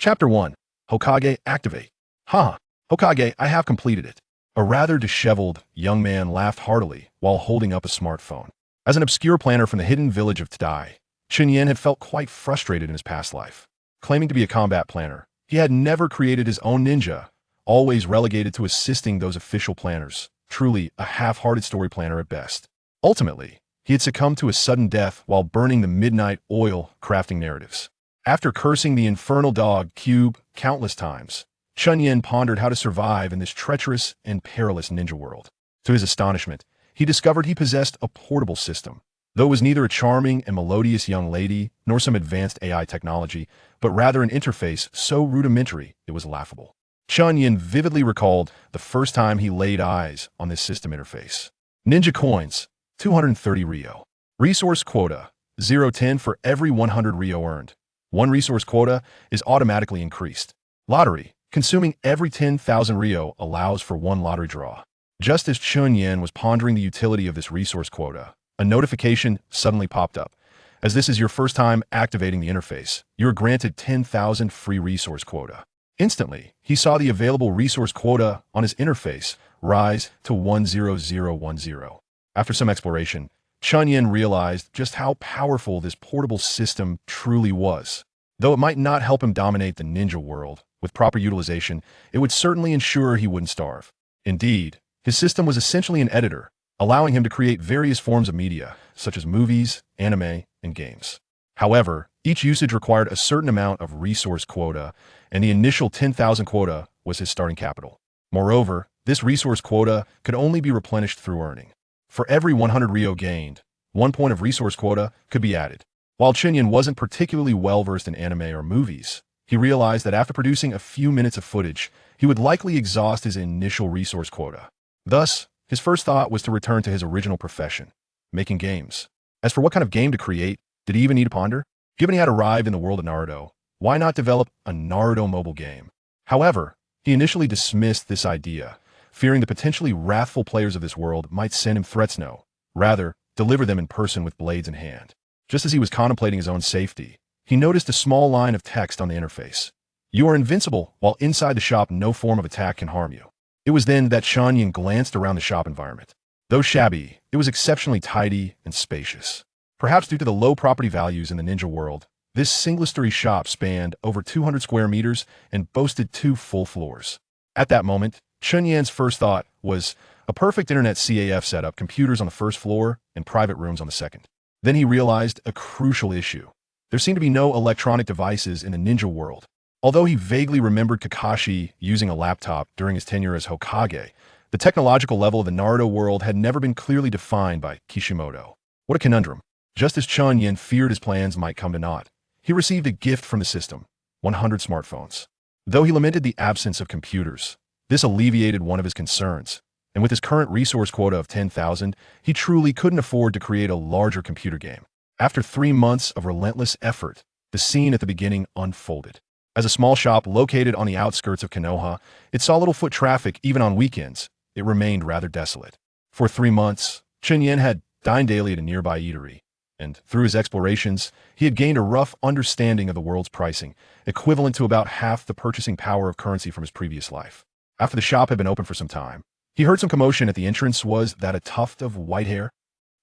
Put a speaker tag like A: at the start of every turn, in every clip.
A: Chapter 1. Hokage Activate. Ha! Hokage, I have completed it. A rather disheveled young man laughed heartily while holding up a smartphone. As an obscure planner from the hidden village of Tadai, Chen Yan had felt quite frustrated in his past life. Claiming to be a combat planner, he had never created his own ninja, always relegated to assisting those official planners, truly a half-hearted story planner at best. Ultimately, he had succumbed to a sudden death while burning the midnight oil crafting narratives. After cursing the infernal dog Cube countless times, Chen Yan pondered how to survive in this treacherous and perilous ninja world. To his astonishment, he discovered he possessed a portable system. Though it was neither a charming and melodious young lady nor some advanced AI technology, but rather an interface so rudimentary it was laughable. Chen Yan vividly recalled the first time he laid eyes on this system interface. Ninja coins, 230 Rio. Resource quota, 0.10 for every 100 Rio earned. One resource quota is automatically increased. Lottery, consuming every 10,000 Rio allows for one lottery draw. Just as Chen Yan was pondering the utility of this resource quota, a notification suddenly popped up. As this is your first time activating the interface, you are granted 10,000 free resource quota. Instantly, he saw the available resource quota on his interface rise to 10010. After some exploration, Chen Yan realized just how powerful this portable system truly was. Though it might not help him dominate the ninja world, with proper utilization, it would certainly ensure he wouldn't starve. Indeed, his system was essentially an editor, allowing him to create various forms of media, such as movies, anime, and games. However, each usage required a certain amount of resource quota, and the initial 10,000 quota was his starting capital. Moreover, this resource quota could only be replenished through earning. For every 100 Rio gained, 1 point of resource quota could be added. While Chen Yan wasn't particularly well-versed in anime or movies, he realized that after producing a few minutes of footage, he would likely exhaust his initial resource quota. Thus, his first thought was to return to his original profession, making games. As for what kind of game to create, did he even need to ponder? Given he had arrived in the world of Naruto, why not develop a Naruto mobile game? However, he initially dismissed this idea, fearing the potentially wrathful players of this world might send him threats rather, deliver them in person with blades in hand. Just as he was contemplating his own safety, he noticed a small line of text on the interface. You are invincible, while inside the shop no form of attack can harm you. It was then that Chen Yan glanced around the shop environment. Though shabby, it was exceptionally tidy and spacious. Perhaps due to the low property values in the ninja world, this single-story shop spanned over 200 square meters and boasted 2 full floors. At that moment, Chen Yan's first thought was a perfect internet CAF setup, computers on the first floor and private rooms on the second. Then he realized a crucial issue. There seemed to be no electronic devices in the ninja world. Although he vaguely remembered Kakashi using a laptop during his tenure as Hokage, the technological level of the Naruto world had never been clearly defined by Kishimoto. What a conundrum. Just as Chen Yan feared his plans might come to naught, he received a gift from the system, 100 smartphones. Though he lamented the absence of computers, this alleviated one of his concerns, and with his current resource quota of 10,000, he truly couldn't afford to create a larger computer game. After 3 months of relentless effort, the scene at the beginning unfolded. As a small shop located on the outskirts of Konoha, it saw little foot traffic even on weekends. It remained rather desolate. For 3 months, Chen Yan had dined daily at a nearby eatery, and through his explorations, he had gained a rough understanding of the world's pricing, equivalent to about half the purchasing power of currency from his previous life. After the shop had been open for some time, he heard some commotion at the entrance. Was that a tuft of white hair?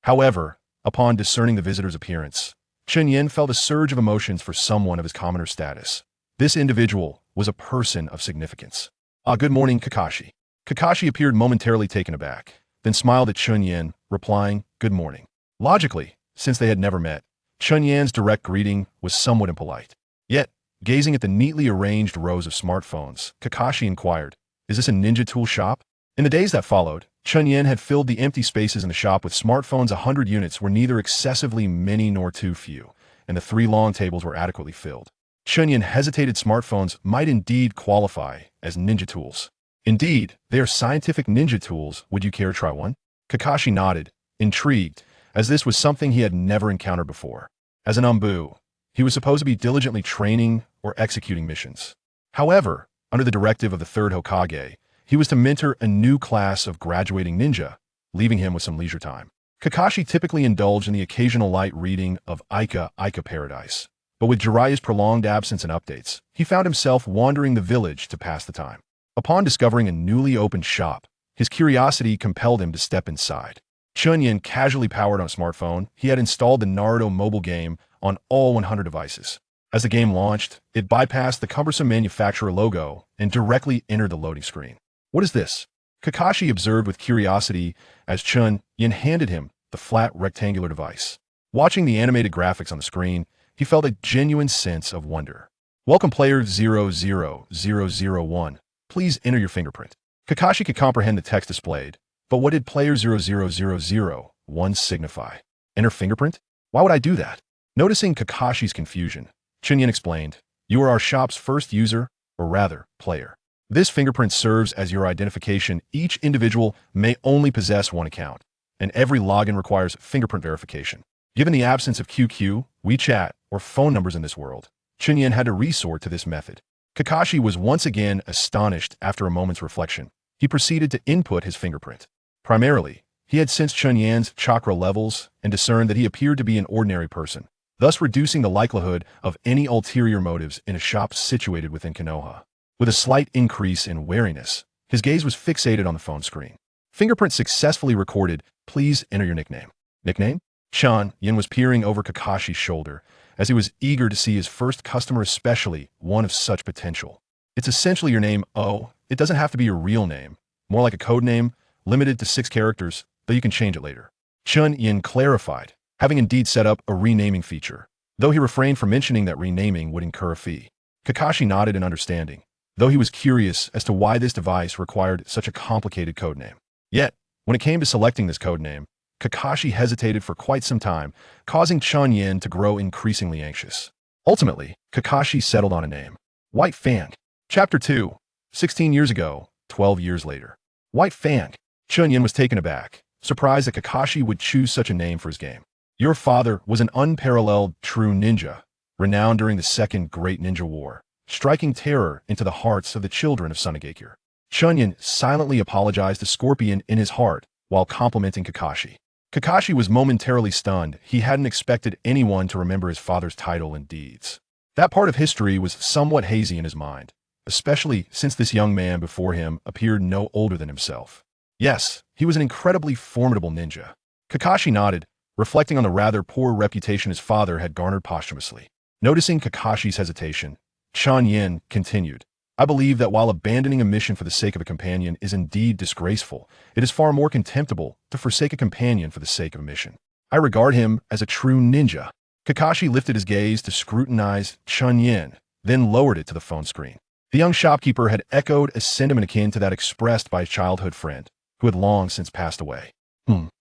A: However, upon discerning the visitor's appearance, Chen Yan felt a surge of emotions for someone of his commoner status. This individual was a person of significance. Good morning, Kakashi. Kakashi appeared momentarily taken aback, then smiled at Chen Yan, replying, good morning. Logically, since they had never met, Chen Yan's direct greeting was somewhat impolite. Yet, gazing at the neatly arranged rows of smartphones, Kakashi inquired, is this a ninja tool shop? In the days that followed, Chen Yan had filled the empty spaces in the shop with smartphones. 100 units were neither excessively many nor too few, and the 3 long tables were adequately filled. Chen Yan hesitated. Smartphones might indeed qualify as ninja tools. Indeed, they are scientific ninja tools. Would you care to try one? Kakashi nodded, intrigued, as this was something he had never encountered before. As an Umbu, he was supposed to be diligently training or executing missions. However, under the directive of the Third Hokage, he was to mentor a new class of graduating ninja, leaving him with some leisure time. Kakashi typically indulged in the occasional light reading of Ica Paradise, But with Jiraiya's prolonged absence and updates, he found himself wandering the village to pass the time. Upon discovering a newly opened shop, his curiosity compelled him to step inside. Chen Yan casually powered on a smartphone. He had installed the Naruto mobile game on all 100 devices. As the game launched, it bypassed the cumbersome manufacturer logo and directly entered the loading screen. What is this? Kakashi observed with curiosity as Chen Yan handed him the flat rectangular device. Watching the animated graphics on the screen, he felt a genuine sense of wonder. Welcome player 00001. Please enter your fingerprint. Kakashi could comprehend the text displayed, but what did player 00001 signify? Enter fingerprint? Why would I do that? Noticing Kakashi's confusion, Chen Yan explained, "You are our shop's first user, or rather, player. This fingerprint serves as your identification. Each individual may only possess one account, and every login requires fingerprint verification. Given the absence of QQ, WeChat, or phone numbers in this world, Chen Yan had to resort to this method." Kakashi was once again astonished. After a moment's reflection, he proceeded to input his fingerprint. Primarily, he had sensed Chen Yan's chakra levels and discerned that he appeared to be an ordinary person, thus reducing the likelihood of any ulterior motives in a shop situated within Konoha. With a slight increase in wariness, his gaze was fixated on the phone screen. Fingerprint successfully recorded. Please enter your nickname. Nickname? Chen Yan was peering over Kakashi's shoulder, as he was eager to see his first customer, especially one of such potential. It's essentially your name. Oh, it doesn't have to be your real name. More like a code name, limited to 6 characters, though you can change it later. Chen Yan clarified, having indeed set up a renaming feature, though he refrained from mentioning that renaming would incur a fee. Kakashi nodded in understanding, though he was curious as to why this device required such a complicated codename. Yet, when it came to selecting this codename, Kakashi hesitated for quite some time, causing Chen Yan to grow increasingly anxious. Ultimately, Kakashi settled on a name. White Fang. Chapter 2. 16 years ago, 12 years later. White Fang. Chen Yan was taken aback, surprised that Kakashi would choose such a name for his game. Your father was an unparalleled true ninja, renowned during the Second Great Ninja War, striking terror into the hearts of the children of Sunagakure. Chen Yan silently apologized to Scorpion in his heart while complimenting Kakashi. Kakashi was momentarily stunned. He hadn't expected anyone to remember his father's title and deeds. That part of history was somewhat hazy in his mind, especially since this young man before him appeared no older than himself. Yes, he was an incredibly formidable ninja. Kakashi nodded, reflecting on the rather poor reputation his father had garnered posthumously. Noticing Kakashi's hesitation, Chen Yan continued, I believe that while abandoning a mission for the sake of a companion is indeed disgraceful, it is far more contemptible to forsake a companion for the sake of a mission. I regard him as a true ninja. Kakashi lifted his gaze to scrutinize Chen Yan, then lowered it to the phone screen. The young shopkeeper had echoed a sentiment akin to that expressed by his childhood friend, who had long since passed away.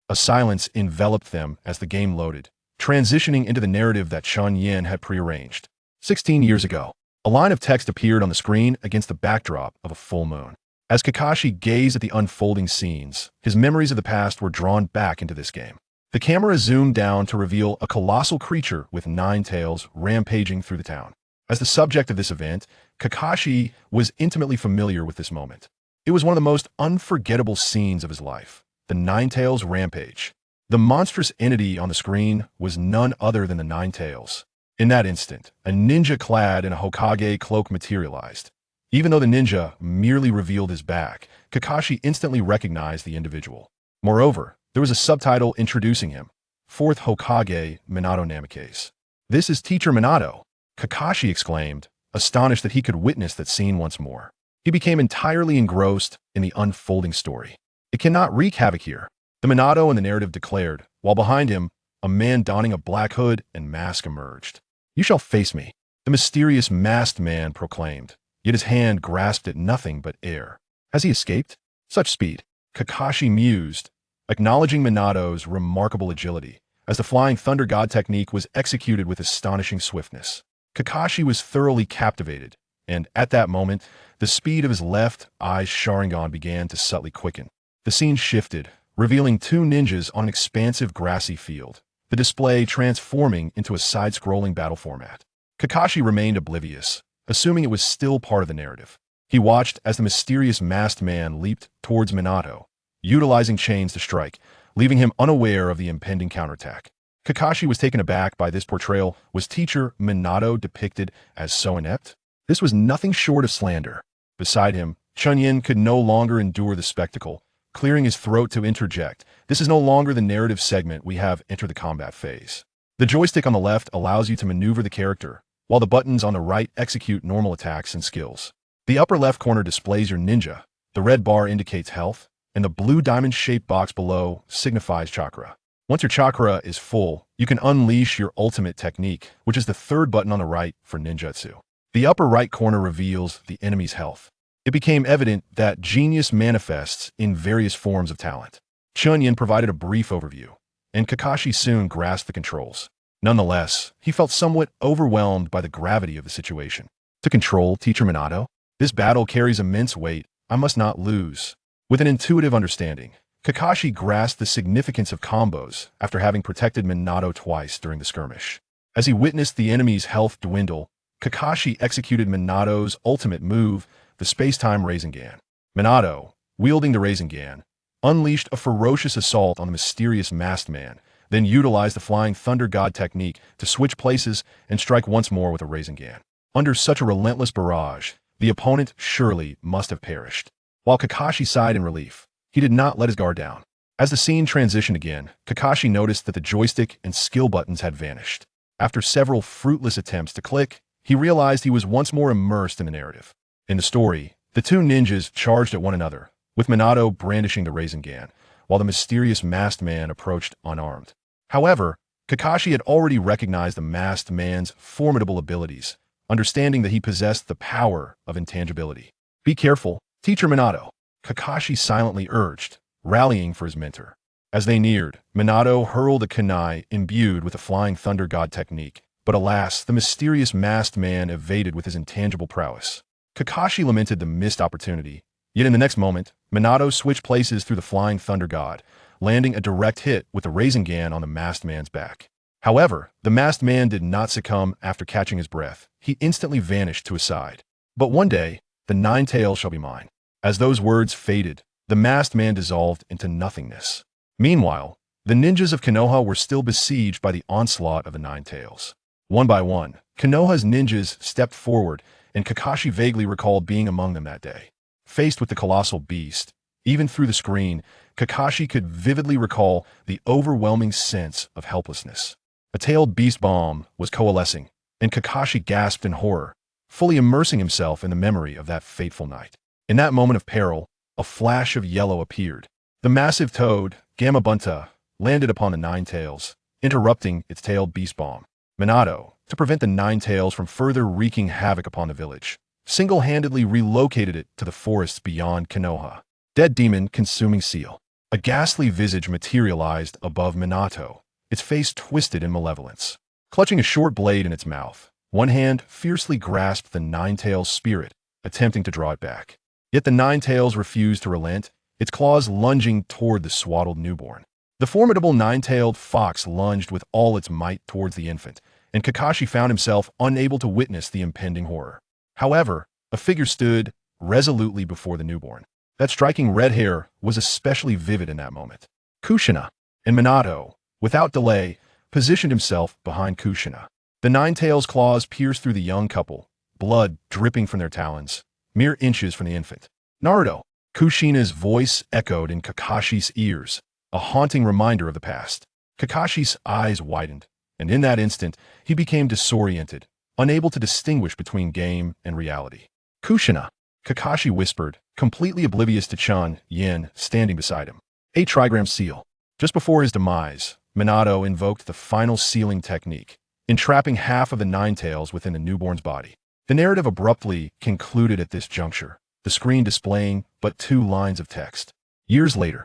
A: A silence enveloped them as the game loaded, transitioning into the narrative that Chen Yan had prearranged. 16 years ago. A line of text appeared on the screen against the backdrop of a full moon. As Kakashi gazed at the unfolding scenes, his memories of the past were drawn back into this game. The camera zoomed down to reveal a colossal creature with 9 tails rampaging through the town. As the subject of this event, Kakashi was intimately familiar with this moment. It was one of the most unforgettable scenes of his life, the 9 tails rampage. The monstrous entity on the screen was none other than the 9 tails. In that instant, a ninja clad in a Hokage cloak materialized. Even though the ninja merely revealed his back, Kakashi instantly recognized the individual. Moreover, there was a subtitle introducing him, Fourth Hokage Minato Namikaze. This is Teacher Minato, Kakashi exclaimed, astonished that he could witness that scene once more. He became entirely engrossed in the unfolding story. It cannot wreak havoc here, the Minato in the narrative declared, while behind him, a man donning a black hood and mask emerged. You shall face me, the mysterious masked man proclaimed, yet his hand grasped at nothing but air. Has he escaped? Such speed, Kakashi mused, acknowledging Minato's remarkable agility, as the Flying Thunder God technique was executed with astonishing swiftness. Kakashi was thoroughly captivated, and at that moment, the speed of his left eye's Sharingan began to subtly quicken. The scene shifted, revealing 2 ninjas on an expansive grassy field, the display transforming into a side-scrolling battle format. Kakashi remained oblivious, assuming it was still part of the narrative. He watched as the mysterious masked man leaped towards Minato, utilizing chains to strike, leaving him unaware of the impending counterattack. Kakashi was taken aback by this portrayal. Was teacher Minato depicted as so inept? This was nothing short of slander. Beside him, Chen Yan could no longer endure the spectacle, clearing his throat to interject. This is no longer the narrative segment, we have entered the combat phase. The joystick on the left allows you to maneuver the character, while the buttons on the right execute normal attacks and skills. The upper left corner displays your ninja, the red bar indicates health, and the blue diamond-shaped box below signifies chakra. Once your chakra is full, you can unleash your ultimate technique, which is the third button on the right for ninjutsu. The upper right corner reveals the enemy's health. It became evident that genius manifests in various forms of talent. Chen Yan provided a brief overview, and Kakashi soon grasped the controls. Nonetheless, he felt somewhat overwhelmed by the gravity of the situation. To control Teacher Minato? This battle carries immense weight. I must not lose. With an intuitive understanding, Kakashi grasped the significance of combos after having protected Minato twice during the skirmish. As he witnessed the enemy's health dwindle, Kakashi executed Minato's ultimate move, the space-time Rasengan. Minato, wielding the Rasengan, unleashed a ferocious assault on the mysterious masked man, then utilized the Flying Thunder God technique to switch places and strike once more with a Rasengan. Under such a relentless barrage, the opponent surely must have perished. While Kakashi sighed in relief, he did not let his guard down. As the scene transitioned again, Kakashi noticed that the joystick and skill buttons had vanished. After several fruitless attempts to click, he realized he was once more immersed in the narrative. In the story, the two ninjas charged at one another, with Minato brandishing the Rasengan, while the mysterious masked man approached unarmed. However, Kakashi had already recognized the masked man's formidable abilities, understanding that he possessed the power of intangibility. Be careful, Teacher Minato, Kakashi silently urged, rallying for his mentor. As they neared, Minato hurled a kunai imbued with the Flying Thunder God technique, but alas, the mysterious masked man evaded with his intangible prowess. Kakashi lamented the missed opportunity, yet in the next moment, Minato switched places through the Flying Thunder God, landing a direct hit with the Rasengan on the masked man's back. However, the masked man did not succumb after catching his breath. He instantly vanished to his side. But one day, the nine tails shall be mine. As those words faded, the masked man dissolved into nothingness. Meanwhile, the ninjas of Konoha were still besieged by the onslaught of the nine tails. One by one, Konoha's ninjas stepped forward, and Kakashi vaguely recalled being among them that day. Faced with the colossal beast, even through the screen, Kakashi could vividly recall the overwhelming sense of helplessness. A tailed beast bomb was coalescing, and Kakashi gasped in horror, fully immersing himself in the memory of that fateful night. In that moment of peril, a flash of yellow appeared. The massive toad, Gamabunta, landed upon the nine tails, interrupting its tailed beast bomb. Minato, to prevent the nine tails from further wreaking havoc upon the village, single-handedly relocated it to the forests beyond Konoha. Dead demon consuming seal. A ghastly visage materialized above Minato, its face twisted in malevolence. Clutching a short blade in its mouth, one hand fiercely grasped the nine-tails spirit, attempting to draw it back. Yet the nine tails refused to relent, its claws lunging toward the swaddled newborn. The formidable nine-tailed fox lunged with all its might towards the infant, and Kakashi found himself unable to witness the impending horror. However, a figure stood resolutely before the newborn. That striking red hair was especially vivid in that moment. Kushina, and Minato, without delay, positioned himself behind Kushina. The nine-tails claws pierced through the young couple, blood dripping from their talons, mere inches from the infant. Naruto, Kushina's voice echoed in Kakashi's ears, a haunting reminder of the past. Kakashi's eyes widened, and in that instant, he became disoriented, unable to distinguish between game and reality. Kushina, Kakashi whispered, completely oblivious to Chen Yan standing beside him. A trigram seal. Just before his demise, Minato invoked the final sealing technique, entrapping half of the nine tails within the newborn's body. The narrative abruptly concluded at this juncture, the screen displaying but 2 lines of text. Years later.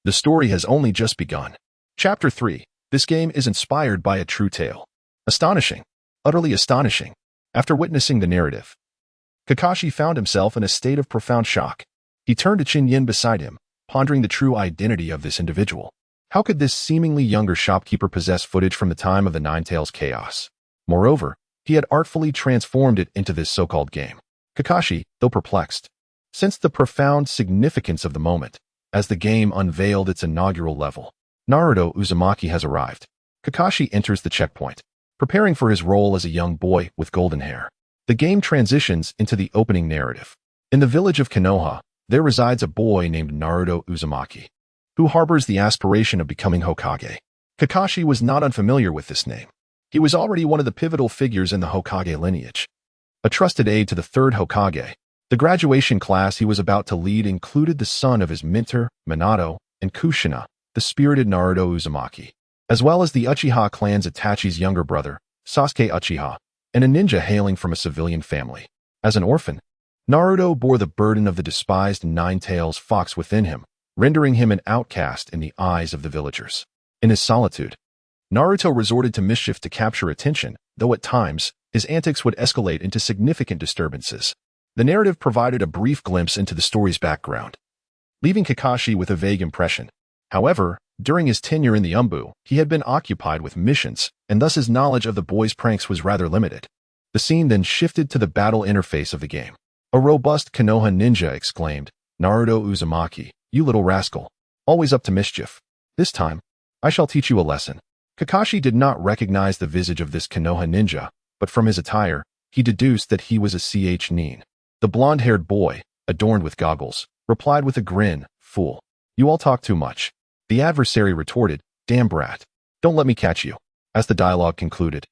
A: The story has only just begun. Chapter 3. This game is inspired by a true tale. Astonishing. Utterly astonishing. After witnessing the narrative, Kakashi found himself in a state of profound shock. He turned to Chen Yan beside him, pondering the true identity of this individual. How could this seemingly younger shopkeeper possess footage from the time of the Nine Tails chaos? Moreover, he had artfully transformed it into this so-called game. Kakashi, though perplexed, sensed the profound significance of the moment. As the game unveiled its inaugural level, Naruto Uzumaki has arrived. Kakashi enters the checkpoint, preparing for his role as a young boy with golden hair. The game transitions into the opening narrative. In the village of Konoha, there resides a boy named Naruto Uzumaki, who harbors the aspiration of becoming Hokage. Kakashi was not unfamiliar with this name. He was already one of the pivotal figures in the Hokage lineage. A trusted aide to the Third Hokage, the graduation class he was about to lead included the son of his mentor, Minato, and Kushina, the spirited Naruto Uzumaki, as well as the Uchiha clan's Itachi's younger brother, Sasuke Uchiha, and a ninja hailing from a civilian family. As an orphan, Naruto bore the burden of the despised Nine-Tails fox within him, rendering him an outcast in the eyes of the villagers. In his solitude, Naruto resorted to mischief to capture attention, though at times, his antics would escalate into significant disturbances. The narrative provided a brief glimpse into the story's background, leaving Kakashi with a vague impression. However, during his tenure in the Umbu, he had been occupied with missions, and thus his knowledge of the boy's pranks was rather limited. The scene then shifted to the battle interface of the game. A robust Konoha ninja exclaimed, "Naruto Uzumaki, you little rascal, always up to mischief. This time, I shall teach you a lesson." Kakashi did not recognize the visage of this Konoha ninja, but from his attire, he deduced that he was a Chunin. The blonde-haired boy, adorned with goggles, replied with a grin, "Fool. You all talk too much." The adversary retorted, "Damn brat. Don't let me catch you." As the dialogue concluded,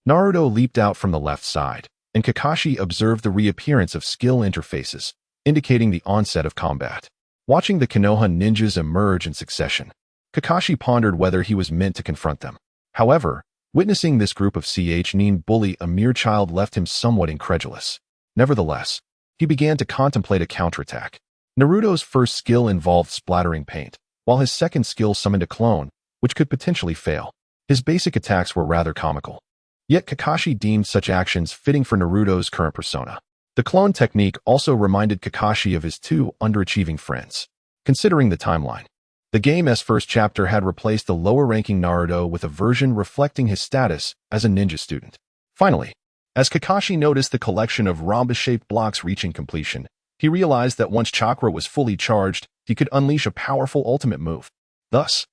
A: Naruto leaped out from the left side, and Kakashi observed the reappearance of skill interfaces, indicating the onset of combat. Watching the Konoha ninjas emerge in succession, Kakashi pondered whether he was meant to confront them. However, witnessing this group of Chunin bully a mere child left him somewhat incredulous. Nevertheless, he began to contemplate a counterattack. Naruto's first skill involved splattering paint, while his second skill summoned a clone, which could potentially fail. His basic attacks were rather comical. Yet Kakashi deemed such actions fitting for Naruto's current persona. The clone technique also reminded Kakashi of his two underachieving friends. Considering the timeline, the game's first chapter had replaced the lower-ranking Naruto with a version reflecting his status as a ninja student. Finally, as Kakashi noticed the collection of rhombus-shaped blocks reaching completion, he realized that once chakra was fully charged, he could unleash a powerful ultimate move. Thus,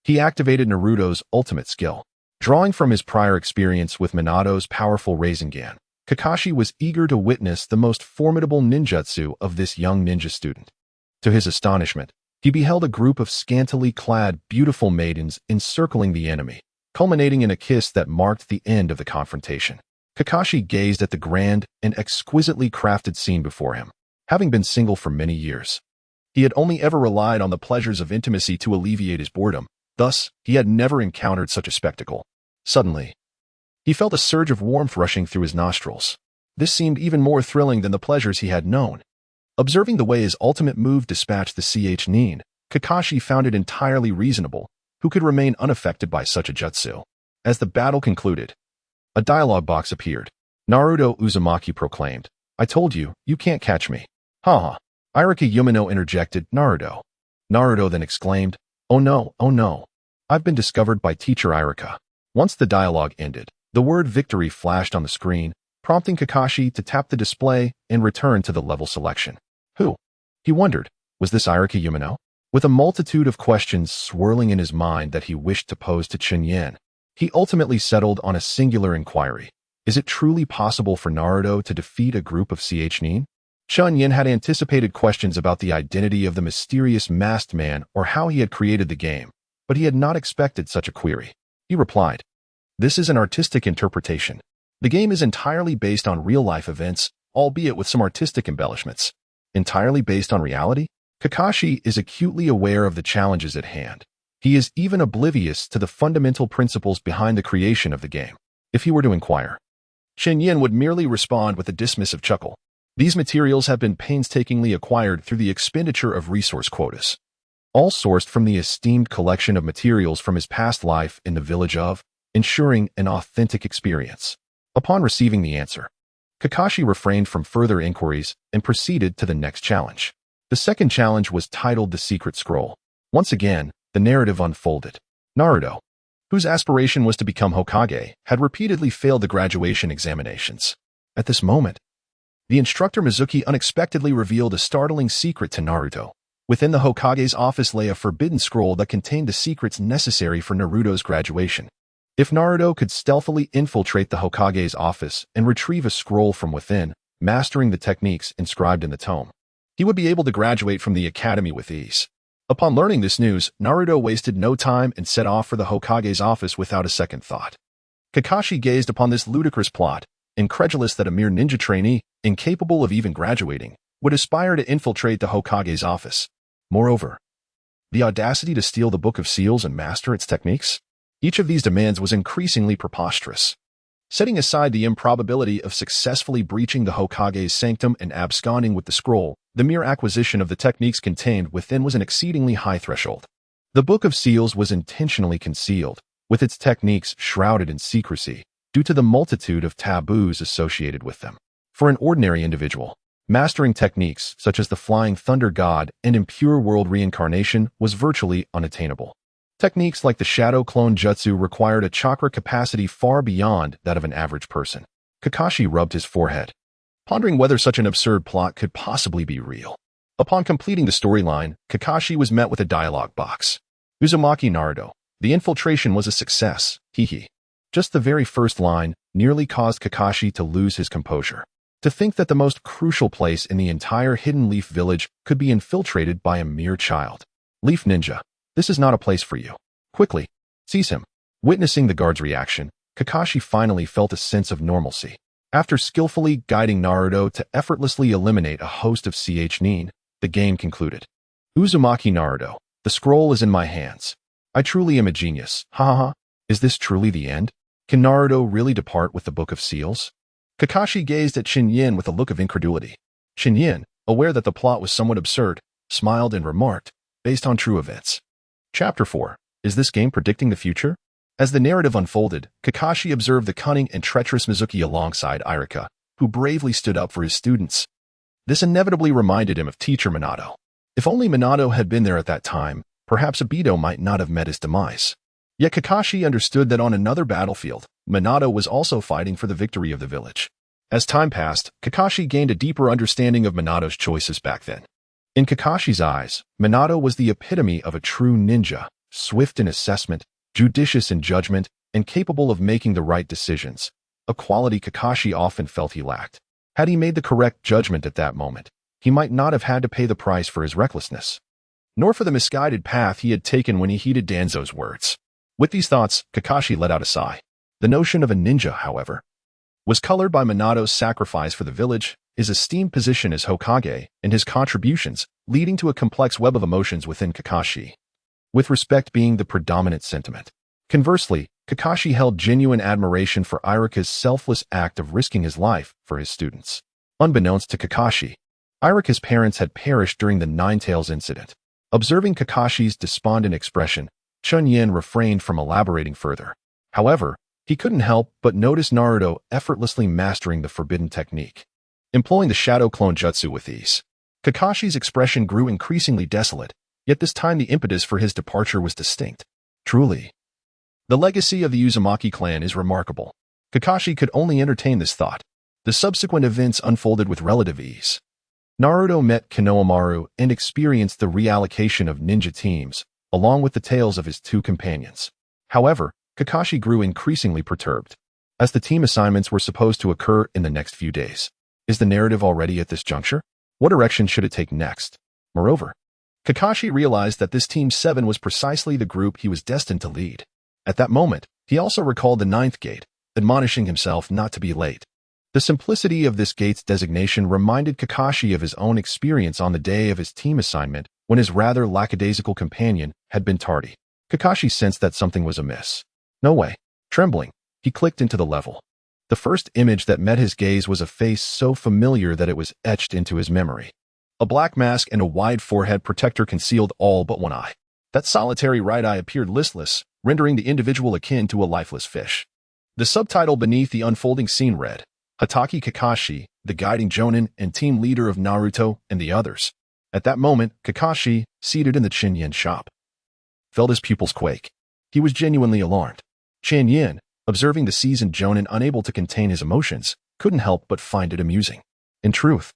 A: he activated Naruto's ultimate skill. Drawing from his prior experience with Minato's powerful Rasengan, Kakashi was eager to witness the most formidable ninjutsu of this young ninja student. To his astonishment, he beheld a group of scantily clad, beautiful maidens encircling the enemy, culminating in a kiss that marked the end of the confrontation. Kakashi gazed at the grand and exquisitely crafted scene before him. Having been single for many years, he had only ever relied on the pleasures of intimacy to alleviate his boredom. Thus, he had never encountered such a spectacle. Suddenly, he felt a surge of warmth rushing through his nostrils. This seemed even more thrilling than the pleasures he had known. Observing the way his ultimate move dispatched the Chunin, Kakashi found it entirely reasonable who could remain unaffected by such a jutsu. As the battle concluded, a dialogue box appeared. Naruto Uzumaki proclaimed, "I told you, you can't catch me." "Haha." Irika Yumino interjected, "Naruto." Naruto then exclaimed, "Oh no, I've been discovered by Teacher Irika." Once the dialogue ended, the word victory flashed on the screen, prompting Kakashi to tap the display and return to the level selection. Who? He wondered, was this Irika Yumino? With a multitude of questions swirling in his mind that he wished to pose to Chen Yan, he ultimately settled on a singular inquiry. Is it truly possible for Naruto to defeat a group of Chunin? Chen Yan had anticipated questions about the identity of the mysterious masked man or how he had created the game, but he had not expected such a query. He replied, "This is an artistic interpretation. The game is entirely based on real-life events, albeit with some artistic embellishments." Entirely based on reality? Kakashi is acutely aware of the challenges at hand. He is even oblivious to the fundamental principles behind the creation of the game. If he were to inquire, Chen Yan would merely respond with a dismissive chuckle. These materials have been painstakingly acquired through the expenditure of resource quotas, all sourced from the esteemed collection of materials from his past life in the village of, ensuring an authentic experience. Upon receiving the answer, Kakashi refrained from further inquiries and proceeded to the next challenge. The second challenge was titled The Secret Scroll. Once again, the narrative unfolded. Naruto, whose aspiration was to become Hokage, had repeatedly failed the graduation examinations. At this moment, the instructor Mizuki unexpectedly revealed a startling secret to Naruto. Within the Hokage's office lay a forbidden scroll that contained the secrets necessary for Naruto's graduation. If Naruto could stealthily infiltrate the Hokage's office and retrieve a scroll from within, mastering the techniques inscribed in the tome, he would be able to graduate from the academy with ease. Upon learning this news, Naruto wasted no time and set off for the Hokage's office without a second thought. Kakashi gazed upon this ludicrous plot, incredulous that a mere ninja trainee, incapable of even graduating, would aspire to infiltrate the Hokage's office. Moreover, the audacity to steal the Book of Seals and master its techniques? Each of these demands was increasingly preposterous. Setting aside the improbability of successfully breaching the Hokage's sanctum and absconding with the scroll, the mere acquisition of the techniques contained within was an exceedingly high threshold. The Book of Seals was intentionally concealed, with its techniques shrouded in secrecy, due to the multitude of taboos associated with them. For an ordinary individual, mastering techniques such as the Flying Thunder God and Impure World Reincarnation was virtually unattainable. Techniques like the Shadow Clone Jutsu required a chakra capacity far beyond that of an average person. Kakashi rubbed his forehead, pondering whether such an absurd plot could possibly be real. Upon completing the storyline, Kakashi was met with a dialogue box. Uzumaki Naruto, the infiltration was a success, hehe. Just the very first line nearly caused Kakashi to lose his composure. To think that the most crucial place in the entire Hidden Leaf Village could be infiltrated by a mere child. Leaf Ninja, this is not a place for you. Quickly, seize him. Witnessing the guard's reaction, Kakashi finally felt a sense of normalcy. After skillfully guiding Naruto to effortlessly eliminate a host of Nin, the game concluded. Uzumaki Naruto, the scroll is in my hands. I truly am a genius. Ha ha ha. Is this truly the end? Can Naruto really depart with the Book of Seals? Kakashi gazed at Chen Yan with a look of incredulity. Chen Yan, aware that the plot was somewhat absurd, smiled and remarked, based on true events. Chapter 4. Is this game predicting the future? As the narrative unfolded, Kakashi observed the cunning and treacherous Mizuki alongside Irika, who bravely stood up for his students. This inevitably reminded him of teacher Minato. If only Minato had been there at that time, perhaps Obito might not have met his demise. Yet Kakashi understood that on another battlefield, Minato was also fighting for the victory of the village. As time passed, Kakashi gained a deeper understanding of Minato's choices back then. In Kakashi's eyes, Minato was the epitome of a true ninja, swift in assessment, judicious in judgment, and capable of making the right decisions, a quality Kakashi often felt he lacked. Had he made the correct judgment at that moment, he might not have had to pay the price for his recklessness, nor for the misguided path he had taken when he heeded Danzo's words. With these thoughts, Kakashi let out a sigh. The notion of a ninja, however, was colored by Minato's sacrifice for the village, his esteemed position as Hokage, and his contributions, leading to a complex web of emotions within Kakashi, with respect being the predominant sentiment. Conversely, Kakashi held genuine admiration for Irika's selfless act of risking his life for his students. Unbeknownst to Kakashi, Irika's parents had perished during the Ninetales incident. Observing Kakashi's despondent expression, Chen Yan refrained from elaborating further. However, he couldn't help but notice Naruto effortlessly mastering the forbidden technique, employing the Shadow Clone Jutsu with ease. Kakashi's expression grew increasingly desolate, yet this time the impetus for his departure was distinct. Truly, the legacy of the Uzumaki clan is remarkable. Kakashi could only entertain this thought. The subsequent events unfolded with relative ease. Naruto met Konohamaru and experienced the reallocation of ninja teams, along with the tales of his two companions. However, Kakashi grew increasingly perturbed, as the team assignments were supposed to occur in the next few days. Is the narrative already at this juncture? What direction should it take next? Moreover, Kakashi realized that this Team 7 was precisely the group he was destined to lead. At that moment, he also recalled the ninth gate, admonishing himself not to be late. The simplicity of this gate's designation reminded Kakashi of his own experience on the day of his team assignment when his rather lackadaisical companion had been tardy. Kakashi sensed that something was amiss. No way. Trembling, he clicked into the level. The first image that met his gaze was a face so familiar that it was etched into his memory. A black mask and a wide forehead protector concealed all but one eye. That solitary right eye appeared listless, rendering the individual akin to a lifeless fish. The subtitle beneath the unfolding scene read, Hatake Kakashi, the guiding Jonin and team leader of Naruto and the others. At that moment, Kakashi, seated in the Chen Yan shop, felt his pupils quake. He was genuinely alarmed. Chen Yan, observing the seasoned Jonin unable to contain his emotions, couldn't help but find it amusing. In truth,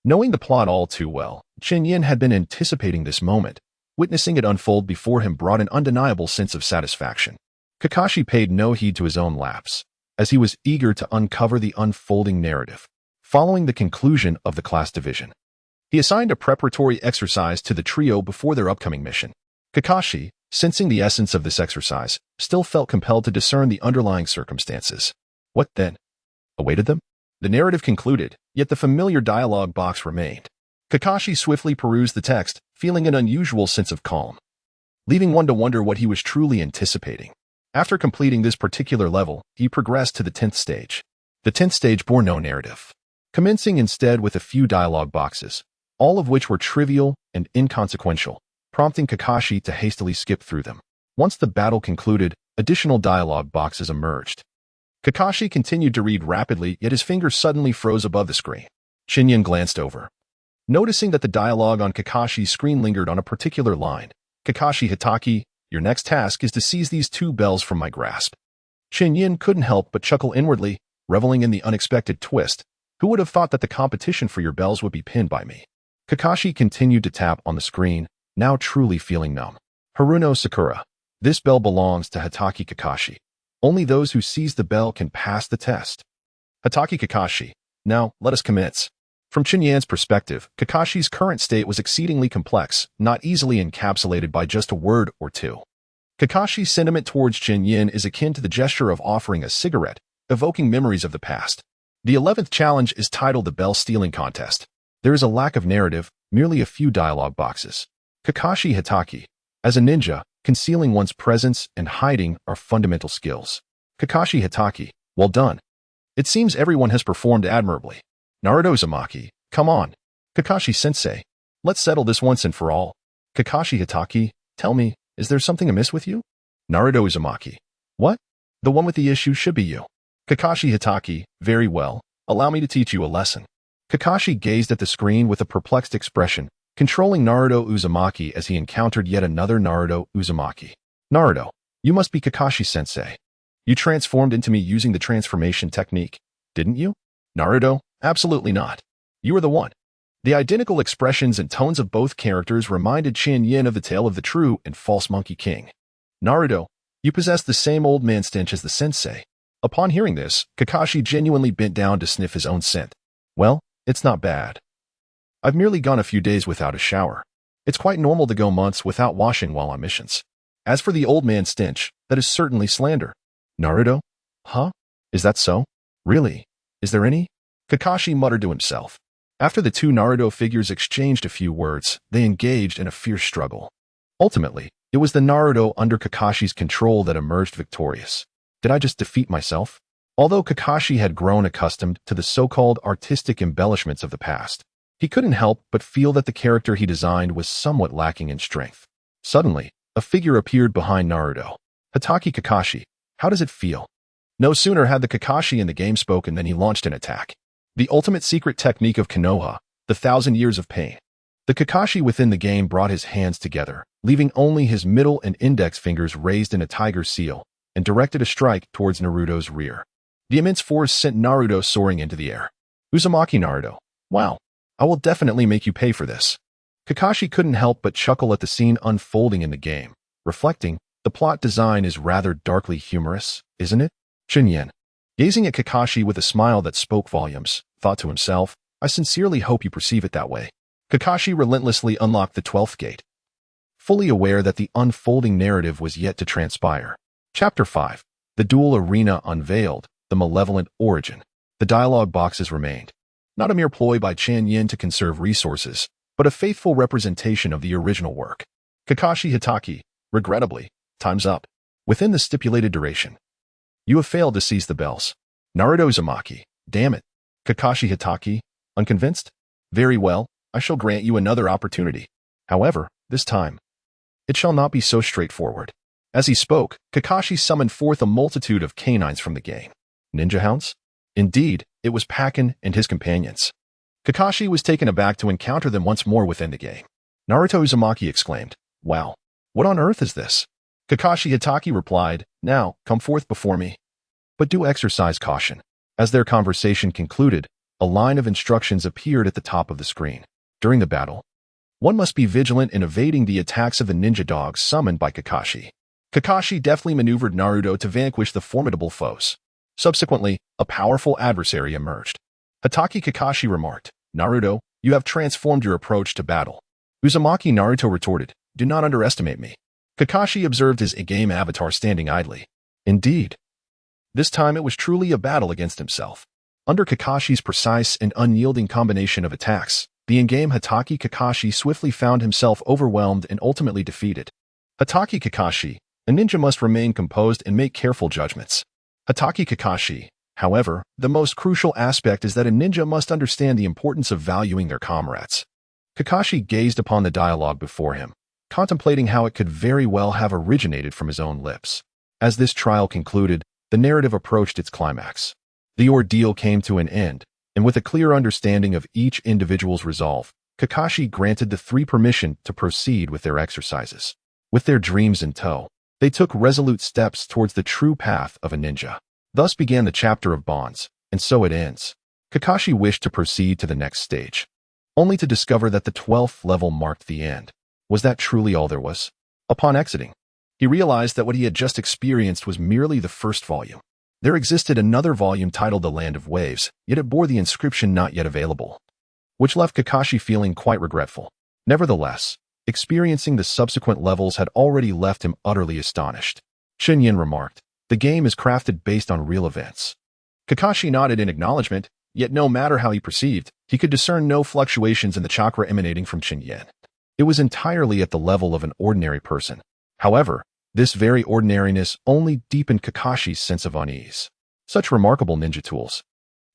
A: knowing the plot all too well, Chen Yan had been anticipating this moment. Witnessing it unfold before him brought an undeniable sense of satisfaction. Kakashi paid no heed to his own lapse, as he was eager to uncover the unfolding narrative. Following the conclusion of the class division, he assigned a preparatory exercise to the trio before their upcoming mission. Kakashi, sensing the essence of this exercise, still felt compelled to discern the underlying circumstances. What then awaited them? The narrative concluded, yet the familiar dialogue box remained. Kakashi swiftly perused the text, feeling an unusual sense of calm, leaving one to wonder what he was truly anticipating. After completing this particular level, he progressed to the 10th stage. The 10th stage bore no narrative, commencing instead with a few dialogue boxes, all of which were trivial and inconsequential, prompting Kakashi to hastily skip through them. Once the battle concluded, additional dialogue boxes emerged. Kakashi continued to read rapidly, yet his fingers suddenly froze above the screen. Chen Yan glanced over, noticing that the dialogue on Kakashi's screen lingered on a particular line. Kakashi Hitaki, your next task is to seize these 2 bells from my grasp. Chen Yan couldn't help but chuckle inwardly, reveling in the unexpected twist. Who would have thought that the competition for your bells would be pinned by me? Kakashi continued to tap on the screen, now truly feeling numb. Haruno Sakura. This bell belongs to Hitaki Kakashi. Only those who seize the bell can pass the test. Hitaki Kakashi. Now, let us commence. From Chen Yan's perspective, Kakashi's current state was exceedingly complex, not easily encapsulated by just a word or two. Kakashi's sentiment towards Chen Yan is akin to the gesture of offering a cigarette, evoking memories of the past. The 11th challenge is titled the Bell Stealing Contest. There is a lack of narrative, merely a few dialogue boxes. Kakashi Hitaki. As a ninja, concealing one's presence and hiding are fundamental skills. Kakashi Hitaki. Well done. It seems everyone has performed admirably. Naruto Uzumaki. Come on. Kakashi-sensei. Let's settle this once and for all. Kakashi Hitaki. Tell me, is there something amiss with you? Naruto Uzumaki. What? The one with the issue should be you. Kakashi Hitaki. Very well. Allow me to teach you a lesson. Kakashi gazed at the screen with a perplexed expression, controlling Naruto Uzumaki as he encountered yet another Naruto Uzumaki. Naruto, you must be Kakashi-sensei. You transformed into me using the transformation technique, didn't you? Naruto, absolutely not. You are the one. The identical expressions and tones of both characters reminded Chen Yan of the tale of the true and false Monkey King. Naruto, you possess the same old man stench as the sensei. Upon hearing this, Kakashi genuinely bent down to sniff his own scent. Well, it's not bad. I've merely gone a few days without a shower. It's quite normal to go months without washing while on missions. As for the old man stench, that is certainly slander. Naruto? Huh? Is that so? Really? Is there any? Kakashi muttered to himself. After the 2 Naruto figures exchanged a few words, they engaged in a fierce struggle. Ultimately, it was the Naruto under Kakashi's control that emerged victorious. Did I just defeat myself? Although Kakashi had grown accustomed to the so-called artistic embellishments of the past, he couldn't help but feel that the character he designed was somewhat lacking in strength. Suddenly, a figure appeared behind Naruto. Hitaki Kakashi, how does it feel? No sooner had the Kakashi in the game spoken than he launched an attack. The ultimate secret technique of Konoha, the 1,000 years of pain. The Kakashi within the game brought his hands together, leaving only his middle and index fingers raised in a tiger seal, and directed a strike towards Naruto's rear. The immense force sent Naruto soaring into the air. Uzumaki Naruto. Wow. I will definitely make you pay for this. Kakashi couldn't help but chuckle at the scene unfolding in the game, reflecting, the plot design is rather darkly humorous, isn't it? Chen Yan, gazing at Kakashi with a smile that spoke volumes, thought to himself, I sincerely hope you perceive it that way. Kakashi relentlessly unlocked the 12th gate, fully aware that the unfolding narrative was yet to transpire. Chapter 5. The Duel Arena Unveiled, the Malevolent Origin. The dialogue boxes remained. Not a mere ploy by Chen Yan to conserve resources, but a faithful representation of the original work. Kakashi Hitaki, regrettably, time's up. Within the stipulated duration, you have failed to seize the bells. Naruto Uzumaki, damn it. Kakashi Hitaki, unconvinced? Very well, I shall grant you another opportunity. However, this time, it shall not be so straightforward. As he spoke, Kakashi summoned forth a multitude of canines from the game. Ninja hounds? Indeed, it was Pakken and his companions. Kakashi was taken aback to encounter them once more within the game. Naruto Uzumaki exclaimed, wow, what on earth is this? Kakashi Hitaki replied, now, come forth before me. But do exercise caution. As their conversation concluded, a line of instructions appeared at the top of the screen. During the battle, one must be vigilant in evading the attacks of the ninja dogs summoned by Kakashi. Kakashi deftly maneuvered Naruto to vanquish the formidable foes. Subsequently, a powerful adversary emerged. Hatake Kakashi remarked, "Naruto, you have transformed your approach to battle." Uzumaki Naruto retorted, "Do not underestimate me." Kakashi observed his in-game avatar standing idly. Indeed. This time it was truly a battle against himself. Under Kakashi's precise and unyielding combination of attacks, the in-game Hatake Kakashi swiftly found himself overwhelmed and ultimately defeated. Hatake Kakashi, a ninja must remain composed and make careful judgments. Hatake Kakashi, however, the most crucial aspect is that a ninja must understand the importance of valuing their comrades. Kakashi gazed upon the dialogue before him, contemplating how it could very well have originated from his own lips. As this trial concluded, the narrative approached its climax. The ordeal came to an end, and with a clear understanding of each individual's resolve, Kakashi granted the three permission to proceed with their exercises. With their dreams in tow, they took resolute steps towards the true path of a ninja. Thus began the chapter of bonds, and so it ends. Kakashi wished to proceed to the next stage, only to discover that the 12th level marked the end. Was that truly all there was? Upon exiting, he realized that what he had just experienced was merely the first volume. There existed another volume titled The Land of Waves, yet it bore the inscription "Not Yet Available," which left Kakashi feeling quite regretful. Nevertheless, experiencing the subsequent levels had already left him utterly astonished. Chen Yan remarked, "The game is crafted based on real events." Kakashi nodded in acknowledgement, yet no matter how he perceived, he could discern no fluctuations in the chakra emanating from Chen Yan. It was entirely at the level of an ordinary person. However, this very ordinariness only deepened Kakashi's sense of unease. Such remarkable ninja tools,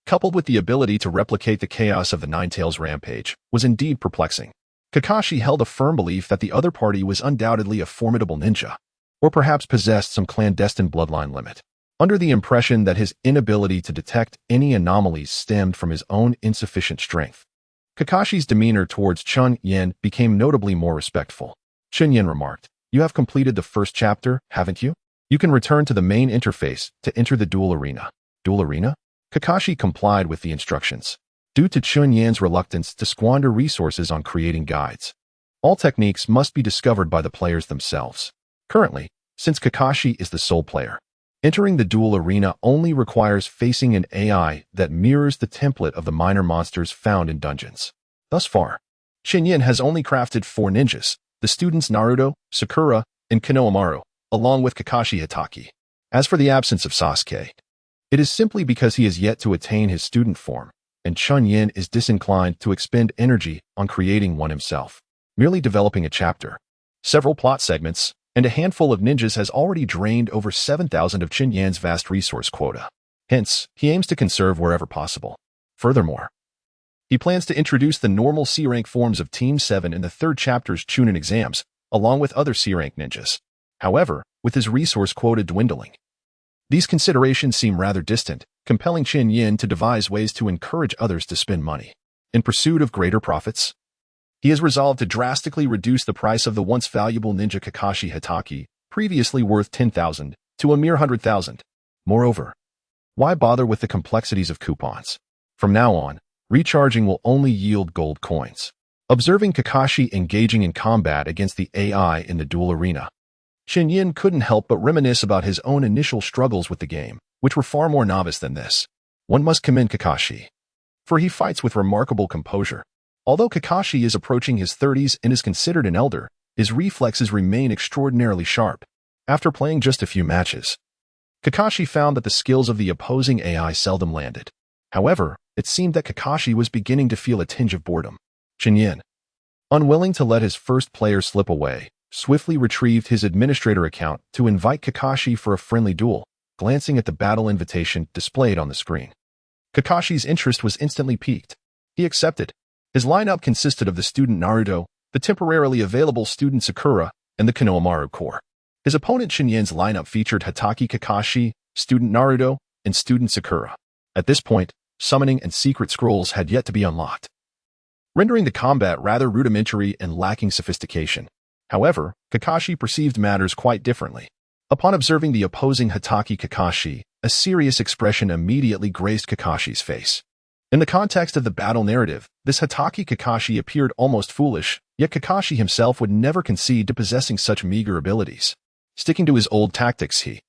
A: coupled with the ability to replicate the chaos of the Nine-Tails rampage, was indeed perplexing. Kakashi held a firm belief that the other party was undoubtedly a formidable ninja, or perhaps possessed some clandestine bloodline limit. Under the impression that his inability to detect any anomalies stemmed from his own insufficient strength, Kakashi's demeanor towards Chen Yan became notably more respectful. Chen Yan remarked, "You have completed the first chapter, haven't you? You can return to the main interface to enter the duel arena." Duel arena? Kakashi complied with the instructions, due to Chen Yan's reluctance to squander resources on creating guides. All techniques must be discovered by the players themselves. Currently, since Kakashi is the sole player, entering the duel arena only requires facing an AI that mirrors the template of the minor monsters found in dungeons. Thus far, Chen Yan has only crafted 4 ninjas, the students Naruto, Sakura, and Konoha, along with Kakashi Hatake. As for the absence of Sasuke, it is simply because he has yet to attain his student form, and Chen Yan is disinclined to expend energy on creating one himself. Merely developing a chapter, several plot segments, and a handful of ninjas has already drained over 7,000 of Chen Yan's vast resource quota. Hence, he aims to conserve wherever possible. Furthermore, he plans to introduce the normal C-rank forms of Team 7 in the 3rd chapter's Chunin Exams, along with other C-rank ninjas. However, with his resource quota dwindling, these considerations seem rather distant, compelling Chen Yan to devise ways to encourage others to spend money. In pursuit of greater profits, he has resolved to drastically reduce the price of the once valuable ninja Kakashi Hatake, previously worth 10,000, to a mere 100,000. Moreover, why bother with the complexities of coupons? From now on, recharging will only yield gold coins. Observing Kakashi engaging in combat against the AI in the duel arena, Chen Yan couldn't help but reminisce about his own initial struggles with the game, which were far more novice than this. One must commend Kakashi, for he fights with remarkable composure. Although Kakashi is approaching his 30s and is considered an elder, his reflexes remain extraordinarily sharp. After playing just a few matches, Kakashi found that the skills of the opposing AI seldom landed. However, it seemed that Kakashi was beginning to feel a tinge of boredom. Chen Yan, unwilling to let his first player slip away, swiftly retrieved his administrator account to invite Kakashi for a friendly duel, glancing at the battle invitation displayed on the screen. Kakashi's interest was instantly piqued. He accepted. His lineup consisted of the student Naruto, the temporarily available student Sakura, and the Konoha core. His opponent Chen Yan's lineup featured Hatake Kakashi, student Naruto, and student Sakura. At this point, summoning and secret scrolls had yet to be unlocked, rendering the combat rather rudimentary and lacking sophistication. However, Kakashi perceived matters quite differently. Upon observing the opposing Hatake Kakashi, a serious expression immediately graced Kakashi's face. In the context of the battle narrative, this Hatake Kakashi appeared almost foolish, yet Kakashi himself would never concede to possessing such meager abilities. Sticking to his old tactics, he,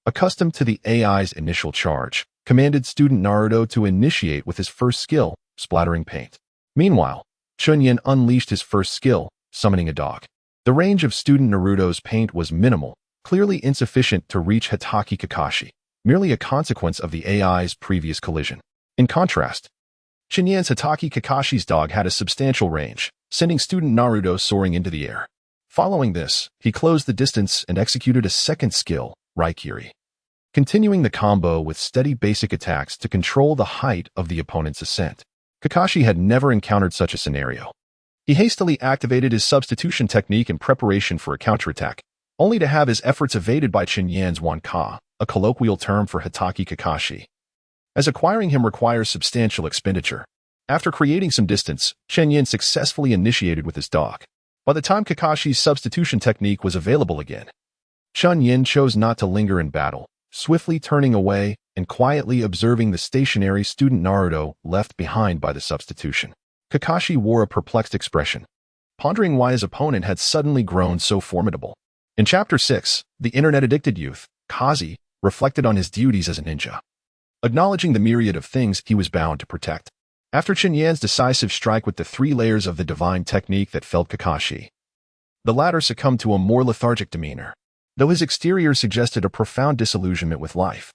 A: accustomed to the AI's initial charge, commanded student Naruto to initiate with his first skill, splattering paint. Meanwhile, Chen Yan unleashed his first skill, summoning a dog. The range of student Naruto's paint was minimal, clearly insufficient to reach Hatake Kakashi, merely a consequence of the AI's previous collision. In contrast, Chen Yan's Hatake Kakashi's dog had a substantial range, sending student Naruto soaring into the air. Following this, he closed the distance and executed a second skill, Raikiri, continuing the combo with steady basic attacks to control the height of the opponent's ascent. Kakashi had never encountered such a scenario. He hastily activated his substitution technique in preparation for a counterattack, only to have his efforts evaded by Chen Yan's Wanka, a colloquial term for Hatake Kakashi, as acquiring him requires substantial expenditure. After creating some distance, Chen Yan successfully initiated with his dog. By the time Kakashi's substitution technique was available again, Chen Yan chose not to linger in battle, swiftly turning away and quietly observing the stationary student Naruto left behind by the substitution. Kakashi wore a perplexed expression, pondering why his opponent had suddenly grown so formidable. In Chapter 6, the internet-addicted youth, Kazi, reflected on his duties as a ninja, acknowledging the myriad of things he was bound to protect. After Chen Yan's decisive strike with the 3 layers of the divine technique that felled Kakashi, the latter succumbed to a more lethargic demeanor, though his exterior suggested a profound disillusionment with life.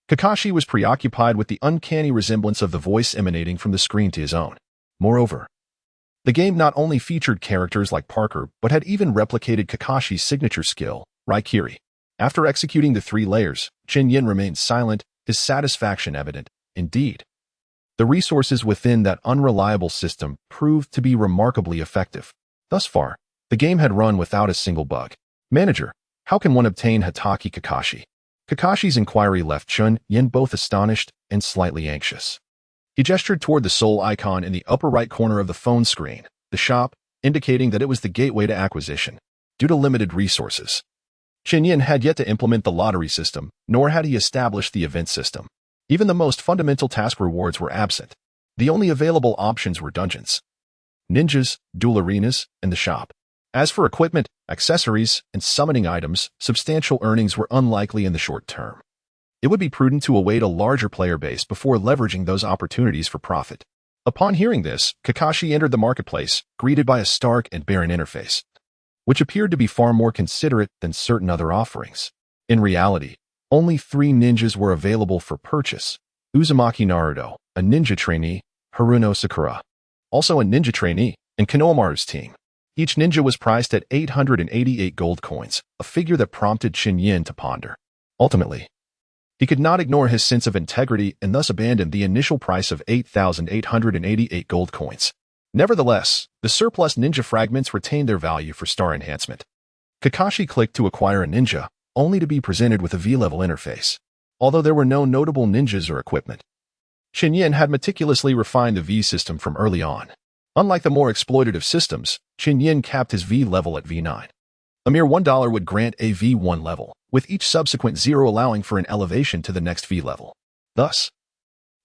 A: Kakashi was preoccupied with the uncanny resemblance of the voice emanating from the screen to his own. Moreover, the game not only featured characters like Parker but had even replicated Kakashi's signature skill, Raikiri. After executing the 3 layers, Chen Yan remained silent, his satisfaction evident. Indeed, the resources within that unreliable system proved to be remarkably effective. Thus far, the game had run without a single bug. Manager, how can one obtain Hatake Kakashi? Kakashi's inquiry left Chen Yan both astonished and slightly anxious. He gestured toward the soul icon in the upper right corner of the phone screen, the shop, indicating that it was the gateway to acquisition. Due to limited resources, Chen Yan had yet to implement the lottery system, nor had he established the event system. Even the most fundamental task rewards were absent. The only available options were dungeons, ninjas, duel arenas, and the shop. As for equipment, accessories, and summoning items, substantial earnings were unlikely in the short term. It would be prudent to await a larger player base before leveraging those opportunities for profit. Upon hearing this, Kakashi entered the marketplace, greeted by a stark and barren interface, which appeared to be far more considerate than certain other offerings. In reality, only 3 ninjas were available for purchase: Uzumaki Naruto, a ninja trainee, Haruno Sakura, also a ninja trainee, and Konohamaru's team. Each ninja was priced at 888 gold coins, a figure that prompted Chen Yan to ponder. Ultimately, he could not ignore his sense of integrity and thus abandoned the initial price of 8,888 gold coins. Nevertheless, the surplus ninja fragments retained their value for star enhancement. Kakashi clicked to acquire a ninja, only to be presented with a V-level interface. Although there were no notable ninjas or equipment, Chen Yan had meticulously refined the V system from early on. Unlike the more exploitative systems, Chen Yan capped his V level at V9. A mere $1 would grant a V1 level, with each subsequent 0 allowing for an elevation to the next V level. Thus,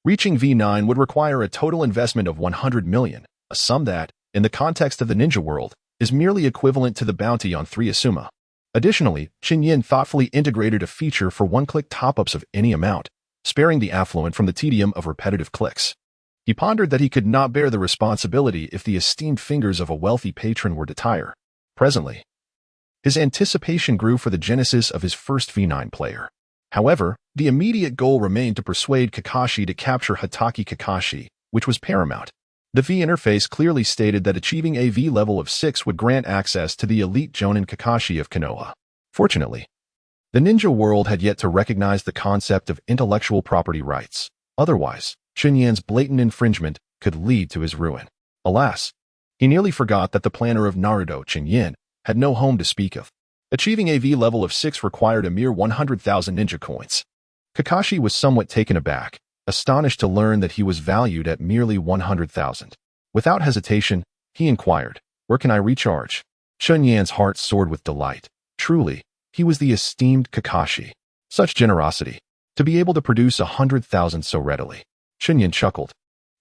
A: reaching V9 would require a total investment of 100 million, a sum that, in the context of the ninja world, is merely equivalent to the bounty on 3 Asuma. Additionally, Chen Yan thoughtfully integrated a feature for one-click top-ups of any amount, sparing the affluent from the tedium of repetitive clicks. He pondered that he could not bear the responsibility if the esteemed fingers of a wealthy patron were to tire. Presently, his anticipation grew for the genesis of his first V9 player. However, the immediate goal remained to persuade Kakashi to capture Hatake Kakashi, which was paramount. The V interface clearly stated that achieving a V level of 6 would grant access to the elite Jonin Kakashi of Konoha. Fortunately, the ninja world had yet to recognize the concept of intellectual property rights. Otherwise, Chen Yan's blatant infringement could lead to his ruin. Alas, he nearly forgot that the planner of Naruto, Chen Yan, had no home to speak of. Achieving a V level of 6 required a mere 100,000 ninja coins. Kakashi was somewhat taken aback, astonished to learn that he was valued at merely 100,000. Without hesitation, he inquired, "Where can I recharge?" Chen Yan's heart soared with delight. Truly, he was the esteemed Kakashi. Such generosity, to be able to produce 100,000 so readily. Chen Yan chuckled.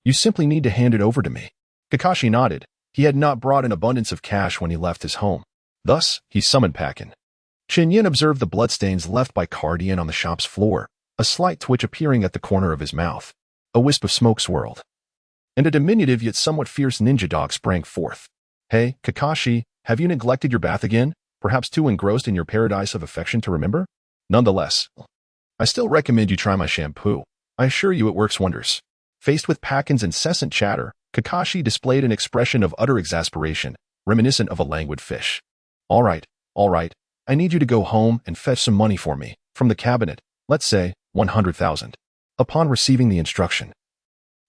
A: "You simply need to hand it over to me." Kakashi nodded. He had not brought an abundance of cash when he left his home. Thus, he summoned Pakin. Chen Yan observed the bloodstains left by Cardian on the shop's floor, a slight twitch appearing at the corner of his mouth. A wisp of smoke swirled, and a diminutive yet somewhat fierce ninja dog sprang forth. Hey, Kakashi, have you neglected your bath again? Perhaps too engrossed in your paradise of affection to remember? Nonetheless, I still recommend you try my shampoo. I assure you it works wonders. Faced with Pakin's incessant chatter, Kakashi displayed an expression of utter exasperation, reminiscent of a languid fish. All right, I need you to go home and fetch some money for me, from the cabinet, let's say 100,000. Upon receiving the instruction,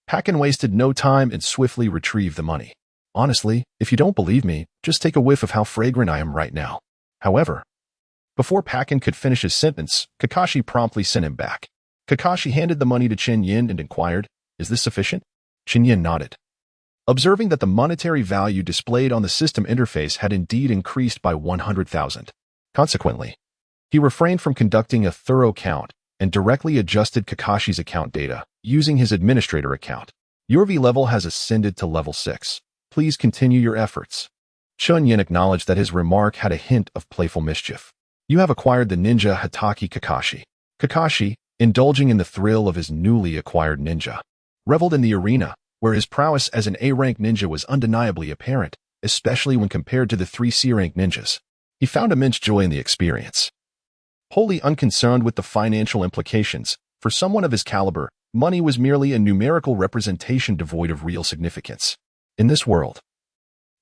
A: Pakin wasted no time and swiftly retrieved the money. Honestly, if you don't believe me, just take a whiff of how fragrant I am right now. However, before Pakin could finish his sentence, Kakashi promptly sent him back. Kakashi handed the money to Chen Yan and inquired, "Is this sufficient?" Chen Yan nodded. Observing that the monetary value displayed on the system interface had indeed increased by 100,000. Consequently, he refrained from conducting a thorough count and directly adjusted Kakashi's account data using his administrator account. Your V level has ascended to level 6. Please continue your efforts. Chen Yan acknowledged that his remark had a hint of playful mischief. You have acquired the ninja Hatake Kakashi. Kakashi, indulging in the thrill of his newly acquired ninja, reveled in the arena, where his prowess as an A-rank ninja was undeniably apparent, especially when compared to the 3 C-rank ninjas. He found immense joy in the experience. Wholly unconcerned with the financial implications, for someone of his caliber, money was merely a numerical representation devoid of real significance. In this world,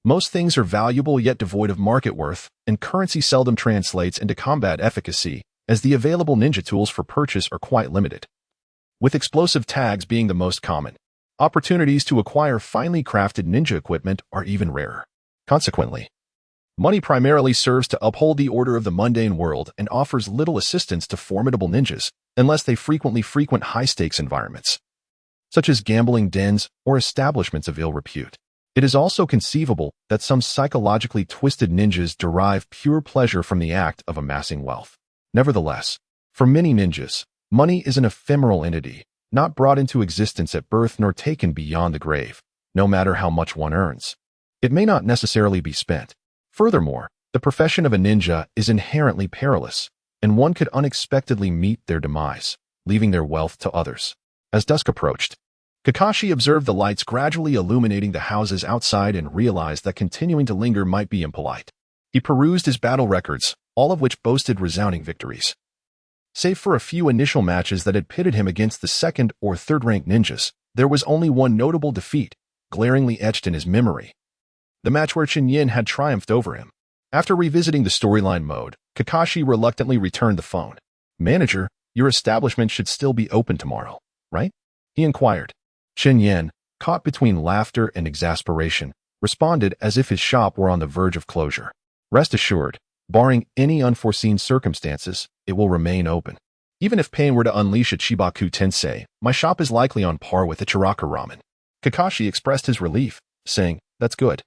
A: most things are valuable yet devoid of market worth, and currency seldom translates into combat efficacy, as the available ninja tools for purchase are quite limited. With explosive tags being the most common, opportunities to acquire finely crafted ninja equipment are even rarer. Consequently, money primarily serves to uphold the order of the mundane world and offers little assistance to formidable ninjas, unless they frequent high-stakes environments, such as gambling dens or establishments of ill repute. It is also conceivable that some psychologically twisted ninjas derive pure pleasure from the act of amassing wealth. Nevertheless, for many ninjas, money is an ephemeral entity, not brought into existence at birth nor taken beyond the grave. No matter how much one earns, it may not necessarily be spent. Furthermore, the profession of a ninja is inherently perilous, and one could unexpectedly meet their demise, leaving their wealth to others. As dusk approached, Kakashi observed the lights gradually illuminating the houses outside and realized that continuing to linger might be impolite. He perused his battle records, all of which boasted resounding victories. Save for a few initial matches that had pitted him against the 2nd or 3rd rank ninjas, there was only one notable defeat, glaringly etched in his memory. The match where Chen Yan had triumphed over him. After revisiting the storyline mode, Kakashi reluctantly returned the phone. "Manager, your establishment should still be open tomorrow, right?" he inquired. Chen Yan, caught between laughter and exasperation, responded as if his shop were on the verge of closure. "Rest assured, barring any unforeseen circumstances, it will remain open. Even if pain were to unleash a Chibaku Tensei, my shop is likely on par with Ichiraka Ramen." Kakashi expressed his relief, saying, "That's good."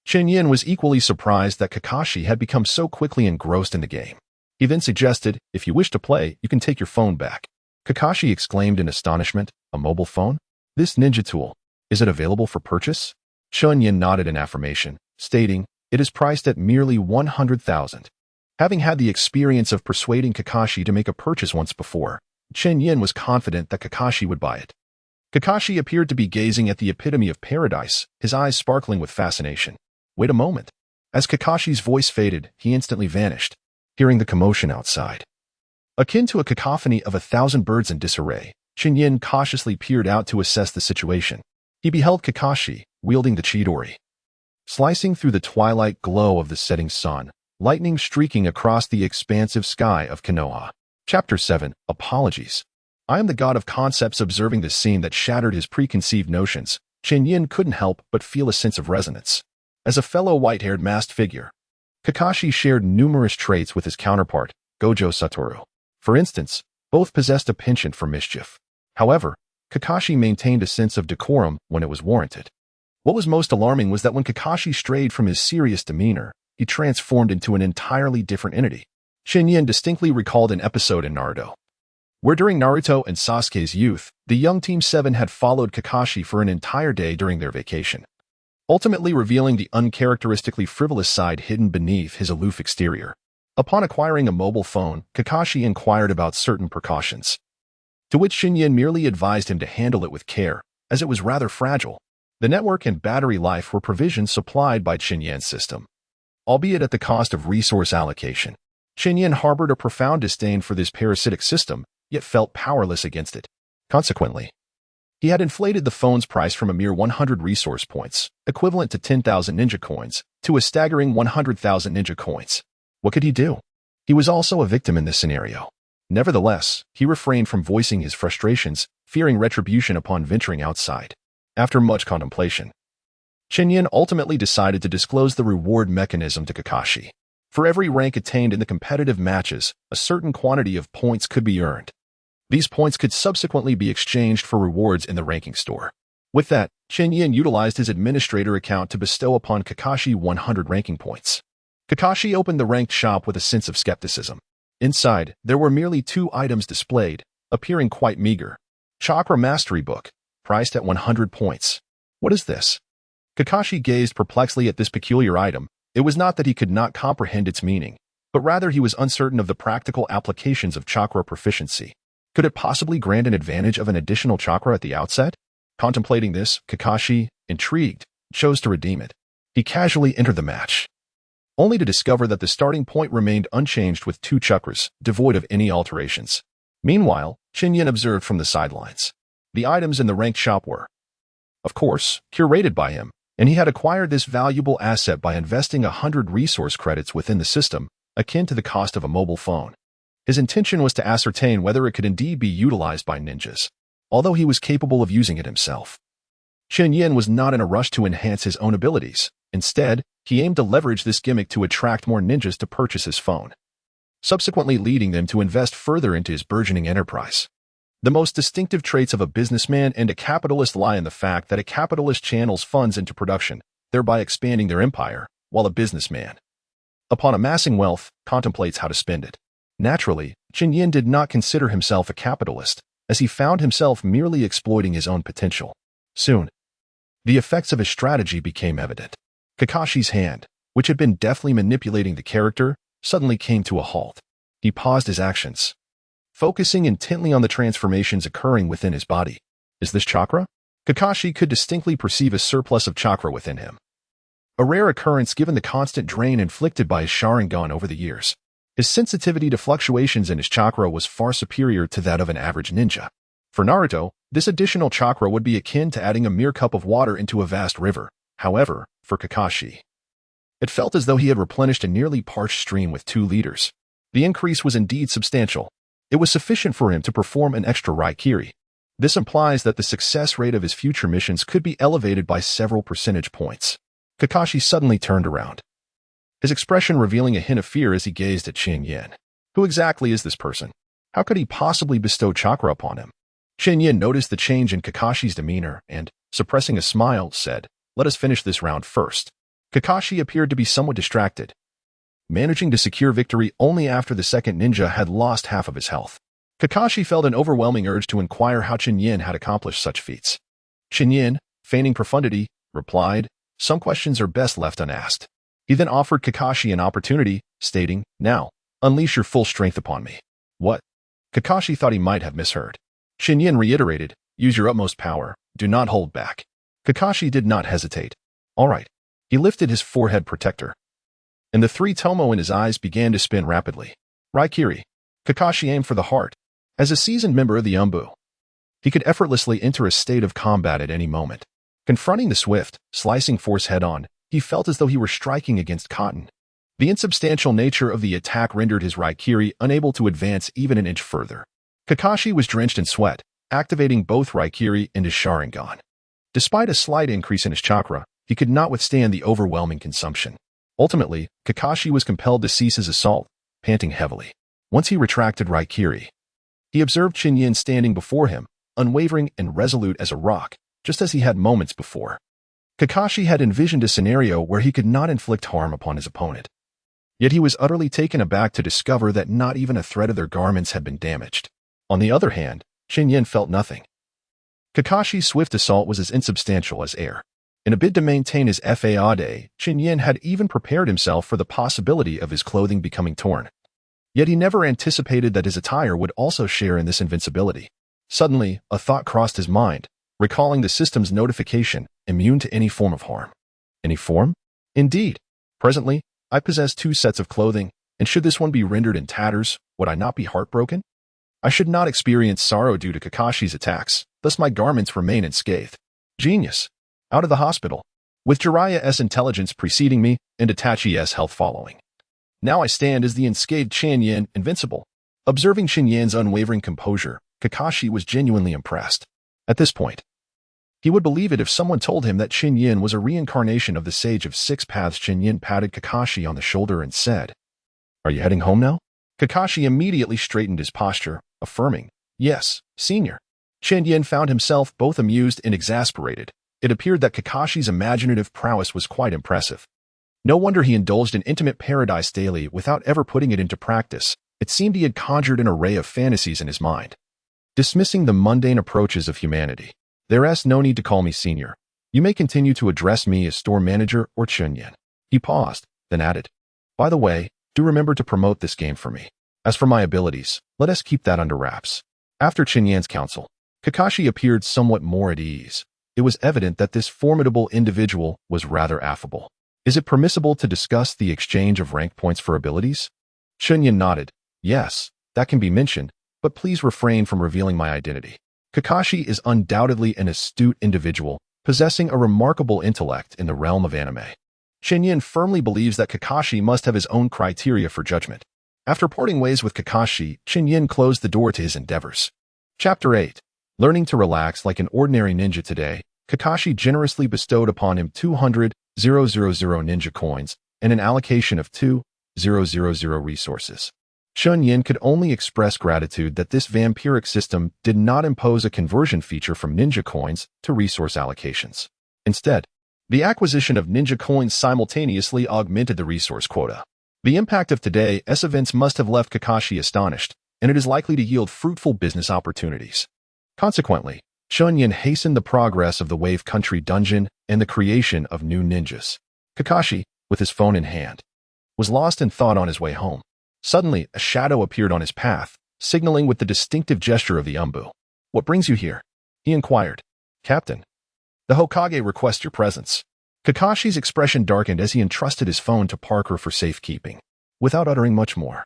A: Chen Yan was equally surprised that Kakashi had become so quickly engrossed in the game. He then suggested, "If you wish to play, you can take your phone back." Kakashi exclaimed in astonishment, "A mobile phone? This ninja tool, is it available for purchase?" Chen Yan nodded in affirmation, stating, "It is priced at merely 100,000. Having had the experience of persuading Kakashi to make a purchase once before, Chen Yan was confident that Kakashi would buy it. Kakashi appeared to be gazing at the epitome of paradise, his eyes sparkling with fascination. Wait a moment. As Kakashi's voice faded, he instantly vanished, hearing the commotion outside. Akin to a cacophony of 1,000 birds in disarray, Chen Yan cautiously peered out to assess the situation. He beheld Kakashi, wielding the chidori, slicing through the twilight glow of the setting sun, lightning streaking across the expansive sky of Konoha. Chapter 7, Apologies. I am the god of concepts. Observing this scene that shattered his preconceived notions, Chen Yan couldn't help but feel a sense of resonance. As a fellow white-haired masked figure, Kakashi shared numerous traits with his counterpart, Gojo Satoru. For instance, both possessed a penchant for mischief. However, Kakashi maintained a sense of decorum when it was warranted. What was most alarming was that when Kakashi strayed from his serious demeanor, he transformed into an entirely different entity. Chen Yan distinctly recalled an episode in Naruto, where during Naruto and Sasuke's youth, the young Team 7 had followed Kakashi for an entire day during their vacation, ultimately revealing the uncharacteristically frivolous side hidden beneath his aloof exterior. Upon acquiring a mobile phone, Kakashi inquired about certain precautions, to which Chen Yan merely advised him to handle it with care, as it was rather fragile. The network and battery life were provisions supplied by Chen Yan's system, albeit at the cost of resource allocation. Chen Yan harbored a profound disdain for this parasitic system, yet felt powerless against it. Consequently, he had inflated the phone's price from a mere 100 resource points, equivalent to 10,000 ninja coins, to a staggering 100,000 ninja coins. What could he do? He was also a victim in this scenario. Nevertheless, he refrained from voicing his frustrations, fearing retribution upon venturing outside. After much contemplation, Chen Yan ultimately decided to disclose the reward mechanism to Kakashi. For every rank attained in the competitive matches, a certain quantity of points could be earned. These points could subsequently be exchanged for rewards in the ranking store. With that, Chen Yan utilized his administrator account to bestow upon Kakashi 100 ranking points. Kakashi opened the ranked shop with a sense of skepticism. Inside, there were merely 2 items displayed, appearing quite meager. Chakra Mastery Book, priced at 100 points. What is this? Kakashi gazed perplexedly at this peculiar item. It was not that he could not comprehend its meaning, but rather he was uncertain of the practical applications of chakra proficiency. Could it possibly grant an advantage of an additional chakra at the outset? Contemplating this, Kakashi, intrigued, chose to redeem it. He casually entered the match, only to discover that the starting point remained unchanged with 2 chakras, devoid of any alterations. Meanwhile, Chen Yan observed from the sidelines. The items in the ranked shop were, of course, curated by him, and he had acquired this valuable asset by investing 100 resource credits within the system, akin to the cost of a mobile phone. His intention was to ascertain whether it could indeed be utilized by ninjas, although he was capable of using it himself. Chen Yan was not in a rush to enhance his own abilities. Instead, he aimed to leverage this gimmick to attract more ninjas to purchase his phone, subsequently leading them to invest further into his burgeoning enterprise. The most distinctive traits of a businessman and a capitalist lie in the fact that a capitalist channels funds into production, thereby expanding their empire, while a businessman, upon amassing wealth, contemplates how to spend it. Naturally, Chen Yan did not consider himself a capitalist, as he found himself merely exploiting his own potential. Soon, the effects of his strategy became evident. Kakashi's hand, which had been deftly manipulating the character, suddenly came to a halt. He paused his actions, focusing intently on the transformations occurring within his body. Is this chakra? Kakashi could distinctly perceive a surplus of chakra within him, a rare occurrence given the constant drain inflicted by his Sharingan over the years. His sensitivity to fluctuations in his chakra was far superior to that of an average ninja. For Naruto, this additional chakra would be akin to adding a mere cup of water into a vast river. However, for Kakashi, it felt as though he had replenished a nearly parched stream with 2 liters. The increase was indeed substantial. It was sufficient for him to perform an extra Raikiri. This implies that the success rate of his future missions could be elevated by several percentage points. Kakashi suddenly turned around, his expression revealing a hint of fear as he gazed at Chen Yan. Who exactly is this person? How could he possibly bestow chakra upon him? Chen Yan noticed the change in Kakashi's demeanor and, suppressing a smile, said, "Let us finish this round first." Kakashi appeared to be somewhat distracted, managing to secure victory only after the second ninja had lost half of his health. Kakashi felt an overwhelming urge to inquire how Chen Yan had accomplished such feats. Chen Yan, feigning profundity, replied, "Some questions are best left unasked." He then offered Kakashi an opportunity, stating, "Now, unleash your full strength upon me." What? Kakashi thought he might have misheard. Chen Yan reiterated, "Use your utmost power, do not hold back." Kakashi did not hesitate. All right. He lifted his forehead protector, and the 3 tomo in his eyes began to spin rapidly. Raikiri. Kakashi aimed for the heart. As a seasoned member of the Umbu, he could effortlessly enter a state of combat at any moment. Confronting the swift, slicing force head-on, he felt as though he were striking against cotton. The insubstantial nature of the attack rendered his Raikiri unable to advance even an inch further. Kakashi was drenched in sweat, activating both Raikiri and his Sharingan. Despite a slight increase in his chakra, he could not withstand the overwhelming consumption. Ultimately, Kakashi was compelled to cease his assault, panting heavily. Once he retracted Raikiri, he observed Chen Yan standing before him, unwavering and resolute as a rock, just as he had moments before. Kakashi had envisioned a scenario where he could not inflict harm upon his opponent. Yet he was utterly taken aback to discover that not even a thread of their garments had been damaged. On the other hand, Chen Yan felt nothing. Kakashi's swift assault was as insubstantial as air. In a bid to maintain his fade, Chen Yan had even prepared himself for the possibility of his clothing becoming torn. Yet he never anticipated that his attire would also share in this invincibility. Suddenly, a thought crossed his mind, recalling the system's notification, immune to any form of harm. Any form? Indeed. Presently, I possess 2 sets of clothing, and should this one be rendered in tatters, would I not be heartbroken? I should not experience sorrow due to Kakashi's attacks, thus my garments remain unscathed. Genius. Out of the hospital, with Jiraiya's intelligence preceding me and Itachi's health following. Now I stand as the unscathed Chen Yan, invincible. Observing Chen Yan's unwavering composure, Kakashi was genuinely impressed. At this point, he would believe it if someone told him that Chen Yan was a reincarnation of the Sage of 6 Paths. Chen Yan patted Kakashi on the shoulder and said, "Are you heading home now?" Kakashi immediately straightened his posture, affirming, "Yes, senior." Chen Yan found himself both amused and exasperated. It appeared that Kakashi's imaginative prowess was quite impressive. No wonder he indulged in intimate paradise daily without ever putting it into practice. It seemed he had conjured an array of fantasies in his mind. Dismissing the mundane approaches of humanity, "There's no need to call me senior. You may continue to address me as store manager or Chen Yan." He paused, then added, "By the way, do remember to promote this game for me. As for my abilities, let us keep that under wraps." After Chen Yan's counsel, Kakashi appeared somewhat more at ease. It was evident that this formidable individual was rather affable. "Is it permissible to discuss the exchange of rank points for abilities?" Chen Yan nodded. "Yes, that can be mentioned, but please refrain from revealing my identity." Kakashi is undoubtedly an astute individual, possessing a remarkable intellect in the realm of anime. Chen Yan firmly believes that Kakashi must have his own criteria for judgment. After parting ways with Kakashi, Chen Yan closed the door to his endeavors. Chapter 8. Learning to relax like an ordinary ninja today, Kakashi generously bestowed upon him 200,000 ninja coins and an allocation of 2,000 resources. Chen Yan could only express gratitude that this vampiric system did not impose a conversion feature from ninja coins to resource allocations. Instead, the acquisition of ninja coins simultaneously augmented the resource quota. The impact of today's events must have left Kakashi astonished, and it is likely to yield fruitful business opportunities. Consequently, Chen Yan hastened the progress of the Wave Country dungeon and the creation of new ninjas. Kakashi, with his phone in hand, was lost in thought on his way home. Suddenly, a shadow appeared on his path, signaling with the distinctive gesture of the umbu. "What brings you here?" he inquired. "Captain, the Hokage requests your presence." Kakashi's expression darkened as he entrusted his phone to Parker for safekeeping. Without uttering much more,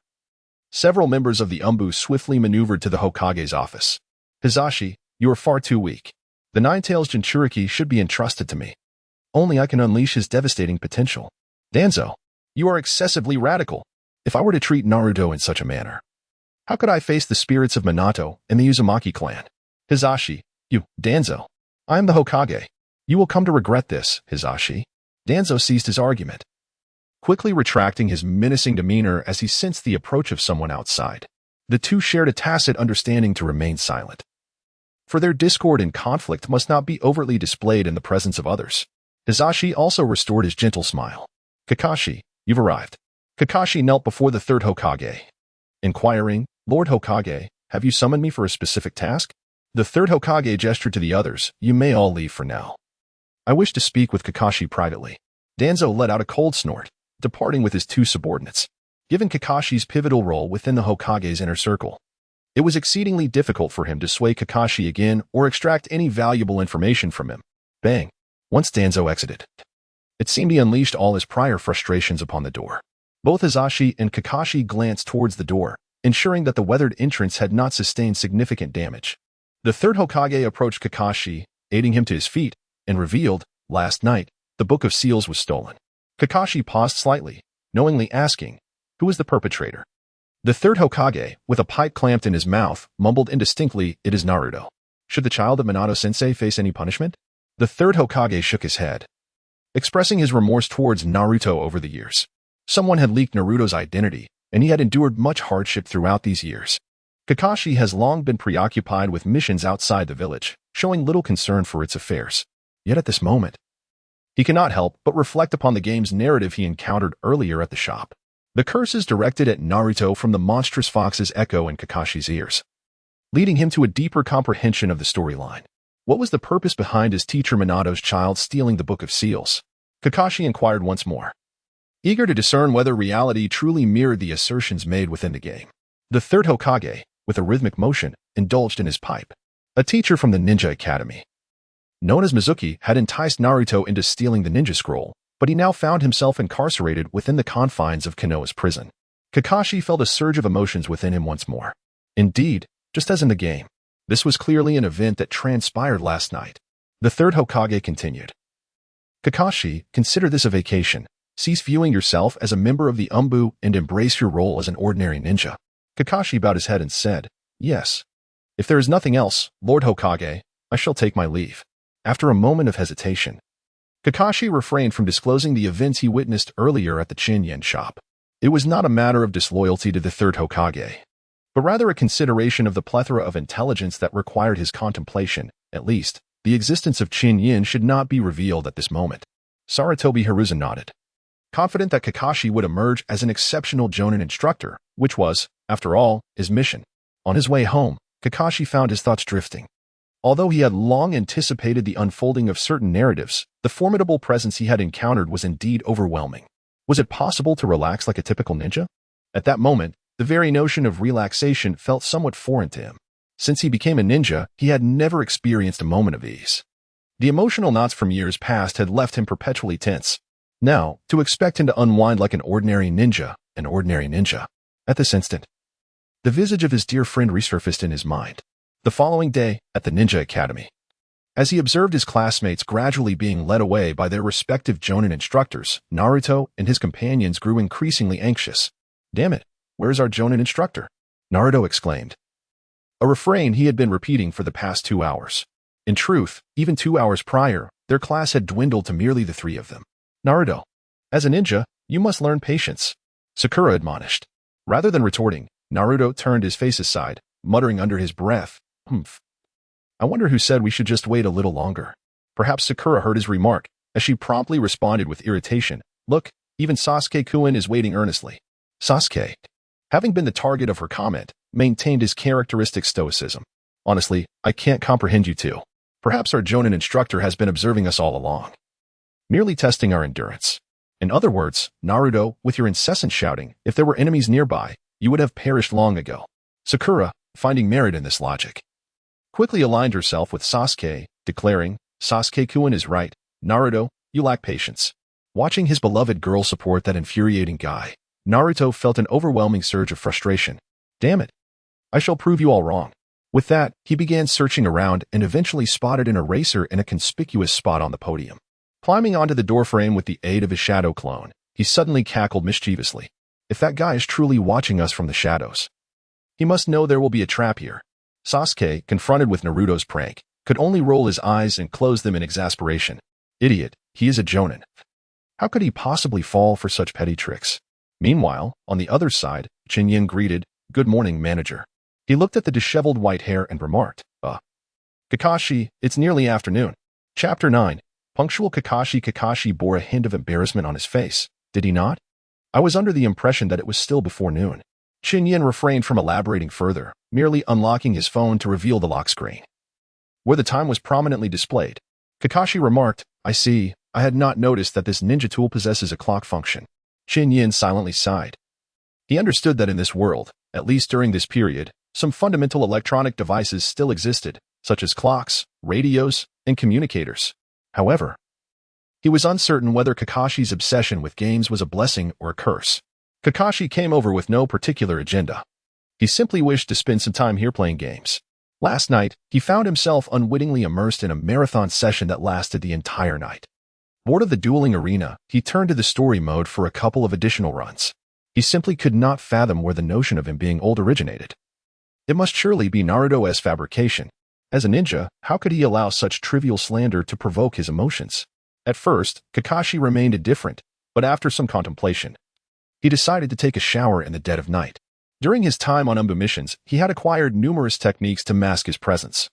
A: several members of the umbu swiftly maneuvered to the Hokage's office. "Hizashi, you are far too weak. The Nine-Tails Jinchuriki should be entrusted to me. Only I can unleash his devastating potential." "Danzo, you are excessively radical. If I were to treat Naruto in such a manner, how could I face the spirits of Minato and the Uzumaki clan?" "Hizashi, Danzo, I am the Hokage. You will come to regret this, Hizashi." Danzo ceased his argument, quickly retracting his menacing demeanor as he sensed the approach of someone outside. The two shared a tacit understanding to remain silent, for their discord and conflict must not be overtly displayed in the presence of others. Hizashi also restored his gentle smile. "Kakashi, you've arrived." Kakashi knelt before the third Hokage, inquiring, "Lord Hokage, have you summoned me for a specific task?" The third Hokage gestured to the others. "You may all leave for now. I wish to speak with Kakashi privately." Danzo let out a cold snort, departing with his 2 subordinates. Given Kakashi's pivotal role within the Hokage's inner circle, it was exceedingly difficult for him to sway Kakashi again or extract any valuable information from him. Bang! Once Danzo exited, it seemed he unleashed all his prior frustrations upon the door. Both Hizashi and Kakashi glanced towards the door, ensuring that the weathered entrance had not sustained significant damage. The third Hokage approached Kakashi, aiding him to his feet, and revealed, "Last night, the Book of Seals was stolen." Kakashi paused slightly, knowingly asking, "Who was the perpetrator?" The third Hokage, with a pipe clamped in his mouth, mumbled indistinctly, "It is Naruto." "Should the child of Minato-sensei face any punishment?" The third Hokage shook his head, expressing his remorse towards Naruto over the years. Someone had leaked Naruto's identity, and he had endured much hardship throughout these years. Kakashi has long been preoccupied with missions outside the village, showing little concern for its affairs. Yet at this moment, he cannot help but reflect upon the game's narrative he encountered earlier at the shop. The curses directed at Naruto from the monstrous foxes echo in Kakashi's ears, leading him to a deeper comprehension of the storyline. What was the purpose behind his teacher Minato's child stealing the Book of Seals? Kakashi inquired once more, eager to discern whether reality truly mirrored the assertions made within the game. The third Hokage, with a rhythmic motion, indulged in his pipe. A teacher from the Ninja Academy, known as Mizuki, had enticed Naruto into stealing the ninja scroll, but he now found himself incarcerated within the confines of Konoha's prison. Kakashi felt a surge of emotions within him once more. Indeed, just as in the game, this was clearly an event that transpired last night. The third Hokage continued. Kakashi, consider this a vacation. Cease viewing yourself as a member of the Umbu and embrace your role as an ordinary ninja. Kakashi bowed his head and said, yes. If there is nothing else, Lord Hokage, I shall take my leave. After a moment of hesitation, Kakashi refrained from disclosing the events he witnessed earlier at the Chen Yan shop. It was not a matter of disloyalty to the third Hokage, but rather a consideration of the plethora of intelligence that required his contemplation. At least, the existence of Chen Yan should not be revealed at this moment. Sarutobi Hiruzen nodded, confident that Kakashi would emerge as an exceptional Jonin instructor, which was, after all, his mission. On his way home, Kakashi found his thoughts drifting. Although he had long anticipated the unfolding of certain narratives, the formidable presence he had encountered was indeed overwhelming. Was it possible to relax like a typical ninja? At that moment, the very notion of relaxation felt somewhat foreign to him. Since he became a ninja, he had never experienced a moment of ease. The emotional knots from years past had left him perpetually tense. Now, to expect him to unwind like an ordinary ninja. At this instant, the visage of his dear friend resurfaced in his mind. The following day, at the Ninja Academy, as he observed his classmates gradually being led away by their respective Jonin instructors, Naruto and his companions grew increasingly anxious. Damn it, where's our Jonin instructor? Naruto exclaimed. A refrain he had been repeating for the past 2 hours. In truth, even 2 hours prior, their class had dwindled to merely the 3 of them. Naruto, as a ninja, you must learn patience, Sakura admonished. Rather than retorting, Naruto turned his face aside, muttering under his breath, "Humph. I wonder who said we should just wait a little longer." Perhaps Sakura heard his remark, as she promptly responded with irritation, "Look, even Sasuke-kun is waiting earnestly." Sasuke, having been the target of her comment, maintained his characteristic stoicism. "Honestly, I can't comprehend you two. Perhaps our Jonin instructor has been observing us all along, merely testing our endurance. In other words, Naruto, with your incessant shouting, if there were enemies nearby, you would have perished long ago." Sakura, finding merit in this logic, quickly aligned herself with Sasuke, declaring, "Sasuke-kun is right. Naruto, you lack patience." Watching his beloved girl support that infuriating guy, Naruto felt an overwhelming surge of frustration. Damn it. I shall prove you all wrong. With that, he began searching around and eventually spotted an eraser in a conspicuous spot on the podium. Climbing onto the doorframe with the aid of his shadow clone, he suddenly cackled mischievously. If that guy is truly watching us from the shadows, he must know there will be a trap here. Sasuke, confronted with Naruto's prank, could only roll his eyes and close them in exasperation. Idiot, he is a Jonin. How could he possibly fall for such petty tricks? Meanwhile, on the other side, Chen Yan greeted, "Good morning, manager." He looked at the disheveled white hair and remarked, Kakashi, it's nearly afternoon. Chapter 9. Punctual Kakashi bore a hint of embarrassment on his face, did he not? I was under the impression that it was still before noon. Chen Yan refrained from elaborating further, merely unlocking his phone to reveal the lock screen, where the time was prominently displayed. Kakashi remarked, I see, I had not noticed that this ninja tool possesses a clock function. Chen Yan silently sighed. He understood that in this world, at least during this period, some fundamental electronic devices still existed, such as clocks, radios, and communicators. However, he was uncertain whether Kakashi's obsession with games was a blessing or a curse. Kakashi came over with no particular agenda. He simply wished to spend some time here playing games. Last night, he found himself unwittingly immersed in a marathon session that lasted the entire night. Bored of the dueling arena, he turned to the story mode for a couple of additional runs. He simply could not fathom where the notion of him being old originated. It must surely be Naruto's fabrication. As a ninja, how could he allow such trivial slander to provoke his emotions? At first, Kakashi remained indifferent, but after some contemplation, he decided to take a shower in the dead of night. During his time on Umbu missions, he had acquired numerous techniques to mask his presence,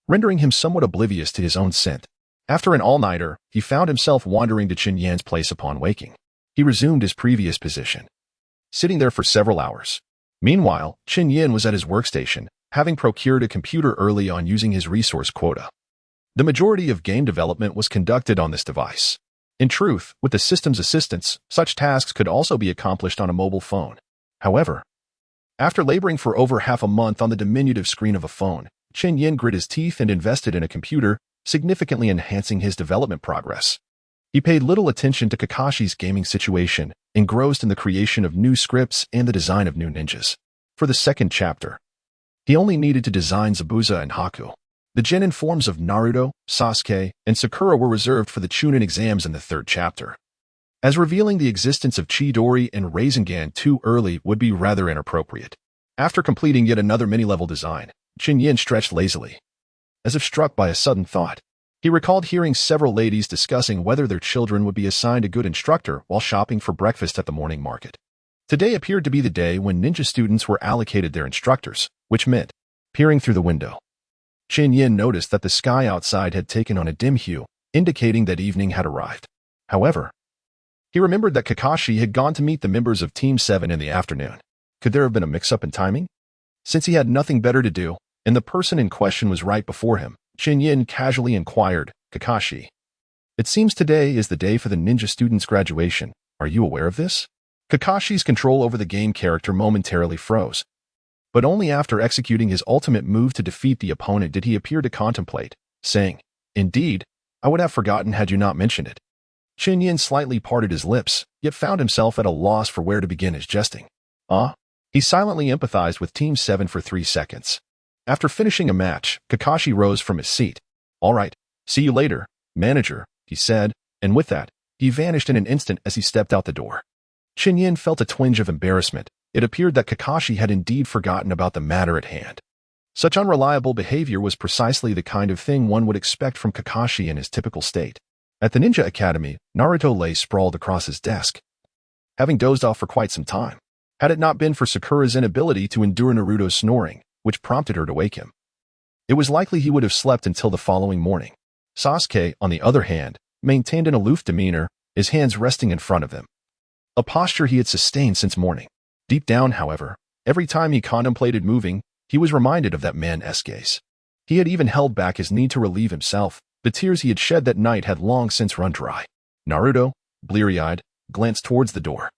A: rendering him somewhat oblivious to his own scent. After an all-nighter, he found himself wandering to Chen Yan's place upon waking. He resumed his previous position, sitting there for several hours. Meanwhile, Chen Yan was at his workstation, having procured a computer early on using his resource quota. The majority of game development was conducted on this device. In truth, with the system's assistance, such tasks could also be accomplished on a mobile phone. However, after laboring for over half a month on the diminutive screen of a phone, Chen Yan grit his teeth and invested in a computer, significantly enhancing his development progress. He paid little attention to Kakashi's gaming situation, engrossed in the creation of new scripts and the design of new ninjas. For the second chapter, he only needed to design Zabuza and Haku. The genin forms of Naruto, Sasuke, and Sakura were reserved for the Chunin exams in the third chapter, as revealing the existence of Chidori and Rasengan too early would be rather inappropriate. After completing yet another mini-level design, Chen Yan stretched lazily, as if struck by a sudden thought. He recalled hearing several ladies discussing whether their children would be assigned a good instructor while shopping for breakfast at the morning market. Today appeared to be the day when ninja students were allocated their instructors, which meant, peering through the window, Chen Yan noticed that the sky outside had taken on a dim hue, indicating that evening had arrived. However, he remembered that Kakashi had gone to meet the members of Team 7 in the afternoon. Could there have been a mix-up in timing? Since he had nothing better to do, and the person in question was right before him, Chen Yan casually inquired, "Kakashi, it seems today is the day for the ninja student's graduation. Are you aware of this?" Kakashi's control over the game character momentarily froze. But only after executing his ultimate move to defeat the opponent did he appear to contemplate, saying, "Indeed, I would have forgotten had you not mentioned it." Chen Yan slightly parted his lips, yet found himself at a loss for where to begin his jesting. He silently empathized with Team 7 for 3 seconds. After finishing a match, Kakashi rose from his seat. "All right, see you later, manager," he said, and with that, he vanished in an instant as he stepped out the door. Chen Yan felt a twinge of embarrassment. It appeared that Kakashi had indeed forgotten about the matter at hand. Such unreliable behavior was precisely the kind of thing one would expect from Kakashi in his typical state. At the Ninja Academy, Naruto lay sprawled across his desk, having dozed off for quite some time. Had it not been for Sakura's inability to endure Naruto's snoring, which prompted her to wake him, it was likely he would have slept until the following morning. Sasuke, on the other hand, maintained an aloof demeanor, his hands resting in front of him, a posture he had sustained since morning. Deep down, however, every time he contemplated moving, he was reminded of that man's gaze. He had even held back his need to relieve himself. The tears he had shed that night had long since run dry. Naruto, bleary-eyed, glanced towards the door.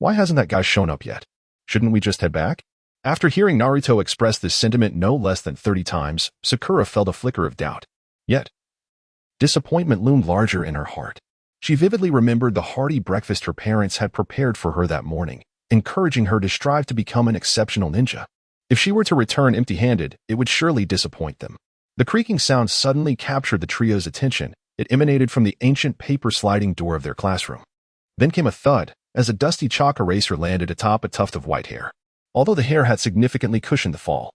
A: Why hasn't that guy shown up yet? Shouldn't we just head back? After hearing Naruto express this sentiment no less than 30 times, Sakura felt a flicker of doubt. Yet, disappointment loomed larger in her heart. She vividly remembered the hearty breakfast her parents had prepared for her that morning, encouraging her to strive to become an exceptional ninja. If she were to return empty-handed, it would surely disappoint them. The creaking sound suddenly captured the trio's attention. It emanated from the ancient paper-sliding door of their classroom. Then came a thud, as a dusty chalk eraser landed atop a tuft of white hair. Although the hair had significantly cushioned the fall,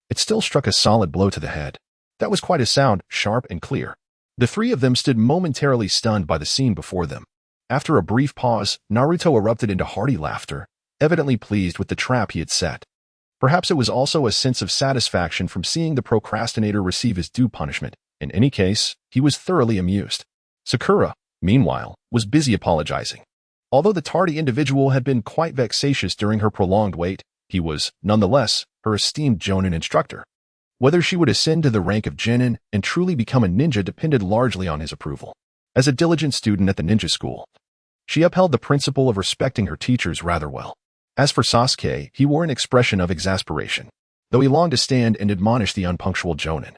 A: it still struck a solid blow to the head. That was quite a sound, sharp and clear. The three of them stood momentarily stunned by the scene before them. After a brief pause, Naruto erupted into hearty laughter, evidently pleased with the trap he had set. Perhaps it was also a sense of satisfaction from seeing the procrastinator receive his due punishment. In any case, he was thoroughly amused. Sakura, meanwhile, was busy apologizing. Although the tardy individual had been quite vexatious during her prolonged wait, he was, nonetheless, her esteemed Jonin instructor. Whether she would ascend to the rank of genin and truly become a ninja depended largely on his approval. As a diligent student at the ninja school, she upheld the principle of respecting her teachers rather well. As for Sasuke, he wore an expression of exasperation, though he longed to stand and admonish the unpunctual Jonin.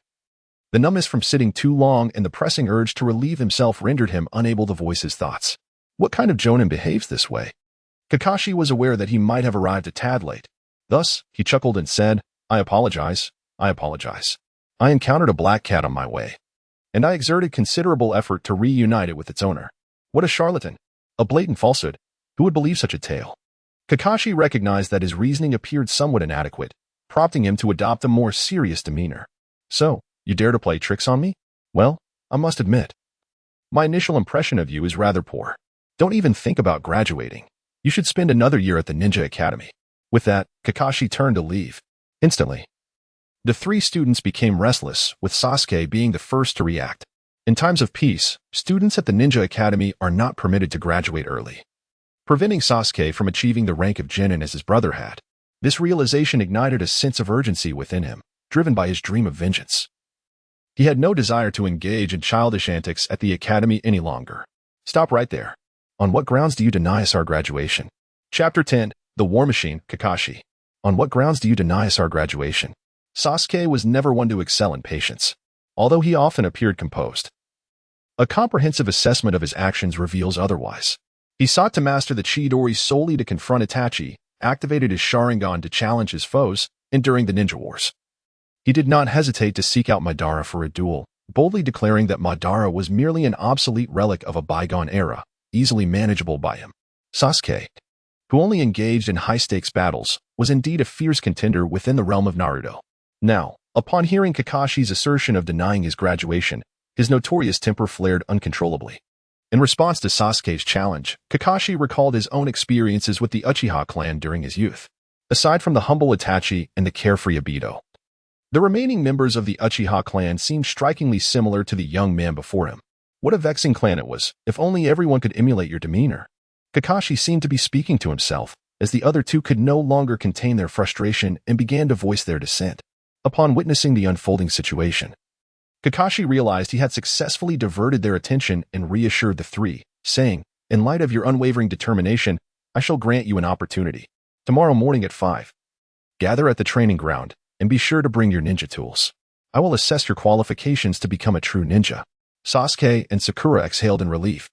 A: The numbness from sitting too long and the pressing urge to relieve himself rendered him unable to voice his thoughts. What kind of Jonin behaves this way? Kakashi was aware that he might have arrived a tad late. Thus, he chuckled and said, I apologize. I encountered a black cat on my way, and I exerted considerable effort to reunite it with its owner. What a charlatan! A blatant falsehood. Who would believe such a tale? Kakashi recognized that his reasoning appeared somewhat inadequate, prompting him to adopt a more serious demeanor. So, you dare to play tricks on me? Well, I must admit, my initial impression of you is rather poor. Don't even think about graduating. You should spend another year at the Ninja Academy. With that, Kakashi turned to leave. Instantly, the three students became restless, with Sasuke being the first to react. In times of peace, students at the Ninja Academy are not permitted to graduate early, preventing Sasuke from achieving the rank of genin as his brother had. This realization ignited a sense of urgency within him, driven by his dream of vengeance. He had no desire to engage in childish antics at the academy any longer. Stop right there. On what grounds do you deny us our graduation? Chapter 10, The War Machine, Kakashi. On what grounds do you deny us our graduation? Sasuke was never one to excel in patience, although he often appeared composed. A comprehensive assessment of his actions reveals otherwise. He sought to master the Chidori solely to confront Itachi, activated his Sharingan to challenge his foes, and during the Ninja Wars. He did not hesitate to seek out Madara for a duel, boldly declaring that Madara was merely an obsolete relic of a bygone era, easily manageable by him. Sasuke, who only engaged in high-stakes battles, was indeed a fierce contender within the realm of Naruto. Now, upon hearing Kakashi's assertion of denying his graduation, his notorious temper flared uncontrollably. In response to Sasuke's challenge, Kakashi recalled his own experiences with the Uchiha clan during his youth. Aside from the humble Itachi and the carefree Obito, the remaining members of the Uchiha clan seemed strikingly similar to the young man before him. What a vexing clan it was, if only everyone could emulate your demeanor. Kakashi seemed to be speaking to himself, as the other two could no longer contain their frustration and began to voice their dissent. Upon witnessing the unfolding situation, Kakashi realized he had successfully diverted their attention and reassured the three, saying, "In light of your unwavering determination, I shall grant you an opportunity. Tomorrow morning at 5. Gather at the training ground, and be sure to bring your ninja tools. I will assess your qualifications to become a true ninja." Sasuke and Sakura exhaled in relief,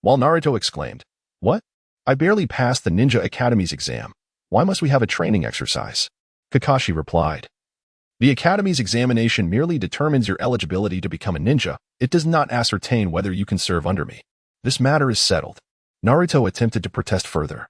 A: while Naruto exclaimed, "What? I barely passed the Ninja Academy's exam. Why must we have a training exercise?" Kakashi replied, "The Academy's examination merely determines your eligibility to become a ninja. It does not ascertain whether you can serve under me. This matter is settled." Naruto attempted to protest further,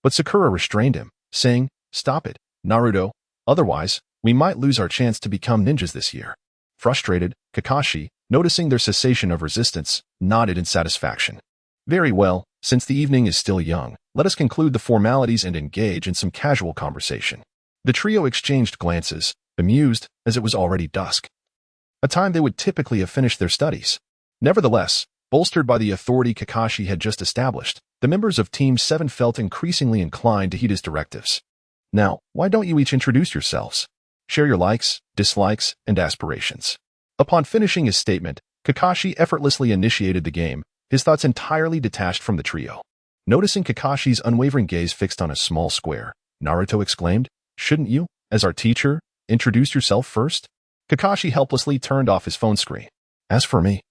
A: but Sakura restrained him, saying, "Stop it, Naruto. Otherwise, we might lose our chance to become ninjas this year." Frustrated, Kakashi, noticing their cessation of resistance, nodded in satisfaction. "Very well, since the evening is still young, let us conclude the formalities and engage in some casual conversation." The trio exchanged glances, amused, as it was already dusk, a time they would typically have finished their studies. Nevertheless, bolstered by the authority Kakashi had just established, the members of Team 7 felt increasingly inclined to heed his directives. "Now, why don't you each introduce yourselves? Share your likes, dislikes, and aspirations." Upon finishing his statement, Kakashi effortlessly initiated the game, his thoughts entirely detached from the trio. Noticing Kakashi's unwavering gaze fixed on a small square, Naruto exclaimed, "Shouldn't you, as our teacher, introduce yourself first?" Kakashi helplessly turned off his phone screen. "As for me,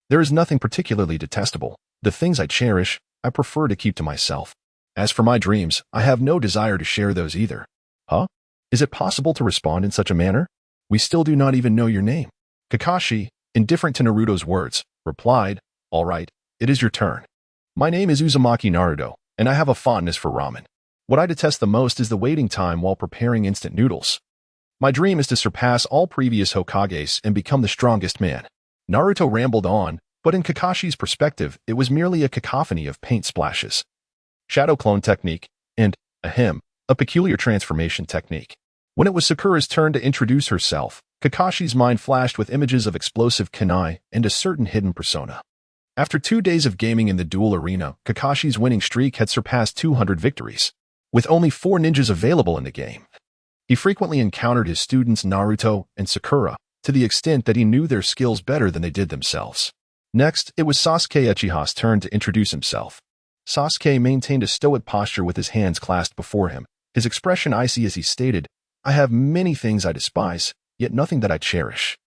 A: there is nothing particularly detestable. The things I cherish, I prefer to keep to myself. As for my dreams, I have no desire to share those either." "Huh? Is it possible to respond in such a manner? We still do not even know your name." Kakashi, indifferent to Naruto's words, replied, "All right, it is your turn. My name is Uzumaki Naruto, and I have a fondness for ramen. What I detest the most is the waiting time while preparing instant noodles. My dream is to surpass all previous Hokages and become the strongest man." Naruto rambled on, but in Kakashi's perspective, it was merely a cacophony of paint splashes, shadow clone technique, and, a peculiar transformation technique. When it was Sakura's turn to introduce herself, Kakashi's mind flashed with images of explosive kunai and a certain hidden persona. After 2 days of gaming in the duel arena, Kakashi's winning streak had surpassed 200 victories, with only 4 ninjas available in the game. He frequently encountered his students Naruto and Sakura, to the extent that he knew their skills better than they did themselves. Next, it was Sasuke Uchiha's turn to introduce himself. Sasuke maintained a stoic posture with his hands clasped before him, his expression icy as he stated, "I have many things I despise, yet nothing that I cherish.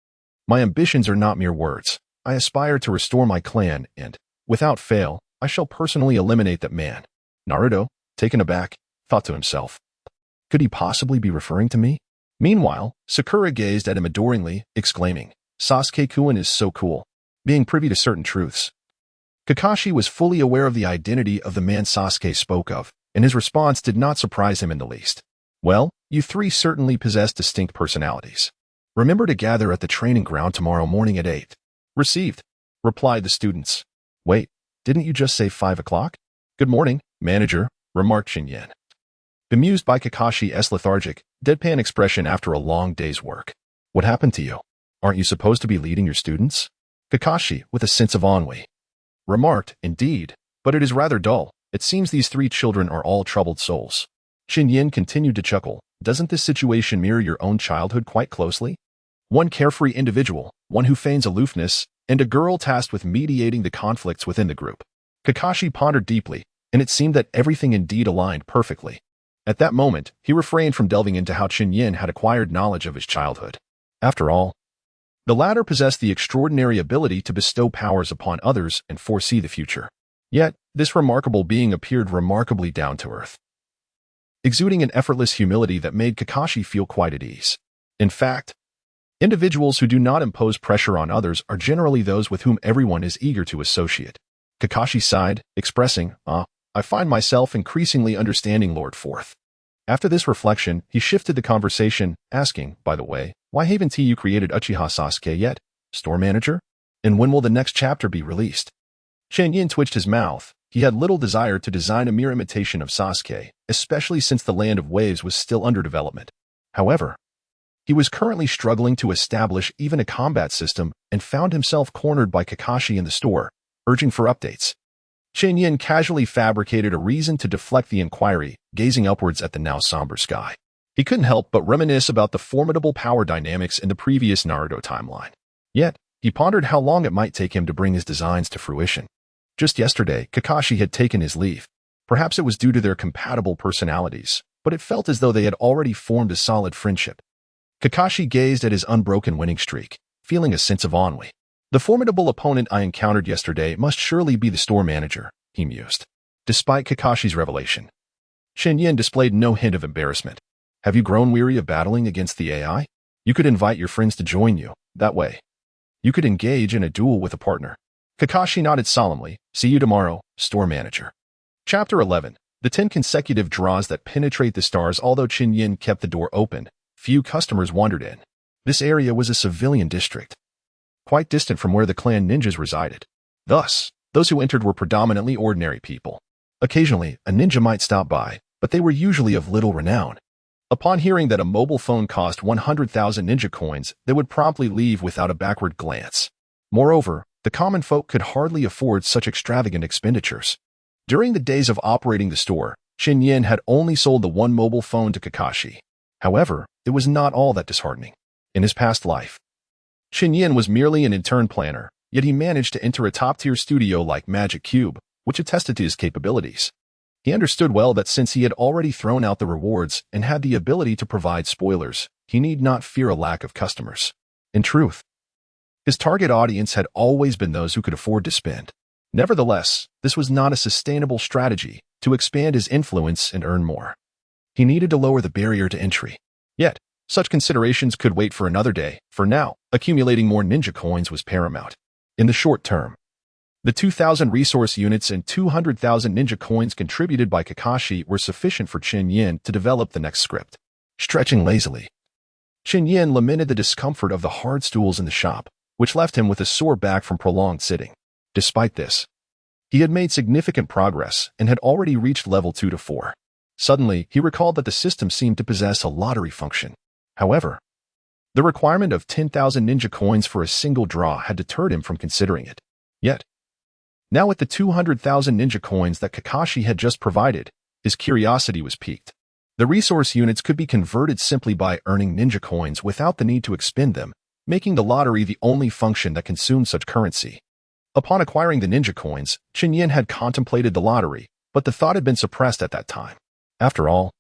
A: My ambitions are not mere words. I aspire to restore my clan and, without fail, I shall personally eliminate that man." Naruto, taken aback, thought to himself, could he possibly be referring to me? Meanwhile, Sakura gazed at him adoringly, exclaiming, "Sasuke-kun is so cool, being privy to certain truths." Kakashi was fully aware of the identity of the man Sasuke spoke of, and his response did not surprise him in the least. "Well, you three certainly possess distinct personalities. Remember to gather at the training ground tomorrow morning at 8. "Received," replied the students. "Wait, didn't you just say 5 o'clock? "Good morning, manager," remarked Chen Yan, bemused by Kakashi's lethargic, deadpan expression after a long day's work. "What happened to you? Aren't you supposed to be leading your students?" Kakashi, with a sense of ennui, remarked, "Indeed, but it is rather dull. It seems these 3 children are all troubled souls." Chen Yan continued to chuckle. "Doesn't this situation mirror your own childhood quite closely? One carefree individual, one who feigns aloofness, and a girl tasked with mediating the conflicts within the group. Kakashi pondered deeply, and it seemed that everything indeed aligned perfectly. At that moment, he refrained from delving into how Chen Yan had acquired knowledge of his childhood. After all, the latter possessed the extraordinary ability to bestow powers upon others and foresee the future. Yet, this remarkable being appeared remarkably down to earth, exuding an effortless humility that made Kakashi feel quite at ease. In fact, individuals who do not impose pressure on others are generally those with whom everyone is eager to associate. Kakashi sighed, expressing, I find myself increasingly understanding Lord Fourth. After this reflection, he shifted the conversation, asking, by the way, why haven't you created Uchiha Sasuke yet, store manager? And when will the next chapter be released? Chen Yan twitched his mouth. He had little desire to design a mere imitation of Sasuke, especially since the Land of Waves was still under development. However, he was currently struggling to establish even a combat system and found himself cornered by Kakashi in the store, urging for updates. Chen Yan casually fabricated a reason to deflect the inquiry, gazing upwards at the now somber sky. He couldn't help but reminisce about the formidable power dynamics in the previous Naruto timeline. Yet, he pondered how long it might take him to bring his designs to fruition. Just yesterday, Kakashi had taken his leave. Perhaps it was due to their compatible personalities, but it felt as though they had already formed a solid friendship. Kakashi gazed at his unbroken winning streak, feeling a sense of ennui. The formidable opponent I encountered yesterday must surely be the store manager, he mused. Despite Kakashi's revelation, Chen Yan displayed no hint of embarrassment. Have you grown weary of battling against the AI? You could invite your friends to join you. That way, you could engage in a duel with a partner. Kakashi nodded solemnly. See you tomorrow, store manager. Chapter 11. The 10 consecutive draws that penetrate the stars. Although Chen Yan kept the door open, few customers wandered in. This area was a civilian district, quite distant from where the clan ninjas resided. Thus, those who entered were predominantly ordinary people. Occasionally, a ninja might stop by, but they were usually of little renown. Upon hearing that a mobile phone cost 100,000 ninja coins, they would promptly leave without a backward glance. Moreover, the common folk could hardly afford such extravagant expenditures. During the days of operating the store, Chen Yan had only sold the one mobile phone to Kakashi. However, it was not all that disheartening. In his past life, Chen Yan was merely an intern planner, yet he managed to enter a top-tier studio like Magic Cube, which attested to his capabilities. He understood well that since he had already thrown out the rewards and had the ability to provide spoilers, he need not fear a lack of customers. In truth, his target audience had always been those who could afford to spend. Nevertheless, this was not a sustainable strategy to expand his influence and earn more. He needed to lower the barrier to entry. Yet, such considerations could wait for another day. For now, accumulating more ninja coins was paramount. In the short term, the 2,000 resource units and 200,000 ninja coins contributed by Kakashi were sufficient for Chen Yan to develop the next script. Stretching lazily, Chen Yan lamented the discomfort of the hard stools in the shop, which left him with a sore back from prolonged sitting. Despite this, he had made significant progress and had already reached level 2 to 4. Suddenly, he recalled that the system seemed to possess a lottery function. However, the requirement of 10,000 ninja coins for a single draw had deterred him from considering it. Yet, now with the 200,000 ninja coins that Kakashi had just provided, his curiosity was piqued. The resource units could be converted simply by earning ninja coins without the need to expend them, making the lottery the only function that consumed such currency. Upon acquiring the ninja coins, Chen Yan had contemplated the lottery, but the thought had been suppressed at that time. After all,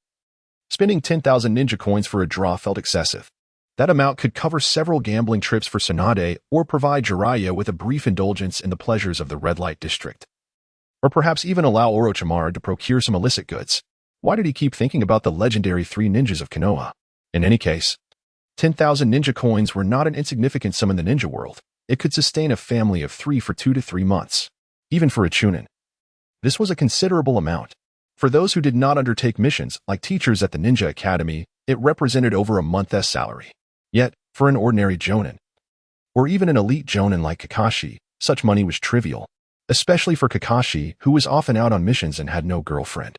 A: spending 10,000 ninja coins for a draw felt excessive. That amount could cover several gambling trips for Tsunade or provide Jiraiya with a brief indulgence in the pleasures of the red light district. Or perhaps even allow Orochimaru to procure some illicit goods. Why did he keep thinking about the legendary 3 ninjas of Konoha? In any case, 10,000 ninja coins were not an insignificant sum in the ninja world. It could sustain a family of 3 for 2 to 3 months. Even for a Chunin, this was a considerable amount. For those who did not undertake missions, like teachers at the Ninja Academy, it represented over a month's salary. Yet, for an ordinary Jonin, or even an elite Jonin like Kakashi, such money was trivial, especially for Kakashi, who was often out on missions and had no girlfriend.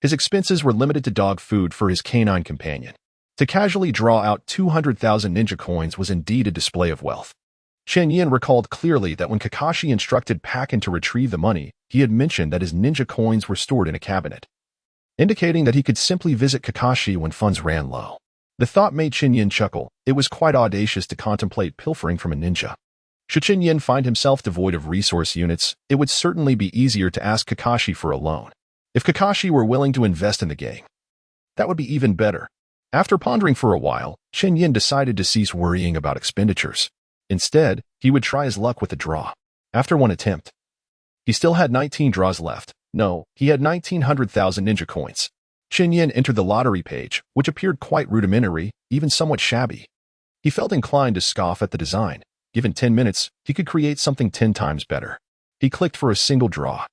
A: His expenses were limited to dog food for his canine companion. To casually draw out 200,000 ninja coins was indeed a display of wealth. Chen Yan recalled clearly that when Kakashi instructed Pakin to retrieve the money, he had mentioned that his ninja coins were stored in a cabinet, indicating that he could simply visit Kakashi when funds ran low. The thought made Chen Yan chuckle. It was quite audacious to contemplate pilfering from a ninja. Should Chen Yan find himself devoid of resource units, it would certainly be easier to ask Kakashi for a loan. If Kakashi were willing to invest in the gang, that would be even better. After pondering for a while, Chen Yan decided to cease worrying about expenditures. Instead, he would try his luck with the draw. After one attempt, he still had 19 draws left. No, he had 1900,000 ninja coins. Chen Yan entered the lottery page, which appeared quite rudimentary, even somewhat shabby. He felt inclined to scoff at the design. Given 10 minutes, he could create something 10 times better. He clicked for a single draw,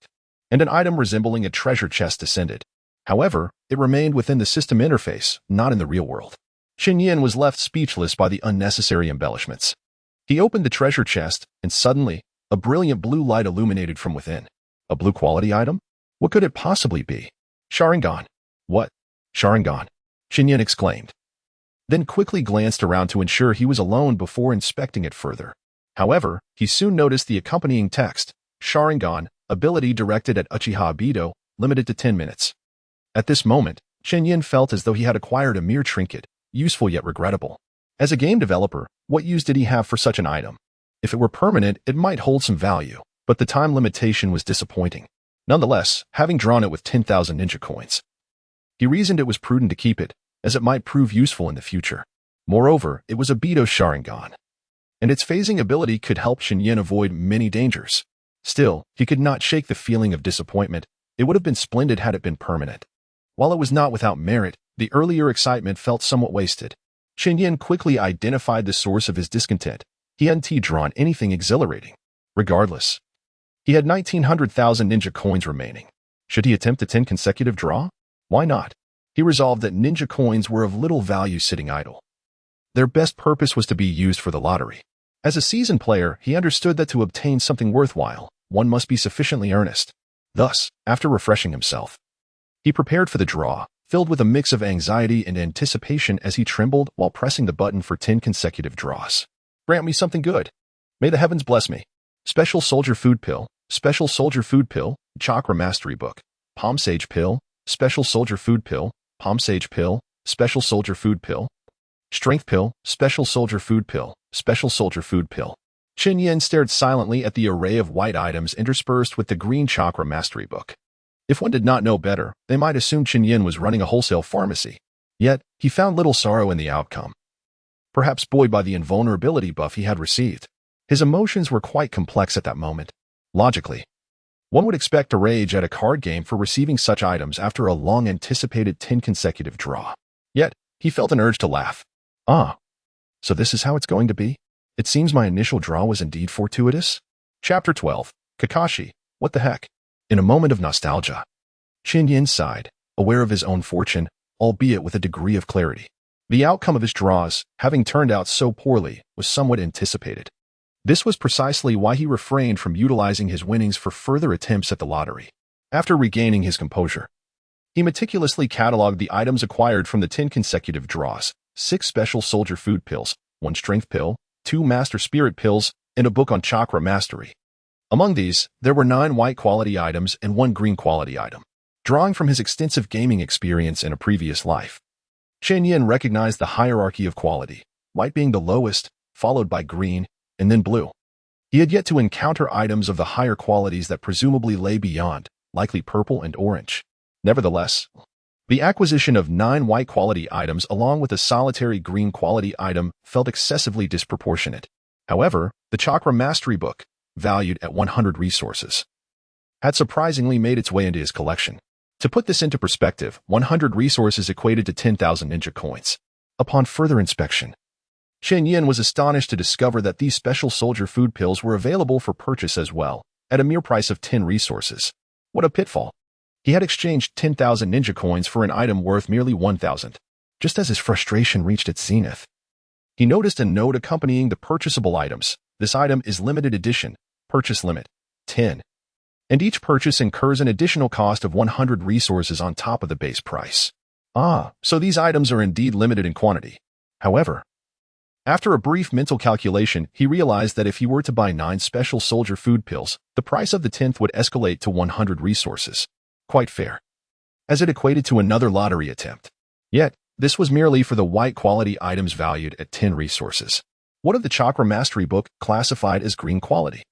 A: and an item resembling a treasure chest descended. However, it remained within the system interface, not in the real world. Chen Yan was left speechless by the unnecessary embellishments. He opened the treasure chest, and suddenly, a brilliant blue light illuminated from within. A blue quality item? What could it possibly be? Sharingan. What? Sharingan? Chen Yan exclaimed, then quickly glanced around to ensure he was alone before inspecting it further. However, he soon noticed the accompanying text, Sharingan, ability directed at Uchiha Ibido, limited to 10 minutes. At this moment, Chen Yan felt as though he had acquired a mere trinket, useful yet regrettable. As a game developer, what use did he have for such an item? If it were permanent, it might hold some value, but the time limitation was disappointing. Nonetheless, having drawn it with 10,000 ninja coins, he reasoned it was prudent to keep it, as it might prove useful in the future. Moreover, it was Ibido Sharingan, and its phasing ability could help Chen Yan avoid many dangers. Still, he could not shake the feeling of disappointment. It would have been splendid had it been permanent. While it was not without merit, the earlier excitement felt somewhat wasted. Chen Yan quickly identified the source of his discontent. He hadn't drawn anything exhilarating. Regardless, he had 1900,000 ninja coins remaining. Should he attempt a 10 consecutive draw? Why not? He resolved that ninja coins were of little value sitting idle. Their best purpose was to be used for the lottery. As a seasoned player, he understood that to obtain something worthwhile, one must be sufficiently earnest. Thus, after refreshing himself, he prepared for the draw, filled with a mix of anxiety and anticipation as he trembled while pressing the button for 10 consecutive draws. Grant me something good. May the heavens bless me. Special Soldier Food Pill, Special Soldier Food Pill, Chakra Mastery Book, Palm Sage Pill, Special Soldier Food Pill, Palm Sage Pill, Special Soldier Food Pill, Strength Pill, Special Soldier Food Pill, Special Soldier Food Pill. Chen Yan stared silently at the array of white items interspersed with the green Chakra Mastery Book. If one did not know better, they might assume Chen Yan was running a wholesale pharmacy. Yet, he found little sorrow in the outcome. Perhaps buoyed by the invulnerability buff he had received. His emotions were quite complex at that moment. Logically, one would expect to rage at a card game for receiving such items after a long-anticipated 10 consecutive draw. Yet, he felt an urge to laugh. Ah, so this is how it's going to be? It seems my initial draw was indeed fortuitous. Chapter 12. Kakashi, what the heck? In a moment of nostalgia, Chen Yan sighed, aware of his own fortune, albeit with a degree of clarity. The outcome of his draws, having turned out so poorly, was somewhat anticipated. This was precisely why he refrained from utilizing his winnings for further attempts at the lottery. After regaining his composure, he meticulously cataloged the items acquired from the 10 consecutive draws: 6 Special Soldier Food Pills, 1 Strength Pill, 2 Master Spirit Pills, and a book on Chakra Mastery. Among these, there were 9 white quality items and 1 green quality item. Drawing from his extensive gaming experience in a previous life, Chen Yan recognized the hierarchy of quality, white being the lowest, followed by green, and then blue. He had yet to encounter items of the higher qualities that presumably lay beyond, likely purple and orange. Nevertheless, the acquisition of 9 white quality items along with a solitary green quality item felt excessively disproportionate. However, the Chakra Mastery Book, valued at 100 resources, had surprisingly made its way into his collection. To put this into perspective, 100 resources equated to 10,000 ninja coins. Upon further inspection, Chen Yan was astonished to discover that these Special Soldier Food Pills were available for purchase as well, at a mere price of 10 resources. What a pitfall. He had exchanged 10,000 ninja coins for an item worth merely 1,000. Just as his frustration reached its zenith, he noticed a note accompanying the purchasable items. This item is limited edition, purchase limit, 10. And each purchase incurs an additional cost of 100 resources on top of the base price. Ah, so these items are indeed limited in quantity. However, after a brief mental calculation, he realized that if he were to buy 9 Special Soldier Food Pills, the price of the 10th would escalate to 100 resources. Quite fair, as it equated to another lottery attempt. Yet, This was merely for the white-quality items valued at 10 resources. What of the Chakra Mastery book classified as green quality?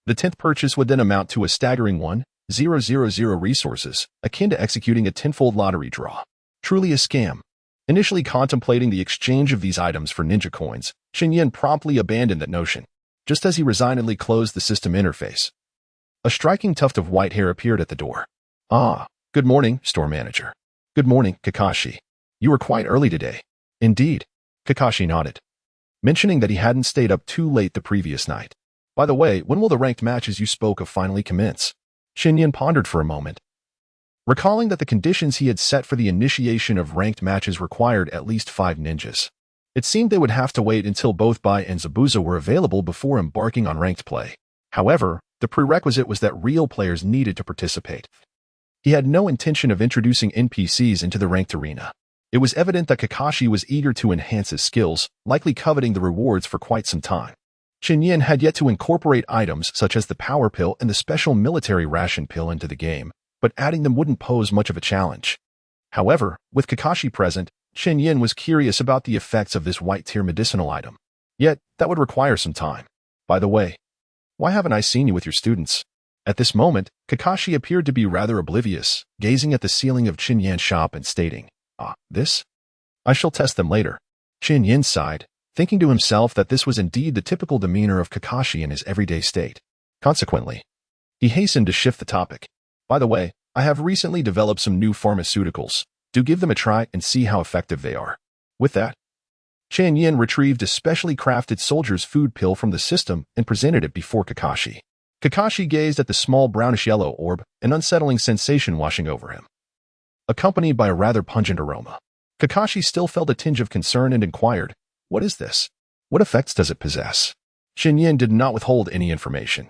A: The 10th purchase would then amount to a staggering 1,000 resources, akin to executing a tenfold lottery draw. Truly a scam. Initially contemplating the exchange of these items for ninja coins, Chen Yan promptly abandoned that notion, just as he resignedly closed the system interface. A striking tuft of white hair appeared at the door. Ah, good morning, store manager. Good morning, Kakashi. You were quite early today. Indeed, Kakashi nodded, mentioning that he hadn't stayed up too late the previous night. By the way, when will the ranked matches you spoke of finally commence? Chen Yan pondered for a moment, recalling that the conditions he had set for the initiation of ranked matches required at least 5 ninjas. It seemed they would have to wait until both Bai and Zabuza were available before embarking on ranked play. However, the prerequisite was that real players needed to participate. He had no intention of introducing NPCs into the ranked arena. It was evident that Kakashi was eager to enhance his skills, likely coveting the rewards for quite some time. Chen Yan had yet to incorporate items such as the power pill and the special military ration pill into the game, but adding them wouldn't pose much of a challenge. However, with Kakashi present, Chen Yan was curious about the effects of this white-tier medicinal item. Yet, that would require some time. By the way, why haven't I seen you with your students? At this moment, Kakashi appeared to be rather oblivious, gazing at the ceiling of Chen Yan's shop and stating, this? I shall test them later. Chen Yan sighed, thinking to himself that this was indeed the typical demeanor of Kakashi in his everyday state. Consequently, he hastened to shift the topic. By the way, I have recently developed some new pharmaceuticals. Do give them a try and see how effective they are. With that, Chen Yan retrieved a specially crafted soldier's food pill from the system and presented it before Kakashi. Kakashi gazed at the small brownish-yellow orb, an unsettling sensation washing over him, accompanied by a rather pungent aroma. Kakashi still felt a tinge of concern and inquired, "What is this? What effects does it possess?" Chen Yan did not withhold any information,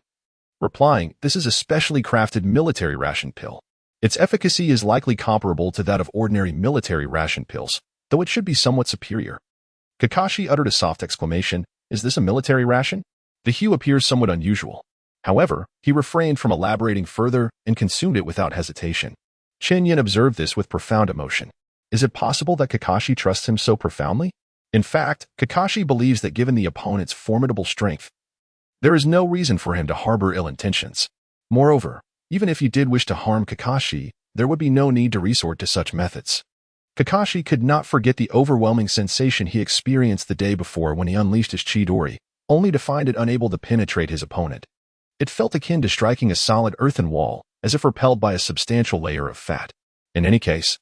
A: replying, "This is a specially crafted military ration pill. Its efficacy is likely comparable to that of ordinary military ration pills, though it should be somewhat superior." Kakashi uttered a soft exclamation, "Is this a military ration?" The hue appears somewhat unusual. However, he refrained from elaborating further and consumed it without hesitation. Chen Yan observed this with profound emotion. Is it possible that Kakashi trusts him so profoundly? In fact, Kakashi believes that given the opponent's formidable strength, there is no reason for him to harbor ill intentions. Moreover, even if he did wish to harm Kakashi, there would be no need to resort to such methods. Kakashi could not forget the overwhelming sensation he experienced the day before when he unleashed his Chidori, only to find it unable to penetrate his opponent. It felt akin to striking a solid earthen wall, as if repelled by a substantial layer of fat. In any case,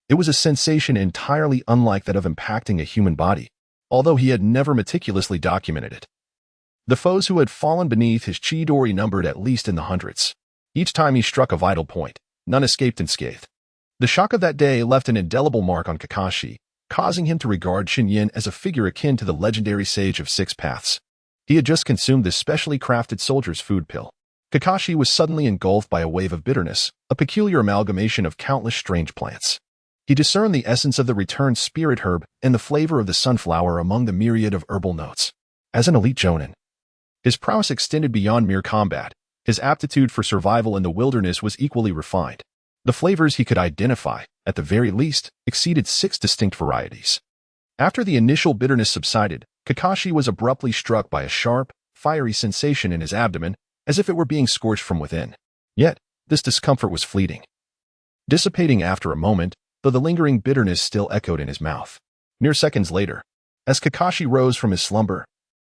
A: it was a sensation entirely unlike that of impacting a human body, although he had never meticulously documented it. The foes who had fallen beneath his Chidori numbered at least in the hundreds. Each time he struck a vital point, none escaped unscathed. The shock of that day left an indelible mark on Kakashi, causing him to regard Chen Yan as a figure akin to the legendary sage of 6 paths. He had just consumed this specially crafted soldier's food pill. Kakashi was suddenly engulfed by a wave of bitterness, a peculiar amalgamation of countless strange plants. He discerned the essence of the returned spirit herb and the flavor of the sunflower among the myriad of herbal notes. As an elite Jonin, his prowess extended beyond mere combat. His aptitude for survival in the wilderness was equally refined. The flavors he could identify, at the very least, exceeded 6 distinct varieties. After the initial bitterness subsided, Kakashi was abruptly struck by a sharp, fiery sensation in his abdomen, as if it were being scorched from within. Yet, this discomfort was fleeting, dissipating after a moment, though the lingering bitterness still echoed in his mouth. Mere seconds later, as Kakashi rose from his slumber,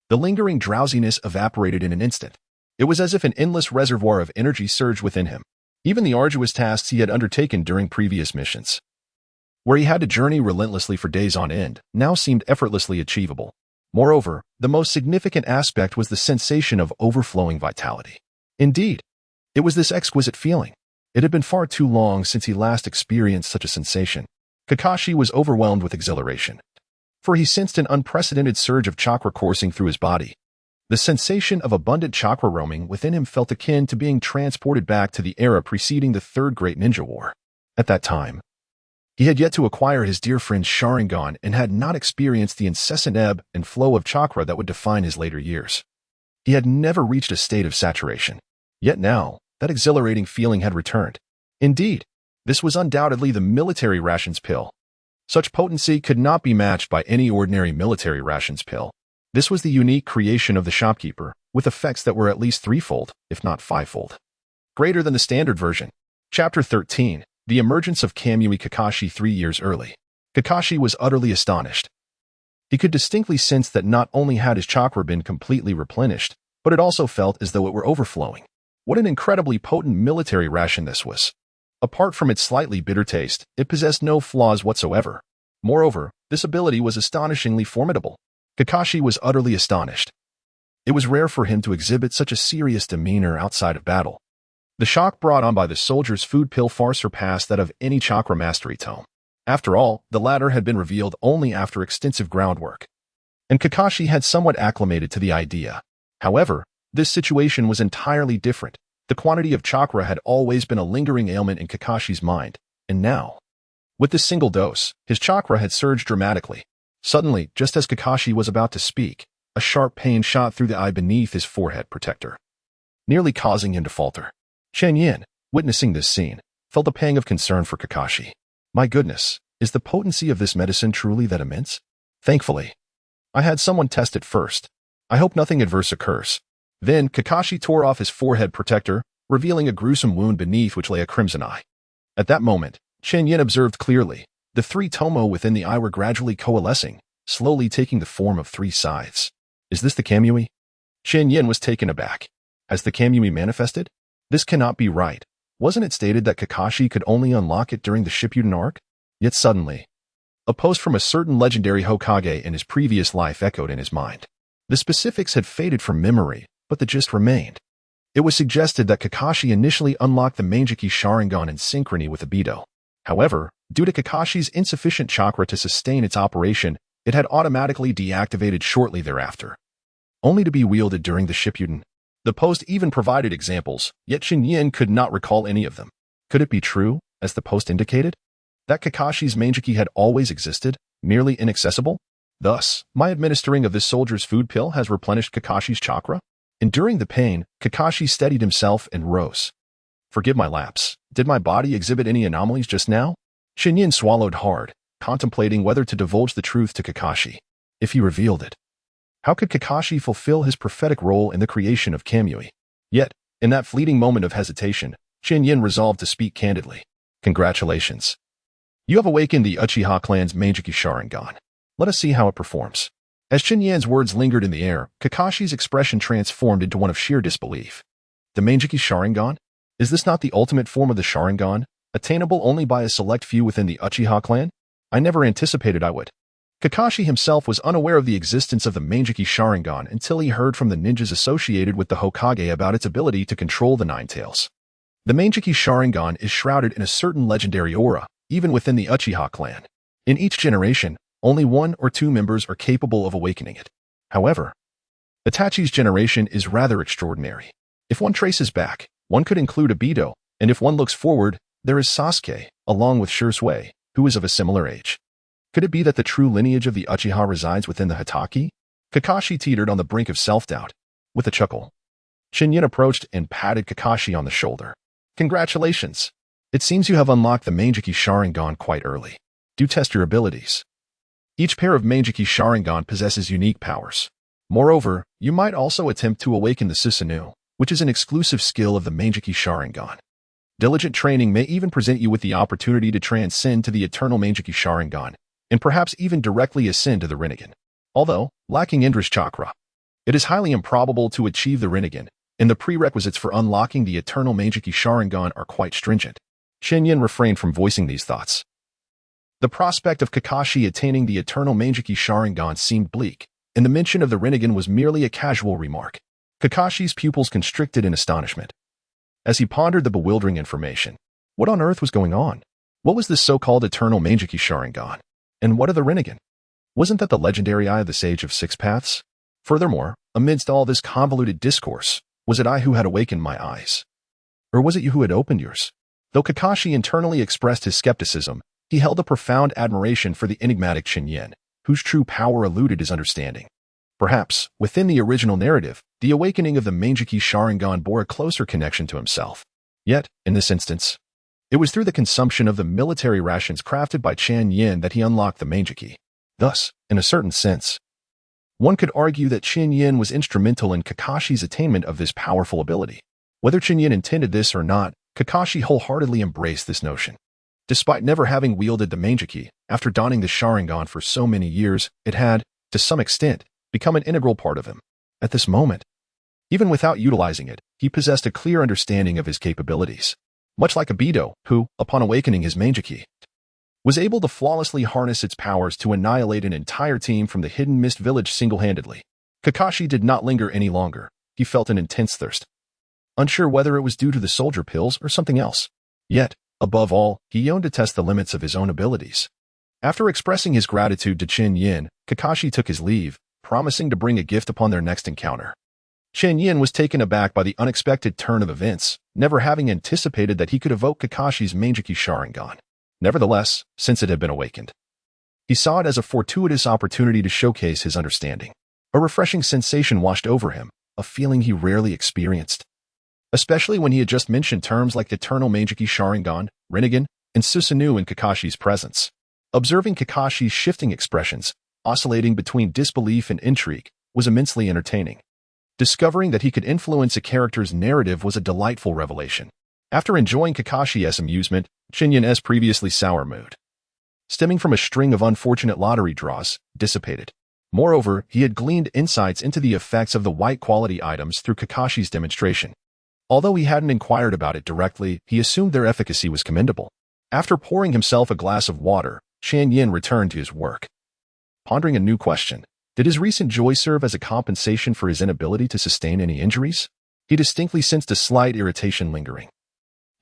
A: the lingering drowsiness evaporated in an instant. It was as if an endless reservoir of energy surged within him. Even the arduous tasks he had undertaken during previous missions, where he had to journey relentlessly for days on end, now seemed effortlessly achievable. Moreover, the most significant aspect was the sensation of overflowing vitality. Indeed, it was this exquisite feeling. It had been far too long since he last experienced such a sensation. Kakashi was overwhelmed with exhilaration, for he sensed an unprecedented surge of chakra coursing through his body. The sensation of abundant chakra roaming within him felt akin to being transported back to the era preceding the Third Great Ninja War. At that time, he had yet to acquire his dear friend's Sharingan and had not experienced the incessant ebb and flow of chakra that would define his later years. He had never reached a state of saturation. Yet now, that exhilarating feeling had returned. Indeed, this was undoubtedly the military rations pill. Such potency could not be matched by any ordinary military rations pill. This was the unique creation of the shopkeeper, with effects that were at least threefold, if not fivefold, greater than the standard version. Chapter 13. The emergence of Kamui Kakashi 3 years early. Kakashi was utterly astonished. He could distinctly sense that not only had his chakra been completely replenished, but it also felt as though it were overflowing. What an incredibly potent military ration this was. Apart from its slightly bitter taste, it possessed no flaws whatsoever. Moreover, this ability was astonishingly formidable. Kakashi was utterly astonished. It was rare for him to exhibit such a serious demeanor outside of battle. The shock brought on by the soldier's food pill far surpassed that of any chakra mastery tome. After all, the latter had been revealed only after extensive groundwork, and Kakashi had somewhat acclimated to the idea. However, this situation was entirely different. The quantity of chakra had always been a lingering ailment in Kakashi's mind, and now, with this single dose, his chakra had surged dramatically. Suddenly, just as Kakashi was about to speak, a sharp pain shot through the eye beneath his forehead protector, nearly causing him to falter. Chen Yan, witnessing this scene, felt a pang of concern for Kakashi. My goodness, is the potency of this medicine truly that immense? Thankfully, I had someone test it first. I hope nothing adverse occurs. Then Kakashi tore off his forehead protector, revealing a gruesome wound beneath which lay a crimson eye. At that moment, Chen Yan observed clearly. The 3 tomo within the eye were gradually coalescing, slowly taking the form of 3 scythes. Is this the Kamui? Chen Yan was taken aback. Has the Kamui manifested? This cannot be right. Wasn't it stated that Kakashi could only unlock it during the Shippuden arc? Yet suddenly, a post from a certain legendary Hokage in his previous life echoed in his mind. The specifics had faded from memory, but the gist remained. It was suggested that Kakashi initially unlocked the Manjiki Sharingan in synchrony with Ibido. However, due to Kakashi's insufficient chakra to sustain its operation, it had automatically deactivated shortly thereafter, only to be wielded during the Shippuden. The post even provided examples, yet Chen Yan could not recall any of them. Could it be true, as the post indicated, that Kakashi's Manjiki had always existed, merely inaccessible? Thus, my administering of this soldier's food pill has replenished Kakashi's chakra? Enduring the pain, Kakashi steadied himself and rose. Forgive my lapse. Did my body exhibit any anomalies just now? Chen Yan swallowed hard, contemplating whether to divulge the truth to Kakashi. If he revealed it, how could Kakashi fulfill his prophetic role in the creation of Kamui? Yet, in that fleeting moment of hesitation, Chen Yan resolved to speak candidly. Congratulations. You have awakened the Uchiha clan's Manjiki Sharingan. Let us see how it performs. As Chen Yan's words lingered in the air, Kakashi's expression transformed into one of sheer disbelief. The Manjiki Sharingan? Is this not the ultimate form of the Sharingan, attainable only by a select few within the Uchiha clan? I never anticipated I would. Kakashi himself was unaware of the existence of the Manjiki Sharingan until he heard from the ninjas associated with the Hokage about its ability to control the Nine Tails. The Manjiki Sharingan is shrouded in a certain legendary aura, even within the Uchiha clan. In each generation, only 1 or 2 members are capable of awakening it. However, Itachi's generation is rather extraordinary. If one traces back, one could include Ibido, and if one looks forward, there is Sasuke, along with Shursui, who is of a similar age. Could it be that the true lineage of the Uchiha resides within the Hitaki? Kakashi teetered on the brink of self-doubt. With a chuckle, Chen Yan approached and patted Kakashi on the shoulder. Congratulations. It seems you have unlocked the Manjiki Sharingan quite early. Do test your abilities. Each pair of Manjiki Sharingan possesses unique powers. Moreover, you might also attempt to awaken the Susanoo, which is an exclusive skill of the Manjiki Sharingan. Diligent training may even present you with the opportunity to transcend to the eternal Manjiki Sharingan, and perhaps even directly ascend to the Rinnegan. Although, lacking Indra's chakra, it is highly improbable to achieve the Rinnegan, and the prerequisites for unlocking the eternal Manjiki Sharingan are quite stringent. Chen Yan refrained from voicing these thoughts. The prospect of Kakashi attaining the eternal Manjiki Sharingan seemed bleak, and the mention of the Rinnegan was merely a casual remark. Kakashi's pupils constricted in astonishment as he pondered the bewildering information. What on earth was going on? What was this so-called eternal Manjiki Sharingan? And what of the Rinnegan? Wasn't that the legendary Eye of the Sage of Six Paths? Furthermore, amidst all this convoluted discourse, was it I who had awakened my eyes? Or was it you who had opened yours? Though Kakashi internally expressed his skepticism, he held a profound admiration for the enigmatic Chen Yan, whose true power eluded his understanding. Perhaps, within the original narrative, the awakening of the Manjiki Sharingan bore a closer connection to himself. Yet, in this instance, It was through the consumption of the military rations crafted by Chen Yan that he unlocked the Meijiki. Thus, in a certain sense, one could argue that Chen Yan was instrumental in Kakashi's attainment of this powerful ability. Whether Chen Yan intended this or not, Kakashi wholeheartedly embraced this notion. Despite never having wielded the Meijiki, after donning the Sharingan for so many years, it had, to some extent, become an integral part of him. At this moment, even without utilizing it, he possessed a clear understanding of his capabilities. Much like a Beidou, who, upon awakening his Meijiki, was able to flawlessly harness its powers to annihilate an entire team from the hidden mist village single-handedly. Kakashi did not linger any longer. He felt an intense thirst, unsure whether it was due to the soldier pills or something else. Yet, above all, he yearned to test the limits of his own abilities. After expressing his gratitude to Chen Yan, Kakashi took his leave, promising to bring a gift upon their next encounter. Chen Yan was taken aback by the unexpected turn of events, never having anticipated that he could evoke Kakashi's Meijiki Sharingan. Nevertheless, since it had been awakened, he saw it as a fortuitous opportunity to showcase his understanding. A refreshing sensation washed over him, a feeling he rarely experienced, especially when he had just mentioned terms like Eternal Meijiki Sharingan, Rinnegan, and Susanoo in Kakashi's presence. Observing Kakashi's shifting expressions, oscillating between disbelief and intrigue, was immensely entertaining. Discovering that he could influence a character's narrative was a delightful revelation. After enjoying Kakashi's amusement, Chen Yan's previously sour mood, stemming from a string of unfortunate lottery draws, dissipated. Moreover, he had gleaned insights into the effects of the white-quality items through Kakashi's demonstration. Although he hadn't inquired about it directly, he assumed their efficacy was commendable. After pouring himself a glass of water, Chen Yan returned to his work, pondering a new question. Did his recent joy serve as a compensation for his inability to sustain any injuries? He distinctly sensed a slight irritation lingering.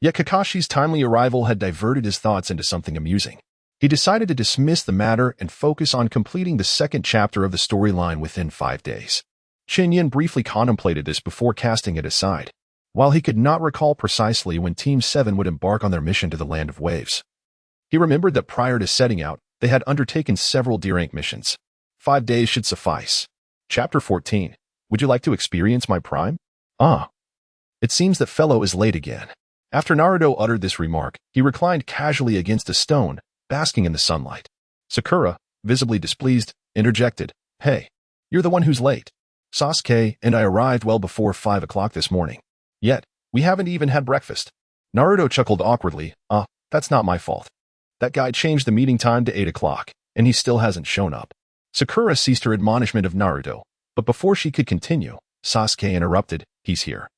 A: Yet Kakashi's timely arrival had diverted his thoughts into something amusing. He decided to dismiss the matter and focus on completing the second chapter of the storyline within 5 days. Chen Yan briefly contemplated this before casting it aside. While he could not recall precisely when Team 7 would embark on their mission to the Land of Waves, he remembered that prior to setting out, they had undertaken several D-rank missions. 5 days should suffice. Chapter 14. Would you like to experience my prime? Ah. It seems that fellow is late again. After Naruto uttered this remark, he reclined casually against a stone, basking in the sunlight. Sakura, visibly displeased, interjected, "Hey, you're the one who's late. Sasuke and I arrived well before 5 o'clock this morning. Yet, we haven't even had breakfast." Naruto chuckled awkwardly. That's not my fault. That guy changed the meeting time to 8 o'clock, and he still hasn't shown up." Sakura ceased her admonishment of Naruto, but before she could continue, Sasuke interrupted, "He's here.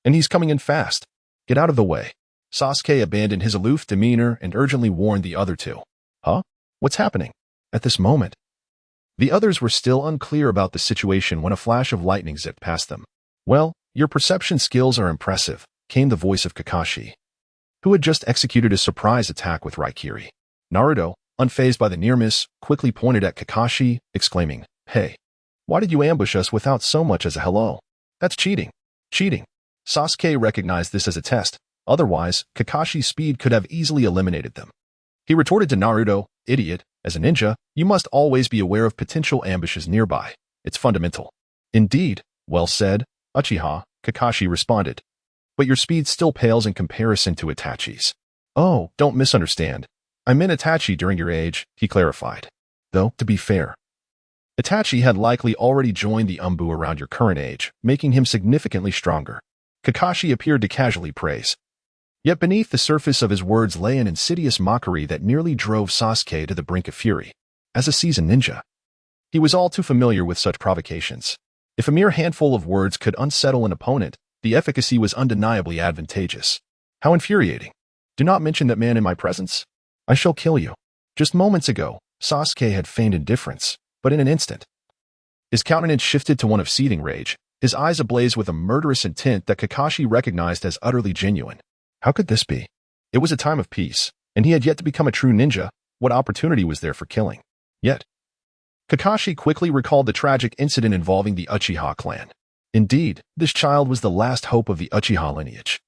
A: And he's coming in fast. Get out of the way." Sasuke abandoned his aloof demeanor and urgently warned the other two. Huh? What's happening? At this moment, the others were still unclear about the situation when a flash of lightning zipped past them. "Well, your perception skills are impressive," came the voice of Kakashi, who had just executed a surprise attack with Raikiri. Naruto, unfazed by the near miss, quickly pointed at Kakashi, exclaiming, "Hey, why did you ambush us without so much as a hello? That's cheating. Cheating." Sasuke recognized this as a test. Otherwise, Kakashi's speed could have easily eliminated them. He retorted to Naruto, "Idiot, as a ninja, you must always be aware of potential ambushes nearby. It's fundamental." "Indeed, well said, Uchiha," Kakashi responded. "But your speed still pales in comparison to Itachi's." "Oh, don't misunderstand. I meant Itachi during your age," he clarified. Though, to be fair, Itachi had likely already joined the Umbu around your current age, making him significantly stronger. Kakashi appeared to casually praise. Yet beneath the surface of his words lay an insidious mockery that nearly drove Sasuke to the brink of fury. As a seasoned ninja, he was all too familiar with such provocations. If a mere handful of words could unsettle an opponent, the efficacy was undeniably advantageous. How infuriating. "Do not mention that man in my presence. I shall kill you." Just moments ago, Sasuke had feigned indifference, but in an instant, his countenance shifted to one of seething rage, his eyes ablaze with a murderous intent that Kakashi recognized as utterly genuine. How could this be? It was a time of peace, and he had yet to become a true ninja. What opportunity was there for killing? Yet, Kakashi quickly recalled the tragic incident involving the Uchiha clan. Indeed, this child was the last hope of the Uchiha lineage.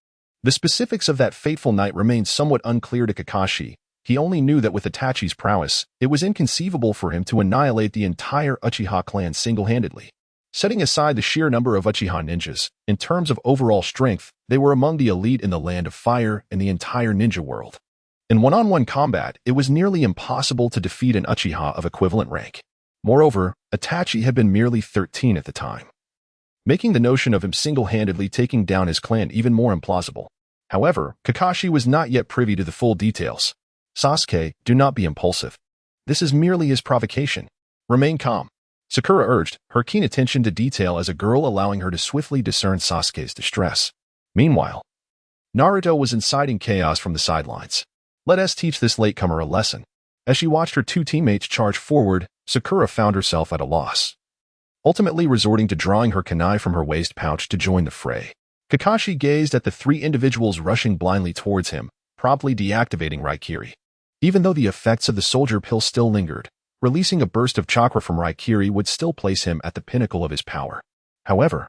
A: The specifics of that fateful night remained somewhat unclear to Kakashi. He only knew that with Itachi's prowess, it was inconceivable for him to annihilate the entire Uchiha clan single-handedly. Setting aside the sheer number of Uchiha ninjas, in terms of overall strength, they were among the elite in the Land of Fire and the entire ninja world. In one-on-one combat, it was nearly impossible to defeat an Uchiha of equivalent rank. Moreover, Itachi had been merely 13 at the time, making the notion of him single-handedly taking down his clan even more implausible. However, Kakashi was not yet privy to the full details. Sasuke, do not be impulsive. This is merely his provocation. Remain calm, Sakura urged, her keen attention to detail as a girl allowing her to swiftly discern Sasuke's distress. Meanwhile, Naruto was inciting chaos from the sidelines. Let us teach this latecomer a lesson. As she watched her two teammates charge forward, Sakura found herself at a loss, ultimately resorting to drawing her kunai from her waist pouch to join the fray. Kakashi gazed at the three individuals rushing blindly towards him, promptly deactivating Raikiri. Even though the effects of the soldier pill still lingered, releasing a burst of chakra from Raikiri would still place him at the pinnacle of his power. However,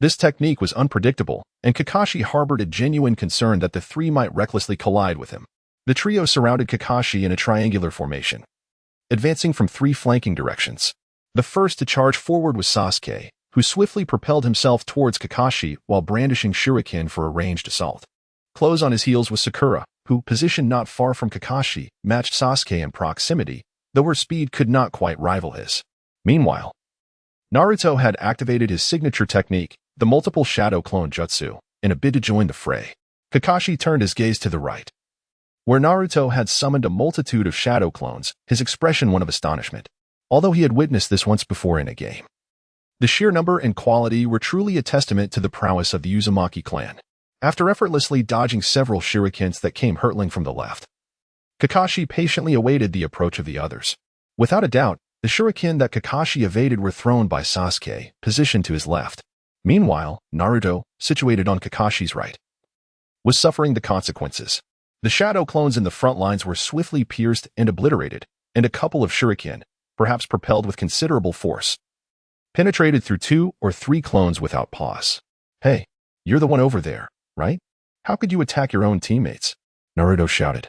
A: this technique was unpredictable, and Kakashi harbored a genuine concern that the three might recklessly collide with him. The trio surrounded Kakashi in a triangular formation, advancing from three flanking directions. The first to charge forward was Sasuke, who swiftly propelled himself towards Kakashi while brandishing shuriken for a ranged assault. Close on his heels was Sakura, who, positioned not far from Kakashi, matched Sasuke in proximity, though her speed could not quite rival his. Meanwhile, Naruto had activated his signature technique, the multiple shadow clone jutsu, in a bid to join the fray. Kakashi turned his gaze to the right, where Naruto had summoned a multitude of shadow clones, his expression one of astonishment, although he had witnessed this once before in a game. The sheer number and quality were truly a testament to the prowess of the Uzumaki clan. After effortlessly dodging several shurikens that came hurtling from the left, Kakashi patiently awaited the approach of the others. Without a doubt, the shuriken that Kakashi evaded were thrown by Sasuke, positioned to his left. Meanwhile, Naruto, situated on Kakashi's right, was suffering the consequences. The shadow clones in the front lines were swiftly pierced and obliterated, and a couple of shuriken, perhaps propelled with considerable force, penetrated through 2 or 3 clones without pause. Hey, you're the one over there, right? How could you attack your own teammates? Naruto shouted,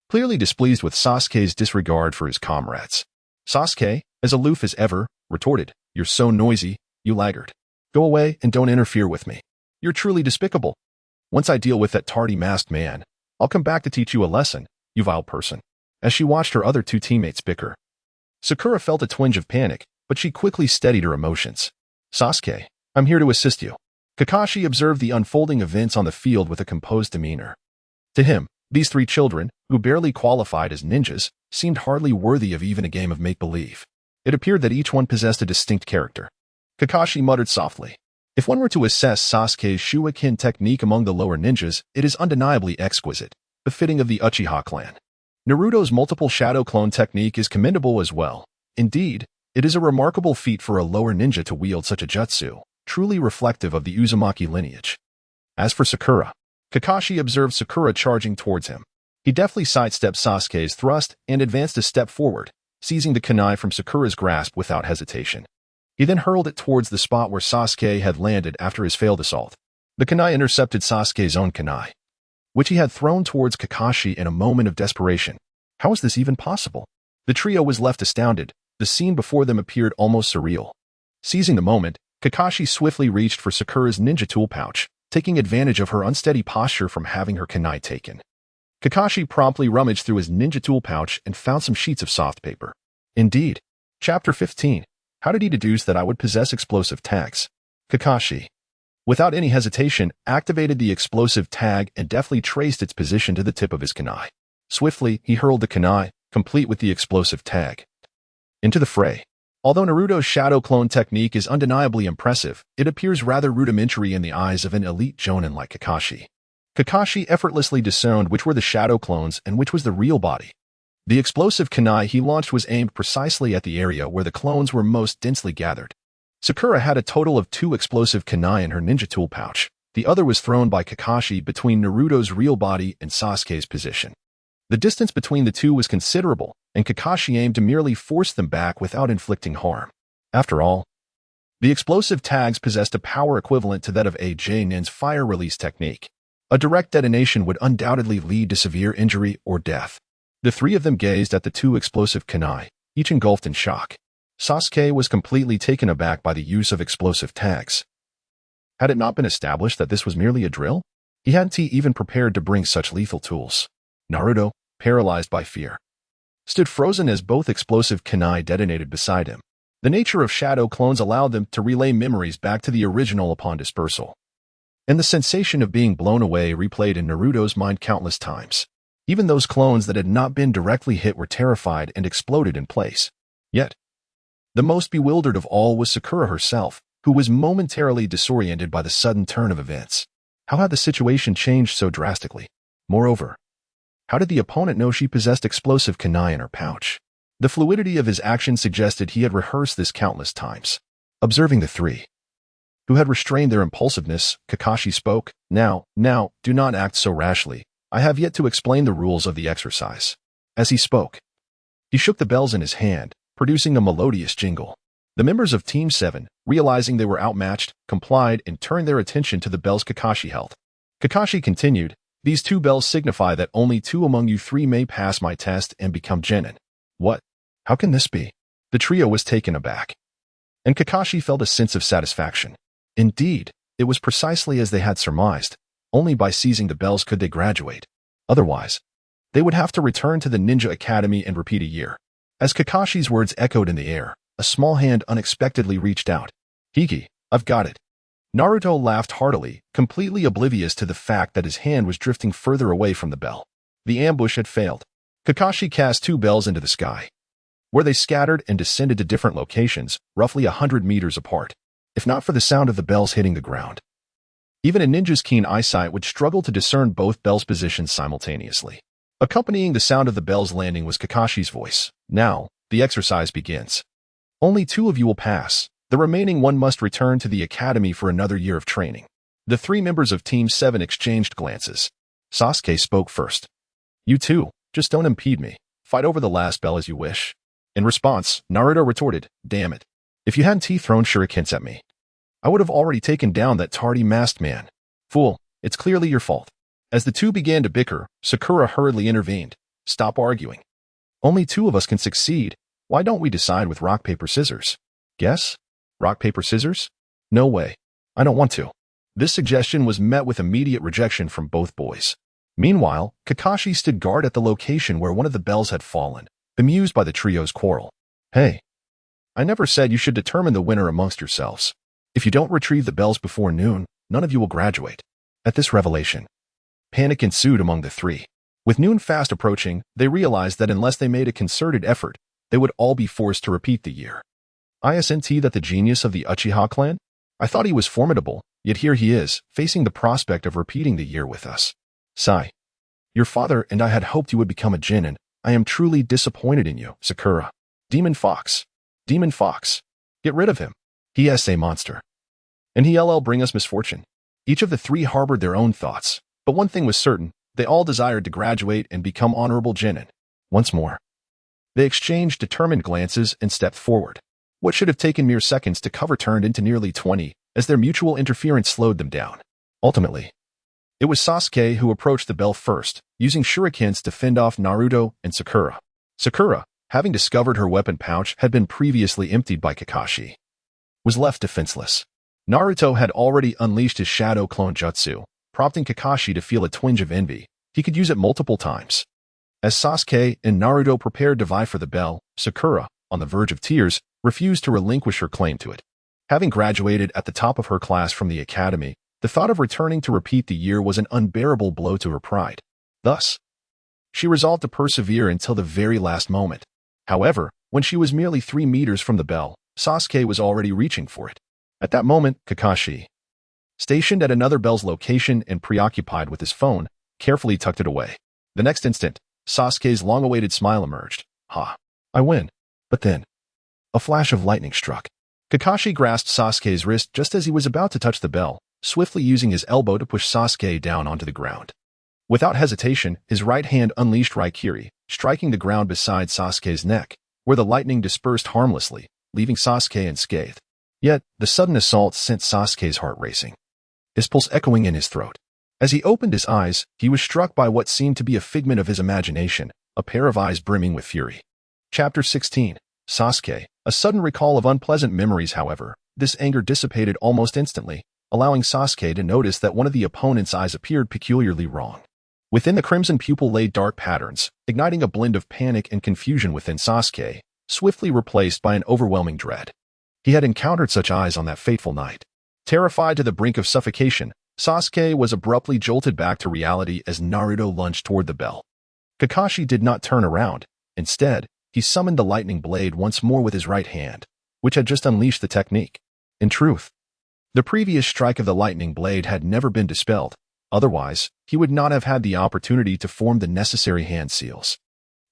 A: clearly displeased with Sasuke's disregard for his comrades. Sasuke, as aloof as ever, retorted, "You're so noisy, you laggard. Go away and don't interfere with me. You're truly despicable. Once I deal with that tardy masked man, I'll come back to teach you a lesson, you vile person." As she watched her other two teammates bicker, Sakura felt a twinge of panic, but she quickly steadied her emotions. "Sasuke, I'm here to assist you." Kakashi observed the unfolding events on the field with a composed demeanor. To him, these three children, who barely qualified as ninjas, seemed hardly worthy of even a game of make-believe. It appeared that each one possessed a distinct character. Kakashi muttered softly, "If one were to assess Sasuke's shuriken technique among the lower ninjas, it is undeniably exquisite, befitting of the Uchiha clan. Naruto's multiple shadow clone technique is commendable as well. Indeed, it is a remarkable feat for a lower ninja to wield such a jutsu, truly reflective of the Uzumaki lineage." As for Sakura, Kakashi observed Sakura charging towards him. He deftly sidestepped Sasuke's thrust and advanced a step forward, seizing the kunai from Sakura's grasp without hesitation. He then hurled it towards the spot where Sasuke had landed after his failed assault. The kunai intercepted Sasuke's own kunai, which he had thrown towards Kakashi in a moment of desperation. How was this even possible? The trio was left astounded. The scene before them appeared almost surreal. Seizing the moment, Kakashi swiftly reached for Sakura's ninja tool pouch, taking advantage of her unsteady posture from having her kunai taken. Kakashi promptly rummaged through his ninja tool pouch and found some sheets of soft paper. Indeed. Chapter 15. How did he deduce that I would possess explosive tags? Kakashi, without any hesitation, activated the explosive tag and deftly traced its position to the tip of his kunai. Swiftly, he hurled the kunai, complete with the explosive tag, into the fray. Although Naruto's shadow clone technique is undeniably impressive, it appears rather rudimentary in the eyes of an elite Jonin like Kakashi. Kakashi effortlessly discerned which were the shadow clones and which was the real body. The explosive kunai he launched was aimed precisely at the area where the clones were most densely gathered. Sakura had a total of 2 explosive kunai in her ninja tool pouch. The other was thrown by Kakashi between Naruto's real body and Sasuke's position. The distance between the two was considerable, and Kakashi aimed to merely force them back without inflicting harm. After all, the explosive tags possessed a power equivalent to that of a Jonin's fire release technique. A direct detonation would undoubtedly lead to severe injury or death. The three of them gazed at the 2 explosive kunai, each engulfed in shock. Sasuke was completely taken aback by the use of explosive tags. Had it not been established that this was merely a drill? He hadn't even prepared to bring such lethal tools. Naruto, paralyzed by fear, stood frozen as both explosive kunai detonated beside him. The nature of shadow clones allowed them to relay memories back to the original upon dispersal. And the sensation of being blown away replayed in Naruto's mind countless times. Even those clones that had not been directly hit were terrified and exploded in place. Yet, the most bewildered of all was Sakura herself, who was momentarily disoriented by the sudden turn of events. How had the situation changed so drastically? Moreover, how did the opponent know she possessed explosive kunai in her pouch? The fluidity of his action suggested he had rehearsed this countless times. Observing the three, who had restrained their impulsiveness, Kakashi spoke, Now, do not act so rashly. I have yet to explain the rules of the exercise." As he spoke, he shook the bells in his hand, producing a melodious jingle. The members of Team 7, realizing they were outmatched, complied and turned their attention to the bells Kakashi held. Kakashi continued, "These 2 bells signify that only 2 among you 3 may pass my test and become Jonin." What? How can this be? The trio was taken aback, and Kakashi felt a sense of satisfaction. Indeed, it was precisely as they had surmised. Only by seizing the bells could they graduate. Otherwise, they would have to return to the Ninja Academy and repeat a year. As Kakashi's words echoed in the air, a small hand unexpectedly reached out. "Hiki, I've got it." Naruto laughed heartily, completely oblivious to the fact that his hand was drifting further away from the bell. The ambush had failed. Kakashi cast 2 bells into the sky, where they scattered and descended to different locations, roughly 100 meters apart. If not for the sound of the bells hitting the ground, even a ninja's keen eyesight would struggle to discern both bells' positions simultaneously. Accompanying the sound of the bells landing was Kakashi's voice. "Now, the exercise begins. Only 2 of you will pass. The remaining 1 must return to the academy for another year of training." The 3 members of Team 7 exchanged glances. Sasuke spoke first. "You two, just don't impede me. Fight over the last bell as you wish." In response, Naruto retorted, "Damn it. If you hadn't thrown shurikens at me, I would have already taken down that tardy masked man." "Fool, it's clearly your fault." As the 2 began to bicker, Sakura hurriedly intervened. "Stop arguing. Only 2 of us can succeed. Why don't we decide with rock, paper, scissors?" "Guess? Rock, paper, scissors? No way. I don't want to." This suggestion was met with immediate rejection from both boys. Meanwhile, Kakashi stood guard at the location where one of the bells had fallen, bemused by the trio's quarrel. "Hey, I never said you should determine the winner amongst yourselves. If you don't retrieve the bells before noon, none of you will graduate." At this revelation, panic ensued among the 3. With noon fast approaching, they realized that unless they made a concerted effort, they would all be forced to repeat the year. Isn't that the genius of the Uchiha clan? I thought he was formidable, yet here he is, facing the prospect of repeating the year with us. Sigh. Your father and I had hoped you would become a Jonin. I am truly disappointed in you, Sakura. Demon Fox. Demon Fox. Get rid of him. He is a monster. And he'll bring us misfortune. Each of the 3 harbored their own thoughts, but one thing was certain, they all desired to graduate and become honorable Jonin. Once more, they exchanged determined glances and stepped forward. What should have taken mere seconds to cover turned into nearly 20, as their mutual interference slowed them down. Ultimately, it was Sasuke who approached the bell first, using shurikens to fend off Naruto and Sakura. Sakura, having discovered her weapon pouch had been previously emptied by Kakashi, was left defenseless. Naruto had already unleashed his shadow clone jutsu, prompting Kakashi to feel a twinge of envy. He could use it multiple times. As Sasuke and Naruto prepared to vie for the bell, Sakura, on the verge of tears, refused to relinquish her claim to it. Having graduated at the top of her class from the academy, the thought of returning to repeat the year was an unbearable blow to her pride. Thus, she resolved to persevere until the very last moment. However, when she was merely 3 meters from the bell, Sasuke was already reaching for it. At that moment, Kakashi, stationed at another bell's location and preoccupied with his phone, carefully tucked it away. The next instant, Sasuke's long-awaited smile emerged. "Ha! I win." But then, a flash of lightning struck. Kakashi grasped Sasuke's wrist just as he was about to touch the bell, swiftly using his elbow to push Sasuke down onto the ground. Without hesitation, his right hand unleashed Raikiri, striking the ground beside Sasuke's neck, where the lightning dispersed harmlessly, leaving Sasuke unscathed. Yet, the sudden assault sent Sasuke's heart racing, his pulse echoing in his throat. As he opened his eyes, he was struck by what seemed to be a figment of his imagination, a pair of eyes brimming with fury. Chapter 16. Sasuke. A sudden recall of unpleasant memories, however, this anger dissipated almost instantly, allowing Sasuke to notice that one of the opponent's eyes appeared peculiarly wrong. Within the crimson pupil lay dark patterns, igniting a blend of panic and confusion within Sasuke, swiftly replaced by an overwhelming dread. He had encountered such eyes on that fateful night. Terrified to the brink of suffocation, Sasuke was abruptly jolted back to reality as Naruto lunged toward the bell. Kakashi did not turn around. Instead, he summoned the lightning blade once more with his right hand, which had just unleashed the technique. In truth, the previous strike of the lightning blade had never been dispelled. Otherwise, he would not have had the opportunity to form the necessary hand seals.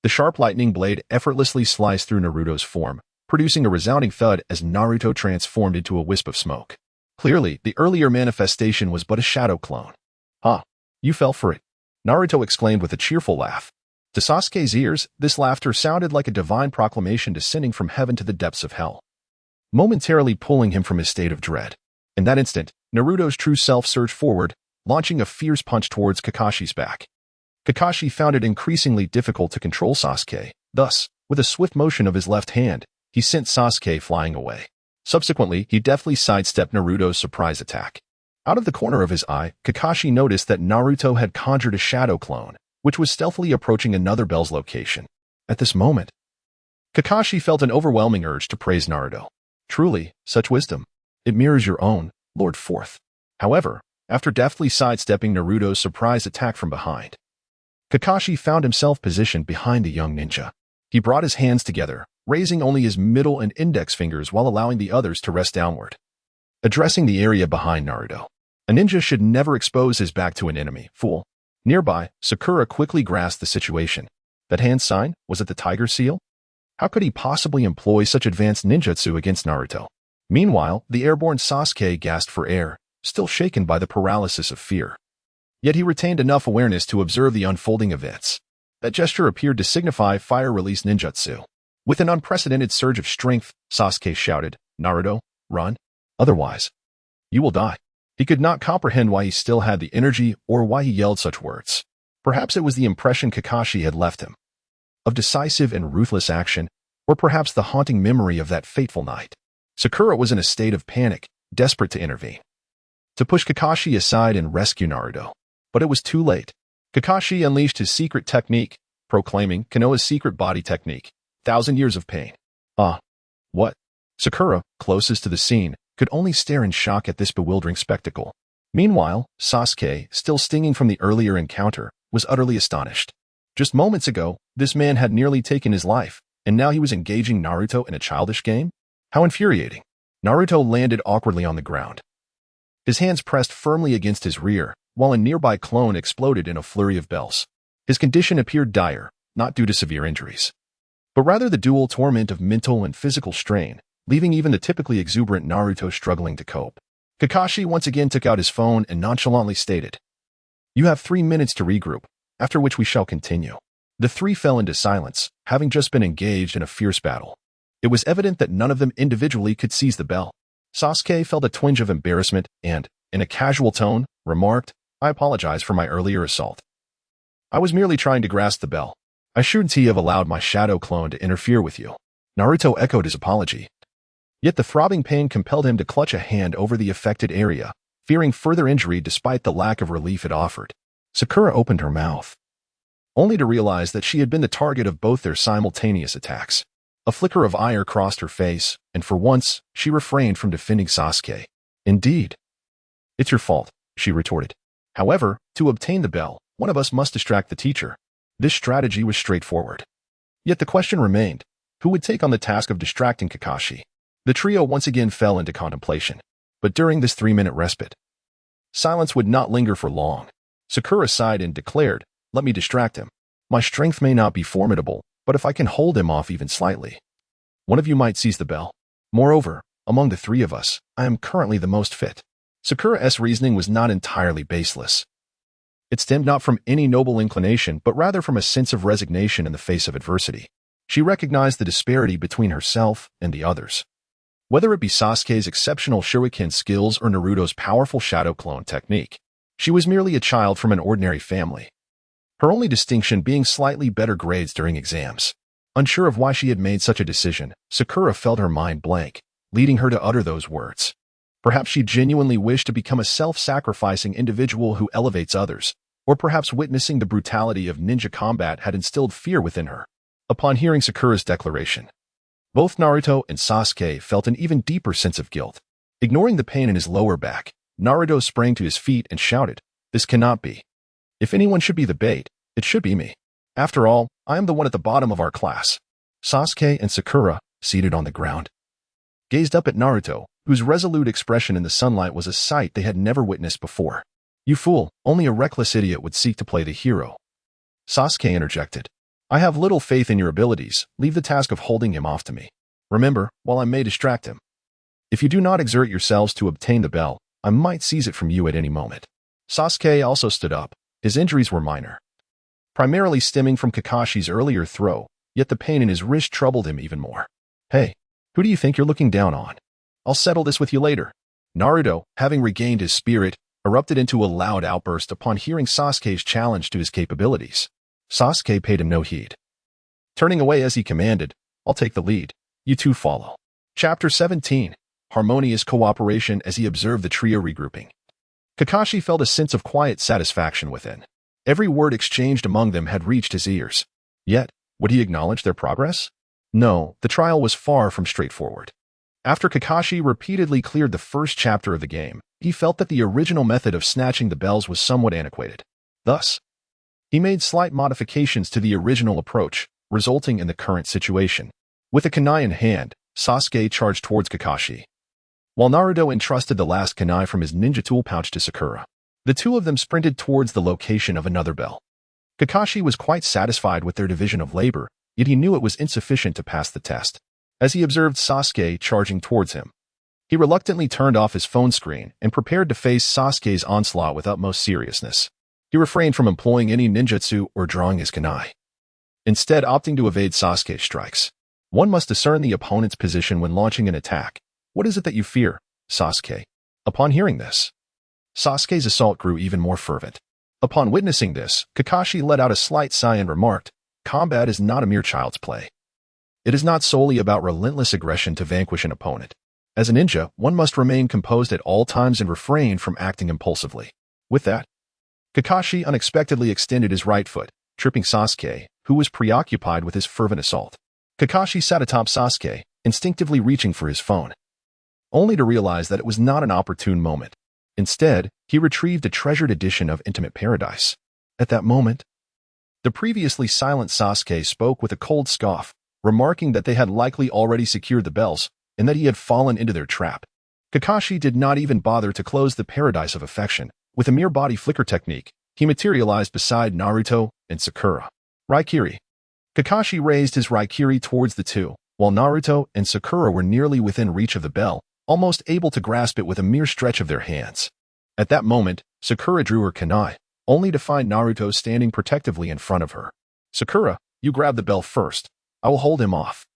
A: The sharp lightning blade effortlessly sliced through Naruto's form, producing a resounding thud as Naruto transformed into a wisp of smoke. Clearly, the earlier manifestation was but a shadow clone. "Huh, you fell for it," Naruto exclaimed with a cheerful laugh. To Sasuke's ears, this laughter sounded like a divine proclamation descending from heaven to the depths of hell, momentarily pulling him from his state of dread. In that instant, Naruto's true self surged forward, launching a fierce punch towards Kakashi's back. Kakashi found it increasingly difficult to control Sasuke. Thus, with a swift motion of his left hand, he sent Sasuke flying away. Subsequently, he deftly sidestepped Naruto's surprise attack. Out of the corner of his eye, Kakashi noticed that Naruto had conjured a shadow clone, which was stealthily approaching another bell's location. At this moment, Kakashi felt an overwhelming urge to praise Naruto. Truly, such wisdom. It mirrors your own, Lord Fourth. However, after deftly sidestepping Naruto's surprise attack from behind, Kakashi found himself positioned behind the young ninja. He brought his hands together, raising only his middle and index fingers while allowing the others to rest downward. Addressing the area behind Naruto. A ninja should never expose his back to an enemy, fool. Nearby, Sakura quickly grasped the situation. That hand sign, was it the tiger seal? How could he possibly employ such advanced ninjutsu against Naruto? Meanwhile, the airborne Sasuke gasped for air, still shaken by the paralysis of fear. Yet he retained enough awareness to observe the unfolding events. That gesture appeared to signify fire-release ninjutsu. With an unprecedented surge of strength, Sasuke shouted, "Naruto, run. Otherwise, you will die." He could not comprehend why he still had the energy or why he yelled such words. Perhaps it was the impression Kakashi had left him, of decisive and ruthless action, or perhaps the haunting memory of that fateful night. Sakura was in a state of panic, desperate to intervene, to push Kakashi aside and rescue Naruto. But it was too late. Kakashi unleashed his secret technique, proclaiming Konoha's secret body technique, 1,000 years of pain. What? Sakura, closest to the scene, could only stare in shock at this bewildering spectacle. Meanwhile, Sasuke, still stinging from the earlier encounter, was utterly astonished. Just moments ago, this man had nearly taken his life, and now he was engaging Naruto in a childish game? How infuriating. Naruto landed awkwardly on the ground. His hands pressed firmly against his rear, while a nearby clone exploded in a flurry of bells. His condition appeared dire, not due to severe injuries, but rather the dual torment of mental and physical strain, leaving even the typically exuberant Naruto struggling to cope. Kakashi once again took out his phone and nonchalantly stated, "You have 3 minutes to regroup, after which we shall continue." The three fell into silence, having just been engaged in a fierce battle. It was evident that none of them individually could seize the bell. Sasuke felt a twinge of embarrassment and, in a casual tone, remarked, "I apologize for my earlier assault. I was merely trying to grasp the bell. I shouldn't have allowed my shadow clone to interfere with you." Naruto echoed his apology. Yet the throbbing pain compelled him to clutch a hand over the affected area, fearing further injury despite the lack of relief it offered. Sakura opened her mouth, only to realize that she had been the target of both their simultaneous attacks. A flicker of ire crossed her face, and for once, she refrained from defending Sasuke. "Indeed. It's your fault," she retorted. "However, to obtain the bell, one of us must distract the teacher." This strategy was straightforward. Yet the question remained, who would take on the task of distracting Kakashi? The trio once again fell into contemplation. But during this 3-minute respite, silence would not linger for long. Sakura sighed and declared, "Let me distract him. My strength may not be formidable, but if I can hold him off even slightly, one of you might seize the bell. Moreover, among the three of us, I am currently the most fit." Sakura's reasoning was not entirely baseless. It stemmed not from any noble inclination, but rather from a sense of resignation in the face of adversity. She recognized the disparity between herself and the others. Whether it be Sasuke's exceptional shuriken skills or Naruto's powerful shadow clone technique, she was merely a child from an ordinary family, her only distinction being slightly better grades during exams. Unsure of why she had made such a decision, Sakura felt her mind blank, leading her to utter those words. Perhaps she genuinely wished to become a self-sacrificing individual who elevates others, or perhaps witnessing the brutality of ninja combat had instilled fear within her. Upon hearing Sakura's declaration, both Naruto and Sasuke felt an even deeper sense of guilt. Ignoring the pain in his lower back, Naruto sprang to his feet and shouted, "This cannot be. If anyone should be the bait, it should be me. After all, I am the one at the bottom of our class." Sasuke and Sakura, seated on the ground, gazed up at Naruto, whose resolute expression in the sunlight was a sight they had never witnessed before. "You fool, only a reckless idiot would seek to play the hero." Sasuke interjected, "I have little faith in your abilities. Leave the task of holding him off to me. Remember, while I may distract him, if you do not exert yourselves to obtain the bell, I might seize it from you at any moment." Sasuke also stood up. His injuries were minor, primarily stemming from Kakashi's earlier throw, yet the pain in his wrist troubled him even more. "Hey, who do you think you're looking down on? I'll settle this with you later." Naruto, having regained his spirit, erupted into a loud outburst upon hearing Sasuke's challenge to his capabilities. Sasuke paid him no heed, turning away as he commanded, "I'll take the lead. You two follow." Chapter 17. Harmonious Cooperation. As he observed the trio regrouping, Kakashi felt a sense of quiet satisfaction within. Every word exchanged among them had reached his ears. Yet, would he acknowledge their progress? No, the trial was far from straightforward. After Kakashi repeatedly cleared the first chapter of the game, he felt that the original method of snatching the bells was somewhat antiquated. Thus, he made slight modifications to the original approach, resulting in the current situation. With a kunai in hand, Sasuke charged towards Kakashi, while Naruto entrusted the last kunai from his ninja tool pouch to Sakura. The two of them sprinted towards the location of another bell. Kakashi was quite satisfied with their division of labor, yet he knew it was insufficient to pass the test. As he observed Sasuke charging towards him, he reluctantly turned off his phone screen and prepared to face Sasuke's onslaught with utmost seriousness. He refrained from employing any ninjutsu or drawing his kunai, instead opting to evade Sasuke's strikes. One must discern the opponent's position when launching an attack. "What is it that you fear, Sasuke?" Upon hearing this, Sasuke's assault grew even more fervent. Upon witnessing this, Kakashi let out a slight sigh and remarked, "Combat is not a mere child's play. It is not solely about relentless aggression to vanquish an opponent. As a ninja, one must remain composed at all times and refrain from acting impulsively." With that, Kakashi unexpectedly extended his right foot, tripping Sasuke, who was preoccupied with his fervent assault. Kakashi sat atop Sasuke, instinctively reaching for his phone, only to realize that it was not an opportune moment. Instead, he retrieved a treasured edition of Intimate Paradise. At that moment, the previously silent Sasuke spoke with a cold scoff, remarking that they had likely already secured the bells, and that he had fallen into their trap. Kakashi did not even bother to close the Paradise of Affection. With a mere body flicker technique, he materialized beside Naruto and Sakura. Raikiri. Kakashi raised his Raikiri towards the two, while Naruto and Sakura were nearly within reach of the bell, almost able to grasp it with a mere stretch of their hands. At that moment, Sakura drew her kunai, only to find Naruto standing protectively in front of her. "Sakura, you grab the bell first. I will hold him off."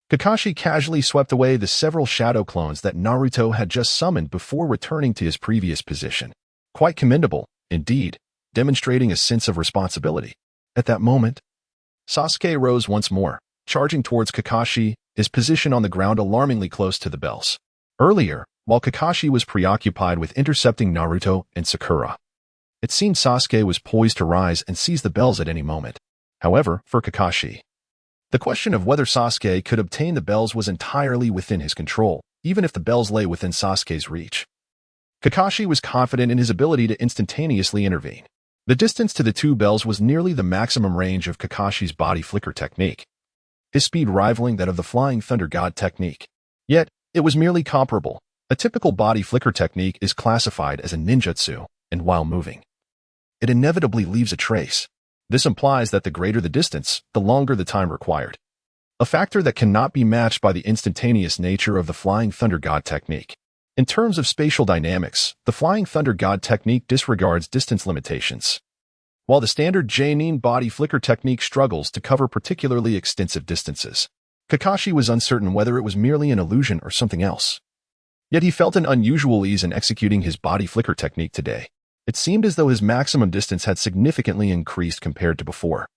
A: Kakashi casually swept away the several shadow clones that Naruto had just summoned before returning to his previous position. Quite commendable, indeed, demonstrating a sense of responsibility. At that moment, Sasuke rose once more, charging towards Kakashi, his position on the ground alarmingly close to the bells. Earlier, while Kakashi was preoccupied with intercepting Naruto and Sakura, it seemed Sasuke was poised to rise and seize the bells at any moment. However, for Kakashi, the question of whether Sasuke could obtain the bells was entirely within his control, even if the bells lay within Sasuke's reach. Kakashi was confident in his ability to instantaneously intervene. The distance to the two bells was nearly the maximum range of Kakashi's body flicker technique, his speed rivaling that of the Flying Thunder God technique. Yet, it was merely comparable. A typical body flicker technique is classified as a ninjutsu, and while moving, it inevitably leaves a trace. This implies that the greater the distance, the longer the time required, a factor that cannot be matched by the instantaneous nature of the Flying Thunder God technique. In terms of spatial dynamics, the Flying Thunder God technique disregards distance limitations, while the standard Jonin body flicker technique struggles to cover particularly extensive distances. Kakashi was uncertain whether it was merely an illusion or something else. Yet he felt an unusual ease in executing his body flicker technique today. It seemed as though his maximum distance had significantly increased compared to before.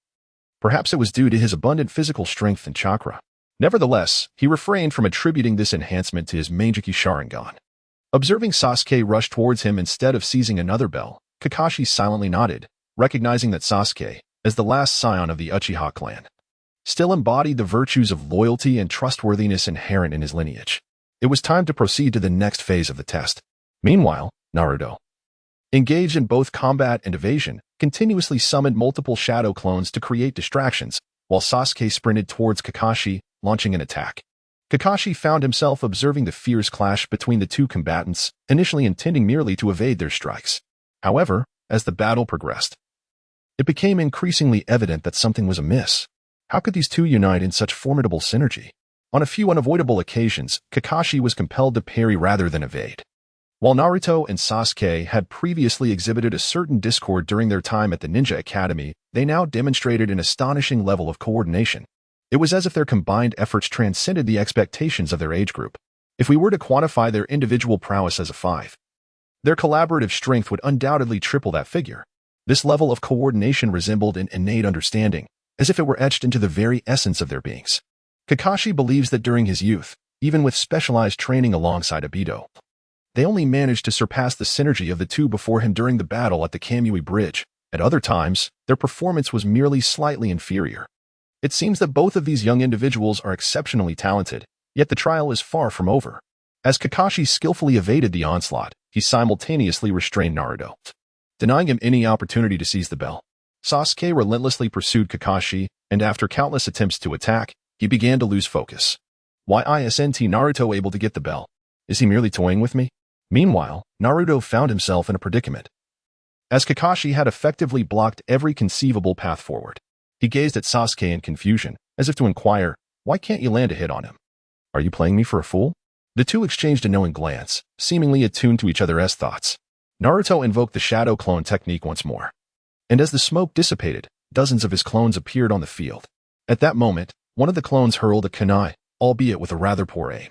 A: Perhaps it was due to his abundant physical strength and chakra. Nevertheless, he refrained from attributing this enhancement to his Manjiki Sharingan. Observing Sasuke rush towards him instead of seizing another bell, Kakashi silently nodded, recognizing that Sasuke, as the last scion of the Uchiha clan, still embodied the virtues of loyalty and trustworthiness inherent in his lineage. It was time to proceed to the next phase of the test. Meanwhile, Naruto, engaged in both combat and evasion, continuously summoned multiple shadow clones to create distractions, while Sasuke sprinted towards Kakashi, launching an attack. Kakashi found himself observing the fierce clash between the two combatants, initially intending merely to evade their strikes. However, as the battle progressed, it became increasingly evident that something was amiss. How could these two unite in such formidable synergy? On a few unavoidable occasions, Kakashi was compelled to parry rather than evade. While Naruto and Sasuke had previously exhibited a certain discord during their time at the Ninja Academy, they now demonstrated an astonishing level of coordination. It was as if their combined efforts transcended the expectations of their age group. If we were to quantify their individual prowess as a 5, their collaborative strength would undoubtedly triple that figure. This level of coordination resembled an innate understanding, as if it were etched into the very essence of their beings. Kakashi believes that during his youth, even with specialized training alongside Obito, they only managed to surpass the synergy of the two before him during the battle at the Kamui Bridge. At other times, their performance was merely slightly inferior. It seems that both of these young individuals are exceptionally talented, yet the trial is far from over. As Kakashi skillfully evaded the onslaught, he simultaneously restrained Naruto, denying him any opportunity to seize the bell. Sasuke relentlessly pursued Kakashi, and after countless attempts to attack, he began to lose focus. Why isn't Naruto able to get the bell? Is he merely toying with me? Meanwhile, Naruto found himself in a predicament. As Kakashi had effectively blocked every conceivable path forward, he gazed at Sasuke in confusion, as if to inquire, why can't you land a hit on him? Are you playing me for a fool? The two exchanged a knowing glance, seemingly attuned to each other's thoughts. Naruto invoked the shadow clone technique once more. And as the smoke dissipated, dozens of his clones appeared on the field. At that moment, one of the clones hurled a kunai, albeit with a rather poor aim.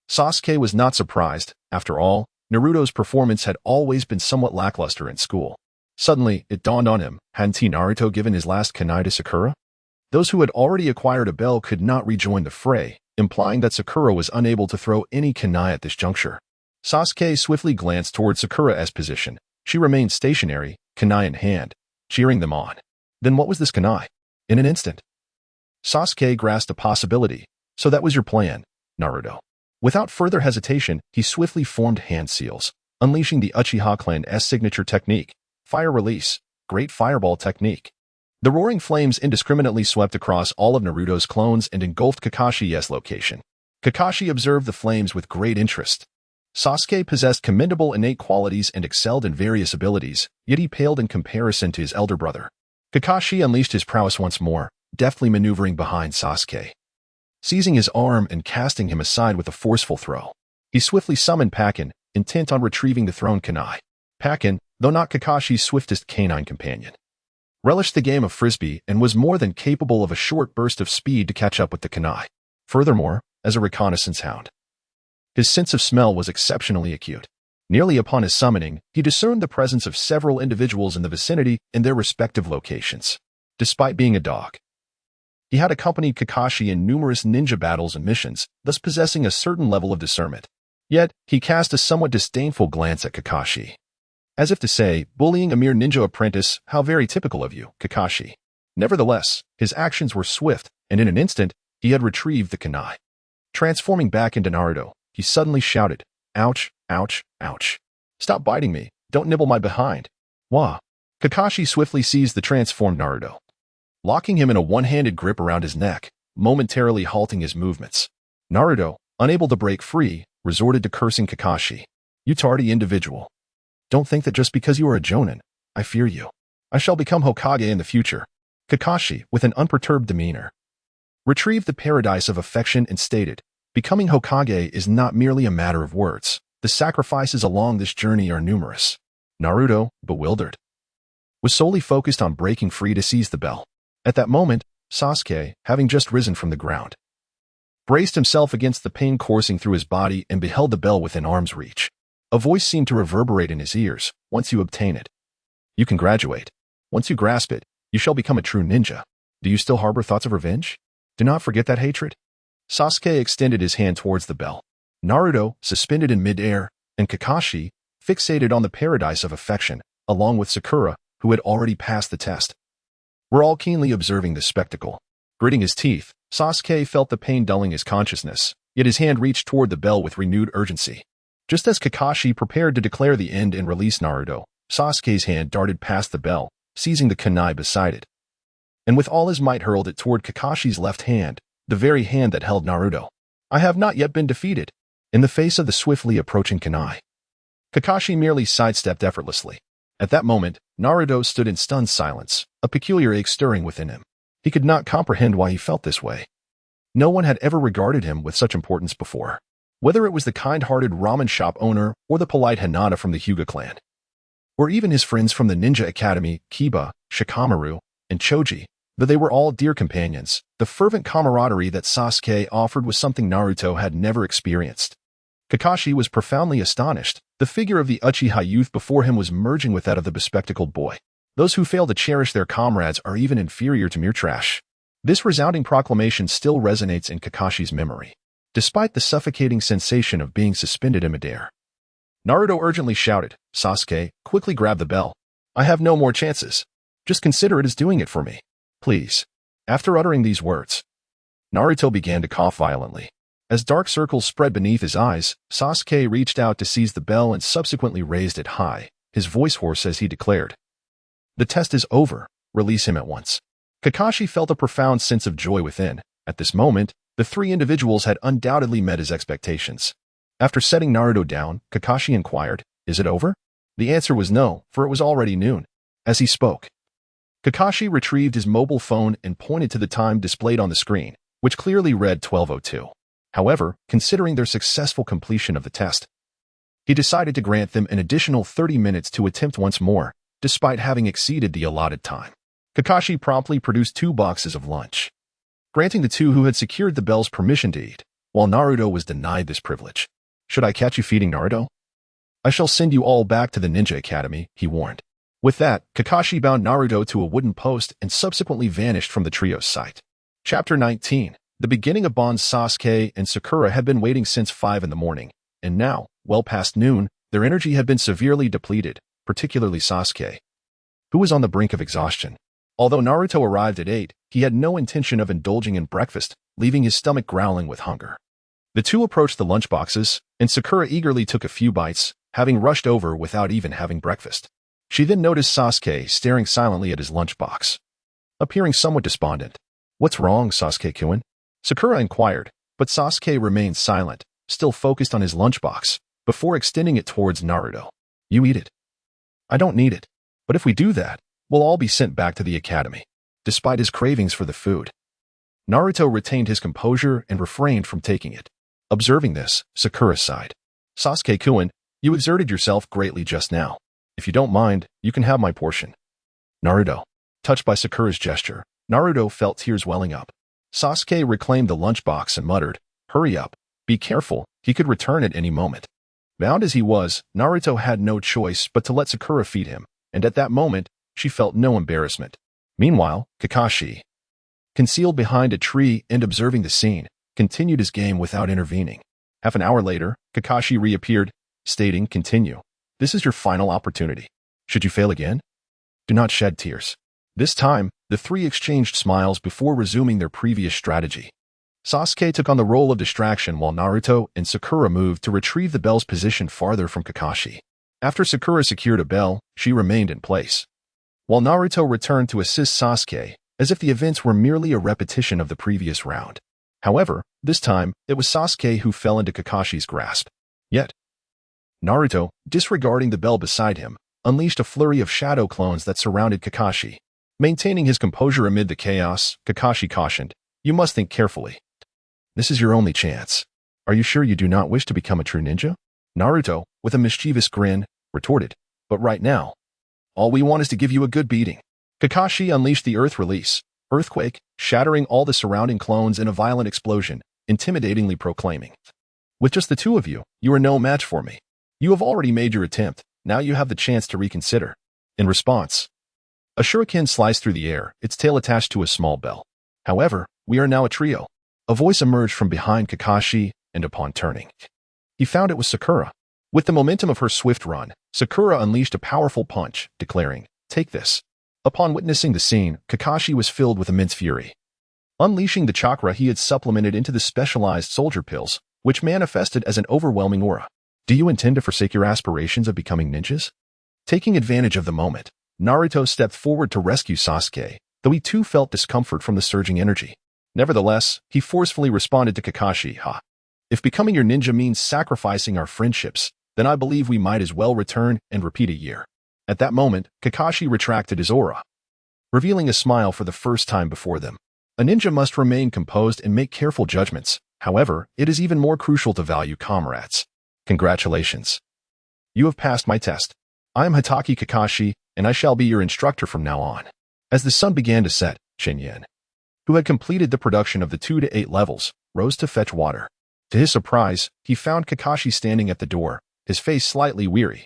A: Sasuke was not surprised. After all, Naruto's performance had always been somewhat lackluster in school. Suddenly, it dawned on him, hadn't Naruto given his last kunai to Sakura? Those who had already acquired a bell could not rejoin the fray, implying that Sakura was unable to throw any kunai at this juncture. Sasuke swiftly glanced toward Sakura's position. She remained stationary, kunai in hand, cheering them on. Then what was this kunai? In an instant, Sasuke grasped a possibility. So that was your plan, Naruto. Without further hesitation, he swiftly formed hand seals, unleashing the Uchiha clan's signature technique, fire release, great fireball technique. The roaring flames indiscriminately swept across all of Naruto's clones and engulfed Kakashi's location. Kakashi observed the flames with great interest. Sasuke possessed commendable innate qualities and excelled in various abilities, yet he paled in comparison to his elder brother. Kakashi unleashed his prowess once more, deftly maneuvering behind Sasuke, seizing his arm and casting him aside with a forceful throw. He swiftly summoned Pakin, intent on retrieving the thrown kunai. Pakin, though not Kakashi's swiftest canine companion, relished the game of frisbee and was more than capable of a short burst of speed to catch up with the kunai. Furthermore, as a reconnaissance hound, his sense of smell was exceptionally acute. Nearly upon his summoning, he discerned the presence of several individuals in the vicinity in their respective locations. Despite being a dog, he had accompanied Kakashi in numerous ninja battles and missions, thus possessing a certain level of discernment. Yet, he cast a somewhat disdainful glance at Kakashi, as if to say, bullying a mere ninja apprentice, how very typical of you, Kakashi. Nevertheless, his actions were swift, and in an instant, he had retrieved the kunai. Transforming back into Naruto, he suddenly shouted, "Ouch, ouch, ouch. Stop biting me, don't nibble my behind." Wah! Kakashi swiftly seized the transformed Naruto, locking him in a one-handed grip around his neck, momentarily halting his movements. Naruto, unable to break free, resorted to cursing Kakashi. "You tardy individual. Don't think that just because you are a Jonin, I fear you. I shall become Hokage in the future." Kakashi, with an unperturbed demeanor, retrieved the paradise of affection and stated, "Becoming Hokage is not merely a matter of words. The sacrifices along this journey are numerous." Naruto, bewildered, was solely focused on breaking free to seize the bell. At that moment, Sasuke, having just risen from the ground, braced himself against the pain coursing through his body and beheld the bell within arm's reach. A voice seemed to reverberate in his ears. "Once you obtain it, you can graduate. Once you grasp it, you shall become a true ninja." Do you still harbor thoughts of revenge? Do not forget that hatred. Sasuke extended his hand towards the bell. Naruto, suspended in midair, and Kakashi, fixated on the paradise of affection, along with Sakura, who had already passed the test. We're all keenly observing this spectacle. Gritting his teeth, Sasuke felt the pain dulling his consciousness, yet his hand reached toward the bell with renewed urgency. Just as Kakashi prepared to declare the end and release Naruto, Sasuke's hand darted past the bell, seizing the kunai beside it. And with all his might hurled it toward Kakashi's left hand, the very hand that held Naruto. I have not yet been defeated. In the face of the swiftly approaching kunai, Kakashi merely sidestepped effortlessly. At that moment, Naruto stood in stunned silence, a peculiar ache stirring within him. He could not comprehend why he felt this way. No one had ever regarded him with such importance before. Whether it was the kind-hearted ramen shop owner or the polite Hinata from the Hyuga clan, or even his friends from the Ninja Academy, Kiba, Shikamaru, and Choji, though they were all dear companions, the fervent camaraderie that Sasuke offered was something Naruto had never experienced. Kakashi was profoundly astonished. The figure of the Uchiha youth before him was merging with that of the bespectacled boy. Those who fail to cherish their comrades are even inferior to mere trash. This resounding proclamation still resonates in Kakashi's memory, despite the suffocating sensation of being suspended in midair. Naruto urgently shouted, "Sasuke, quickly grab the bell. I have no more chances. Just consider it as doing it for me. Please." After uttering these words, Naruto began to cough violently. As dark circles spread beneath his eyes, Sasuke reached out to seize the bell and subsequently raised it high, his voice hoarse as he declared, "The test is over. Release him at once." Kakashi felt a profound sense of joy within. At this moment, the three individuals had undoubtedly met his expectations. After setting Naruto down, Kakashi inquired, "Is it over?" The answer was no, for it was already noon. As he spoke, Kakashi retrieved his mobile phone and pointed to the time displayed on the screen, which clearly read 12:02. However, considering their successful completion of the test, he decided to grant them an additional 30 minutes to attempt once more, despite having exceeded the allotted time. Kakashi promptly produced 2 boxes of lunch, granting the two who had secured the bell's permission to eat, while Naruto was denied this privilege. "Should I catch you feeding Naruto? I shall send you all back to the Ninja Academy," he warned. With that, Kakashi bound Naruto to a wooden post and subsequently vanished from the trio's sight. Chapter 19. The beginning of bonds. Sasuke and Sakura had been waiting since 5 in the morning, and now, well past noon, their energy had been severely depleted, particularly Sasuke, who was on the brink of exhaustion. Although Naruto arrived at 8, he had no intention of indulging in breakfast, leaving his stomach growling with hunger. The two approached the lunchboxes, and Sakura eagerly took a few bites, having rushed over without even having breakfast. She then noticed Sasuke staring silently at his lunchbox, appearing somewhat despondent. "What's wrong, Sasuke-kun?" Sakura inquired, but Sasuke remained silent, still focused on his lunchbox, before extending it towards Naruto. "You eat it." "I don't need it. But if we do that, we'll all be sent back to the academy." Despite his cravings for the food, Naruto retained his composure and refrained from taking it. Observing this, Sakura sighed. "Sasuke-kun, you exerted yourself greatly just now. If you don't mind, you can have my portion." Naruto. Touched by Sakura's gesture, Naruto felt tears welling up. Sasuke reclaimed the lunchbox and muttered, "Hurry up. Be careful, he could return at any moment." Bound as he was, Naruto had no choice but to let Sakura feed him, and at that moment, she felt no embarrassment. Meanwhile, Kakashi, concealed behind a tree and observing the scene, continued his game without intervening. Half an hour later, Kakashi reappeared, stating, "Continue. This is your final opportunity. Should you fail again, do not shed tears." This time, the three exchanged smiles before resuming their previous strategy. Sasuke took on the role of distraction while Naruto and Sakura moved to retrieve the bell's position farther from Kakashi. After Sakura secured a bell, she remained in place, while Naruto returned to assist Sasuke, as if the events were merely a repetition of the previous round. However, this time, it was Sasuke who fell into Kakashi's grasp. Yet, Naruto, disregarding the bell beside him, unleashed a flurry of shadow clones that surrounded Kakashi. Maintaining his composure amid the chaos, Kakashi cautioned, "You must think carefully. This is your only chance. Are you sure you do not wish to become a true ninja?" Naruto, with a mischievous grin, retorted, "But right now, all we want is to give you a good beating." Kakashi unleashed the earth release, earthquake, shattering all the surrounding clones in a violent explosion, intimidatingly proclaiming, "With just the two of you, you are no match for me. You have already made your attempt, now you have the chance to reconsider." In response, A shuriken sliced through the air, its tail attached to a small bell. However, we are now a trio. A voice emerged from behind Kakashi, and upon turning, he found it was Sakura. With the momentum of her swift run, Sakura unleashed a powerful punch, declaring, "Take this." Upon witnessing the scene, Kakashi was filled with immense fury. Unleashing the chakra he had supplemented into the specialized soldier pills, which manifested as an overwhelming aura. Do you intend to forsake your aspirations of becoming ninjas? Taking advantage of the moment, Naruto stepped forward to rescue Sasuke, though he too felt discomfort from the surging energy. Nevertheless, he forcefully responded to Kakashi, "Ha! If becoming your ninja means sacrificing our friendships, then I believe we might as well return and repeat a year." At that moment, Kakashi retracted his aura, revealing a smile for the first time before them. A ninja must remain composed and make careful judgments. However, it is even more crucial to value comrades. Congratulations. You have passed my test. I am Hitaki Kakashi, and I shall be your instructor from now on. As the sun began to set, Chen Yan, who had completed the production of the 2 to 8 levels, rose to fetch water. To his surprise, he found Kakashi standing at the door, his face slightly weary,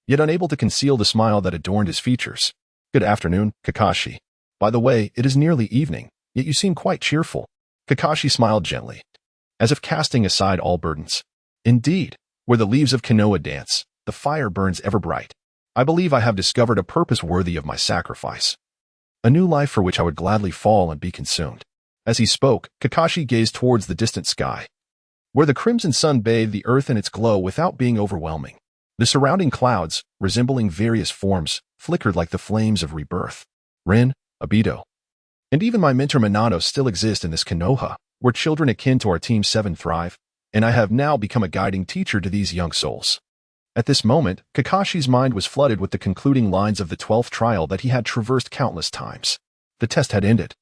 A: yet unable to conceal the smile that adorned his features. "Good afternoon, Kakashi. By the way, it is nearly evening, yet you seem quite cheerful." Kakashi smiled gently, as if casting aside all burdens. "Indeed, where the leaves of Konoha dance, the fire burns ever bright. I believe I have discovered a purpose worthy of my sacrifice. A new life for which I would gladly fall and be consumed." As he spoke, Kakashi gazed towards the distant sky, where the crimson sun bathed the earth in its glow without being overwhelming. The surrounding clouds, resembling various forms, flickered like the flames of rebirth. Rin, Obito, and even my mentor Minato still exist in this Konoha, where children akin to our Team 7 thrive, and I have now become a guiding teacher to these young souls. At this moment, Kakashi's mind was flooded with the concluding lines of the 12th trial that he had traversed countless times. The test had ended,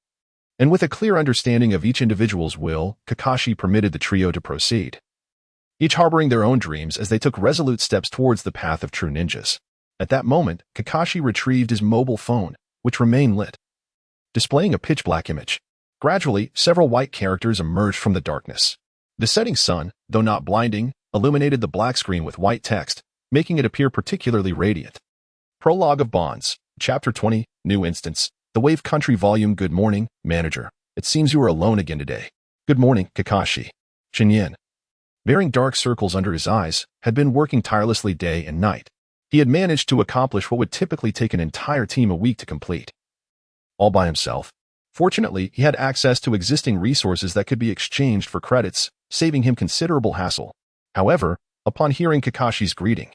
A: and with a clear understanding of each individual's will, Kakashi permitted the trio to proceed, each harboring their own dreams as they took resolute steps towards the path of true ninjas. At that moment, Kakashi retrieved his mobile phone, which remained lit, displaying a pitch-black image. Gradually, several white characters emerged from the darkness. The setting sun, though not blinding, illuminated the black screen with white text, making it appear particularly radiant. Prologue of Bonds, Chapter 20, New Instance, The Wave Country Volume. Good morning, Manager. It seems you are alone again today. Good morning, Kakashi. Chen Yan, bearing dark circles under his eyes, had been working tirelessly day and night. He had managed to accomplish what would typically take an entire team a week to complete, all by himself. Fortunately, he had access to existing resources that could be exchanged for credits, saving him considerable hassle. However, upon hearing Kakashi's greeting,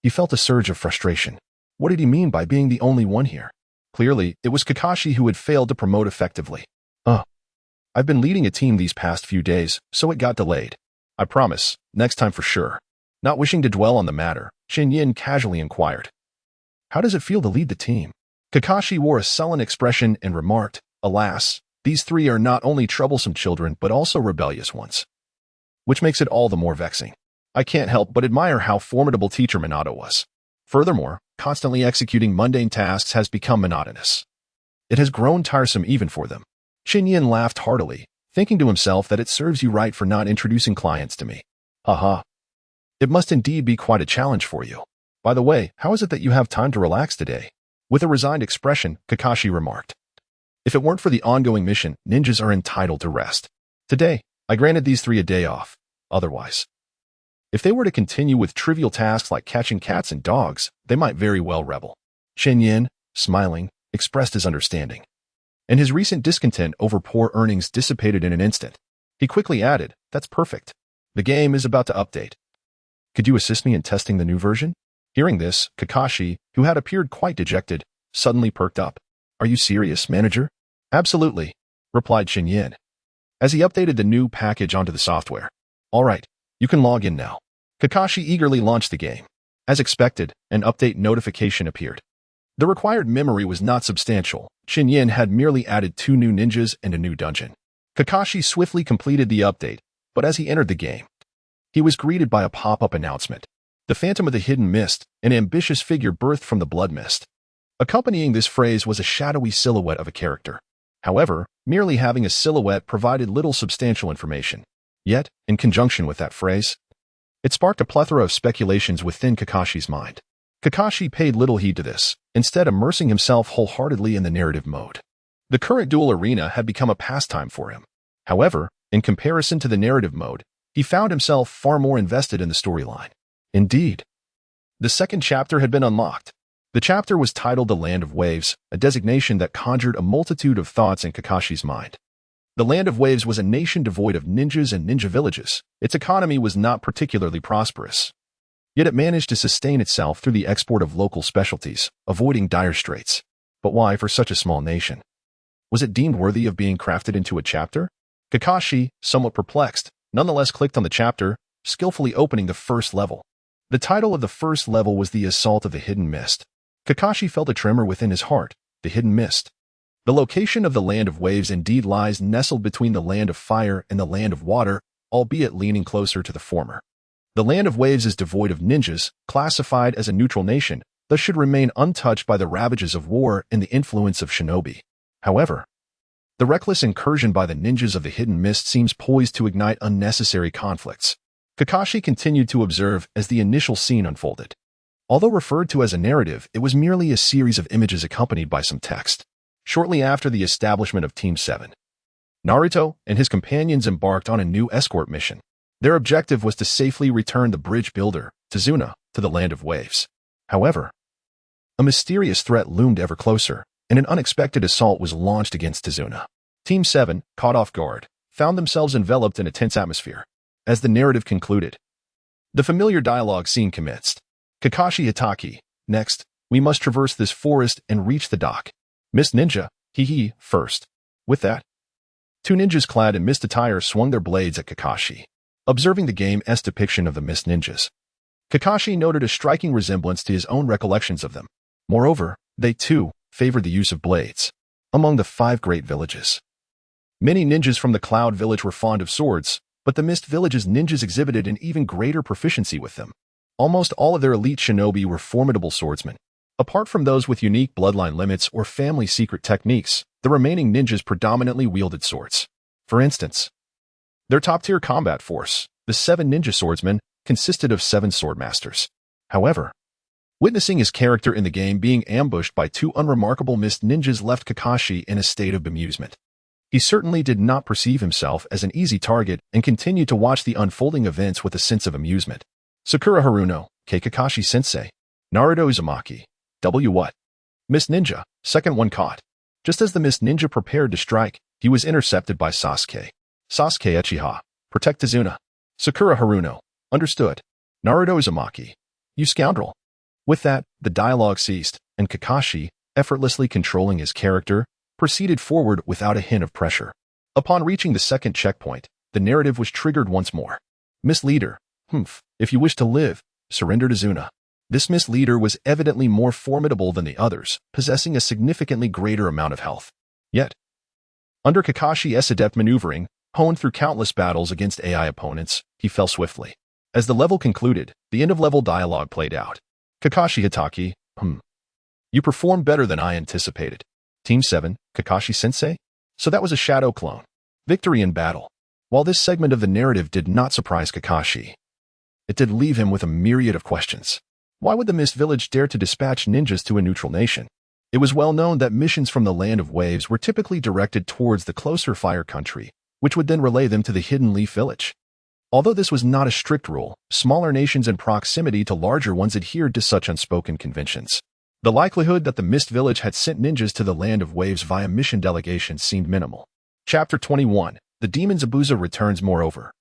A: he felt a surge of frustration. What did he mean by being the only one here? Clearly, it was Kakashi who had failed to promote effectively. I've been leading a team these past few days, so it got delayed. I promise, next time for sure." Not wishing to dwell on the matter, Chen Yan casually inquired, "How does it feel to lead the team?" Kakashi wore a sullen expression and remarked, "Alas, these three are not only troublesome children but also rebellious ones, which makes it all the more vexing. I can't help but admire how formidable teacher Minato was. Furthermore, constantly executing mundane tasks has become monotonous. It has grown tiresome even for them." Chen Yan laughed heartily, thinking to himself that it serves you right for not introducing clients to me. Haha. It must indeed be quite a challenge for you. By the way, how is it that you have time to relax today? With a resigned expression, Kakashi remarked, "If it weren't for the ongoing mission, ninjas are entitled to rest. Today, I granted these three a day off. Otherwise, if they were to continue with trivial tasks like catching cats and dogs, they might very well rebel." Chen Yan, smiling, expressed his understanding, and his recent discontent over poor earnings dissipated in an instant. He quickly added, "That's perfect. The game is about to update. Could you assist me in testing the new version?" Hearing this, Kakashi, who had appeared quite dejected, suddenly perked up. "Are you serious, Manager?" "Absolutely," replied Chen Yan, as he updated the new package onto the software. "All right, you can log in now." Kakashi eagerly launched the game. As expected, an update notification appeared. The required memory was not substantial. Chen Yan had merely added 2 new ninjas and a new dungeon. Kakashi swiftly completed the update, but as he entered the game, he was greeted by a pop-up announcement. The Phantom of the Hidden Mist, an ambitious figure birthed from the blood mist. Accompanying this phrase was a shadowy silhouette of a character. However, merely having a silhouette provided little substantial information. Yet, in conjunction with that phrase, it sparked a plethora of speculations within Kakashi's mind. Kakashi paid little heed to this, instead immersing himself wholeheartedly in the narrative mode. The current duel arena had become a pastime for him. However, in comparison to the narrative mode, he found himself far more invested in the storyline. Indeed, the second chapter had been unlocked. The chapter was titled The Land of Waves, a designation that conjured a multitude of thoughts in Kakashi's mind. The Land of Waves was a nation devoid of ninjas and ninja villages. Its economy was not particularly prosperous. Yet it managed to sustain itself through the export of local specialties, avoiding dire straits. But why for such a small nation? Was it deemed worthy of being crafted into a chapter? Kakashi, somewhat perplexed, nonetheless clicked on the chapter, skillfully opening the first level. The title of the first level was The Assault of the Hidden Mist. Kakashi felt a tremor within his heart, the hidden mist. The location of the Land of Waves indeed lies nestled between the Land of Fire and the Land of Water, albeit leaning closer to the former. The Land of Waves is devoid of ninjas, classified as a neutral nation, thus should remain untouched by the ravages of war and the influence of shinobi. However, the reckless incursion by the ninjas of the Hidden Mist seems poised to ignite unnecessary conflicts. Kakashi continued to observe as the initial scene unfolded. Although referred to as a narrative, it was merely a series of images accompanied by some text. Shortly after the establishment of Team 7, Naruto and his companions embarked on a new escort mission. Their objective was to safely return the bridge builder, Tazuna, to the Land of Waves. However, a mysterious threat loomed ever closer, and an unexpected assault was launched against Tazuna. Team 7, caught off guard, found themselves enveloped in a tense atmosphere. As the narrative concluded, the familiar dialogue scene commenced. Kakashi Hitaki, next, we must traverse this forest and reach the dock. Mist Ninja, hee first. With that, two ninjas clad in mist attire swung their blades at Kakashi. Observing the game's depiction of the Mist Ninjas, Kakashi noted a striking resemblance to his own recollections of them. Moreover, they too favored the use of blades. Among the 5 great villages, many ninjas from the Cloud Village were fond of swords, but the Mist Village's ninjas exhibited an even greater proficiency with them. Almost all of their elite shinobi were formidable swordsmen. Apart from those with unique bloodline limits or family secret techniques, the remaining ninjas predominantly wielded swords. For instance, their top-tier combat force, the 7 ninja swordsmen, consisted of 7 swordmasters. However, witnessing his character in the game being ambushed by 2 unremarkable Mist ninjas left Kakashi in a state of bemusement. He certainly did not perceive himself as an easy target and continued to watch the unfolding events with a sense of amusement. Sakura Haruno, K. Kakashi-sensei. Naruto Uzumaki. W. What? Mist Ninja, second one caught. Just as the Mist Ninja prepared to strike, he was intercepted by Sasuke. Sasuke Uchiha. Protect Tazuna. Sakura Haruno. Understood. Naruto Uzumaki. You scoundrel. With that, the dialogue ceased, and Kakashi, effortlessly controlling his character, proceeded forward without a hint of pressure. Upon reaching the second checkpoint, the narrative was triggered once more. Mist Leader. If you wish to live, surrender to Tazuna. This Mist Leader was evidently more formidable than the others, possessing a significantly greater amount of health. Yet, under Kakashi's adept maneuvering, honed through countless battles against AI opponents, he fell swiftly. As the level concluded, the end-of-level dialogue played out. Kakashi Hitaki, You performed better than I anticipated. Team 7, Kakashi-sensei? So that was a shadow clone. Victory in battle. While this segment of the narrative did not surprise Kakashi, it did leave him with a myriad of questions. Why would the Mist Village dare to dispatch ninjas to a neutral nation? It was well known that missions from the Land of Waves were typically directed towards the closer Fire Country, which would then relay them to the Hidden Leaf Village. Although this was not a strict rule, smaller nations in proximity to larger ones adhered to such unspoken conventions. The likelihood that the Mist Village had sent ninjas to the Land of Waves via mission delegations seemed minimal. Chapter 21. The Demon Zabuza returns. Moreover,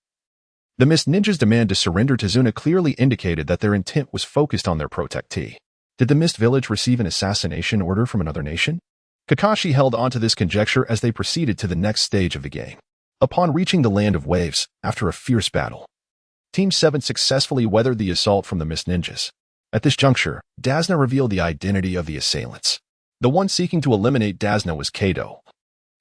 A: the Mist Ninjas' demand to surrender to Tazuna clearly indicated that their intent was focused on their protectee. Did the Mist Village receive an assassination order from another nation? Kakashi held onto this conjecture as they proceeded to the next stage of the game. Upon reaching the Land of Waves, after a fierce battle, Team 7 successfully weathered the assault from the Mist Ninjas. At this juncture, Dazna revealed the identity of the assailants. The one seeking to eliminate Dazna was Kado,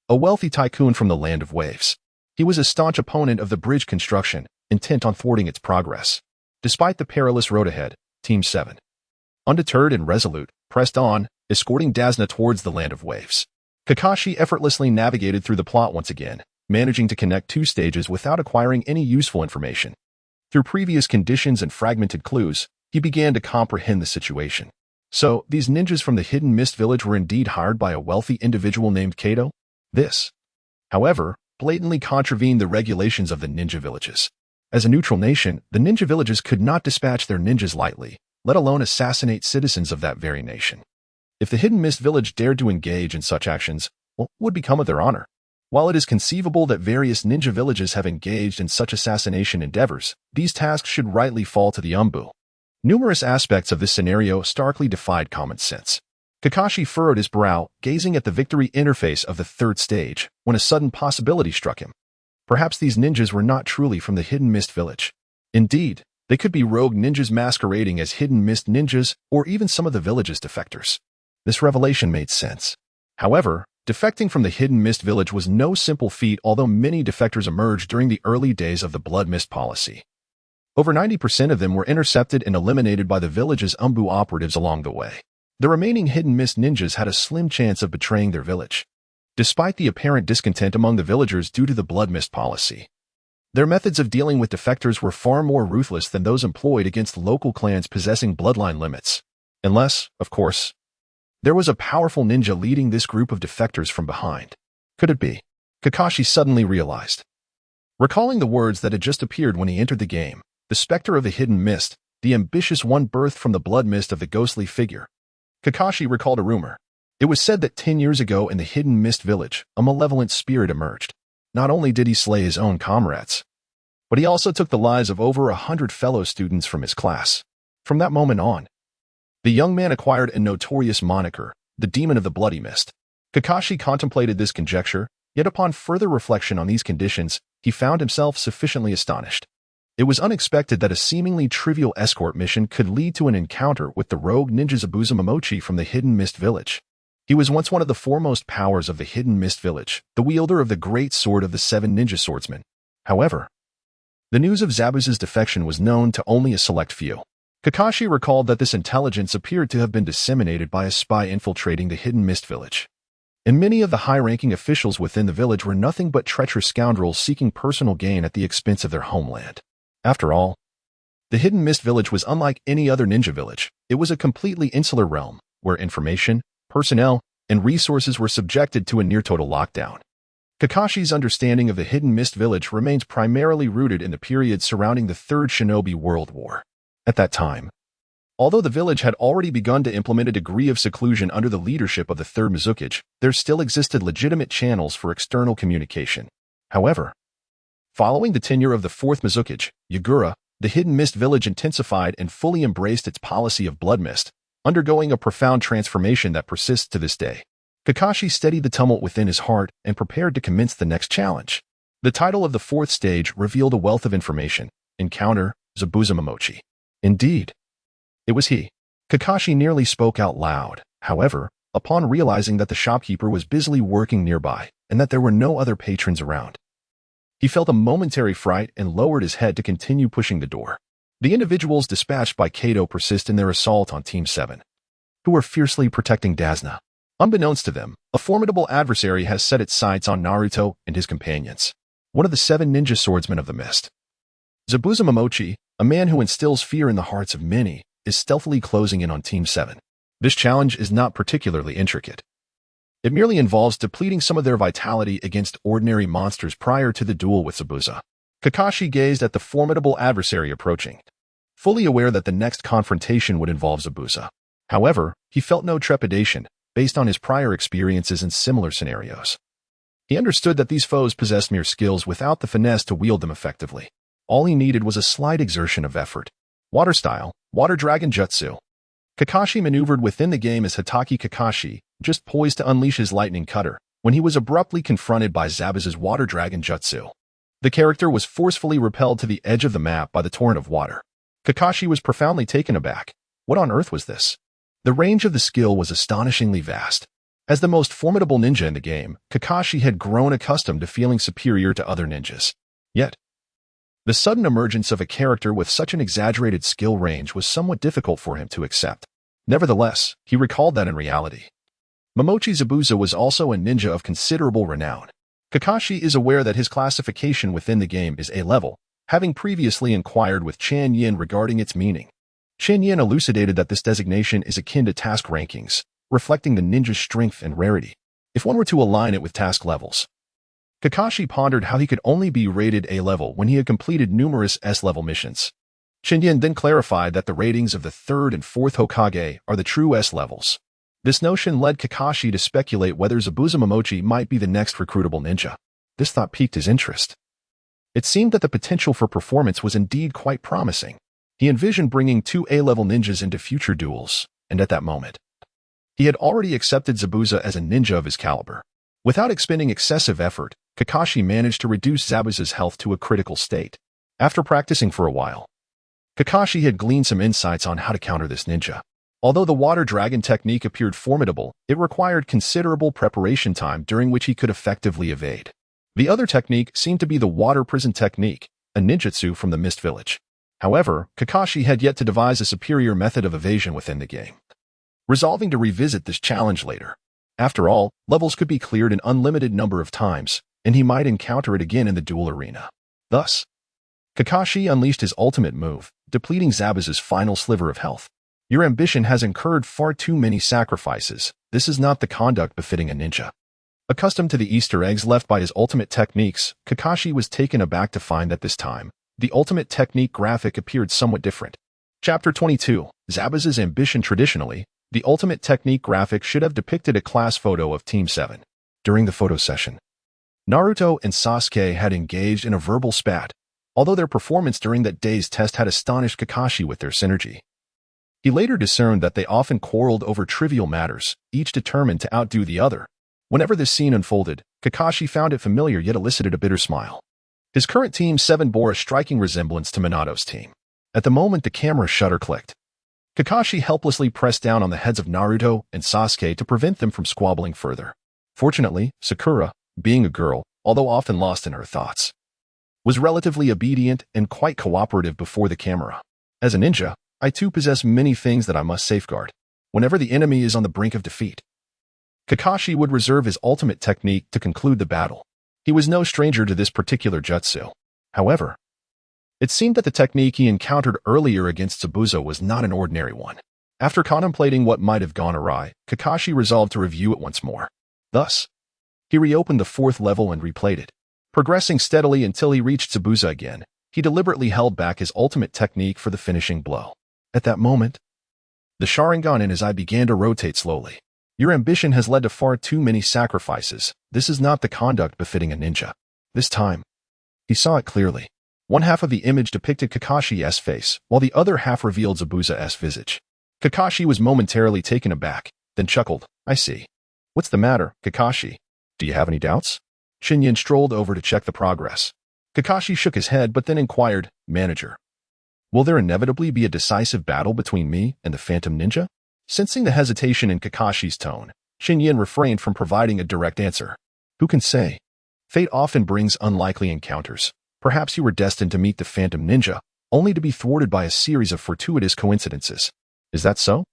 A: a wealthy tycoon from the Land of Waves. He was a staunch opponent of the bridge construction, intent on thwarting its progress. Despite the perilous road ahead, Team 7, undeterred and resolute, pressed on, escorting Dazna towards the Land of Waves. Kakashi effortlessly navigated through the plot once again, managing to connect 2 stages without acquiring any useful information. Through previous conditions and fragmented clues, he began to comprehend the situation. So, these ninjas from the Hidden Mist Village were indeed hired by a wealthy individual named Kato? This, however, blatantly contravened the regulations of the ninja villages. As a neutral nation, the ninja villages could not dispatch their ninjas lightly, let alone assassinate citizens of that very nation. If the Hidden Mist Village dared to engage in such actions, what would become of their honor? While it is conceivable that various ninja villages have engaged in such assassination endeavors, these tasks should rightly fall to the Umbu. Numerous aspects of this scenario starkly defied common sense. Kakashi furrowed his brow, gazing at the victory interface of the third stage, when a sudden possibility struck him. Perhaps these ninjas were not truly from the Hidden Mist Village. Indeed, they could be rogue ninjas masquerading as Hidden Mist ninjas, or even some of the village's defectors. This revelation made sense. However, defecting from the Hidden Mist Village was no simple feat, although many defectors emerged during the early days of the Blood Mist policy. Over 90% of them were intercepted and eliminated by the village's Umbu operatives along the way. The remaining Hidden Mist ninjas had a slim chance of betraying their village. Despite the apparent discontent among the villagers due to the Blood Mist policy, their methods of dealing with defectors were far more ruthless than those employed against local clans possessing bloodline limits. Unless, of course, there was a powerful ninja leading this group of defectors from behind. Could it be? Kakashi suddenly realized. Recalling the words that had just appeared when he entered the game, the specter of the Hidden Mist, the ambitious one birthed from the blood mist of the ghostly figure. Kakashi recalled a rumor. It was said that 10 years ago in the Hidden Mist Village, a malevolent spirit emerged. Not only did he slay his own comrades, but he also took the lives of over 100 fellow students from his class. From that moment on, the young man acquired a notorious moniker, the Demon of the Bloody Mist. Kakashi contemplated this conjecture, yet upon further reflection on these conditions, he found himself sufficiently astonished. It was unexpected that a seemingly trivial escort mission could lead to an encounter with the rogue ninja Zabuza Momochi from the Hidden Mist Village. He was once one of the foremost powers of the Hidden Mist Village, the wielder of the great sword of the 7 ninja swordsmen. However, the news of Zabuza's defection was known to only a select few. Kakashi recalled that this intelligence appeared to have been disseminated by a spy infiltrating the Hidden Mist Village. And many of the high-ranking officials within the village were nothing but treacherous scoundrels seeking personal gain at the expense of their homeland. After all, the Hidden Mist Village was unlike any other ninja village. It was a completely insular realm, where information, personnel, and resources were subjected to a near-total lockdown. Kakashi's understanding of the Hidden Mist Village remains primarily rooted in the period surrounding the Third Shinobi World War. At that time, although the village had already begun to implement a degree of seclusion under the leadership of the Third Mizukage, there still existed legitimate channels for external communication. However, following the tenure of the Fourth Mizukage, Yagura, the Hidden Mist Village intensified and fully embraced its policy of blood mist, undergoing a profound transformation that persists to this day. Kakashi steadied the tumult within his heart and prepared to commence the next challenge. The title of the 4th stage revealed a wealth of information. Encounter Zabuza Momochi. Indeed, it was he. Kakashi nearly spoke out loud. However, upon realizing that the shopkeeper was busily working nearby and that there were no other patrons around, he felt a momentary fright and lowered his head to continue pushing the door. The individuals dispatched by Kato persist in their assault on Team 7, who were fiercely protecting Dazna. Unbeknownst to them, a formidable adversary has set its sights on Naruto and his companions, one of the 7 ninja swordsmen of the mist. Zabuza Momochi, a man who instills fear in the hearts of many, is stealthily closing in on Team 7. This challenge is not particularly intricate. It merely involves depleting some of their vitality against ordinary monsters prior to the duel with Zabuza. Kakashi gazed at the formidable adversary approaching, fully aware that the next confrontation would involve Zabuza. However, he felt no trepidation, based on his prior experiences in similar scenarios. He understood that these foes possessed mere skills without the finesse to wield them effectively. All he needed was a slight exertion of effort. Water Style, Water Dragon Jutsu. Kakashi maneuvered within the game as Hatake Kakashi, just poised to unleash his lightning cutter, when he was abruptly confronted by Zabuza's Water Dragon Jutsu. The character was forcefully repelled to the edge of the map by the torrent of water. Kakashi was profoundly taken aback. What on earth was this? The range of the skill was astonishingly vast. As the most formidable ninja in the game, Kakashi had grown accustomed to feeling superior to other ninjas. Yet, the sudden emergence of a character with such an exaggerated skill range was somewhat difficult for him to accept. Nevertheless, he recalled that in reality, Momochi Zabuza was also a ninja of considerable renown. Kakashi is aware that his classification within the game is A level, having previously inquired with Chen Yan regarding its meaning. Chen Yan elucidated that this designation is akin to task rankings, reflecting the ninja's strength and rarity, if one were to align it with task levels. Kakashi pondered how he could only be rated A level when he had completed numerous S-level missions. Chen Yan then clarified that the ratings of the third and fourth Hokage are the true S levels. This notion led Kakashi to speculate whether Zabuza Momochi might be the next recruitable ninja. This thought piqued his interest. It seemed that the potential for performance was indeed quite promising. He envisioned bringing 2 A-level ninjas into future duels, and at that moment, he had already accepted Zabuza as a ninja of his caliber. Without expending excessive effort, Kakashi managed to reduce Zabuza's health to a critical state. After practicing for a while, Kakashi had gleaned some insights on how to counter this ninja. Although the water dragon technique appeared formidable, it required considerable preparation time during which he could effectively evade. The other technique seemed to be the water prison technique, a ninjutsu from the Mist Village. However, Kakashi had yet to devise a superior method of evasion within the game. Resolving to revisit this challenge later. After all, levels could be cleared an unlimited number of times, and he might encounter it again in the duel arena. Thus, Kakashi unleashed his ultimate move, depleting Zabuza's final sliver of health. Your ambition has incurred far too many sacrifices. This is not the conduct befitting a ninja. Accustomed to the Easter eggs left by his ultimate techniques, Kakashi was taken aback to find that this time, the ultimate technique graphic appeared somewhat different. Chapter 22, Zabuza's Ambition. Traditionally, the ultimate technique graphic should have depicted a class photo of Team 7. During the photo session, Naruto and Sasuke had engaged in a verbal spat, although their performance during that day's test had astonished Kakashi with their synergy. He later discerned that they often quarreled over trivial matters, each determined to outdo the other. Whenever this scene unfolded, Kakashi found it familiar yet elicited a bitter smile. His current Team 7 bore a striking resemblance to Minato's team. At the moment the camera shutter clicked, Kakashi helplessly pressed down on the heads of Naruto and Sasuke to prevent them from squabbling further. Fortunately, Sakura, being a girl, although often lost in her thoughts, was relatively obedient and quite cooperative before the camera. As a ninja, I too possess many things that I must safeguard. Whenever the enemy is on the brink of defeat, Kakashi would reserve his ultimate technique to conclude the battle. He was no stranger to this particular jutsu. However, it seemed that the technique he encountered earlier against Zabuza was not an ordinary one. After contemplating what might have gone awry, Kakashi resolved to review it once more. Thus, he reopened the 4th level and replayed it. Progressing steadily until he reached Zabuza again, he deliberately held back his ultimate technique for the finishing blow. At that moment, the Sharingan in his eye began to rotate slowly. Your ambition has led to far too many sacrifices. This is not the conduct befitting a ninja. This time, he saw it clearly. One half of the image depicted Kakashi's face, while the other half revealed Zabuza's visage. Kakashi was momentarily taken aback, then chuckled. I see. What's the matter, Kakashi? Do you have any doubts? Chen Yan strolled over to check the progress. Kakashi shook his head but then inquired, Manager, will there inevitably be a decisive battle between me and the Phantom Ninja? Sensing the hesitation in Kakashi's tone, Chen Yan refrained from providing a direct answer. Who can say? Fate often brings unlikely encounters. Perhaps you were destined to meet the Phantom Ninja, only to be thwarted by a series of fortuitous coincidences. Is that so?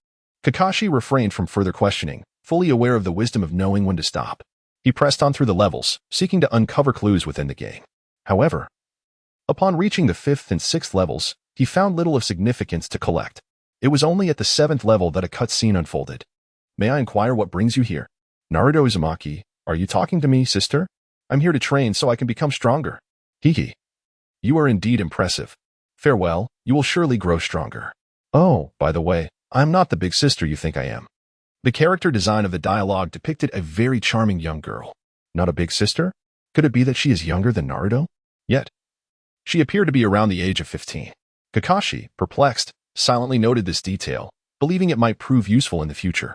A: Kakashi refrained from further questioning, fully aware of the wisdom of knowing when to stop. He pressed on through the levels, seeking to uncover clues within the game. However, upon reaching the 5th and 6th levels, he found little of significance to collect. It was only at the 7th level that a cutscene unfolded. May I inquire what brings you here? Naruto Uzumaki, are you talking to me, sister? I'm here to train so I can become stronger. Hee. You are indeed impressive. Farewell, you will surely grow stronger. Oh, by the way, I'm not the big sister you think I am. The character design of the dialogue depicted a very charming young girl. Not a big sister? Could it be that she is younger than Naruto? Yet, she appeared to be around the age of 15. Kakashi, perplexed, silently noted this detail, believing it might prove useful in the future.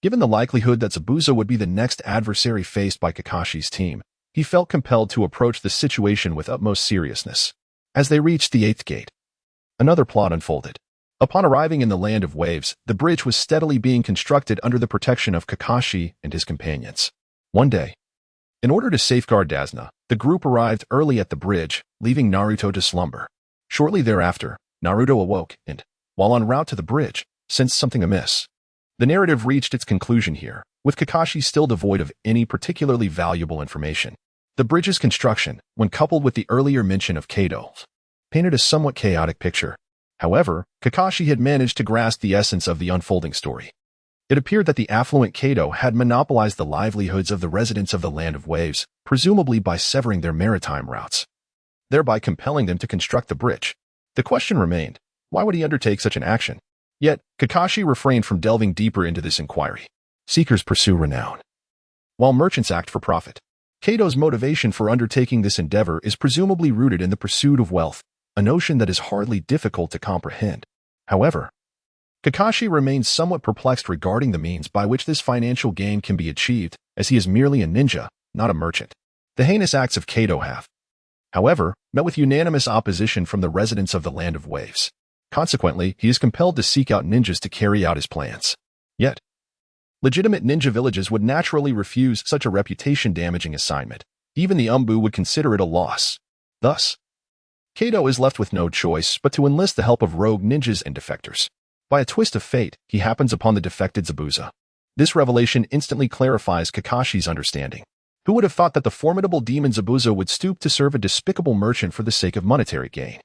A: Given the likelihood that Zabuza would be the next adversary faced by Kakashi's team, he felt compelled to approach the situation with utmost seriousness. As they reached the 8th gate, another plot unfolded. Upon arriving in the Land of Waves, the bridge was steadily being constructed under the protection of Kakashi and his companions. One day, in order to safeguard Dazna, the group arrived early at the bridge, leaving Naruto to slumber. Shortly thereafter, Naruto awoke and, while en route to the bridge, sensed something amiss. The narrative reached its conclusion here, with Kakashi still devoid of any particularly valuable information. The bridge's construction, when coupled with the earlier mention of Kado, painted a somewhat chaotic picture. However, Kakashi had managed to grasp the essence of the unfolding story. It appeared that the affluent Kado had monopolized the livelihoods of the residents of the Land of Waves, presumably by severing their maritime routes, thereby compelling them to construct the bridge. The question remained, why would he undertake such an action? Yet, Kakashi refrained from delving deeper into this inquiry. Seekers pursue renown, while merchants act for profit. Kado's motivation for undertaking this endeavor is presumably rooted in the pursuit of wealth, a notion that is hardly difficult to comprehend. However, Kakashi remains somewhat perplexed regarding the means by which this financial gain can be achieved, as he is merely a ninja, not a merchant. The heinous acts of Kado have, however, met with unanimous opposition from the residents of the Land of Waves. Consequently, he is compelled to seek out ninjas to carry out his plans. Yet, legitimate ninja villages would naturally refuse such a reputation-damaging assignment. Even the Umbu would consider it a loss. Thus, Kado is left with no choice but to enlist the help of rogue ninjas and defectors. By a twist of fate, he happens upon the defected Zabuza. This revelation instantly clarifies Kakashi's understanding. Who would have thought that the formidable demon Zabuza would stoop to serve a despicable merchant for the sake of monetary gain?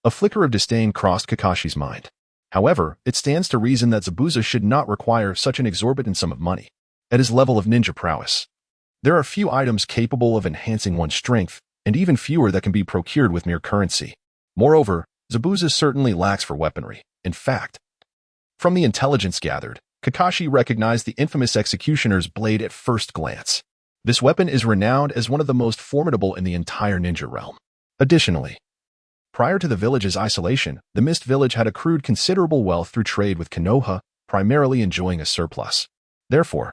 A: A flicker of disdain crossed Kakashi's mind. However, it stands to reason that Zabuza should not require such an exorbitant sum of money. At his level of ninja prowess, there are few items capable of enhancing one's strength, and even fewer that can be procured with mere currency. Moreover, Zabuza certainly lacks for weaponry. In fact, from the intelligence gathered, Kakashi recognized the infamous executioner's blade at first glance. This weapon is renowned as one of the most formidable in the entire ninja realm. Additionally, prior to the village's isolation, the Mist Village had accrued considerable wealth through trade with Konoha, primarily enjoying a surplus. Therefore,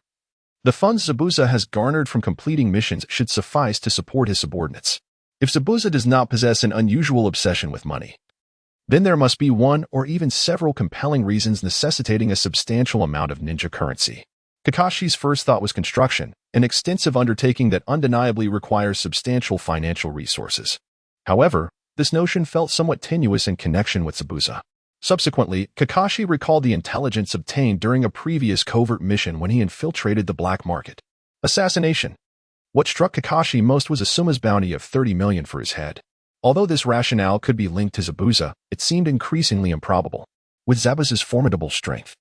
A: the funds Zabuza has garnered from completing missions should suffice to support his subordinates. If Zabuza does not possess an unusual obsession with money, then there must be one or even several compelling reasons necessitating a substantial amount of ninja currency. Kakashi's first thought was construction, an extensive undertaking that undeniably requires substantial financial resources. However, this notion felt somewhat tenuous in connection with Zabuza. Subsequently, Kakashi recalled the intelligence obtained during a previous covert mission when he infiltrated the black market. Assassination. What struck Kakashi most was Asuma's bounty of 30 million for his head. Although this rationale could be linked to Zabuza, it seemed increasingly improbable. With Zabuza's formidable strength,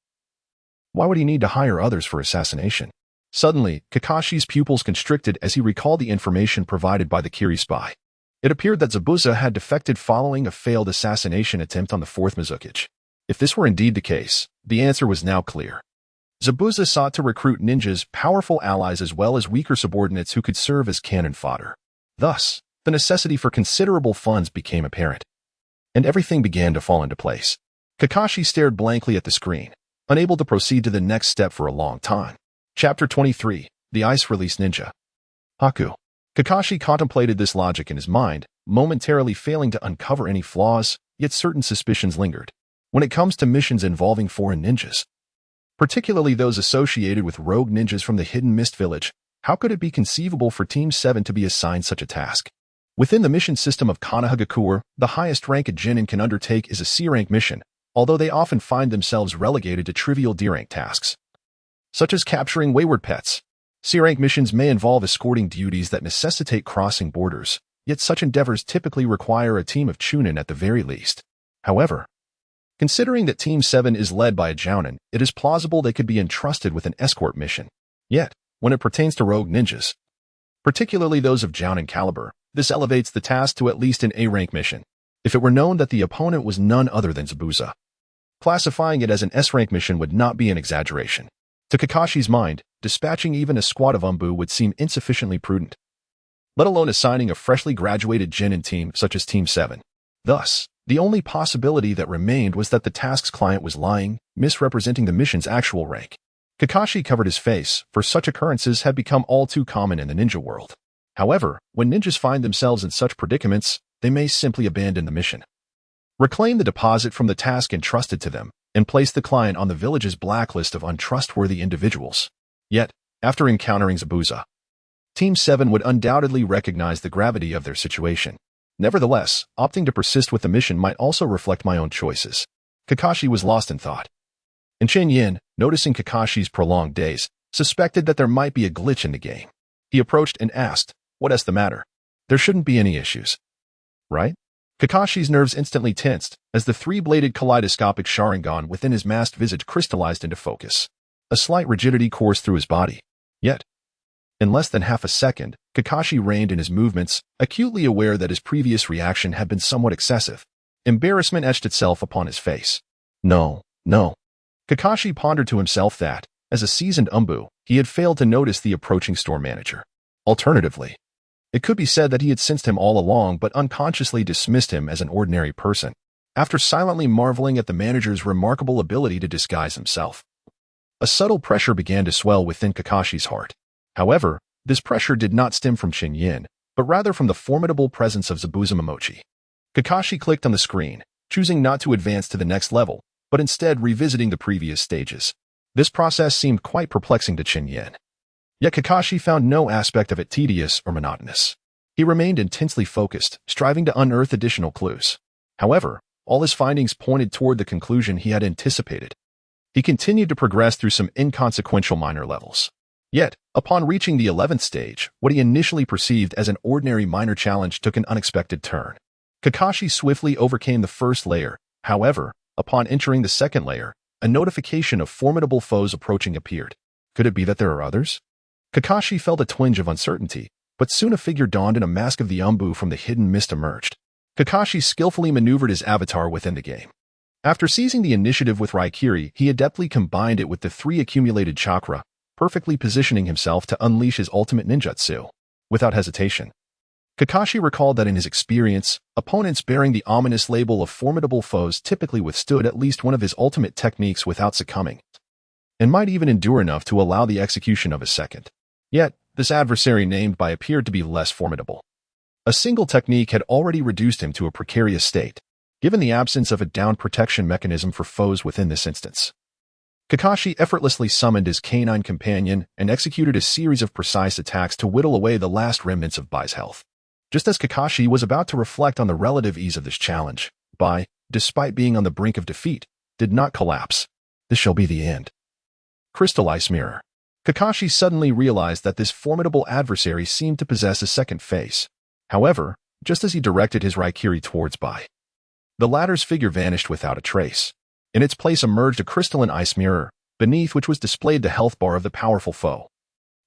A: why would he need to hire others for assassination? Suddenly, Kakashi's pupils constricted as he recalled the information provided by the Kiri spy. It appeared that Zabuza had defected following a failed assassination attempt on the 4th Mizukage. If this were indeed the case, the answer was now clear. Zabuza sought to recruit ninjas, powerful allies as well as weaker subordinates who could serve as cannon fodder. Thus, the necessity for considerable funds became apparent, and everything began to fall into place. Kakashi stared blankly at the screen, unable to proceed to the next step for a long time. Chapter 23, The Ice Release Ninja. Haku. Kakashi contemplated this logic in his mind, momentarily failing to uncover any flaws, yet certain suspicions lingered. When it comes to missions involving foreign ninjas, particularly those associated with rogue ninjas from the Hidden Mist Village, how could it be conceivable for Team 7 to be assigned such a task? Within the mission system of Konoha, the highest rank a Jonin can undertake is a C-rank mission, although they often find themselves relegated to trivial D-rank tasks, such as capturing wayward pets. C-rank missions may involve escorting duties that necessitate crossing borders, yet such endeavors typically require a team of Chunin at the very least. However, considering that Team 7 is led by a Jonin, it is plausible they could be entrusted with an escort mission. Yet, when it pertains to rogue ninjas, particularly those of Jonin caliber, this elevates the task to at least an A-rank mission. If it were known that the opponent was none other than Zabuza, classifying it as an S-rank mission would not be an exaggeration. To Kakashi's mind, dispatching even a squad of Umbu would seem insufficiently prudent, let alone assigning a freshly graduated Jonin team such as Team 7. Thus, the only possibility that remained was that the task's client was lying, misrepresenting the mission's actual rank. Kakashi covered his face, for such occurrences had become all too common in the ninja world. However, when ninjas find themselves in such predicaments, they may simply abandon the mission, reclaim the deposit from the task entrusted to them, and place the client on the village's blacklist of untrustworthy individuals. Yet, after encountering Zabuza, Team 7 would undoubtedly recognize the gravity of their situation. Nevertheless, opting to persist with the mission might also reflect my own choices. Kakashi was lost in thought. And Chen Yan, noticing Kakashi's prolonged days, suspected that there might be a glitch in the game. He approached and asked, "What's the matter? There shouldn't be any issues, right?" Kakashi's nerves instantly tensed as the three-bladed kaleidoscopic Sharingan within his masked visage crystallized into focus. A slight rigidity coursed through his body. Yet, in less than half a second, Kakashi reined in his movements, acutely aware that his previous reaction had been somewhat excessive. Embarrassment etched itself upon his face. No, no. Kakashi pondered to himself that, as a seasoned umbu, he had failed to notice the approaching store manager. Alternatively, it could be said that he had sensed him all along but unconsciously dismissed him as an ordinary person, after silently marveling at the manager's remarkable ability to disguise himself. A subtle pressure began to swell within Kakashi's heart. However, this pressure did not stem from Chen Yan, but rather from the formidable presence of Zabuza Momochi. Kakashi clicked on the screen, choosing not to advance to the next level, but instead revisiting the previous stages. This process seemed quite perplexing to Chen Yan. Yet Kakashi found no aspect of it tedious or monotonous. He remained intensely focused, striving to unearth additional clues. However, all his findings pointed toward the conclusion he had anticipated. He continued to progress through some inconsequential minor levels. Yet, upon reaching the 11th stage, what he initially perceived as an ordinary minor challenge took an unexpected turn. Kakashi swiftly overcame the first layer. However, upon entering the second layer, a notification of formidable foes approaching appeared. Could it be that there are others? Kakashi felt a twinge of uncertainty, but soon a figure dawned and a mask of the Umbu from the hidden mist emerged. Kakashi skillfully maneuvered his avatar within the game. After seizing the initiative with Raikiri, he adeptly combined it with the 3 accumulated chakra, perfectly positioning himself to unleash his ultimate ninjutsu. Without hesitation, Kakashi recalled that in his experience, opponents bearing the ominous label of formidable foes typically withstood at least one of his ultimate techniques without succumbing, and might even endure enough to allow the execution of a second. Yet, this adversary named by appeared to be less formidable. A single technique had already reduced him to a precarious state, given the absence of a down protection mechanism for foes within this instance. Kakashi effortlessly summoned his canine companion and executed a series of precise attacks to whittle away the last remnants of Bai's health. Just as Kakashi was about to reflect on the relative ease of this challenge, Bai, despite being on the brink of defeat, did not collapse. This shall be the end. Crystal Ice Mirror. Kakashi suddenly realized that this formidable adversary seemed to possess a second face. However, just as he directed his Raikiri towards Bai, the latter's figure vanished without a trace. In its place emerged a crystalline ice mirror, beneath which was displayed the health bar of the powerful foe.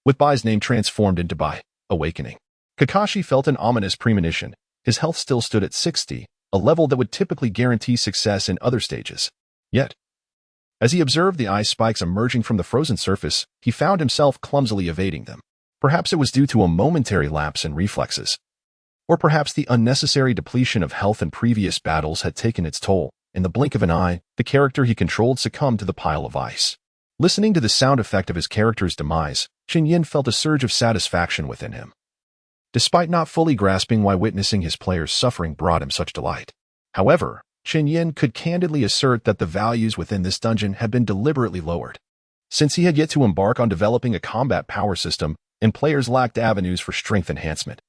A: With Bai's name transformed into Bai, Awakening, Kakashi felt an ominous premonition. His health still stood at 60, a level that would typically guarantee success in other stages. Yet, as he observed the ice spikes emerging from the frozen surface, he found himself clumsily evading them. Perhaps it was due to a momentary lapse in reflexes. Or perhaps the unnecessary depletion of health in previous battles had taken its toll. In the blink of an eye, the character he controlled succumbed to the pile of ice. Listening to the sound effect of his character's demise, Chen Yan felt a surge of satisfaction within him. Despite not fully grasping why witnessing his player's suffering brought him such delight. However, Chen Yan could candidly assert that the values within this dungeon had been deliberately lowered. Since he had yet to embark on developing a combat power system, and players lacked avenues for strength enhancement.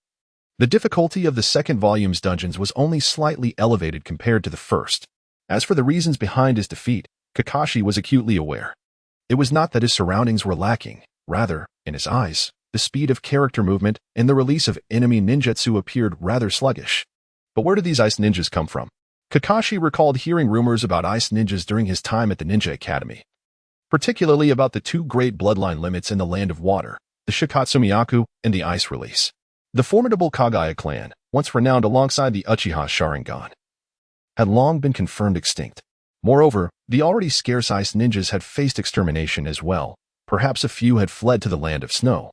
A: The difficulty of the second volume's dungeons was only slightly elevated compared to the first. As for the reasons behind his defeat, Kakashi was acutely aware. It was not that his surroundings were lacking. Rather, in his eyes, the speed of character movement and the release of enemy ninjutsu appeared rather sluggish. But where did these ice ninjas come from? Kakashi recalled hearing rumors about ice ninjas during his time at the Ninja Academy, particularly about the 2 great bloodline limits in the Land of Water, the Shikatsumiyaku and the Ice Release. The formidable Kagaya clan, once renowned alongside the Uchiha Sharingan, had long been confirmed extinct. Moreover, the already scarce ice ninjas had faced extermination as well. Perhaps a few had fled to the Land of Snow.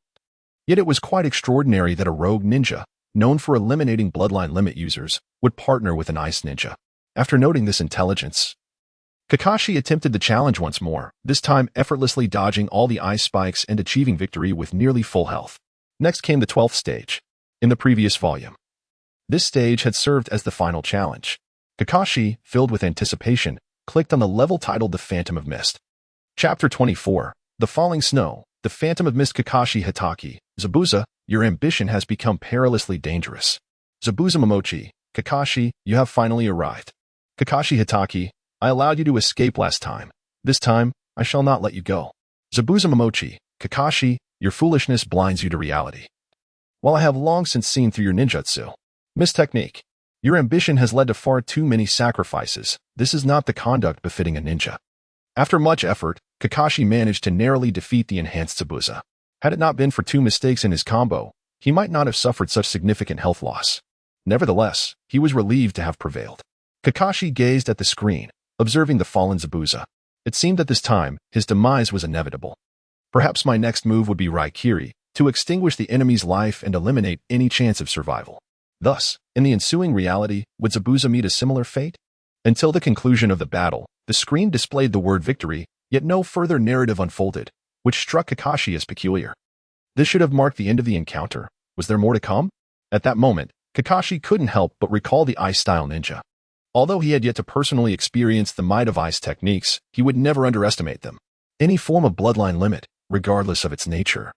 A: Yet it was quite extraordinary that a rogue ninja, known for eliminating bloodline limit users, would partner with an ice ninja. After noting this intelligence, Kakashi attempted the challenge once more, this time effortlessly dodging all the ice spikes and achieving victory with nearly full health. Next came the 12th stage. In the previous volume, this stage had served as the final challenge. Kakashi, filled with anticipation, clicked on the level titled The Phantom of Mist. Chapter 24, The Falling Snow, The Phantom of Mist. Kakashi Hitaki, Zabuza, your ambition has become perilously dangerous. Zabuza Momochi, Kakashi, you have finally arrived. Kakashi Hitaki, I allowed you to escape last time. This time, I shall not let you go. Zabuza Momochi, Kakashi, your foolishness blinds you to reality. While I have long since seen through your ninjutsu, mist technique, Your ambition has led to far too many sacrifices. This is not the conduct befitting a ninja. After much effort, Kakashi managed to narrowly defeat the enhanced Zabuza. Had it not been for 2 mistakes in his combo, he might not have suffered such significant health loss. Nevertheless, he was relieved to have prevailed. Kakashi gazed at the screen, observing the fallen Zabuza. It seemed that this time, his demise was inevitable. Perhaps my next move would be Raikiri, to extinguish the enemy's life and eliminate any chance of survival. Thus, in the ensuing reality, would Zabuza meet a similar fate? Until the conclusion of the battle, the screen displayed the word victory, yet no further narrative unfolded, which struck Kakashi as peculiar. This should have marked the end of the encounter. Was there more to come? At that moment, Kakashi couldn't help but recall the ice-style ninja. Although he had yet to personally experience the might of ice techniques, he would never underestimate them. Any form of bloodline limit, regardless of its nature,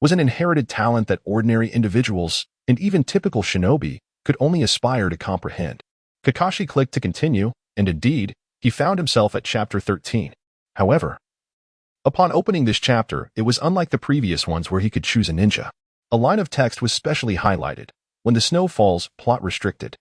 A: was an inherited talent that ordinary individuals, and even typical shinobi, could only aspire to comprehend. Kakashi clicked to continue, and indeed, he found himself at chapter 13. However, upon opening this chapter, it was unlike the previous ones where he could choose a ninja. A line of text was specially highlighted. When the snow falls, plot restricted.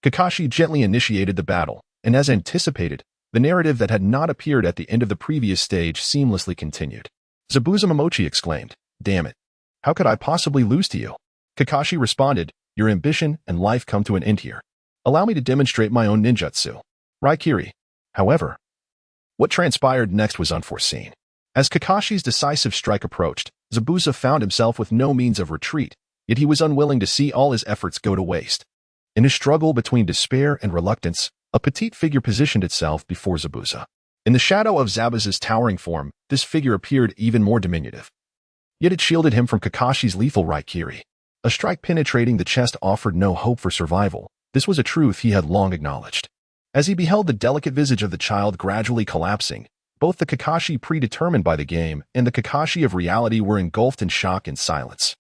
A: Kakashi gently initiated the battle, and as anticipated, the narrative that had not appeared at the end of the previous stage seamlessly continued. Zabuza Momochi exclaimed, "Damn it. How could I possibly lose to you?" Kakashi responded, "Your ambition and life come to an end here. Allow me to demonstrate my own ninjutsu." Raikiri. However, what transpired next was unforeseen. As Kakashi's decisive strike approached, Zabuza found himself with no means of retreat, yet he was unwilling to see all his efforts go to waste. In his struggle between despair and reluctance, a petite figure positioned itself before Zabuza. In the shadow of Zabuza's towering form, this figure appeared even more diminutive. Yet it shielded him from Kakashi's lethal Raikiri. A strike penetrating the chest offered no hope for survival. This was a truth he had long acknowledged. As he beheld the delicate visage of the child gradually collapsing, both the Kakashi predetermined by the game and the Kakashi of reality were engulfed in shock and silence.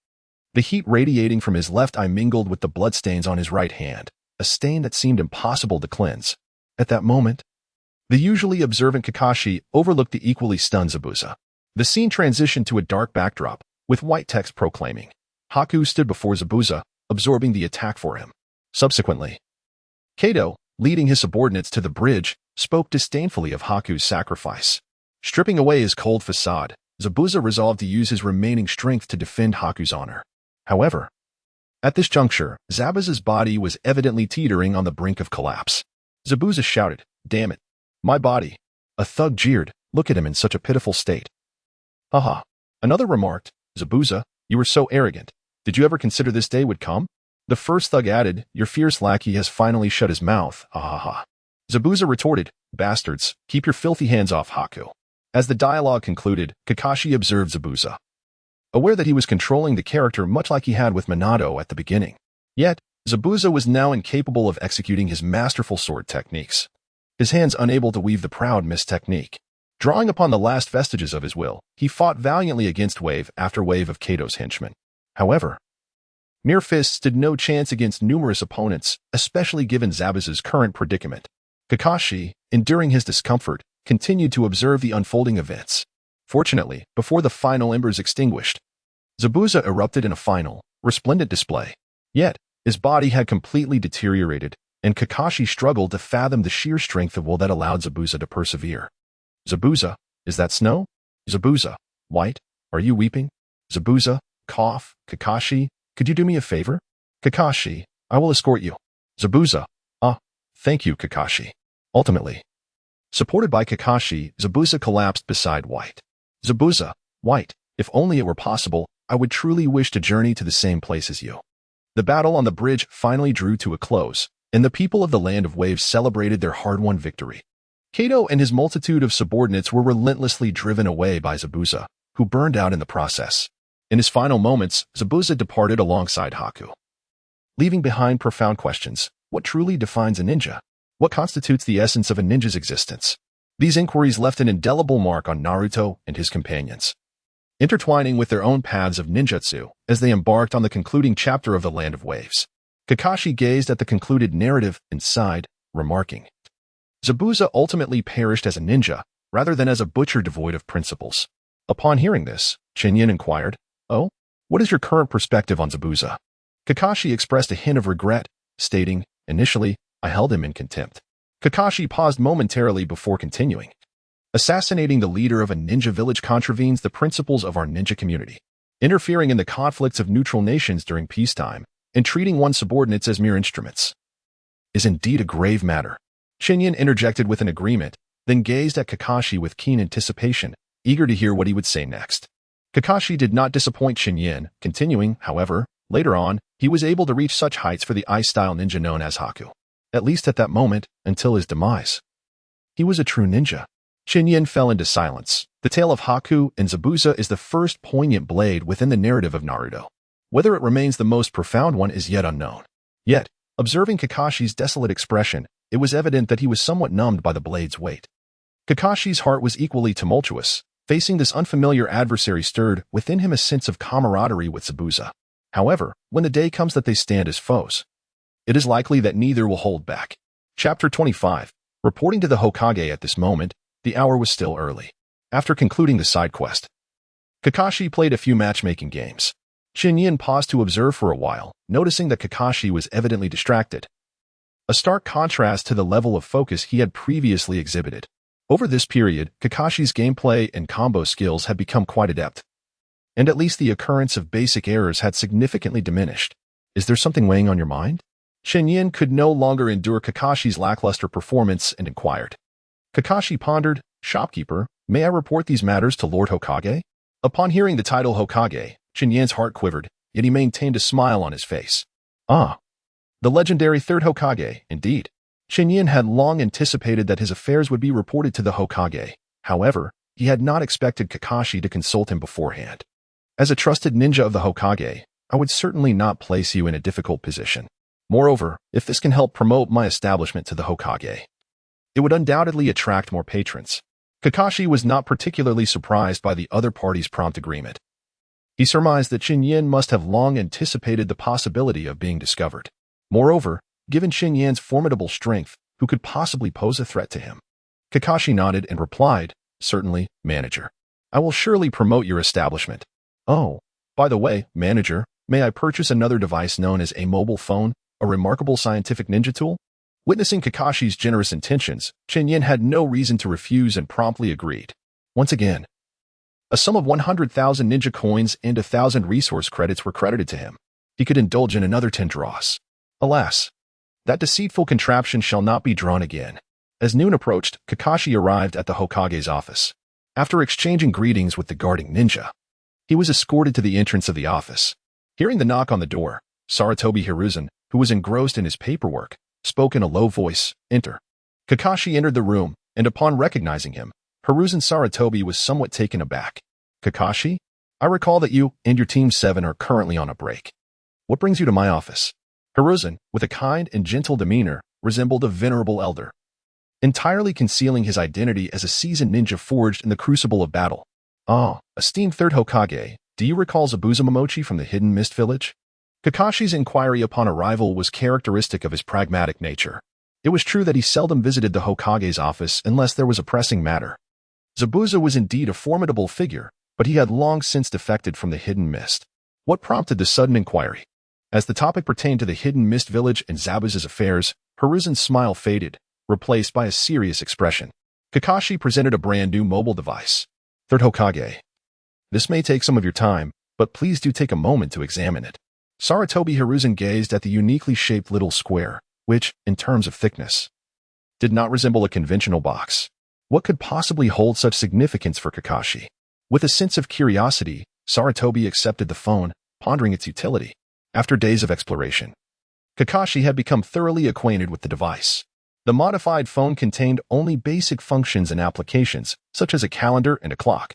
A: The heat radiating from his left eye mingled with the bloodstains on his right hand, a stain that seemed impossible to cleanse. At that moment, the usually observant Kakashi overlooked the equally stunned Zabuza. The scene transitioned to a dark backdrop, with white text proclaiming, "Haku stood before Zabuza, absorbing the attack for him." Subsequently, Kato, leading his subordinates to the bridge, spoke disdainfully of Haku's sacrifice. Stripping away his cold facade, Zabuza resolved to use his remaining strength to defend Haku's honor. However, at this juncture, Zabuza's body was evidently teetering on the brink of collapse. Zabuza shouted, "Damn it, my body." A thug jeered, "Look at him in such a pitiful state." Haha. Another remarked, "Zabuza, you were so arrogant. Did you ever consider this day would come?" The first thug added, "Your fierce lackey has finally shut his mouth, ha. Zabuza retorted, "Bastards, keep your filthy hands off Haku." As the dialogue concluded, Kakashi observed Zabuza, aware that he was controlling the character much like he had with Minato at the beginning. Yet, Zabuza was now incapable of executing his masterful sword techniques. His hands unable to weave the proud mist technique. Drawing upon the last vestiges of his will, he fought valiantly against wave after wave of Kato's henchmen. However, mere fists stood no chance against numerous opponents, especially given Zabuza's current predicament. Kakashi, enduring his discomfort, continued to observe the unfolding events. Fortunately, before the final embers extinguished, Zabuza erupted in a final, resplendent display. Yet, his body had completely deteriorated, and Kakashi struggled to fathom the sheer strength of will that allowed Zabuza to persevere. "Zabuza, is that snow? Zabuza, white, are you weeping? Zabuza, cough, Kakashi, could you do me a favor? Kakashi, I will escort you." Zabuza, thank you, Kakashi. Ultimately, supported by Kakashi, Zabuza collapsed beside White. Zabuza, White, if only it were possible, I would truly wish to journey to the same place as you. The battle on the bridge finally drew to a close, and the people of the Land of Waves celebrated their hard-won victory. Kato and his multitude of subordinates were relentlessly driven away by Zabuza, who burned out in the process. In his final moments, Zabuza departed alongside Haku, leaving behind profound questions. What truly defines a ninja? What constitutes the essence of a ninja's existence? These inquiries left an indelible mark on Naruto and his companions, intertwining with their own paths of ninjutsu as they embarked on the concluding chapter of the Land of Waves. Kakashi gazed at the concluded narrative and sighed, remarking, "Zabuza ultimately perished as a ninja, rather than as a butcher devoid of principles." Upon hearing this, Chen Yan inquired, "Oh, what is your current perspective on Zabuza?" Kakashi expressed a hint of regret, stating, Initially, I held him in contempt. Kakashi paused momentarily before continuing. Assassinating the leader of a ninja village contravenes the principles of our ninja community. Interfering in the conflicts of neutral nations during peacetime and treating one's subordinates as mere instruments is indeed a grave matter. Chen Yan interjected with an agreement, then gazed at Kakashi with keen anticipation, eager to hear what he would say next. Kakashi did not disappoint Chen Yan, continuing, however, later on, he was able to reach such heights for the ice-style ninja known as Haku. At least at that moment, until his demise. He was a true ninja. Chen Yan fell into silence. The tale of Haku and Zabuza is the first poignant blade within the narrative of Naruto. Whether it remains the most profound one is yet unknown. Yet, observing Kakashi's desolate expression, it was evident that he was somewhat numbed by the blade's weight. Kakashi's heart was equally tumultuous. Facing this unfamiliar adversary stirred within him a sense of camaraderie with Zabuza. However, when the day comes that they stand as foes, it is likely that neither will hold back. Chapter 25. Reporting to the Hokage at this moment, the hour was still early. After concluding the side quest, Kakashi played a few matchmaking games. Chen Yan paused to observe for a while, noticing that Kakashi was evidently distracted. A stark contrast to the level of focus he had previously exhibited. Over this period, Kakashi's gameplay and combo skills had become quite adept. And at least the occurrence of basic errors had significantly diminished. Is there something weighing on your mind? Chen Yan could no longer endure Kakashi's lackluster performance and inquired. Kakashi pondered, "Shopkeeper, may I report these matters to Lord Hokage?" Upon hearing the title Hokage, Chen Yan's heart quivered, yet he maintained a smile on his face. Ah, the legendary Third Hokage, indeed. Chen Yan had long anticipated that his affairs would be reported to the Hokage. However, he had not expected Kakashi to consult him beforehand. As a trusted ninja of the Hokage, I would certainly not place you in a difficult position. Moreover, if this can help promote my establishment to the Hokage, it would undoubtedly attract more patrons. Kakashi was not particularly surprised by the other party's prompt agreement. He surmised that Chen Yan must have long anticipated the possibility of being discovered. Moreover, given Chen Yan's formidable strength, who could possibly pose a threat to him? Kakashi nodded and replied, "Certainly, manager. I will surely promote your establishment. Oh, by the way, manager, may I purchase another device known as a mobile phone, a remarkable scientific ninja tool?" Witnessing Kakashi's generous intentions, Chen Yan had no reason to refuse and promptly agreed. Once again, a sum of 100,000 ninja coins and 1,000 resource credits were credited to him. He could indulge in another 10 draws. Alas, that deceitful contraption shall not be drawn again. As noon approached, Kakashi arrived at the Hokage's office. After exchanging greetings with the guarding ninja, he was escorted to the entrance of the office. Hearing the knock on the door, Sarutobi Hiruzen, who was engrossed in his paperwork, spoke in a low voice, "Enter." Kakashi entered the room, and upon recognizing him, Hiruzen Sarutobi was somewhat taken aback. "Kakashi? I recall that you and your Team 7 are currently on a break. What brings you to my office?" Hiruzen, with a kind and gentle demeanor, resembled a venerable elder, entirely concealing his identity as a seasoned ninja forged in the crucible of battle. "Ah, esteemed Third Hokage, do you recall Zabuza Momochi from the Hidden Mist Village?" Kakashi's inquiry upon arrival was characteristic of his pragmatic nature. It was true that he seldom visited the Hokage's office unless there was a pressing matter. Zabuza was indeed a formidable figure, but he had long since defected from the Hidden Mist. What prompted the sudden inquiry? As the topic pertained to the Hidden Mist Village and Zabuza's affairs, Hiruzen's smile faded, replaced by a serious expression. Kakashi presented a brand new mobile device. "Third Hokage, this may take some of your time, but please do take a moment to examine it." Sarutobi Hiruzen gazed at the uniquely shaped little square, which, in terms of thickness, did not resemble a conventional box. What could possibly hold such significance for Kakashi? With a sense of curiosity, Sarutobi accepted the phone, pondering its utility. After days of exploration, Kakashi had become thoroughly acquainted with the device. The modified phone contained only basic functions and applications, such as a calendar and a clock.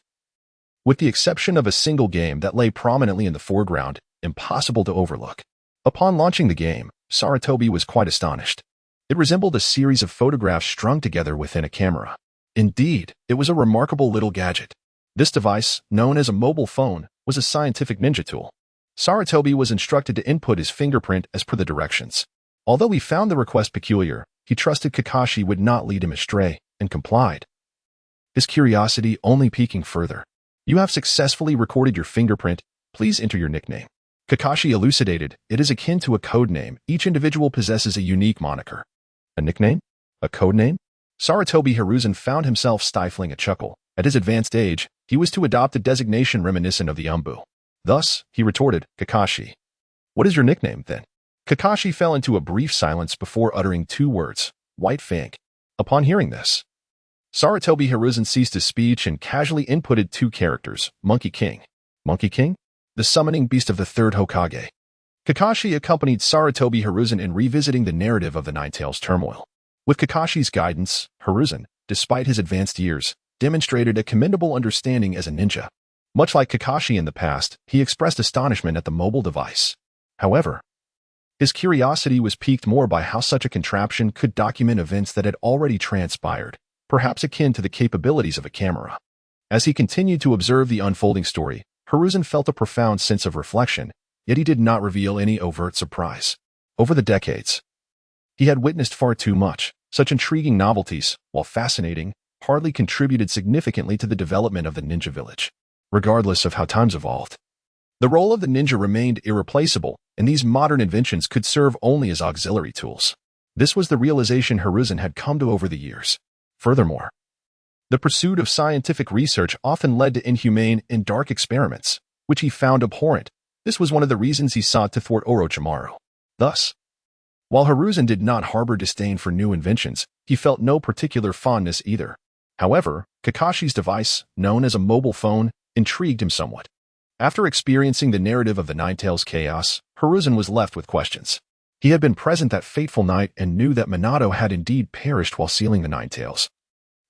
A: With the exception of a single game that lay prominently in the foreground, impossible to overlook. Upon launching the game, Sarutobi was quite astonished. It resembled a series of photographs strung together within a camera. Indeed, it was a remarkable little gadget. This device, known as a mobile phone, was a scientific ninja tool. Sarutobi was instructed to input his fingerprint as per the directions. Although he found the request peculiar, he trusted Kakashi would not lead him astray, and complied. His curiosity only piquing further. "You have successfully recorded your fingerprint. Please enter your nickname." Kakashi elucidated, it is akin to a code name. Each individual possesses a unique moniker. A nickname? A code name? Sarutobi Hiruzen found himself stifling a chuckle. At his advanced age, he was to adopt a designation reminiscent of the Umbu. Thus, he retorted, Kakashi. What is your nickname, then? Kakashi fell into a brief silence before uttering two words, White Fang. Upon hearing this, Sarutobi Hiruzen ceased his speech and casually inputted two characters, Monkey King. Monkey King? The summoning beast of the Third Hokage. Kakashi accompanied Sarutobi Hiruzen in revisiting the narrative of the Nine-Tails turmoil. With Kakashi's guidance, Hiruzen, despite his advanced years, demonstrated a commendable understanding as a ninja. Much like Kakashi in the past, he expressed astonishment at the mobile device. However, his curiosity was piqued more by how such a contraption could document events that had already transpired, perhaps akin to the capabilities of a camera. As he continued to observe the unfolding story, Hiruzen felt a profound sense of reflection, yet he did not reveal any overt surprise. Over the decades, he had witnessed far too much. Such intriguing novelties, while fascinating, hardly contributed significantly to the development of the ninja village. Regardless of how times evolved, the role of the ninja remained irreplaceable, and these modern inventions could serve only as auxiliary tools. This was the realization Hiruzen had come to over the years. Furthermore, the pursuit of scientific research often led to inhumane and dark experiments, which he found abhorrent. This was one of the reasons he sought to thwart Orochimaru. Thus, while Hiruzen did not harbor disdain for new inventions, he felt no particular fondness either. However, Kakashi's device, known as a mobile phone, intrigued him somewhat. After experiencing the narrative of the Nine-Tails chaos, Hiruzen was left with questions. He had been present that fateful night and knew that Minato had indeed perished while sealing the Nine-Tails.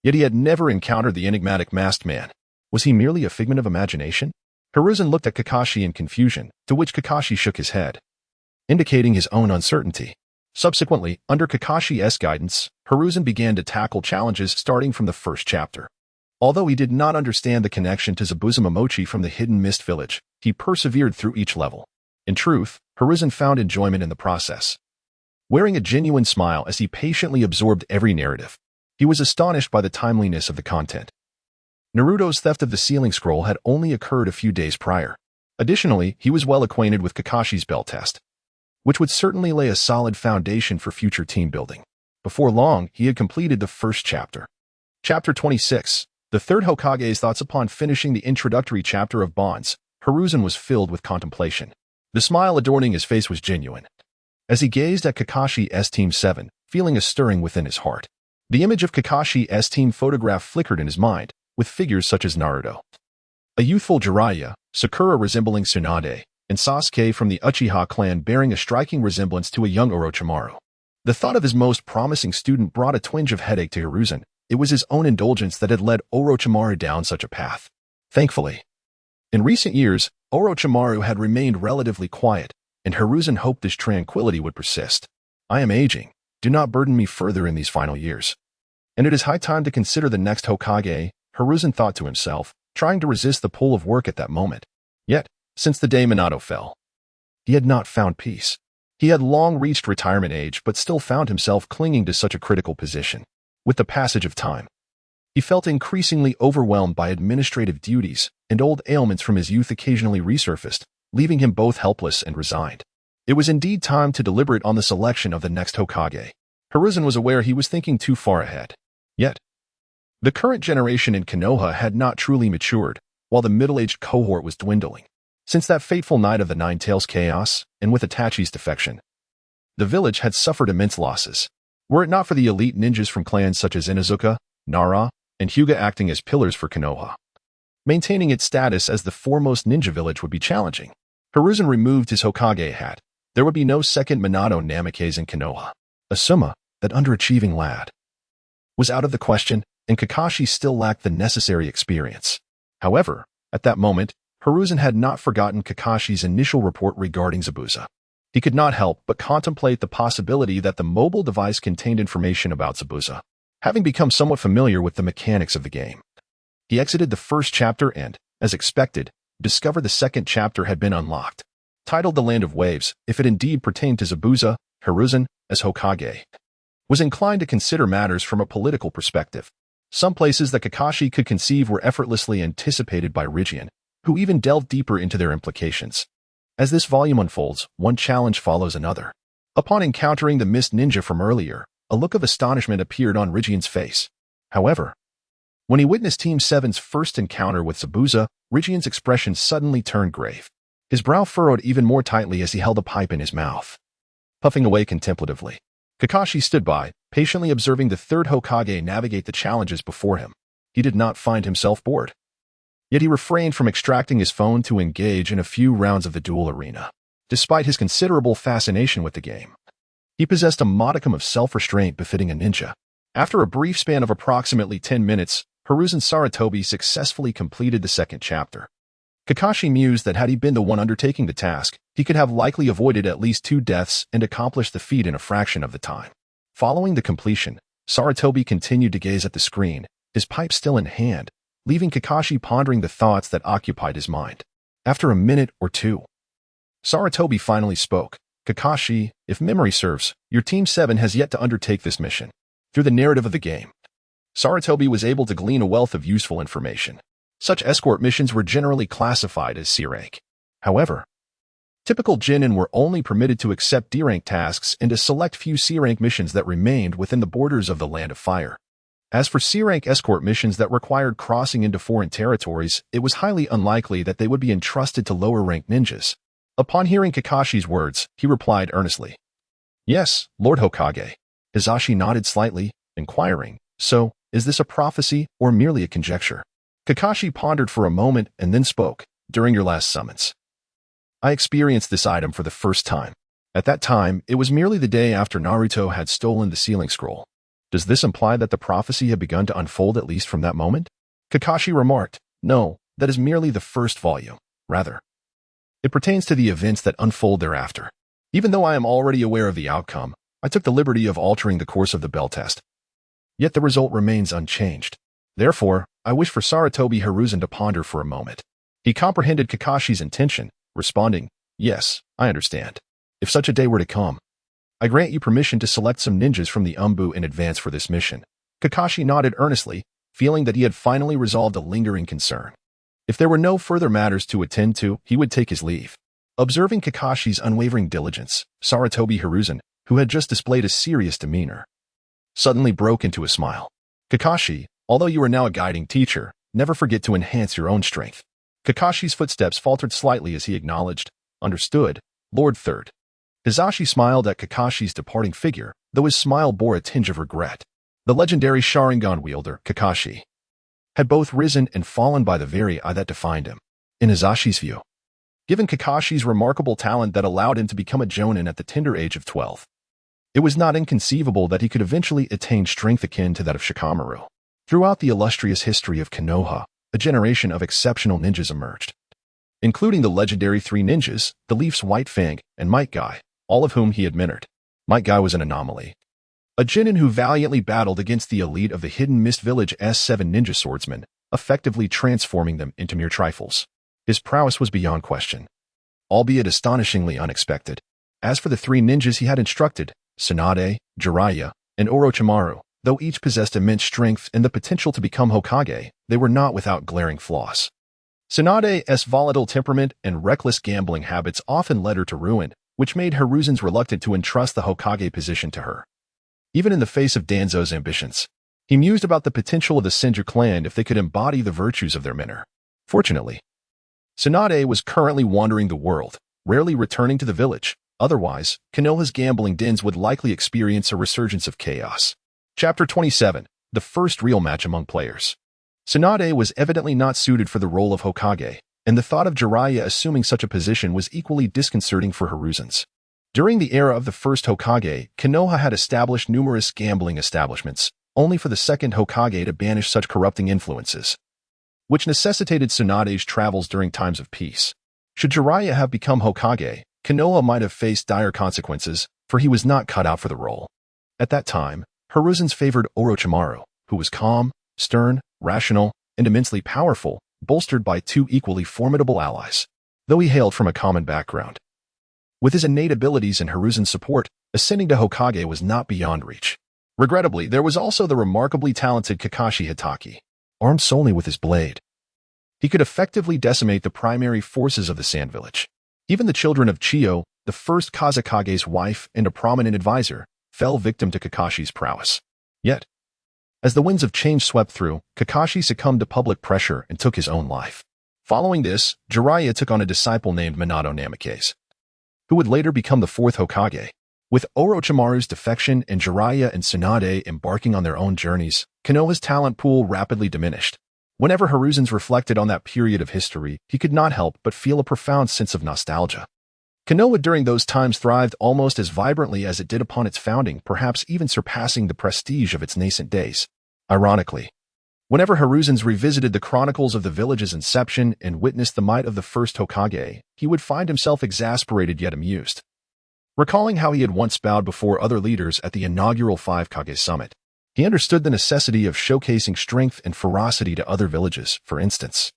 A: Yet he had never encountered the enigmatic masked man. Was he merely a figment of imagination? Hiruzen looked at Kakashi in confusion, to which Kakashi shook his head, indicating his own uncertainty. Subsequently, under Kakashi's guidance, Hiruzen began to tackle challenges starting from the first chapter. Although he did not understand the connection to Zabuza Momochi from the Hidden Mist Village, he persevered through each level. In truth, Hiruzen found enjoyment in the process. Wearing a genuine smile as he patiently absorbed every narrative, he was astonished by the timeliness of the content. Naruto's theft of the sealing scroll had only occurred a few days prior. Additionally, he was well acquainted with Kakashi's bell test, which would certainly lay a solid foundation for future team building. Before long, he had completed the first chapter. Chapter 26. The Third Hokage's thoughts upon finishing the introductory chapter of Bonds. Hiruzen was filled with contemplation. The smile adorning his face was genuine. As he gazed at Kakashi's Team 7, feeling a stirring within his heart. The image of Kakashi's team photograph flickered in his mind, with figures such as Naruto, a youthful Jiraiya, Sakura resembling Tsunade, and Sasuke from the Uchiha clan bearing a striking resemblance to a young Orochimaru. The thought of his most promising student brought a twinge of headache to Hiruzen. It was his own indulgence that had led Orochimaru down such a path. Thankfully, in recent years, Orochimaru had remained relatively quiet, and Hiruzen hoped this tranquility would persist. I am aging. Do not burden me further in these final years. And it is high time to consider the next Hokage, Hiruzen thought to himself, trying to resist the pull of work at that moment. Yet, since the day Minato fell, he had not found peace. He had long reached retirement age but still found himself clinging to such a critical position. With the passage of time, he felt increasingly overwhelmed by administrative duties, and old ailments from his youth occasionally resurfaced, leaving him both helpless and resigned. It was indeed time to deliberate on the selection of the next Hokage. Hiruzen was aware he was thinking too far ahead. Yet, the current generation in Konoha had not truly matured, while the middle-aged cohort was dwindling. Since that fateful night of the Nine-Tails chaos, and with Itachi's defection, the village had suffered immense losses. Were it not for the elite ninjas from clans such as Inuzuka, Nara, and Hyuga acting as pillars for Konoha, maintaining its status as the foremost ninja village would be challenging. Hiruzen removed his Hokage hat. There would be no second Minato Namikaze in Konoha. Asuma, that underachieving lad, was out of the question, and Kakashi still lacked the necessary experience. However, at that moment, Hiruzen had not forgotten Kakashi's initial report regarding Zabuza. He could not help but contemplate the possibility that the mobile device contained information about Zabuza. Having become somewhat familiar with the mechanics of the game, he exited the first chapter and, as expected, discovered the second chapter had been unlocked. Titled The Land of Waves, if it indeed pertained to Zabuza, Hiruzen, as Hokage, was inclined to consider matters from a political perspective. Some places that Kakashi could conceive were effortlessly anticipated by Rigian, who even delved deeper into their implications. As this volume unfolds, one challenge follows another. Upon encountering the mist ninja from earlier, a look of astonishment appeared on Rigian's face. However, when he witnessed Team 7's first encounter with Zabuza, Rigian's expression suddenly turned grave. His brow furrowed even more tightly as he held a pipe in his mouth. Puffing away contemplatively, Kakashi stood by, patiently observing the Third Hokage navigate the challenges before him. He did not find himself bored. Yet he refrained from extracting his phone to engage in a few rounds of the duel arena. Despite his considerable fascination with the game, he possessed a modicum of self-restraint befitting a ninja. After a brief span of approximately 10 minutes, Hiruzen Sarutobi successfully completed the second chapter. Kakashi mused that had he been the one undertaking the task, he could have likely avoided at least 2 deaths and accomplished the feat in a fraction of the time. Following the completion, Sarutobi continued to gaze at the screen, his pipe still in hand, leaving Kakashi pondering the thoughts that occupied his mind. After a minute or two, Sarutobi finally spoke. Kakashi, if memory serves, your Team 7 has yet to undertake this mission. Through the narrative of the game, Sarutobi was able to glean a wealth of useful information. Such escort missions were generally classified as C-rank. However, typical Jonin were only permitted to accept D-rank tasks and a select few C-rank missions that remained within the borders of the Land of Fire. As for C-rank escort missions that required crossing into foreign territories, it was highly unlikely that they would be entrusted to lower-ranked ninjas. Upon hearing Kakashi's words, he replied earnestly, "Yes, Lord Hokage." Hizashi nodded slightly, inquiring, "So, is this a prophecy or merely a conjecture?" Kakashi pondered for a moment and then spoke, "During your last summons, I experienced this item for the first time. At that time, it was merely the day after Naruto had stolen the sealing scroll. Does this imply that the prophecy had begun to unfold at least from that moment?" Kakashi remarked, "No, that is merely the first volume. Rather, it pertains to the events that unfold thereafter. Even though I am already aware of the outcome, I took the liberty of altering the course of the bell test. Yet the result remains unchanged. Therefore, I wish for Sarutobi Hiruzen to ponder for a moment." He comprehended Kakashi's intention, responding, "Yes, I understand. If such a day were to come, I grant you permission to select some ninjas from the Umbu in advance for this mission." Kakashi nodded earnestly, feeling that he had finally resolved a lingering concern. If there were no further matters to attend to, he would take his leave. Observing Kakashi's unwavering diligence, Sarutobi Hiruzen, who had just displayed a serious demeanor, suddenly broke into a smile. "Kakashi, although you are now a guiding teacher, never forget to enhance your own strength." Kakashi's footsteps faltered slightly as he acknowledged, "Understood, Lord Third." Hizashi smiled at Kakashi's departing figure, though his smile bore a tinge of regret. The legendary Sharingan wielder, Kakashi, had both risen and fallen by the very eye that defined him. In Hizashi's view, given Kakashi's remarkable talent that allowed him to become a Jonin at the tender age of 12, it was not inconceivable that he could eventually attain strength akin to that of Shikamaru. Throughout the illustrious history of Konoha, a generation of exceptional ninjas emerged, including the legendary 3 ninjas, the Leaf's White Fang, and Might Guy, all of whom he had mentored. Might Guy was an anomaly, a Jonin who valiantly battled against the elite of the Hidden Mist Village S7 ninja swordsmen, effectively transforming them into mere trifles. His prowess was beyond question, albeit astonishingly unexpected. As for the 3 ninjas he had instructed, Tsunade, Jiraiya, and Orochimaru, though each possessed immense strength and the potential to become Hokage, they were not without glaring flaws. Tsunade's volatile temperament and reckless gambling habits often led her to ruin, which made Hiruzen's reluctant to entrust the Hokage position to her. Even in the face of Danzo's ambitions, he mused about the potential of the Senju clan if they could embody the virtues of their mentor. Fortunately, Tsunade was currently wandering the world, rarely returning to the village. Otherwise, Konoha's gambling dens would likely experience a resurgence of chaos. Chapter 27, The First Real Match Among Players. Tsunade was evidently not suited for the role of Hokage, and the thought of Jiraiya assuming such a position was equally disconcerting for Hiruzen's. During the era of the first Hokage, Konoha had established numerous gambling establishments, only for the second Hokage to banish such corrupting influences, which necessitated Tsunade's travels during times of peace. Should Jiraiya have become Hokage, Konoha might have faced dire consequences, for he was not cut out for the role. At that time, Hiruzen's favored Orochimaru, who was calm, stern, rational, and immensely powerful, bolstered by 2 equally formidable allies, though he hailed from a common background. With his innate abilities and Hiruzen's support, ascending to Hokage was not beyond reach. Regrettably, there was also the remarkably talented Kakashi Hitaki. Armed solely with his blade, he could effectively decimate the primary forces of the Sand Village. Even the children of Chiyo, the first Kazekage's wife and a prominent advisor, fell victim to Kakashi's prowess. Yet, as the winds of change swept through, Kakashi succumbed to public pressure and took his own life. Following this, Jiraiya took on a disciple named Minato Namikaze, who would later become the fourth Hokage. With Orochimaru's defection and Jiraiya and Tsunade embarking on their own journeys, Konoha's talent pool rapidly diminished. Whenever Hiruzen's reflected on that period of history, he could not help but feel a profound sense of nostalgia. Konoha during those times thrived almost as vibrantly as it did upon its founding, perhaps even surpassing the prestige of its nascent days. Ironically, whenever Hiruzen's revisited the chronicles of the village's inception and witnessed the might of the first Hokage, he would find himself exasperated yet amused. Recalling how he had once bowed before other leaders at the inaugural Five Kage Summit, he understood the necessity of showcasing strength and ferocity to other villages, for instance.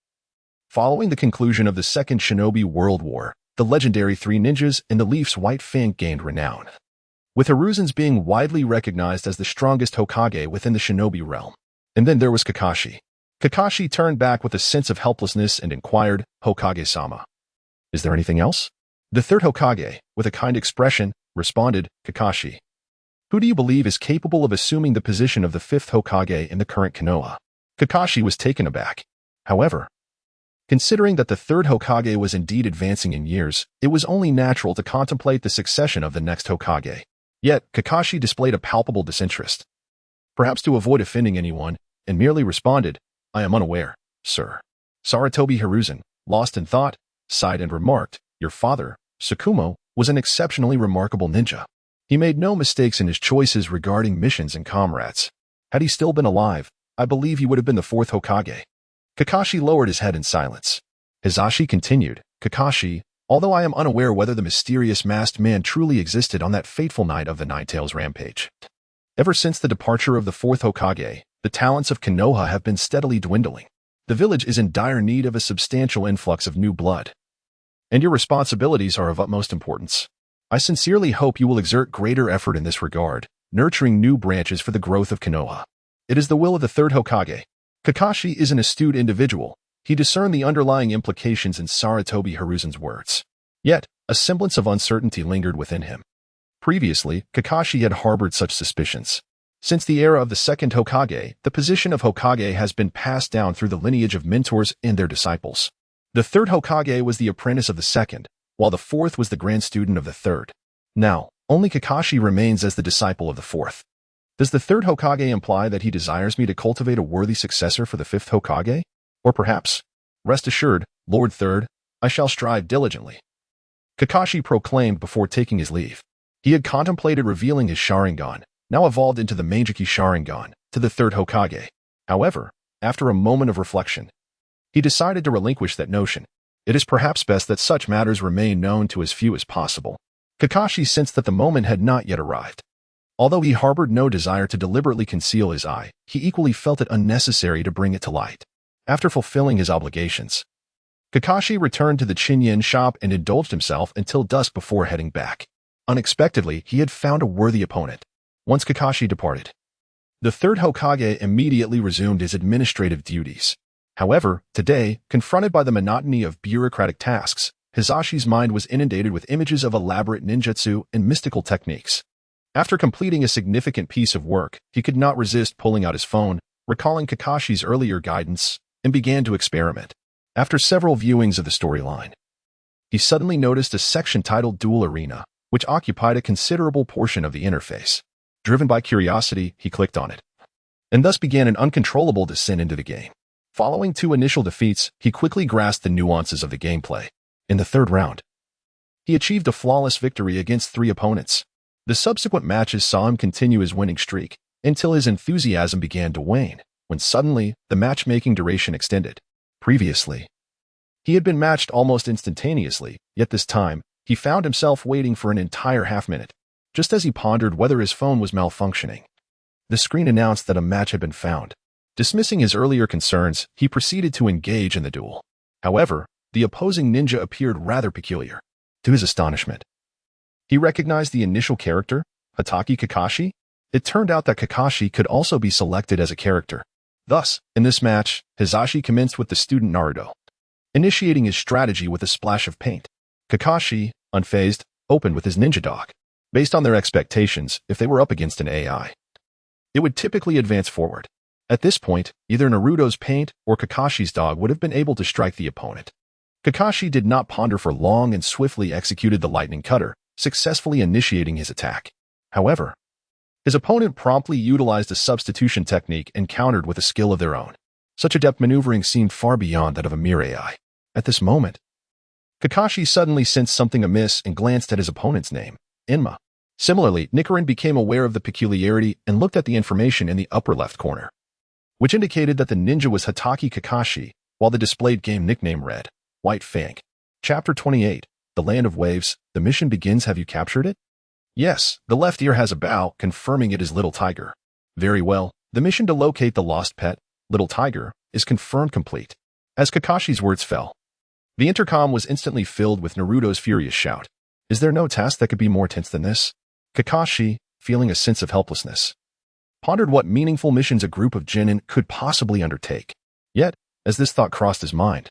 A: Following the conclusion of the Second Shinobi World War, the legendary Three Ninjas and the Leaf's White Fang gained renown, with Hiruzen's being widely recognized as the strongest Hokage within the shinobi realm. And then there was Kakashi. Kakashi turned back with a sense of helplessness and inquired, "Hokage-sama, is there anything else?" The third Hokage, with a kind expression, responded, "Kakashi, who do you believe is capable of assuming the position of the fifth Hokage in the current Konoha?" Kakashi was taken aback. However, considering that the third Hokage was indeed advancing in years, it was only natural to contemplate the succession of the next Hokage. Yet, Kakashi displayed a palpable disinterest, perhaps to avoid offending anyone, and merely responded, "I am unaware, sir." Sarutobi Hiruzen, lost in thought, sighed and remarked, "Your father, Tsukumo, was an exceptionally remarkable ninja. He made no mistakes in his choices regarding missions and comrades. Had he still been alive, I believe he would have been the fourth Hokage." Kakashi lowered his head in silence. Hisashi continued, "Kakashi, although I am unaware whether the mysterious masked man truly existed on that fateful night of the Nine-Tails Rampage, ever since the departure of the fourth Hokage, the talents of Konoha have been steadily dwindling. The village is in dire need of a substantial influx of new blood, and your responsibilities are of utmost importance. I sincerely hope you will exert greater effort in this regard, nurturing new branches for the growth of Konoha. It is the will of the third Hokage." Kakashi is an astute individual. He discerned the underlying implications in Sarutobi Hiruzen's words. Yet, a semblance of uncertainty lingered within him. Previously, Kakashi had harbored such suspicions. Since the era of the second Hokage, the position of Hokage has been passed down through the lineage of mentors and their disciples. The third Hokage was the apprentice of the second, while the fourth was the grand student of the third. Now, only Kakashi remains as the disciple of the fourth. Does the third Hokage imply that he desires me to cultivate a worthy successor for the fifth Hokage? Or perhaps, rest assured, Lord Third, I shall strive diligently." Kakashi proclaimed before taking his leave. He had contemplated revealing his Sharingan, now evolved into the Manjiki Sharingan, to the third Hokage. However, after a moment of reflection, he decided to relinquish that notion. It is perhaps best that such matters remain known to as few as possible. Kakashi sensed that the moment had not yet arrived. Although he harbored no desire to deliberately conceal his eye, he equally felt it unnecessary to bring it to light. After fulfilling his obligations, Kakashi returned to the Chen Yan shop and indulged himself until dusk before heading back. Unexpectedly, he had found a worthy opponent. Once Kakashi departed, the third Hokage immediately resumed his administrative duties. However, today, confronted by the monotony of bureaucratic tasks, Hisashi's mind was inundated with images of elaborate ninjutsu and mystical techniques. After completing a significant piece of work, he could not resist pulling out his phone, recalling Kakashi's earlier guidance, and began to experiment. After several viewings of the storyline, he suddenly noticed a section titled Duel Arena, which occupied a considerable portion of the interface. Driven by curiosity, he clicked on it, and thus began an uncontrollable descent into the game. Following two initial defeats, he quickly grasped the nuances of the gameplay. In the third round, he achieved a flawless victory against 3 opponents. The subsequent matches saw him continue his winning streak, until his enthusiasm began to wane, when suddenly, the matchmaking duration extended. Previously, he had been matched almost instantaneously, yet this time, he found himself waiting for an entire half-minute. Just as he pondered whether his phone was malfunctioning, the screen announced that a match had been found. Dismissing his earlier concerns, he proceeded to engage in the duel. However, the opposing ninja appeared rather peculiar. To his astonishment, he recognized the initial character, Hatake Kakashi. It turned out that Kakashi could also be selected as a character. Thus, in this match, Hisashi commenced with the student Naruto, initiating his strategy with a splash of paint. Kakashi, unfazed, opened with his ninja dog. Based on their expectations, if they were up against an AI, it would typically advance forward. At this point, either Naruto's paint or Kakashi's dog would have been able to strike the opponent. Kakashi did not ponder for long and swiftly executed the lightning cutter, successfully initiating his attack. However, his opponent promptly utilized a substitution technique and countered with a skill of their own. Such adept maneuvering seemed far beyond that of a mere AI. At this moment, Kakashi suddenly sensed something amiss and glanced at his opponent's name, Inma. Similarly, Nichiren became aware of the peculiarity and looked at the information in the upper left corner, which indicated that the ninja was Hatake Kakashi, while the displayed game nickname read, White Fang. Chapter 28, The Land of Waves, the mission begins. Have you captured it? Yes, the left ear has a bow, confirming it is Little Tiger. Very well, the mission to locate the lost pet, Little Tiger, is confirmed complete. As Kakashi's words fell, the intercom was instantly filled with Naruto's furious shout. Is there no task that could be more tense than this? Kakashi, feeling a sense of helplessness, pondered what meaningful missions a group of Jonin could possibly undertake. Yet, as this thought crossed his mind,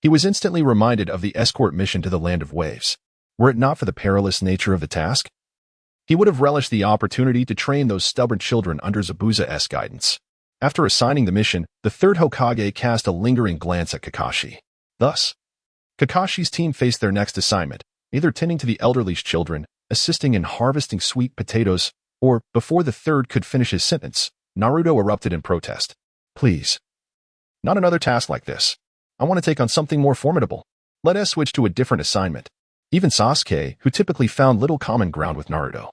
A: he was instantly reminded of the escort mission to the Land of Waves. Were it not for the perilous nature of the task, he would have relished the opportunity to train those stubborn children under Zabuza's guidance. After assigning the mission, the Third Hokage cast a lingering glance at Kakashi. Thus, Kakashi's team faced their next assignment, either tending to the elderly children, assisting in harvesting sweet potatoes, or, before the third could finish his sentence, Naruto erupted in protest. Please. Not another task like this. I want to take on something more formidable. Let us switch to a different assignment. Even Sasuke, who typically found little common ground with Naruto,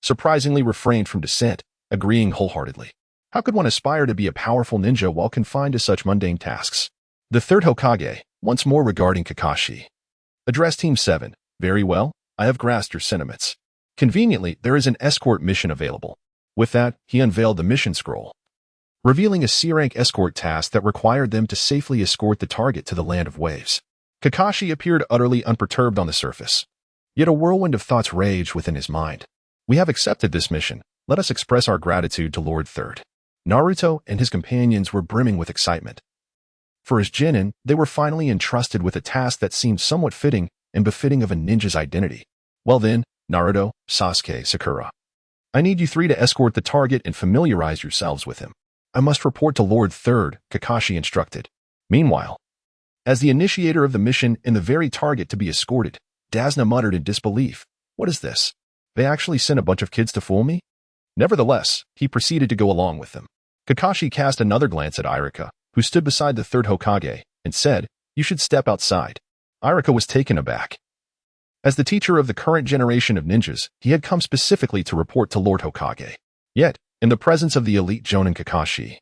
A: surprisingly refrained from dissent, agreeing wholeheartedly. How could one aspire to be a powerful ninja while confined to such mundane tasks? The Third Hokage, once more regarding Kakashi, addressed Team 7. Very well, I have grasped your sentiments. Conveniently, there is an escort mission available. With that, he unveiled the mission scroll, revealing a C-rank escort task that required them to safely escort the target to the Land of Waves. Kakashi appeared utterly unperturbed on the surface. Yet a whirlwind of thoughts raged within his mind. We have accepted this mission. Let us express our gratitude to Lord Third. Naruto and his companions were brimming with excitement. For as Jonin, they were finally entrusted with a task that seemed somewhat fitting and befitting of a ninja's identity. Well then, Naruto, Sasuke, Sakura, I need you three to escort the target and familiarize yourselves with him. I must report to Lord Third, Kakashi instructed. Meanwhile, as the initiator of the mission and the very target to be escorted, Dasna muttered in disbelief. What is this? They actually sent a bunch of kids to fool me? Nevertheless, he proceeded to go along with them. Kakashi cast another glance at Irika, who stood beside the Third Hokage, and said, You should step outside. Irika was taken aback. As the teacher of the current generation of ninjas, he had come specifically to report to Lord Hokage. Yet, in the presence of the elite Jonin Kakashi,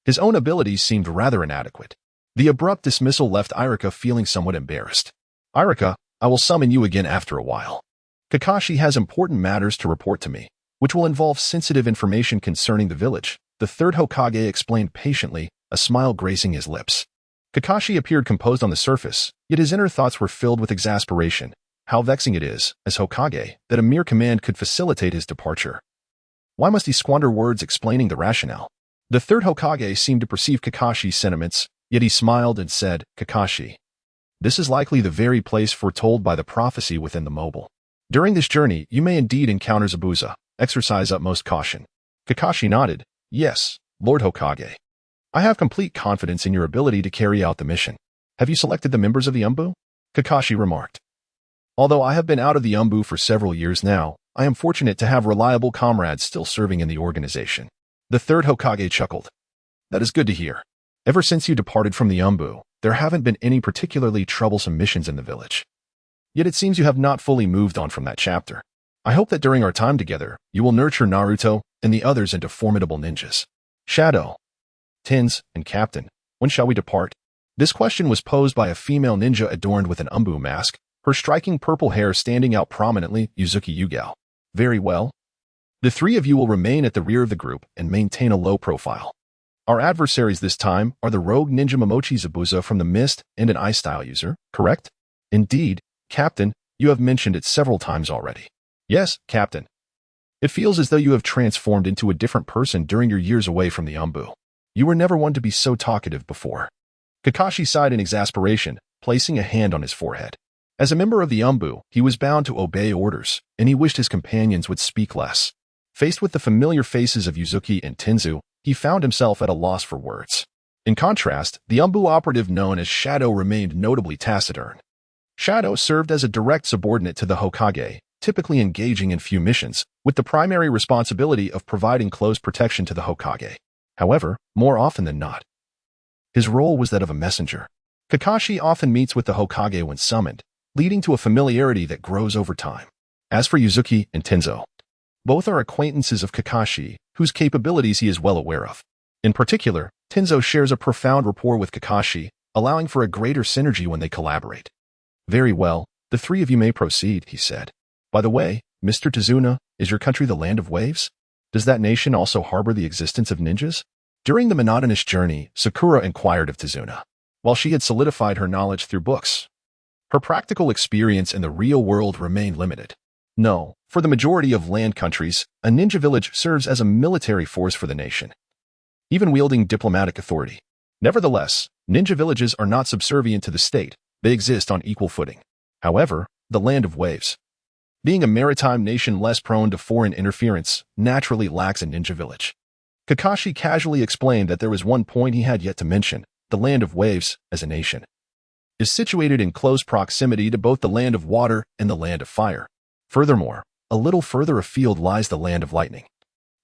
A: his own abilities seemed rather inadequate. The abrupt dismissal left Irika feeling somewhat embarrassed. Irika, I will summon you again after a while. Kakashi has important matters to report to me, which will involve sensitive information concerning the village, the Third Hokage explained patiently, a smile gracing his lips. Kakashi appeared composed on the surface, yet his inner thoughts were filled with exasperation. How vexing it is, as Hokage, that a mere command could facilitate his departure. Why must he squander words explaining the rationale? The Third Hokage seemed to perceive Kakashi's sentiments, yet he smiled and said, Kakashi, this is likely the very place foretold by the prophecy within the mobile. During this journey, you may indeed encounter Zabuza. Exercise utmost caution. Kakashi nodded. Yes, Lord Hokage. I have complete confidence in your ability to carry out the mission. Have you selected the members of the Umbu? Kakashi remarked. Although I have been out of the Umbu for several years now, I am fortunate to have reliable comrades still serving in the organization. The Third Hokage chuckled. That is good to hear. Ever since you departed from the Umbu, there haven't been any particularly troublesome missions in the village. Yet it seems you have not fully moved on from that chapter. I hope that during our time together, you will nurture Naruto and the others into formidable ninjas. Shadow, Tens, and Captain, when shall we depart? This question was posed by a female ninja adorned with an Umbu mask, her striking purple hair standing out prominently. Yuzuki Yugao. Very well. The three of you will remain at the rear of the group and maintain a low profile. Our adversaries this time are the rogue ninja Momochi Zabuza from the Mist and an ice-style user, correct? Indeed, Captain, you have mentioned it several times already. Yes, Captain. It feels as though you have transformed into a different person during your years away from the Umbu. You were never one to be so talkative before. Kakashi sighed in exasperation, placing a hand on his forehead. As a member of the Umbu, he was bound to obey orders, and he wished his companions would speak less. Faced with the familiar faces of Yuzuki and Tenzu, he found himself at a loss for words. In contrast, the Umbu operative known as Shadow remained notably taciturn. Shadow served as a direct subordinate to the Hokage, typically engaging in few missions, with the primary responsibility of providing close protection to the Hokage. However, more often than not, his role was that of a messenger. Kakashi often meets with the Hokage when summoned, leading to a familiarity that grows over time. As for Yuzuki and Tenzo, both are acquaintances of Kakashi, whose capabilities he is well aware of. In particular, Tenzo shares a profound rapport with Kakashi, allowing for a greater synergy when they collaborate. Very well, the three of you may proceed, he said. By the way, Mr. Tazuna, is your country the land of waves? Does that nation also harbor the existence of ninjas? During the monotonous journey, Sakura inquired of Tazuna. While she had solidified her knowledge through books, her practical experience in the real world remained limited. No, for the majority of land countries, a ninja village serves as a military force for the nation, even wielding diplomatic authority. Nevertheless, ninja villages are not subservient to the state, they exist on equal footing. However, the land of waves, being a maritime nation less prone to foreign interference, naturally lacks a ninja village. Kakashi casually explained that there was one point he had yet to mention: the land of waves, as a nation, is situated in close proximity to both the land of water and the land of fire. Furthermore, a little further afield lies the land of lightning,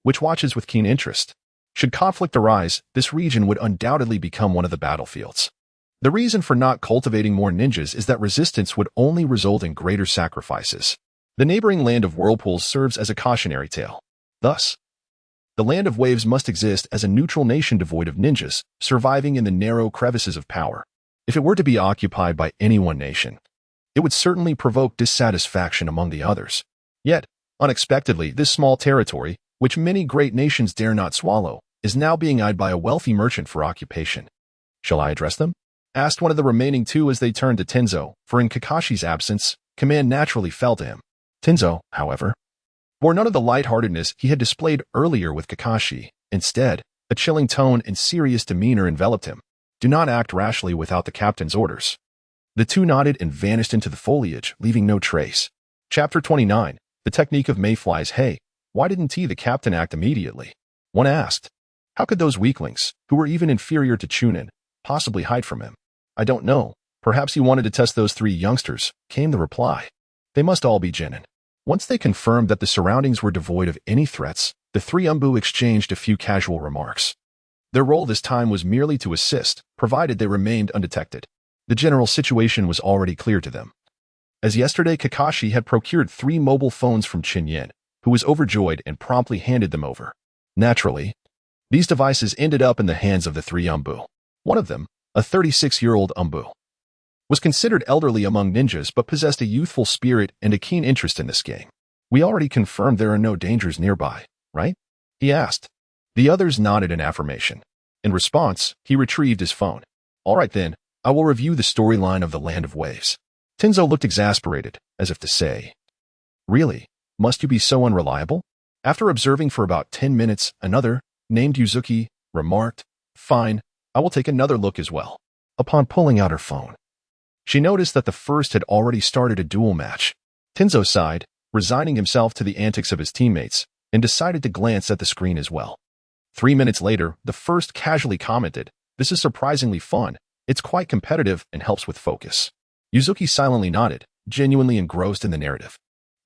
A: which watches with keen interest. Should conflict arise, this region would undoubtedly become one of the battlefields. The reason for not cultivating more ninjas is that resistance would only result in greater sacrifices. The neighboring land of whirlpools serves as a cautionary tale. Thus, the land of waves must exist as a neutral nation devoid of ninjas, surviving in the narrow crevices of power. If it were to be occupied by any one nation, it would certainly provoke dissatisfaction among the others. Yet, unexpectedly, this small territory, which many great nations dare not swallow, is now being eyed by a wealthy merchant for occupation. Shall I address them? Asked one of the remaining two as they turned to Tenzo, for in Kakashi's absence, command naturally fell to him. Tenzo, however, bore none of the lightheartedness he had displayed earlier with Kakashi. Instead, a chilling tone and serious demeanor enveloped him. Do not act rashly without the captain's orders. The two nodded and vanished into the foliage, leaving no trace. Chapter 29, The Technique of Mayflies. Hey, why didn't the captain act immediately? One asked. How could those weaklings, who were even inferior to Chunin, possibly hide from him? I don't know. Perhaps he wanted to test those three youngsters, came the reply. They must all be genin. Once they confirmed that the surroundings were devoid of any threats, the three Umbu exchanged a few casual remarks. Their role this time was merely to assist, provided they remained undetected. The general situation was already clear to them. As yesterday, Kakashi had procured 3 mobile phones from Chen Yan, who was overjoyed and promptly handed them over. Naturally, these devices ended up in the hands of the 3 Umbu. One of them, a 36-year-old Umbu, was considered elderly among ninjas but possessed a youthful spirit and a keen interest in this game. We already confirmed there are no dangers nearby, right? He asked. The others nodded in affirmation. In response, he retrieved his phone. All right then, I will review the storyline of the Land of Waves. Tenzo looked exasperated, as if to say, Really? Must you be so unreliable? After observing for about 10 minutes, another, named Yuzuki, remarked, Fine, I will take another look as well. Upon pulling out her phone, she noticed that the first had already started a duel match. Tenzo sighed, resigning himself to the antics of his teammates, and decided to glance at the screen as well. 3 minutes later, the first casually commented, This is surprisingly fun. It's quite competitive and helps with focus. Yuzuki silently nodded, genuinely engrossed in the narrative.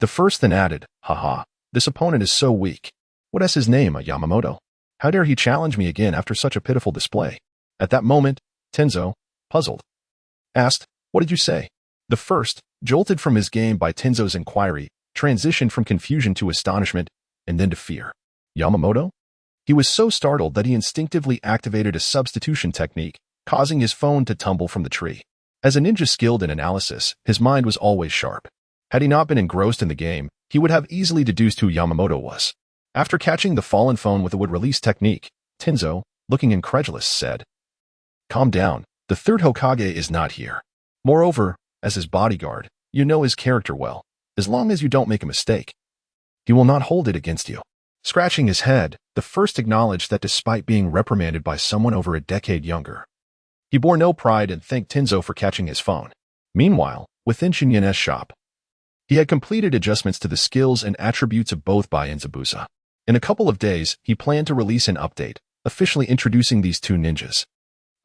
A: The first then added, Haha, this opponent is so weak. What is his name, a Yamamoto? How dare he challenge me again after such a pitiful display? At that moment, Tenzo, puzzled, asked, What did you say? The first, jolted from his game by Tenzo's inquiry, transitioned from confusion to astonishment, and then to fear. Yamamoto? He was so startled that he instinctively activated a substitution technique, causing his phone to tumble from the tree. As a ninja skilled in analysis, his mind was always sharp. Had he not been engrossed in the game, he would have easily deduced who Yamamoto was. After catching the fallen phone with a would-release technique, Tenzo, looking incredulous, said, Calm down, the third Hokage is not here. Moreover, as his bodyguard, you know his character well. As long as you don't make a mistake, he will not hold it against you. Scratching his head, the first acknowledged that despite being reprimanded by someone over a decade younger, he bore no pride and thanked Tenzo for catching his phone. Meanwhile, within Chen Yan's shop. He had completed adjustments to the skills and attributes of both Bai and Zabuza. In a couple of days, he planned to release an update, officially introducing these two ninjas.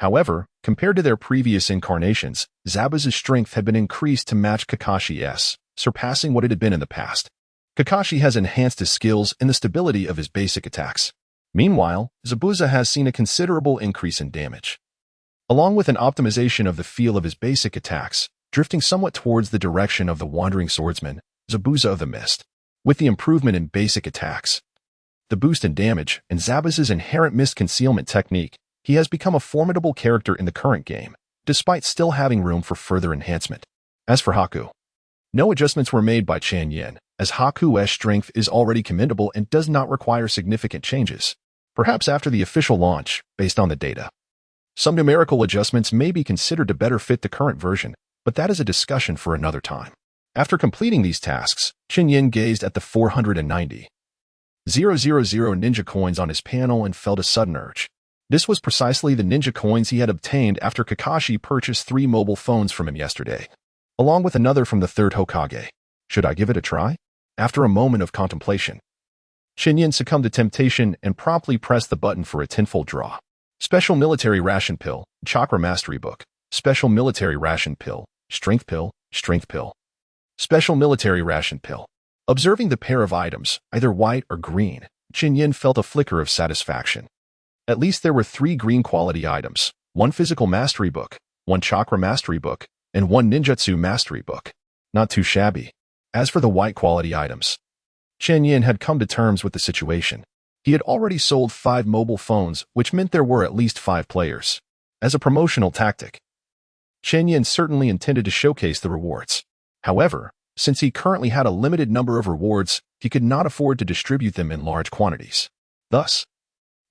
A: However, compared to their previous incarnations, Zabuza's strength had been increased to match Kakashi's, surpassing what it had been in the past. Kakashi has enhanced his skills and the stability of his basic attacks. Meanwhile, Zabuza has seen a considerable increase in damage, along with an optimization of the feel of his basic attacks, drifting somewhat towards the direction of the wandering swordsman, Zabuza of the Mist. With the improvement in basic attacks, the boost in damage, and Zabuza's inherent mist concealment technique, he has become a formidable character in the current game, despite still having room for further enhancement. As for Haku, no adjustments were made by Chen Yan, as Haku's strength is already commendable and does not require significant changes. Perhaps after the official launch, based on the data, some numerical adjustments may be considered to better fit the current version, but that is a discussion for another time. After completing these tasks, Chen Yan gazed at the 490,000 ninja coins on his panel and felt a sudden urge. This was precisely the ninja coins he had obtained after Kakashi purchased 3 mobile phones from him yesterday, along with another from the Third Hokage. Should I give it a try? After a moment of contemplation, Chen Yan succumbed to temptation and promptly pressed the button for a tenfold draw. Special Military Ration Pill, Chakra Mastery Book. Special Military Ration Pill, Strength Pill, Strength Pill. Special Military Ration Pill. Observing the pair of items, either white or green, Chen Yan felt a flicker of satisfaction. At least there were 3 green quality items, 1 Physical Mastery Book, 1 Chakra Mastery Book, and 1 Ninjutsu Mastery Book. Not too shabby. As for the white quality items, Chen Yan had come to terms with the situation. He had already sold 5 mobile phones, which meant there were at least 5 players. As a promotional tactic, Chen Yan certainly intended to showcase the rewards. However, since he currently had a limited number of rewards, he could not afford to distribute them in large quantities. Thus,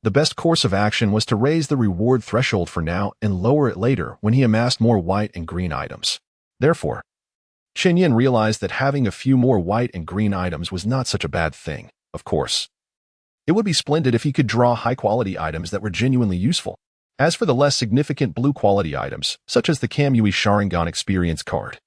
A: the best course of action was to raise the reward threshold for now and lower it later when he amassed more white and green items. Therefore, Chen Yan realized that having a few more white and green items was not such a bad thing, of course. It would be splendid if he could draw high-quality items that were genuinely useful. As for the less significant blue-quality items, such as the Kamui Sharingan Experience card,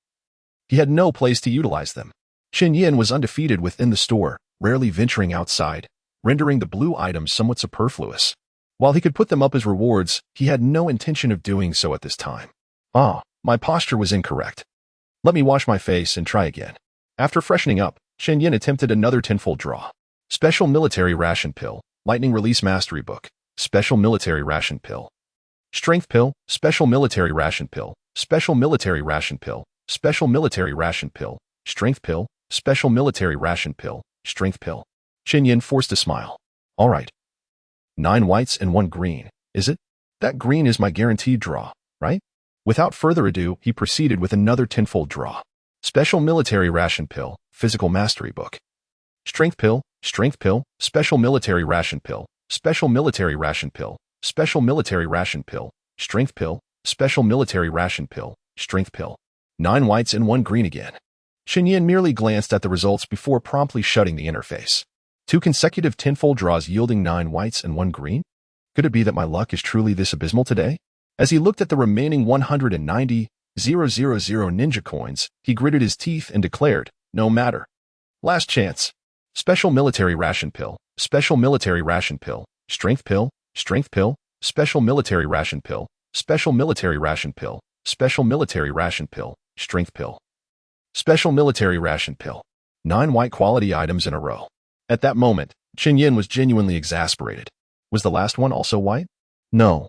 A: he had no place to utilize them. Chen Yan was undefeated within the store, rarely venturing outside, rendering the blue items somewhat superfluous. While he could put them up as rewards, he had no intention of doing so at this time. My posture was incorrect. Let me wash my face and try again. After freshening up, Chen Yan attempted another tenfold draw. Special Military Ration Pill, Lightning Release Mastery Book, Special Military Ration Pill. Strength Pill, Special Military Ration Pill, Special Military Ration Pill, Special Military Ration Pill, Strength Pill, Special Military Ration Pill, Strength Pill. Chen Yan forced a smile. All right. 9 whites and 1 green, is it? That green is my guaranteed draw, right? Without further ado, he proceeded with another tenfold draw. Special Military Ration Pill, Physical Mastery Book. Strength Pill, Special Military Ration Pill, Special Military Ration Pill, Special Military Ration Pill, Strength Pill, Special Military Ration Pill, Strength Pill. 9 whites and 1 green again. Chen Yan merely glanced at the results before promptly shutting the interface. 2 consecutive tenfold draws yielding 9 whites and 1 green? Could it be that my luck is truly this abysmal today? As he looked at the remaining 190,000 ninja coins, he gritted his teeth and declared, no matter. Last chance. Special Military Ration Pill, Special Military Ration Pill, Strength Pill, Special Military Ration Pill, Special Military Ration Pill, Special Military Ration Pill, Strength Pill. Special Military Ration Pill. 9 white quality items in a row. At that moment, Chen Yan was genuinely exasperated. Was the last one also white? No.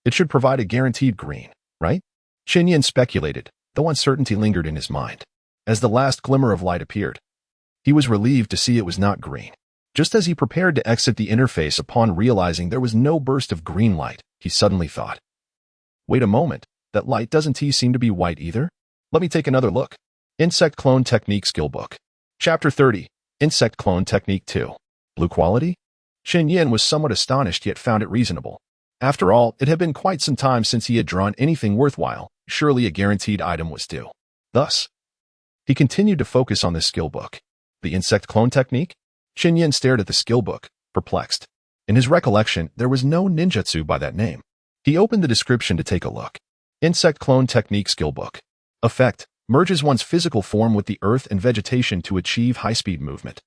A: It should provide a guaranteed green, right? Chen Yan speculated, though uncertainty lingered in his mind. As the last glimmer of light appeared, he was relieved to see it was not green. Just as he prepared to exit the interface upon realizing there was no burst of green light, he suddenly thought, wait a moment, that light doesn't seem to be white either? Let me take another look. Insect Clone Technique Skill Book. Chapter 30. Insect Clone Technique 2. Blue quality? Chen Yan was somewhat astonished yet found it reasonable. After all, it had been quite some time since he had drawn anything worthwhile. Surely a guaranteed item was due. Thus, he continued to focus on this skill book. The Insect Clone Technique? Chen Yan stared at the skill book, perplexed. In his recollection, there was no ninjutsu by that name. He opened the description to take a look. Insect Clone Technique Skill Book. Effect: merges one's physical form with the earth and vegetation to achieve high-speed movement.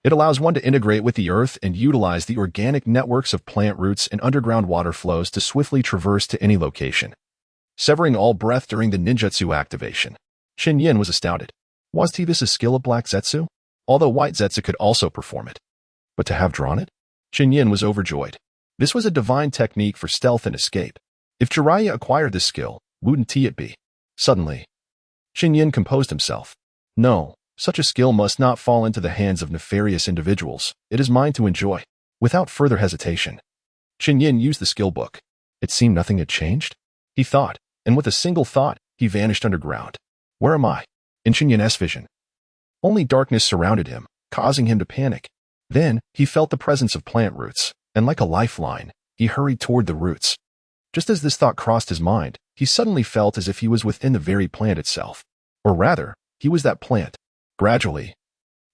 A: It allows one to integrate with the earth and utilize the organic networks of plant roots and underground water flows to swiftly traverse to any location, severing all breath during the ninjutsu activation. Chen Yan was astounded. Was this a skill of Black Zetsu? Although White Zetsu could also perform it. But to have drawn it? Chen Yan was overjoyed. This was a divine technique for stealth and escape. If Jiraiya acquired this skill, wouldn't it be? Suddenly, Chen Yan composed himself. No, such a skill must not fall into the hands of nefarious individuals. It is mine to enjoy. Without further hesitation, Chen Yan used the skill book. It seemed nothing had changed. He thought, and with a single thought, he vanished underground. Where am I? In Chen Yan's vision, only darkness surrounded him, causing him to panic. Then, he felt the presence of plant roots, and like a lifeline, he hurried toward the roots. Just as this thought crossed his mind, he suddenly felt as if he was within the very plant itself. Or rather, he was that plant. Gradually,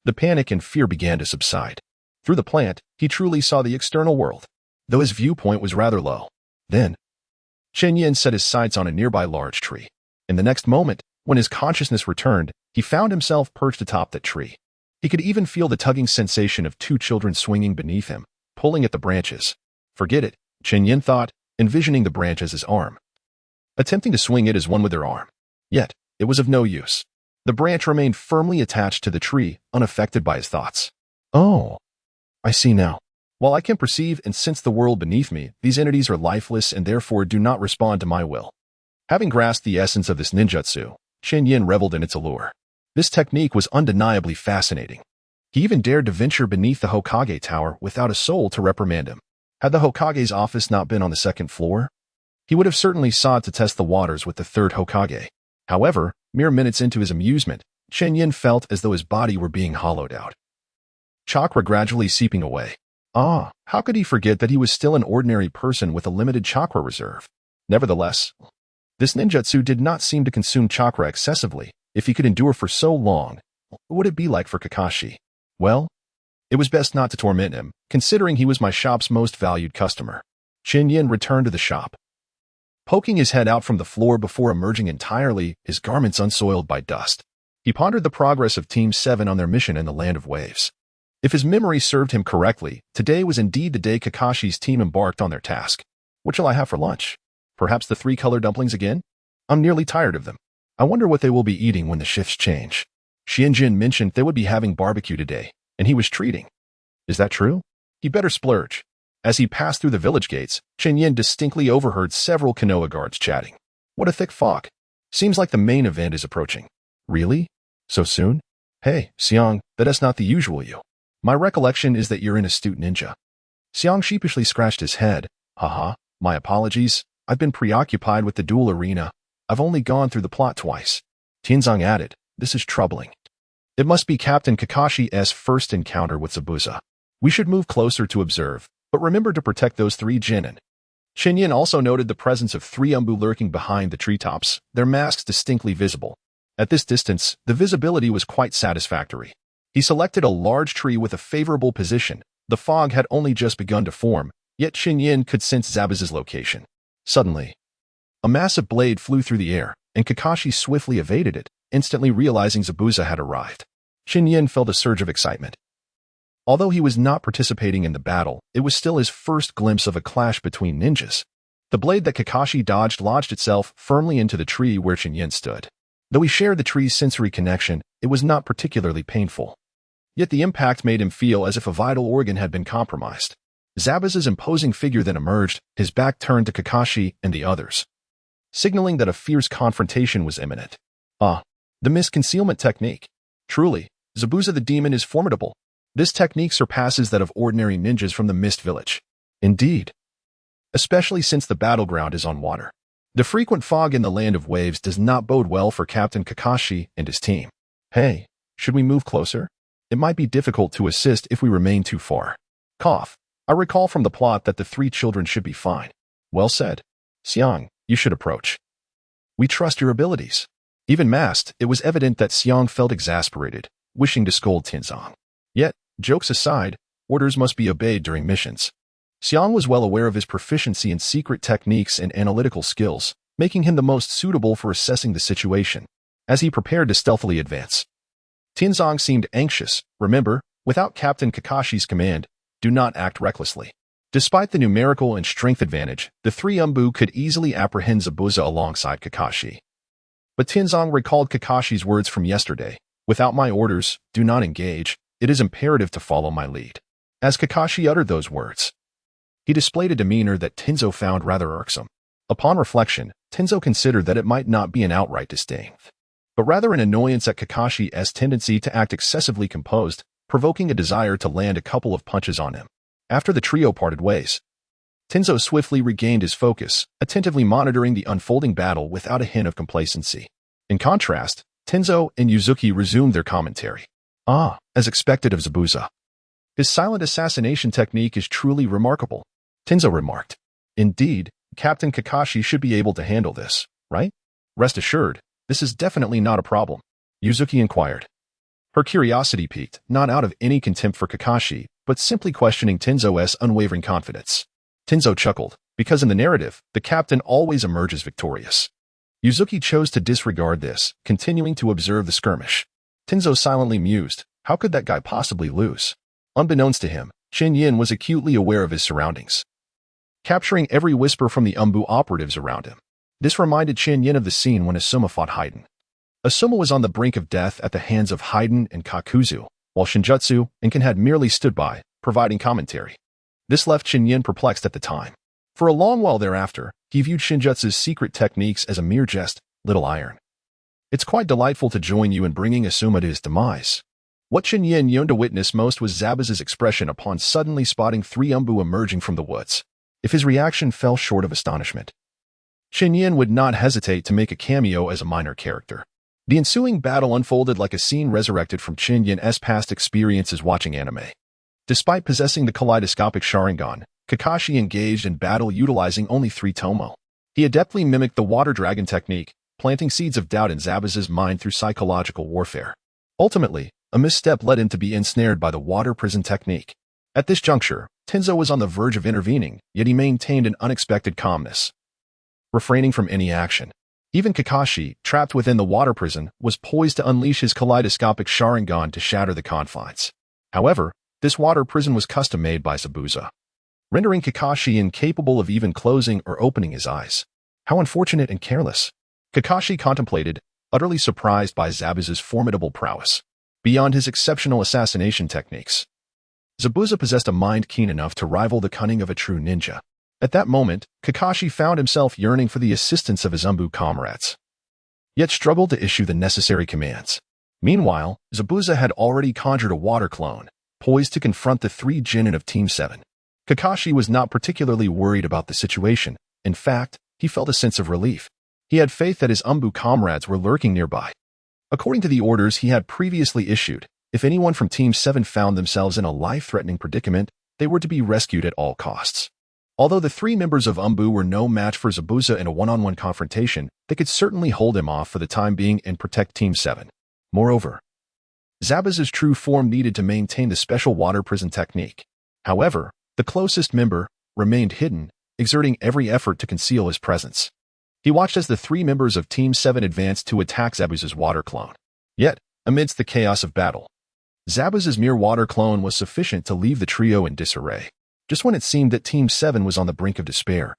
A: the panic and fear began to subside. Through the plant, he truly saw the external world, though his viewpoint was rather low. Then, Chen Yan set his sights on a nearby large tree. In the next moment, when his consciousness returned, he found himself perched atop that tree. He could even feel the tugging sensation of two children swinging beneath him, pulling at the branches. Forget it, Chen Yan thought, envisioning the branch as his arm, attempting to swing it as one with their arm. Yet, it was of no use. The branch remained firmly attached to the tree, unaffected by his thoughts. Oh, I see now. While I can perceive and sense the world beneath me, these entities are lifeless and therefore do not respond to my will. Having grasped the essence of this ninjutsu, Chen Yan reveled in its allure. This technique was undeniably fascinating. He even dared to venture beneath the Hokage tower without a soul to reprimand him. Had the Hokage's office not been on the second floor, he would have certainly sought to test the waters with the Third Hokage. However, mere minutes into his amusement, Chen Yan felt as though his body were being hollowed out, chakra gradually seeping away. How could he forget that he was still an ordinary person with a limited chakra reserve? Nevertheless, this ninjutsu did not seem to consume chakra excessively. If he could endure for so long, what would it be like for Kakashi? Well, it was best not to torment him, considering he was my shop's most valued customer. Chen Yan returned to the shop, poking his head out from the floor before emerging entirely, his garments unsoiled by dust. He pondered the progress of Team 7 on their mission in the Land of Waves. If his memory served him correctly, today was indeed the day Kakashi's team embarked on their task. What shall I have for lunch? Perhaps the 3-color dumplings again? I'm nearly tired of them. I wonder what they will be eating when the shifts change. Xianjin mentioned they would be having barbecue today, and he was treating. Is that true? He better splurge. As he passed through the village gates, Chen Yan distinctly overheard several Konoha guards chatting. What a thick fog. Seems like the main event is approaching. Really? So soon? Hey, Xiang, that is not the usual you. My recollection is that you're an astute ninja. Xiang sheepishly scratched his head. Haha, my apologies. I've been preoccupied with the duel arena. I've only gone through the plot twice. Tianzong added, this is troubling. It must be Captain Kakashi's first encounter with Zabuza. We should move closer to observe, but remember to protect those 3 Jonin. Chen Yan also noted the presence of 3 Umbu lurking behind the treetops, their masks distinctly visible. At this distance, the visibility was quite satisfactory. He selected a large tree with a favorable position. The fog had only just begun to form, yet Chen Yan could sense Zabuza's location. Suddenly, a massive blade flew through the air, and Kakashi swiftly evaded it, instantly realizing Zabuza had arrived. Chen Yan felt a surge of excitement. Although he was not participating in the battle, it was still his first glimpse of a clash between ninjas. The blade that Kakashi dodged lodged itself firmly into the tree where Chen Yan stood. Though he shared the tree's sensory connection, it was not particularly painful. Yet the impact made him feel as if a vital organ had been compromised. Zabuza's imposing figure then emerged, his back turned to Kakashi and the others, signaling that a fierce confrontation was imminent. The mist concealment technique. Truly, Zabuza the demon is formidable. This technique surpasses that of ordinary ninjas from the Mist Village. Indeed. Especially since the battleground is on water. The frequent fog in the Land of Waves does not bode well for Captain Kakashi and his team. Hey, should we move closer? It might be difficult to assist if we remain too far. Cough. I recall from the plot that the 3 children should be fine. Well said. Xiang, you should approach. We trust your abilities. Even masked, it was evident that Xiang felt exasperated, wishing to scold Tianzong. Yet, jokes aside, orders must be obeyed during missions. Xiang was well aware of his proficiency in secret techniques and analytical skills, making him the most suitable for assessing the situation. as he prepared to stealthily advance. Tenzong seemed anxious. Remember, without Captain Kakashi's command, do not act recklessly. Despite the numerical and strength advantage, the three Umbu could easily apprehend Zabuza alongside Kakashi. But Tenzong recalled Kakashi's words from yesterday. Without my orders, do not engage. It is imperative to follow my lead. As Kakashi uttered those words, he displayed a demeanor that Tenzo found rather irksome. Upon reflection, Tenzo considered that it might not be an outright disdain, but rather an annoyance at Kakashi's tendency to act excessively composed, provoking a desire to land a couple of punches on him. After the trio parted ways, Tenzo swiftly regained his focus, attentively monitoring the unfolding battle without a hint of complacency. In contrast, Tenzo and Yuzuki resumed their commentary. As expected of Zabuza. His silent assassination technique is truly remarkable, Tenzo remarked. Indeed, Captain Kakashi should be able to handle this, right? Rest assured, this is definitely not a problem, Yuzuki inquired. Her curiosity piqued, not out of any contempt for Kakashi, but simply questioning Tenzo's unwavering confidence. Tenzo chuckled, because in the narrative, the captain always emerges victorious. Yuzuki chose to disregard this, continuing to observe the skirmish. Tenzo silently mused, how could that guy possibly lose? Unbeknownst to him, Chen Yan was acutely aware of his surroundings, capturing every whisper from the Umbu operatives around him. This reminded Chen Yan of the scene when Asuma fought Haiden. Asuma was on the brink of death at the hands of Haiden and Kakuzu, while Shinjutsu and Ken had merely stood by, providing commentary. This left Chen Yan perplexed at the time. For a long while thereafter, he viewed Shinjutsu's secret techniques as a mere jest, little iron. It's quite delightful to join you in bringing Asuma to his demise. What Chen Yan yearned to witness most was Zabuza's expression upon suddenly spotting three Umbu emerging from the woods. If his reaction fell short of astonishment, Chen Yan would not hesitate to make a cameo as a minor character. The ensuing battle unfolded like a scene resurrected from Chen Yan's past experiences watching anime. Despite possessing the kaleidoscopic Sharingan, Kakashi engaged in battle utilizing only 3 tomo. He adeptly mimicked the water dragon technique, planting seeds of doubt in Zabuza's mind through psychological warfare. Ultimately, a misstep led him to be ensnared by the water prison technique. At this juncture, Tenzo was on the verge of intervening, yet he maintained an unexpected calmness, refraining from any action. Even Kakashi, trapped within the water prison, was poised to unleash his kaleidoscopic Sharingan to shatter the confines. However, this water prison was custom-made by Zabuza, rendering Kakashi incapable of even closing or opening his eyes. How unfortunate and careless. Kakashi contemplated, utterly surprised by Zabuza's formidable prowess. Beyond his exceptional assassination techniques, Zabuza possessed a mind keen enough to rival the cunning of a true ninja. At that moment, Kakashi found himself yearning for the assistance of his Umbu comrades, yet struggled to issue the necessary commands. Meanwhile, Zabuza had already conjured a water clone, poised to confront the 3 Jonin of Team 7. Kakashi was not particularly worried about the situation. In fact, he felt a sense of relief. He had faith that his Umbu comrades were lurking nearby. According to the orders he had previously issued, if anyone from Team 7 found themselves in a life-threatening predicament, they were to be rescued at all costs. Although the 3 members of Umbu were no match for Zabuza in a one-on-one confrontation, they could certainly hold him off for the time being and protect Team 7. Moreover, Zabuza's true form needed to maintain the special water prison technique. However, the closest member remained hidden, exerting every effort to conceal his presence. He watched as the 3 members of Team 7 advanced to attack Zabuza's water clone. Yet, amidst the chaos of battle, Zabuza's mere water clone was sufficient to leave the trio in disarray. Just when it seemed that Team 7 was on the brink of despair,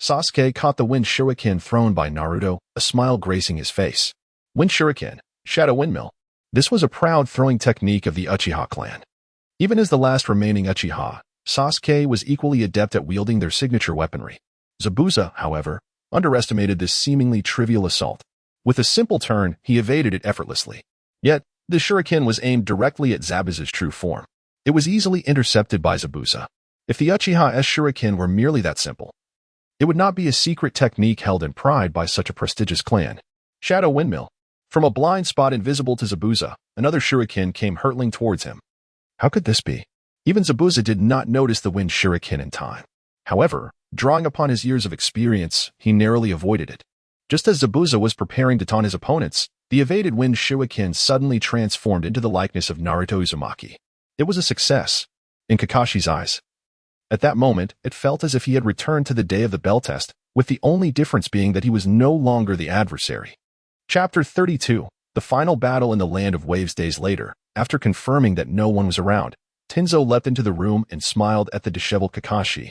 A: Sasuke caught the wind shuriken thrown by Naruto, a smile gracing his face. Wind shuriken, shadow windmill. This was a proud throwing technique of the Uchiha clan. Even as the last remaining Uchiha, Sasuke was equally adept at wielding their signature weaponry. Zabuza, however, underestimated this seemingly trivial assault. With a simple turn, he evaded it effortlessly. Yet, the shuriken was aimed directly at Zabuza's true form. It was easily intercepted by Zabuza. If the Uchiha's shuriken were merely that simple, it would not be a secret technique held in pride by such a prestigious clan. Shadow windmill. From a blind spot invisible to Zabuza, another shuriken came hurtling towards him. How could this be? Even Zabuza did not notice the wind shuriken in time. However, drawing upon his years of experience, he narrowly avoided it. Just as Zabuza was preparing to taunt his opponents, the evaded wind shuriken suddenly transformed into the likeness of Naruto Uzumaki. It was a success, in Kakashi's eyes. At that moment, it felt as if he had returned to the day of the bell test, with the only difference being that he was no longer the adversary. Chapter 32. The final battle in the Land of Waves. Days later, after confirming that no one was around, Tenzo leapt into the room and smiled at the disheveled Kakashi,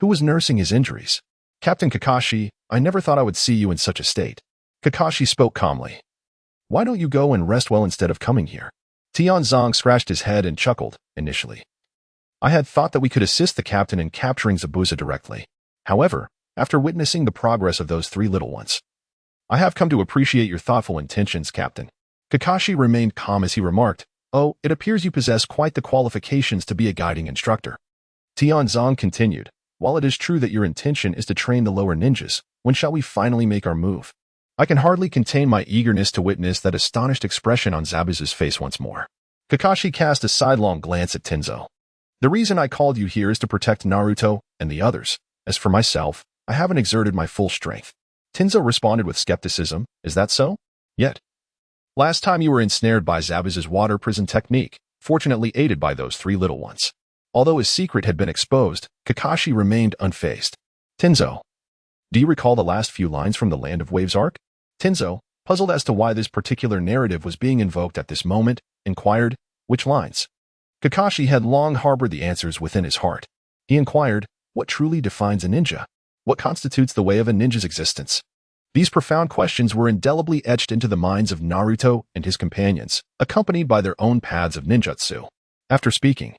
A: who was nursing his injuries. Captain Kakashi, I never thought I would see you in such a state. Kakashi spoke calmly. Why don't you go and rest well instead of coming here? Tianzong scratched his head and chuckled, initially. I had thought that we could assist the captain in capturing Zabuza directly. However, after witnessing the progress of those three little ones, I have come to appreciate your thoughtful intentions, Captain. Kakashi remained calm as he remarked, Oh, it appears you possess quite the qualifications to be a guiding instructor. Tianzong continued, While it is true that your intention is to train the lower ninjas, when shall we finally make our move? I can hardly contain my eagerness to witness that astonished expression on Zabuza's face once more. Kakashi cast a sidelong glance at Tenzo. The reason I called you here is to protect Naruto and the others. As for myself, I haven't exerted my full strength. Tenzo responded with skepticism. Is that so? Yet. Last time you were ensnared by Zabuza's water prison technique, fortunately aided by those three little ones. Although his secret had been exposed, Kakashi remained unfazed. Tenzo. Do you recall the last few lines from the Land of Waves arc? Tenzo, puzzled as to why this particular narrative was being invoked at this moment, inquired, Which lines? Kakashi had long harbored the answers within his heart. He inquired, What truly defines a ninja? What constitutes the way of a ninja's existence? These profound questions were indelibly etched into the minds of Naruto and his companions, accompanied by their own paths of ninjutsu. After speaking,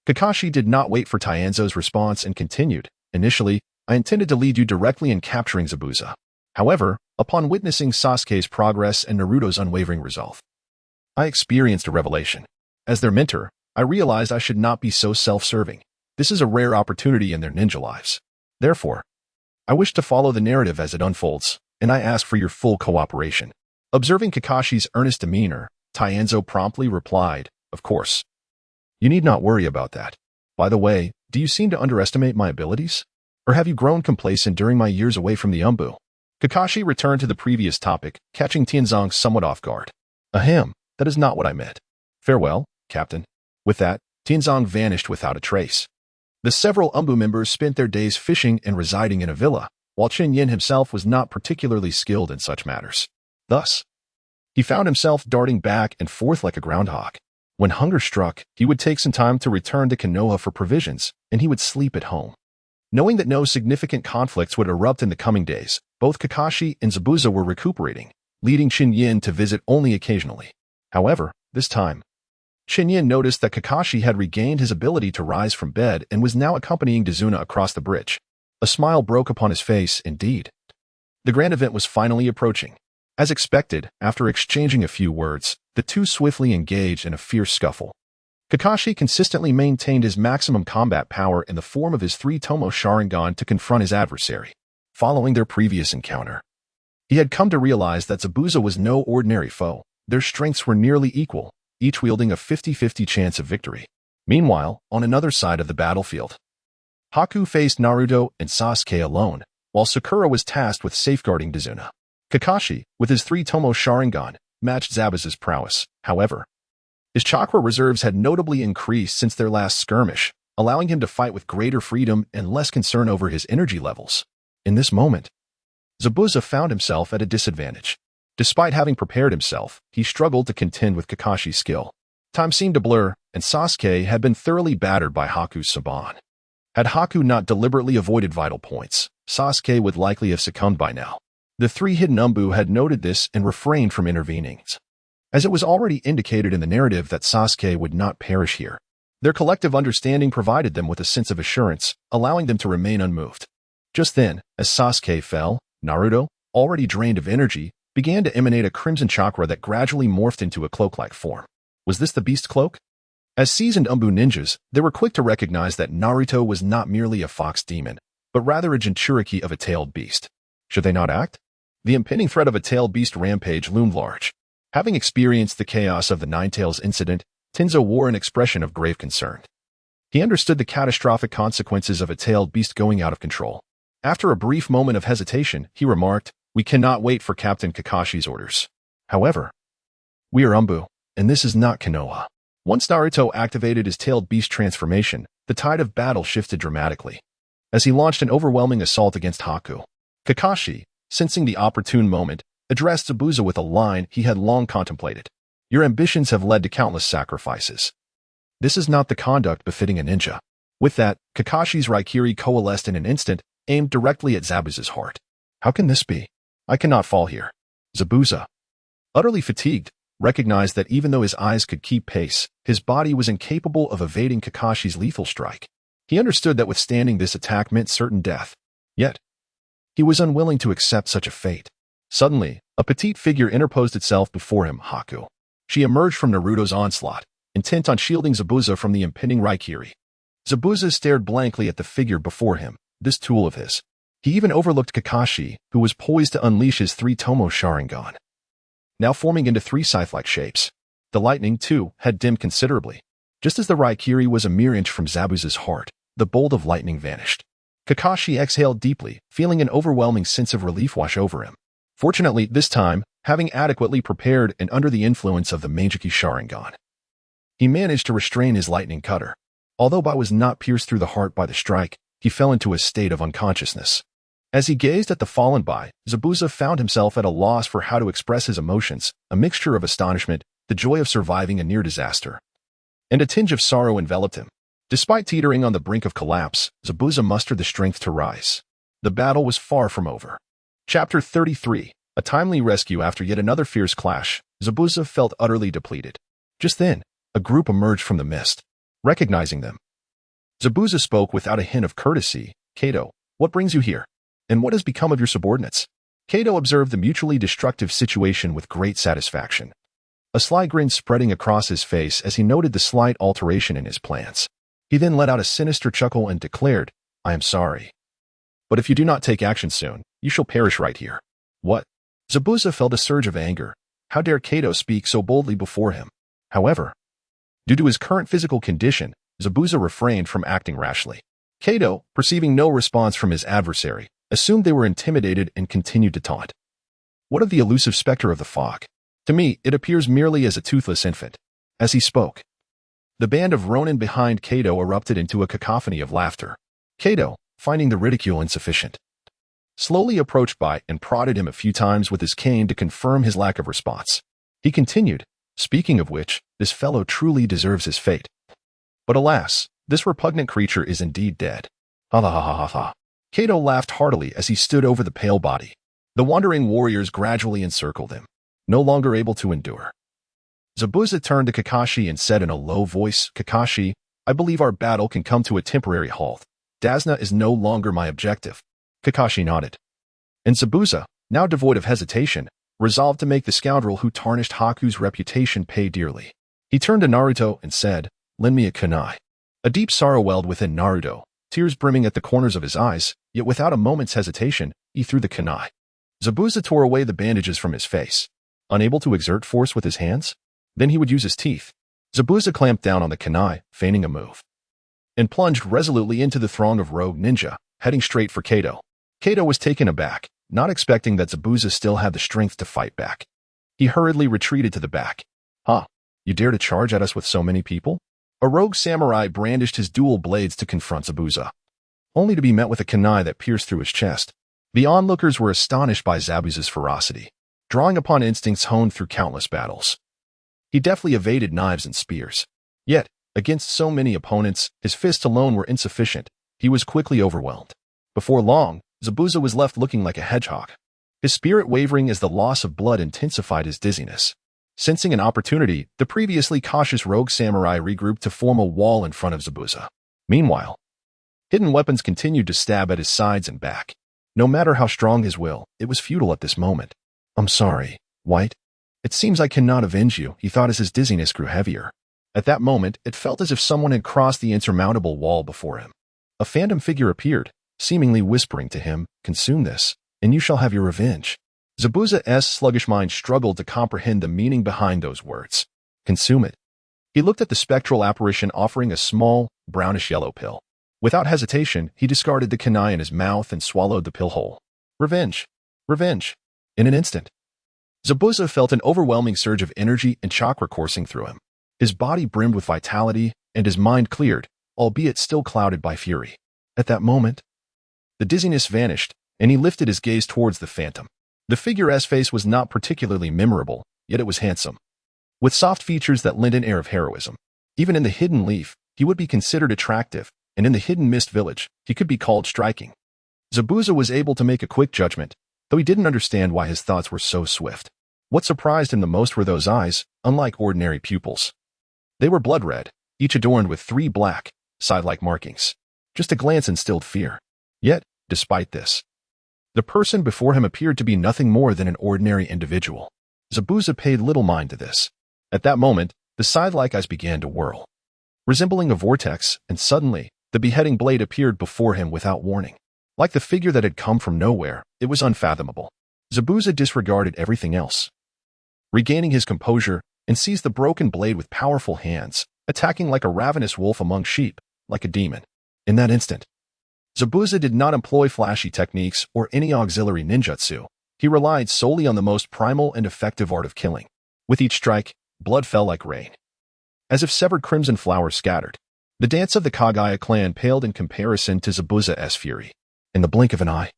A: Kakashi did not wait for Tianzo's response and continued, Initially, I intended to lead you directly in capturing Zabuza. However, upon witnessing Sasuke's progress and Naruto's unwavering resolve, I experienced a revelation. As their mentor, I realized I should not be so self-serving. This is a rare opportunity in their ninja lives. Therefore, I wish to follow the narrative as it unfolds, and I ask for your full cooperation. Observing Kakashi's earnest demeanor, Tianzo promptly replied, Of course. You need not worry about that. By the way, do you seem to underestimate my abilities? Or have you grown complacent during my years away from the Umbu? Kakashi returned to the previous topic, catching Tianzong somewhat off guard. Ahem, that is not what I meant. Farewell, Captain. With that, Tianzong vanished without a trace. The several Umbu members spent their days fishing and residing in a villa, while Chen Yan himself was not particularly skilled in such matters. Thus, he found himself darting back and forth like a groundhog. When hunger struck, he would take some time to return to Konoha for provisions, and he would sleep at home. Knowing that no significant conflicts would erupt in the coming days, both Kakashi and Zabuza were recuperating, leading Chen Yan to visit only occasionally. However, this time, Chen Yan noticed that Kakashi had regained his ability to rise from bed and was now accompanying Dazuna across the bridge. A smile broke upon his face, indeed. The grand event was finally approaching. As expected, after exchanging a few words, the two swiftly engaged in a fierce scuffle. Kakashi consistently maintained his maximum combat power in the form of his three-tomo Sharingan to confront his adversary. Following their previous encounter, he had come to realize that Zabuza was no ordinary foe. Their strengths were nearly equal, each wielding a 50-50 chance of victory. Meanwhile, on another side of the battlefield, Haku faced Naruto and Sasuke alone, while Sakura was tasked with safeguarding Dazuna. Kakashi, with his three-tomo Sharingan, matched Zabuza's prowess. However, his chakra reserves had notably increased since their last skirmish, allowing him to fight with greater freedom and less concern over his energy levels. In this moment, Zabuza found himself at a disadvantage. Despite having prepared himself, he struggled to contend with Kakashi's skill. Time seemed to blur, and Sasuke had been thoroughly battered by Haku's Saban. Had Haku not deliberately avoided vital points, Sasuke would likely have succumbed by now. The three hidden Umbu had noted this and refrained from intervening, as it was already indicated in the narrative that Sasuke would not perish here. Their collective understanding provided them with a sense of assurance, allowing them to remain unmoved. Just then, as Sasuke fell, Naruto, already drained of energy, began to emanate a crimson chakra that gradually morphed into a cloak-like form. Was this the beast cloak? As seasoned Umbu ninjas, they were quick to recognize that Naruto was not merely a fox demon, but rather a Jinchuriki of a tailed beast. Should they not act? The impending threat of a tailed beast rampage loomed large. Having experienced the chaos of the Nine-Tails incident, Tenzo wore an expression of grave concern. He understood the catastrophic consequences of a tailed beast going out of control. After a brief moment of hesitation, he remarked, We cannot wait for Captain Kakashi's orders. However, we are Umbu, and this is not Konoha. Once Naruto activated his tailed beast transformation, the tide of battle shifted dramatically. As he launched an overwhelming assault against Haku, Kakashi, sensing the opportune moment, addressed Zabuza with a line he had long contemplated. Your ambitions have led to countless sacrifices. This is not the conduct befitting a ninja. With that, Kakashi's Raikiri coalesced in an instant, aimed directly at Zabuza's heart. How can this be? I cannot fall here. Zabuza, utterly fatigued, recognized that even though his eyes could keep pace, his body was incapable of evading Kakashi's lethal strike. He understood that withstanding this attack meant certain death. Yet, he was unwilling to accept such a fate. Suddenly, a petite figure interposed itself before him, Haku. She emerged from Naruto's onslaught, intent on shielding Zabuza from the impending Raikiri. Zabuza stared blankly at the figure before him, this tool of his. He even overlooked Kakashi, who was poised to unleash his 3 Tomo Sharingan, now forming into 3 scythe-like shapes. The lightning, too, had dimmed considerably. Just as the Raikiri was a mere inch from Zabuza's heart, the bolt of lightning vanished. Kakashi exhaled deeply, feeling an overwhelming sense of relief wash over him. Fortunately, this time, having adequately prepared and under the influence of the Meijiki Sharingan, he managed to restrain his lightning cutter. Although Bai was not pierced through the heart by the strike, he fell into a state of unconsciousness. As he gazed at the fallen Bai, Zabuza found himself at a loss for how to express his emotions, a mixture of astonishment, the joy of surviving a near disaster, and a tinge of sorrow enveloped him. Despite teetering on the brink of collapse, Zabuza mustered the strength to rise. The battle was far from over. Chapter 33, a timely rescue after yet another fierce clash. Zabuza felt utterly depleted. Just then, a group emerged from the mist. Recognizing them, Zabuza spoke without a hint of courtesy. Kato, what brings you here? And what has become of your subordinates? Kato observed the mutually destructive situation with great satisfaction, a sly grin spreading across his face as he noted the slight alteration in his plans. He then let out a sinister chuckle and declared, I am sorry. But if you do not take action soon, you shall perish right here. What? Zabuza felt a surge of anger. How dare Kato speak so boldly before him? However, due to his current physical condition, Zabuza refrained from acting rashly. Kato, perceiving no response from his adversary, assumed they were intimidated and continued to taunt. What of the elusive specter of the fog? To me, it appears merely as a toothless infant. As he spoke, the band of Ronin behind Kato erupted into a cacophony of laughter. Kato, finding the ridicule insufficient, slowly approached Bai and prodded him a few times with his cane to confirm his lack of response. He continued, speaking of which, this fellow truly deserves his fate. But alas, this repugnant creature is indeed dead. Ha ha ha ha ha ha. Kato laughed heartily as he stood over the pale body. The wandering warriors gradually encircled him, no longer able to endure. Zabuza turned to Kakashi and said in a low voice, Kakashi, I believe our battle can come to a temporary halt. Dasna is no longer my objective. Kakashi nodded. And Zabuza, now devoid of hesitation, resolved to make the scoundrel who tarnished Haku's reputation pay dearly. He turned to Naruto and said, Lend me a kunai. A deep sorrow welled within Naruto, tears brimming at the corners of his eyes, yet without a moment's hesitation, he threw the kunai. Zabuza tore away the bandages from his face. Unable to exert force with his hands? Then he would use his teeth. Zabuza clamped down on the kunai, feigning a move, and plunged resolutely into the throng of rogue ninja, heading straight for Kato. Kato was taken aback, not expecting that Zabuza still had the strength to fight back. He hurriedly retreated to the back. Huh, you dare to charge at us with so many people? A rogue samurai brandished his dual blades to confront Zabuza, only to be met with a kunai that pierced through his chest. The onlookers were astonished by Zabuza's ferocity, drawing upon instincts honed through countless battles. He deftly evaded knives and spears. Yet, against so many opponents, his fists alone were insufficient. He was quickly overwhelmed. Before long, Zabuza was left looking like a hedgehog, his spirit wavering as the loss of blood intensified his dizziness. Sensing an opportunity, the previously cautious rogue samurai regrouped to form a wall in front of Zabuza. Meanwhile, hidden weapons continued to stab at his sides and back. No matter how strong his will, it was futile at this moment. I'm sorry, White. It seems I cannot avenge you, he thought as his dizziness grew heavier. At that moment, it felt as if someone had crossed the insurmountable wall before him. A phantom figure appeared, seemingly whispering to him, Consume this, and you shall have your revenge. Zabuza's sluggish mind struggled to comprehend the meaning behind those words. Consume it. He looked at the spectral apparition offering a small, brownish-yellow pill. Without hesitation, he discarded the kunai in his mouth and swallowed the pill whole. Revenge. Revenge. In an instant, Zabuza felt an overwhelming surge of energy and chakra coursing through him. His body brimmed with vitality, and his mind cleared, albeit still clouded by fury. At that moment, the dizziness vanished, and he lifted his gaze towards the phantom. The figure's face was not particularly memorable, yet it was handsome, with soft features that lent an air of heroism. Even in the hidden leaf, he would be considered attractive, and in the hidden mist village, he could be called striking. Zabuza was able to make a quick judgment, though he didn't understand why his thoughts were so swift. What surprised him the most were those eyes, unlike ordinary pupils. They were blood red, each adorned with 3 black, side-like markings. Just a glance instilled fear. Yet, despite this, the person before him appeared to be nothing more than an ordinary individual. Zabuza paid little mind to this. At that moment, the side-like eyes began to whirl, resembling a vortex, and suddenly, the beheading blade appeared before him without warning. Like the figure that had come from nowhere, it was unfathomable. Zabuza disregarded everything else, regaining his composure, and seized the broken blade with powerful hands, attacking like a ravenous wolf among sheep, like a demon. In that instant, Zabuza did not employ flashy techniques or any auxiliary ninjutsu. He relied solely on the most primal and effective art of killing. With each strike, blood fell like rain, as if severed crimson flowers scattered. The dance of the Kagaya clan paled in comparison to Zabuza's fury. In the blink of an eye,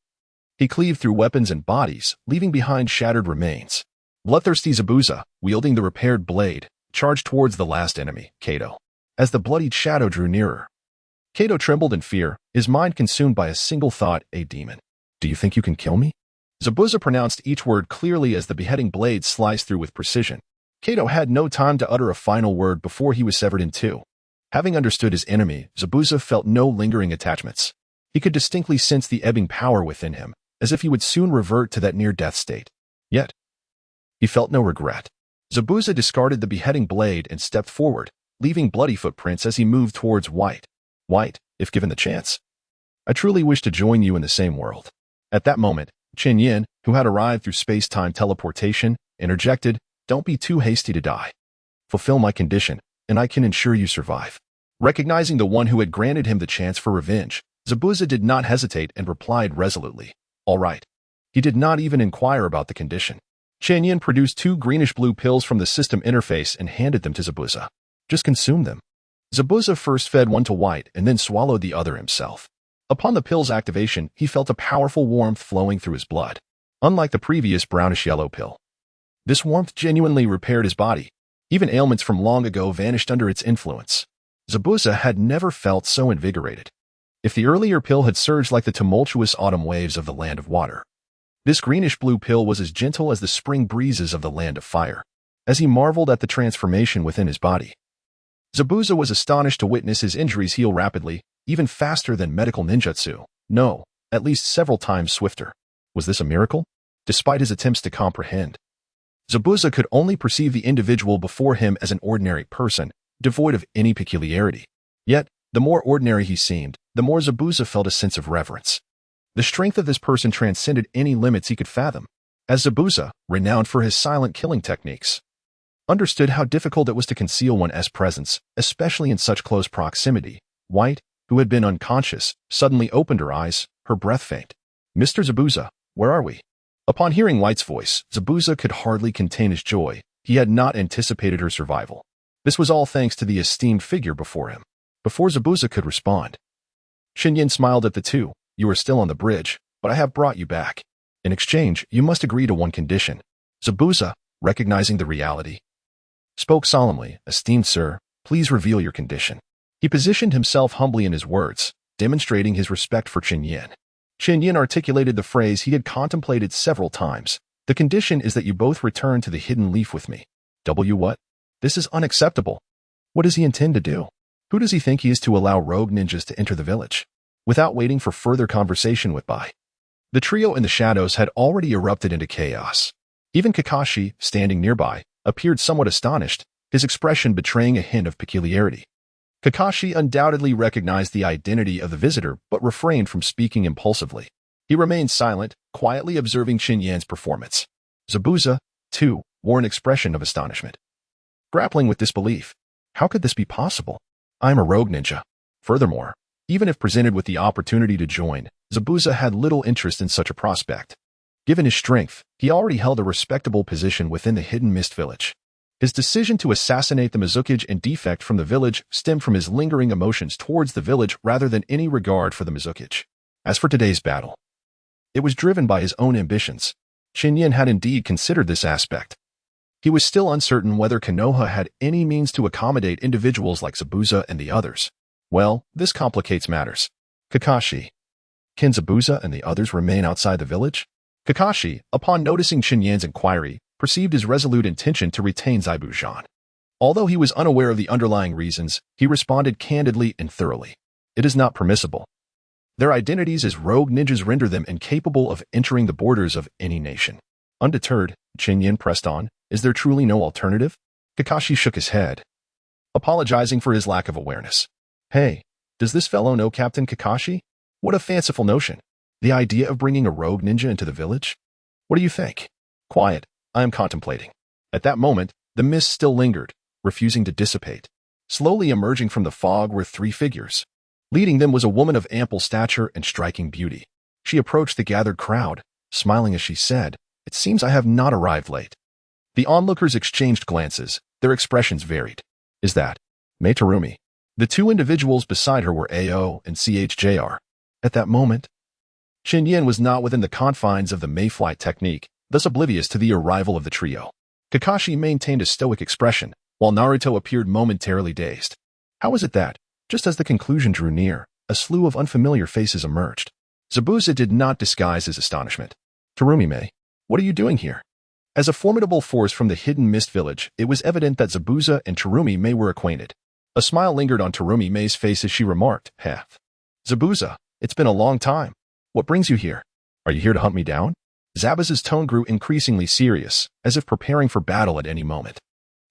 A: he cleaved through weapons and bodies, leaving behind shattered remains. Bloodthirsty Zabuza, wielding the repaired blade, charged towards the last enemy, Kato. As the bloodied shadow drew nearer, Kato trembled in fear, his mind consumed by a single thought, a demon. Do you think you can kill me? Zabuza pronounced each word clearly as the beheading blade sliced through with precision. Kato had no time to utter a final word before he was severed in 2. Having understood his enemy, Zabuza felt no lingering attachments. He could distinctly sense the ebbing power within him, as if he would soon revert to that near-death state. Yet, he felt no regret. Zabuza discarded the beheading blade and stepped forward, leaving bloody footprints as he moved towards White. White, if given the chance, I truly wish to join you in the same world. At that moment, Chen Yan, who had arrived through space-time teleportation, interjected, Don't be too hasty to die. Fulfill my condition, and I can ensure you survive. Recognizing the one who had granted him the chance for revenge, Zabuza did not hesitate and replied resolutely, All right. He did not even inquire about the condition. Chen Yan produced 2 greenish-blue pills from the system interface and handed them to Zabuza. Just consume them. Zabuza first fed one to White and then swallowed the other himself. Upon the pill's activation, he felt a powerful warmth flowing through his blood. Unlike the previous brownish-yellow pill, this warmth genuinely repaired his body. Even ailments from long ago vanished under its influence. Zabuza had never felt so invigorated. If the earlier pill had surged like the tumultuous autumn waves of the land of water, this greenish-blue pill was as gentle as the spring breezes of the land of fire. As he marveled at the transformation within his body, Zabuza was astonished to witness his injuries heal rapidly, even faster than medical ninjutsu. No, at least several times swifter. Was this a miracle? Despite his attempts to comprehend, Zabuza could only perceive the individual before him as an ordinary person, devoid of any peculiarity. Yet, the more ordinary he seemed, the more Zabuza felt a sense of reverence. The strength of this person transcended any limits he could fathom. As Zabuza, renowned for his silent killing techniques, understood how difficult it was to conceal one's presence, especially in such close proximity, White, who had been unconscious, suddenly opened her eyes, her breath faint. Mr. Zabuza, where are we? Upon hearing White's voice, Zabuza could hardly contain his joy. He had not anticipated her survival. This was all thanks to the esteemed figure before him. Before Zabuza could respond, Chen Yan smiled at the two. You are still on the bridge, but I have brought you back. In exchange, you must agree to one condition. Zabuza, recognizing the reality, spoke solemnly, Esteemed sir, please reveal your condition. He positioned himself humbly in his words, demonstrating his respect for Chen Yan. Chen Yan articulated the phrase he had contemplated several times. The condition is that you both return to the hidden leaf with me. What? This is unacceptable. What does he intend to do? Who does he think he is to allow rogue ninjas to enter the village? Without waiting for further conversation with Bai, the trio in the shadows had already erupted into chaos. Even Kakashi, standing nearby, appeared somewhat astonished, his expression betraying a hint of peculiarity. Kakashi undoubtedly recognized the identity of the visitor but refrained from speaking impulsively. He remained silent, quietly observing Chen Yan's performance. Zabuza, too, wore an expression of astonishment, grappling with disbelief. How could this be possible? I am a rogue ninja. Furthermore, even if presented with the opportunity to join, Zabuza had little interest in such a prospect. Given his strength, he already held a respectable position within the Hidden Mist village. His decision to assassinate the Mizukage and defect from the village stemmed from his lingering emotions towards the village rather than any regard for the Mizukage. As for today's battle, it was driven by his own ambitions. Chen Yan had indeed considered this aspect. He was still uncertain whether Konoha had any means to accommodate individuals like Zabuza and the others. Well, this complicates matters. Kakashi. Can Zabuza and the others remain outside the village? Kakashi, upon noticing Chen Yan's inquiry, perceived his resolute intention to retain Zabuza. Although he was unaware of the underlying reasons, he responded candidly and thoroughly. It is not permissible. Their identities as rogue ninjas render them incapable of entering the borders of any nation. Undeterred, Chen Yan pressed on, is there truly no alternative? Kakashi shook his head, apologizing for his lack of awareness. Hey, does this fellow know Captain Kakashi? What a fanciful notion. The idea of bringing a rogue ninja into the village? What do you think? Quiet, I am contemplating. At that moment, the mist still lingered, refusing to dissipate. Slowly emerging from the fog were three figures. Leading them was a woman of ample stature and striking beauty. She approached the gathered crowd, smiling as she said, "It seems I have not arrived late." The onlookers exchanged glances, their expressions varied. Is that Mei Terumi? The two individuals beside her were AO and CHJR. At that moment, Chen Yan was not within the confines of the Mayfly technique, thus oblivious to the arrival of the trio. Kakashi maintained a stoic expression, while Naruto appeared momentarily dazed. How was it that, just as the conclusion drew near, a slew of unfamiliar faces emerged? Zabuza did not disguise his astonishment. Terumi Mei, what are you doing here? As a formidable force from the hidden mist village, it was evident that Zabuza and Terumi Mei were acquainted. A smile lingered on Terumi Mei's face as she remarked, "Heh. Zabuza, it's been a long time. What brings you here? Are you here to hunt me down?" Zabuza's tone grew increasingly serious, as if preparing for battle at any moment.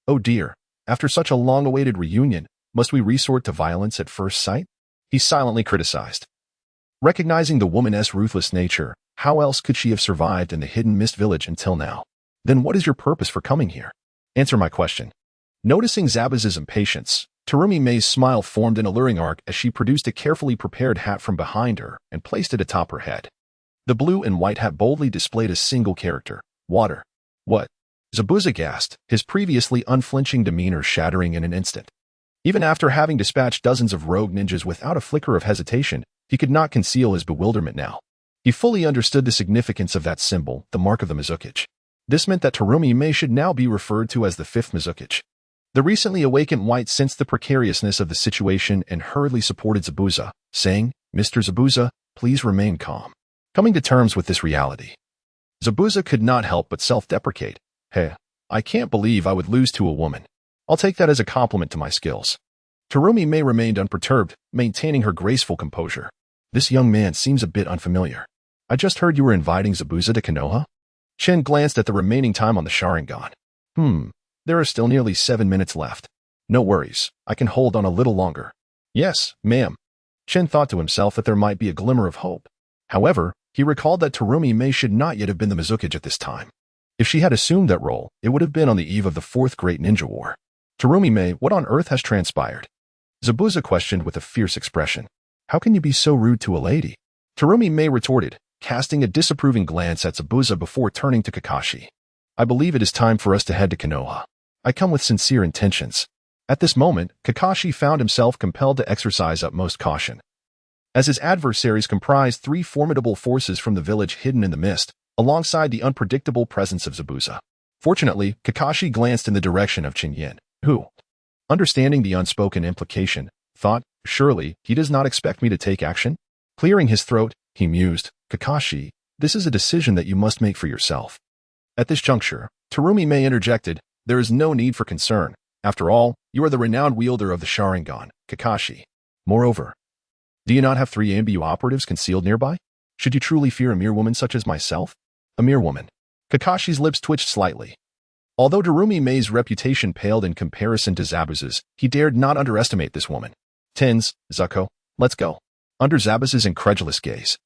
A: Oh dear, after such a long-awaited reunion, must we resort to violence at first sight? He silently criticized. Recognizing the woman's ruthless nature, how else could she have survived in the hidden mist village until now? Then what is your purpose for coming here? Answer my question. Noticing Zabuza's impatience, Terumi Mei's smile formed an alluring arc as she produced a carefully prepared hat from behind her and placed it atop her head. The blue and white hat boldly displayed a single character, water. What? Zabuza gasped, his previously unflinching demeanor shattering in an instant. Even after having dispatched dozens of rogue ninjas without a flicker of hesitation, he could not conceal his bewilderment now. He fully understood the significance of that symbol, the mark of the Mizukage. This meant that Terumi Mei should now be referred to as the fifth Mizukage. The recently awakened white sensed the precariousness of the situation and hurriedly supported Zabuza, saying, "Mr. Zabuza, please remain calm." Coming to terms with this reality, Zabuza could not help but self-deprecate. Hey, I can't believe I would lose to a woman. I'll take that as a compliment to my skills. Terumi Mei remained unperturbed, maintaining her graceful composure. This young man seems a bit unfamiliar. I just heard you were inviting Zabuza to Konoha? Chen glanced at the remaining time on the Sharingan. There are still nearly 7 minutes left. No worries, I can hold on a little longer. Yes, ma'am. Chen thought to himself that there might be a glimmer of hope. However, he recalled that Terumi Mei should not yet have been the Mizukage at this time. If she had assumed that role, it would have been on the eve of the Fourth Great Ninja War. Terumi Mei, what on earth has transpired? Zabuza questioned with a fierce expression. How can you be so rude to a lady? Terumi Mei retorted, casting a disapproving glance at Zabuza before turning to Kakashi. I believe it is time for us to head to Konoha. I come with sincere intentions. At this moment, Kakashi found himself compelled to exercise utmost caution. As his adversaries comprised three formidable forces from the village hidden in the mist, alongside the unpredictable presence of Zabuza. Fortunately, Kakashi glanced in the direction of Chen Yan, who, understanding the unspoken implication, thought, surely, he does not expect me to take action? Clearing his throat, he mused, Kakashi, this is a decision that you must make for yourself. At this juncture, Terumi Mei interjected, there is no need for concern. After all, you are the renowned wielder of the Sharingan, Kakashi. Moreover, do you not have 3 AMBU operatives concealed nearby? Should you truly fear a mere woman such as myself? A mere woman. Kakashi's lips twitched slightly. Although Terumi Mei's reputation paled in comparison to Zabuza's, he dared not underestimate this woman. Tens, Zuko, let's go. Under Zabuza's incredulous gaze,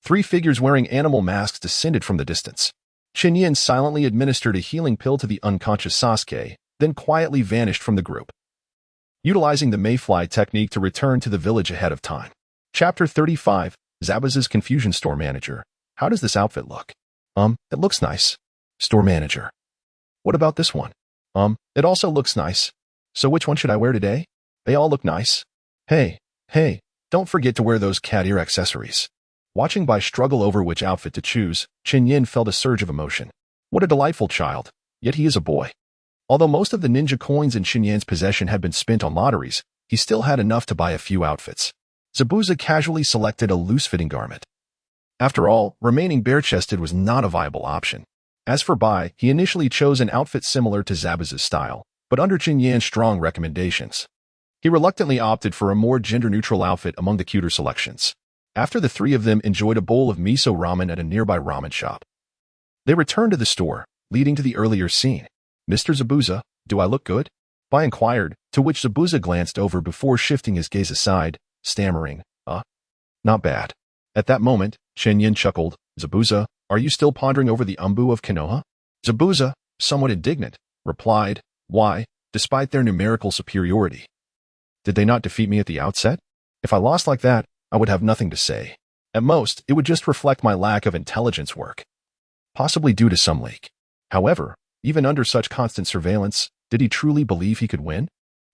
A: 3 figures wearing animal masks descended from the distance. Chen Yan silently administered a healing pill to the unconscious Sasuke, then quietly vanished from the group, utilizing the Mayfly technique to return to the village ahead of time. Chapter 35, Zabuza's Confusion Store Manager. How does this outfit look? It looks nice. Store Manager. What about this one? It also looks nice. So which one should I wear today? They all look nice. Hey, don't forget to wear those cat ear accessories. Watching Bai struggle over which outfit to choose, Chen Yan felt a surge of emotion. What a delightful child, yet he is a boy. Although most of the ninja coins in Chen Yan's possession had been spent on lotteries, he still had enough to buy a few outfits. Zabuza casually selected a loose-fitting garment. After all, remaining bare-chested was not a viable option. As for Bai, he initially chose an outfit similar to Zabuza's style, but under Chen Yan's strong recommendations. He reluctantly opted for a more gender-neutral outfit among the cuter selections. After the three of them enjoyed a bowl of miso ramen at a nearby ramen shop, they returned to the store, leading to the earlier scene. "Mr. Zabuza, do I look good?" Bai inquired, to which Zabuza glanced over before shifting his gaze aside, stammering, Not bad." At that moment, Chen Yan chuckled. "Zabuza, are you still pondering over the umbu of Konoha?" Zabuza, somewhat indignant, replied, "Why, despite their numerical superiority? Did they not defeat me at the outset? If I lost like that, I would have nothing to say. At most, it would just reflect my lack of intelligence work. Possibly due to some leak. However, even under such constant surveillance, did he truly believe he could win?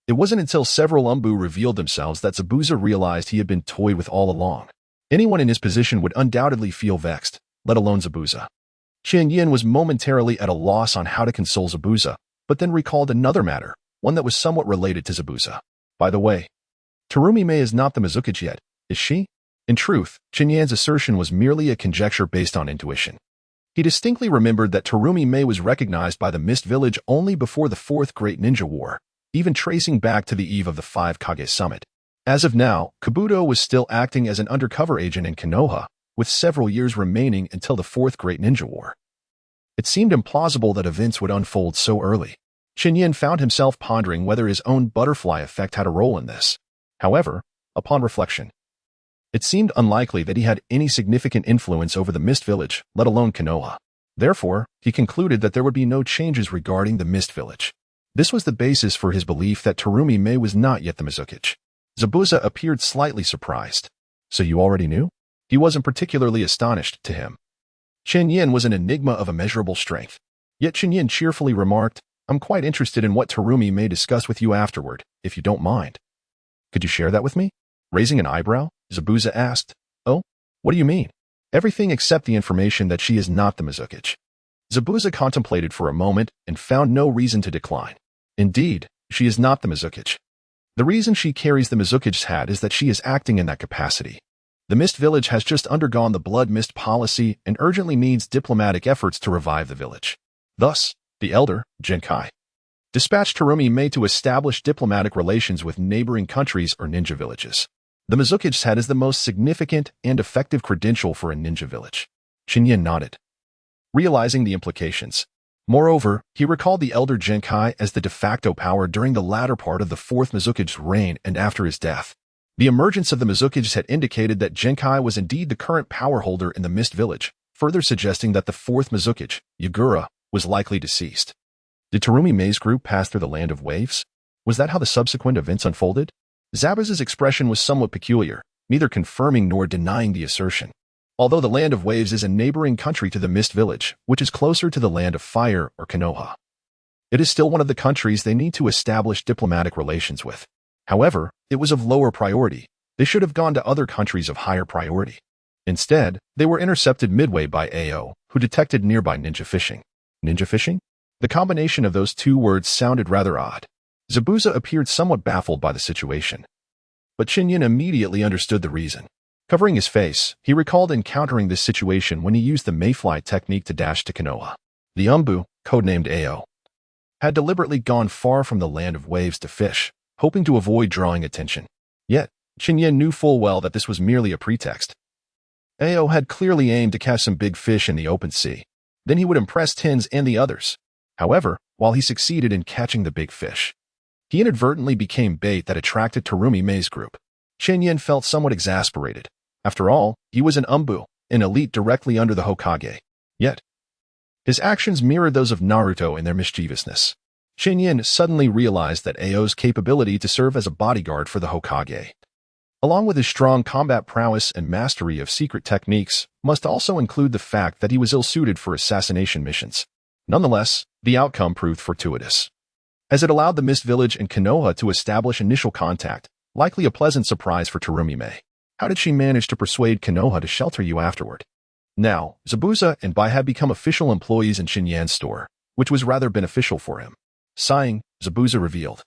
A: It wasn't until several umbu revealed themselves that Zabuza realized he had been toyed with all along. Anyone in his position would undoubtedly feel vexed, let alone Zabuza. Chen Yan was momentarily at a loss on how to console Zabuza, but then recalled another matter, one that was somewhat related to Zabuza. By the way, Terumi Mei is not the Mizukage yet, is she? In truth, Chen Yan's assertion was merely a conjecture based on intuition. He distinctly remembered that Terumi Mei was recognized by the Mist Village only before the Fourth Great Ninja War, even tracing back to the eve of the Five Kage Summit. As of now, Kabuto was still acting as an undercover agent in Konoha, with several years remaining until the Fourth Great Ninja War. It seemed implausible that events would unfold so early. Chen Yan found himself pondering whether his own butterfly effect had a role in this. However, upon reflection, it seemed unlikely that he had any significant influence over the Mist Village, let alone Konoha. Therefore, he concluded that there would be no changes regarding the Mist Village. This was the basis for his belief that Terumi Mei was not yet the Mizukage. Zabuza appeared slightly surprised. "So you already knew?" He wasn't particularly astonished to him. Chen Yan was an enigma of immeasurable strength. Yet Chen Yan cheerfully remarked, "I'm quite interested in what Terumi may discuss with you afterward, if you don't mind. Could you share that with me?" Raising an eyebrow, Zabuza asked, "Oh, what do you mean?" "Everything except the information that she is not the Mizukage." Zabuza contemplated for a moment and found no reason to decline. Indeed, she is not the Mizukage. The reason she carries the Mizukage's hat is that she is acting in that capacity. The Mist Village has just undergone the Blood Mist policy and urgently needs diplomatic efforts to revive the village. Thus, the elder, Genkai, dispatched Terumi Mei to establish diplomatic relations with neighboring countries or ninja villages. The Mizukage's hat is the most significant and effective credential for a ninja village. Chen Yan nodded, realizing the implications. Moreover, he recalled the elder Genkai as the de facto power during the latter part of the fourth Mizukage's reign and after his death. The emergence of the Mizukage's had indicated that Genkai was indeed the current power holder in the Mist Village, further suggesting that the fourth Mizukage, Yagura, was likely deceased. Did Terumi Mei's group pass through the Land of Waves? Was that how the subsequent events unfolded? Zabuza's expression was somewhat peculiar, neither confirming nor denying the assertion. Although the Land of Waves is a neighboring country to the Mist Village, which is closer to the Land of Fire or Konoha, it is still one of the countries they need to establish diplomatic relations with. However, it was of lower priority. They should have gone to other countries of higher priority. Instead, they were intercepted midway by Ao, who detected nearby ninja fishing. Ninja fishing? The combination of those two words sounded rather odd. Zabuza appeared somewhat baffled by the situation. But Chen Yan immediately understood the reason. Covering his face, he recalled encountering this situation when he used the mayfly technique to dash to Konoha. The umbu, codenamed Ao, had deliberately gone far from the Land of Waves to fish, hoping to avoid drawing attention. Yet, Chen Yan knew full well that this was merely a pretext. Ao had clearly aimed to catch some big fish in the open sea. Then he would impress Tens and the others. However, while he succeeded in catching the big fish, he inadvertently became bait that attracted Terumi Mei's group. Chen Yan felt somewhat exasperated. After all, he was an umbu, an elite directly under the Hokage. Yet, his actions mirrored those of Naruto in their mischievousness. Chen Yan suddenly realized that Ao's capability to serve as a bodyguard for the Hokage, along with his strong combat prowess and mastery of secret techniques, must also include the fact that he was ill-suited for assassination missions. Nonetheless, the outcome proved fortuitous, as it allowed the Mist Village and Konoha to establish initial contact, likely a pleasant surprise for Terumi Mei. How did she manage to persuade Konoha to shelter you afterward? Now, Zabuza and Bai had become official employees in Chen Yan's store, which was rather beneficial for him. Sighing, Zabuza revealed.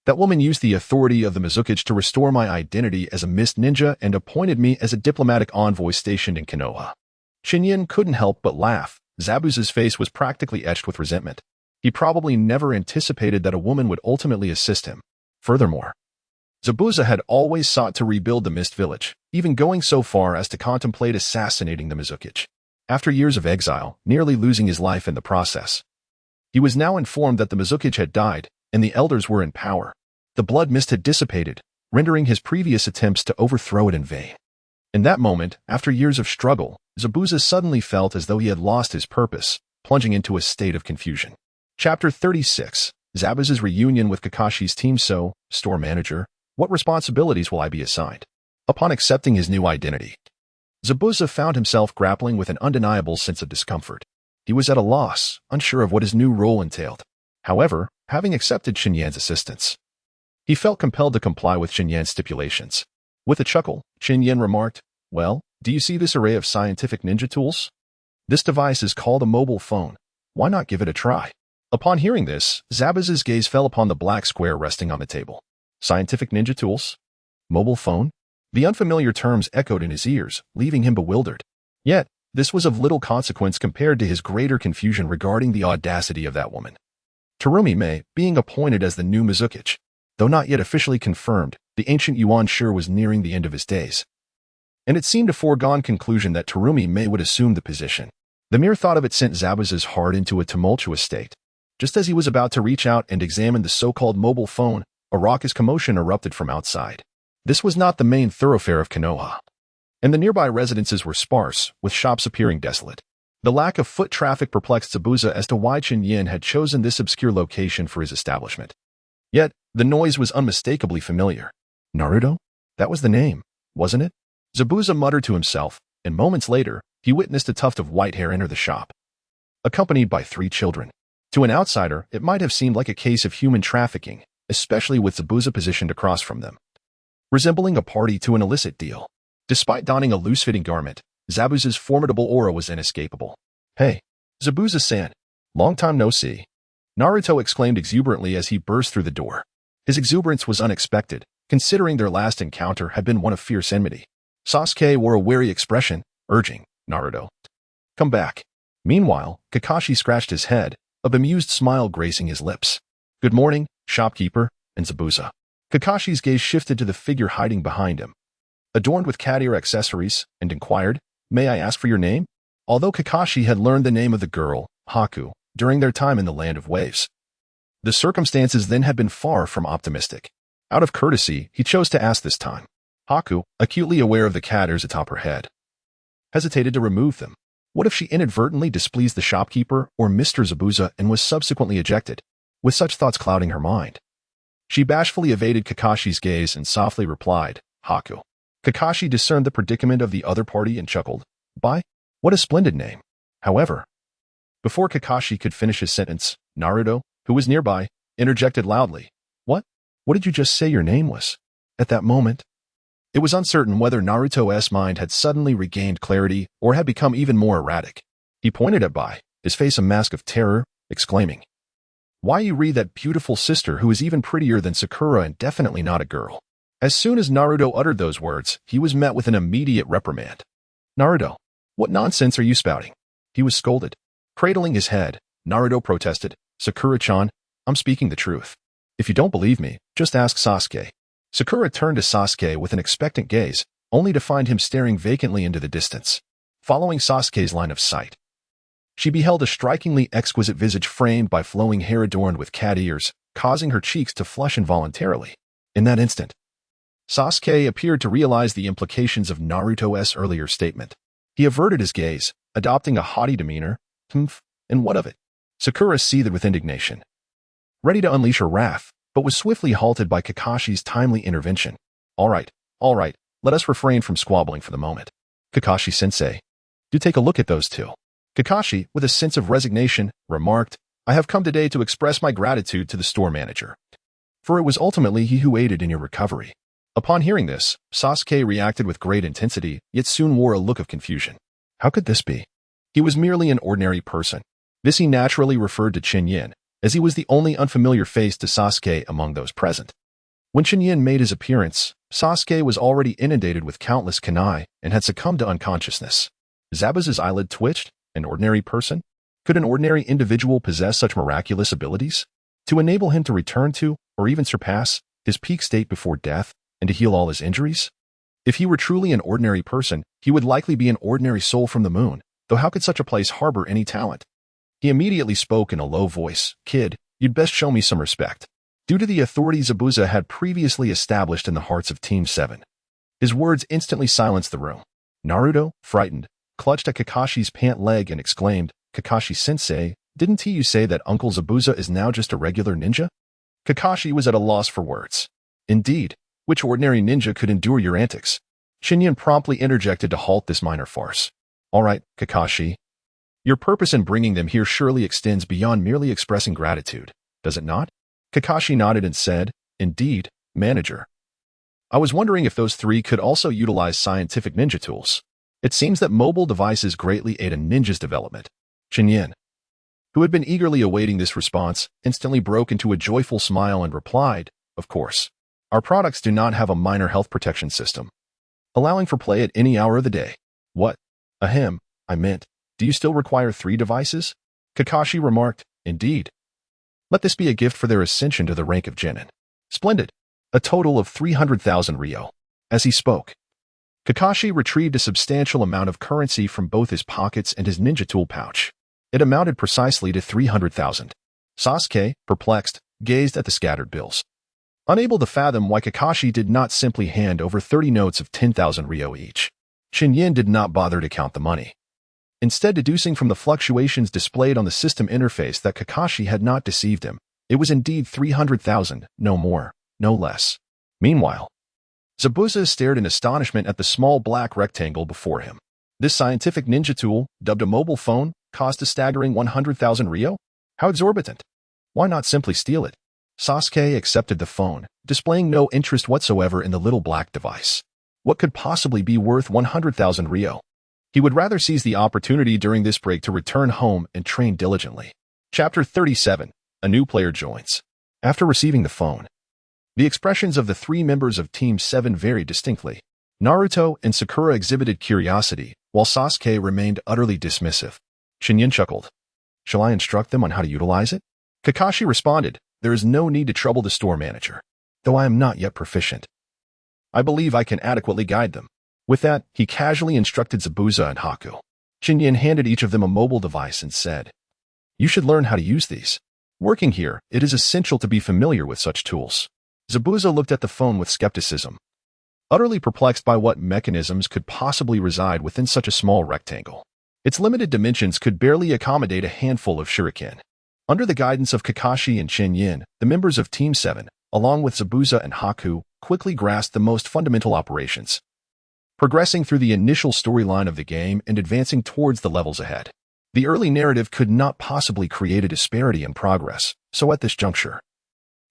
A: That woman used the authority of the Mizukage to restore my identity as a mist ninja and appointed me as a diplomatic envoy stationed in Konoha. Chen Yan couldn't help but laugh. Zabuza's face was practically etched with resentment. He probably never anticipated that a woman would ultimately assist him. Furthermore, Zabuza had always sought to rebuild the Mist Village, even going so far as to contemplate assassinating the Mizukage. After years of exile, nearly losing his life in the process, he was now informed that the Mizukage had died, and the elders were in power. The blood mist had dissipated, rendering his previous attempts to overthrow it in vain. In that moment, after years of struggle, Zabuza suddenly felt as though he had lost his purpose, plunging into a state of confusion. Chapter 36. Zabuza's reunion with Kakashi's team. So, store manager, what responsibilities will I be assigned? Upon accepting his new identity, Zabuza found himself grappling with an undeniable sense of discomfort. He was at a loss, unsure of what his new role entailed. However, having accepted Chen Yan's assistance, he felt compelled to comply with Chen Yan's stipulations. With a chuckle, Chen Yan remarked, "Well, do you see this array of scientific ninja tools? This device is called a mobile phone. Why not give it a try?" Upon hearing this, Zabuza's gaze fell upon the black square resting on the table. Scientific ninja tools? Mobile phone? The unfamiliar terms echoed in his ears, leaving him bewildered. Yet, this was of little consequence compared to his greater confusion regarding the audacity of that woman. Terumi Mei being appointed as the new Mizukage. Though not yet officially confirmed, the ancient Yuan sure was nearing the end of his days. And it seemed a foregone conclusion that Terumi Mei would assume the position. The mere thought of it sent Zabuza's heart into a tumultuous state. Just as he was about to reach out and examine the so-called mobile phone, a raucous commotion erupted from outside. This was not the main thoroughfare of Konoha, and the nearby residences were sparse, with shops appearing desolate. The lack of foot traffic perplexed Zabuza as to why Chen Yan had chosen this obscure location for his establishment. Yet, the noise was unmistakably familiar. Naruto? That was the name, wasn't it? Zabuza muttered to himself, and moments later, he witnessed a tuft of white hair enter the shop, accompanied by 3 children. To an outsider, it might have seemed like a case of human trafficking, especially with Zabuza positioned across from them, resembling a party to an illicit deal. Despite donning a loose-fitting garment, Zabuza's formidable aura was inescapable. "Hey, Zabuza-san, long time no see," Naruto exclaimed exuberantly as he burst through the door. His exuberance was unexpected, considering their last encounter had been one of fierce enmity. Sasuke wore a wary expression, urging, "Naruto, come back." Meanwhile, Kakashi scratched his head, a bemused smile gracing his lips. "Good morning, shopkeeper," and Zabuza. Kakashi's gaze shifted to the figure hiding behind him, adorned with cadre accessories, and inquired, "May I ask for your name?" Although Kakashi had learned the name of the girl, Haku, during their time in the Land of Waves, the circumstances then had been far from optimistic. Out of courtesy, he chose to ask this time. Haku, acutely aware of the cadres atop her head, hesitated to remove them. What if she inadvertently displeased the shopkeeper or Mr. Zabuza and was subsequently ejected? With such thoughts clouding her mind, she bashfully evaded Kakashi's gaze and softly replied, "Haku." Kakashi discerned the predicament of the other party and chuckled. "By, what a splendid name." However, before Kakashi could finish his sentence, Naruto, who was nearby, interjected loudly, "What? What did you just say your name was?" At that moment, it was uncertain whether Naruto's mind had suddenly regained clarity or had become even more erratic. He pointed at Bai, his face a mask of terror, exclaiming, "Why you read that beautiful sister who is even prettier than Sakura and definitely not a girl?" As soon as Naruto uttered those words, he was met with an immediate reprimand. "Naruto, what nonsense are you spouting?" He was scolded. Cradling his head, Naruto protested, "Sakura-chan, I'm speaking the truth. If you don't believe me, just ask Sasuke." Sakura turned to Sasuke with an expectant gaze, only to find him staring vacantly into the distance. Following Sasuke's line of sight, she beheld a strikingly exquisite visage framed by flowing hair adorned with cat ears, causing her cheeks to flush involuntarily. In that instant, Sasuke appeared to realize the implications of Naruto's earlier statement. He averted his gaze, adopting a haughty demeanor. "Humph, and what of it?" Sakura seethed with indignation, ready to unleash her wrath, but was swiftly halted by Kakashi's timely intervention. All right, let us refrain from squabbling for the moment. Kakashi-sensei, do take a look at those two." Kakashi, with a sense of resignation, remarked, "I have come today to express my gratitude to the store manager, for it was ultimately he who aided in your recovery. Upon hearing this, Sasuke reacted with great intensity, yet soon wore a look of confusion. How could this be? He was merely an ordinary person. This he naturally referred to Chen Yan, as he was the only unfamiliar face to Sasuke among those present. When Chen Yan made his appearance, Sasuke was already inundated with countless kunai and had succumbed to unconsciousness. Zabuza's eyelid twitched. An ordinary person? Could an ordinary individual possess such miraculous abilities? To enable him to return to, or even surpass, his peak state before death, and to heal all his injuries? If he were truly an ordinary person, he would likely be an ordinary soul from the moon, though how could such a place harbor any talent? He immediately spoke in a low voice, "Kid, you'd best show me some respect." Due to the authority Zabuza had previously established in the hearts of Team 7. His words instantly silenced the room. Naruto, frightened, clutched at Kakashi's pant leg and exclaimed, "Kakashi-sensei, didn't you say that Uncle Zabuza is now just a regular ninja?" Kakashi was at a loss for words. Indeed, which ordinary ninja could endure your antics? Chen Yan promptly interjected to halt this minor farce. "All right, Kakashi. Your purpose in bringing them here surely extends beyond merely expressing gratitude, does it not?" Kakashi nodded and said, "Indeed, manager. I was wondering if those three could also utilize scientific ninja tools. It seems that mobile devices greatly aid a ninja's development." Chen Yan, who had been eagerly awaiting this response, instantly broke into a joyful smile and replied, "Of course. Our products do not have a minor health protection system, allowing for play at any hour of the day." "What? Ahem, I meant, do you still require 3 devices?" Kakashi remarked, "Indeed. Let this be a gift for their ascension to the rank of Jonin. Splendid. A total of 300,000 Ryo." As he spoke, Kakashi retrieved a substantial amount of currency from both his pockets and his ninja tool pouch. It amounted precisely to 300,000. Sasuke, perplexed, gazed at the scattered bills, unable to fathom why Kakashi did not simply hand over 30 notes of 10,000 Ryo each. Chen Yan did not bother to count the money, instead deducing from the fluctuations displayed on the system interface that Kakashi had not deceived him. It was indeed 300,000, no more, no less. Meanwhile, Zabuza stared in astonishment at the small black rectangle before him. This scientific ninja tool, dubbed a mobile phone, cost a staggering 100,000 Ryo? How exorbitant! Why not simply steal it? Sasuke accepted the phone, displaying no interest whatsoever in the little black device. What could possibly be worth 100,000 Ryo? He would rather seize the opportunity during this break to return home and train diligently. Chapter 37. A new player joins. After receiving the phone, the expressions of the 3 members of Team 7 varied distinctly. Naruto and Sakura exhibited curiosity, while Sasuke remained utterly dismissive. Chen Yan chuckled. "Shall I instruct them on how to utilize it?" Kakashi responded, "There is no need to trouble the store manager, though I am not yet proficient. I believe I can adequately guide them." With that, he casually instructed Zabuza and Haku. Chen Yan handed each of them a mobile device and said, "You should learn how to use these. Working here, it is essential to be familiar with such tools." Zabuza looked at the phone with skepticism, utterly perplexed by what mechanisms could possibly reside within such a small rectangle. Its limited dimensions could barely accommodate a handful of shuriken. Under the guidance of Kakashi and Chen Yan, the members of Team 7, along with Zabuza and Haku, quickly grasped the most fundamental operations, progressing through the initial storyline of the game and advancing towards the levels ahead. The early narrative could not possibly create a disparity in progress, so at this juncture,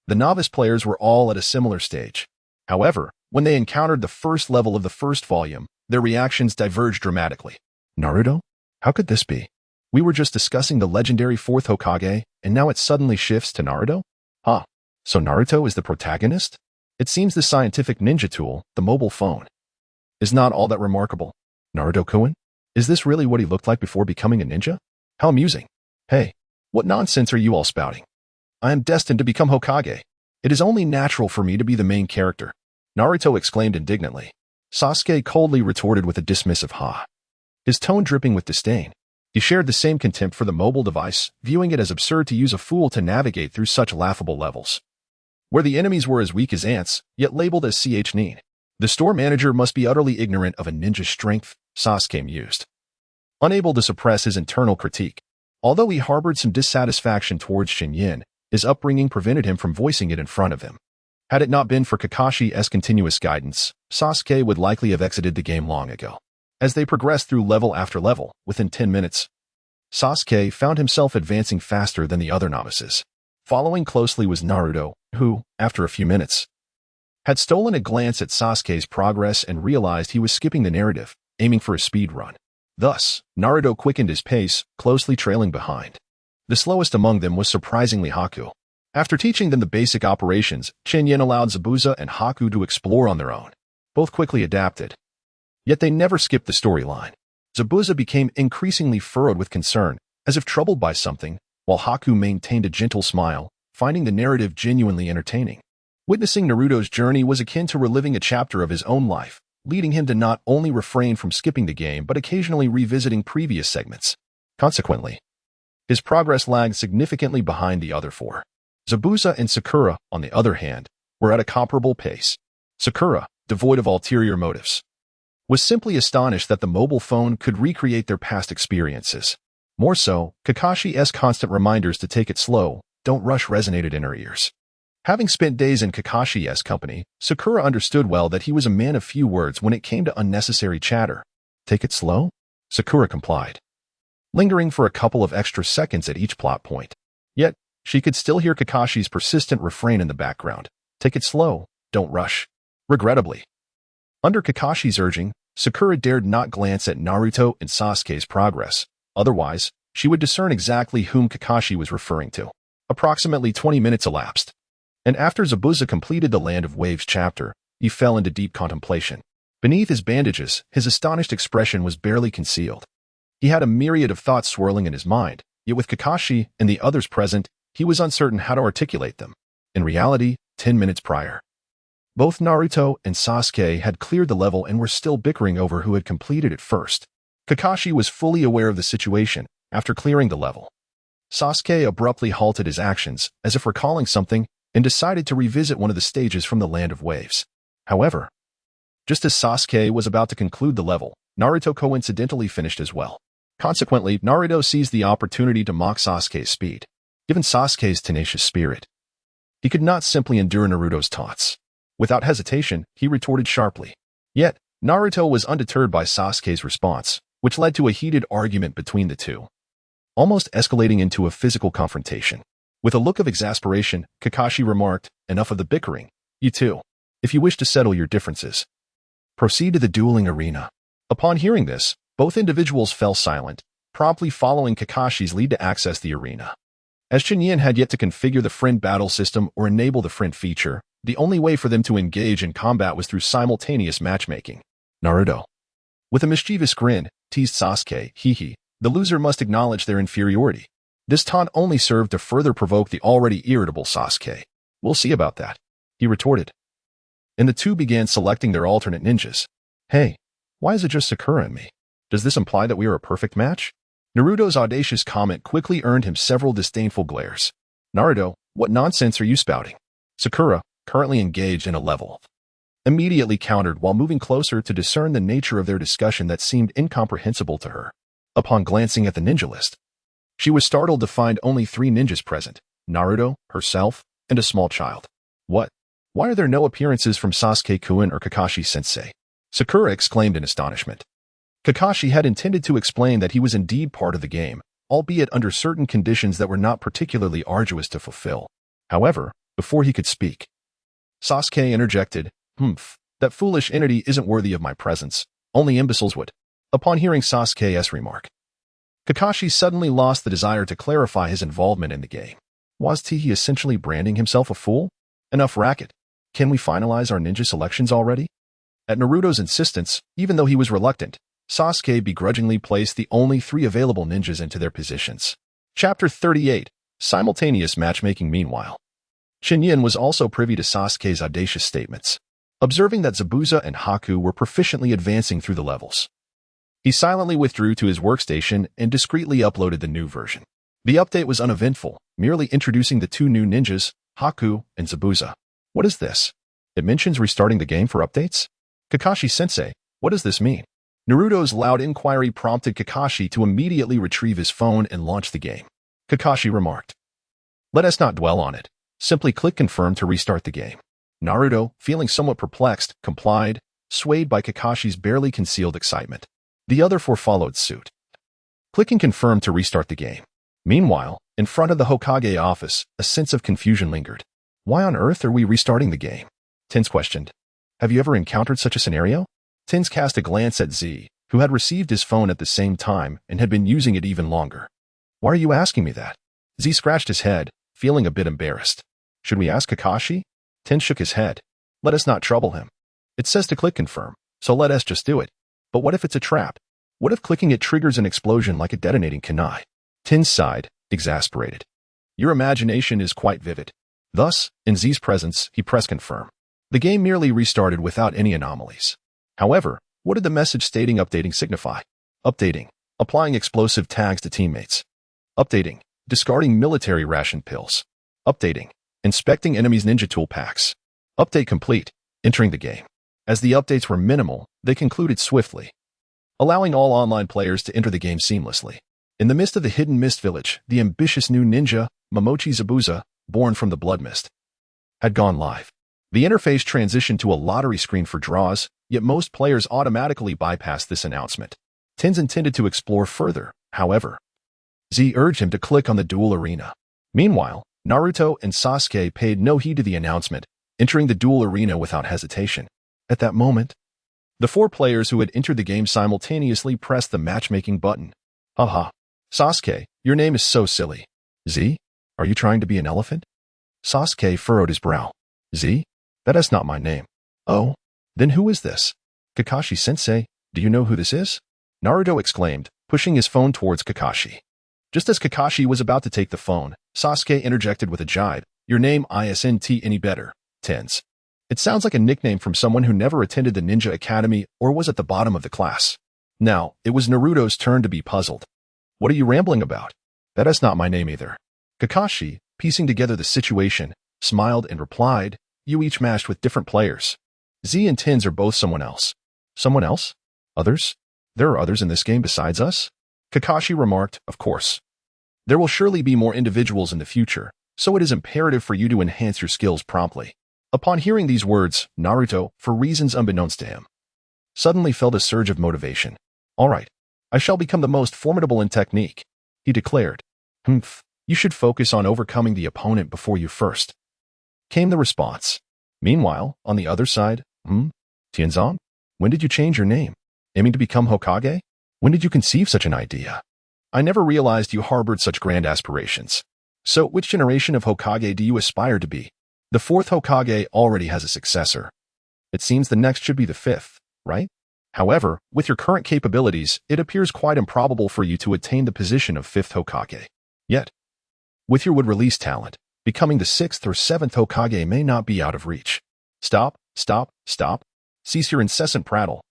A: the novice players were all at a similar stage. However, when they encountered the first level of the first volume, their reactions diverged dramatically. "Naruto? How could this be? We were just discussing the legendary Fourth Hokage, and now it suddenly shifts to Naruto? Huh. So Naruto is the protagonist? It seems the scientific ninja tool, the mobile phone, is not all that remarkable. Naruto-kun? Is this really what he looked like before becoming a ninja? How amusing. Hey, what nonsense are you all spouting? I am destined to become Hokage. It is only natural for me to be the main character." Naruto exclaimed indignantly. Sasuke coldly retorted with a dismissive ha, his tone dripping with disdain. He shared the same contempt for the mobile device, viewing it as absurd to use a fool to navigate through such laughable levels, where the enemies were as weak as ants, yet labeled as nin. The store manager must be utterly ignorant of a ninja's strength, Sasuke mused, unable to suppress his internal critique. Although he harbored some dissatisfaction towards Chen Yan, his upbringing prevented him from voicing it in front of him. Had it not been for Kakashi's continuous guidance, Sasuke would likely have exited the game long ago. As they progressed through level after level, within 10 minutes, Sasuke found himself advancing faster than the other novices. Following closely was Naruto, who, after a few minutes, had stolen a glance at Sasuke's progress and realized he was skipping the narrative, aiming for a speed run. Thus, Naruto quickened his pace, closely trailing behind. The slowest among them was surprisingly Haku. After teaching them the basic operations, Chen Yan allowed Zabuza and Haku to explore on their own. Both quickly adapted. Yet they never skipped the storyline. Zabuza became increasingly furrowed with concern, as if troubled by something, while Haku maintained a gentle smile, finding the narrative genuinely entertaining. Witnessing Naruto's journey was akin to reliving a chapter of his own life, leading him to not only refrain from skipping the game but occasionally revisiting previous segments. Consequently, his progress lagged significantly behind the other four. Zabuza and Sakura, on the other hand, were at a comparable pace. Sakura, devoid of ulterior motives, was simply astonished that the mobile phone could recreate their past experiences. More so, Kakashi's constant reminders to take it slow, don't rush resonated in her ears. Having spent days in Kakashi's company, Sakura understood well that he was a man of few words when it came to unnecessary chatter. Take it slow? Sakura complied, lingering for a couple of extra seconds at each plot point. Yet, she could still hear Kakashi's persistent refrain in the background. Take it slow, don't rush. Regrettably, under Kakashi's urging, Sakura dared not glance at Naruto and Sasuke's progress. Otherwise, she would discern exactly whom Kakashi was referring to. Approximately 20 minutes elapsed, and after Zabuza completed the Land of Waves chapter, he fell into deep contemplation. Beneath his bandages, his astonished expression was barely concealed. He had a myriad of thoughts swirling in his mind, yet with Kakashi and the others present, he was uncertain how to articulate them. In reality, 10 minutes prior, both Naruto and Sasuke had cleared the level and were still bickering over who had completed it first. Kakashi was fully aware of the situation after clearing the level. Sasuke abruptly halted his actions, as if recalling something, and decided to revisit one of the stages from the Land of Waves. However, just as Sasuke was about to conclude the level, Naruto coincidentally finished as well. Consequently, Naruto seized the opportunity to mock Sasuke's speed. Given Sasuke's tenacious spirit, he could not simply endure Naruto's taunts. Without hesitation, he retorted sharply. Yet, Naruto was undeterred by Sasuke's response, which led to a heated argument between the two, almost escalating into a physical confrontation. With a look of exasperation, Kakashi remarked, "Enough of the bickering. You two, if you wish to settle your differences, proceed to the dueling arena." Upon hearing this, both individuals fell silent, promptly following Kakashi's lead to access the arena. As Chen Yan had yet to configure the friend battle system or enable the friend feature, the only way for them to engage in combat was through simultaneous matchmaking. Naruto, with a mischievous grin, teased Sasuke, "Hee, the loser must acknowledge their inferiority." This taunt only served to further provoke the already irritable Sasuke. "We'll see about that," he retorted. And the two began selecting their alternate ninjas. "Hey, why is it just Sakura and me? Does this imply that we are a perfect match?" Naruto's audacious comment quickly earned him several disdainful glares. "Naruto, what nonsense are you spouting?" Sakura, currently engaged in a level, immediately countered while moving closer to discern the nature of their discussion that seemed incomprehensible to her. Upon glancing at the ninja list, she was startled to find only 3 ninjas present: Naruto, herself, and a small child. "What? Why are there no appearances from Sasuke-kun or Kakashi-sensei?" Sakura exclaimed in astonishment. Kakashi had intended to explain that he was indeed part of the game, albeit under certain conditions that were not particularly arduous to fulfill. However, before he could speak, Sasuke interjected, "That foolish entity isn't worthy of my presence. Only imbeciles would." Upon hearing Sasuke's remark, Kakashi suddenly lost the desire to clarify his involvement in the game. Was he essentially branding himself a fool? Enough racket. Can we finalize our ninja selections already? At Naruto's insistence, even though he was reluctant, Sasuke begrudgingly placed the only 3 available ninjas into their positions. Chapter 38, Simultaneous Matchmaking. Meanwhile, Chen Yan was also privy to Sasuke's audacious statements. Observing that Zabuza and Haku were proficiently advancing through the levels, he silently withdrew to his workstation and discreetly uploaded the new version. The update was uneventful, merely introducing the 2 new ninjas, Haku and Zabuza. "What is this? It mentions restarting the game for updates? Kakashi-sensei, what does this mean?" Naruto's loud inquiry prompted Kakashi to immediately retrieve his phone and launch the game. Kakashi remarked, "Let us not dwell on it. Simply click confirm to restart the game." Naruto, feeling somewhat perplexed, complied, swayed by Kakashi's barely concealed excitement. The other 4 followed suit, clicking confirm to restart the game. Meanwhile, in front of the Hokage office, a sense of confusion lingered. Why on earth are we restarting the game? Tins questioned. Have you ever encountered such a scenario? Tins cast a glance at Z, who had received his phone at the same time and had been using it even longer. Why are you asking me that? Z scratched his head, feeling a bit embarrassed. Should we ask Kakashi? Tins shook his head. Let us not trouble him. It says to click confirm, so let us just do it. But what if it's a trap? What if clicking it triggers an explosion like a detonating kunai? Tins sighed, exasperated. Your imagination is quite vivid. Thus, in Z's presence, he pressed confirm. The game merely restarted without any anomalies. However, what did the message stating updating signify? Updating. Applying explosive tags to teammates. Updating. Discarding military ration pills. Updating. Inspecting enemies' ninja tool packs. Update complete. Entering the game. As the updates were minimal, they concluded swiftly, allowing all online players to enter the game seamlessly. In the midst of the hidden mist village, the ambitious new ninja, Momochi Zabuza, born from the blood mist, had gone live. The interface transitioned to a lottery screen for draws, yet most players automatically bypassed this announcement. Tins intended to explore further, however. Z urged him to click on the duel arena. Meanwhile, Naruto and Sasuke paid no heed to the announcement, entering the duel arena without hesitation. At that moment, the 4 players who had entered the game simultaneously pressed the matchmaking button. Haha. Sasuke, your name is so silly. Z? Are you trying to be an elephant? Sasuke furrowed his brow. Z? That is not my name. Oh? Then who is this? Kakashi-sensei, do you know who this is? Naruto exclaimed, pushing his phone towards Kakashi. Just as Kakashi was about to take the phone, Sasuke interjected with a jibe. Your name isn't any better, Tens. It sounds like a nickname from someone who never attended the Ninja Academy or was at the bottom of the class. Now, it was Naruto's turn to be puzzled. What are you rambling about? That is not my name either. Kakashi, piecing together the situation, smiled and replied, you each matched with different players. Z and Tins are both someone else. Someone else? Others? There are others in this game besides us? Kakashi remarked, of course. There will surely be more individuals in the future, so it is imperative for you to enhance your skills promptly. Upon hearing these words, Naruto, for reasons unbeknownst to him, suddenly felt a surge of motivation. All right, I shall become the most formidable in technique, he declared. You should focus on overcoming the opponent before you first. Came the response. Meanwhile, on the other side, Tianzong, when did you change your name? Aiming to become Hokage? When did you conceive such an idea? I never realized you harbored such grand aspirations. So, which generation of Hokage do you aspire to be? The 4th Hokage already has a successor. It seems the next should be the 5th, right? However, with your current capabilities, it appears quite improbable for you to attain the position of 5th Hokage. Yet, with your would-release talent, becoming the 6th or 7th Hokage may not be out of reach. Stop, stop, stop. Cease your incessant prattle.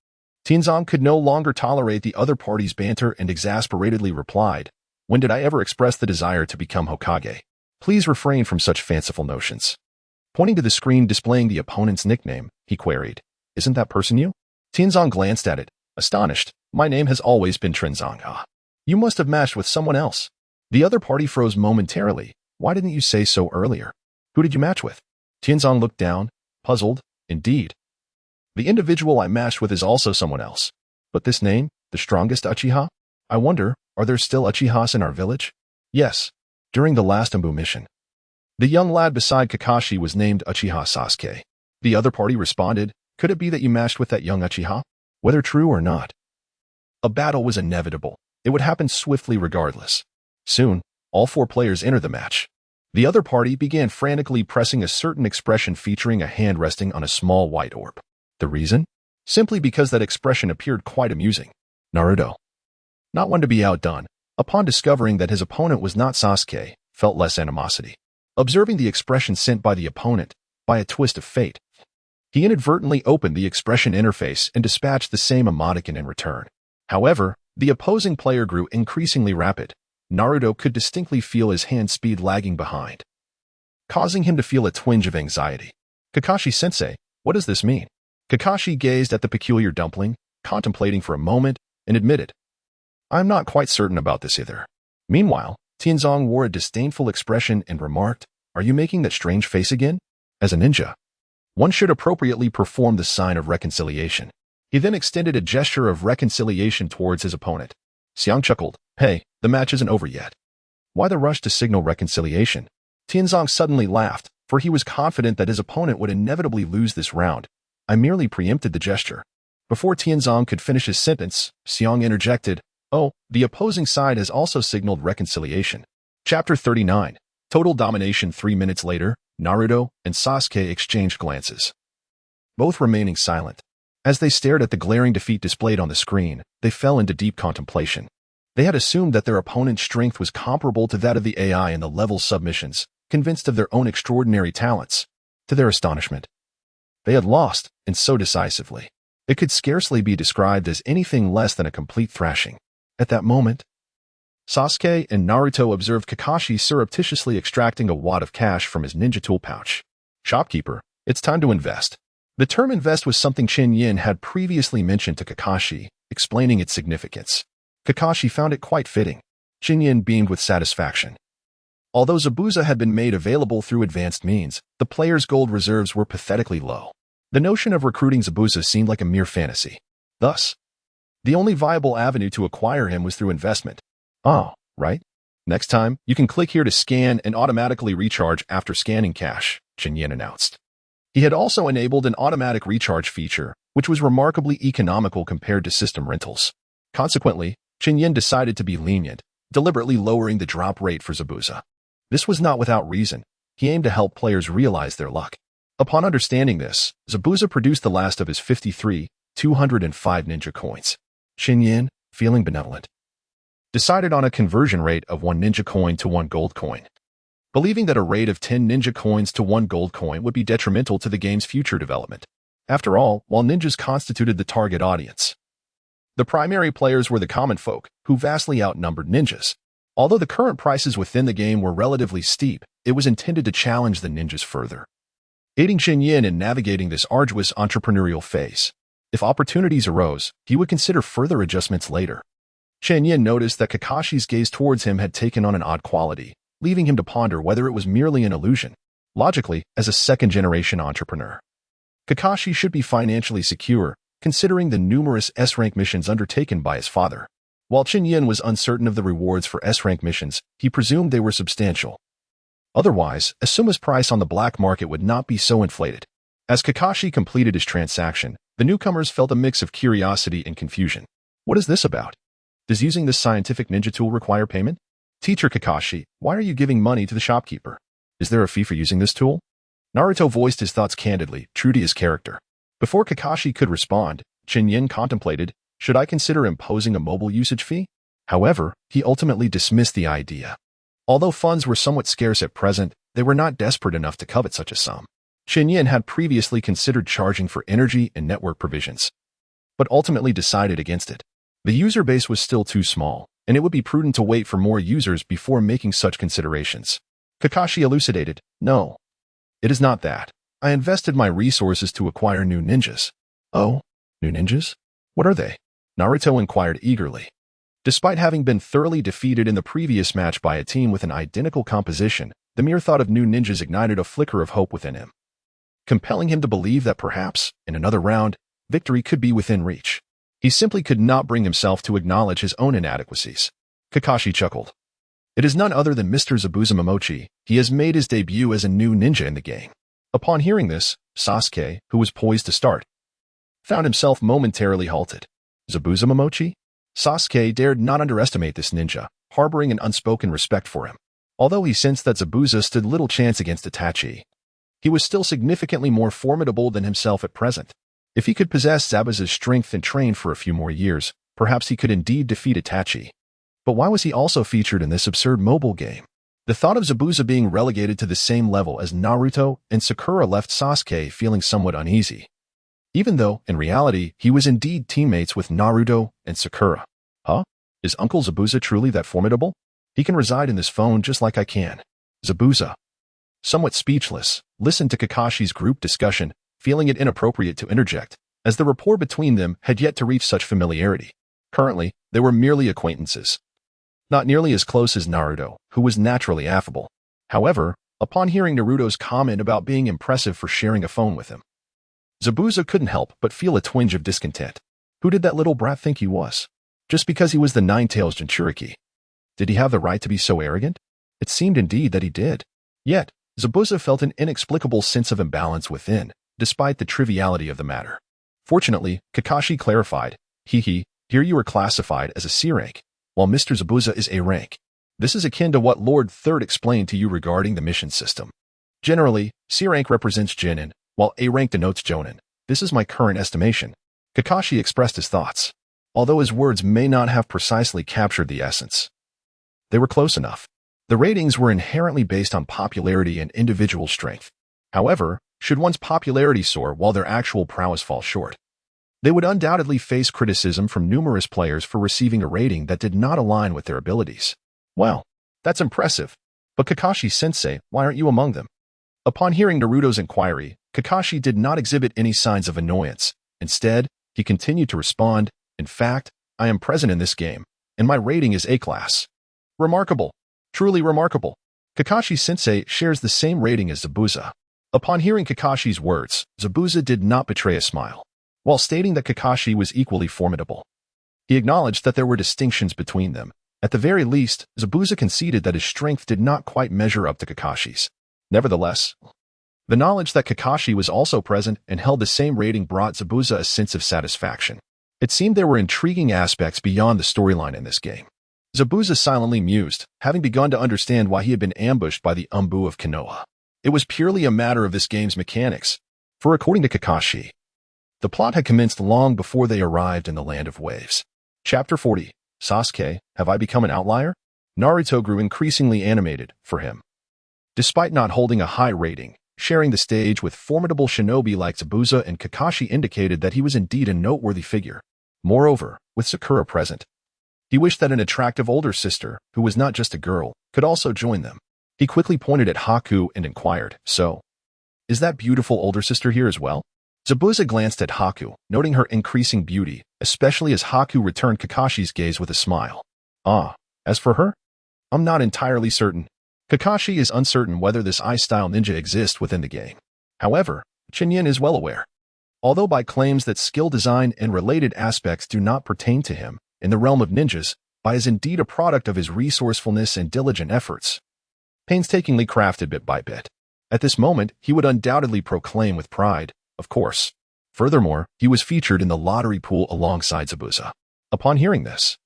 A: Tianzong could no longer tolerate the other party's banter and exasperatedly replied, when did I ever express the desire to become Hokage? Please refrain from such fanciful notions. Pointing to the screen displaying the opponent's nickname, he queried, isn't that person you? Tianzong glanced at it, astonished. My name has always been Trenzong. You must have matched with someone else. The other party froze momentarily. Why didn't you say so earlier? Who did you match with? Tianzong looked down, puzzled. Indeed. The individual I matched with is also someone else. But this name, the strongest Uchiha? I wonder, are there still Uchihas in our village? Yes. During the last Umbu mission, the young lad beside Kakashi was named Uchiha Sasuke. The other party responded, could it be that you matched with that young Uchiha? Whether true or not. A battle was inevitable. It would happen swiftly regardless. Soon, all 4 players entered the match. The other party began frantically pressing a certain expression featuring a hand resting on a small white orb. The reason? Simply because that expression appeared quite amusing. Naruto, not one to be outdone, upon discovering that his opponent was not Sasuke, felt less animosity. Observing the expression sent by the opponent, by a twist of fate, he inadvertently opened the expression interface and dispatched the same emoticon in return. However, the opposing player grew increasingly rapid. Naruto could distinctly feel his hand speed lagging behind, causing him to feel a twinge of anxiety. Kakashi-sensei, what does this mean? Kakashi gazed at the peculiar dumpling, contemplating for a moment, and admitted, I'm not quite certain about this either. Meanwhile, Tianzong wore a disdainful expression and remarked, are you making that strange face again? As a ninja, one should appropriately perform the sign of reconciliation. He then extended a gesture of reconciliation towards his opponent. Xiang chuckled, hey, the match isn't over yet. Why the rush to signal reconciliation? Tianzong suddenly laughed, for he was confident that his opponent would inevitably lose this round. I merely preempted the gesture. Before Tianzong could finish his sentence, Xiong interjected, "Oh, the opposing side has also signaled reconciliation." Chapter 39. Total domination. 3 minutes later, Naruto and Sasuke exchanged glances, both remaining silent. As they stared at the glaring defeat displayed on the screen, they fell into deep contemplation. They had assumed that their opponent's strength was comparable to that of the AI in the level submissions, convinced of their own extraordinary talents. To their astonishment, they had lost, and so decisively. It could scarcely be described as anything less than a complete thrashing. At that moment, Sasuke and Naruto observed Kakashi surreptitiously extracting a wad of cash from his ninja tool pouch. "Shopkeeper, it's time to invest." The term invest was something Chen Yan had previously mentioned to Kakashi, explaining its significance. Kakashi found it quite fitting. Chen Yan beamed with satisfaction. Although Zabuza had been made available through advanced means, the player's gold reserves were pathetically low. The notion of recruiting Zabuza seemed like a mere fantasy. Thus, the only viable avenue to acquire him was through investment. "Oh, right. Next time, you can click here to scan and automatically recharge after scanning cash," Chen Yan announced. He had also enabled an automatic recharge feature, which was remarkably economical compared to system rentals. Consequently, Chen Yan decided to be lenient, deliberately lowering the drop rate for Zabuza. This was not without reason. He aimed to help players realize their luck. Upon understanding this, Zabuza produced the last of his 205 ninja coins. Chen Yan, feeling benevolent, decided on a conversion rate of 1 ninja coin to 1 gold coin, believing that a rate of 10 ninja coins to 1 gold coin would be detrimental to the game's future development. After all, while ninjas constituted the target audience, the primary players were the common folk, who vastly outnumbered ninjas. Although the current prices within the game were relatively steep, it was intended to challenge the ninjas further, aiding Chen Yan in navigating this arduous entrepreneurial phase. If opportunities arose, he would consider further adjustments later. Chen Yan noticed that Kakashi's gaze towards him had taken on an odd quality, leaving him to ponder whether it was merely an illusion. Logically, as a second-generation entrepreneur, Kakashi should be financially secure, considering the numerous S-rank missions undertaken by his father. While Chen Yan was uncertain of the rewards for S-rank missions, he presumed they were substantial. Otherwise, Asuma's price on the black market would not be so inflated. As Kakashi completed his transaction, the newcomers felt a mix of curiosity and confusion. "What is this about? Does using this scientific ninja tool require payment? Teacher Kakashi, why are you giving money to the shopkeeper? Is there a fee for using this tool?" Naruto voiced his thoughts candidly, true to his character. Before Kakashi could respond, Chen Yan contemplated, should I consider imposing a mobile usage fee? However, he ultimately dismissed the idea. Although funds were somewhat scarce at present, they were not desperate enough to covet such a sum. Chen Yan had previously considered charging for energy and network provisions, but ultimately decided against it. The user base was still too small, and it would be prudent to wait for more users before making such considerations. Kakashi elucidated, "No, it is not that. I invested my resources to acquire new ninjas." "Oh, new ninjas? What are they?" Naruto inquired eagerly. Despite having been thoroughly defeated in the previous match by a team with an identical composition, the mere thought of new ninjas ignited a flicker of hope within him, compelling him to believe that perhaps, in another round, victory could be within reach. He simply could not bring himself to acknowledge his own inadequacies. Kakashi chuckled. "It is none other than Mr. Zabuza Momochi. He has made his debut as a new ninja in the game." Upon hearing this, Sasuke, who was poised to start, found himself momentarily halted. Zabuza Momochi? Sasuke dared not underestimate this ninja, harboring an unspoken respect for him. Although he sensed that Zabuza stood little chance against Itachi, he was still significantly more formidable than himself at present. If he could possess Zabuza's strength and train for a few more years, perhaps he could indeed defeat Itachi. But why was he also featured in this absurd mobile game? The thought of Zabuza being relegated to the same level as Naruto and Sakura left Sasuke feeling somewhat uneasy, even though, in reality, he was indeed teammates with Naruto and Sakura. Huh? Is Uncle Zabuza truly that formidable? He can reside in this phone just like I can. Zabuza, somewhat speechless, listened to Kakashi's group discussion, feeling it inappropriate to interject, as the rapport between them had yet to reach such familiarity. Currently, they were merely acquaintances, not nearly as close as Naruto, who was naturally affable. However, upon hearing Naruto's comment about being impressive for sharing a phone with him, Zabuza couldn't help but feel a twinge of discontent. Who did that little brat think he was? Just because he was the Nine-Tails Jinchuriki, did he have the right to be so arrogant? It seemed indeed that he did. Yet, Zabuza felt an inexplicable sense of imbalance within, despite the triviality of the matter. Fortunately, Kakashi clarified, here you are classified as a C rank, while Mr. Zabuza is A rank. This is akin to what Lord Third explained to you regarding the mission system. Generally, C rank represents Jonin, while A rank denotes Jonin. This is my current estimation. Kakashi expressed his thoughts. Although his words may not have precisely captured the essence, they were close enough. The ratings were inherently based on popularity and individual strength. However, should one's popularity soar while their actual prowess fall short, they would undoubtedly face criticism from numerous players for receiving a rating that did not align with their abilities. Well, that's impressive. But Kakashi-sensei, why aren't you among them? Upon hearing Naruto's inquiry, Kakashi did not exhibit any signs of annoyance. Instead, he continued to respond, in fact, I am present in this game, and my rating is A-class. Remarkable. Truly remarkable. Kakashi-sensei shares the same rating as Zabuza. Upon hearing Kakashi's words, Zabuza did not betray a smile, while stating that Kakashi was equally formidable. He acknowledged that there were distinctions between them. At the very least, Zabuza conceded that his strength did not quite measure up to Kakashi's. Nevertheless, the knowledge that Kakashi was also present and held the same rating brought Zabuza a sense of satisfaction. It seemed there were intriguing aspects beyond the storyline in this game. Zabuza silently mused, having begun to understand why he had been ambushed by the Umbu of Konoha. It was purely a matter of this game's mechanics, for according to Kakashi, the plot had commenced long before they arrived in the Land of Waves. Chapter 40, Sasuke, have I become an outlier? Naruto grew increasingly animated for him. Despite not holding a high rating, sharing the stage with formidable shinobi like Zabuza and Kakashi indicated that he was indeed a noteworthy figure. Moreover, with Sakura present, he wished that an attractive older sister, who was not just a girl, could also join them. He quickly pointed at Haku and inquired, so, is that beautiful older sister here as well? Zabuza glanced at Haku, noting her increasing beauty, especially as Haku returned Kakashi's gaze with a smile. As for her? I'm not entirely certain. Kakashi is uncertain whether this I-style ninja exists within the game. However, Chen Yan is well aware. Although by claims that skill design and related aspects do not pertain to him, in the realm of ninjas, Bai is indeed a product of his resourcefulness and diligent efforts, painstakingly crafted bit by bit. At this moment, he would undoubtedly proclaim with pride, of course. Furthermore, he was featured in the lottery pool alongside Zabuza. Upon hearing this,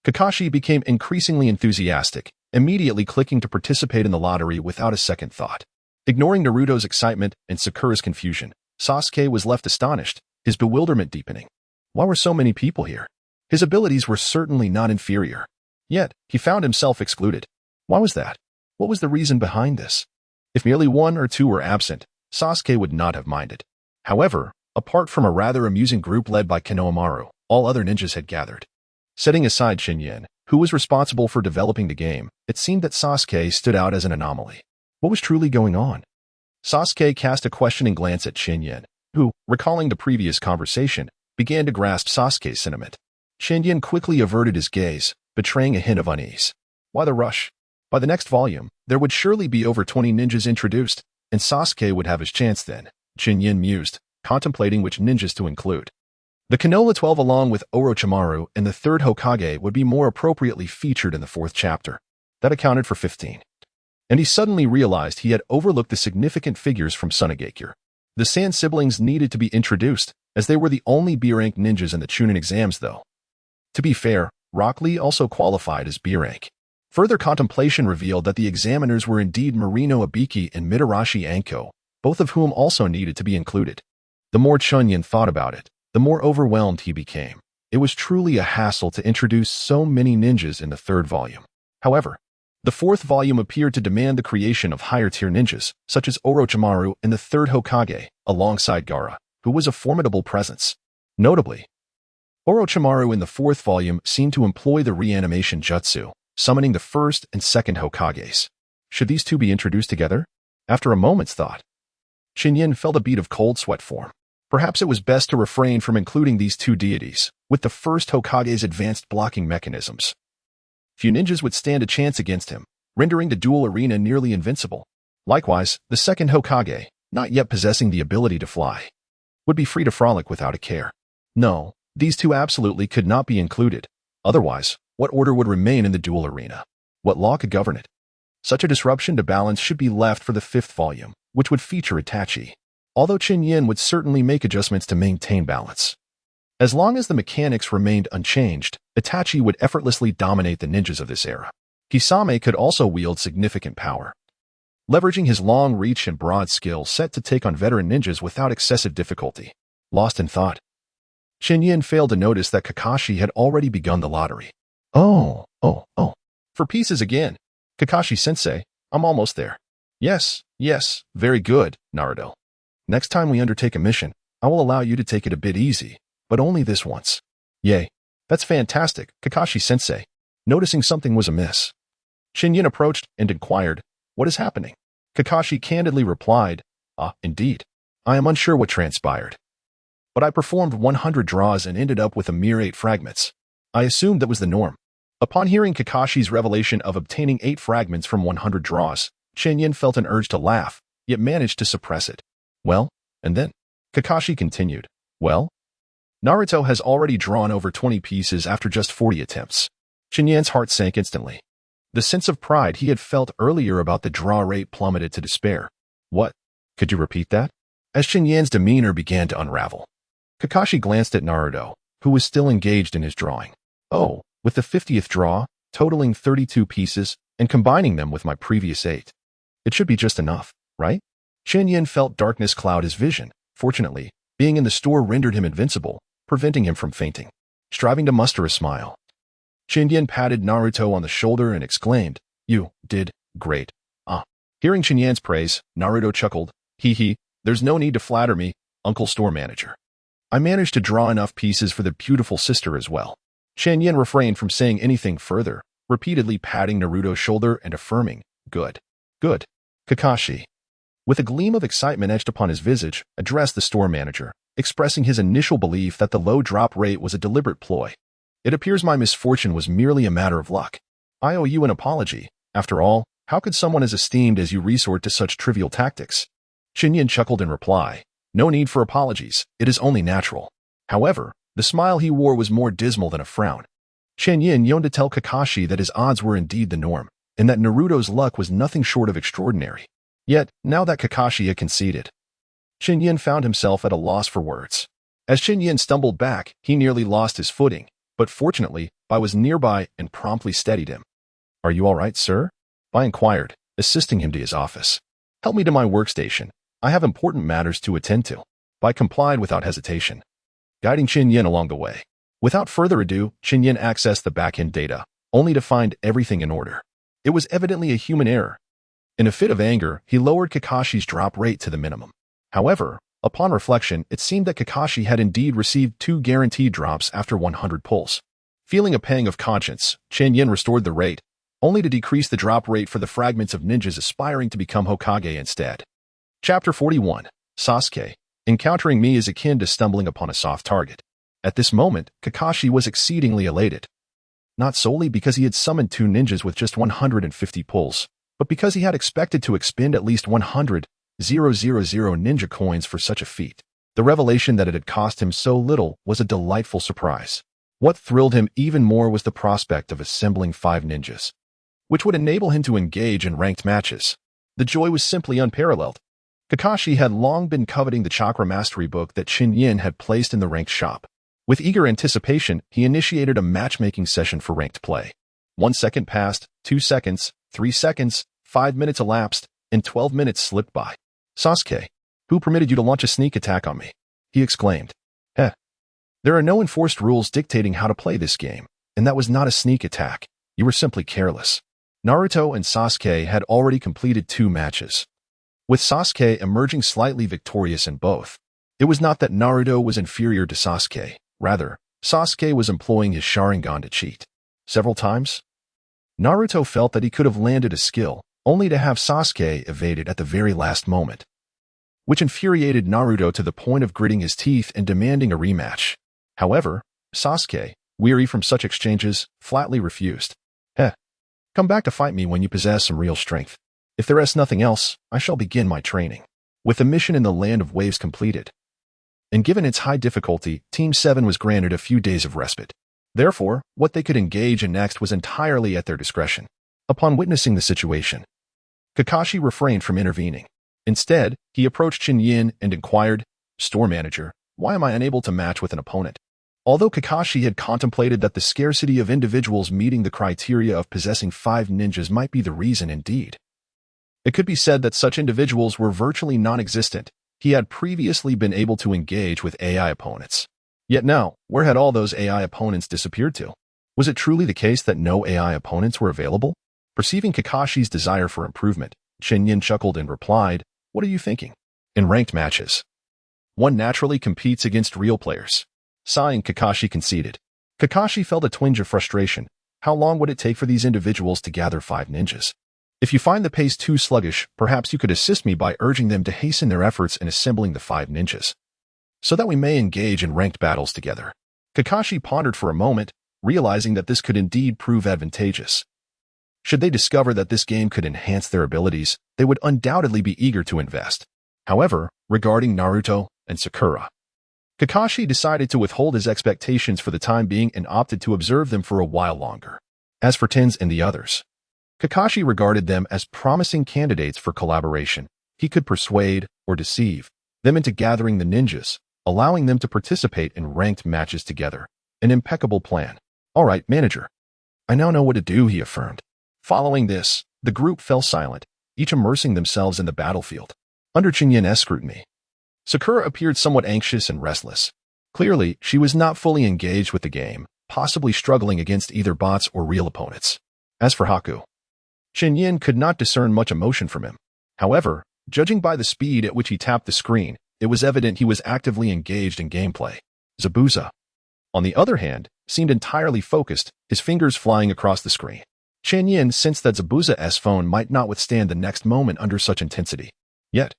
A: Kakashi became increasingly enthusiastic, immediately clicking to participate in the lottery without a second thought. Ignoring Naruto's excitement and Sakura's confusion, Sasuke was left astonished, his bewilderment deepening. Why were so many people here? His abilities were certainly not inferior. Yet, he found himself excluded. Why was that? What was the reason behind this? If merely one or two were absent, Sasuke would not have minded. However, apart from a rather amusing group led by Konohamaru, all other ninjas had gathered. Setting aside Chen Yan, who was responsible for developing the game, it seemed that Sasuke stood out as an anomaly. What was truly going on? Sasuke cast a questioning glance at Chen Yan, who, recalling the previous conversation, began to grasp Sasuke's sentiment. Chen Yan quickly averted his gaze, betraying a hint of unease. Why the rush? By the next volume, there would surely be over 20 ninjas introduced, and Sasuke would have his chance then, Chen Yan mused, contemplating which ninjas to include. The Konoha 12 along with Orochimaru and the Third Hokage would be more appropriately featured in the 4th chapter. That accounted for 15. And he suddenly realized he had overlooked the significant figures from Sunagakure. The Sand siblings needed to be introduced, as they were the only B-rank ninjas in the Chunin exams though. To be fair, Rock Lee also qualified as B-rank. Further contemplation revealed that the examiners were indeed Marino Abiki and Mitarashi Anko, both of whom also needed to be included. The more Chen Yan thought about it, the more overwhelmed he became. It was truly a hassle to introduce so many ninjas in the 3rd volume. However, the 4th volume appeared to demand the creation of higher-tier ninjas, such as Orochimaru and the 3rd Hokage, alongside Gaara, who was a formidable presence. Notably, Orochimaru in the 4th volume seemed to employ the reanimation jutsu, summoning the 1st and 2nd Hokages. Should these two be introduced together? After a moment's thought, Chen Yan felt a bead of cold sweat form. Perhaps it was best to refrain from including these two deities, with the 1st Hokage's advanced blocking mechanisms. Few ninjas would stand a chance against him, rendering the duel arena nearly invincible. Likewise, the 2nd Hokage, not yet possessing the ability to fly, would be free to frolic without a care. No, these two absolutely could not be included. Otherwise, what order would remain in the duel arena? What law could govern it? Such a disruption to balance should be left for the 5th volume, which would feature Itachi. Although Chen Yan would certainly make adjustments to maintain balance. As long as the mechanics remained unchanged, Itachi would effortlessly dominate the ninjas of this era. Kisame could also wield significant power, leveraging his long reach and broad skill set to take on veteran ninjas without excessive difficulty. Lost in thought, Chen Yan failed to notice that Kakashi had already begun the lottery. Oh. For pieces again. Kakashi-sensei, I'm almost there. Yes, very good, Naruto. Next time we undertake a mission, I will allow you to take it a bit easy, but only this once. Yay. That's fantastic, Kakashi-sensei. Noticing something was amiss, Chen Yan approached and inquired, "What is happening?" Kakashi candidly replied, Indeed. I am unsure what transpired. But I performed 100 draws and ended up with a mere 8 fragments. I assumed that was the norm." Upon hearing Kakashi's revelation of obtaining 8 fragments from 100 draws, Chen Yan felt an urge to laugh, yet managed to suppress it. "Well, and then?" Kakashi continued. "Well, Naruto has already drawn over 20 pieces after just 40 attempts." Chen Yan's heart sank instantly. The sense of pride he had felt earlier about the draw rate plummeted to despair. "What? Could you repeat that?" As Chen Yan's demeanor began to unravel, Kakashi glanced at Naruto, who was still engaged in his drawing. "Oh, with the 50th draw, totaling 32 pieces, and combining them with my previous 8. It should be just enough, right?" Chen Yan felt darkness cloud his vision. Fortunately, being in the store rendered him invincible, preventing him from fainting. Striving to muster a smile, Chen Yan patted Naruto on the shoulder and exclaimed, "You did great." Hearing Chen Yan's praise, Naruto chuckled, "Hee, there's no need to flatter me, Uncle Store Manager. I managed to draw enough pieces for the beautiful sister as well." Chen Yan refrained from saying anything further, repeatedly patting Naruto's shoulder and affirming, Good. Kakashi, with a gleam of excitement etched upon his visage, addressed the store manager, expressing his initial belief that the low drop rate was a deliberate ploy. "It appears my misfortune was merely a matter of luck. I owe you an apology. After all, how could someone as esteemed as you resort to such trivial tactics?" Chen Yan chuckled in reply, "No need for apologies, it is only natural." However, the smile he wore was more dismal than a frown. Chen Yan yearned to tell Kakashi that his odds were indeed the norm, and that Naruto's luck was nothing short of extraordinary. Yet, now that Kakashi had conceded, Chen Yan found himself at a loss for words. As Chen Yan stumbled back, he nearly lost his footing, but fortunately, Bai was nearby and promptly steadied him. "Are you all right, sir?" Bai inquired, assisting him to his office. "Help me to my workstation. I have important matters to attend to." Bai complied without hesitation, guiding Chen Yan along the way. Without further ado, Chen Yan accessed the back-end data, only to find everything in order. It was evidently a human error. In a fit of anger, he lowered Kakashi's drop rate to the minimum. However, upon reflection, it seemed that Kakashi had indeed received 2 guaranteed drops after 100 pulls. Feeling a pang of conscience, Chen Yan restored the rate, only to decrease the drop rate for the fragments of ninjas aspiring to become Hokage instead. Chapter 41. Sasuke. Encountering me is akin to stumbling upon a soft target. At this moment, Kakashi was exceedingly elated. Not solely because he had summoned 2 ninjas with just 150 pulls, but because he had expected to expend at least 100,000 ninja coins for such a feat. The revelation that it had cost him so little was a delightful surprise. What thrilled him even more was the prospect of assembling 5 ninjas, which would enable him to engage in ranked matches. The joy was simply unparalleled. Kakashi had long been coveting the Chakra Mastery book that Chen Yan had placed in the ranked shop. With eager anticipation, he initiated a matchmaking session for ranked play. 1 second passed, 2 seconds, 3 seconds, 5 minutes elapsed, and 12 minutes slipped by. "Sasuke, who permitted you to launch a sneak attack on me?" he exclaimed. There are no enforced rules dictating how to play this game, and that was not a sneak attack. You were simply careless." Naruto and Sasuke had already completed 2 matches, with Sasuke emerging slightly victorious in both. It was not that Naruto was inferior to Sasuke. Rather, Sasuke was employing his Sharingan to cheat. Several times, Naruto felt that he could have landed a skill, only to have Sasuke evade it at the very last moment, which infuriated Naruto to the point of gritting his teeth and demanding a rematch. However, Sasuke, weary from such exchanges, flatly refused. Come back to fight me when you possess some real strength. If there is nothing else, I shall begin my training." With the mission in the Land of Waves completed, and given its high difficulty, Team 7 was granted a few days of respite. Therefore, what they could engage in next was entirely at their discretion. Upon witnessing the situation, Kakashi refrained from intervening. Instead, he approached Chen Yan and inquired, "Store manager, why am I unable to match with an opponent?" Although Kakashi had contemplated that the scarcity of individuals meeting the criteria of possessing 5 ninjas might be the reason indeed. It could be said that such individuals were virtually non-existent. He had previously been able to engage with AI opponents. Yet now, where had all those AI opponents disappeared to? Was it truly the case that no AI opponents were available? Perceiving Kakashi's desire for improvement, Chen Yan chuckled and replied, "What are you thinking? In ranked matches, one naturally competes against real players." Sighing, Kakashi conceded. Kakashi felt a twinge of frustration. How long would it take for these individuals to gather 5 ninjas? If you find the pace too sluggish, perhaps you could assist me by urging them to hasten their efforts in assembling the 5 ninjas, so that we may engage in ranked battles together. Kakashi pondered for a moment, realizing that this could indeed prove advantageous. Should they discover that this game could enhance their abilities, they would undoubtedly be eager to invest. However, regarding Naruto and Sakura, Kakashi decided to withhold his expectations for the time being and opted to observe them for a while longer. As for Tens and the others, Kakashi regarded them as promising candidates for collaboration. He could persuade or deceive them into gathering the ninjas, allowing them to participate in ranked matches together. An impeccable plan. "All right, manager. I now know what to do," he affirmed. Following this, the group fell silent, each immersing themselves in the battlefield. Under Chen Yan's scrutiny, Sakura appeared somewhat anxious and restless. Clearly, she was not fully engaged with the game, possibly struggling against either bots or real opponents. As for Haku, Chen Yan could not discern much emotion from him. However, judging by the speed at which he tapped the screen, it was evident he was actively engaged in gameplay. Zabuza, on the other hand, seemed entirely focused, his fingers flying across the screen. Chen Yan sensed that Zabuza's phone might not withstand the next moment under such intensity. Yet,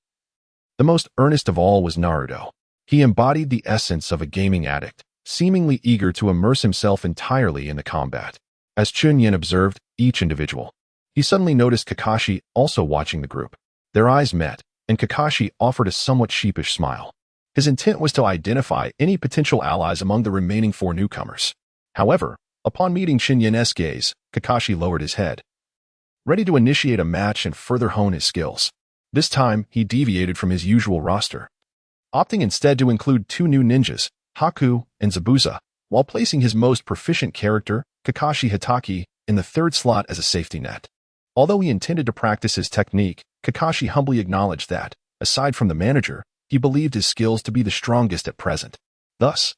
A: the most earnest of all was Naruto. He embodied the essence of a gaming addict, seemingly eager to immerse himself entirely in the combat. As Chen Yan observed each individual, he suddenly noticed Kakashi also watching the group. Their eyes met, and Kakashi offered a somewhat sheepish smile. His intent was to identify any potential allies among the remaining 4 newcomers. However, upon meeting Chen Yan's gaze, Kakashi lowered his head, ready to initiate a match and further hone his skills. This time, he deviated from his usual roster, opting instead to include 2 new ninjas, Haku and Zabuza, while placing his most proficient character, Kakashi Hitaki, in the 3rd slot as a safety net. Although he intended to practice his technique, Kakashi humbly acknowledged that, aside from the manager, he believed his skills to be the strongest at present. Thus,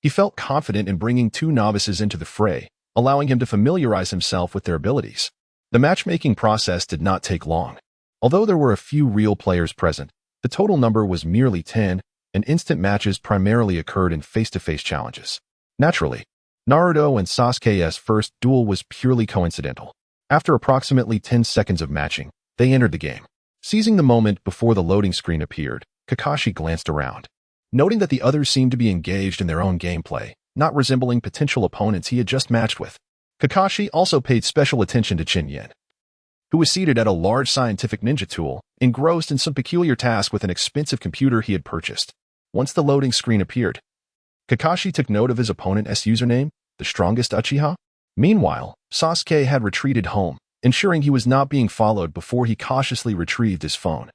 A: he felt confident in bringing 2 novices into the fray, allowing him to familiarize himself with their abilities. The matchmaking process did not take long. Although there were a few real players present, the total number was merely 10, and instant matches primarily occurred in face-to-face challenges. Naturally, Naruto and Sasuke's first duel was purely coincidental. After approximately 10 seconds of matching, they entered the game. Seizing the moment before the loading screen appeared, Kakashi glanced around. Noting that the others seemed to be engaged in their own gameplay, not resembling potential opponents he had just matched with, Kakashi also paid special attention to Chen Yan, who was seated at a large scientific ninja tool, engrossed in some peculiar task with an expensive computer he had purchased. Once the loading screen appeared, Kakashi took note of his opponent's username, the strongest Uchiha. Meanwhile, Sasuke had retreated home, ensuring he was not being followed before he cautiously retrieved his phone.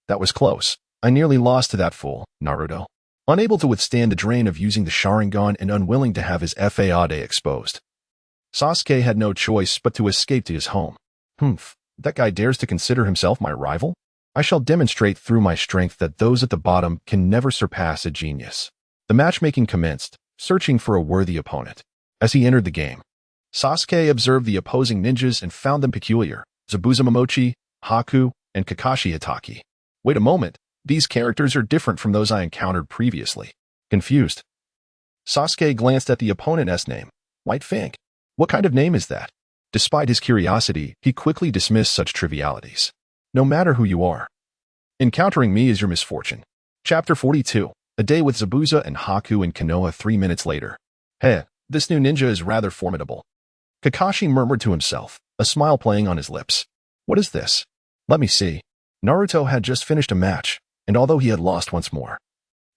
A: "That was close. I nearly lost to that fool, Naruto." Unable to withstand the drain of using the Sharingan and unwilling to have his Fade exposed, Sasuke had no choice but to escape to his home. That guy dares to consider himself my rival? I shall demonstrate through my strength that those at the bottom can never surpass a genius. The matchmaking commenced, searching for a worthy opponent. As he entered the game, Sasuke observed the opposing ninjas and found them peculiar: Zabuza Momochi, Haku, and Kakashi Hitaki. Wait a moment, these characters are different from those I encountered previously. Confused, Sasuke glanced at the opponent's name, White Fang. What kind of name is that? Despite his curiosity, he quickly dismissed such trivialities. No matter who you are, encountering me is your misfortune. Chapter 42. A day with Zabuza and Haku in Konoha 3 minutes later. Heh, this new ninja is rather formidable. Kakashi murmured to himself, a smile playing on his lips. What is this? Let me see. Naruto had just finished a match, and although he had lost once more,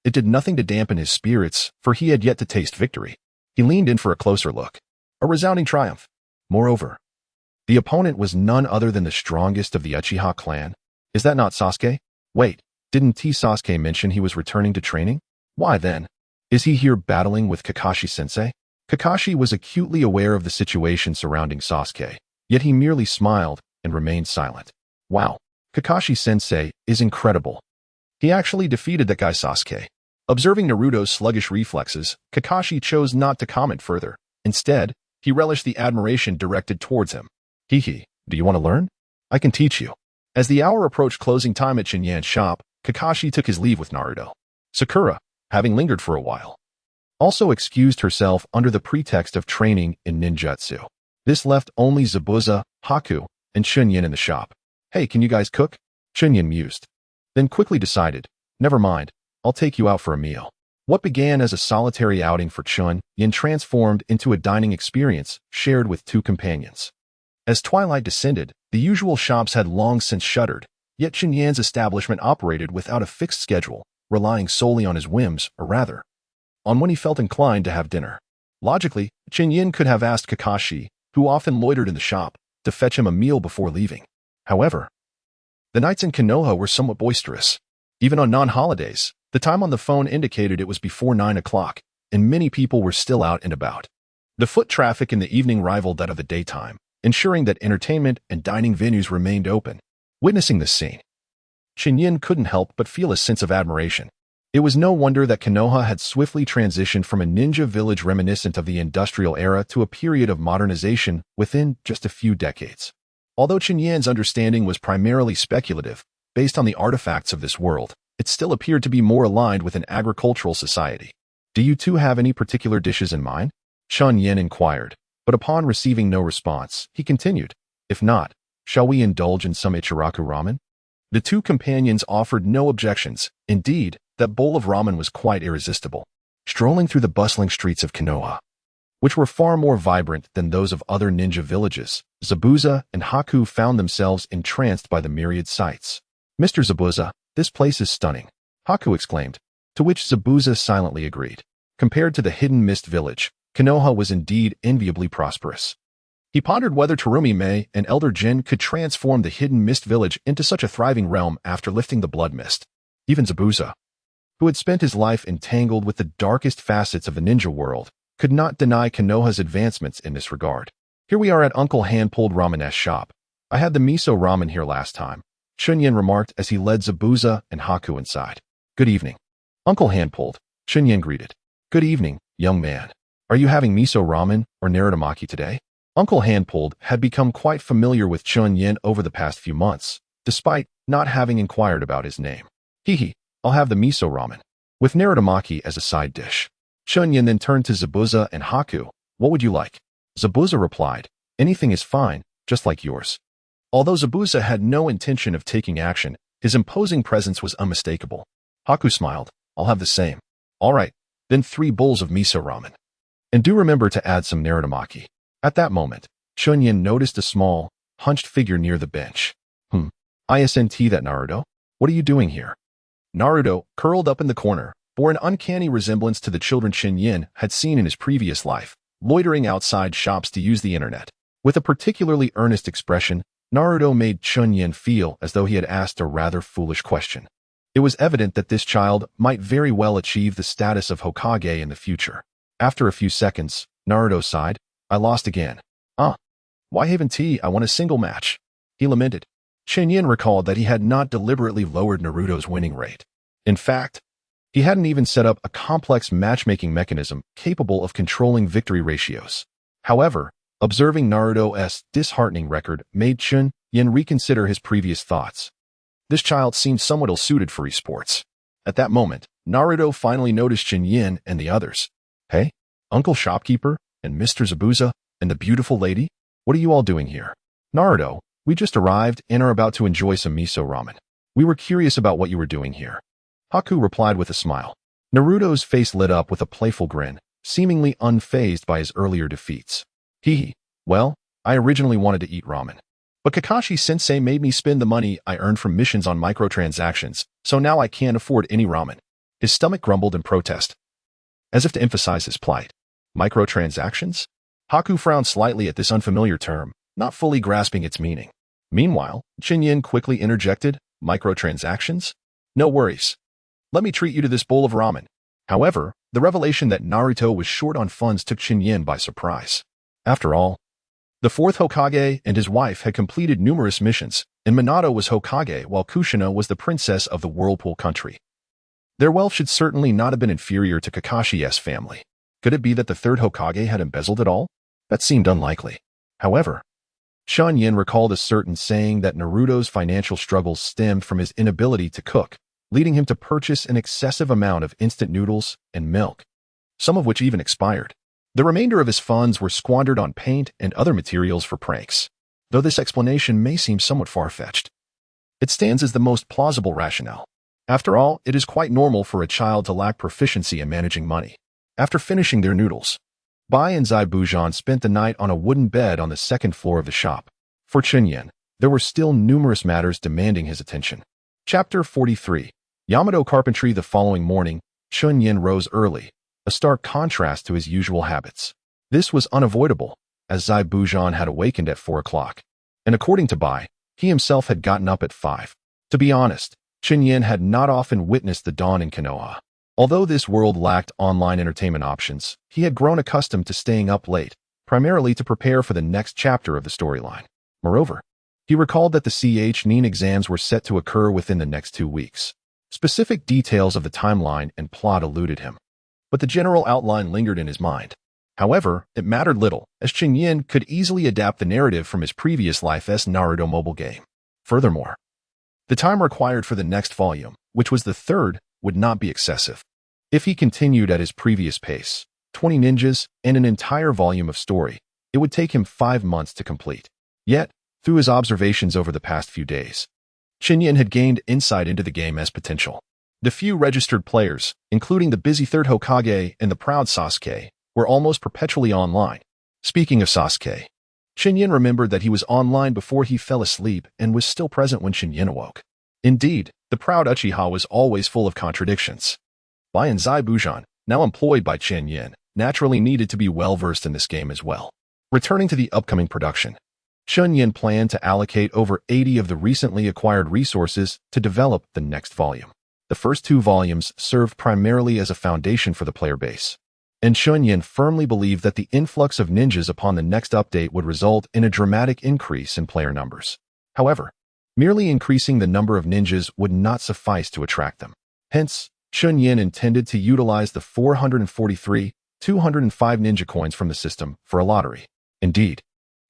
A: it did nothing to dampen his spirits, for he had yet to taste victory. He leaned in for a closer look. A resounding triumph. Moreover, The opponent was none other than the strongest of the Uchiha clan. Is that not Sasuke? Wait, didn't Sasuke mention he was returning to training? Why then? Is he here battling with Kakashi-sensei? Kakashi was acutely aware of the situation surrounding Sasuke, yet he merely smiled and remained silent. Wow, Kakashi-sensei is incredible. He actually defeated that guy Sasuke. Observing Naruto's sluggish reflexes, Kakashi chose not to comment further. Instead, he relished the admiration directed towards him. Hehe, do you want to learn? I can teach you. As the hour approached closing time at Chen Yan's shop, Kakashi took his leave with Naruto. Sakura, having lingered for a while, also excused herself under the pretext of training in ninjutsu. This left only Zabuza, Haku, and Chen Yan in the shop. Hey, can you guys cook? Chen Yan mused. Then quickly decided, never mind, I'll take you out for a meal. What began as a solitary outing for Chen Yan transformed into a dining experience shared with two companions. As twilight descended, the usual shops had long since shuttered, yet Chen Yan's establishment operated without a fixed schedule, relying solely on his whims, or rather, on when he felt inclined to have dinner. Logically, Chen Yan could have asked Kakashi, who often loitered in the shop, to fetch him a meal before leaving. However, the nights in Konoha were somewhat boisterous. Even on non-holidays, the time on the phone indicated it was before 9 o'clock, and many people were still out and about. The foot traffic in the evening rivaled that of the daytime, ensuring that entertainment and dining venues remained open. Witnessing this scene, Chen Yan couldn't help but feel a sense of admiration. It was no wonder that Konoha had swiftly transitioned from a ninja village reminiscent of the industrial era to a period of modernization within just a few decades. Although Chen Yan's understanding was primarily speculative, based on the artifacts of this world, it still appeared to be more aligned with an agricultural society. Do you two have any particular dishes in mind? Chen Yan inquired, but upon receiving no response, he continued, if not, shall we indulge in some Ichiraku ramen? The two companions offered no objections. Indeed, that bowl of ramen was quite irresistible. Strolling through the bustling streets of Konoha, which were far more vibrant than those of other ninja villages, Zabuza and Haku found themselves entranced by the myriad sights. Mr. Zabuza, this place is stunning, Haku exclaimed, to which Zabuza silently agreed. Compared to the hidden mist village, Konoha was indeed enviably prosperous. He pondered whether Terumi-Mei and Elder Jin could transform the hidden mist village into such a thriving realm after lifting the blood mist. Even Zabuza, who had spent his life entangled with the darkest facets of the ninja world, could not deny Konoha's advancements in this regard. Here we are at Uncle Hand-Pulled Ramen's shop. I had the miso ramen here last time, Chen Yan remarked as he led Zabuza and Haku inside. Good evening. Uncle Hand-Pulled, Chen Yan greeted. Good evening, young man. Are you having miso ramen or naritamaki today? Uncle Hand-Pulled had become quite familiar with Chen Yan over the past few months, despite not having inquired about his name. Hehe, I'll have the miso ramen, with naritamaki as a side dish. Chen Yan then turned to Zabuza and Haku. What would you like? Zabuza replied, anything is fine, just like yours. Although Zabuza had no intention of taking action, his imposing presence was unmistakable. Haku smiled. I'll have the same. All right, then 3 bowls of miso ramen. And do remember to add some naritamaki. At that moment, Chen Yan noticed a small, hunched figure near the bench. Isn't that Naruto? What are you doing here? Naruto, curled up in the corner, bore an uncanny resemblance to the children Chen Yan had seen in his previous life, loitering outside shops to use the internet. With a particularly earnest expression, Naruto made Chen Yan feel as though he had asked a rather foolish question. It was evident that this child might very well achieve the status of Hokage in the future. After a few seconds, Naruto sighed. I lost again. Why haven't I won a single match? He lamented. Chen Yan recalled that he had not deliberately lowered Naruto's winning rate. In fact, he hadn't even set up a complex matchmaking mechanism capable of controlling victory ratios. However, observing Naruto's disheartening record made Chen Yan reconsider his previous thoughts. This child seemed somewhat ill-suited for esports. At that moment, Naruto finally noticed Chen Yan and the others. Hey, Uncle Shopkeeper and Mr. Zabuza and the beautiful lady, what are you all doing here? Naruto, we just arrived and are about to enjoy some miso ramen. We were curious about what you were doing here. Haku replied with a smile. Naruto's face lit up with a playful grin, seemingly unfazed by his earlier defeats. Hehe, well, I originally wanted to eat ramen. But Kakashi-sensei made me spend the money I earned from missions on microtransactions, so now I can't afford any ramen. His stomach grumbled in protest, as if to emphasize his plight. Microtransactions? Haku frowned slightly at this unfamiliar term, not fully grasping its meaning. Meanwhile, Chen Yan quickly interjected, "Microtransactions? No worries. Let me treat you to this bowl of ramen." However, the revelation that Naruto was short on funds took Chen Yan by surprise. After all, the fourth Hokage and his wife had completed numerous missions, and Minato was Hokage while Kushina was the princess of the Whirlpool country. Their wealth should certainly not have been inferior to Kakashi's family. Could it be that the third Hokage had embezzled it all? That seemed unlikely. However, Chen Yan recalled a certain saying that Naruto's financial struggles stemmed from his inability to cook, leading him to purchase an excessive amount of instant noodles and milk, some of which even expired. The remainder of his funds were squandered on paint and other materials for pranks. Though this explanation may seem somewhat far-fetched, it stands as the most plausible rationale. After all, it is quite normal for a child to lack proficiency in managing money. After finishing their noodles, Bai and Zabuza spent the night on a wooden bed on the second floor of the shop. For Chen Yan, there were still numerous matters demanding his attention. Chapter 43. Yamato Carpentry. The following morning, Chen Yan rose early, a stark contrast to his usual habits. This was unavoidable, as Zabuza had awakened at 4 o'clock, and according to Bai, he himself had gotten up at 5. To be honest, Chen Yan had not often witnessed the dawn in Konoha. Although this world lacked online entertainment options, he had grown accustomed to staying up late, primarily to prepare for the next chapter of the storyline. Moreover, he recalled that the Chunin exams were set to occur within the next 2 weeks. Specific details of the timeline and plot eluded him, but the general outline lingered in his mind. However, it mattered little, as Chen Yan could easily adapt the narrative from his previous life's Naruto mobile game. Furthermore, the time required for the next volume, which was the third, would not be excessive. If he continued at his previous pace, 20 ninjas and an entire volume of story, it would take him 5 months to complete. Yet, through his observations over the past few days, Chen Yan had gained insight into the game's potential. The few registered players, including the busy third Hokage and the proud Sasuke, were almost perpetually online. Speaking of Sasuke, Chen Yan remembered that he was online before he fell asleep and was still present when Chen Yan awoke. Indeed, the proud Uchiha was always full of contradictions. Bai and Zabuza, now employed by Chen Yan, naturally needed to be well-versed in this game as well. Returning to the upcoming production, Chen Yan planned to allocate over 80 of the recently acquired resources to develop the next volume. The first 2 volumes served primarily as a foundation for the player base, and Chen Yan firmly believed that the influx of ninjas upon the next update would result in a dramatic increase in player numbers. However, merely increasing the number of ninjas would not suffice to attract them. Hence, Chen Yan intended to utilize the 443, 205 ninja coins from the system for a lottery. Indeed,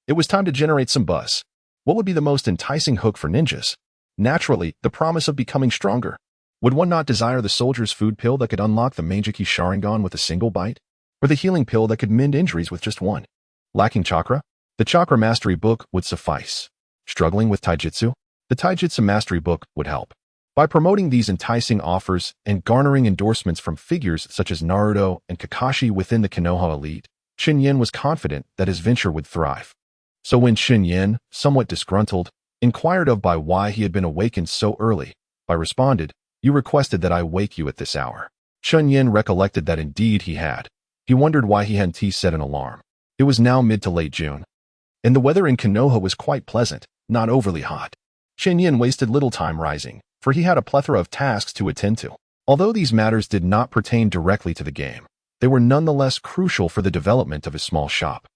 A: it was time to generate some buzz. What would be the most enticing hook for ninjas? Naturally, the promise of becoming stronger. Would one not desire the soldier's food pill that could unlock the Meijiki Sharingan with a single bite? Or the healing pill that could mend injuries with just one? Lacking chakra? The Chakra Mastery book would suffice. Struggling with taijutsu? The Taijutsu Mastery book would help. By promoting these enticing offers and garnering endorsements from figures such as Naruto and Kakashi within the Konoha elite, Chen Yan was confident that his venture would thrive. So when Chen Yan, somewhat disgruntled, inquired of Bai why he had been awakened so early, Bai responded, "You requested that I wake you at this hour." Chen Yan recollected that indeed he had. He wondered why he hadn't set an alarm. It was now mid to late June, and the weather in Konoha was quite pleasant, not overly hot. Chen Yan wasted little time rising, for he had a plethora of tasks to attend to. Although these matters did not pertain directly to the game, they were nonetheless crucial for the development of his small shop.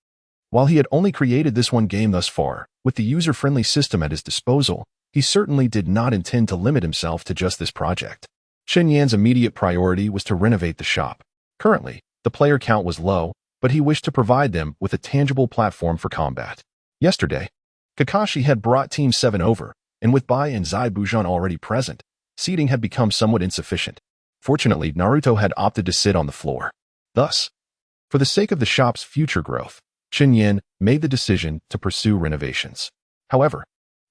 A: While he had only created this one game thus far, with the user-friendly system at his disposal, he certainly did not intend to limit himself to just this project. Chen Yan's immediate priority was to renovate the shop. Currently, the player count was low, but he wished to provide them with a tangible platform for combat. Yesterday, Kakashi had brought Team 7 over, and with Bai and Zabuza already present, seating had become somewhat insufficient. Fortunately, Naruto had opted to sit on the floor. Thus, for the sake of the shop's future growth, Chen Yan made the decision to pursue renovations. However,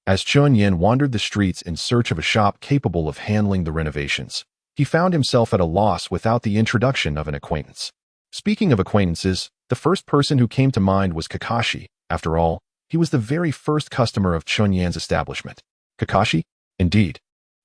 A: as Chen Yan wandered the streets in search of a shop capable of handling the renovations, he found himself at a loss without the introduction of an acquaintance. Speaking of acquaintances, the first person who came to mind was Kakashi. After all, he was the very first customer of Chen Yan's establishment. Kakashi? Indeed.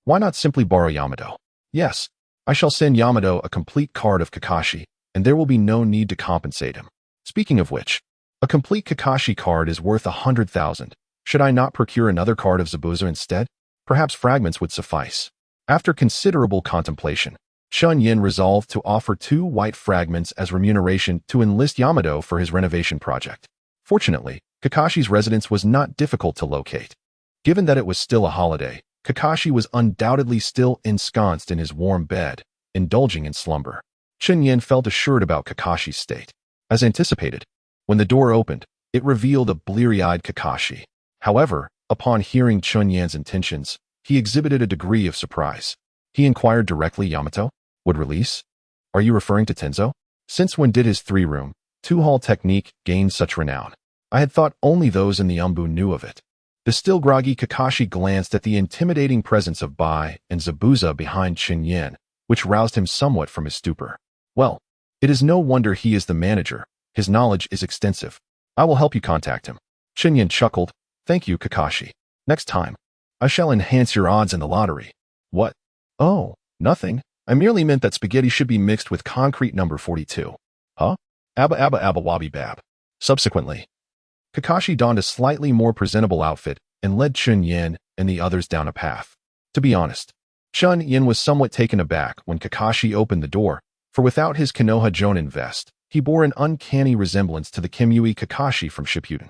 A: Why not simply borrow Yamato? Yes, I shall send Yamato a complete card of Kakashi, and there will be no need to compensate him. Speaking of which, A complete Kakashi card is worth 100,000. Should I not procure another card of Zabuza instead? Perhaps fragments would suffice. After considerable contemplation, Chen Yan resolved to offer 2 white fragments as remuneration to enlist Yamato for his renovation project. Fortunately, Kakashi's residence was not difficult to locate. Given that it was still a holiday, Kakashi was undoubtedly still ensconced in his warm bed, indulging in slumber. Chen Yan felt assured about Kakashi's state. As anticipated, when the door opened, it revealed a bleary-eyed Kakashi. However, upon hearing Chen Yan's intentions, he exhibited a degree of surprise. He inquired directly Yamato would release? Are you referring to Tenzo? Since when did his 3-room, 2-hall technique gain such renown? I had thought only those in the Umbu knew of it. The still groggy Kakashi glanced at the intimidating presence of Bai and Zabuza behind Chen Yan, which roused him somewhat from his stupor. Well, it is no wonder he is the manager. His knowledge is extensive. I will help you contact him. Chen Yan chuckled. Thank you, Kakashi. Next time, I shall enhance your odds in the lottery. What? Oh, nothing. I merely meant that spaghetti should be mixed with concrete number 42. Huh? Abba abba abba wabby bab. Subsequently, Kakashi donned a slightly more presentable outfit and led Chen Yan and the others down a path. To be honest, Chen Yan was somewhat taken aback when Kakashi opened the door, for without his Konoha Jonin vest, he bore an uncanny resemblance to the Kimyui Kakashi from Shippuden.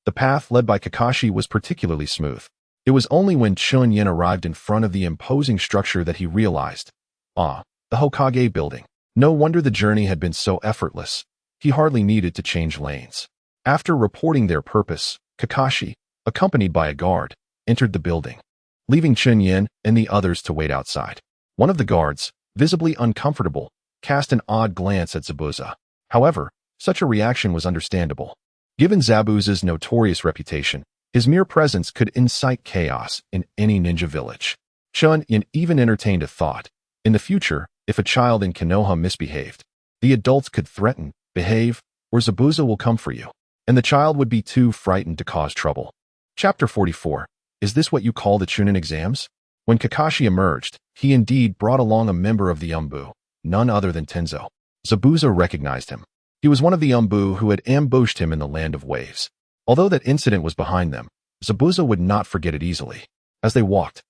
A: The path led by Kakashi was particularly smooth. It was only when Chen Yan arrived in front of the imposing structure that he realized, the Hokage building. No wonder the journey had been so effortless. He hardly needed to change lanes. After reporting their purpose, Kakashi, accompanied by a guard, entered the building, leaving Chen Yan and the others to wait outside. One of the guards, visibly uncomfortable, cast an odd glance at Zabuza. However, such a reaction was understandable. Given Zabuza's notorious reputation, his mere presence could incite chaos in any ninja village. Chen Yan even entertained a thought. In the future, if a child in Konoha misbehaved, the adults could threaten, behave, or Zabuza will come for you, and the child would be too frightened to cause trouble. Chapter 44. Is this what you call the Chunin Exams? When Kakashi emerged, he indeed brought along a member of the Umbu, none other than Tenzo. Zabuza recognized him. He was one of the Umbu who had ambushed him in the Land of Waves. Although that incident was behind them, Zabuza would not forget it easily. As they walked,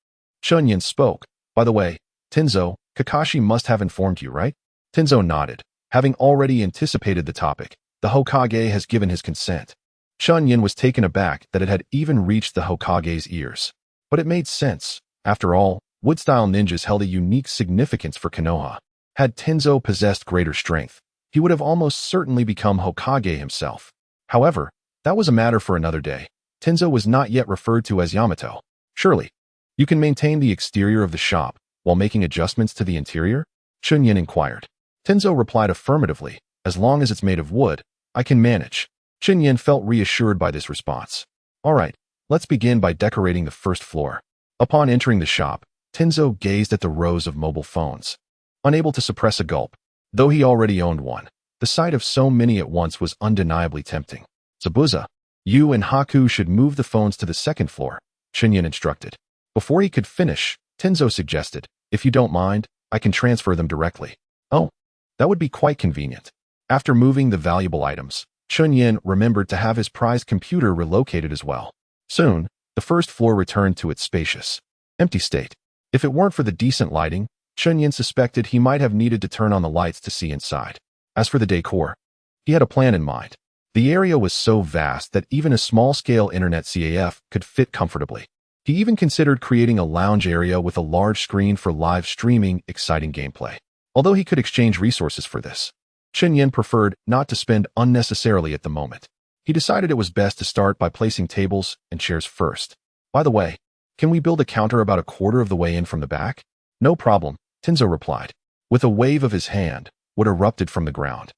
A: Chen Yan spoke. By the way, Tenzo, Kakashi must have informed you, right? Tenzo nodded. Having already anticipated the topic, the Hokage has given his consent. Chen Yan was taken aback that it had even reached the Hokage's ears. But it made sense. After all, wood-style ninjas held a unique significance for Konoha. Had Tenzo possessed greater strength, he would have almost certainly become Hokage himself. However, that was a matter for another day. Tenzo was not yet referred to as Yamato. Surely, you can maintain the exterior of the shop while making adjustments to the interior? Chen Yan inquired. Tenzo replied affirmatively. As long as it's made of wood, I can manage. Chen Yan felt reassured by this response. All right, let's begin by decorating the first floor. Upon entering the shop, Tenzo gazed at the rows of mobile phones. Unable to suppress a gulp, though he already owned one, the sight of so many at once was undeniably tempting. Zabuza, you and Haku should move the phones to the second floor, Chen Yan instructed. Before he could finish, Tenzo suggested, if you don't mind, I can transfer them directly. Oh, that would be quite convenient. After moving the valuable items, Chen Yan remembered to have his prized computer relocated as well. Soon, the first floor returned to its spacious, empty state. If it weren't for the decent lighting, Chen Yan suspected he might have needed to turn on the lights to see inside. As for the decor, he had a plan in mind. The area was so vast that even a small-scale internet CAF could fit comfortably. He even considered creating a lounge area with a large screen for live streaming exciting gameplay. Although he could exchange resources for this, Chen Yan preferred not to spend unnecessarily at the moment. He decided it was best to start by placing tables and chairs first. By the way, can we build a counter about a quarter of the way in from the back? No problem, Tenzo replied. With a wave of his hand, wood erupted from the ground,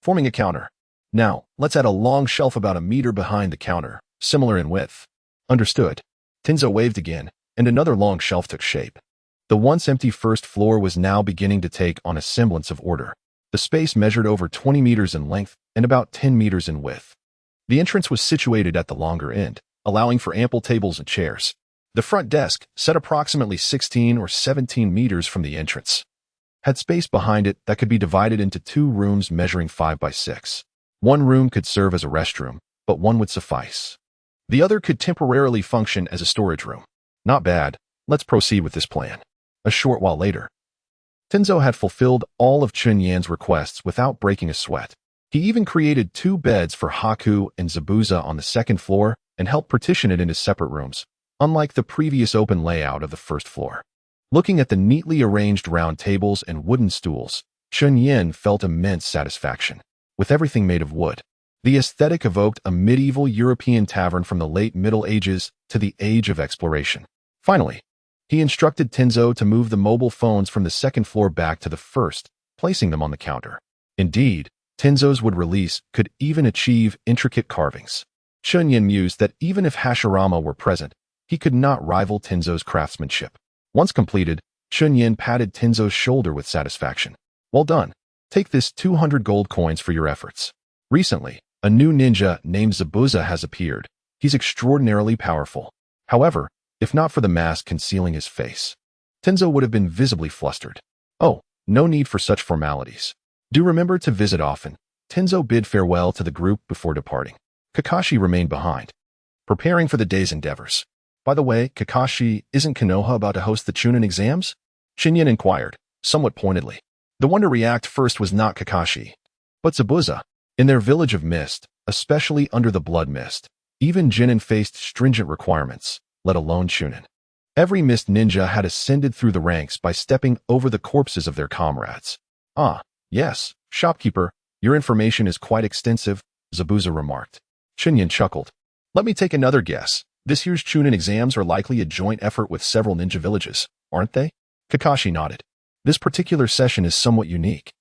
A: forming a counter. Now, let's add a long shelf about a meter behind the counter, similar in width. Understood. Tenzo waved again, and another long shelf took shape. The once empty first floor was now beginning to take on a semblance of order. The space measured over 20 meters in length and about 10 meters in width. The entrance was situated at the longer end, allowing for ample tables and chairs. The front desk, set approximately 16 or 17 meters from the entrance, had space behind it that could be divided into 2 rooms measuring 5 by 6. One room could serve as a restroom, but one would suffice. The other could temporarily function as a storage room. Not bad. Let's proceed with this plan. A short while later, Tenzo had fulfilled all of Chen Yan's requests without breaking a sweat. He even created 2 beds for Haku and Zabuza on the second floor and helped partition it into separate rooms, unlike the previous open layout of the first floor. Looking at the neatly arranged round tables and wooden stools, Chen Yan felt immense satisfaction. With everything made of wood, the aesthetic evoked a medieval European tavern from the late Middle Ages to the Age of Exploration. Finally, he instructed Tenzo to move the mobile phones from the second floor back to the first, placing them on the counter. Indeed, Tenzo's wood release could even achieve intricate carvings. Chen Yan mused that even if Hashirama were present, he could not rival Tenzo's craftsmanship. Once completed, Chen Yan patted Tenzo's shoulder with satisfaction. Well done. Take this 200 gold coins for your efforts. Recently, a new ninja named Zabuza has appeared. He's extraordinarily powerful. However, if not for the mask concealing his face, Tenzo would have been visibly flustered. Oh, no need for such formalities. Do remember to visit often. Tenzo bid farewell to the group before departing. Kakashi remained behind, preparing for the day's endeavors. By the way, Kakashi, isn't Konoha about to host the Chunin Exams? Chen Yan inquired, somewhat pointedly. The one to react first was not Kakashi, but Zabuza. In their village of mist, especially under the blood mist, even Jonin faced stringent requirements, let alone Chunin. Every mist ninja had ascended through the ranks by stepping over the corpses of their comrades. Ah, yes, shopkeeper, your information is quite extensive, Zabuza remarked. Chen Yan chuckled. Let me take another guess. This year's Chunin Exams are likely a joint effort with several ninja villages, aren't they? Kakashi nodded. This particular session is somewhat unique.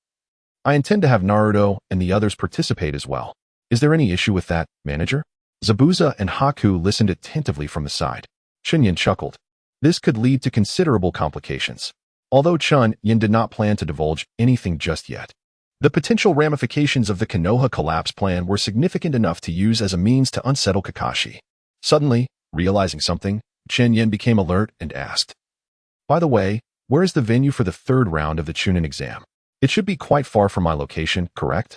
A: I intend to have Naruto and the others participate as well. Is there any issue with that, manager? Zabuza and Haku listened attentively from the side. Chen Yan chuckled. This could lead to considerable complications. Although Chen Yan did not plan to divulge anything just yet, the potential ramifications of the Konoha collapse plan were significant enough to use as a means to unsettle Kakashi. Suddenly, realizing something, Chen Yan became alert and asked, by the way, where is the venue for the 3rd round of the Chunin Exam? It should be quite far from my location, correct?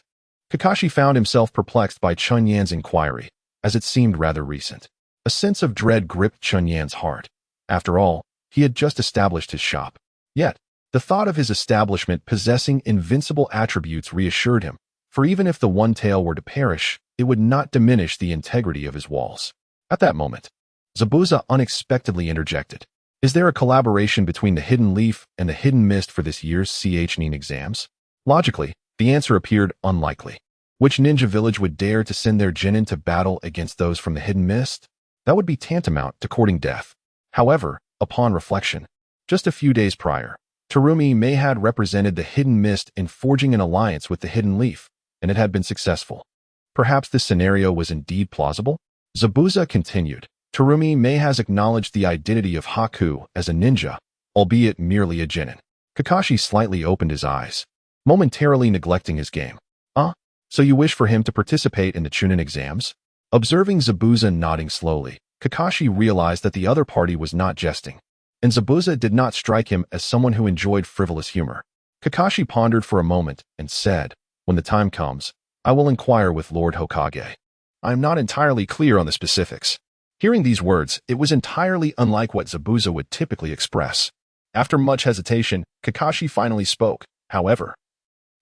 A: Kakashi found himself perplexed by Chen Yan's inquiry, as it seemed rather recent. A sense of dread gripped Chen Yan's heart. After all, he had just established his shop. Yet, the thought of his establishment possessing invincible attributes reassured him, for even if the one tail were to perish, it would not diminish the integrity of his walls. At that moment, Zabuza unexpectedly interjected. Is there a collaboration between the Hidden Leaf and the Hidden Mist for this year's Chunin Exams? Logically, the answer appeared unlikely. Which ninja village would dare to send their Jonin to battle against those from the Hidden Mist? That would be tantamount to courting death. However, upon reflection, just a few days prior, Terumi may had represented the Hidden Mist in forging an alliance with the Hidden Leaf, and it had been successful. Perhaps this scenario was indeed plausible? Zabuza continued. Terumi may has acknowledged the identity of Haku as a ninja, albeit merely a Jonin. Kakashi slightly opened his eyes, momentarily neglecting his game. So you wish for him to participate in the Chunin Exams? Observing Zabuza nodding slowly, Kakashi realized that the other party was not jesting, and Zabuza did not strike him as someone who enjoyed frivolous humor. Kakashi pondered for a moment and said, when the time comes, I will inquire with Lord Hokage. I am not entirely clear on the specifics. Hearing these words, it was entirely unlike what Zabuza would typically express. After much hesitation, Kakashi finally spoke. However,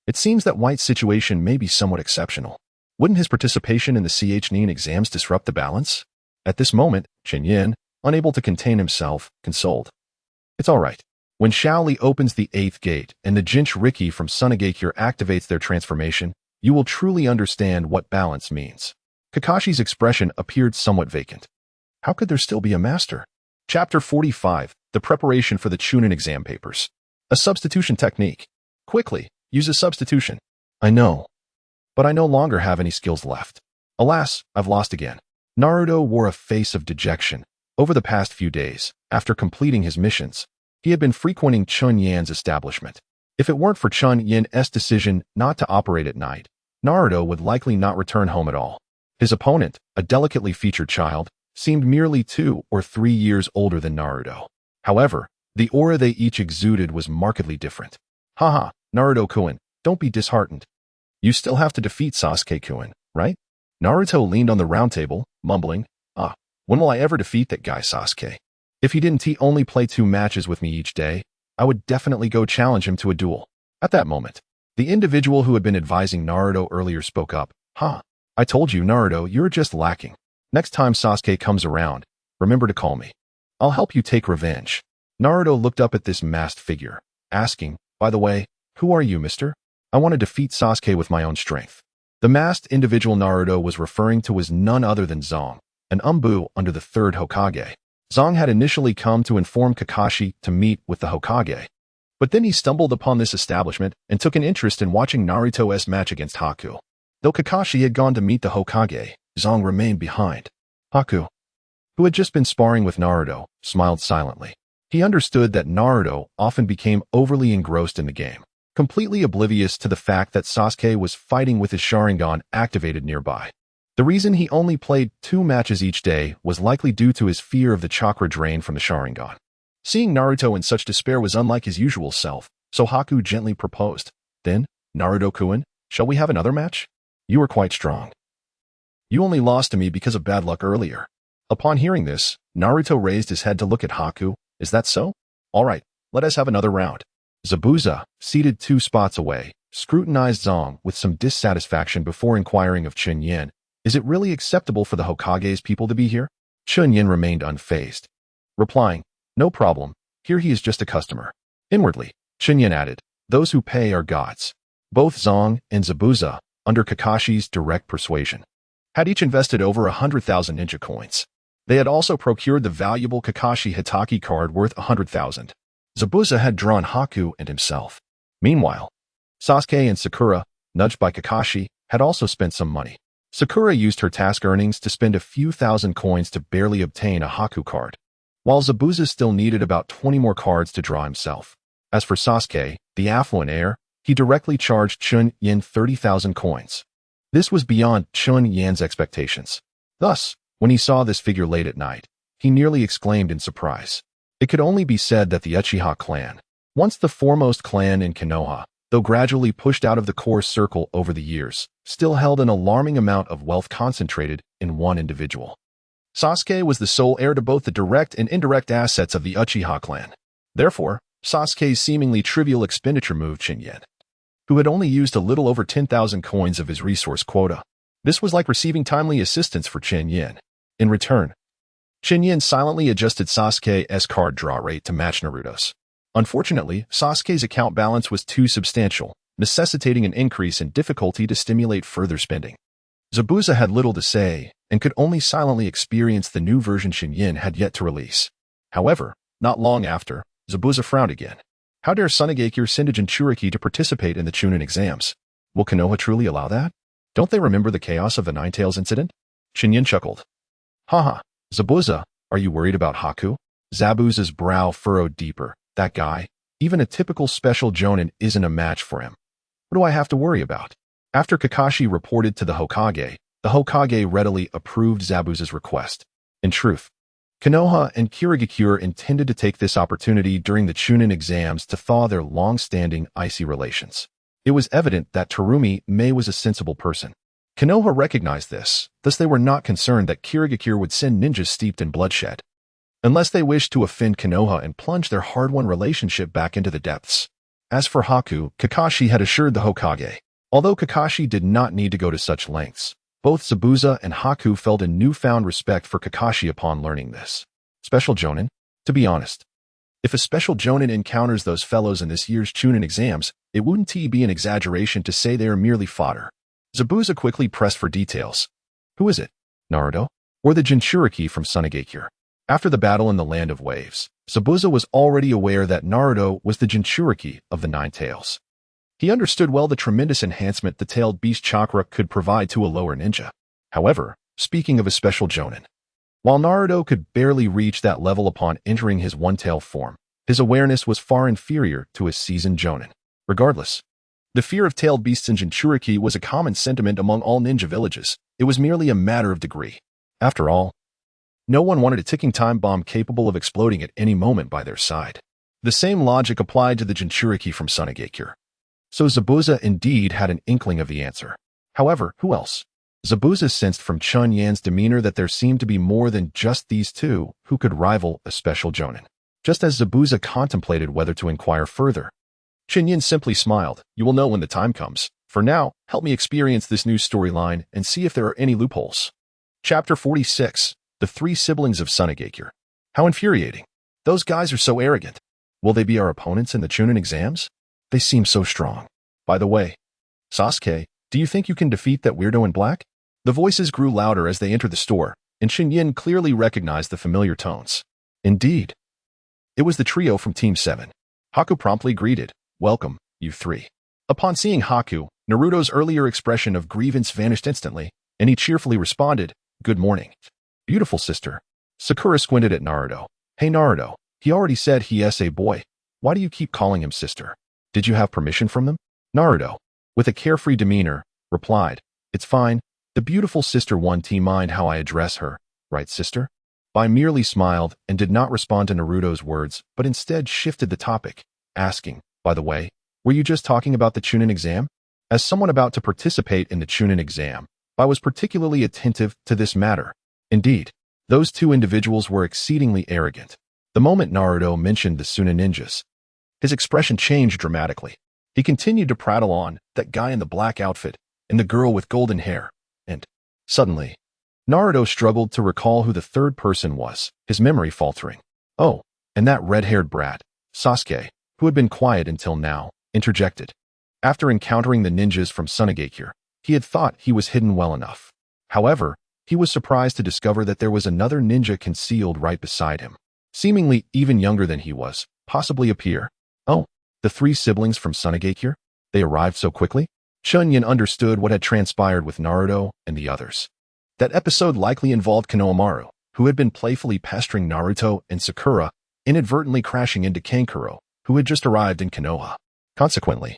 A: it seems that White's situation may be somewhat exceptional. Wouldn't his participation in the Chunin Exams disrupt the balance? At this moment, Chen Yan, unable to contain himself, consoled. It's all right. When Shaoli opens the 8th gate and the Jinchuriki from Sunagakure activates their transformation, you will truly understand what balance means. Kakashi's expression appeared somewhat vacant. How could there still be a master? Chapter 45, The Preparation for the Chunin Exam Papers. A substitution technique. Quickly, use a substitution. I know, but I no longer have any skills left. Alas, I've lost again. Naruto wore a face of dejection. Over the past few days, after completing his missions, he had been frequenting Chen Yan's establishment. If it weren't for Chen Yan's decision not to operate at night, Naruto would likely not return home at all. His opponent, a delicately featured child, seemed merely 2 or 3 years older than Naruto. However, the aura they each exuded was markedly different. Haha, Naruto-kun, don't be disheartened. You still have to defeat Sasuke-kun, right? Naruto leaned on the round table, mumbling, when will I ever defeat that guy Sasuke? If he didn't only play 2 matches with me each day, I would definitely go challenge him to a duel. At that moment, the individual who had been advising Naruto earlier spoke up. I told you, Naruto, you're just lacking. Next time Sasuke comes around, remember to call me. I'll help you take revenge. Naruto looked up at this masked figure, asking, by the way, who are you, mister? I want to defeat Sasuke with my own strength. The masked individual Naruto was referring to was none other than Zong, an Umbu under the Third Hokage. Zong had initially come to inform Kakashi to meet with the Hokage. But then he stumbled upon this establishment and took an interest in watching Naruto's match against Haku. Though Kakashi had gone to meet the Hokage, Zong remained behind. Haku, who had just been sparring with Naruto, smiled silently. He understood that Naruto often became overly engrossed in the game, completely oblivious to the fact that Sasuke was fighting with his Sharingan activated nearby. The reason he only played 2 matches each day was likely due to his fear of the chakra drain from the Sharingan. Seeing Naruto in such despair was unlike his usual self, so Haku gently proposed. Then, Naruto-kun, shall we have another match? You are quite strong. You only lost to me because of bad luck earlier. Upon hearing this, Naruto raised his head to look at Haku. Is that so? All right, let us have another round. Zabuza, seated 2 spots away, scrutinized Zong with some dissatisfaction before inquiring of Chen Yan. Is it really acceptable for the Hokage's people to be here? Chen Yan remained unfazed, replying, no problem, here he is just a customer. Inwardly, Chen Yan added, those who pay are gods. Both Zong and Zabuza, under Kakashi's direct persuasion, had each invested over 100,000 ninja coins. They had also procured the valuable Kakashi Hitaki card worth 100,000. Zabuza had drawn Haku and himself. Meanwhile, Sasuke and Sakura, nudged by Kakashi, had also spent some money. Sakura used her task earnings to spend a few thousand coins to barely obtain a Haku card, while Zabuza still needed about 20 more cards to draw himself. As for Sasuke, the affluent heir, he directly charged Chen Yan 30,000 coins. This was beyond Chen Yan's expectations. Thus, when he saw this figure late at night, he nearly exclaimed in surprise. It could only be said that the Uchiha clan, once the foremost clan in Konoha, though gradually pushed out of the core circle over the years, still held an alarming amount of wealth concentrated in one individual. Sasuke was the sole heir to both the direct and indirect assets of the Uchiha clan. Therefore, Sasuke's seemingly trivial expenditure moved Chen Yan, who had only used a little over 10,000 coins of his resource quota. This was like receiving timely assistance for Chen Yan. In return, Chen Yan silently adjusted Sasuke's card draw rate to match Naruto's. Unfortunately, Sasuke's account balance was too substantial, necessitating an increase in difficulty to stimulate further spending. Zabuza had little to say, and could only silently experience the new version Chen Yan had yet to release. However, not long after, Zabuza frowned again. How dare Sunagakure send a Jinchuriki to participate in the Chunin exams? Will Konoha truly allow that? Don't they remember the chaos of the Ninetales incident? Chen Yan chuckled. Haha, Zabuza, are you worried about Haku? Zabuza's brow furrowed deeper. That guy, even a typical special Jonin isn't a match for him. What do I have to worry about? After Kakashi reported to the Hokage readily approved Zabuza's request. In truth, Konoha and Kirigakure intended to take this opportunity during the Chunin exams to thaw their long-standing icy relations. It was evident that Terumi Mei was a sensible person. Konoha recognized this, thus they were not concerned that Kirigakure would send ninjas steeped in bloodshed, unless they wished to offend Konoha and plunge their hard-won relationship back into the depths. As for Haku, Kakashi had assured the Hokage. Although Kakashi did not need to go to such lengths, both Zabuza and Haku felt a newfound respect for Kakashi upon learning this. Special Jonin? To be honest, if a special Jonin encounters those fellows in this year's Chunin exams, it wouldn't be an exaggeration to say they are merely fodder. Zabuza quickly pressed for details. Who is it? Naruto? Or the Jinchuriki from Sunagakure? After the battle in the Land of Waves, Zabuza was already aware that Naruto was the Jinchuriki of the Nine Tails. He understood well the tremendous enhancement the Tailed Beast Chakra could provide to a lower ninja. However, speaking of a special Jonin, while Naruto could barely reach that level upon entering his one-tail form, his awareness was far inferior to a seasoned Jonin. Regardless, the fear of tailed beasts in Jinchuriki was a common sentiment among all ninja villages. It was merely a matter of degree. After all, no one wanted a ticking time bomb capable of exploding at any moment by their side. The same logic applied to the Jinchuriki from Sunagakure. So Zabuza indeed had an inkling of the answer. However, who else? Zabuza sensed from Chen Yan's demeanor that there seemed to be more than just these two who could rival a special Jonin. Just as Zabuza contemplated whether to inquire further, Chen Yan simply smiled. You will know when the time comes. For now, help me experience this new storyline and see if there are any loopholes. Chapter 46. The Three Siblings of Sunagakure. How infuriating. Those guys are so arrogant. Will they be our opponents in the Chunin exams? They seem so strong. By the way, Sasuke, do you think you can defeat that weirdo in black? The voices grew louder as they entered the store, and Chen Yan clearly recognized the familiar tones. Indeed. It was the trio from Team 7. Haku promptly greeted, "Welcome, you three." Upon seeing Haku, Naruto's earlier expression of grievance vanished instantly, and he cheerfully responded, "Good morning. Beautiful sister." Sakura squinted at Naruto. "Hey Naruto, he already said he is a boy. Why do you keep calling him sister? Did you have permission from them?" Naruto, with a carefree demeanor, replied, "It's fine. The beautiful sister won't mind how I address her, right sister?" Bai merely smiled and did not respond to Naruto's words, but instead shifted the topic, asking, "By the way, were you just talking about the Chunin exam?" As someone about to participate in the Chunin exam, Bai was particularly attentive to this matter. Indeed, those two individuals were exceedingly arrogant. The moment Naruto mentioned the Sunin ninjas, his expression changed dramatically. He continued to prattle on, that guy in the black outfit, and the girl with golden hair, and suddenly, Naruto struggled to recall who the third person was, his memory faltering. Oh, and that red-haired brat, Sasuke, who had been quiet until now, interjected. After encountering the ninjas from Sunagakure, he had thought he was hidden well enough. However, he was surprised to discover that there was another ninja concealed right beside him, seemingly even younger than he was, possibly a peer. Oh, the three siblings from Sunagakure? They arrived so quickly? Chen Yan understood what had transpired with Naruto and the others. That episode likely involved Konohamaru, who had been playfully pestering Naruto and Sakura, inadvertently crashing into Kankuro, who had just arrived in Konoha. Consequently,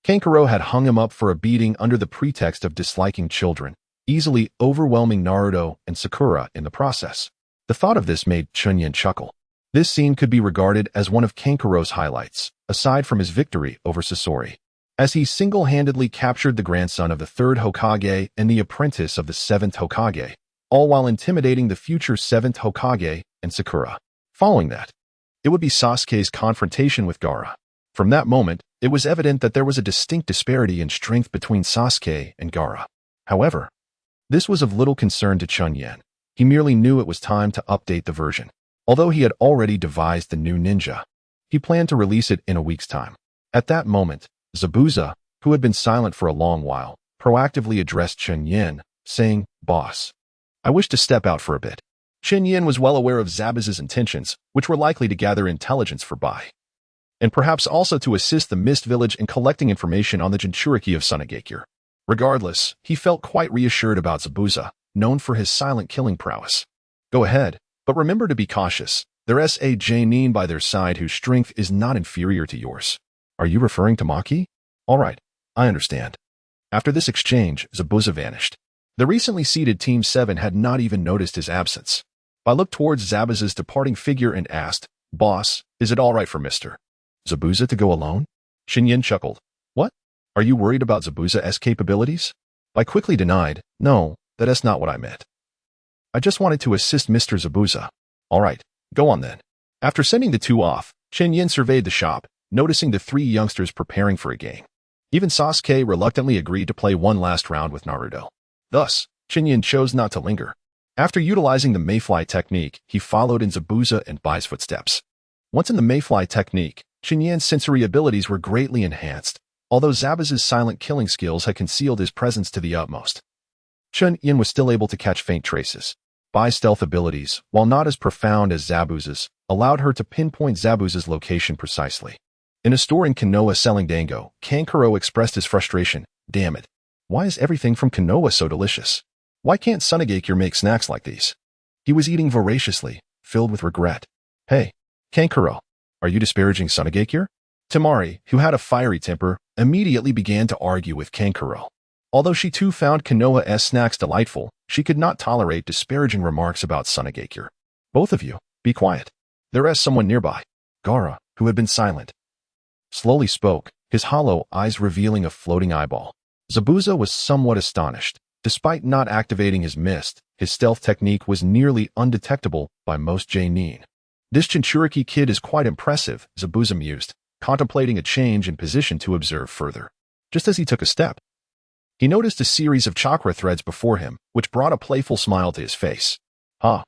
A: Kankuro had hung him up for a beating under the pretext of disliking children, easily overwhelming Naruto and Sakura in the process. The thought of this made Chen Yan chuckle. This scene could be regarded as one of Kankuro's highlights, aside from his victory over Sasori, as he single-handedly captured the grandson of the Third Hokage and the apprentice of the Seventh Hokage, all while intimidating the future Seventh Hokage and Sakura. Following that, it would be Sasuke's confrontation with Gaara. From that moment, it was evident that there was a distinct disparity in strength between Sasuke and Gaara. However, this was of little concern to Chen Yan. He merely knew it was time to update the version. Although he had already devised the new ninja, he planned to release it in a week's time. At that moment, Zabuza, who had been silent for a long while, proactively addressed Chen Yan, saying, "Boss, I wish to step out for a bit." Chen Yan was well aware of Zabuza's intentions, which were likely to gather intelligence for Bai, and perhaps also to assist the Mist Village in collecting information on the Jinchuriki of Sunagakure. Regardless, he felt quite reassured about Zabuza, known for his silent killing prowess. "Go ahead, but remember to be cautious. There's a Jonin by their side whose strength is not inferior to yours." "Are you referring to Maki?" "All right, I understand." After this exchange, Zabuza vanished. The recently seated Team 7 had not even noticed his absence. I looked towards Zabuza's departing figure and asked, "Boss, is it all right for Mr. Zabuza to go alone?" Chen Yan chuckled. "What? Are you worried about Zabuza's capabilities?" I quickly denied, "No, that's not what I meant. I just wanted to assist Mr. Zabuza." "All right, go on then." After sending the two off, Chen Yan surveyed the shop, noticing the three youngsters preparing for a game. Even Sasuke reluctantly agreed to play one last round with Naruto. Thus, Chen Yan chose not to linger. After utilizing the Mayfly technique, he followed in Zabuza and Bai's footsteps. Once in the Mayfly technique, Chen Yan's sensory abilities were greatly enhanced, although Zabuza's silent killing skills had concealed his presence to the utmost. Chen Yan was still able to catch faint traces. Bai's stealth abilities, while not as profound as Zabuza's, allowed her to pinpoint Zabuza's location precisely. In a store in Konoha selling dango, Kankuro expressed his frustration. "Damn it. Why is everything from Konoha so delicious? Why can't Sunagakure make snacks like these?" He was eating voraciously, filled with regret. "Hey, Kankuro, are you disparaging Sunagakure?" Temari, who had a fiery temper, immediately began to argue with Kankuro. Although she too found Konoha's snacks delightful, she could not tolerate disparaging remarks about Sunagakure. "Both of you, be quiet." There is someone nearby. Gaara, who had been silent, slowly spoke, his hollow eyes revealing a floating eyeball. Zabuza was somewhat astonished. Despite not activating his mist, his stealth technique was nearly undetectable by most Jonin. This Jinchuriki kid is quite impressive, Zabuza mused, contemplating a change in position to observe further. Just as he took a step, he noticed a series of chakra threads before him, which brought a playful smile to his face. "Huh?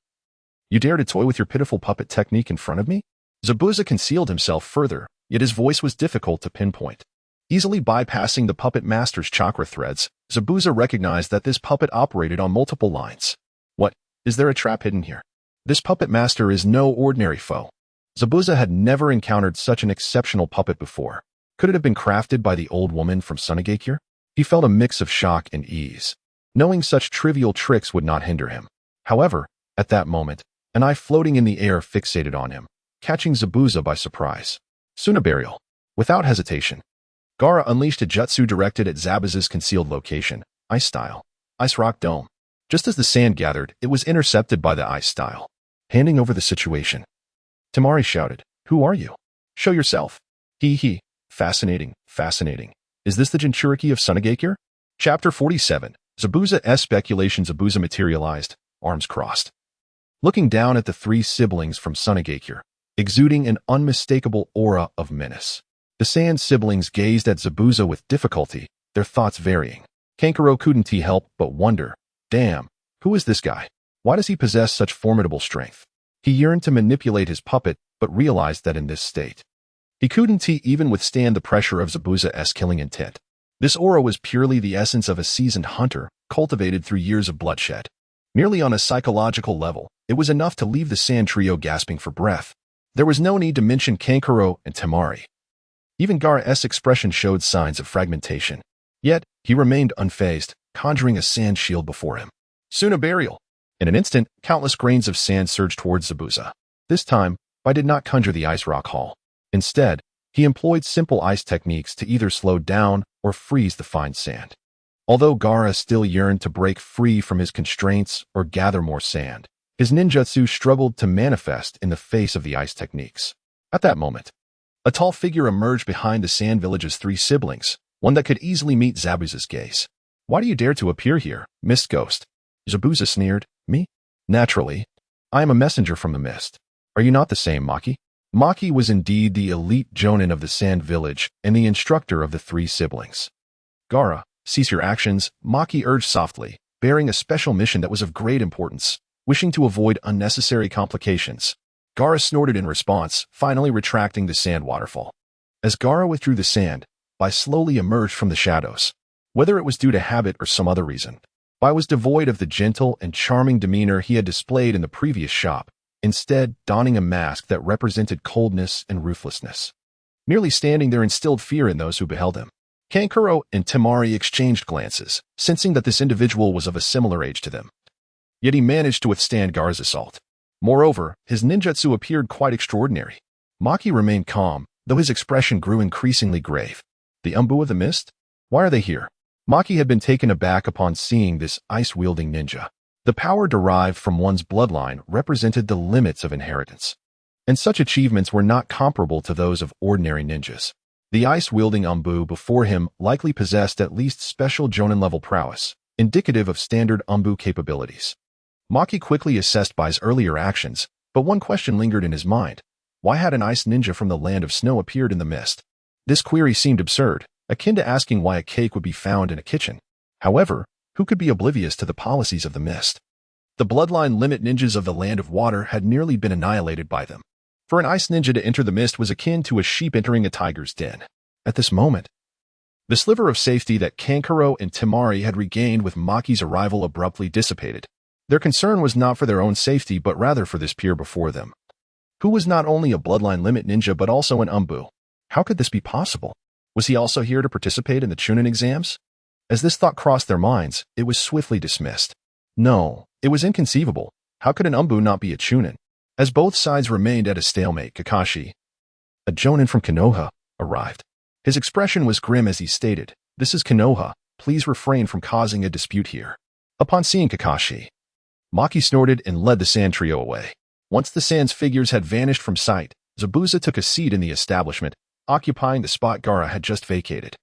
A: You dare to toy with your pitiful puppet technique in front of me?" Zabuza concealed himself further, yet his voice was difficult to pinpoint. Easily bypassing the puppet master's chakra threads, Zabuza recognized that this puppet operated on multiple lines. What? Is there a trap hidden here? This puppet master is no ordinary foe. Zabuza had never encountered such an exceptional puppet before. Could it have been crafted by the old woman from Sunagakure? He felt a mix of shock and ease. Knowing such trivial tricks would not hinder him. However, at that moment, an eye floating in the air fixated on him, catching Zabuza by surprise. Tsunaburial. Without hesitation, Gaara unleashed a jutsu directed at Zabuza's concealed location, Ice Style, Ice Rock Dome. Just as the sand gathered, it was intercepted by the Ice Style. Handing over the situation, Temari shouted, "Who are you? Show yourself." He. Fascinating, fascinating. Is this the Jinchuriki of Sunagakure? Chapter 47. Zabuza's speculation. Zabuza materialized, arms crossed. Looking down at the three siblings from Sunagakure, exuding an unmistakable aura of menace. The Sand siblings gazed at Zabuza with difficulty, their thoughts varying. Kankuro couldn't help but wonder, damn, who is this guy? Why does he possess such formidable strength? He yearned to manipulate his puppet, but realized that in this state, he couldn't even withstand the pressure of Zabuza's killing intent. This aura was purely the essence of a seasoned hunter, cultivated through years of bloodshed. Merely on a psychological level, it was enough to leave the Sand trio gasping for breath. There was no need to mention Kankuro and Temari. Even Gaara's expression showed signs of fragmentation. Yet, he remained unfazed, conjuring a sand shield before him. Tsunaburial. In an instant, countless grains of sand surged towards Zabuza. This time, Bai did not conjure the ice rock hall. Instead, he employed simple ice techniques to either slow down or freeze the fine sand. Although Gaara still yearned to break free from his constraints or gather more sand, his ninjutsu struggled to manifest in the face of the ice techniques. At that moment, a tall figure emerged behind the Sand Village's three siblings, one that could easily meet Zabuza's gaze. "Why do you dare to appear here, Mist Ghost?" Zabuza sneered. "Me? Naturally. I am a messenger from the mist. Are you not the same, Maki?" Maki was indeed the elite Jonin of the Sand Village and the instructor of the three siblings. "Gaara, cease your actions," Maki urged softly, bearing a special mission that was of great importance, wishing to avoid unnecessary complications. Gaara snorted in response, finally retracting the sand waterfall. As Gaara withdrew the sand, Bai slowly emerged from the shadows. Whether it was due to habit or some other reason, Bai was devoid of the gentle and charming demeanor he had displayed in the previous shop, instead donning a mask that represented coldness and ruthlessness. Merely standing there instilled fear in those who beheld him. Kankuro and Temari exchanged glances, sensing that this individual was of a similar age to them. Yet he managed to withstand Gaara's assault. Moreover, his ninjutsu appeared quite extraordinary. Maki remained calm, though his expression grew increasingly grave. The Umbu of the Mist? Why are they here? Maki had been taken aback upon seeing this ice-wielding ninja. The power derived from one's bloodline represented the limits of inheritance, and such achievements were not comparable to those of ordinary ninjas. The ice-wielding Umbu before him likely possessed at least special Jonin-level prowess, indicative of standard Umbu capabilities. Maki quickly assessed Bai's earlier actions, but one question lingered in his mind. Why had an ice ninja from the land of snow appeared in the mist? This query seemed absurd, akin to asking why a cake would be found in a kitchen. However, who could be oblivious to the policies of the mist? The bloodline limit ninjas of the land of water had nearly been annihilated by them. For an ice ninja to enter the mist was akin to a sheep entering a tiger's den. At this moment, the sliver of safety that Kankuro and Temari had regained with Maki's arrival abruptly dissipated. Their concern was not for their own safety but rather for this peer before them, who was not only a bloodline limit ninja but also an Umbu. How could this be possible? Was he also here to participate in the Chunin exams? As this thought crossed their minds, it was swiftly dismissed. No, it was inconceivable. How could an Umbu not be a Chunin? As both sides remained at a stalemate, Kakashi, a Jonin from Konoha, arrived. His expression was grim as he stated, "This is Konoha. Please refrain from causing a dispute here." Upon seeing Kakashi, Maki snorted and led the Sand trio away. Once the Sand's figures had vanished from sight, Zabuza took a seat in the establishment, occupying the spot Gaara had just vacated.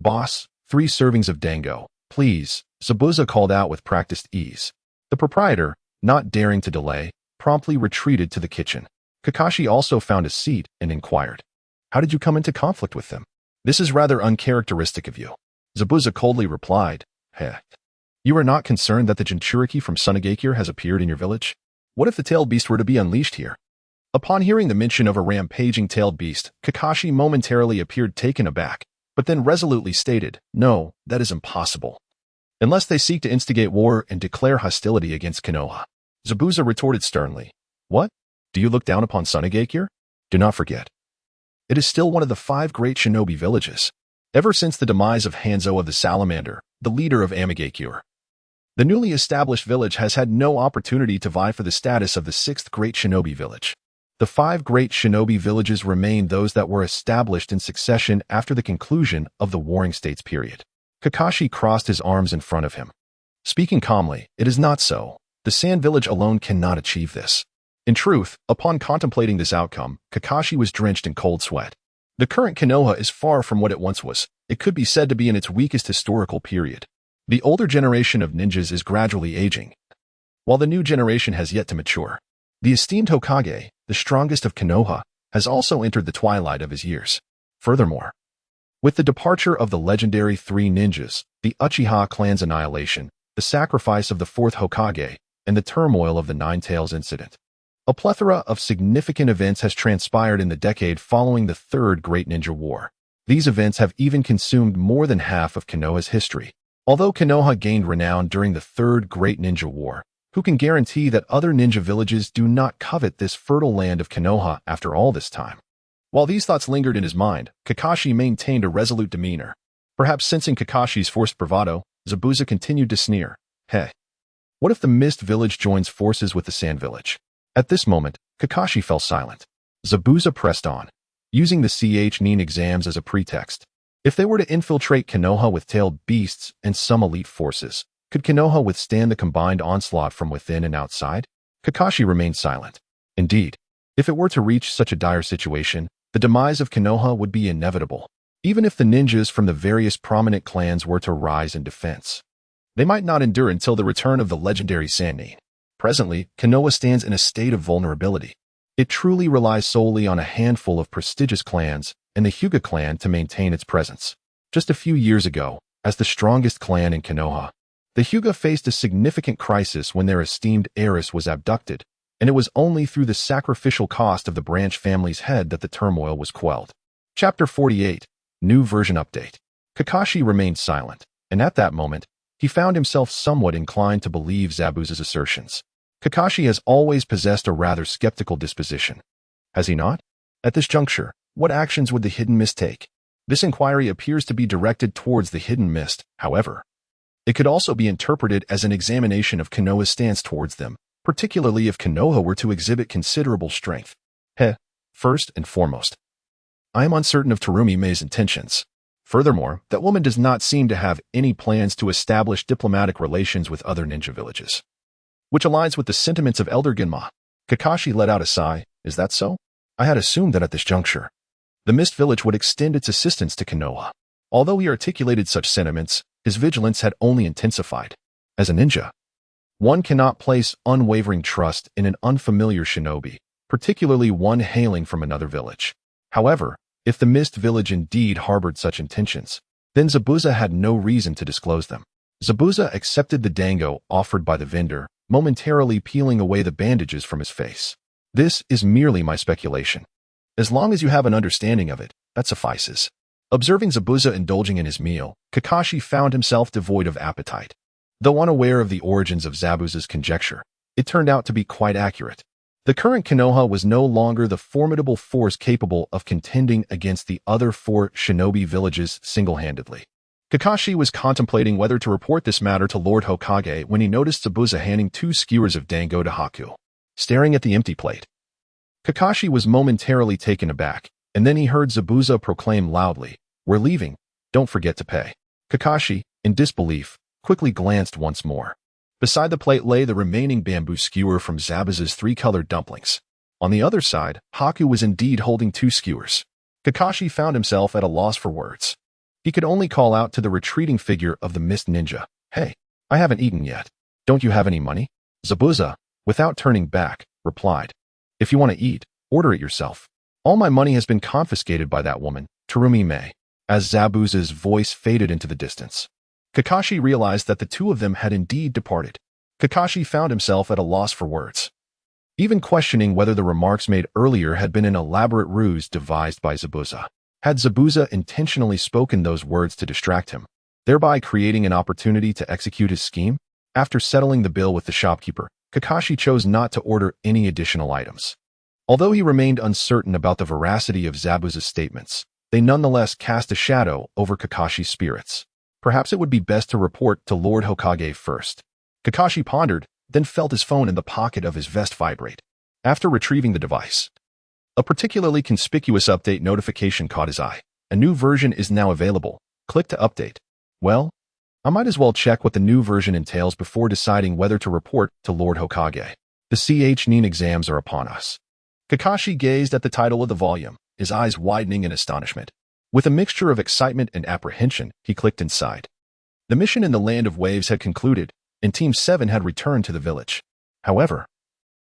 A: "Boss, 3 servings of dango, please," Zabuza called out with practiced ease. The proprietor, not daring to delay, promptly retreated to the kitchen. Kakashi also found a seat and inquired, "How did you come into conflict with them?" "This is rather uncharacteristic of you," Zabuza coldly replied. "Heh. You are not concerned that the Jinchuriki from Sunagakure has appeared in your village? What if the tailed beast were to be unleashed here?" Upon hearing the mention of a rampaging tailed beast, Kakashi momentarily appeared taken aback, but then resolutely stated, "No, that is impossible. Unless they seek to instigate war and declare hostility against Konoha." Zabuza retorted sternly, "What? Do you look down upon Sunagakure? Do not forget. It is still one of the 5 great shinobi villages. Ever since the demise of Hanzo of the Salamander, the leader of Amigakure, the newly established village has had no opportunity to vie for the status of the 6th great shinobi village. The 5 great shinobi villages remain those that were established in succession after the conclusion of the Warring States period." Kakashi crossed his arms in front of him. Speaking calmly, "It is not so. The Sand Village alone cannot achieve this." In truth, upon contemplating this outcome, Kakashi was drenched in cold sweat. The current Konoha is far from what it once was. It could be said to be in its weakest historical period. The older generation of ninjas is gradually aging, while the new generation has yet to mature. The esteemed Hokage, the strongest of Konoha, has also entered the twilight of his years. Furthermore, with the departure of the legendary 3 ninjas, the Uchiha clan's annihilation, the sacrifice of the 4th Hokage, and the turmoil of the Nine Tails incident, a plethora of significant events has transpired in the decade following the Third Great Ninja War. These events have even consumed more than half of Konoha's history. Although Konoha gained renown during the Third Great Ninja War, who can guarantee that other ninja villages do not covet this fertile land of Konoha after all this time? While these thoughts lingered in his mind, Kakashi maintained a resolute demeanor. Perhaps sensing Kakashi's forced bravado, Zabuza continued to sneer. "Hey, what if the Mist Village joins forces with the Sand Village?" At this moment, Kakashi fell silent. Zabuza pressed on, using the Chunin exams as a pretext. If they were to infiltrate Konoha with tailed beasts and some elite forces, could Konoha withstand the combined onslaught from within and outside? Kakashi remained silent. Indeed, if it were to reach such a dire situation, the demise of Konoha would be inevitable. Even if the ninjas from the various prominent clans were to rise in defense, they might not endure until the return of the legendary Sannin. Presently, Konoha stands in a state of vulnerability. It truly relies solely on a handful of prestigious clans and the Hyuga clan to maintain its presence. Just a few years ago, as the strongest clan in Konoha, the Hyuga faced a significant crisis when their esteemed heiress was abducted, and it was only through the sacrificial cost of the branch family's head that the turmoil was quelled. Chapter 48, New Version Update. Kakashi remained silent, and at that moment, he found himself somewhat inclined to believe Zabuza's assertions. Kakashi has always possessed a rather skeptical disposition. Has he not? At this juncture, what actions would the Hidden Mist take? This inquiry appears to be directed towards the Hidden Mist, however. It could also be interpreted as an examination of Konoha's stance towards them, particularly if Konoha were to exhibit considerable strength. First and foremost, I am uncertain of Terumi Mei's intentions. Furthermore, that woman does not seem to have any plans to establish diplomatic relations with other ninja villages, which aligns with the sentiments of Elder Genma. Kakashi let out a sigh. Is that so? I had assumed that at this juncture, the Mist Village would extend its assistance to Konoha. Although he articulated such sentiments, his vigilance had only intensified. As a ninja, one cannot place unwavering trust in an unfamiliar shinobi, particularly one hailing from another village. However, if the Mist Village indeed harbored such intentions, then Zabuza had no reason to disclose them. Zabuza accepted the dango offered by the vendor, momentarily peeling away the bandages from his face. This is merely my speculation. As long as you have an understanding of it, that suffices. Observing Zabuza indulging in his meal, Kakashi found himself devoid of appetite. Though unaware of the origins of Zabuza's conjecture, it turned out to be quite accurate. The current Konoha was no longer the formidable force capable of contending against the other 4 shinobi villages single-handedly. Kakashi was contemplating whether to report this matter to Lord Hokage when he noticed Zabuza handing 2 skewers of dango to Haku. Staring at the empty plate, Kakashi was momentarily taken aback, and then he heard Zabuza proclaim loudly, "We're leaving. Don't forget to pay." Kakashi, in disbelief, quickly glanced once more. Beside the plate lay the remaining bamboo skewer from Zabuza's 3-colored dumplings. On the other side, Haku was indeed holding 2 skewers. Kakashi found himself at a loss for words. He could only call out to the retreating figure of the Mist Ninja, "Hey, I haven't eaten yet. Don't you have any money? Zabuza, without turning back, replied. If you want to eat, order it yourself. All my money has been confiscated by that woman, Terumi Mei. As Zabuza's voice faded into the distance, Kakashi realized that the two of them had indeed departed. Kakashi found himself at a loss for words, even questioning whether the remarks made earlier had been an elaborate ruse devised by Zabuza. Had Zabuza intentionally spoken those words to distract him, thereby creating an opportunity to execute his scheme? After settling the bill with the shopkeeper, Kakashi chose not to order any additional items. Although he remained uncertain about the veracity of Zabuza's statements, they nonetheless cast a shadow over Kakashi's spirits. Perhaps it would be best to report to Lord Hokage first. Kakashi pondered, then felt his phone in the pocket of his vest vibrate. After retrieving the device, a particularly conspicuous update notification caught his eye. A new version is now available. Click to update. Well, I might as well check what the new version entails before deciding whether to report to Lord Hokage. The Chunin exams are upon us. Kakashi gazed at the title of the volume, his eyes widening in astonishment. With a mixture of excitement and apprehension, he clicked inside. The mission in the Land of Waves had concluded, and Team 7 had returned to the village. However,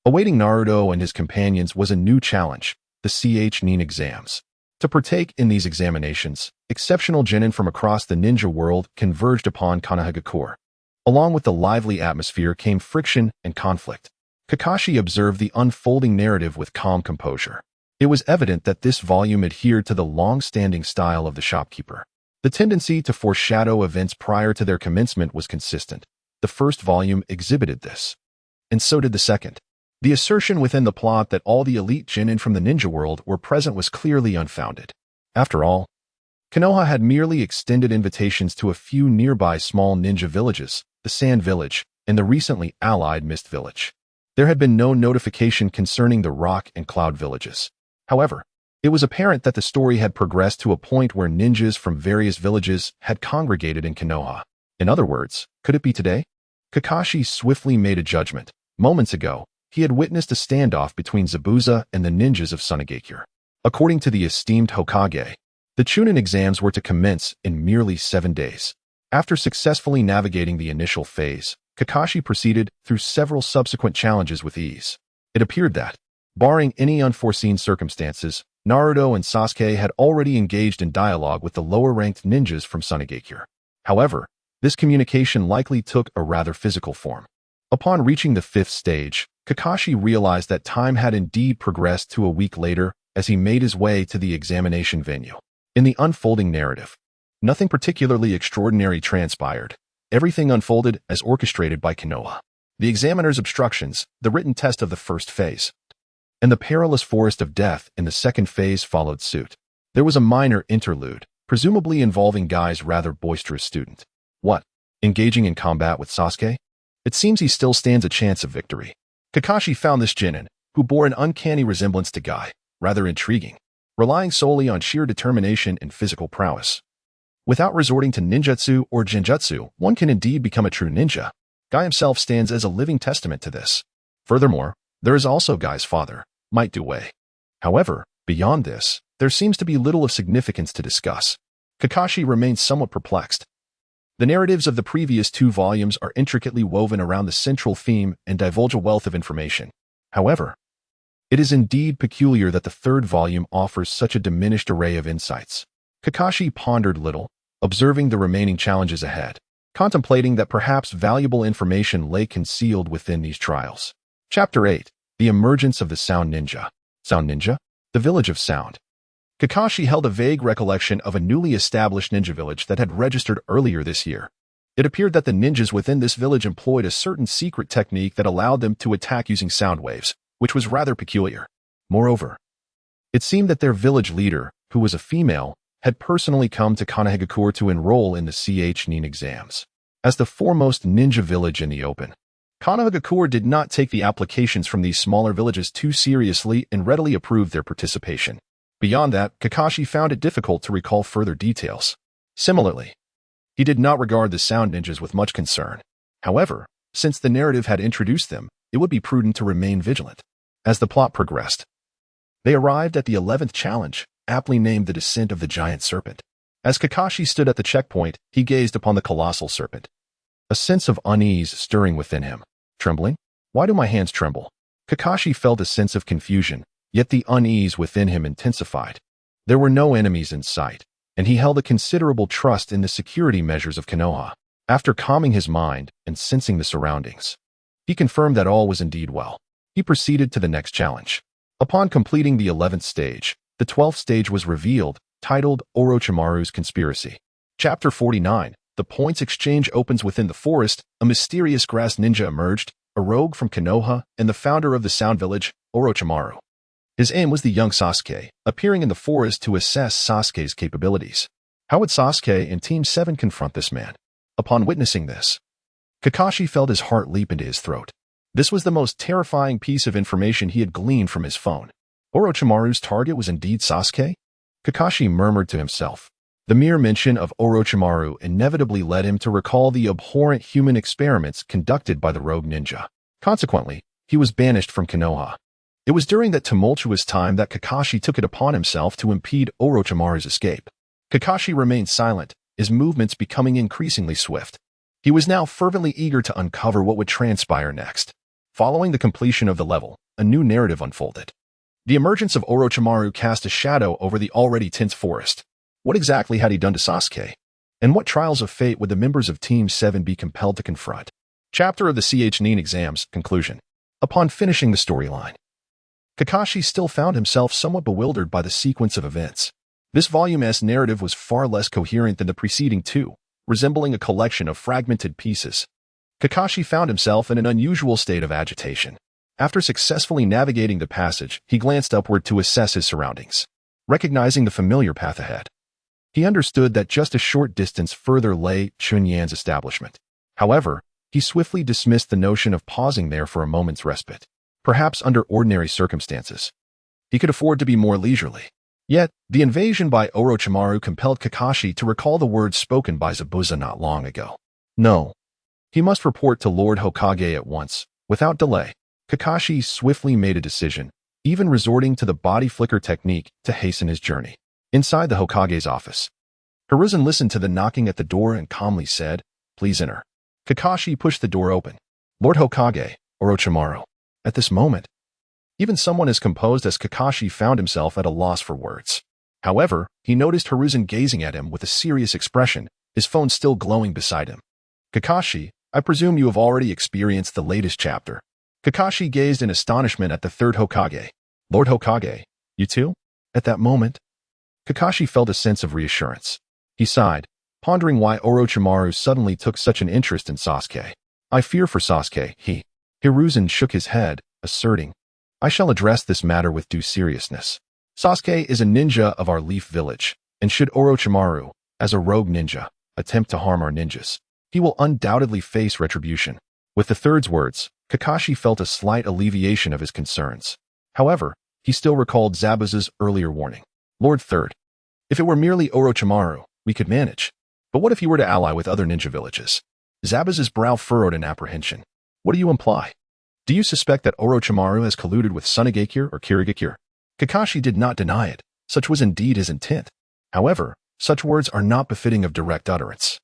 A: awaiting Naruto and his companions was a new challenge, the Chunin exams. To partake in these examinations, exceptional Jonin from across the ninja world converged upon Konoha. Along with the lively atmosphere came friction and conflict. Kakashi observed the unfolding narrative with calm composure. It was evident that this volume adhered to the long-standing style of the shopkeeper. The tendency to foreshadow events prior to their commencement was consistent. The first volume exhibited this, and so did the second. The assertion within the plot that all the elite Jonin from the ninja world were present was clearly unfounded. After all, Konoha had merely extended invitations to a few nearby small ninja villages, the Sand Village and the recently allied Mist Village. There had been no notification concerning the Rock and Cloud villages. However, it was apparent that the story had progressed to a point where ninjas from various villages had congregated in Konoha. In other words, could it be today? Kakashi swiftly made a judgment. Moments ago, he had witnessed a standoff between Zabuza and the ninjas of Sunagakure. According to the esteemed Hokage, the Chunin exams were to commence in merely 7 days. After successfully navigating the initial phase, Kakashi proceeded through several subsequent challenges with ease. It appeared that, barring any unforeseen circumstances, Naruto and Sasuke had already engaged in dialogue with the lower-ranked ninjas from Sunagakure. However, this communication likely took a rather physical form. Upon reaching the 5th stage, Kakashi realized that time had indeed progressed to a week later as he made his way to the examination venue. In the unfolding narrative, nothing particularly extraordinary transpired. Everything unfolded as orchestrated by Konoha. The examiner's obstructions, the written test of the first phase, and the perilous forest of death in the second phase followed suit. There was a minor interlude, presumably involving Guy's rather boisterous student. What? Engaging in combat with Sasuke? It seems he still stands a chance of victory. Kakashi found this Jonin, who bore an uncanny resemblance to Guy, rather intriguing, relying solely on sheer determination and physical prowess. Without resorting to ninjutsu or genjutsu, one can indeed become a true ninja. Guy himself stands as a living testament to this. Furthermore, there is also Guy's father, Might Due. However, beyond this, there seems to be little of significance to discuss. Kakashi remains somewhat perplexed. The narratives of the previous 2 volumes are intricately woven around the central theme and divulge a wealth of information. However, it is indeed peculiar that the 3rd volume offers such a diminished array of insights. Kakashi pondered little, observing the remaining challenges ahead, contemplating that perhaps valuable information lay concealed within these trials. Chapter 8. The Emergence of the Sound Ninja. Sound Ninja? The Village of Sound. Kakashi held a vague recollection of a newly established ninja village that had registered earlier this year. It appeared that the ninjas within this village employed a certain secret technique that allowed them to attack using sound waves, which was rather peculiar. Moreover, it seemed that their village leader, who was a female, had personally come to Konoha to enroll in the Chunin exams. As the foremost ninja village in the open, Konoha did not take the applications from these smaller villages too seriously and readily approved their participation. Beyond that, Kakashi found it difficult to recall further details. Similarly, he did not regard the sound ninjas with much concern. However, since the narrative had introduced them, it would be prudent to remain vigilant. As the plot progressed, they arrived at the 11th challenge, aptly named the Descent of the Giant Serpent. As Kakashi stood at the checkpoint, he gazed upon the colossal serpent. a sense of unease stirring within him. Trembling? Why do my hands tremble? Kakashi felt a sense of confusion, yet the unease within him intensified. There were no enemies in sight, and he held a considerable trust in the security measures of Konoha. After calming his mind and sensing the surroundings, he confirmed that all was indeed well. He proceeded to the next challenge. Upon completing the 11th stage, the 12th stage was revealed, titled Orochimaru's Conspiracy. Chapter 49. The points exchange opens within the forest. A mysterious grass ninja emerged, a rogue from Konoha and the founder of the Sound Village, Orochimaru. His aim was the young Sasuke, appearing in the forest to assess Sasuke's capabilities. How would Sasuke and Team 7 confront this man? Upon witnessing this, Kakashi felt his heart leap into his throat. This was the most terrifying piece of information he had gleaned from his phone. Orochimaru's target was indeed Sasuke? Kakashi murmured to himself. The mere mention of Orochimaru inevitably led him to recall the abhorrent human experiments conducted by the rogue ninja. Consequently, he was banished from Konoha. It was during that tumultuous time that Kakashi took it upon himself to impede Orochimaru's escape. Kakashi remained silent, his movements becoming increasingly swift. He was now fervently eager to uncover what would transpire next. Following the completion of the level, a new narrative unfolded. The emergence of Orochimaru cast a shadow over the already tense forest. What exactly had he done to Sasuke? And what trials of fate would the members of Team 7 be compelled to confront? Chapter of the Chunin Exam's conclusion. Upon finishing the storyline, Kakashi still found himself somewhat bewildered by the sequence of events. This volume-esque narrative was far less coherent than the preceding two, resembling a collection of fragmented pieces. Kakashi found himself in an unusual state of agitation. After successfully navigating the passage, he glanced upward to assess his surroundings. Recognizing the familiar path ahead, he understood that just a short distance further lay Chen Yan's establishment. However, he swiftly dismissed the notion of pausing there for a moment's respite. Perhaps under ordinary circumstances, he could afford to be more leisurely. Yet, the invasion by Orochimaru compelled Kakashi to recall the words spoken by Zabuza not long ago. No. He must report to Lord Hokage at once, without delay. Kakashi swiftly made a decision, even resorting to the body flicker technique to hasten his journey. Inside the Hokage's office, Hiruzen listened to the knocking at the door and calmly said, "Please enter." Kakashi pushed the door open. Lord Hokage, Orochimaru. At this moment, even someone as composed as Kakashi found himself at a loss for words. However, he noticed Hiruzen gazing at him with a serious expression, his phone still glowing beside him. "Kakashi, I presume you have already experienced the latest chapter." Kakashi gazed in astonishment at the Third Hokage. "Lord Hokage, you too?" At that moment, Kakashi felt a sense of reassurance. He sighed, pondering why Orochimaru suddenly took such an interest in Sasuke. "I fear for Sasuke," Hiruzen shook his head, asserting, "I shall address this matter with due seriousness. Sasuke is a ninja of our Leaf Village, and should Orochimaru, as a rogue ninja, attempt to harm our ninjas, he will undoubtedly face retribution." With the third's words, Kakashi felt a slight alleviation of his concerns. However, he still recalled Zabuza's earlier warning. "Lord Third, if it were merely Orochimaru, we could manage. But what if he were to ally with other ninja villages?" Zabuza's brow furrowed in apprehension. "What do you imply? Do you suspect that Orochimaru has colluded with Tsunagakure or Kirigakure?" Kakashi did not deny it. Such was indeed his intent. However, such words are not befitting of direct utterance.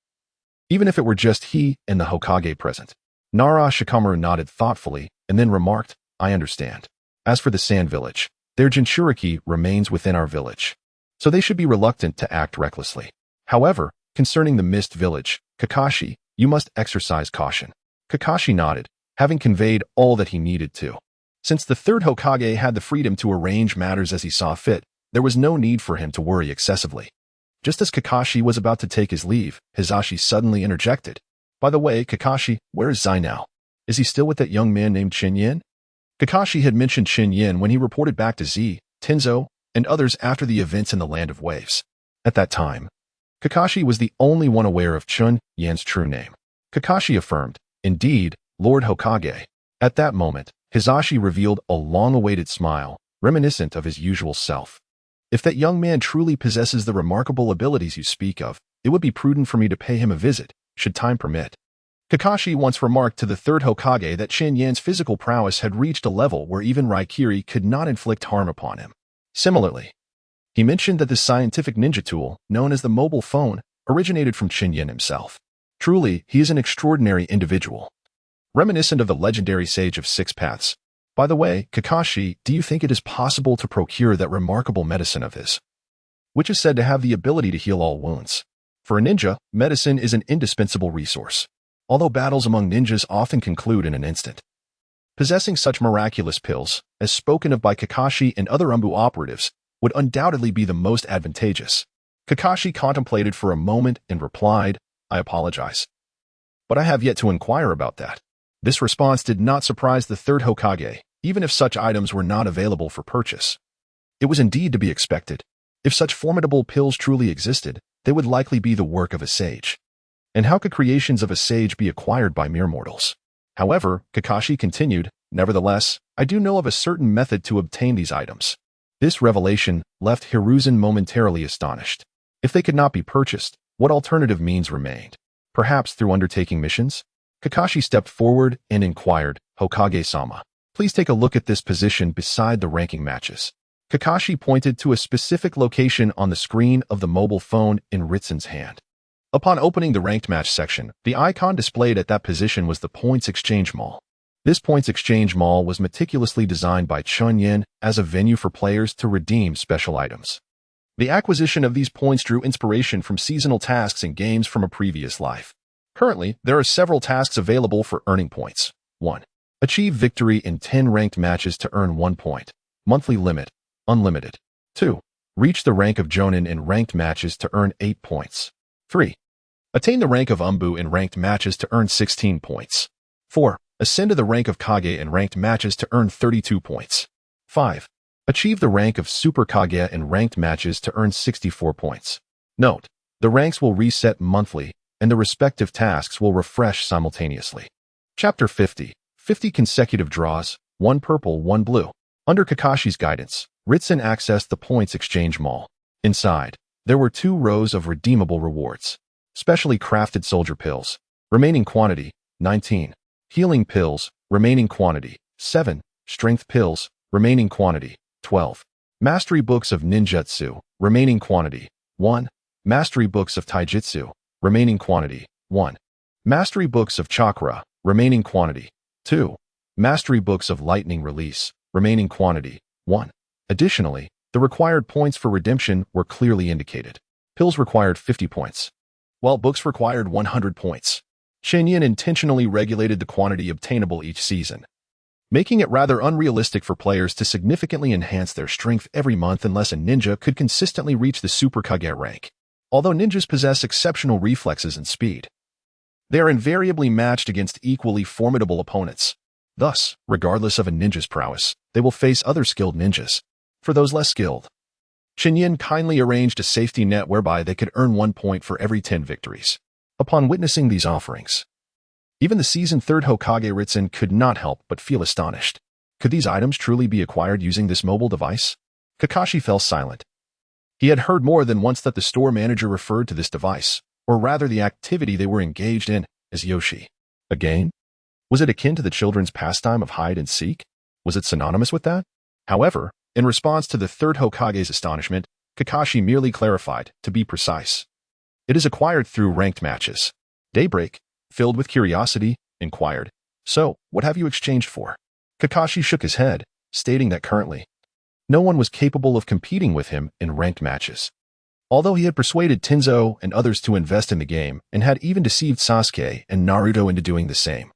A: Even if it were just he and the Hokage present. Nara Shikamaru nodded thoughtfully and then remarked, "I understand. As for the Sand Village, their Jinchuriki remains within our village, so they should be reluctant to act recklessly. However, concerning the Mist Village, Kakashi, you must exercise caution." Kakashi nodded, having conveyed all that he needed to. Since the Third Hokage had the freedom to arrange matters as he saw fit, there was no need for him to worry excessively. Just as Kakashi was about to take his leave, Hizashi suddenly interjected, "By the way, Kakashi, where is Zai now? Is he still with that young man named Chen Yan?" Kakashi had mentioned Chen Yan when he reported back to Z, Tenzo, and others after the events in the Land of Waves. At that time, Kakashi was the only one aware of Chen Yan's true name. Kakashi affirmed, "Indeed, Lord Hokage." At that moment, Hizashi revealed a long-awaited smile, reminiscent of his usual self. "If that young man truly possesses the remarkable abilities you speak of, it would be prudent for me to pay him a visit, should time permit." Kakashi once remarked to the Third Hokage that Chen Yan's physical prowess had reached a level where even Raikiri could not inflict harm upon him. Similarly, he mentioned that the scientific ninja tool, known as the mobile phone, originated from Chen Yan himself. Truly, he is an extraordinary individual. Reminiscent of the legendary Sage of Six Paths. By the way, Kakashi, do you think it is possible to procure that remarkable medicine of his, which is said to have the ability to heal all wounds? For a ninja, medicine is an indispensable resource, although battles among ninjas often conclude in an instant. Possessing such miraculous pills, as spoken of by Kakashi and other Umbu operatives, would undoubtedly be the most advantageous. Kakashi contemplated for a moment and replied, I apologize, but I have yet to inquire about that. This response did not surprise the Third Hokage, even if such items were not available for purchase. It was indeed to be expected. If such formidable pills truly existed, they would likely be the work of a sage. And how could creations of a sage be acquired by mere mortals? However, Kakashi continued, nevertheless, I do know of a certain method to obtain these items. This revelation left Hiruzen momentarily astonished. If they could not be purchased, what alternative means remained? Perhaps through undertaking missions? Kakashi stepped forward and inquired, Hokage-sama, please take a look at this position beside the ranking matches. Kakashi pointed to a specific location on the screen of the mobile phone in Ritsun's hand. Upon opening the ranked match section, the icon displayed at that position was the Points Exchange Mall. This Points Exchange Mall was meticulously designed by Chen Yan as a venue for players to redeem special items. The acquisition of these points drew inspiration from seasonal tasks in games from a previous life. Currently, there are several tasks available for earning points. 1. Achieve victory in 10 ranked matches to earn 1 point. Monthly limit, unlimited. 2. Reach the rank of Jonin in ranked matches to earn 8 points. 3. Attain the rank of Umbu in ranked matches to earn 16 points. 4. Ascend to the rank of Kage in ranked matches to earn 32 points. 5. Achieve the rank of Super Kage in ranked matches to earn 64 points. Note, the ranks will reset monthly, and the respective tasks will refresh simultaneously. Chapter 50. 50 consecutive draws, 1 purple, 1 blue. Under Kakashi's guidance, Ritsun accessed the Points Exchange Mall. Inside, there were 2 rows of redeemable rewards. Specially crafted soldier pills. Remaining quantity, 19. Healing pills, remaining quantity, 7. Strength pills, remaining quantity, 12. Mastery books of ninjutsu, remaining quantity, 1. Mastery books of taijutsu, remaining quantity, 1. Mastery books of chakra, remaining quantity, 2. Mastery books of lightning release, remaining quantity, 1. Additionally, the required points for redemption were clearly indicated. Pills required 50 points, while books required 100 points. Chen Yan intentionally regulated the quantity obtainable each season, making it rather unrealistic for players to significantly enhance their strength every month unless a ninja could consistently reach the Super Kage rank. Although ninjas possess exceptional reflexes and speed, they are invariably matched against equally formidable opponents. Thus, regardless of a ninja's prowess, they will face other skilled ninjas. For those less skilled, Chen Yan kindly arranged a safety net whereby they could earn 1 point for every 10 victories. Upon witnessing these offerings, even the seasoned Third Hokage Ritsun could not help but feel astonished. Could these items truly be acquired using this mobile device? Kakashi fell silent. He had heard more than once that the store manager referred to this device, or rather the activity they were engaged in, as Yoshi. A game? Was it akin to the children's pastime of hide and seek? Was it synonymous with that? However, in response to the Third Hokage's astonishment, Kakashi merely clarified, to be precise. It is acquired through ranked matches. Daybreak, filled with curiosity, inquired, so, what have you exchanged for? Kakashi shook his head, stating that currently, no one was capable of competing with him in ranked matches. Although he had persuaded Tenzo and others to invest in the game and had even deceived Sasuke and Naruto into doing the same,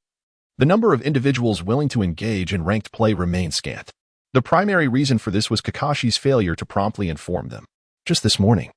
A: the number of individuals willing to engage in ranked play remained scant. The primary reason for this was Kakashi's failure to promptly inform them. Just this morning,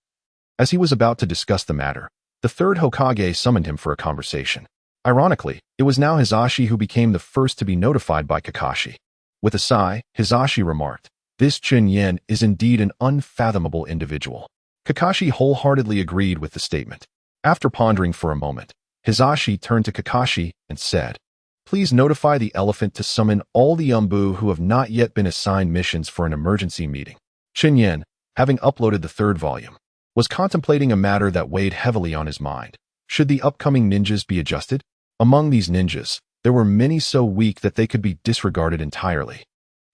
A: as he was about to discuss the matter, the Third Hokage summoned him for a conversation. Ironically, it was now Hizashi who became the first to be notified by Kakashi. With a sigh, Hizashi remarked, "This Chen Yan is indeed an unfathomable individual." Kakashi wholeheartedly agreed with the statement. After pondering for a moment, Hizashi turned to Kakashi and said, "Please notify the elephant to summon all the Umbu who have not yet been assigned missions for an emergency meeting." Chen Yan, having uploaded the 3rd volume, was contemplating a matter that weighed heavily on his mind. Should the upcoming ninjas be adjusted? Among these ninjas, there were many so weak that they could be disregarded entirely,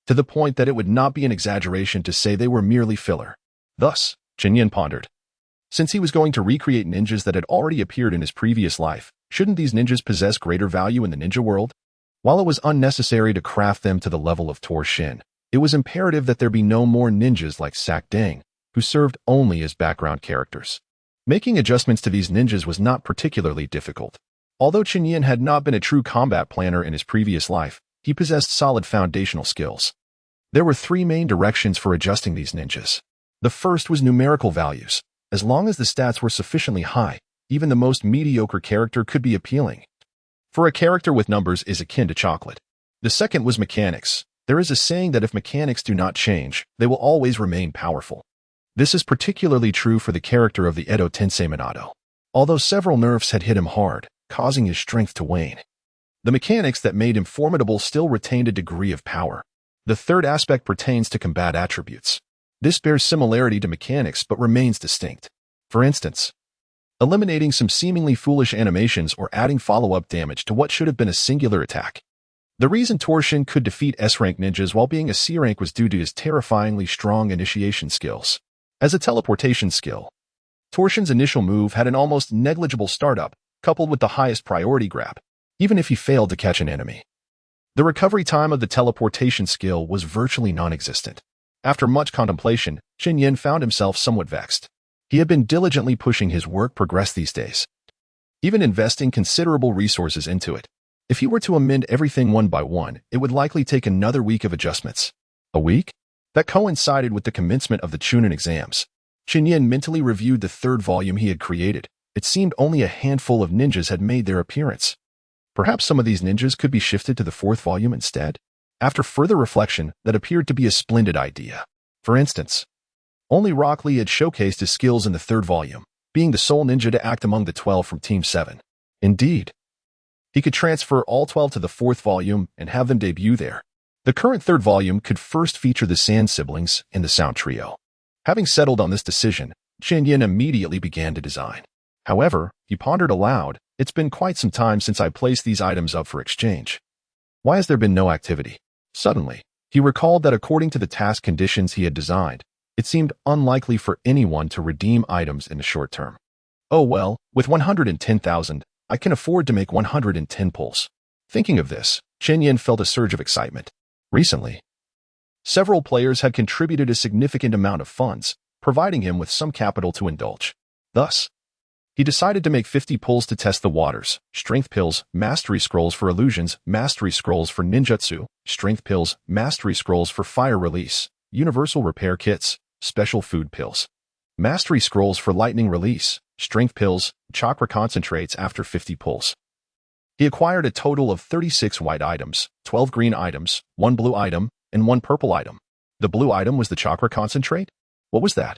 A: to the point that it would not be an exaggeration to say they were merely filler. Thus, Chen Yan pondered. Since he was going to recreate ninjas that had already appeared in his previous life, Shouldn't these ninjas possess greater value in the ninja world? While it was unnecessary to craft them to the level of Torshin, it was imperative that there be no more ninjas like Sakdang, who served only as background characters. Making adjustments to these ninjas was not particularly difficult. Although Chen Yan had not been a true combat planner in his previous life, he possessed solid foundational skills. There were three main directions for adjusting these ninjas. The first was numerical values. As long as the stats were sufficiently high, even the most mediocre character could be appealing. For a character with numbers is akin to chocolate. The second was mechanics. There is a saying that if mechanics do not change, they will always remain powerful. This is particularly true for the character of the Edo Tensei Minato. Although several nerfs had hit him hard, causing his strength to wane, the mechanics that made him formidable still retained a degree of power. The third aspect pertains to combat attributes. This bears similarity to mechanics but remains distinct. For instance, eliminating some seemingly foolish animations or adding follow-up damage to what should have been a singular attack. The reason Torshin could defeat S-rank ninjas while being a C-rank was due to his terrifyingly strong initiation skills. As a teleportation skill, Torshin's initial move had an almost negligible startup, coupled with the highest priority grab, even if he failed to catch an enemy. The recovery time of the teleportation skill was virtually non-existent. After much contemplation, Chen Yan found himself somewhat vexed. He had been diligently pushing his work progress these days, even investing considerable resources into it. If he were to amend everything one by one, it would likely take another week of adjustments. A week? That coincided with the commencement of the Chunin exams. Chen Yan mentally reviewed the third volume he had created. It seemed only a handful of ninjas had made their appearance. Perhaps some of these ninjas could be shifted to the fourth volume instead? After further reflection, that appeared to be a splendid idea. For instance, only Rock Lee had showcased his skills in the third volume, being the sole ninja to act among the 12 from Team 7. Indeed, he could transfer all 12 to the fourth volume and have them debut there. The current third volume could first feature the Sand siblings and the Sound Trio. Having settled on this decision, Chen Yan immediately began to design. However, he pondered aloud, it's been quite some time since I placed these items up for exchange. Why has there been no activity? Suddenly, he recalled that according to the task conditions he had designed, it seemed unlikely for anyone to redeem items in the short term. Oh well, with 110,000, I can afford to make 110 pulls. Thinking of this, Chen Yan felt a surge of excitement. Recently, several players had contributed a significant amount of funds, providing him with some capital to indulge. Thus, he decided to make 50 pulls to test the waters: strength pills, mastery scrolls for illusions, mastery scrolls for ninjutsu, strength pills, mastery scrolls for fire release, universal repair kits, special food pills, mastery scrolls for lightning release, strength pills, chakra concentrates after 50 pulls. He acquired a total of 36 white items, 12 green items, 1 blue item, and 1 purple item. The blue item was the chakra concentrate? What was that?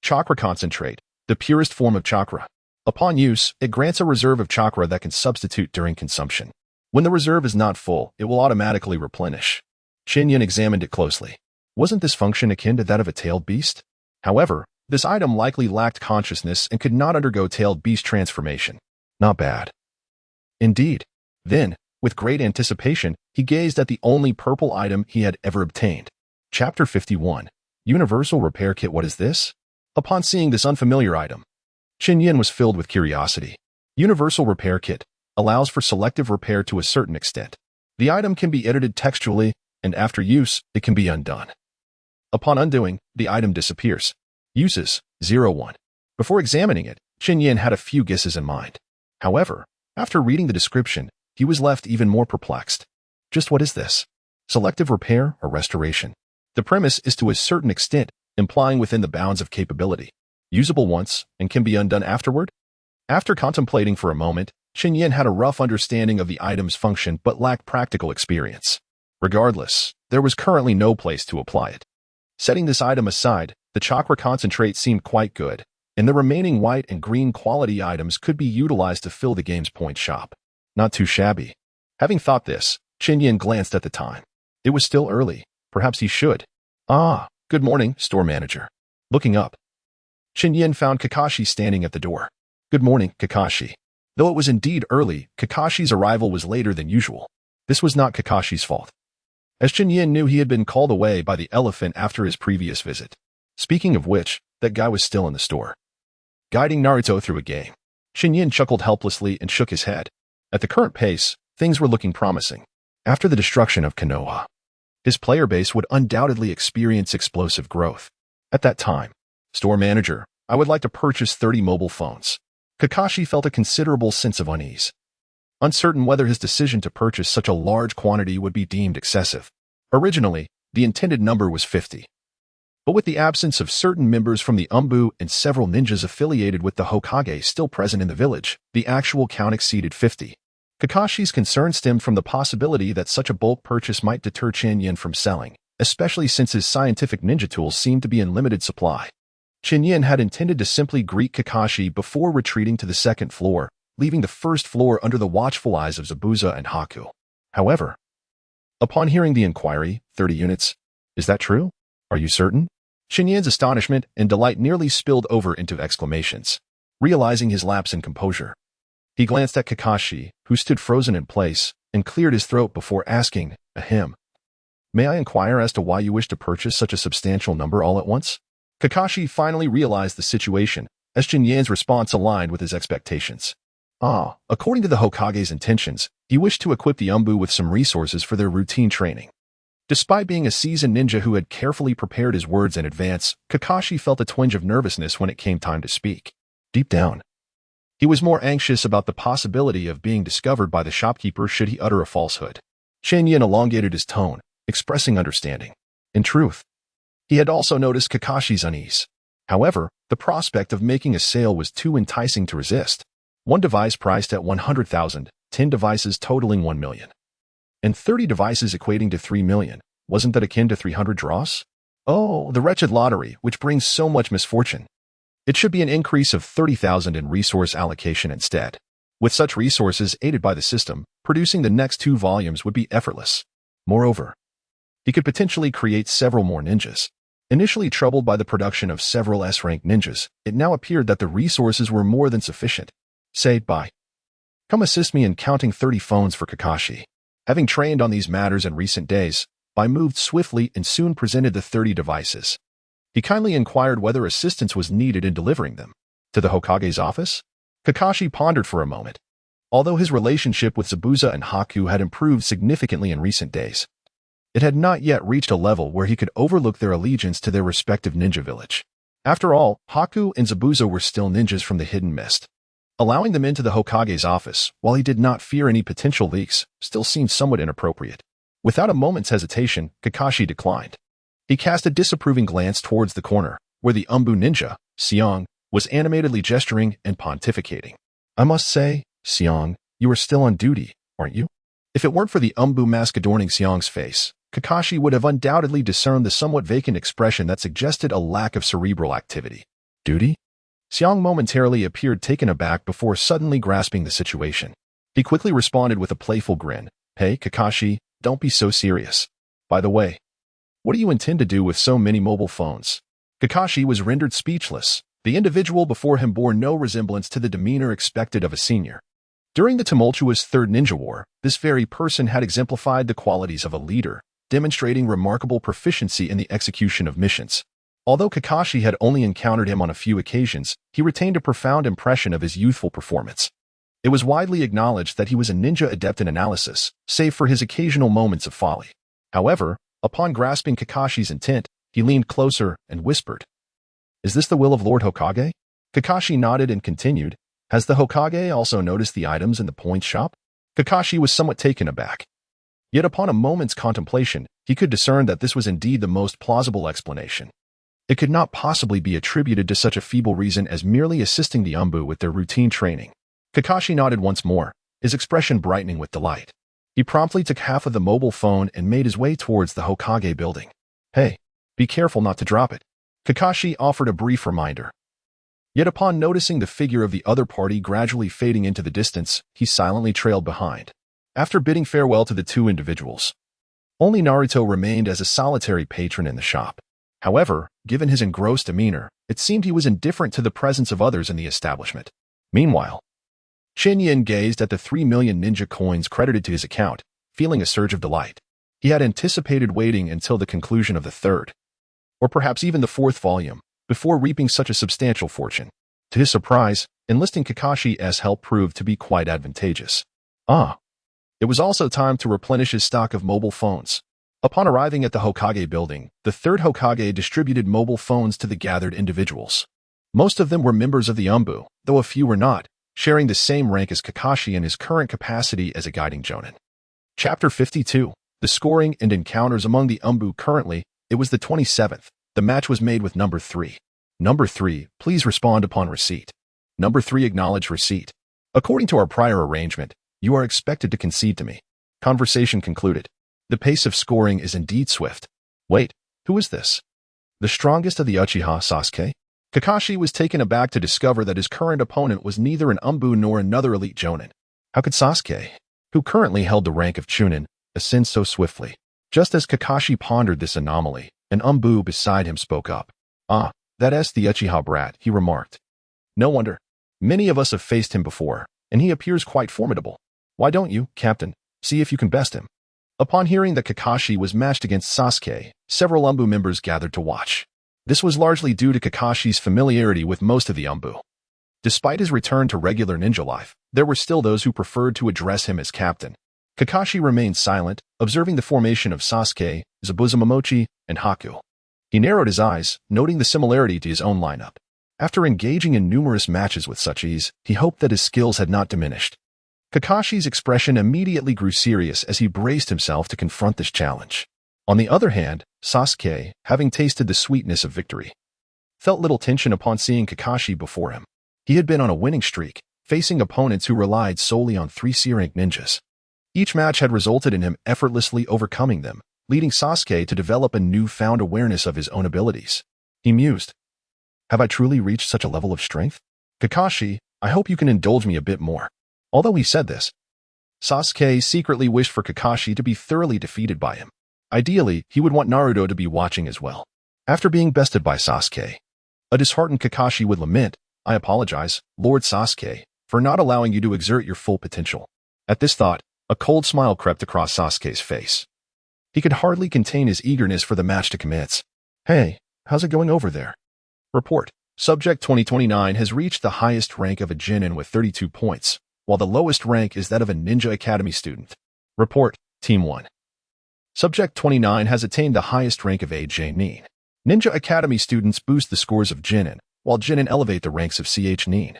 A: Chakra concentrate, the purest form of chakra. Upon use, it grants a reserve of chakra that can substitute during consumption. When the reserve is not full, it will automatically replenish. Chen Yan examined it closely. Wasn't this function akin to that of a tailed beast? However, this item likely lacked consciousness and could not undergo tailed beast transformation. Not bad. Indeed. Then, with great anticipation, he gazed at the only purple item he had ever obtained. Chapter 51. Universal Repair Kit. What is this? Upon seeing this unfamiliar item, Chen Yan was filled with curiosity. Universal Repair Kit allows for selective repair to a certain extent. The item can be edited textually, and after use, it can be undone. Upon undoing, the item disappears. Uses: 01. Before examining it, Chen Yan had a few guesses in mind. However, after reading the description, he was left even more perplexed. Just what is this? Selective repair or restoration? The premise is to a certain extent, implying within the bounds of capability. Usable once, and can be undone afterward? After contemplating for a moment, Chen Yan had a rough understanding of the item's function but lacked practical experience. Regardless, there was currently no place to apply it. Setting this item aside, the chakra concentrate seemed quite good, and the remaining white and green quality items could be utilized to fill the game's point shop. Not too shabby. Having thought this, Chen Yan glanced at the time. It was still early. Perhaps he should. Ah, good morning, store manager. Looking up, Chen Yan found Kakashi standing at the door. Good morning, Kakashi. Though it was indeed early, Kakashi's arrival was later than usual. This was not Kakashi's fault, as Chen Yan knew he had been called away by the elephant after his previous visit. Speaking of which, that guy was still in the store, guiding Naruto through a game. Chen Yan chuckled helplessly and shook his head. At the current pace, things were looking promising. After the destruction of Konoha, his player base would undoubtedly experience explosive growth. At that time, store manager, I would like to purchase 30 mobile phones. Kakashi felt a considerable sense of unease, uncertain whether his decision to purchase such a large quantity would be deemed excessive. Originally, the intended number was 50. But with the absence of certain members from the Umbu and several ninjas affiliated with the Hokage still present in the village, the actual count exceeded 50. Kakashi's concern stemmed from the possibility that such a bulk purchase might deter Chen Yan from selling, especially since his scientific ninja tools seemed to be in limited supply. Chen Yan had intended to simply greet Kakashi before retreating to the second floor, leaving the first floor under the watchful eyes of Zabuza and Haku. However, upon hearing the inquiry, 30 units, is that true? Are you certain? Chen Yan's astonishment and delight nearly spilled over into exclamations. Realizing his lapse in composure, he glanced at Kakashi, who stood frozen in place, and cleared his throat before asking, ahem. May I inquire as to why you wish to purchase such a substantial number all at once? Kakashi finally realized the situation, as Chen Yan's response aligned with his expectations. According to the Hokage's intentions, he wished to equip the Umbu with some resources for their routine training. Despite being a seasoned ninja who had carefully prepared his words in advance, Kakashi felt a twinge of nervousness when it came time to speak. Deep down, he was more anxious about the possibility of being discovered by the shopkeeper should he utter a falsehood. Chen Yan elongated his tone, expressing understanding. In truth, he had also noticed Kakashi's unease. However, the prospect of making a sale was too enticing to resist. One device priced at 100,000, 10 devices totaling 1 million, and 30 devices equating to 3 million. Wasn't that akin to 300 draws? Oh, the wretched lottery, which brings so much misfortune. It should be an increase of 30,000 in resource allocation instead. With such resources aided by the system, producing the next 2 volumes would be effortless. Moreover, he could potentially create several more ninjas. Initially troubled by the production of several S-rank ninjas, it now appeared that the resources were more than sufficient. Say bye. Come assist me in counting 30 phones for Kakashi. Having trained on these matters in recent days, Bai moved swiftly and soon presented the 30 devices. He kindly inquired whether assistance was needed in delivering them. To the Hokage's office? Kakashi pondered for a moment. Although his relationship with Zabuza and Haku had improved significantly in recent days, it had not yet reached a level where he could overlook their allegiance to their respective ninja village. After all, Haku and Zabuza were still ninjas from the hidden mist. Allowing them into the Hokage's office, while he did not fear any potential leaks, still seemed somewhat inappropriate. Without a moment's hesitation, Kakashi declined. He cast a disapproving glance towards the corner, where the Umbu ninja, Xiong, was animatedly gesturing and pontificating. I must say, Xiong, you are still on duty, aren't you? If it weren't for the Umbu mask adorning Xiong's face, Kakashi would have undoubtedly discerned the somewhat vacant expression that suggested a lack of cerebral activity. Duty? Xiong momentarily appeared taken aback before suddenly grasping the situation. He quickly responded with a playful grin. Hey, Kakashi, don't be so serious. By the way, what do you intend to do with so many mobile phones? Kakashi was rendered speechless. The individual before him bore no resemblance to the demeanor expected of a senior. During the tumultuous Third Ninja War, this very person had exemplified the qualities of a leader, demonstrating remarkable proficiency in the execution of missions. Although Kakashi had only encountered him on a few occasions, he retained a profound impression of his youthful performance. It was widely acknowledged that he was a ninja adept in analysis, save for his occasional moments of folly. However, upon grasping Kakashi's intent, he leaned closer and whispered, Is this the will of Lord Hokage? Kakashi nodded and continued, Has the Hokage also noticed the items in the point shop? Kakashi was somewhat taken aback. Yet upon a moment's contemplation, he could discern that this was indeed the most plausible explanation. It could not possibly be attributed to such a feeble reason as merely assisting the Umbu with their routine training. Kakashi nodded once more, his expression brightening with delight. He promptly took half of the mobile phone and made his way towards the Hokage building. Hey, be careful not to drop it. Kakashi offered a brief reminder. Yet upon noticing the figure of the other party gradually fading into the distance, he silently trailed behind. After bidding farewell to the 2 individuals, only Naruto remained as a solitary patron in the shop. However, given his engrossed demeanor, it seemed he was indifferent to the presence of others in the establishment. Meanwhile, Chen Yan gazed at the 3 million ninja coins credited to his account, feeling a surge of delight. He had anticipated waiting until the conclusion of the 3rd, or perhaps even the 4th volume, before reaping such a substantial fortune. To his surprise, enlisting Kakashi's help proved to be quite advantageous. It was also time to replenish his stock of mobile phones. Upon arriving at the Hokage building, the Third Hokage distributed mobile phones to the gathered individuals. Most of them were members of the Umbu, though a few were not, sharing the same rank as Kakashi in his current capacity as a guiding Jonin. Chapter 52. The scoring and encounters among the Umbu. Currently, it was the 27th. The match was made with number 3. Number 3, please respond upon receipt. Number 3, acknowledge receipt. According to our prior arrangement, you are expected to concede to me. Conversation concluded. The pace of scoring is indeed swift. Wait, who is this? The strongest of the Uchiha, Sasuke? Kakashi was taken aback to discover that his current opponent was neither an Umbu nor another elite Jonin. How could Sasuke, who currently held the rank of Chunin, ascend so swiftly? Just as Kakashi pondered this anomaly, an Umbu beside him spoke up. That's the Uchiha brat, he remarked. No wonder. Many of us have faced him before, and he appears quite formidable. Why don't you, Captain, see if you can best him? Upon hearing that Kakashi was matched against Sasuke, several Umbu members gathered to watch. This was largely due to Kakashi's familiarity with most of the Umbu. Despite his return to regular ninja life, there were still those who preferred to address him as captain. Kakashi remained silent, observing the formation of Sasuke, Zabuza Momochi, and Haku. He narrowed his eyes, noting the similarity to his own lineup. After engaging in numerous matches with such ease, he hoped that his skills had not diminished. Kakashi's expression immediately grew serious as he braced himself to confront this challenge. On the other hand, Sasuke, having tasted the sweetness of victory, felt little tension upon seeing Kakashi before him. He had been on a winning streak, facing opponents who relied solely on 3 C-rank ninjas. Each match had resulted in him effortlessly overcoming them, leading Sasuke to develop a newfound awareness of his own abilities. He mused, have I truly reached such a level of strength? Kakashi, I hope you can indulge me a bit more. Although he said this, Sasuke secretly wished for Kakashi to be thoroughly defeated by him. Ideally, he would want Naruto to be watching as well. After being bested by Sasuke, a disheartened Kakashi would lament, I apologize, Lord Sasuke, for not allowing you to exert your full potential. At this thought, a cold smile crept across Sasuke's face. He could hardly contain his eagerness for the match to commence. Hey, how's it going over there? Report. Subject 2029 has reached the highest rank of a Jonin with 32 points, while the lowest rank is that of a Ninja Academy student. Report. Team 1. Subject 29 has attained the highest rank of a Jonin. Ninja Academy students boost the scores of Jonin, while Jonin elevate the ranks of Ch-Nin.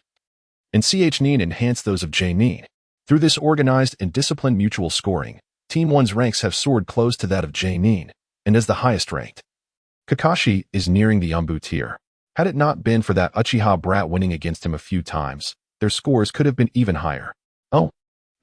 A: And Ch-Nin enhance those of Jonin. Through this organized and disciplined mutual scoring, Team 1's ranks have soared close to that of Jonin, and is the highest ranked. Kakashi is nearing the Umbu tier. Had it not been for that Uchiha brat winning against him a few times, their scores could have been even higher. Oh,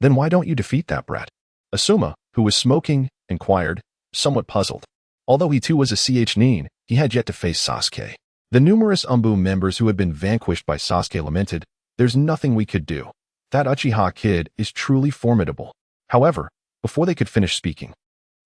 A: then why don't you defeat that brat? Asuma, who was smoking, inquired, somewhat puzzled. Although he too was a Ch-Nin, he had yet to face Sasuke. The numerous Umbu members who had been vanquished by Sasuke lamented, there's nothing we could do. That Uchiha kid is truly formidable. However, before they could finish speaking,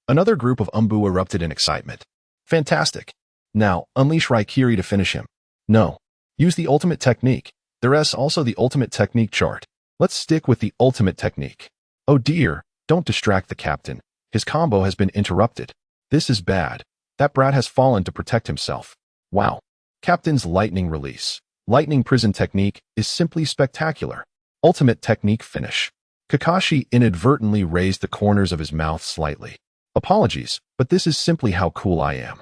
A: another group of Umbu erupted in excitement. Fantastic. Now, unleash Raikiri to finish him. No. Use the ultimate technique. There's also the ultimate technique chart. Let's stick with the ultimate technique. Oh dear, don't distract the captain. His combo has been interrupted. This is bad. That brat has fallen to protect himself. Wow. Captain's lightning release. Lightning prison technique is simply spectacular. Ultimate technique finish. Kakashi inadvertently raised the corners of his mouth slightly. Apologies, but this is simply how cool I am.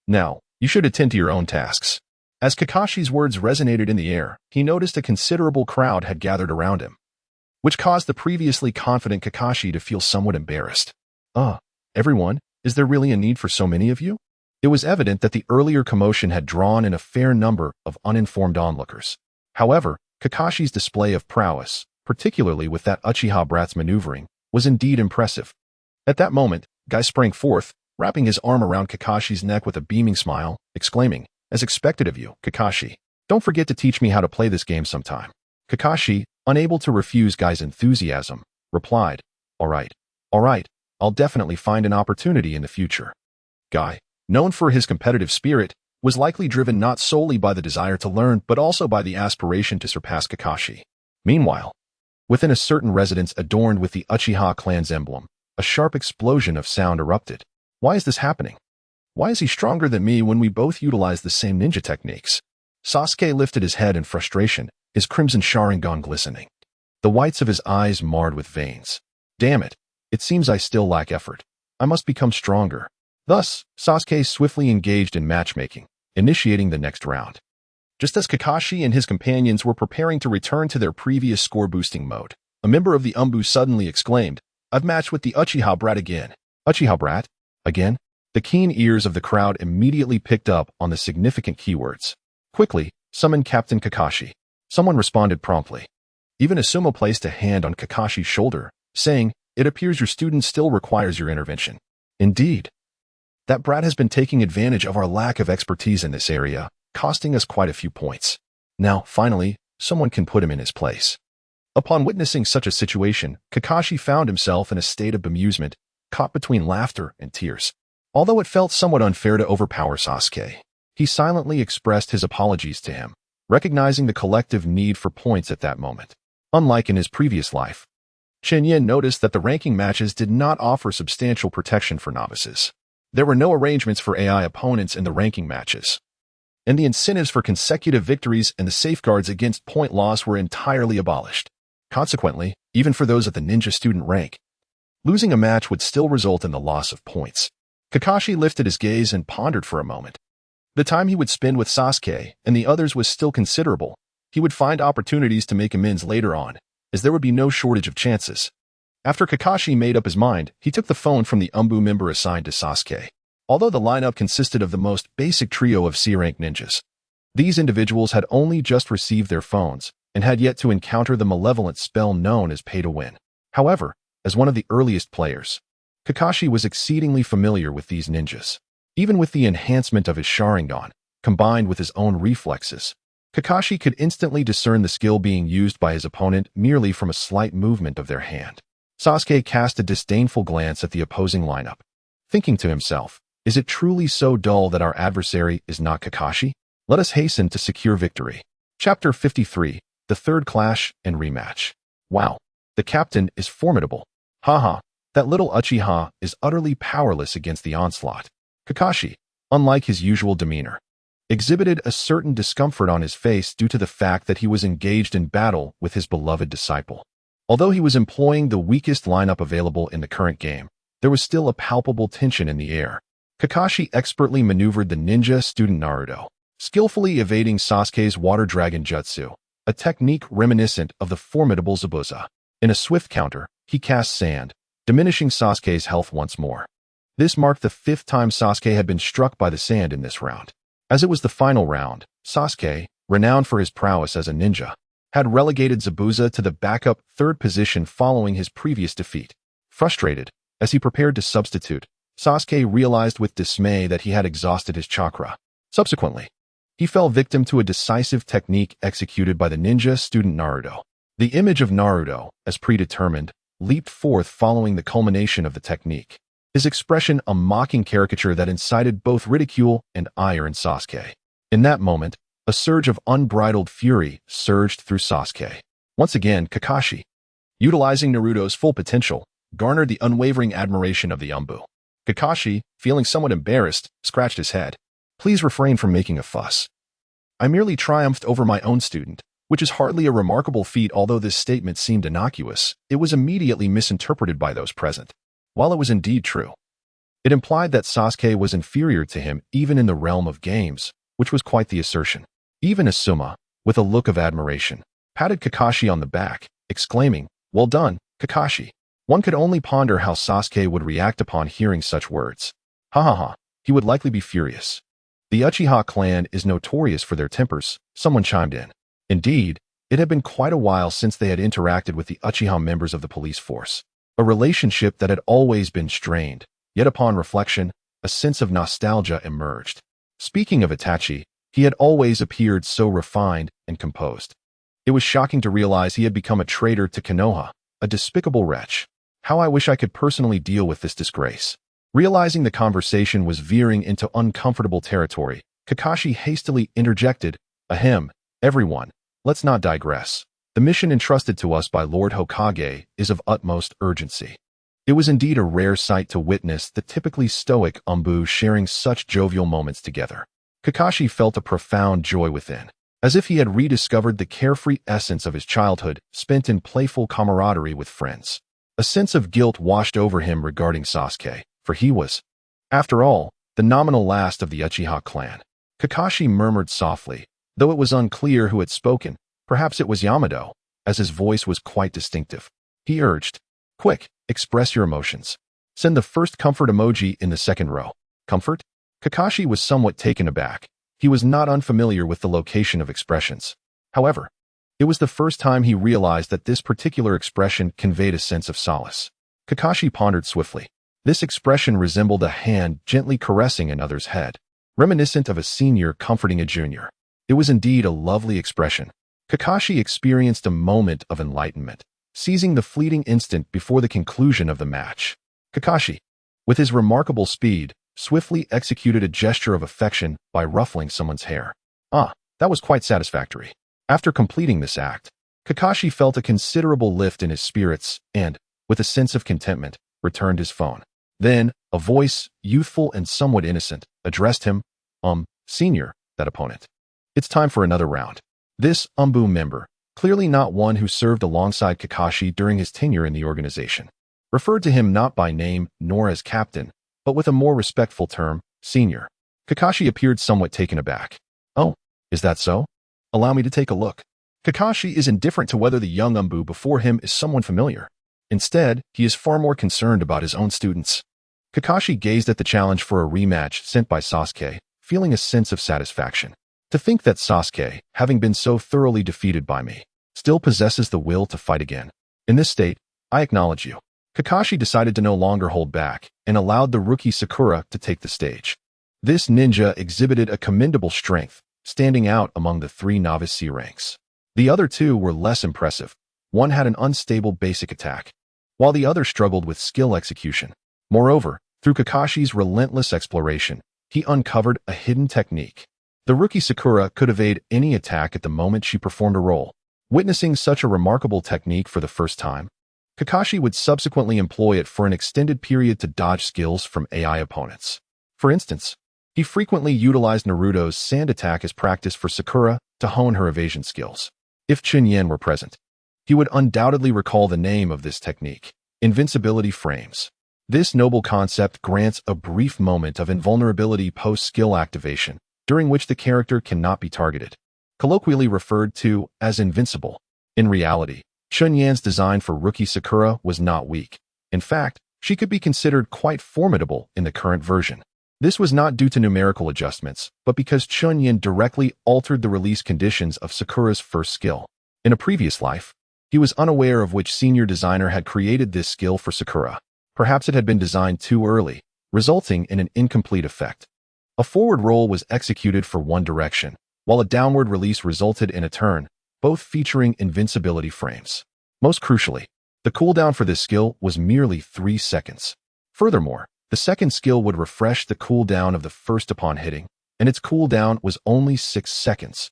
A: Now, you should attend to your own tasks. As Kakashi's words resonated in the air, he noticed a considerable crowd had gathered around him, which caused the previously confident Kakashi to feel somewhat embarrassed. Everyone, is there really a need for so many of you? It was evident that the earlier commotion had drawn in a fair number of uninformed onlookers. However, Kakashi's display of prowess, particularly with that Uchiha brat's maneuvering, was indeed impressive. At that moment, Guy sprang forth, wrapping his arm around Kakashi's neck with a beaming smile, exclaiming, as expected of you, Kakashi, don't forget to teach me how to play this game sometime. Kakashi, unable to refuse Guy's enthusiasm, replied, all right, I'll definitely find an opportunity in the future. Guy, known for his competitive spirit, was likely driven not solely by the desire to learn but also by the aspiration to surpass Kakashi. Meanwhile, within a certain residence adorned with the Uchiha clan's emblem, a sharp explosion of sound erupted. Why is this happening? Why is he stronger than me when we both utilize the same ninja techniques? Sasuke lifted his head in frustration, his crimson Sharingan glistening, the whites of his eyes marred with veins. Damn it, it seems I still lack effort. I must become stronger. Thus, Sasuke swiftly engaged in matchmaking, initiating the next round. Just as Kakashi and his companions were preparing to return to their previous score-boosting mode, a member of the Umbu suddenly exclaimed, "I've matched with the Uchiha brat again." Uchiha brat? Again? The keen ears of the crowd immediately picked up on the significant keywords. Quickly, summon Captain Kakashi. Someone responded promptly. Even Asuma placed a hand on Kakashi's shoulder, saying, "It appears your student still requires your intervention." Indeed. That brat has been taking advantage of our lack of expertise in this area, costing us quite a few points. Now, finally, someone can put him in his place. Upon witnessing such a situation, Kakashi found himself in a state of bemusement, caught between laughter and tears. Although it felt somewhat unfair to overpower Sasuke, he silently expressed his apologies to him, recognizing the collective need for points at that moment. Unlike in his previous life, Chen Yan noticed that the ranking matches did not offer substantial protection for novices. There were no arrangements for AI opponents in the ranking matches, and the incentives for consecutive victories and the safeguards against point loss were entirely abolished. Consequently, even for those at the ninja student rank, losing a match would still result in the loss of points. Kakashi lifted his gaze and pondered for a moment. The time he would spend with Sasuke and the others was still considerable. He would find opportunities to make amends later on, as there would be no shortage of chances. After Kakashi made up his mind, he took the phone from the Umbu member assigned to Sasuke. Although the lineup consisted of the most basic trio of C-rank ninjas, these individuals had only just received their phones and had yet to encounter the malevolent spell known as pay to win. However, as one of the earliest players, Kakashi was exceedingly familiar with these ninjas. Even with the enhancement of his Sharingan, combined with his own reflexes, Kakashi could instantly discern the skill being used by his opponent merely from a slight movement of their hand. Sasuke cast a disdainful glance at the opposing lineup, thinking to himself, "Is it truly so dull that our adversary is not Kakashi? Let us hasten to secure victory." Chapter 53, The Third Clash and Rematch. Wow, the captain is formidable. Haha, that little Uchiha is utterly powerless against the onslaught. Kakashi, unlike his usual demeanor, exhibited a certain discomfort on his face due to the fact that he was engaged in battle with his beloved disciple. Although he was employing the weakest lineup available in the current game, there was still a palpable tension in the air. Kakashi expertly maneuvered the ninja student Naruto, skillfully evading Sasuke's water dragon jutsu, a technique reminiscent of the formidable Zabuza. In a swift counter, he cast sand, diminishing Sasuke's health once more. This marked the 5th time Sasuke had been struck by the sand in this round. As it was the final round, Sasuke, renowned for his prowess as a ninja, had relegated Zabuza to the backup 3rd position following his previous defeat. Frustrated, as he prepared to substitute, Sasuke realized with dismay that he had exhausted his chakra. Subsequently, he fell victim to a decisive technique executed by the ninja student Naruto. The image of Naruto, as predetermined, leaped forth following the culmination of the technique, his expression a mocking caricature that incited both ridicule and ire in Sasuke. In that moment, a surge of unbridled fury surged through Sasuke. Once again, Kakashi, utilizing Naruto's full potential, garnered the unwavering admiration of the Umbu. Kakashi, feeling somewhat embarrassed, scratched his head. "Please refrain from making a fuss. I merely triumphed over my own student," which is hardly a remarkable feat. Although this statement seemed innocuous, it was immediately misinterpreted by those present. While it was indeed true, it implied that Sasuke was inferior to him even in the realm of games, which was quite the assertion. Even Asuma, with a look of admiration, patted Kakashi on the back, exclaiming, "Well done, Kakashi." One could only ponder how Sasuke would react upon hearing such words. Ha ha ha, he would likely be furious. The Uchiha clan is notorious for their tempers, someone chimed in. Indeed, it had been quite a while since they had interacted with the Uchiha members of the police force, a relationship that had always been strained, yet upon reflection, a sense of nostalgia emerged. Speaking of Itachi, he had always appeared so refined and composed. It was shocking to realize he had become a traitor to Konoha, a despicable wretch. How I wish I could personally deal with this disgrace. Realizing the conversation was veering into uncomfortable territory, Kakashi hastily interjected, "Ahem, everyone, let's not digress. The mission entrusted to us by Lord Hokage is of utmost urgency." It was indeed a rare sight to witness the typically stoic Umbu sharing such jovial moments together. Kakashi felt a profound joy within. as if he had rediscovered the carefree essence of his childhood spent in playful camaraderie with friends. A sense of guilt washed over him regarding Sasuke, for he was, after all, the nominal last of the Uchiha clan. Kakashi murmured softly, though it was unclear who had spoken. Perhaps it was Yamato, as his voice was quite distinctive. He urged, "Quick, express your emotions. Send the first comfort emoji in the second row." Comfort? Kakashi was somewhat taken aback. He was not unfamiliar with the location of expressions. However, it was the first time he realized that this particular expression conveyed a sense of solace. Kakashi pondered swiftly. This expression resembled a hand gently caressing another's head, reminiscent of a senior comforting a junior. It was indeed a lovely expression. Kakashi experienced a moment of enlightenment, seizing the fleeting instant before the conclusion of the match. Kakashi, with his remarkable speed, swiftly executed a gesture of affection by ruffling someone's hair. That was quite satisfactory. After completing this act, Kakashi felt a considerable lift in his spirits and, with a sense of contentment, returned his phone. Then, a voice, youthful and somewhat innocent, addressed him, Senior, that opponent. It's time for another round. This Umbu member, clearly not one who served alongside Kakashi during his tenure in the organization, referred to him not by name nor as captain, but with a more respectful term, Senior. Kakashi appeared somewhat taken aback. "Oh, is that so? Allow me to take a look." Kakashi is indifferent to whether the young Umbu before him is someone familiar. Instead, he is far more concerned about his own students. Kakashi gazed at the challenge for a rematch sent by Sasuke, feeling a sense of satisfaction. To think that Sasuke, having been so thoroughly defeated by me, still possesses the will to fight again. In this state, I acknowledge you. Kakashi decided to no longer hold back and allowed the rookie Sakura to take the stage. This ninja exhibited a commendable strength, standing out among the three novice C ranks. The other two were less impressive. One had an unstable basic attack, while the other struggled with skill execution. Moreover, through Kakashi's relentless exploration, he uncovered a hidden technique. The rookie Sakura could evade any attack at the moment she performed a roll. Witnessing such a remarkable technique for the first time, Kakashi would subsequently employ it for an extended period to dodge skills from AI opponents. For instance, he frequently utilized Naruto's sand attack as practice for Sakura to hone her evasion skills. If Chen Yan were present, he would undoubtedly recall the name of this technique, invincibility frames. This noble concept grants a brief moment of invulnerability post-skill activation, during which the character cannot be targeted, colloquially referred to as invincible. In reality, Chen Yan's design for rookie Sakura was not weak. In fact, she could be considered quite formidable in the current version. This was not due to numerical adjustments, but because Chen Yan directly altered the release conditions of Sakura's first skill. In a previous life, he was unaware of which senior designer had created this skill for Sakura. Perhaps it had been designed too early, resulting in an incomplete effect. A forward roll was executed for one direction, while a downward release resulted in a turn, both featuring invincibility frames. Most crucially, the cooldown for this skill was merely 3 seconds. Furthermore, the second skill would refresh the cooldown of the first upon hitting, and its cooldown was only 6 seconds.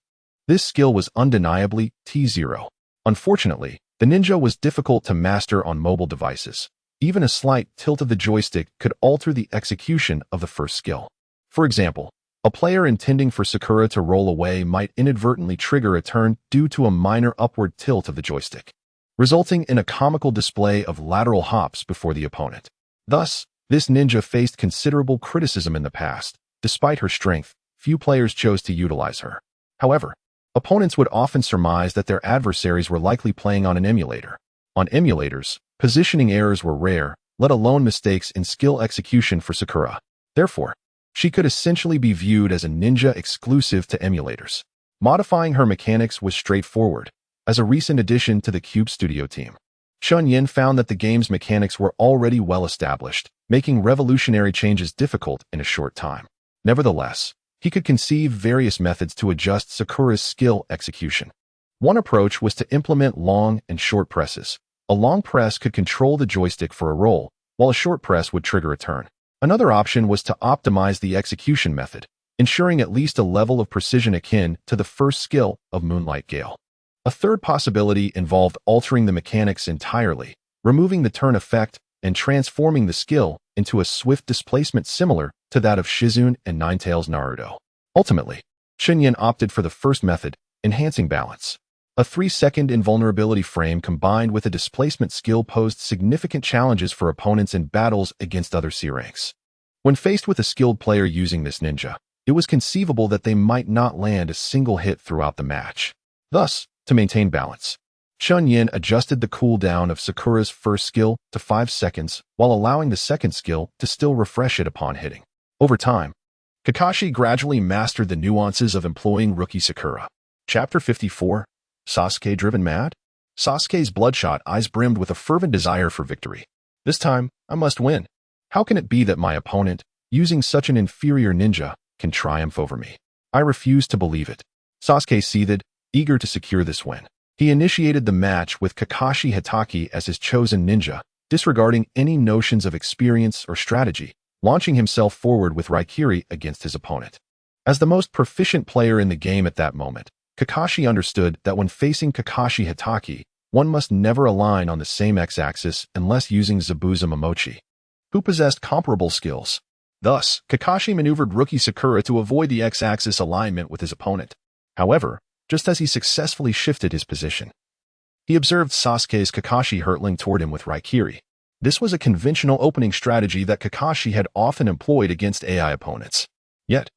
A: This skill was undeniably T0. Unfortunately, the ninja was difficult to master on mobile devices. Even a slight tilt of the joystick could alter the execution of the first skill. For example, a player intending for Sakura to roll away might inadvertently trigger a turn due to a minor upward tilt of the joystick, resulting in a comical display of lateral hops before the opponent. Thus, this ninja faced considerable criticism in the past. Despite her strength, few players chose to utilize her. However, opponents would often surmise that their adversaries were likely playing on an emulator. On emulators, positioning errors were rare, let alone mistakes in skill execution for Sakura. Therefore, she could essentially be viewed as a ninja exclusive to emulators. Modifying her mechanics was straightforward. As a recent addition to the Cube Studio team, Chen Yan found that the game's mechanics were already well established, making revolutionary changes difficult in a short time. Nevertheless, he could conceive various methods to adjust Sakura's skill execution. One approach was to implement long and short presses. A long press could control the joystick for a roll, while a short press would trigger a turn. Another option was to optimize the execution method, ensuring at least a level of precision akin to the first skill of Moonlight Gale. A third possibility involved altering the mechanics entirely, removing the turn effect and transforming the skill into a swift displacement similar to that of Shizune and Ninetales Naruto. Ultimately, Chen Yan opted for the first method, enhancing balance. A 3-second invulnerability frame combined with a displacement skill posed significant challenges for opponents in battles against other C ranks. When faced with a skilled player using this ninja, it was conceivable that they might not land a single hit throughout the match. Thus, to maintain balance, Chen Yan adjusted the cooldown of Sakura's first skill to 5 seconds while allowing the second skill to still refresh it upon hitting. Over time, Kakashi gradually mastered the nuances of employing rookie Sakura. Chapter 54. Sasuke driven mad? Sasuke's bloodshot eyes brimmed with a fervent desire for victory. This time, I must win. How can it be that my opponent, using such an inferior ninja, can triumph over me? I refuse to believe it. Sasuke seethed, eager to secure this win. He initiated the match with Kakashi Hatake as his chosen ninja, disregarding any notions of experience or strategy, launching himself forward with Raikiri against his opponent. As the most proficient player in the game at that moment, Kakashi understood that when facing Kakashi Hatake, one must never align on the same x-axis unless using Zabuza Momochi, who possessed comparable skills. Thus, Kakashi maneuvered rookie Sakura to avoid the x-axis alignment with his opponent. However, just as he successfully shifted his position, he observed Sasuke's Kakashi hurtling toward him with Raikiri. This was a conventional opening strategy that Kakashi had often employed against AI opponents. Yet,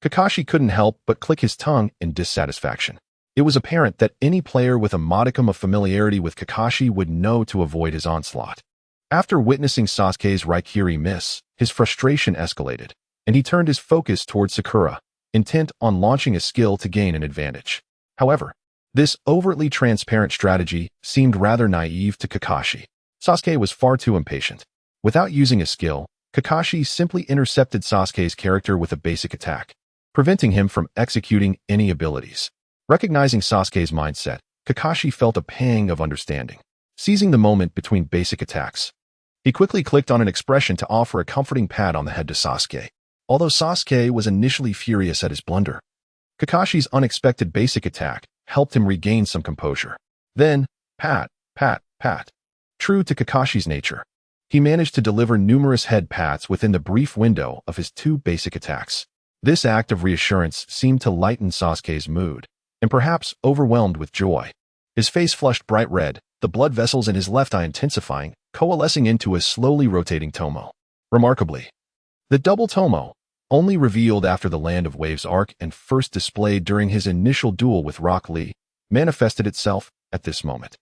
A: Kakashi couldn't help but click his tongue in dissatisfaction. It was apparent that any player with a modicum of familiarity with Kakashi would know to avoid his onslaught. After witnessing Sasuke's Raikiri miss, his frustration escalated, and he turned his focus towards Sakura, intent on launching a skill to gain an advantage. However, this overtly transparent strategy seemed rather naive to Kakashi. Sasuke was far too impatient. Without using a skill, Kakashi simply intercepted Sasuke's character with a basic attack, preventing him from executing any abilities. Recognizing Sasuke's mindset, Kakashi felt a pang of understanding. Seizing the moment between basic attacks, he quickly clicked on an expression to offer a comforting pat on the head to Sasuke. Although Sasuke was initially furious at his blunder, Kakashi's unexpected basic attack helped him regain some composure. Then, pat, pat, pat. True to Kakashi's nature, he managed to deliver numerous head pats within the brief window of his 2 basic attacks. This act of reassurance seemed to lighten Sasuke's mood, and perhaps overwhelmed with joy. His face flushed bright red, the blood vessels in his left eye intensifying, coalescing into a slowly rotating tomo. Remarkably, the double tomo, only revealed after the Land of Waves arc and first displayed during his initial duel with Rock Lee, manifested itself at this moment.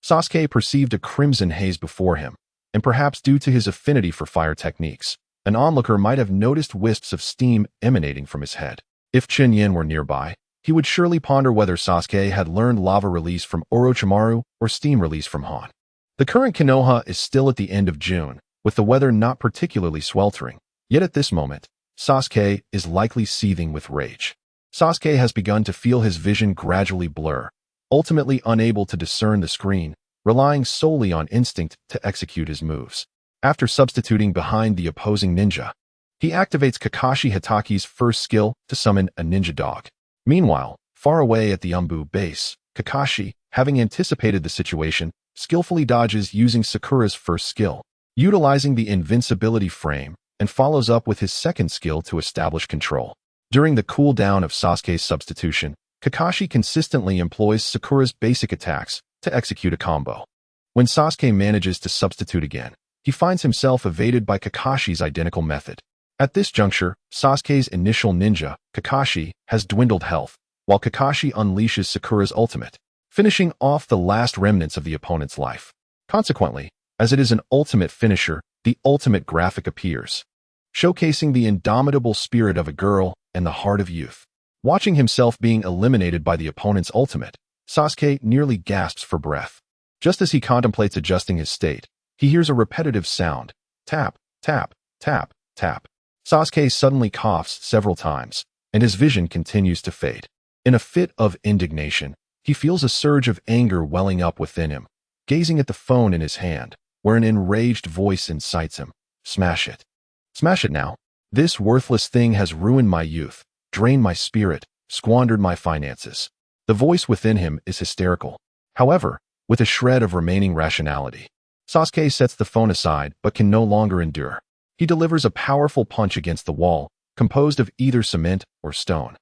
A: Sasuke perceived a crimson haze before him, and perhaps due to his affinity for fire techniques, an onlooker might have noticed wisps of steam emanating from his head. If Chen Yan were nearby, he would surely ponder whether Sasuke had learned lava release from Orochimaru or steam release from Han. The current Konoha is still at the end of June, with the weather not particularly sweltering, yet at this moment, Sasuke is likely seething with rage. Sasuke has begun to feel his vision gradually blur, ultimately unable to discern the screen, relying solely on instinct to execute his moves. After substituting behind the opposing ninja, he activates Kakashi Hatake's first skill to summon a ninja dog. Meanwhile, far away at the Umbu base, Kakashi, having anticipated the situation, skillfully dodges using Sakura's first skill, utilizing the invincibility frame, and follows up with his second skill to establish control. During the cooldown of Sasuke's substitution, Kakashi consistently employs Sakura's basic attacks to execute a combo. When Sasuke manages to substitute again, he finds himself evaded by Kakashi's identical method. At this juncture, Sasuke's initial ninja, Kakashi, has dwindled health, while Kakashi unleashes Sakura's ultimate, finishing off the last remnants of the opponent's life. Consequently, as it is an ultimate finisher, the ultimate graphic appears, showcasing the indomitable spirit of a girl and the heart of youth. Watching himself being eliminated by the opponent's ultimate, Sasuke nearly gasps for breath. Just as he contemplates adjusting his state, he hears a repetitive sound, tap, tap, tap, tap. Sasuke suddenly coughs several times, and his vision continues to fade. In a fit of indignation, he feels a surge of anger welling up within him, gazing at the phone in his hand, where an enraged voice incites him. Smash it. Smash it now. This worthless thing has ruined my youth, drained my spirit, squandered my finances. The voice within him is hysterical. However, with a shred of remaining rationality, Sasuke sets the phone aside but can no longer endure. He delivers a powerful punch against the wall, composed of either cement or stone.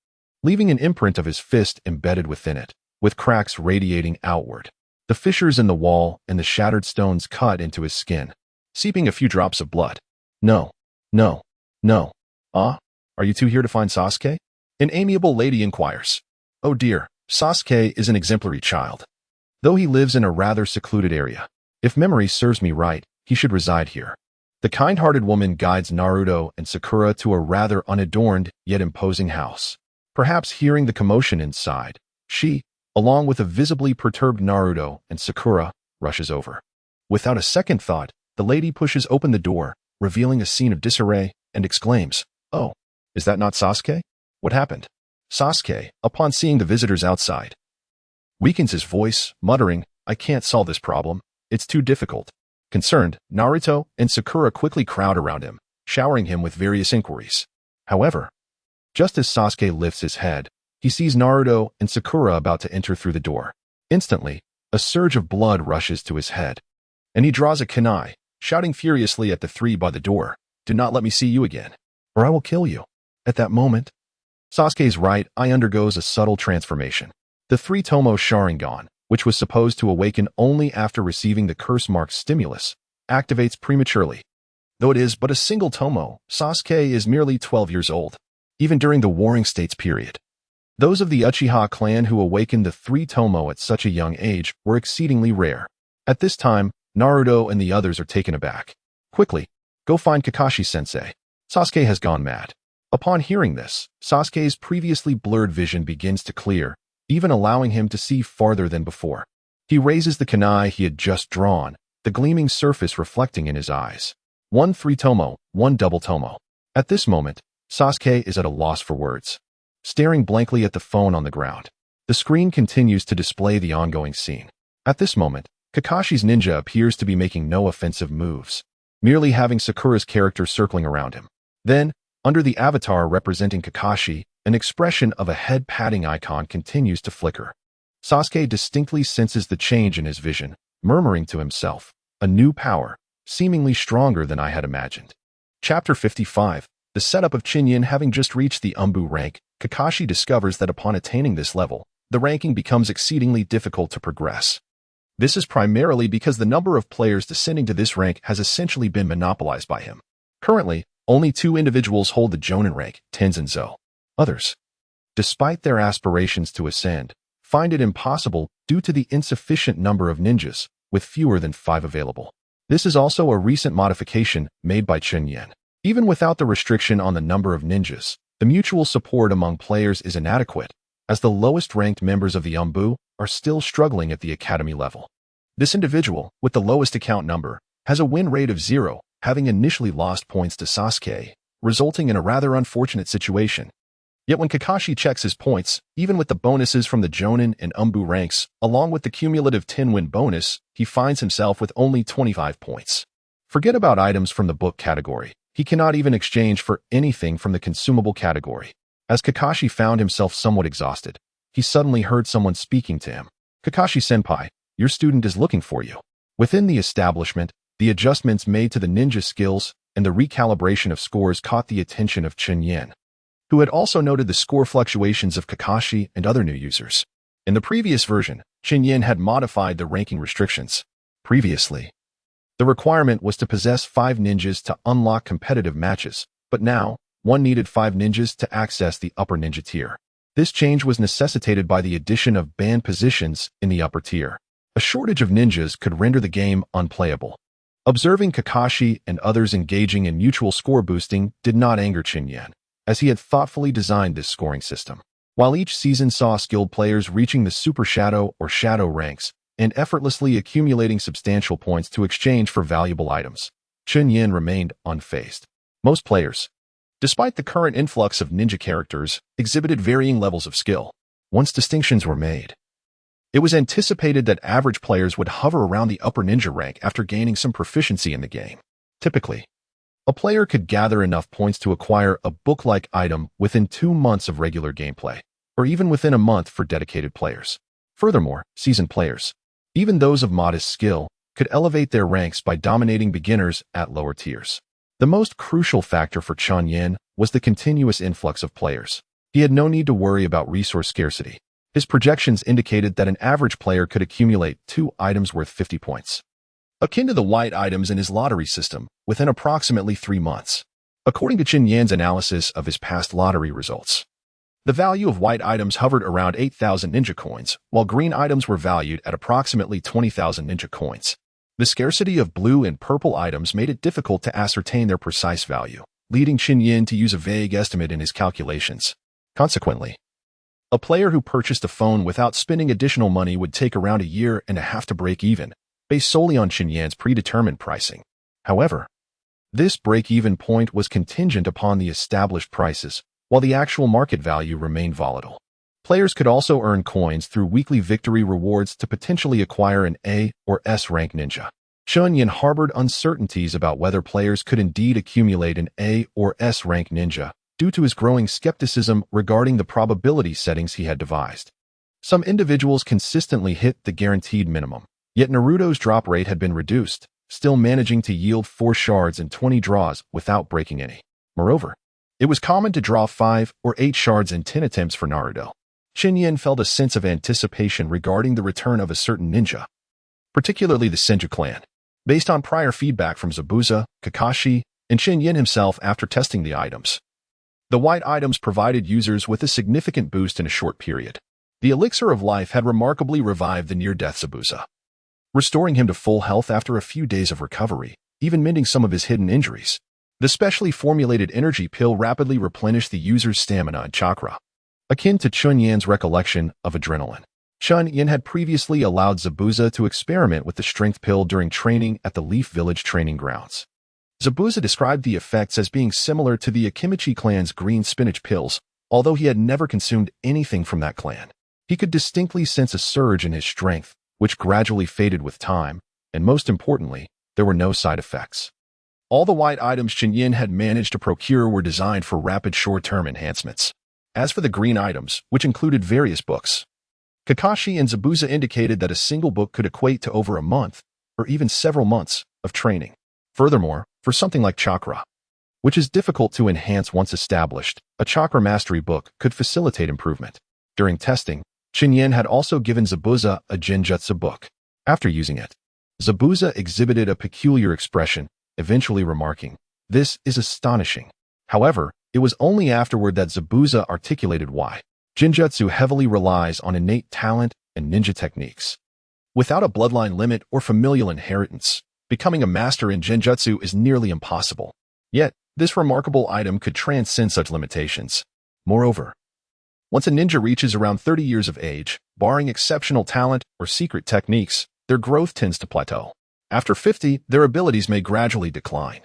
A: leaving an imprint of his fist embedded within it, with cracks radiating outward. The fissures in the wall and the shattered stones cut into his skin, seeping a few drops of blood. No, no, no. Ah, are you two here to find Sasuke? An amiable lady inquires. Oh dear, Sasuke is an exemplary child. Though he lives in a rather secluded area, if memory serves me right, he should reside here. The kind-hearted woman guides Naruto and Sakura to a rather unadorned yet imposing house. Perhaps hearing the commotion inside, she, along with a visibly perturbed Naruto and Sakura, rushes over. Without a second thought, the lady pushes open the door, revealing a scene of disarray, and exclaims, "Oh, is that not Sasuke? What happened?" Sasuke, upon seeing the visitors outside, weakens his voice, muttering, "I can't solve this problem. It's too difficult." Concerned, Naruto and Sakura quickly crowd around him, showering him with various inquiries. However, just as Sasuke lifts his head, he sees Naruto and Sakura about to enter through the door. Instantly, a surge of blood rushes to his head, and he draws a kunai, shouting furiously at the three by the door, "Do not let me see you again, or I will kill you." At that moment, Sasuke's right eye undergoes a subtle transformation. The three-tomo Sharingan, which was supposed to awaken only after receiving the curse-marked stimulus, activates prematurely. Though it is but a single tomo, Sasuke is merely 12 years old. Even during the Warring States period, those of the Uchiha clan who awakened the three-tomo at such a young age were exceedingly rare. At this time, Naruto and the others are taken aback. "Quickly, go find Kakashi-sensei. Sasuke has gone mad." Upon hearing this, Sasuke's previously blurred vision begins to clear, even allowing him to see farther than before. He raises the kunai he had just drawn, the gleaming surface reflecting in his eyes. One three-tomo, one double-tomo. At this moment, Sasuke is at a loss for words, staring blankly at the phone on the ground. The screen continues to display the ongoing scene. At this moment, Kakashi's ninja appears to be making no offensive moves, merely having Sakura's character circling around him. Then, under the avatar representing Kakashi, an expression of a head-patting icon continues to flicker. Sasuke distinctly senses the change in his vision, murmuring to himself, "A new power, seemingly stronger than I had imagined." Chapter 55. The setup of Chen Yan. Having just reached the Umbu rank, Kakashi discovers that upon attaining this level, the ranking becomes exceedingly difficult to progress. This is primarily because the number of players descending to this rank has essentially been monopolized by him. Currently, only 2 individuals hold the Jonin rank, Tenzin Zo. Others, despite their aspirations to ascend, find it impossible due to the insufficient number of ninjas, with fewer than 5 available. This is also a recent modification made by Chen Yan. Even without the restriction on the number of ninjas, the mutual support among players is inadequate, as the lowest-ranked members of the Umbu are still struggling at the academy level. This individual, with the lowest account number, has a win rate of 0, having initially lost points to Sasuke, resulting in a rather unfortunate situation. Yet when Kakashi checks his points, even with the bonuses from the Jonin and Umbu ranks, along with the cumulative 10-win bonus, he finds himself with only 25 points. Forget about items from the book category. He cannot even exchange for anything from the consumable category. As Kakashi found himself somewhat exhausted, he suddenly heard someone speaking to him. "Kakashi-senpai, your student is looking for you." Within the establishment, the adjustments made to the ninja skills and the recalibration of scores caught the attention of Chen Yan, who had also noted the score fluctuations of Kakashi and other new users. In the previous version, Chen Yan had modified the ranking restrictions. Previously, the requirement was to possess 5 ninjas to unlock competitive matches, but now, one needed 5 ninjas to access the upper ninja tier. This change was necessitated by the addition of banned positions in the upper tier. A shortage of ninjas could render the game unplayable. Observing Kakashi and others engaging in mutual score boosting did not anger Chen Yan, as he had thoughtfully designed this scoring system. While each season saw skilled players reaching the Super Shadow or Shadow ranks and effortlessly accumulating substantial points to exchange for valuable items, Chen Yan remained unfazed. Most players, despite the current influx of ninja characters, exhibited varying levels of skill. Once distinctions were made, it was anticipated that average players would hover around the upper ninja rank after gaining some proficiency in the game. Typically, a player could gather enough points to acquire a book-like item within 2 months of regular gameplay, or even within a month for dedicated players. Furthermore, seasoned players, even those of modest skill, could elevate their ranks by dominating beginners at lower tiers. The most crucial factor for Chen Yan was the continuous influx of players. He had no need to worry about resource scarcity. His projections indicated that an average player could accumulate 2 items worth 50 points, akin to the white items in his lottery system, within approximately 3 months. According to Chen Yan's analysis of his past lottery results, the value of white items hovered around 8,000 ninja coins, while green items were valued at approximately 20,000 ninja coins. The scarcity of blue and purple items made it difficult to ascertain their precise value, leading Chen Yan to use a vague estimate in his calculations. Consequently, a player who purchased a phone without spending additional money would take around a year and a half to break even, based solely on Chen Yan's predetermined pricing. However, this break-even point was contingent upon the established prices, while the actual market value remained volatile. Players could also earn coins through weekly victory rewards to potentially acquire an A or S rank ninja. Chen Yan harbored uncertainties about whether players could indeed accumulate an A or S rank ninja due to his growing skepticism regarding the probability settings he had devised. Some individuals consistently hit the guaranteed minimum, yet Naruto's drop rate had been reduced, still managing to yield 4 shards and 20 draws without breaking any. Moreover, it was common to draw 5 or 8 shards in 10 attempts for Naruto. Chen Yan felt a sense of anticipation regarding the return of a certain ninja, particularly the Senju clan. Based on prior feedback from Zabuza, Kakashi, and Chen Yan himself after testing the items, the white items provided users with a significant boost in a short period. The elixir of life had remarkably revived the near-death Zabuza, restoring him to full health after a few days of recovery, even mending some of his hidden injuries. The specially formulated energy pill rapidly replenished the user's stamina and chakra, akin to Chen Yan's recollection of adrenaline. Chen Yan had previously allowed Zabuza to experiment with the strength pill during training at the Leaf Village training grounds. Zabuza described the effects as being similar to the Akimichi clan's green spinach pills, although he had never consumed anything from that clan. He could distinctly sense a surge in his strength, which gradually faded with time, and most importantly, there were no side effects. All the white items Chen Yan had managed to procure were designed for rapid short-term enhancements. As for the green items, which included various books, Kakashi and Zabuza indicated that a single book could equate to over a month, or even several months, of training. Furthermore, for something like chakra, which is difficult to enhance once established, a chakra mastery book could facilitate improvement. During testing, Chen Yan had also given Zabuza a genjutsu book. After using it, Zabuza exhibited a peculiar expression, eventually remarking, "This is astonishing." However, it was only afterward that Zabuza articulated why. Genjutsu heavily relies on innate talent and ninja techniques. Without a bloodline limit or familial inheritance, becoming a master in genjutsu is nearly impossible. Yet, this remarkable item could transcend such limitations. Moreover, once a ninja reaches around 30 years of age, barring exceptional talent or secret techniques, their growth tends to plateau. After 50, their abilities may gradually decline,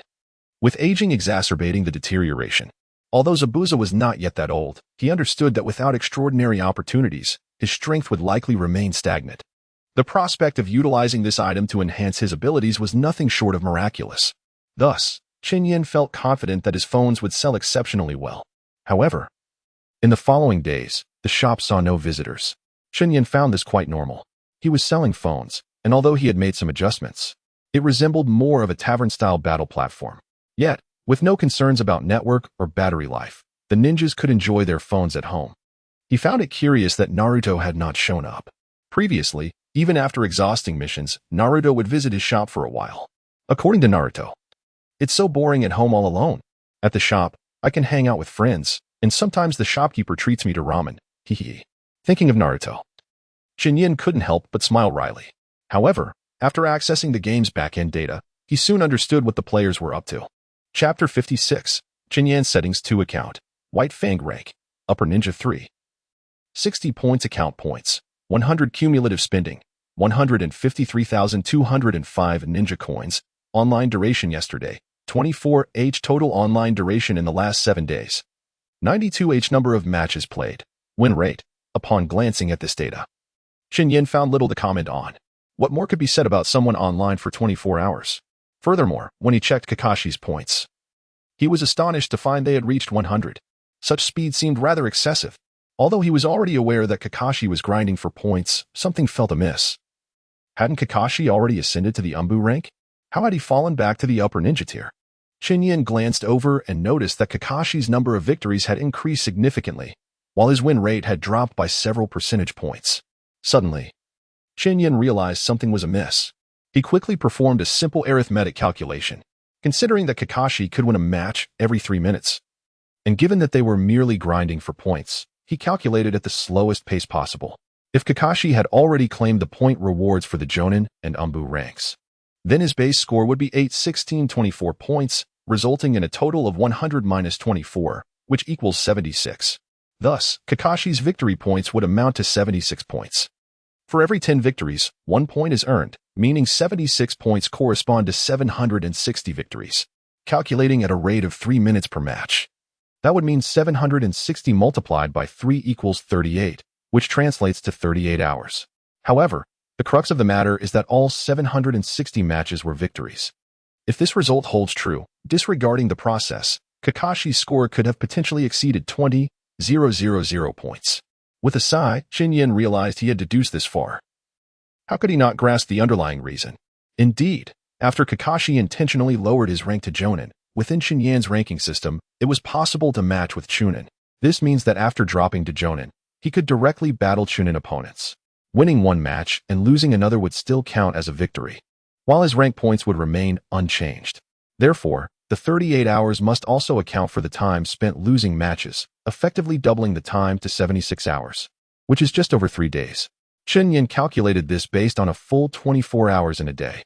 A: with aging exacerbating the deterioration. Although Zabuza was not yet that old, he understood that without extraordinary opportunities, his strength would likely remain stagnant. The prospect of utilizing this item to enhance his abilities was nothing short of miraculous. Thus, Chen Yan felt confident that his phones would sell exceptionally well. However, in the following days, the shop saw no visitors. Chen Yan found this quite normal. He was selling phones, and although he had made some adjustments, it resembled more of a tavern-style battle platform. Yet, with no concerns about network or battery life, the ninjas could enjoy their phones at home. He found it curious that Naruto had not shown up. Previously, even after exhausting missions, Naruto would visit his shop for a while. According to Naruto, "It's so boring at home all alone. At the shop, I can hang out with friends, and sometimes the shopkeeper treats me to ramen." Hehe. Thinking of Naruto, Chen Yan couldn't help but smile wryly. However, after accessing the game's back-end data, he soon understood what the players were up to. Chapter 56, Chen Yan Settings 2 Account, White Fang Rank, Upper Ninja 3. 60 points account points, 100 cumulative spending, 153,205 ninja coins, online duration yesterday, 24h total online duration in the last 7 days, 92h number of matches played, win rate. Upon glancing at this data, Chen Yan found little to comment on. What more could be said about someone online for 24 hours? Furthermore, when he checked Kakashi's points, he was astonished to find they had reached 100. Such speed seemed rather excessive. Although he was already aware that Kakashi was grinding for points, something felt amiss. Hadn't Kakashi already ascended to the Umbu rank? How had he fallen back to the upper ninja tier? Chen Yan glanced over and noticed that Kakashi's number of victories had increased significantly, while his win rate had dropped by several percentage points. Suddenly, Chen Yan realized something was amiss. He quickly performed a simple arithmetic calculation, considering that Kakashi could win a match every 3 minutes. And given that they were merely grinding for points, he calculated at the slowest pace possible. If Kakashi had already claimed the point rewards for the Jonin and Umbu ranks, then his base score would be 81624 points, resulting in a total of 100 minus 24, which equals 76. Thus, Kakashi's victory points would amount to 76 points. For every 10 victories, 1 point is earned, meaning 76 points correspond to 760 victories. Calculating at a rate of 3 minutes per match, that would mean 760 multiplied by 3 equals 38, which translates to 38 hours. However, the crux of the matter is that all 760 matches were victories. If this result holds true, disregarding the process, Kakashi's score could have potentially exceeded 20,000 points. With a sigh, Chen Yan realized he had deduced this far. How could he not grasp the underlying reason? Indeed, after Kakashi intentionally lowered his rank to Jonin, within Chen Yan's ranking system, it was possible to match with Chunin. This means that after dropping to Jonin, he could directly battle Chunin opponents. Winning one match and losing another would still count as a victory, while his rank points would remain unchanged. Therefore, the 38 hours must also account for the time spent losing matches, effectively doubling the time to 76 hours, which is just over 3 days. Chen Yan calculated this based on a full 24 hours in a day.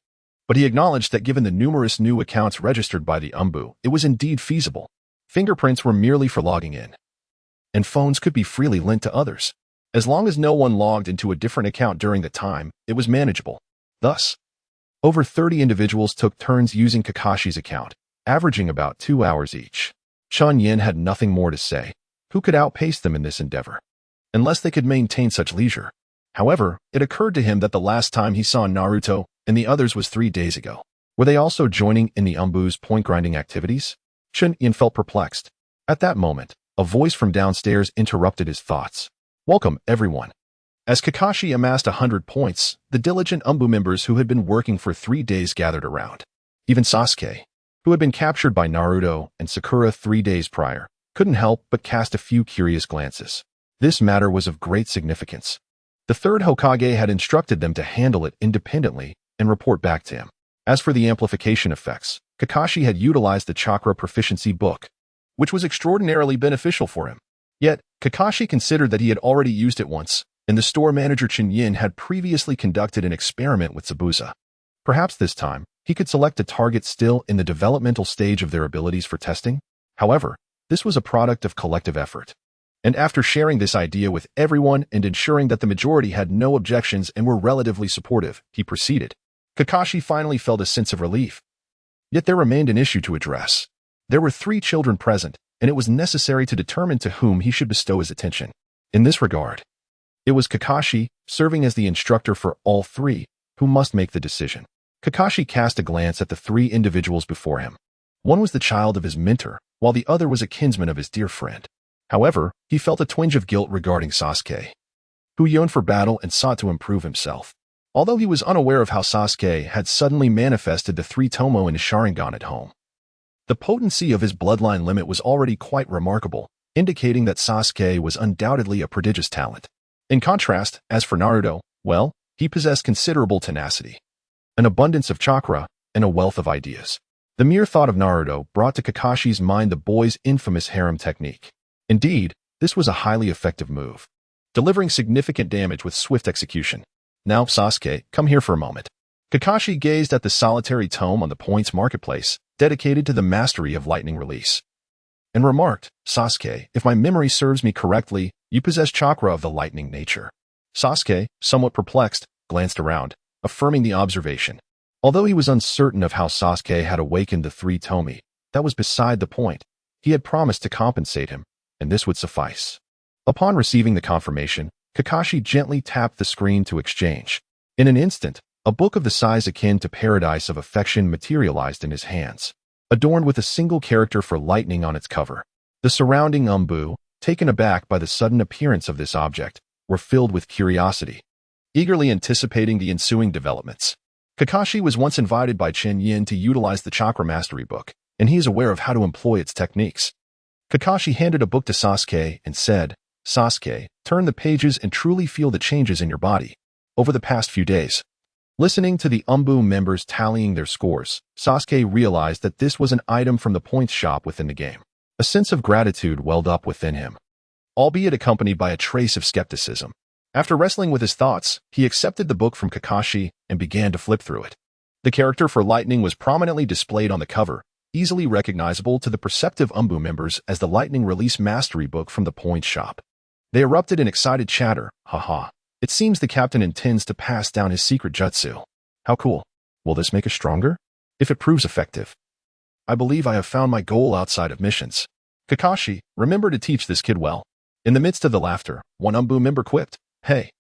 A: But he acknowledged that given the numerous new accounts registered by the Umbu, it was indeed feasible. Fingerprints were merely for logging in, and phones could be freely lent to others. As long as no one logged into a different account during the time, it was manageable. Thus, over 30 individuals took turns using Kakashi's account, averaging about 2 hours each. Chen Yan had nothing more to say. Who could outpace them in this endeavor? Unless they could maintain such leisure. However, it occurred to him that the last time he saw Naruto and the others was 3 days ago. Were they also joining in the Umbu's point-grinding activities? Chen Yan felt perplexed. At that moment, a voice from downstairs interrupted his thoughts. Welcome, everyone. As Kakashi amassed 100 points, the diligent Umbu members who had been working for 3 days gathered around. Even Sasuke, who had been captured by Naruto and Sakura 3 days prior, couldn't help but cast a few curious glances. This matter was of great significance. The Third Hokage had instructed them to handle it independently and report back to him. As for the amplification effects, Kakashi had utilized the chakra proficiency book, which was extraordinarily beneficial for him. Yet, Kakashi considered that he had already used it once, and the store manager Chen Yan had previously conducted an experiment with Zabuza. Perhaps this time, he could select a target still in the developmental stage of their abilities for testing. However, this was a product of collective effort. And after sharing this idea with everyone and ensuring that the majority had no objections and were relatively supportive, he proceeded. Kakashi finally felt a sense of relief. Yet there remained an issue to address. There were 3 children present, and it was necessary to determine to whom he should bestow his attention. In this regard, it was Kakashi, serving as the instructor for all 3, who must make the decision. Kakashi cast a glance at the 3 individuals before him. One was the child of his mentor, while the other was a kinsman of his dear friend. However, he felt a twinge of guilt regarding Sasuke, who yearned for battle and sought to improve himself. Although he was unaware of how Sasuke had suddenly manifested the 3 Tomo in his Sharingan at home, the potency of his bloodline limit was already quite remarkable, indicating that Sasuke was undoubtedly a prodigious talent. In contrast, as for Naruto, well, he possessed considerable tenacity, an abundance of chakra, and a wealth of ideas. The mere thought of Naruto brought to Kakashi's mind the boy's infamous harem technique. Indeed, this was a highly effective move, delivering significant damage with swift execution. Now, Sasuke, come here for a moment. Kakashi gazed at the solitary tome on the points marketplace, dedicated to the mastery of lightning release, and remarked, Sasuke, if my memory serves me correctly, you possess chakra of the lightning nature. Sasuke, somewhat perplexed, glanced around, affirming the observation. Although he was uncertain of how Sasuke had awakened the 3 Tomi, that was beside the point. He had promised to compensate him, and this would suffice. Upon receiving the confirmation, Kakashi gently tapped the screen to exchange. In an instant, a book of the size akin to Paradise of Affection materialized in his hands, adorned with a single character for lightning on its cover. The surrounding Umbu, taken aback by the sudden appearance of this object, were filled with curiosity, eagerly anticipating the ensuing developments. Kakashi was once invited by Chen Yan to utilize the Chakra Mastery book, and he is aware of how to employ its techniques. Kakashi handed a book to Sasuke and said, Sasuke, turn the pages and truly feel the changes in your body. Over the past few days, listening to the Umbu members tallying their scores, Sasuke realized that this was an item from the points shop within the game. A sense of gratitude welled up within him, albeit accompanied by a trace of skepticism. After wrestling with his thoughts, he accepted the book from Kakashi and began to flip through it. The character for Lightning was prominently displayed on the cover, easily recognizable to the perceptive Umbu members as the Lightning Release Mastery book from the points shop. They erupted in excited chatter. Haha. It seems the captain intends to pass down his secret jutsu. How cool. Will this make us stronger? If it proves effective, I believe I have found my goal outside of missions. Kakashi, remember to teach this kid well. In the midst of the laughter, one Umbu member quipped, "Hey,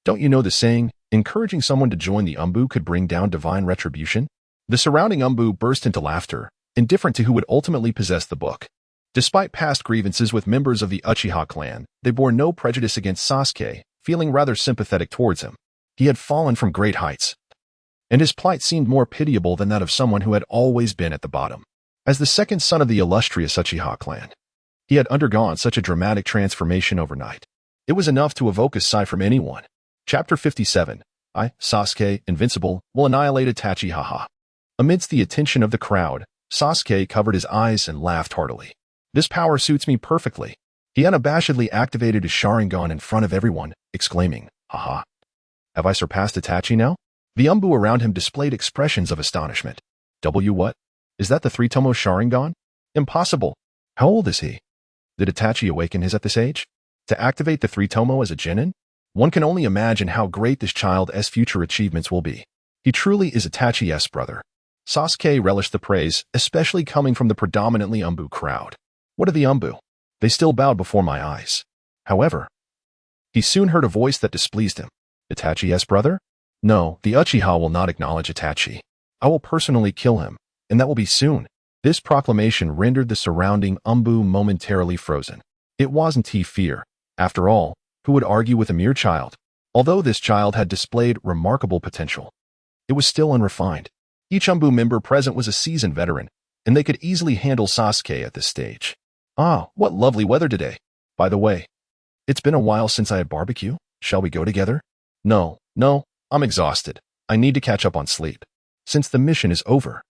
A: don't you know the saying, encouraging someone to join the Umbu could bring down divine retribution?" The surrounding Umbu burst into laughter, indifferent to who would ultimately possess the book. Despite past grievances with members of the Uchiha clan, they bore no prejudice against Sasuke, feeling rather sympathetic towards him. He had fallen from great heights, and his plight seemed more pitiable than that of someone who had always been at the bottom. As the second son of the illustrious Uchiha clan, he had undergone such a dramatic transformation overnight. It was enough to evoke a sigh from anyone. Chapter 57. I, Sasuke, invincible, will annihilate Itachi, haha. Amidst the attention of the crowd, Sasuke covered his eyes and laughed heartily. This power suits me perfectly. He unabashedly activated his Sharingan in front of everyone, exclaiming, haha. Have I surpassed Itachi now? The Umbu around him displayed expressions of astonishment. What? Is that the three-tomo Sharingan? Impossible. How old is he? Did Itachi awaken his at this age? To activate the three-tomo as a genin? One can only imagine how great this child's future achievements will be. He truly is Itachi's brother. Sasuke relished the praise, especially coming from the predominantly Umbu crowd. What are the Umbu? They still bowed before my eyes. However, he soon heard a voice that displeased him. Itachi's brother? No, the Uchiha will not acknowledge Itachi. I will personally kill him, and that will be soon. This proclamation rendered the surrounding Umbu momentarily frozen. It wasn't fear. After all, who would argue with a mere child? Although this child had displayed remarkable potential, it was still unrefined. Each Umbu member present was a seasoned veteran, and they could easily handle Sasuke at this stage. Ah, what lovely weather today. By the way, it's been a while since I had barbecue. Shall we go together? No, I'm exhausted. I need to catch up on sleep. Since the mission is over,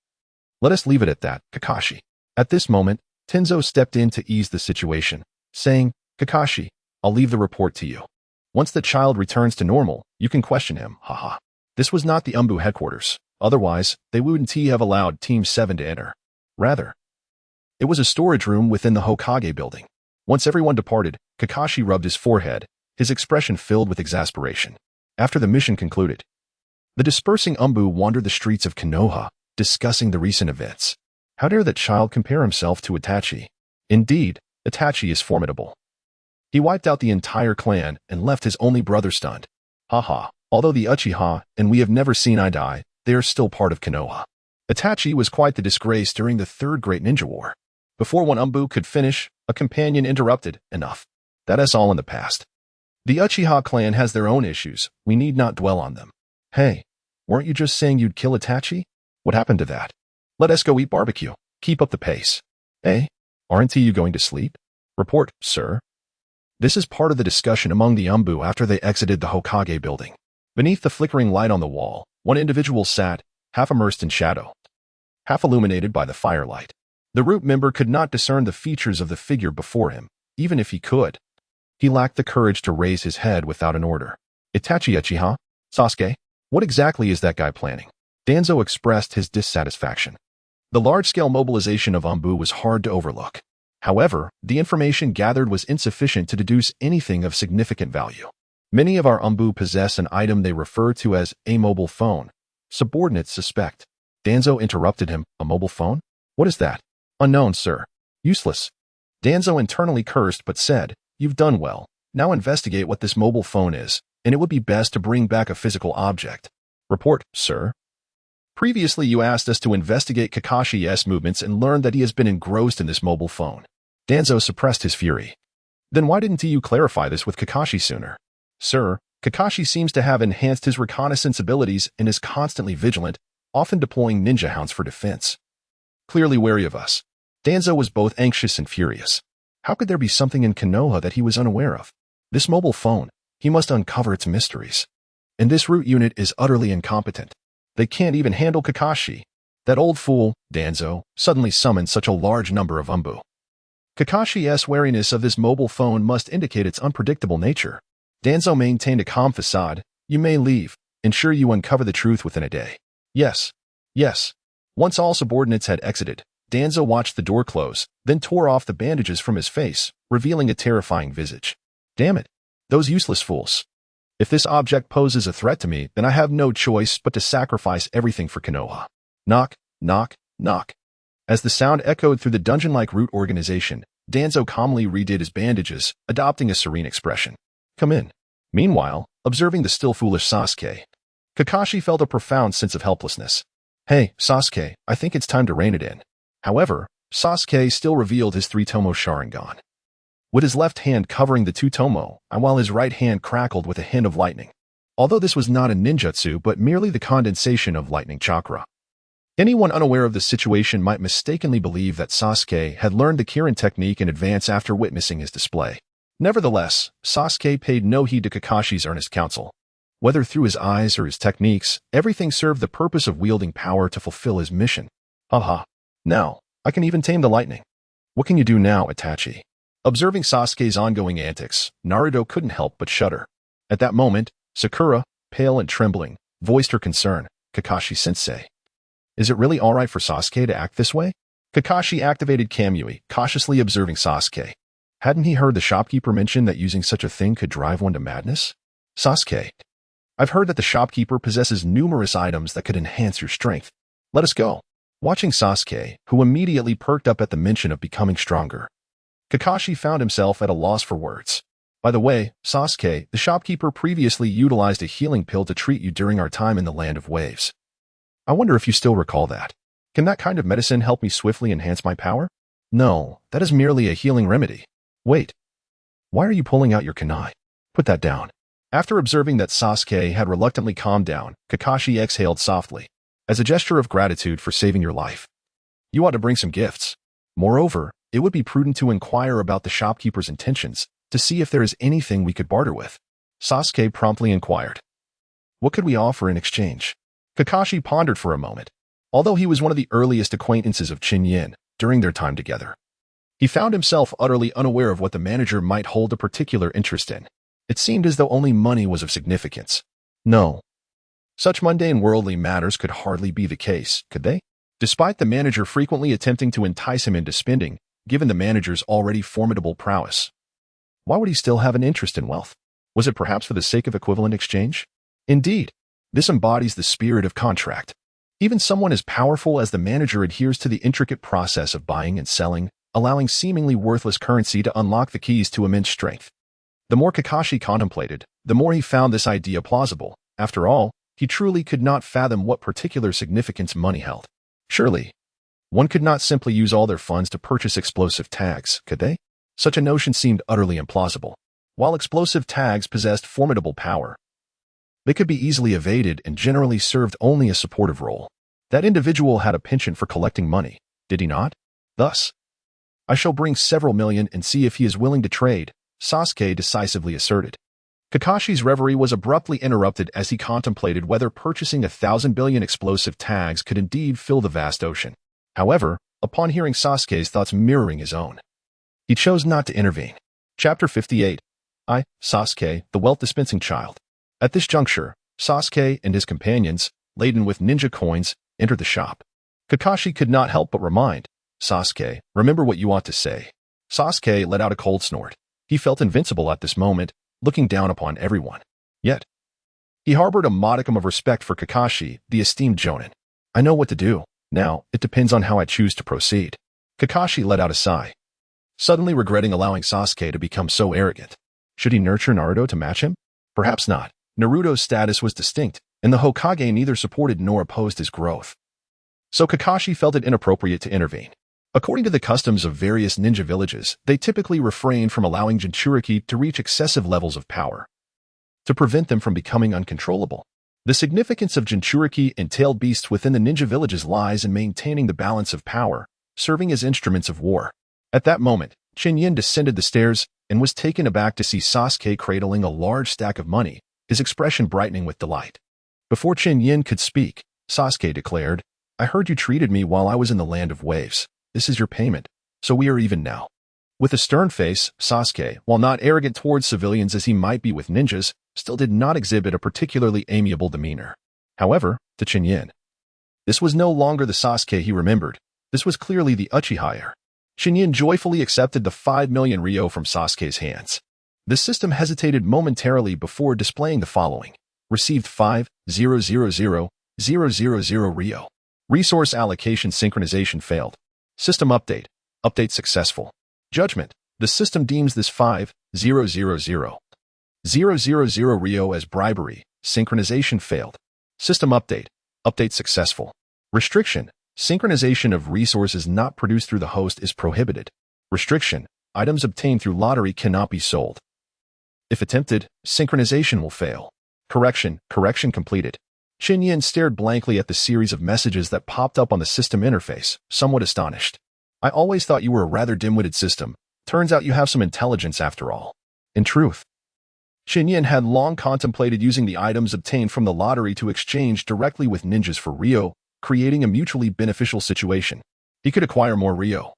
A: let us leave it at that, Kakashi. At this moment, Tenzo stepped in to ease the situation, saying, Kakashi, I'll leave the report to you. Once the child returns to normal, you can question him, haha. This was not the Umbu headquarters. Otherwise, they wouldn't have allowed Team 7 to enter. Rather, it was a storage room within the Hokage building. Once everyone departed, Kakashi rubbed his forehead, his expression filled with exasperation. After the mission concluded, the dispersing Umbu wandered the streets of Konoha, discussing the recent events. How dare that child compare himself to Itachi? Indeed, Itachi is formidable. He wiped out the entire clan and left his only brother stunned. Haha, although the Uchiha and we have never seen eye to eye, they are still part of Konoha. Itachi was quite the disgrace during the Third Great Ninja War. Before one Umbu could finish, a companion interrupted. Enough. That is all in the past. The Uchiha clan has their own issues. We need not dwell on them. Hey, weren't you just saying you'd kill Itachi? What happened to that? Let us go eat barbecue. Keep up the pace. Eh? Aren't you going to sleep? Report, sir. This is part of the discussion among the Umbu after they exited the Hokage building. Beneath the flickering light on the wall, one individual sat, half immersed in shadow, half illuminated by the firelight. The root member could not discern the features of the figure before him, even if he could. He lacked the courage to raise his head without an order. Itachi Uchiha? Sasuke? What exactly is that guy planning? Danzo expressed his dissatisfaction. The large-scale mobilization of Umbu was hard to overlook. However, the information gathered was insufficient to deduce anything of significant value. Many of our Umbu possess an item they refer to as a mobile phone. Subordinates suspect. Danzo interrupted him. A mobile phone? What is that? Unknown, sir. Useless. Danzo internally cursed but said, You've done well. Now investigate what this mobile phone is, and it would be best to bring back a physical object. Report, sir. Previously, you asked us to investigate Kakashi's movements and learned that he has been engrossed in this mobile phone. Danzo suppressed his fury. Then why didn't you clarify this with Kakashi sooner? Sir, Kakashi seems to have enhanced his reconnaissance abilities and is constantly vigilant, often deploying ninja hounds for defense. Clearly wary of us. Danzo was both anxious and furious. How could there be something in Konoha that he was unaware of? This mobile phone, he must uncover its mysteries. And this root unit is utterly incompetent. They can't even handle Kakashi. That old fool, Danzo, suddenly summoned such a large number of umbu. Kakashi's wariness of this mobile phone must indicate its unpredictable nature. Danzo maintained a calm facade. You may leave. Ensure you uncover the truth within a day. Yes. Yes. Once all subordinates had exited, Danzo watched the door close, then tore off the bandages from his face, revealing a terrifying visage. Damn it. Those useless fools. If this object poses a threat to me, then I have no choice but to sacrifice everything for Konoha. Knock, knock, knock. As the sound echoed through the dungeon-like root organization, Danzo calmly redid his bandages, adopting a serene expression. Come in. Meanwhile, observing the still foolish Sasuke, Kakashi felt a profound sense of helplessness. Hey, Sasuke, I think it's time to rein it in. However, Sasuke still revealed his three-tomo Sharingan, with his left hand covering the two-tomo, and while his right hand crackled with a hint of lightning. Although this was not a ninjutsu but merely the condensation of lightning chakra. Anyone unaware of the situation might mistakenly believe that Sasuke had learned the Kirin technique in advance after witnessing his display. Nevertheless, Sasuke paid no heed to Kakashi's earnest counsel. Whether through his eyes or his techniques, everything served the purpose of wielding power to fulfill his mission. Haha. Now, I can even tame the lightning. What can you do now, Itachi? Observing Sasuke's ongoing antics, Naruto couldn't help but shudder. At that moment, Sakura, pale and trembling, voiced her concern. Kakashi-sensei. Is it really alright for Sasuke to act this way? Kakashi activated Kamui, cautiously observing Sasuke. Hadn't he heard the shopkeeper mention that using such a thing could drive one to madness? Sasuke. I've heard that the shopkeeper possesses numerous items that could enhance your strength. Let us go. Watching Sasuke, who immediately perked up at the mention of becoming stronger, Kakashi found himself at a loss for words. By the way, Sasuke, the shopkeeper previously utilized a healing pill to treat you during our time in the Land of Waves. I wonder if you still recall that. Can that kind of medicine help me swiftly enhance my power? No, that is merely a healing remedy. Wait. Why are you pulling out your kunai? Put that down. After observing that Sasuke had reluctantly calmed down, Kakashi exhaled softly. As a gesture of gratitude for saving your life, you ought to bring some gifts. Moreover, it would be prudent to inquire about the shopkeeper's intentions to see if there is anything we could barter with. Sasuke promptly inquired. What could we offer in exchange? Kakashi pondered for a moment. Although he was one of the earliest acquaintances of Chen Yan during their time together, he found himself utterly unaware of what the manager might hold a particular interest in. It seemed as though only money was of significance. No. Such mundane worldly matters could hardly be the case, could they? Despite the manager frequently attempting to entice him into spending, given the manager's already formidable prowess. Why would he still have an interest in wealth? Was it perhaps for the sake of equivalent exchange? Indeed, this embodies the spirit of contract. Even someone as powerful as the manager adheres to the intricate process of buying and selling, allowing seemingly worthless currency to unlock the keys to immense strength. The more Kakashi contemplated, the more he found this idea plausible. After all, he truly could not fathom what particular significance money held. Surely, one could not simply use all their funds to purchase explosive tags, could they? Such a notion seemed utterly implausible. While explosive tags possessed formidable power, they could be easily evaded and generally served only a supportive role. That individual had a penchant for collecting money, did he not? Thus, I shall bring several million and see if he is willing to trade, Sasuke decisively asserted. Kakashi's reverie was abruptly interrupted as he contemplated whether purchasing 1,000 billion explosive tags could indeed fill the vast ocean. However, upon hearing Sasuke's thoughts mirroring his own, he chose not to intervene. Chapter 58. Sasuke, the wealth-dispensing child. At this juncture, Sasuke and his companions, laden with ninja coins, entered the shop. Kakashi could not help but remind, Sasuke, remember what you ought to say. Sasuke let out a cold snort. He felt invincible at this moment, looking down upon everyone. Yet, he harbored a modicum of respect for Kakashi, the esteemed Jonin. I know what to do. Now, it depends on how I choose to proceed. Kakashi let out a sigh, suddenly regretting allowing Sasuke to become so arrogant. Should he nurture Naruto to match him? Perhaps not. Naruto's status was distinct, and the Hokage neither supported nor opposed his growth. So Kakashi felt it inappropriate to intervene. According to the customs of various ninja villages, they typically refrained from allowing Jinchuriki to reach excessive levels of power, to prevent them from becoming uncontrollable. The significance of Jinchuriki and tailed beasts within the ninja villages lies in maintaining the balance of power, serving as instruments of war. At that moment, Chen Yan descended the stairs and was taken aback to see Sasuke cradling a large stack of money, his expression brightening with delight. Before Chen Yan could speak, Sasuke declared, "I heard you treated me while I was in the land of waves. This is your payment, so we are even now." With a stern face, Sasuke, while not arrogant towards civilians as he might be with ninjas, still did not exhibit a particularly amiable demeanor. However, to Chen Yan, this was no longer the Sasuke he remembered. This was clearly the Uchiha. Chen Yan joyfully accepted the 5 million ryo from Sasuke's hands. The system hesitated momentarily before displaying the following. Received 5,000,000 ryo. Resource allocation synchronization failed. System update. Update successful. Judgment. The system deems this 5,000,000 ryo as bribery. Synchronization failed. System update. Update successful. Restriction. Synchronization of resources not produced through the host is prohibited. Restriction. Items obtained through lottery cannot be sold. If attempted, synchronization will fail. Correction. Correction completed. Chen Yan stared blankly at the series of messages that popped up on the system interface, somewhat astonished. "I always thought you were a rather dim-witted system. Turns out you have some intelligence after all." In truth, Chen Yan had long contemplated using the items obtained from the lottery to exchange directly with ninjas for ryo, creating a mutually beneficial situation. He could acquire more ryo,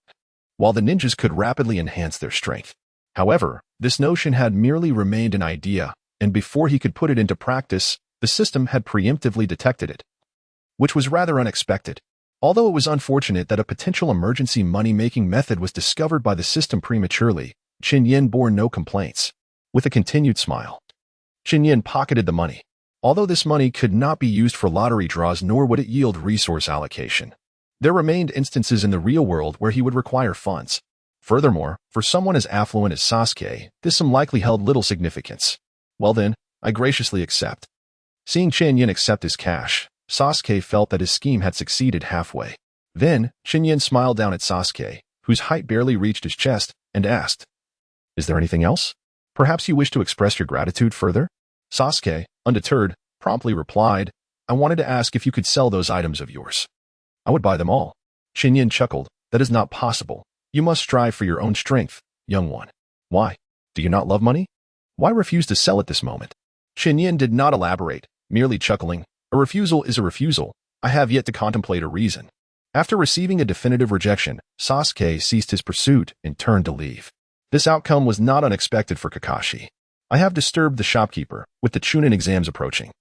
A: while the ninjas could rapidly enhance their strength. However, this notion had merely remained an idea, and before he could put it into practice, the system had preemptively detected it, which was rather unexpected. Although it was unfortunate that a potential emergency money-making method was discovered by the system prematurely, Chen Yan bore no complaints. With a continued smile, Chen Yan pocketed the money. Although this money could not be used for lottery draws nor would it yield resource allocation, there remained instances in the real world where he would require funds. Furthermore, for someone as affluent as Sasuke, this sum likely held little significance. "Well then, I graciously accept." Seeing Chen Yan accept his cash, Sasuke felt that his scheme had succeeded halfway. Then, Chen Yan smiled down at Sasuke, whose height barely reached his chest, and asked, "Is there anything else? Perhaps you wish to express your gratitude further?" Sasuke, undeterred, promptly replied, "I wanted to ask if you could sell those items of yours. I would buy them all." Chen Yan chuckled, "That is not possible. You must strive for your own strength, young one." "Why? Do you not love money? Why refuse to sell at this moment?" Chen Yan did not elaborate, merely chuckling, "A refusal is a refusal. I have yet to contemplate a reason." After receiving a definitive rejection, Sasuke ceased his pursuit and turned to leave. This outcome was not unexpected for Kakashi. "I have disturbed the shopkeeper, with the Chunin exams approaching.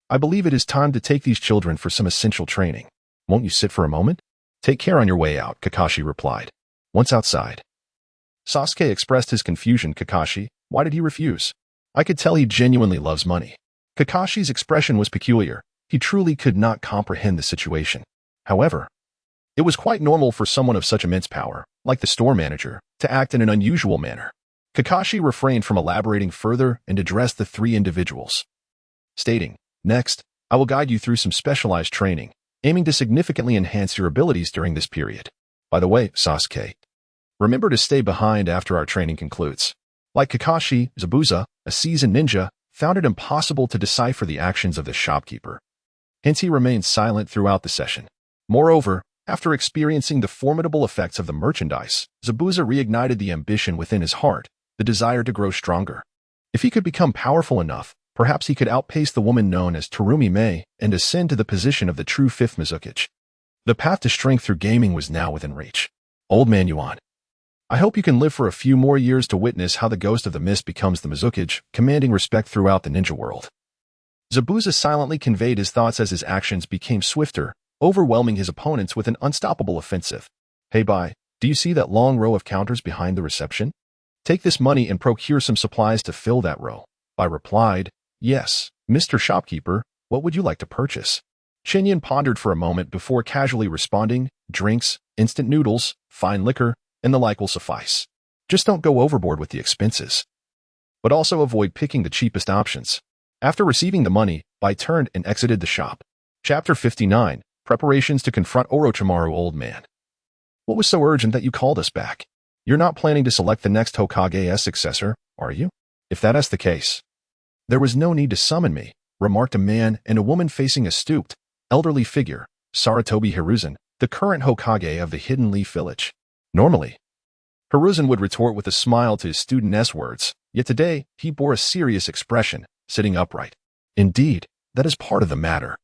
A: I believe it is time to take these children for some essential training. Won't you sit for a moment?" "Take care on your way out," Kakashi replied. Once outside, Sasuke expressed his confusion. "Kakashi, why did he refuse? I could tell he genuinely loves money." Kakashi's expression was peculiar. He truly could not comprehend the situation. However, it was quite normal for someone of such immense power, like the store manager, to act in an unusual manner. Kakashi refrained from elaborating further and addressed the three individuals, stating, "Next, I will guide you through some specialized training, aiming to significantly enhance your abilities during this period. By the way, Sasuke, remember to stay behind after our training concludes." Like Kakashi, Zabuza, a seasoned ninja, found it impossible to decipher the actions of the shopkeeper. Hence he remained silent throughout the session. Moreover, after experiencing the formidable effects of the merchandise, Zabuza reignited the ambition within his heart, the desire to grow stronger. If he could become powerful enough, perhaps he could outpace the woman known as Terumi Mei and ascend to the position of the true fifth Mizukage. The path to strength through gaming was now within reach. "Old man Yuan, I hope you can live for a few more years to witness how the ghost of the mist becomes the Mizukage, commanding respect throughout the ninja world." Zabuza silently conveyed his thoughts as his actions became swifter, overwhelming his opponents with an unstoppable offensive. "Hey bye, do you see that long row of counters behind the reception? Take this money and procure some supplies to fill that row." I replied, "Yes, Mr. Shopkeeper, what would you like to purchase?" Chen Yan pondered for a moment before casually responding, "Drinks, instant noodles, fine liquor, and the like will suffice. Just don't go overboard with the expenses. But also avoid picking the cheapest options." After receiving the money, Bai turned and exited the shop. Chapter 59, Preparations to Confront Orochimaru. "Old man, what was so urgent that you called us back? You're not planning to select the next Hokage's successor, are you?" "If that is the case, there was no need to summon me," remarked a man and a woman facing a stooped, elderly figure, Sarutobi Hiruzen, the current Hokage of the Hidden Leaf Village. Normally, Hiruzen would retort with a smile to his student's words, yet today he bore a serious expression, sitting upright. Indeed, that is part of the matter,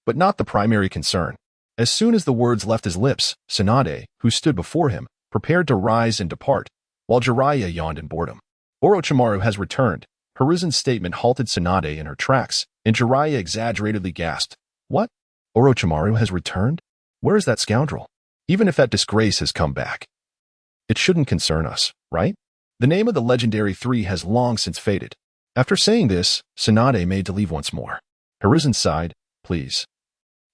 A: but not the primary concern. As soon as the words left his lips, Tsunade, who stood before him, prepared to rise and depart, while Jiraiya yawned in boredom. Orochimaru has returned. Hiruzen's statement halted Tsunade in her tracks, and Jiraiya exaggeratedly gasped, "What? Orochimaru has returned? Where is that scoundrel? Even if that disgrace has come back, it shouldn't concern us, right? The name of the legendary three has long since faded." After saying this, Tsunade made to leave once more. Hiruzen sighed, "Please,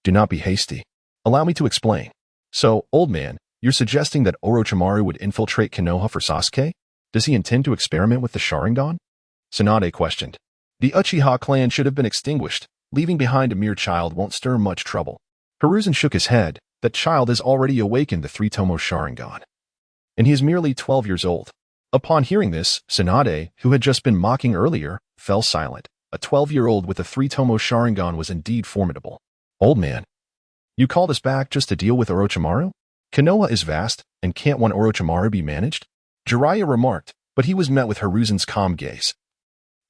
A: do not be hasty. Allow me to explain. So, old man, you're suggesting that Orochimaru would infiltrate Konoha for Sasuke? Does he intend to experiment with the Sharingan?" Tsunade questioned. "The Uchiha clan should have been extinguished. Leaving behind a mere child won't stir much trouble." Hiruzen shook his head. That child has already awakened the three-tomo Sharingan, and he is merely 12 years old. Upon hearing this, Tsunade, who had just been mocking earlier, fell silent. A 12-year-old with a three-tomo Sharingan was indeed formidable. "Old man, you called us back just to deal with Orochimaru? Konoha is vast, and can't one Orochimaru be managed?" Jiraiya remarked, but he was met with Hiruzen's calm gaze,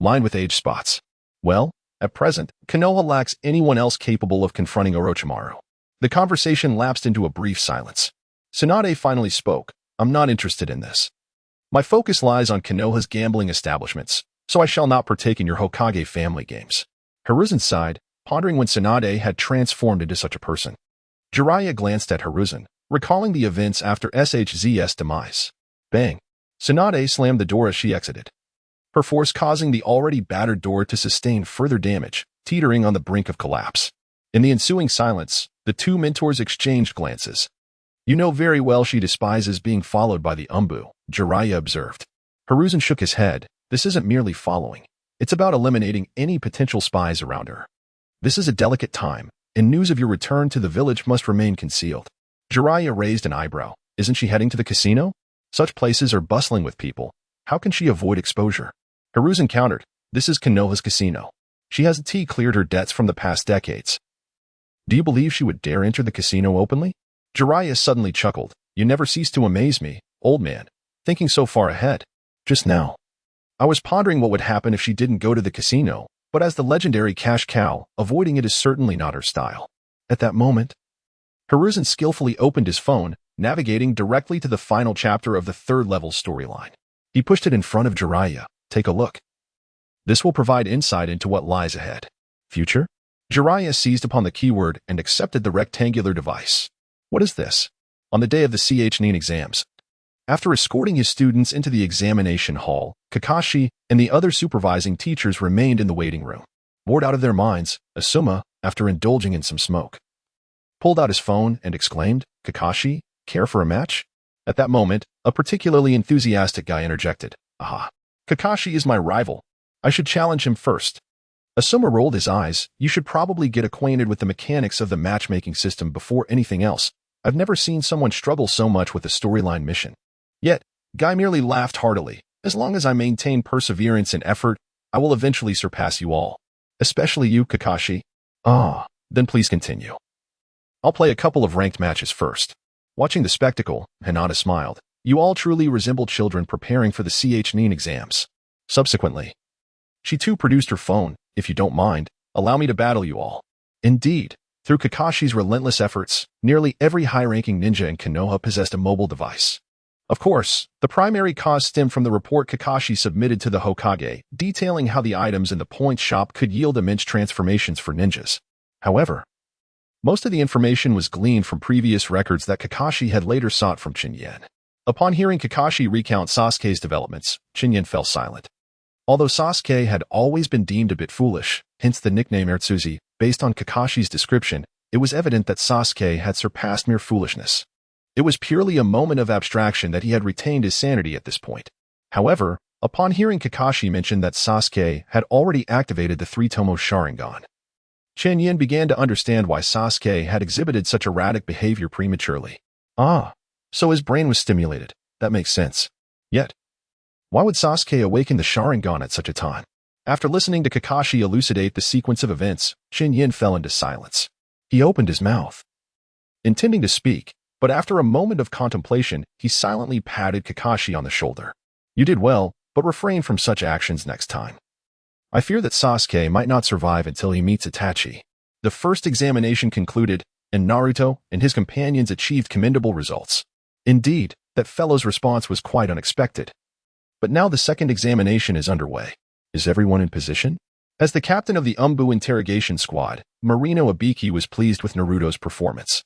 A: lined with age spots. "Well, at present, Konoha lacks anyone else capable of confronting Orochimaru." The conversation lapsed into a brief silence. Tsunade finally spoke, "I'm not interested in this. My focus lies on Konoha's gambling establishments, so I shall not partake in your Hokage family games." Hiruzen sighed, pondering when Tsunade had transformed into such a person. Jiraiya glanced at Hiruzen, recalling the events after SHZ's demise. Bang! Tsunade slammed the door as she exited, her force causing the already battered door to sustain further damage, teetering on the brink of collapse. In the ensuing silence, the two mentors exchanged glances. "You know very well she despises being followed by the Umbu," Jiraiya observed. Hiruzen shook his head. "This isn't merely following. It's about eliminating any potential spies around her. This is a delicate time, and news of your return to the village must remain concealed." Jiraiya raised an eyebrow. "Isn't she heading to the casino? Such places are bustling with people. How can she avoid exposure?" Hiruzen countered, "This is Konoha's casino. She has cleared her debts from the past decades. Do you believe she would dare enter the casino openly?" Jiraiya suddenly chuckled. "You never cease to amaze me, old man, thinking so far ahead. Just now, I was pondering what would happen if she didn't go to the casino, but as the legendary cash cow, avoiding it is certainly not her style." At that moment, Hiruzen skillfully opened his phone, navigating directly to the final chapter of the third-level storyline. He pushed it in front of Jiraiya. "Take a look. This will provide insight into what lies ahead." "Future?" Jiraiya seized upon the keyword and accepted the rectangular device. "What is this?" On the day of the Chunin exams, after escorting his students into the examination hall, Kakashi and the other supervising teachers remained in the waiting room. Bored out of their minds, Asuma, after indulging in some smoke, pulled out his phone and exclaimed, "Kakashi, care for a match?" At that moment, a particularly enthusiastic guy interjected, "Aha, Kakashi is my rival. I should challenge him first." Asuma rolled his eyes. "You should probably get acquainted with the mechanics of the matchmaking system before anything else. I've never seen someone struggle so much with a storyline mission." Yet, Guy merely laughed heartily. "As long as I maintain perseverance and effort, I will eventually surpass you all. Especially you, Kakashi." "Ah, then please continue. I'll play a couple of ranked matches first." Watching the spectacle, Hinata smiled. "You all truly resemble children preparing for the Chunin exams." Subsequently, she too produced her phone. "If you don't mind, allow me to battle you all." Indeed, through Kakashi's relentless efforts, nearly every high-ranking ninja in Konoha possessed a mobile device. Of course, the primary cause stemmed from the report Kakashi submitted to the Hokage, detailing how the items in the point shop could yield immense transformations for ninjas. However, most of the information was gleaned from previous records that Kakashi had later sought from Chen Yan. Upon hearing Kakashi recount Sasuke's developments, Chen Yan fell silent. Although Sasuke had always been deemed a bit foolish, hence the nickname Ertsuzi, based on Kakashi's description, it was evident that Sasuke had surpassed mere foolishness. It was purely a moment of abstraction that he had retained his sanity at this point. However, upon hearing Kakashi mention that Sasuke had already activated the three-tomo Sharingan, Chen Yan began to understand why Sasuke had exhibited such erratic behavior prematurely. Ah, so his brain was stimulated. That makes sense. Yet, why would Sasuke awaken the Sharingan at such a time? After listening to Kakashi elucidate the sequence of events, Chen Yan fell into silence. He opened his mouth, intending to speak, But after a moment of contemplation, he silently patted Kakashi on the shoulder. You did well, but refrain from such actions next time. I fear that Sasuke might not survive until he meets Itachi. The first examination concluded, and Naruto and his companions achieved commendable results. Indeed, that fellow's response was quite unexpected. But now the second examination is underway. Is everyone in position? As the captain of the Umbu interrogation squad, Marino Abiki was pleased with Naruto's performance.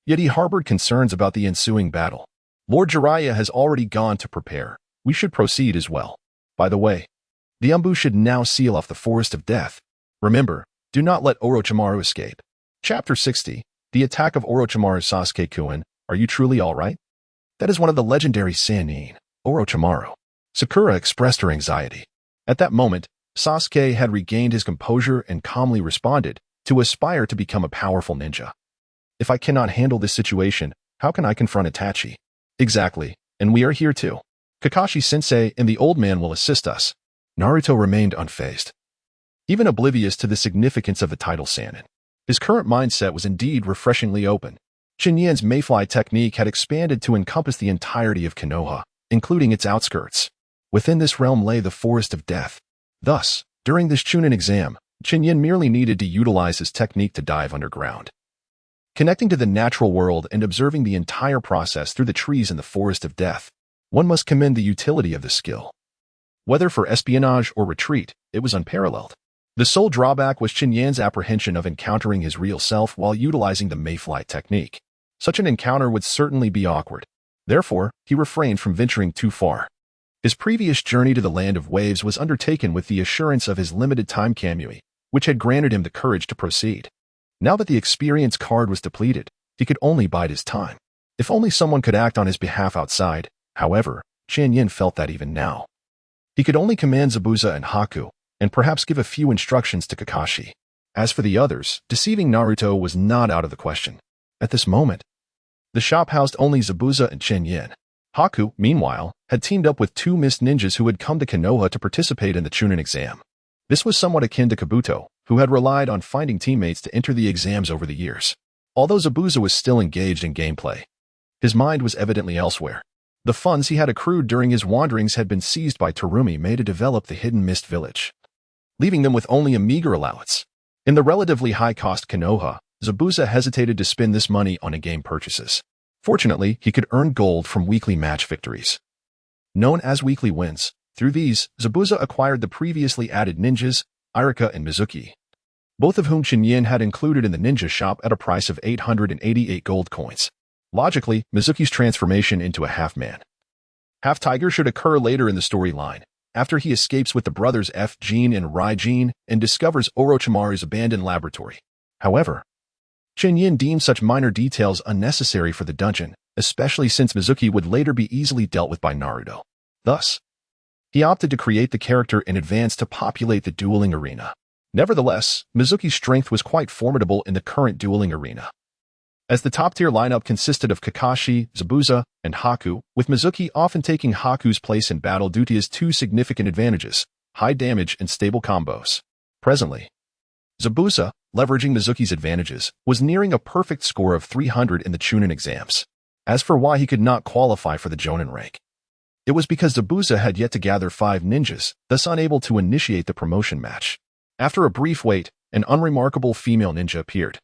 A: Yet he harbored concerns about the ensuing battle. Lord Jiraiya has already gone to prepare. We should proceed as well. By the way, the Umbu should now seal off the Forest of Death. Remember, do not let Orochimaru escape. Chapter 60, The Attack of Orochimaru. Sasuke-kun, are you truly all right? That is one of the legendary Sannin, Orochimaru. Sakura expressed her anxiety. At that moment, Sasuke had regained his composure and calmly responded, to aspire to become a powerful ninja. If I cannot handle this situation, how can I confront Itachi? Exactly, and we are here too. Kakashi-sensei and the old man will assist us. Naruto remained unfazed, even oblivious to the significance of the title Sannin. His current mindset was indeed refreshingly open. Chen Yan's mayfly technique had expanded to encompass the entirety of Konoha, including its outskirts. Within this realm lay the Forest of Death. Thus, during this Chunin Exam, Chen Yan merely needed to utilize his technique to dive underground. Connecting to the natural world and observing the entire process through the trees in the Forest of Death, one must commend the utility of the skill. Whether for espionage or retreat, it was unparalleled. The sole drawback was Chen Yan's apprehension of encountering his real self while utilizing the mayfly technique. Such an encounter would certainly be awkward. Therefore, he refrained from venturing too far. His previous journey to the Land of Waves was undertaken with the assurance of his limited time kamui, which had granted him the courage to proceed. Now that the experience card was depleted, he could only bide his time. If only someone could act on his behalf outside. However, Chen Yan felt that even now. He could only command Zabuza and Haku, and perhaps give a few instructions to Kakashi. As for the others, deceiving Naruto was not out of the question. At this moment, the shop housed only Zabuza and Chen Yan. Haku, meanwhile, had teamed up with two mist ninjas who had come to Konoha to participate in the Chunin Exam. This was somewhat akin to Kabuto, who had relied on finding teammates to enter the exams over the years. Although Zabuza was still engaged in gameplay, his mind was evidently elsewhere. The funds he had accrued during his wanderings had been seized by Terumi May to develop the hidden mist village, leaving them with only a meager allowance. In the relatively high-cost Konoha, Zabuza hesitated to spend this money on in-game purchases. Fortunately, he could earn gold from weekly match victories, known as weekly wins. Through these, Zabuza acquired the previously added ninjas, Irika and Mizuki, both of whom Chen Yan had included in the ninja shop at a price of 888 gold coins. Logically, Mizuki's transformation into a half-man, half-tiger should occur later in the storyline, after he escapes with the brothers F-Gene and Rai-Gene and discovers Orochimaru's abandoned laboratory. However, Chen Yan deemed such minor details unnecessary for the dungeon, especially since Mizuki would later be easily dealt with by Naruto. Thus, he opted to create the character in advance to populate the dueling arena. Nevertheless, Mizuki's strength was quite formidable in the current dueling arena, as the top-tier lineup consisted of Kakashi, Zabuza, and Haku, with Mizuki often taking Haku's place in battle due to his two significant advantages, high damage and stable combos. Presently, Zabuza, leveraging Mizuki's advantages, was nearing a perfect score of 300 in the Chunin exams. As for why he could not qualify for the Jonin rank, it was because Zabuza had yet to gather 5 ninjas, thus unable to initiate the promotion match. After a brief wait, an unremarkable female ninja appeared,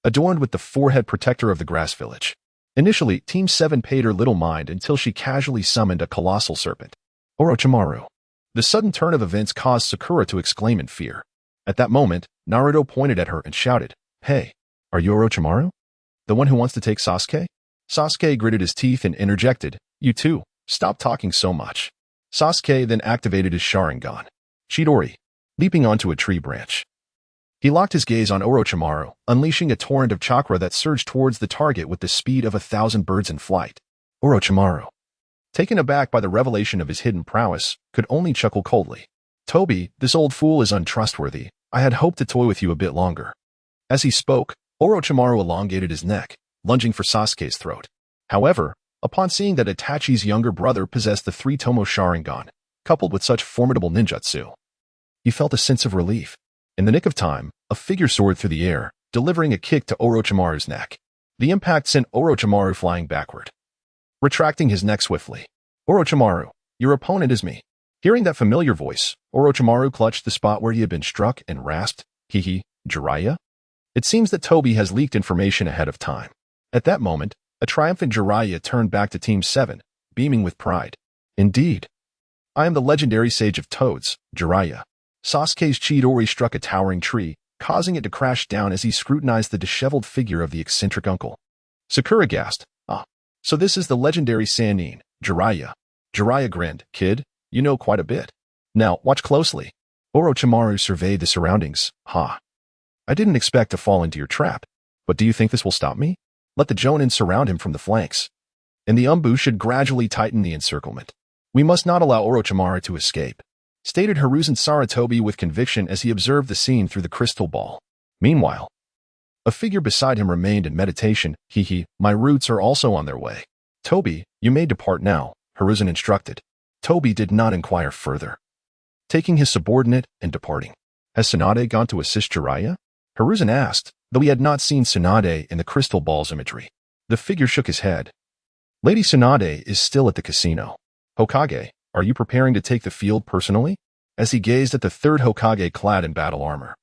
A: adorned with the forehead protector of the grass village. Initially, Team 7 paid her little mind until she casually summoned a colossal serpent, Orochimaru. The sudden turn of events caused Sakura to exclaim in fear. At that moment, Naruto pointed at her and shouted, "Hey, are you Orochimaru? The one who wants to take Sasuke?" Sasuke gritted his teeth and interjected, "You too, stop talking so much." Sasuke then activated his Sharingan, Chidori, leaping onto a tree branch. He locked his gaze on Orochimaru, unleashing a torrent of chakra that surged towards the target with the speed of 1,000 birds in flight. Orochimaru, taken aback by the revelation of his hidden prowess, could only chuckle coldly. "Toby, this old fool is untrustworthy. I had hoped to toy with you a bit longer." As he spoke, Orochimaru elongated his neck, lunging for Sasuke's throat. However, upon seeing that Itachi's younger brother possessed the 3-tomo Sharingan, coupled with such formidable ninjutsu, he felt a sense of relief. In the nick of time, a figure soared through the air, delivering a kick to Orochimaru's neck. The impact sent Orochimaru flying backward, retracting his neck swiftly. Orochimaru, your opponent is me. Hearing that familiar voice, Orochimaru clutched the spot where he had been struck and rasped, Jiraiya? It seems that Toby has leaked information ahead of time. At that moment, a triumphant Jiraiya turned back to Team 7, beaming with pride. Indeed. I am the legendary sage of toads, Jiraiya. Sasuke's Chidori struck a towering tree, causing it to crash down as he scrutinized the disheveled figure of the eccentric uncle. Sakura gasped. Ah, so this is the legendary Sannin, Jiraiya. Jiraiya grinned. Kid, you know quite a bit. Now, watch closely. Orochimaru surveyed the surroundings. Ha. I didn't expect to fall into your trap. But do you think this will stop me? Let the Jonin surround him from the flanks. And the Umbu should gradually tighten the encirclement. We must not allow Orochimaru to escape, stated Hiruzen Sarutobi with conviction as he observed the scene through the crystal ball. Meanwhile, a figure beside him remained in meditation. My roots are also on their way. Toby, you may depart now, Hiruzen instructed. Toby did not inquire further, taking his subordinate and departing. Has Tsunade gone to assist Jiraiya? Hiruzen asked, though he had not seen Tsunade in the crystal ball's imagery. The figure shook his head. Lady Tsunade is still at the casino. Hokage, are you preparing to take the field personally? As he gazed at the third Hokage clad in battle armor,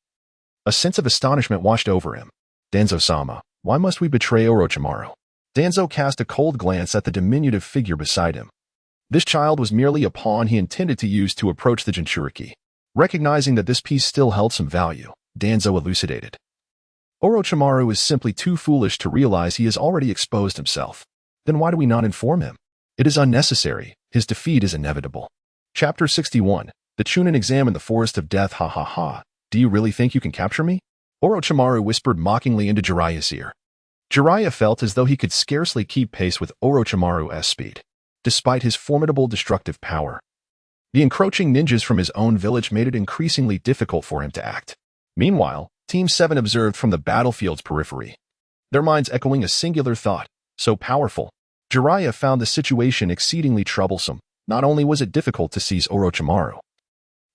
A: a sense of astonishment washed over him. Danzo-sama, why must we betray Orochimaru? Danzo cast a cold glance at the diminutive figure beside him. This child was merely a pawn he intended to use to approach the Jinchuriki. Recognizing that this piece still held some value, Danzo elucidated. Orochimaru is simply too foolish to realize he has already exposed himself. Then why do we not inform him? It is unnecessary. His defeat is inevitable. Chapter 61. The Chunin Exam in the Forest of Death. Ha ha ha. Do you really think you can capture me? Orochimaru whispered mockingly into Jiraiya's ear. Jiraiya felt as though he could scarcely keep pace with Orochimaru's speed, despite his formidable destructive power. The encroaching ninjas from his own village made it increasingly difficult for him to act. Meanwhile, Team 7 observed from the battlefield's periphery, their minds echoing a singular thought, so powerful. Jiraiya found the situation exceedingly troublesome. Not only was it difficult to seize Orochimaru,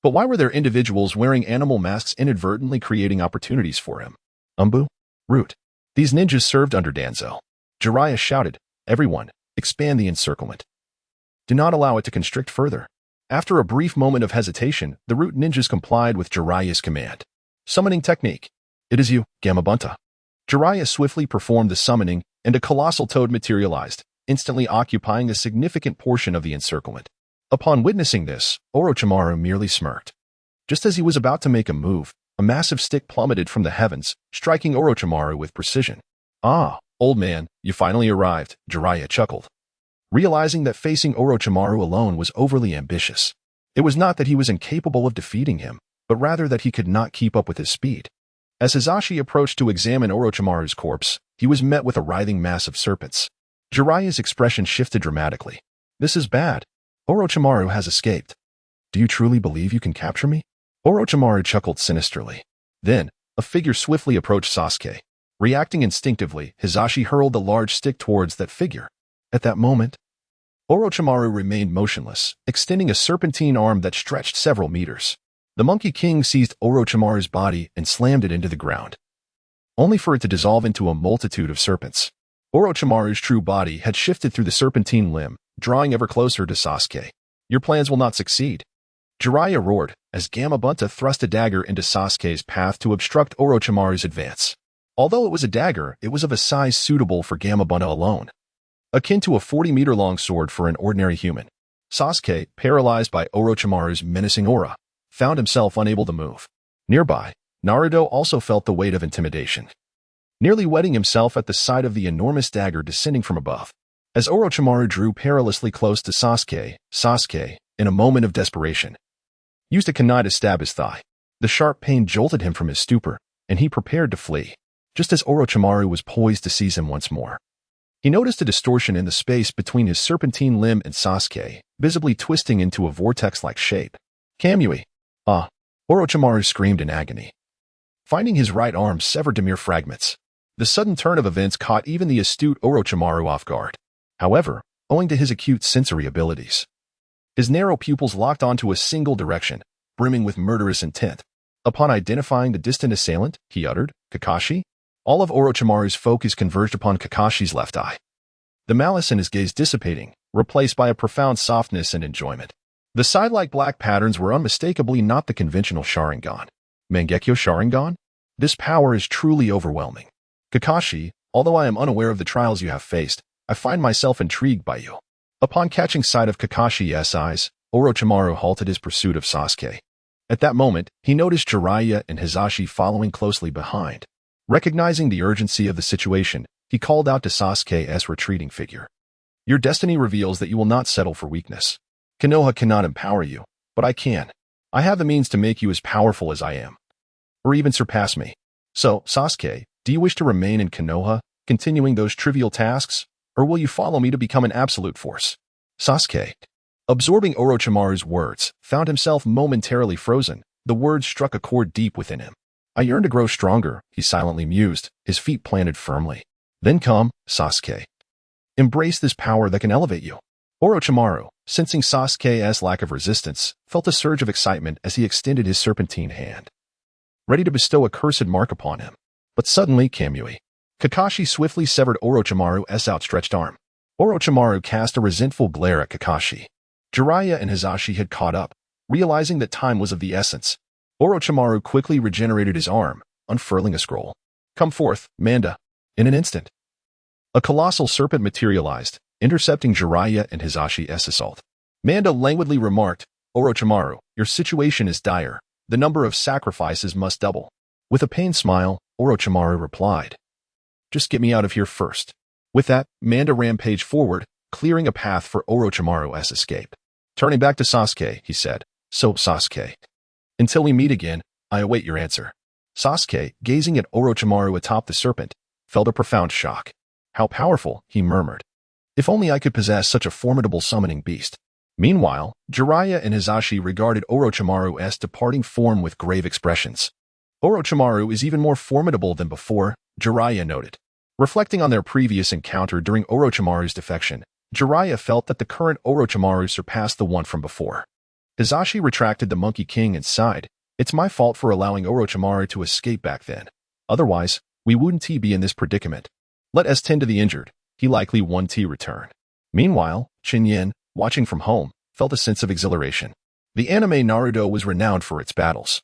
A: but why were there individuals wearing animal masks inadvertently creating opportunities for him? Umbu? Root. These ninjas served under Danzo. Jiraiya shouted, everyone, expand the encirclement. Do not allow it to constrict further. After a brief moment of hesitation, the root ninjas complied with Jiraiya's command. Summoning technique. It is you, Gamabunta. Jiraiya swiftly performed the summoning, and a colossal toad materialized, instantly occupying a significant portion of the encirclement. Upon witnessing this, Orochimaru merely smirked. Just as he was about to make a move, a massive stick plummeted from the heavens, striking Orochimaru with precision. Ah, old man, you finally arrived, Jiraiya chuckled, realizing that facing Orochimaru alone was overly ambitious. It was not that he was incapable of defeating him, but rather that he could not keep up with his speed. As Hizashi approached to examine Orochimaru's corpse, he was met with a writhing mass of serpents. Jiraiya's expression shifted dramatically. This is bad. Orochimaru has escaped. Do you truly believe you can capture me? Orochimaru chuckled sinisterly. Then, a figure swiftly approached Sasuke. Reacting instinctively, Hizashi hurled the large stick towards that figure. At that moment, Orochimaru remained motionless, extending a serpentine arm that stretched several meters. The Monkey King seized Orochimaru's body and slammed it into the ground, only for it to dissolve into a multitude of serpents. Orochimaru's true body had shifted through the serpentine limb, drawing ever closer to Sasuke. Your plans will not succeed. Jiraiya roared, as Gamabunta thrust a dagger into Sasuke's path to obstruct Orochimaru's advance. Although it was a dagger, it was of a size suitable for Gamabunta alone, akin to a 40-meter-long sword for an ordinary human. Sasuke, paralyzed by Orochimaru's menacing aura, found himself unable to move. Nearby, Naruto also felt the weight of intimidation, nearly wetting himself at the sight of the enormous dagger descending from above. As Orochimaru drew perilously close to Sasuke, in a moment of desperation, used a kunai to stab his thigh. The sharp pain jolted him from his stupor, and he prepared to flee, just as Orochimaru was poised to seize him once more. He noticed a distortion in the space between his serpentine limb and Sasuke, visibly twisting into a vortex-like shape. Kamui! Ah! Orochimaru screamed in agony, finding his right arm severed to mere fragments. The sudden turn of events caught even the astute Orochimaru off guard. However, owing to his acute sensory abilities, his narrow pupils locked onto a single direction, brimming with murderous intent. Upon identifying the distant assailant, he uttered, Kakashi? All of Orochimaru's focus converged upon Kakashi's left eye. The malice in his gaze dissipating, replaced by a profound softness and enjoyment. The side-like black patterns were unmistakably not the conventional Sharingan. Mangekyo Sharingan? This power is truly overwhelming. Kakashi, although I am unaware of the trials you have faced, I find myself intrigued by you. Upon catching sight of Kakashi's eyes, Orochimaru halted his pursuit of Sasuke. At that moment, he noticed Jiraiya and Hizashi following closely behind. Recognizing the urgency of the situation, he called out to Sasuke's retreating figure. Your destiny reveals that you will not settle for weakness. Konoha cannot empower you, but I can. I have the means to make you as powerful as I am, or even surpass me. So, Sasuke, do you wish to remain in Konoha, continuing those trivial tasks, or will you follow me to become an absolute force? Sasuke, absorbing Orochimaru's words, found himself momentarily frozen. The words struck a chord deep within him. I yearn to grow stronger, he silently mused, his feet planted firmly. Then come, Sasuke. Embrace this power that can elevate you. Orochimaru, sensing Sasuke's lack of resistance, felt a surge of excitement as he extended his serpentine hand, ready to bestow a cursed mark upon him. But suddenly, Kamui. Kakashi swiftly severed Orochimaru's outstretched arm. Orochimaru cast a resentful glare at Kakashi. Jiraiya and Hizashi had caught up, realizing that time was of the essence. Orochimaru quickly regenerated his arm, unfurling a scroll. Come forth, Manda. In an instant, a colossal serpent materialized, intercepting Jiraiya and Hizashi's assault. Manda languidly remarked, Orochimaru, your situation is dire. The number of sacrifices must double. With a pained smile, Orochimaru replied, just get me out of here first. With that, Manda rampaged forward, clearing a path for Orochimaru's escape. Turning back to Sasuke, he said, so, Sasuke, until we meet again, I await your answer. Sasuke, gazing at Orochimaru atop the serpent, felt a profound shock. How powerful, he murmured. If only I could possess such a formidable summoning beast. Meanwhile, Jiraiya and Hizashi regarded Orochimaru's departing form with grave expressions. Orochimaru is even more formidable than before, Jiraiya noted. Reflecting on their previous encounter during Orochimaru's defection, Jiraiya felt that the current Orochimaru surpassed the one from before. Hizashi retracted the Monkey King and sighed, it's my fault for allowing Orochimaru to escape back then. Otherwise, we wouldn't be in this predicament. Let us tend to the injured, he likely won't return. Meanwhile, Chen Yan, watching from home, felt a sense of exhilaration. The anime Naruto was renowned for its battles.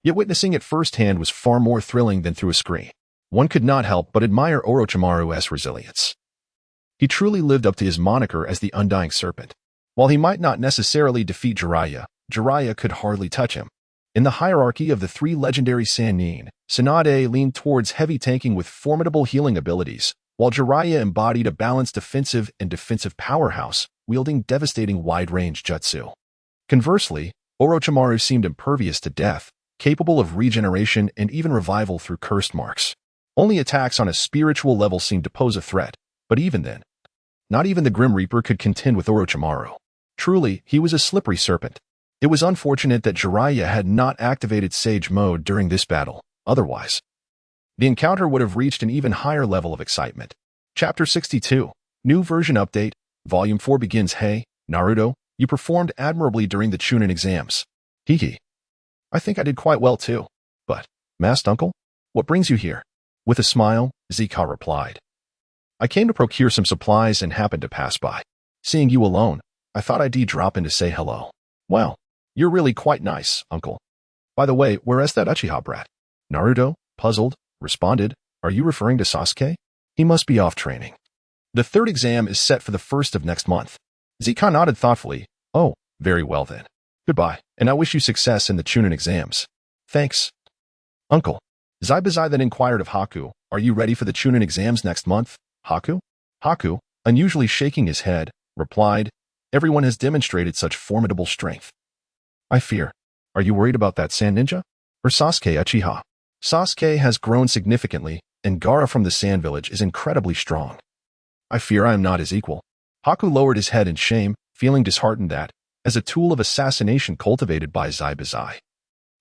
A: Yet witnessing it firsthand was far more thrilling than through a screen. One could not help but admire Orochimaru's resilience. He truly lived up to his moniker as the Undying Serpent. While he might not necessarily defeat Jiraiya, Jiraiya could hardly touch him. In the hierarchy of the three legendary Sannin, Tsunade leaned towards heavy tanking with formidable healing abilities, while Jiraiya embodied a balanced offensive and defensive powerhouse, wielding devastating wide-range jutsu. Conversely, Orochimaru seemed impervious to death, capable of regeneration and even revival through cursed marks. Only attacks on a spiritual level seemed to pose a threat, but even then, not even the Grim Reaper could contend with Orochimaru. Truly, he was a slippery serpent. It was unfortunate that Jiraiya had not activated Sage Mode during this battle, otherwise, the encounter would have reached an even higher level of excitement. Chapter 62, New Version Update, Volume 4 begins. Hey, Naruto, you performed admirably during the Chunin exams. Hee. I think I did quite well too. But, Masked Uncle, what brings you here? With a smile, Zika replied. I came to procure some supplies and happened to pass by. Seeing you alone, I thought I'd drop in to say hello. Well, you're really quite nice, Uncle. By the way, where is that Uchiha brat? Naruto, puzzled, responded, are you referring to Sasuke? He must be off training. The third exam is set for the 1st of next month. Zika nodded thoughtfully. Oh, very well then. Goodbye, and I wish you success in the Chunin exams. Thanks. Uncle. Zabuza then inquired of Haku, are you ready for the Chunin exams next month? Haku? Haku, unusually shaking his head, replied, everyone has demonstrated such formidable strength. I fear. Are you worried about that Sand Ninja? Or Sasuke Uchiha? Sasuke has grown significantly, and Gaara from the Sand Village is incredibly strong. I fear I am not his equal. Haku lowered his head in shame, feeling disheartened that, as a tool of assassination cultivated by Zabuza,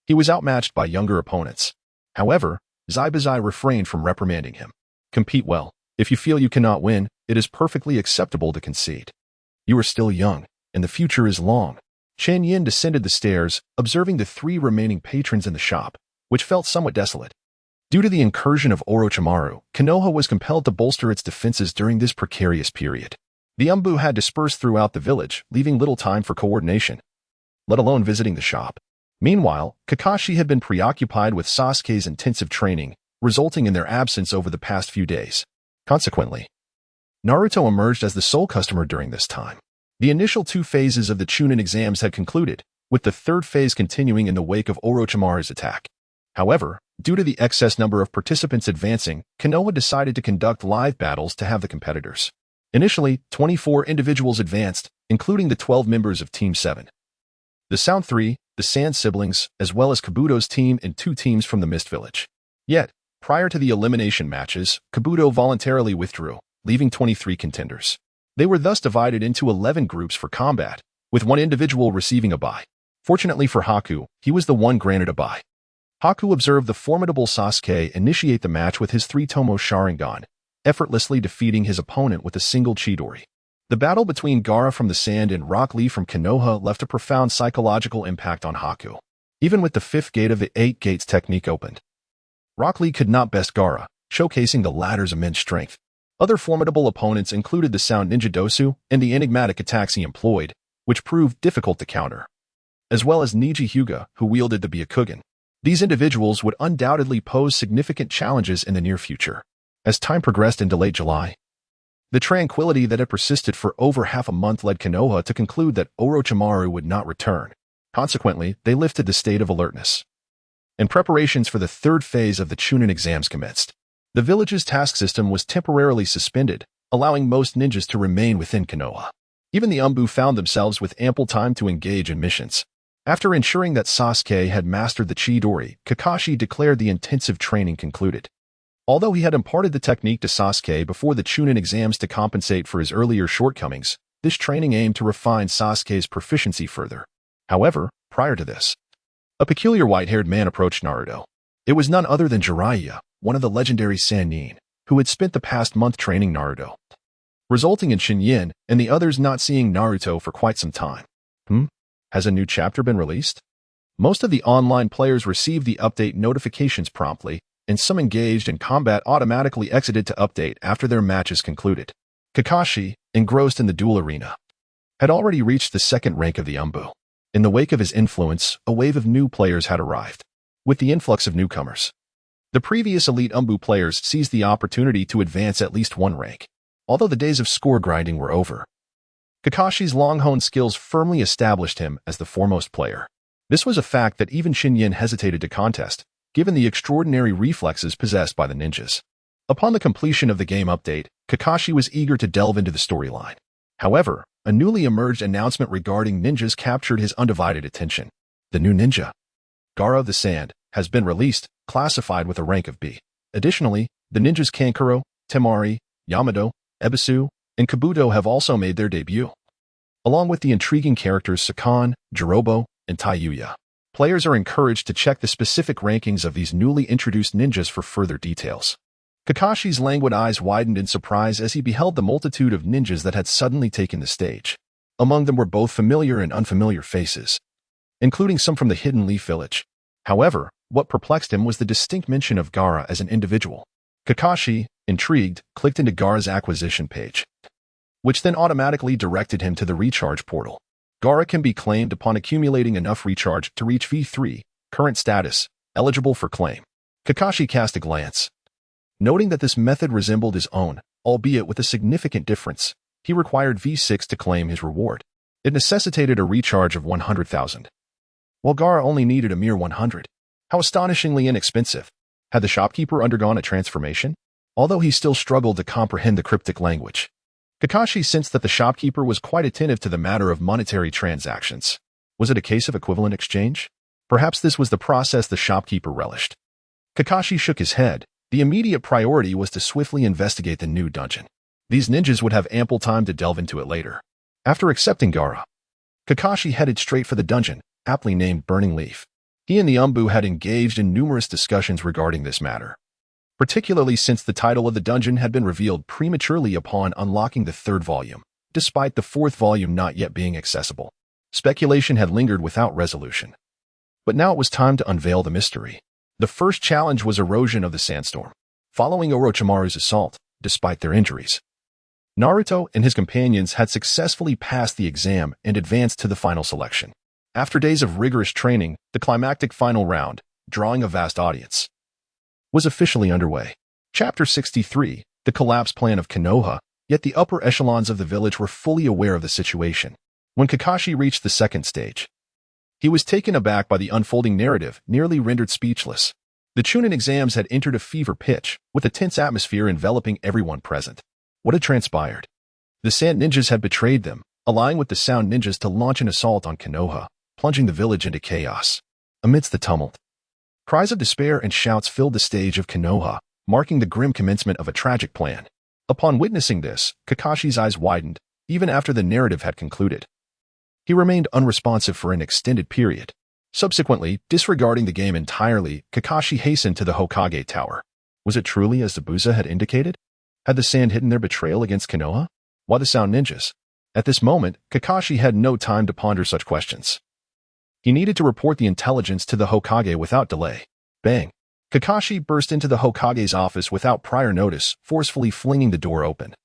A: he was outmatched by younger opponents. However, Zabuza refrained from reprimanding him. Compete well. If you feel you cannot win, it is perfectly acceptable to concede. You are still young, and the future is long. Chen Yan descended the stairs, observing the 3 remaining patrons in the shop, which felt somewhat desolate. Due to the incursion of Orochimaru, Konoha was compelled to bolster its defenses during this precarious period. The Umbu had dispersed throughout the village, leaving little time for coordination, let alone visiting the shop. Meanwhile, Kakashi had been preoccupied with Sasuke's intensive training, resulting in their absence over the past few days. Consequently, Naruto emerged as the sole customer during this time. The initial 2 phases of the Chunin exams had concluded, with the 3rd phase continuing in the wake of Orochimaru's attack. However, due to the excess number of participants advancing, Konoha decided to conduct live battles to have the competitors. Initially, 24 individuals advanced, including the 12 members of Team 7. The Sound 3, the Sand siblings, as well as Kabuto's team and 2 teams from the Mist Village. Yet, prior to the elimination matches, Kabuto voluntarily withdrew, leaving 23 contenders. They were thus divided into 11 groups for combat, with 1 individual receiving a bye. Fortunately for Haku, he was the one granted a bye. Haku observed the formidable Sasuke initiate the match with his 3-tomo Sharingan, effortlessly defeating his opponent with a single Chidori. The battle between Gaara from the Sand and Rock Lee from Konoha left a profound psychological impact on Haku. Even with the 5th gate of the 8 gates technique opened, Rock Lee could not best Gaara, showcasing the latter's immense strength. Other formidable opponents included the Sound Ninja Dosu and the enigmatic attacks he employed, which proved difficult to counter, as well as Niji Hyuga, who wielded the Byakugan. These individuals would undoubtedly pose significant challenges in the near future. As time progressed into late July, the tranquility that had persisted for over half a month led Konoha to conclude that Orochimaru would not return. Consequently, they lifted the state of alertness, and preparations for the 3rd phase of the Chunin exams commenced. The village's task system was temporarily suspended, allowing most ninjas to remain within Konoha. Even the Umbu found themselves with ample time to engage in missions. After ensuring that Sasuke had mastered the Chidori, Kakashi declared the intensive training concluded. Although he had imparted the technique to Sasuke before the Chunin exams to compensate for his earlier shortcomings, this training aimed to refine Sasuke's proficiency further. However, prior to this, a peculiar white-haired man approached Naruto. It was none other than Jiraiya, one of the legendary Sannin, who had spent the past month training Naruto, resulting in Chen Yan and the others not seeing Naruto for quite some time. Has a new chapter been released? Most of the online players received the update notifications promptly, and some engaged in combat automatically exited to update after their matches concluded. Kakashi, engrossed in the duel arena, had already reached the 2nd rank of the Umbu. In the wake of his influence, a wave of new players had arrived. With the influx of newcomers, the previous elite Umbu players seized the opportunity to advance at least 1 rank. Although the days of score grinding were over, Kakashi's long-honed skills firmly established him as the foremost player. This was a fact that even Chen Yan hesitated to contest, given the extraordinary reflexes possessed by the ninjas. Upon the completion of the game update, Kakashi was eager to delve into the storyline. However, a newly emerged announcement regarding ninjas captured his undivided attention. The new ninja, Gaara of the Sand, has been released, classified with a rank of B. Additionally, the ninjas Kankuro, Temari, Yamato, Ebisu, and Kabuto have also made their debut, along with the intriguing characters Sakan, Jirobo, and Taiyuya. Players are encouraged to check the specific rankings of these newly introduced ninjas for further details. Kakashi's languid eyes widened in surprise as he beheld the multitude of ninjas that had suddenly taken the stage. Among them were both familiar and unfamiliar faces, including some from the Hidden Leaf Village. However, what perplexed him was the distinct mention of Gaara as an individual. Kakashi, intrigued, clicked into Gaara's acquisition page, which then automatically directed him to the recharge portal. Gaara can be claimed upon accumulating enough recharge to reach V3, current status, eligible for claim. Kakashi cast a glance, noting that this method resembled his own, albeit with a significant difference. He required V6 to claim his reward. It necessitated a recharge of 100,000, while Gaara only needed a mere 100. How astonishingly inexpensive. Had the shopkeeper undergone a transformation? Although he still struggled to comprehend the cryptic language, Kakashi sensed that the shopkeeper was quite attentive to the matter of monetary transactions. Was it a case of equivalent exchange? Perhaps this was the process the shopkeeper relished. Kakashi shook his head. The immediate priority was to swiftly investigate the new dungeon. These ninjas would have ample time to delve into it later. After accepting Gaara, Kakashi headed straight for the dungeon, aptly named Burning Leaf. He and the Umbu had engaged in numerous discussions regarding this matter, particularly since the title of the dungeon had been revealed prematurely upon unlocking the 3rd volume, despite the 4th volume not yet being accessible. Speculation had lingered without resolution. But now it was time to unveil the mystery. The first challenge was erosion of the sandstorm, following Orochimaru's assault, despite their injuries. Naruto and his companions had successfully passed the exam and advanced to the final selection. After days of rigorous training, the climactic final round, drawing a vast audience, was officially underway. Chapter 63, The Collapse Plan of Konoha, yet the upper echelons of the village were fully aware of the situation. When Kakashi reached the second stage, he was taken aback by the unfolding narrative, nearly rendered speechless. The Chunin exams had entered a fever pitch, with a tense atmosphere enveloping everyone present. What had transpired? The Sand Ninjas had betrayed them, allying with the Sound Ninjas to launch an assault on Konoha, plunging the village into chaos. Amidst the tumult, cries of despair and shouts filled the stage of Konoha, marking the grim commencement of a tragic plan. Upon witnessing this, Kakashi's eyes widened, even after the narrative had concluded. He remained unresponsive for an extended period. Subsequently, disregarding the game entirely, Kakashi hastened to the Hokage Tower. Was it truly as Zabuza had indicated? Had the sand hidden their betrayal against Konoha? Why the Sound Ninjas? At this moment, Kakashi had no time to ponder such questions. He needed to report the intelligence to the Hokage without delay. Bang! Kakashi burst into the Hokage's office without prior notice, forcefully flinging the door open,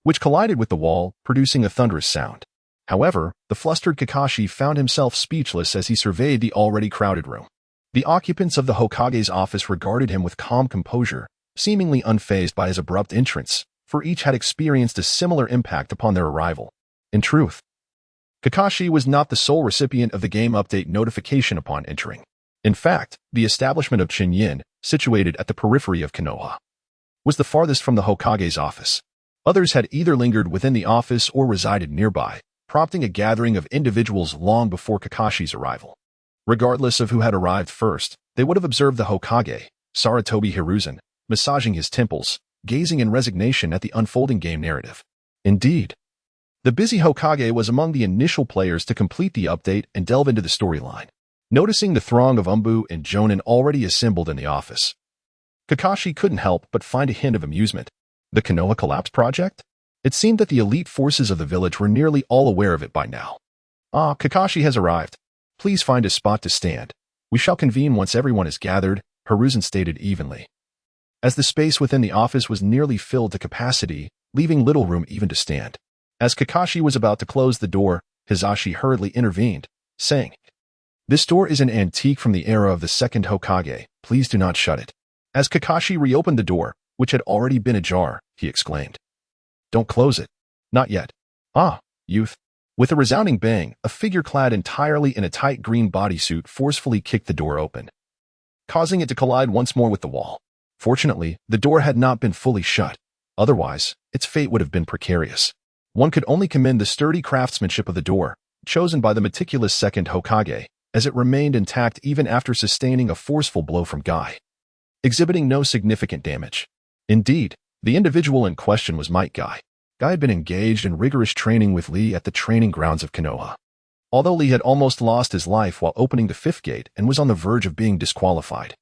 A: which collided with the wall, producing a thunderous sound. However, the flustered Kakashi found himself speechless as he surveyed the already crowded room. The occupants of the Hokage's office regarded him with calm composure, seemingly unfazed by his abrupt entrance, for each had experienced a similar impact upon their arrival. In truth, Kakashi was not the sole recipient of the game update notification upon entering. In fact, the establishment of Chen Yan, situated at the periphery of Konoha, was the farthest from the Hokage's office. Others had either lingered within the office or resided nearby, prompting a gathering of individuals long before Kakashi's arrival. Regardless of who had arrived first, they would have observed the Hokage, Sarutobi Hiruzen, massaging his temples, gazing in resignation at the unfolding game narrative. Indeed, the busy Hokage was among the initial players to complete the update and delve into the storyline. Noticing the throng of Umbu and Jonin already assembled in the office, Kakashi couldn't help but find a hint of amusement. The Konoha Collapse Project? It seemed that the elite forces of the village were nearly all aware of it by now. Kakashi has arrived. Please find a spot to stand. We shall convene once everyone is gathered, Hiruzen stated evenly. As the space within the office was nearly filled to capacity, leaving little room even to stand. As Kakashi was about to close the door, Hizashi hurriedly intervened, saying, "This door is an antique from the era of the second Hokage. Please do not shut it." As Kakashi reopened the door, which had already been ajar, he exclaimed, "Don't close it. Not yet." Youth. With a resounding bang, a figure clad entirely in a tight green bodysuit forcefully kicked the door open, causing it to collide once more with the wall. Fortunately, the door had not been fully shut. Otherwise, its fate would have been precarious. One could only commend the sturdy craftsmanship of the door, chosen by the meticulous second Hokage, as it remained intact even after sustaining a forceful blow from Guy, exhibiting no significant damage. Indeed, the individual in question was Might Guy. Guy had been engaged in rigorous training with Lee at the training grounds of Konoha. Although Lee had almost lost his life while opening the fifth gate and was on the verge of being disqualified,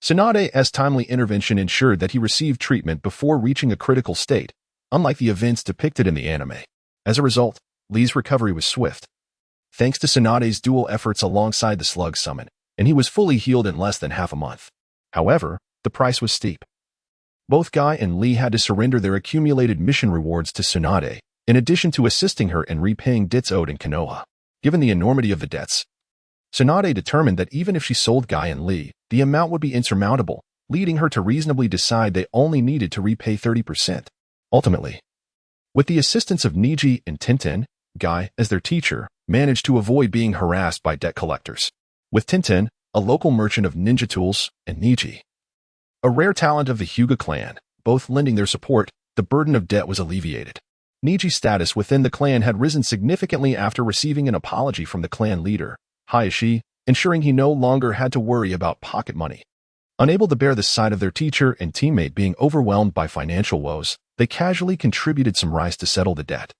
A: Tsunade's timely intervention ensured that he received treatment before reaching a critical state, unlike the events depicted in the anime. As a result, Lee's recovery was swift, thanks to Tsunade's dual efforts alongside the Slug Summon, and he was fully healed in less than half a month. However, the price was steep. Both Guy and Lee had to surrender their accumulated mission rewards to Tsunade, in addition to assisting her in repaying debts owed in Konoha. Given the enormity of the debts, Tsunade determined that even if she sold Guy and Lee, the amount would be insurmountable, leading her to reasonably decide they only needed to repay 30%. Ultimately, with the assistance of Niji and Tintin, Guy, as their teacher, managed to avoid being harassed by debt collectors. With Tintin, a local merchant of ninja tools, and Niji, a rare talent of the Hyuga clan, both lending their support, the burden of debt was alleviated. Niji's status within the clan had risen significantly after receiving an apology from the clan leader, Hayashi, ensuring he no longer had to worry about pocket money. Unable to bear the sight of their teacher and teammate being overwhelmed by financial woes, they casually contributed some rice to settle the debt.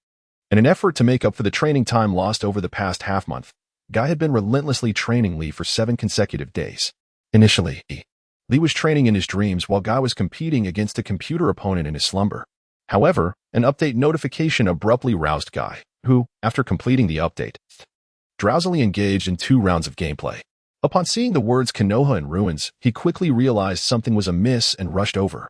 A: In an effort to make up for the training time lost over the past half-month, Guy had been relentlessly training Lee for 7 consecutive days. Initially, Lee was training in his dreams while Guy was competing against a computer opponent in his slumber. However, an update notification abruptly roused Guy, who, after completing the update, drowsily engaged in 2 rounds of gameplay. Upon seeing the words Konoha in ruins, he quickly realized something was amiss and rushed over.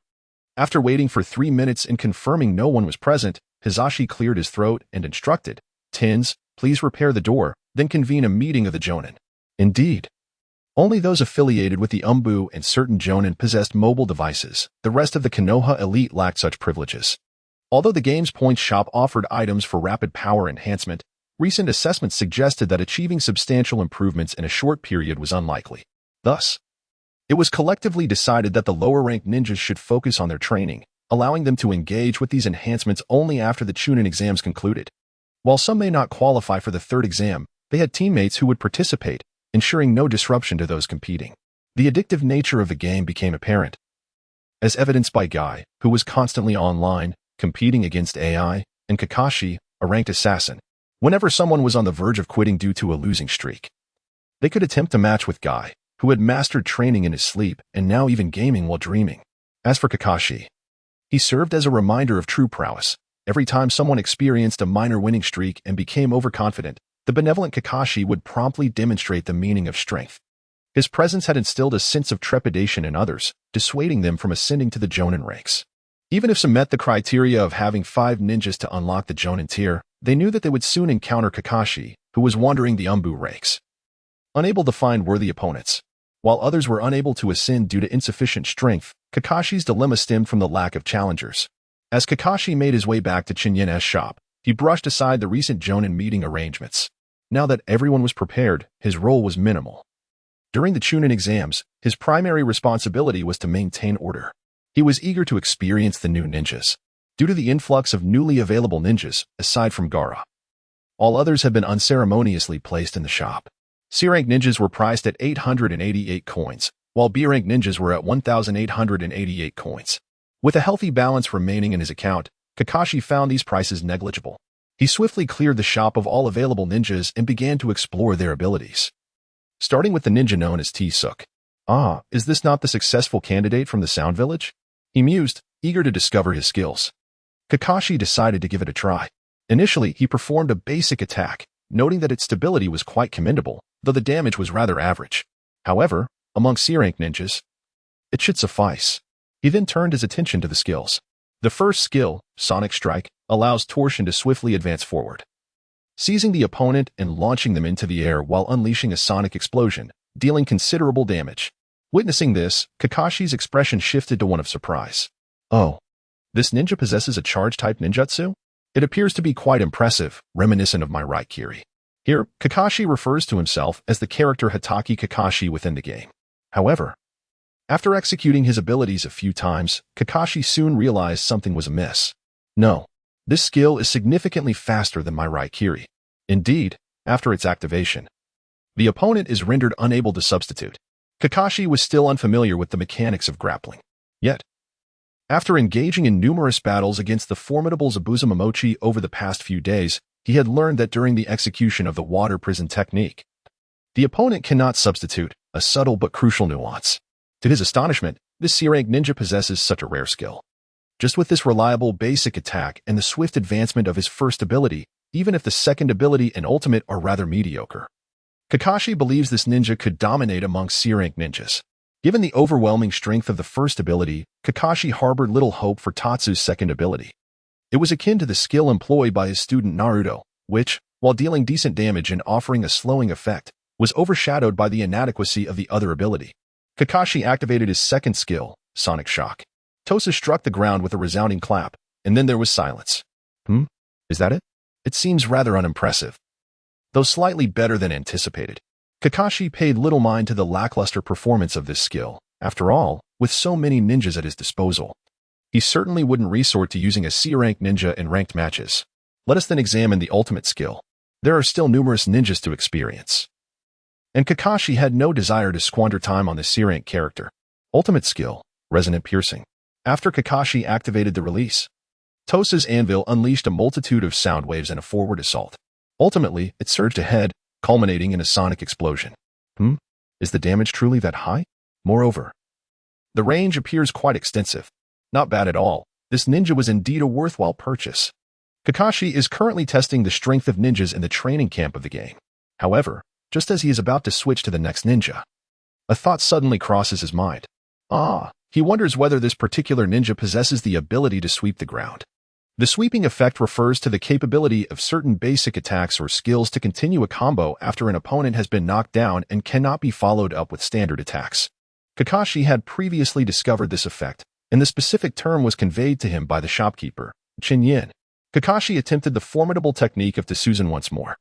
A: After waiting for 3 minutes and confirming no one was present, Hizashi cleared his throat and instructed, "Tins, please repair the door, then convene a meeting of the Jonin." Indeed. Only those affiliated with the Umbu and certain Jonin possessed mobile devices. The rest of the Konoha elite lacked such privileges. Although the game's point shop offered items for rapid power enhancement, recent assessments suggested that achieving substantial improvements in a short period was unlikely. Thus, it was collectively decided that the lower-ranked ninjas should focus on their training, allowing them to engage with these enhancements only after the Chunin exams concluded. While some may not qualify for the third exam, they had teammates who would participate, ensuring no disruption to those competing. The addictive nature of the game became apparent, as evidenced by Guy, who was constantly online, competing against AI, and Kakashi, a ranked assassin. Whenever someone was on the verge of quitting due to a losing streak, they could attempt to match with Guy, who had mastered training in his sleep and now even gaming while dreaming. As for Kakashi, he served as a reminder of true prowess. Every time someone experienced a minor winning streak and became overconfident, the benevolent Kakashi would promptly demonstrate the meaning of strength. His presence had instilled a sense of trepidation in others, dissuading them from ascending to the Jonin ranks. Even if some met the criteria of having 5 ninjas to unlock the Jonin tier, they knew that they would soon encounter Kakashi, who was wandering the Umbu ranks, unable to find worthy opponents. While others were unable to ascend due to insufficient strength, Kakashi's dilemma stemmed from the lack of challengers. As Kakashi made his way back to Chen Yan's shop, he brushed aside the recent Jonin meeting arrangements. Now that everyone was prepared, his role was minimal. During the Chunin exams, his primary responsibility was to maintain order. He was eager to experience the new ninjas. Due to the influx of newly available ninjas, aside from Gaara, all others had been unceremoniously placed in the shop. C-rank ninjas were priced at 888 coins, while B-rank ninjas were at 1,888 coins. With a healthy balance remaining in his account, Kakashi found these prices negligible. He swiftly cleared the shop of all available ninjas and began to explore their abilities. Starting with the ninja known as T-Suk. "Ah, is this not the successful candidate from the Sound Village?" he mused, eager to discover his skills. Kakashi decided to give it a try. Initially, he performed a basic attack, noting that its stability was quite commendable, though the damage was rather average. However, among C-rank ninjas, it should suffice. He then turned his attention to the skills. The first skill, Sonic Strike, allows Torsion to swiftly advance forward, seizing the opponent and launching them into the air while unleashing a sonic explosion, dealing considerable damage. Witnessing this, Kakashi's expression shifted to one of surprise. "Oh, this ninja possesses a charge-type ninjutsu? It appears to be quite impressive, reminiscent of my Raikiri." Here, Kakashi refers to himself as the character Hatake Kakashi within the game. However, after executing his abilities a few times, Kakashi soon realized something was amiss. No, this skill is significantly faster than my Raikiri. Indeed, after its activation, the opponent is rendered unable to substitute. Kakashi was still unfamiliar with the mechanics of grappling. Yet, after engaging in numerous battles against the formidable Zabuza Momochi over the past few days, he had learned that during the execution of the water prison technique, the opponent cannot substitute, a subtle but crucial nuance. To his astonishment, this C-rank ninja possesses such a rare skill. Just with this reliable basic attack and the swift advancement of his first ability, even if the second ability and ultimate are rather mediocre, Kakashi believes this ninja could dominate among C-rank ninjas. Given the overwhelming strength of the first ability, Kakashi harbored little hope for Tatsu's second ability. It was akin to the skill employed by his student Naruto, which, while dealing decent damage and offering a slowing effect, was overshadowed by the inadequacy of the other ability. Kakashi activated his second skill, Sonic Shock. Tosa struck the ground with a resounding clap, and then there was silence. Is that it? It seems rather unimpressive, though slightly better than anticipated. Kakashi paid little mind to the lackluster performance of this skill. After all, with so many ninjas at his disposal, he certainly wouldn't resort to using a C-rank ninja in ranked matches. Let us then examine the ultimate skill. There are still numerous ninjas to experience, and Kakashi had no desire to squander time on this C-rank character. Ultimate skill, Resonant Piercing. After Kakashi activated the release, Tosa's anvil unleashed a multitude of sound waves in a forward assault. Ultimately, it surged ahead, culminating in a sonic explosion. Is the damage truly that high? Moreover, the range appears quite extensive. Not bad at all. This ninja was indeed a worthwhile purchase. Kakashi is currently testing the strength of ninjas in the training camp of the game. However, just as he is about to switch to the next ninja. A thought suddenly crosses his mind. He wonders whether this particular ninja possesses the ability to sweep the ground. The sweeping effect refers to the capability of certain basic attacks or skills to continue a combo after an opponent has been knocked down and cannot be followed up with standard attacks. Kakashi had previously discovered this effect, and the specific term was conveyed to him by the shopkeeper, Chen Yan. Kakashi attempted the formidable technique of Tsuzen once more,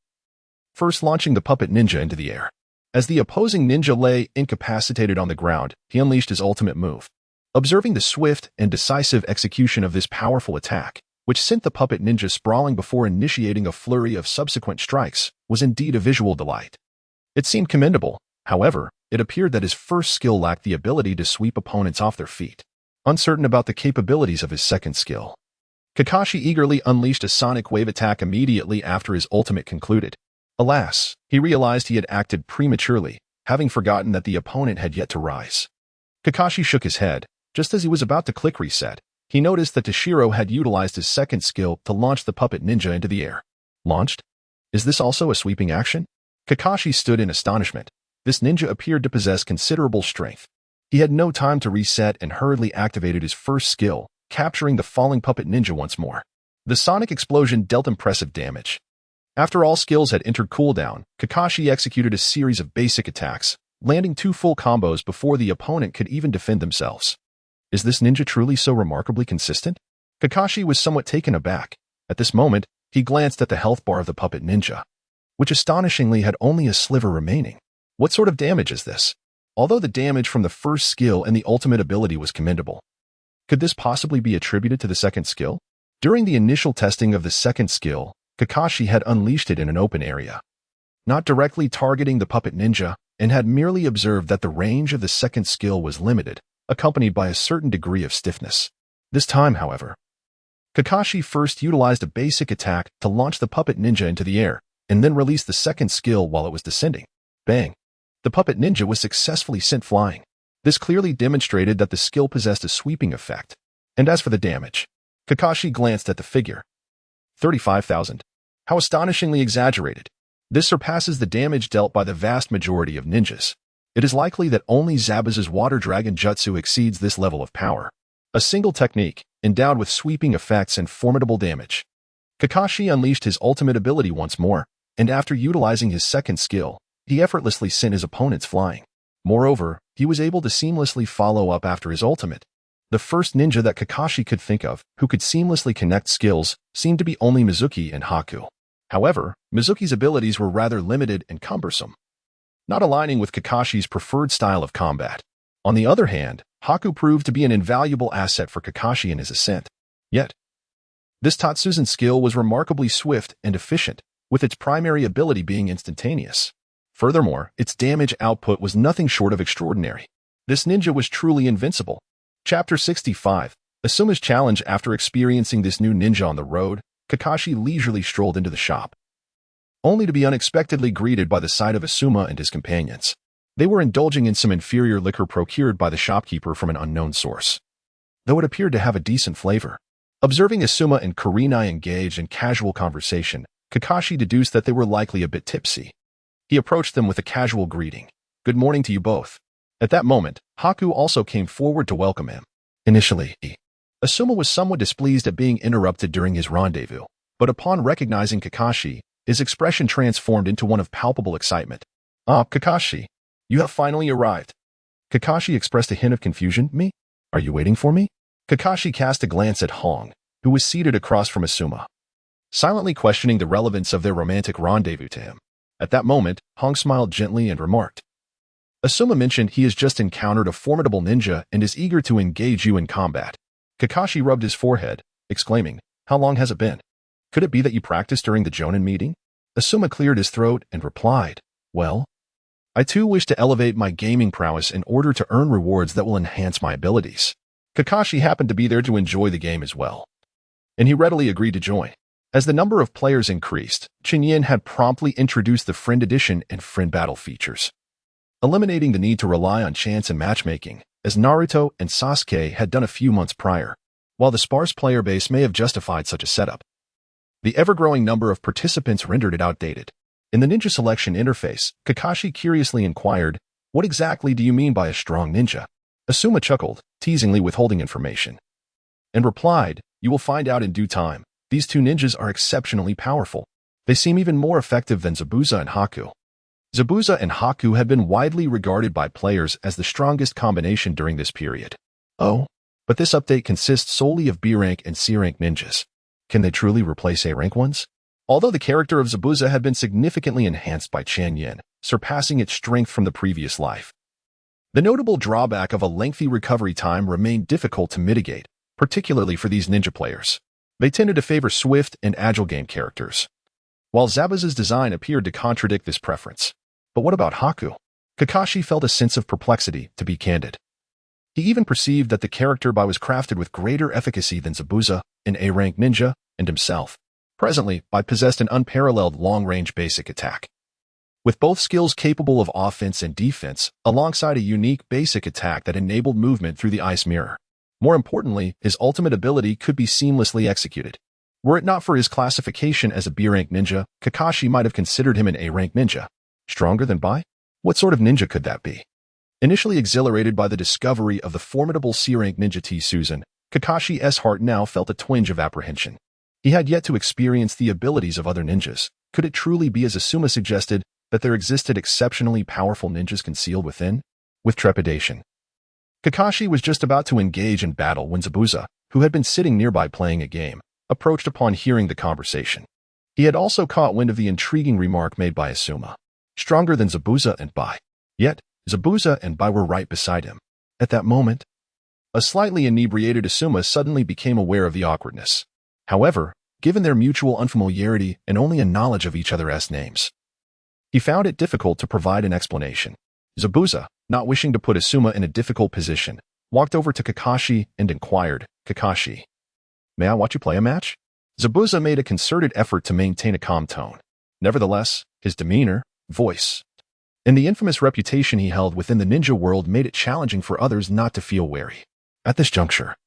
A: first launching the puppet ninja into the air. As the opposing ninja lay incapacitated on the ground, he unleashed his ultimate move. Observing the swift and decisive execution of this powerful attack, which sent the puppet ninja sprawling before initiating a flurry of subsequent strikes, was indeed a visual delight. It seemed commendable. However, it appeared that his first skill lacked the ability to sweep opponents off their feet. Uncertain about the capabilities of his second skill, Kakashi eagerly unleashed a sonic wave attack immediately after his ultimate concluded. Alas, he realized he had acted prematurely, having forgotten that the opponent had yet to rise. Kakashi shook his head. Just as he was about to click reset, he noticed that Toshiro had utilized his second skill to launch the puppet ninja into the air. Launched? Is this also a sweeping action? Kakashi stood in astonishment. This ninja appeared to possess considerable strength. He had no time to reset and hurriedly activated his first skill, capturing the falling puppet ninja once more. The sonic explosion dealt impressive damage. After all skills had entered cooldown, Kakashi executed a series of basic attacks, landing 2 full combos before the opponent could even defend themselves. Is this ninja truly so remarkably consistent? Kakashi was somewhat taken aback. At this moment, he glanced at the health bar of the puppet ninja, which astonishingly had only a sliver remaining. What sort of damage is this? Although the damage from the first skill and the ultimate ability was commendable, could this possibly be attributed to the second skill? During the initial testing of the second skill, Kakashi had unleashed it in an open area, not directly targeting the puppet ninja, and had merely observed that the range of the second skill was limited, accompanied by a certain degree of stiffness. This time, however, Kakashi first utilized a basic attack to launch the puppet ninja into the air, and then released the second skill while it was descending. Bang! The puppet ninja was successfully sent flying. This clearly demonstrated that the skill possessed a sweeping effect. And as for the damage, Kakashi glanced at the figure. 35,000. How astonishingly exaggerated. This surpasses the damage dealt by the vast majority of ninjas. It is likely that only Zabuza's water dragon jutsu exceeds this level of power. A single technique, endowed with sweeping effects and formidable damage. Kakashi unleashed his ultimate ability once more, and after utilizing his second skill, he effortlessly sent his opponents flying. Moreover, he was able to seamlessly follow up after his ultimate. The first ninja that Kakashi could think of who could seamlessly connect skills seemed to be only Mizuki and Haku. However, Mizuki's abilities were rather limited and cumbersome, not aligning with Kakashi's preferred style of combat. On the other hand, Haku proved to be an invaluable asset for Kakashi in his ascent. Yet, this Tatsuzen skill was remarkably swift and efficient, with its primary ability being instantaneous. Furthermore, its damage output was nothing short of extraordinary. This ninja was truly invincible. Chapter 65. Asuma's challenge. After experiencing this new ninja on the road, Kakashi leisurely strolled into the shop, only to be unexpectedly greeted by the sight of Asuma and his companions. They were indulging in some inferior liquor procured by the shopkeeper from an unknown source, though it appeared to have a decent flavor. Observing Asuma and Kurenai engaged in casual conversation, Kakashi deduced that they were likely a bit tipsy. He approached them with a casual greeting. "Good morning to you both." At that moment, Haku also came forward to welcome him. Initially, Asuma was somewhat displeased at being interrupted during his rendezvous, but upon recognizing Kakashi, his expression transformed into one of palpable excitement. "Ah, Kakashi, you have finally arrived." Kakashi expressed a hint of confusion. "Me? Are you waiting for me?" Kakashi cast a glance at Hong, who was seated across from Asuma, silently questioning the relevance of their romantic rendezvous to him. At that moment, Hong smiled gently and remarked, "Asuma mentioned he has just encountered a formidable ninja and is eager to engage you in combat." Kakashi rubbed his forehead, exclaiming, "How long has it been? Could it be that you practiced during the Jonin meeting?" Asuma cleared his throat and replied, "Well, I too wish to elevate my gaming prowess in order to earn rewards that will enhance my abilities." Kakashi happened to be there to enjoy the game as well, and he readily agreed to join. As the number of players increased, Chen Yan had promptly introduced the Friend Edition and Friend Battle features, eliminating the need to rely on chance and matchmaking, as Naruto and Sasuke had done a few months prior. While the sparse player base may have justified such a setup, the ever-growing number of participants rendered it outdated. In the ninja selection interface, Kakashi curiously inquired, "What exactly do you mean by a strong ninja?" Asuma chuckled, teasingly withholding information, and replied, "You will find out in due time. These two ninjas are exceptionally powerful. They seem even more effective than Zabuza and Haku." Zabuza and Haku had been widely regarded by players as the strongest combination during this period. Oh, but this update consists solely of B-rank and C-rank ninjas. Can they truly replace A-rank ones? Although the character of Zabuza had been significantly enhanced by Chen Yan, surpassing its strength from the previous life, the notable drawback of a lengthy recovery time remained difficult to mitigate, particularly for these ninja players. They tended to favor swift and agile game characters, while Zabuza's design appeared to contradict this preference. But what about Haku? Kakashi felt a sense of perplexity, to be candid. He even perceived that the character was crafted with greater efficacy than Zabuza, an A-rank ninja, and himself. Presently, possessed an unparalleled long-range basic attack, with both skills capable of offense and defense, alongside a unique basic attack that enabled movement through the ice mirror. More importantly, his ultimate ability could be seamlessly executed. Were it not for his classification as a B-rank ninja, Kakashi might have considered him an A-rank ninja. Stronger than Bai? What sort of ninja could that be? Initially exhilarated by the discovery of the formidable C-rank ninja T-Susan, Kakashi's heart now felt a twinge of apprehension. He had yet to experience the abilities of other ninjas. Could it truly be, as Asuma suggested, that there existed exceptionally powerful ninjas concealed within? With trepidation, Kakashi was just about to engage in battle when Zabuza, who had been sitting nearby playing a game, approached upon hearing the conversation. He had also caught wind of the intriguing remark made by Asuma. Stronger than Zabuza and Bai. Yet, Zabuza and Bai were right beside him. At that moment, a slightly inebriated Asuma suddenly became aware of the awkwardness. However, given their mutual unfamiliarity and only a knowledge of each other's names, he found it difficult to provide an explanation. Zabuza, not wishing to put Asuma in a difficult position, walked over to Kakashi and inquired, "Kakashi, may I watch you play a match?" Zabuza made a concerted effort to maintain a calm tone. Nevertheless, his demeanor, voice, and the infamous reputation he held within the ninja world made it challenging for others not to feel wary. At this juncture,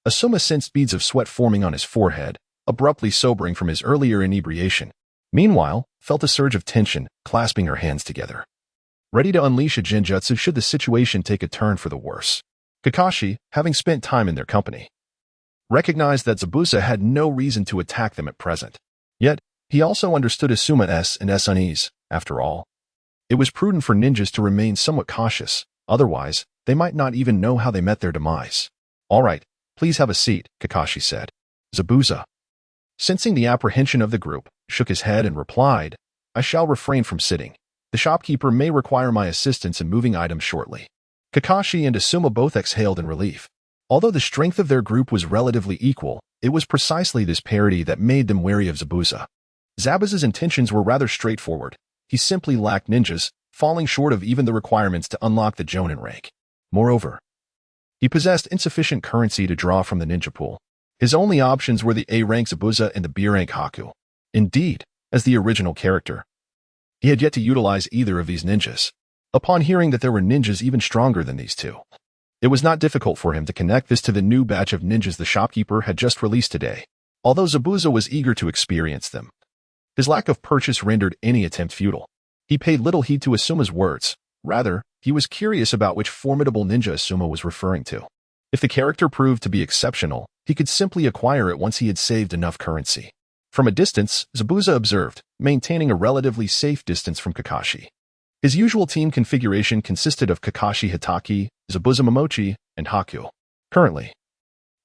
A: Asuma sensed beads of sweat forming on his forehead, abruptly sobering from his earlier inebriation. Meanwhile, felt a surge of tension, clasping her hands together, ready to unleash a genjutsu should the situation take a turn for the worse. Kakashi, having spent time in their company, recognized that Zabuza had no reason to attack them at present. Yet, he also understood Asuma's and S unease. After all, it was prudent for ninjas to remain somewhat cautious, otherwise, they might not even know how they met their demise. "All right, please have a seat," Kakashi said. Zabuza, sensing the apprehension of the group, shook his head and replied, "I shall refrain from sitting. The shopkeeper may require my assistance in moving items shortly." Kakashi and Asuma both exhaled in relief. Although the strength of their group was relatively equal, it was precisely this parity that made them wary of Zabuza. Zabuza's intentions were rather straightforward. He simply lacked ninjas, falling short of even the requirements to unlock the Jonin rank. Moreover, he possessed insufficient currency to draw from the ninja pool. His only options were the A-rank Zabuza and the B-rank Haku. Indeed, as the original character, he had yet to utilize either of these ninjas. Upon hearing that there were ninjas even stronger than these two, it was not difficult for him to connect this to the new batch of ninjas the shopkeeper had just released today. Although Zabuza was eager to experience them, his lack of purchase rendered any attempt futile. He paid little heed to Asuma's words. Rather, he was curious about which formidable ninja Asuma was referring to. If the character proved to be exceptional, he could simply acquire it once he had saved enough currency. From a distance, Zabuza observed, maintaining a relatively safe distance from Kakashi. His usual team configuration consisted of Kakashi Hitaki, Zabuza Momochi, and Haku. Currently,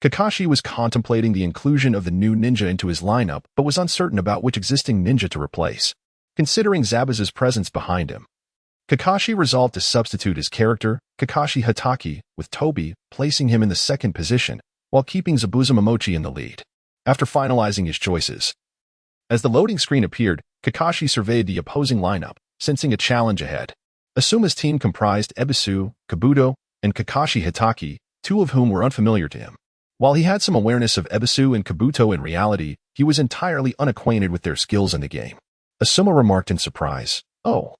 A: Kakashi was contemplating the inclusion of the new ninja into his lineup but was uncertain about which existing ninja to replace. Considering Zabuza's presence behind him, Kakashi resolved to substitute his character, Kakashi Hitaki, with Tobi, placing him in the second position, while keeping Zabuza Momochi in the lead. After finalizing his choices, as the loading screen appeared, Kakashi surveyed the opposing lineup, sensing a challenge ahead. Asuma's team comprised Ebisu, Kabuto, and Kakashi Hitaki, two of whom were unfamiliar to him. While he had some awareness of Ebisu and Kabuto in reality, he was entirely unacquainted with their skills in the game. Asuma remarked in surprise, "Oh,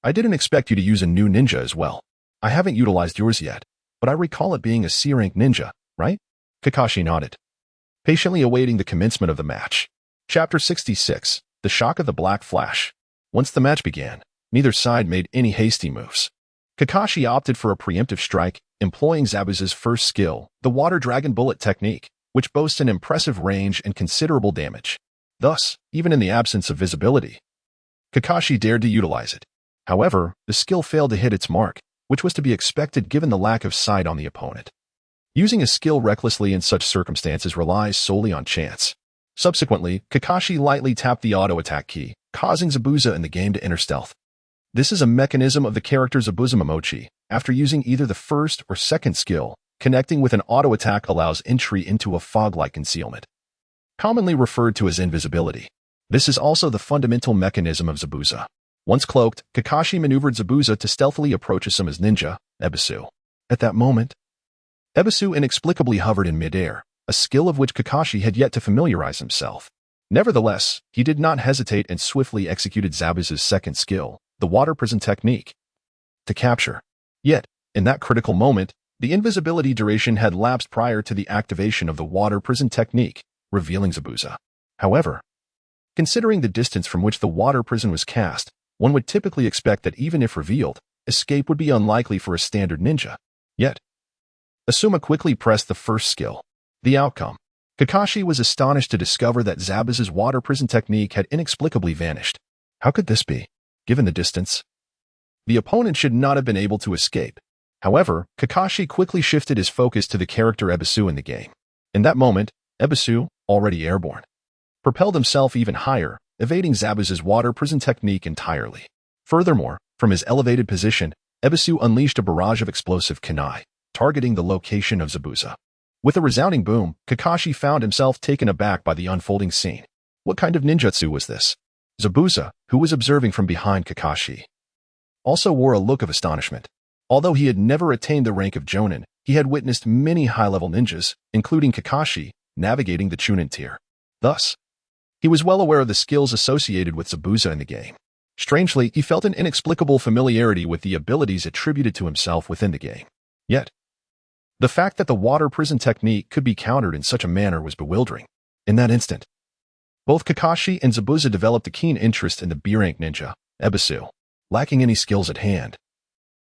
A: I didn't expect you to use a new ninja as well. I haven't utilized yours yet, but I recall it being a C-rank ninja, right?" Kakashi nodded, patiently awaiting the commencement of the match. Chapter 66, The Shock of the Black Flash. Once the match began, neither side made any hasty moves. Kakashi opted for a preemptive strike, employing Zabuza's first skill, the Water Dragon Bullet technique, which boasts an impressive range and considerable damage. Thus, even in the absence of visibility, Kakashi dared to utilize it. However, the skill failed to hit its mark, which was to be expected given the lack of sight on the opponent. Using a skill recklessly in such circumstances relies solely on chance. Subsequently, Kakashi lightly tapped the auto-attack key, causing Zabuza in the game to enter stealth. This is a mechanism of the character Zabuza Momochi. After using either the first or second skill, connecting with an auto-attack allows entry into a fog-like concealment, commonly referred to as invisibility. This is also the fundamental mechanism of Zabuza. Once cloaked, Kakashi maneuvered Zabuza to stealthily approach Asuma's ninja, Ebisu. At that moment, Ebisu inexplicably hovered in midair, a skill of which Kakashi had yet to familiarize himself. Nevertheless, he did not hesitate and swiftly executed Zabuza's second skill, the water prison technique, to capture. Yet, in that critical moment, the invisibility duration had lapsed prior to the activation of the water prison technique, revealing Zabuza. However, considering the distance from which the water prison was cast, one would typically expect that even if revealed, escape would be unlikely for a standard ninja. Yet, Asuma quickly pressed the first skill. The outcome. Kakashi was astonished to discover that Zabuza's water prison technique had inexplicably vanished. How could this be? Given the distance, the opponent should not have been able to escape. However, Kakashi quickly shifted his focus to the character Ebisu in the game. In that moment, Ebisu, already airborne, propelled himself even higher, evading Zabuza's water prison technique entirely. Furthermore, from his elevated position, Ebisu unleashed a barrage of explosive kunai, targeting the location of Zabuza. With a resounding boom, Kakashi found himself taken aback by the unfolding scene. What kind of ninjutsu was this? Zabuza, who was observing from behind Kakashi, also wore a look of astonishment. Although he had never attained the rank of Jonin, he had witnessed many high-level ninjas, including Kakashi, navigating the Chunin tier. Thus, he was well aware of the skills associated with Zabuza in the game. Strangely, he felt an inexplicable familiarity with the abilities attributed to himself within the game. Yet, the fact that the water prison technique could be countered in such a manner was bewildering. In that instant, both Kakashi and Zabuza developed a keen interest in the B-rank ninja, Ebisu. Lacking any skills at hand,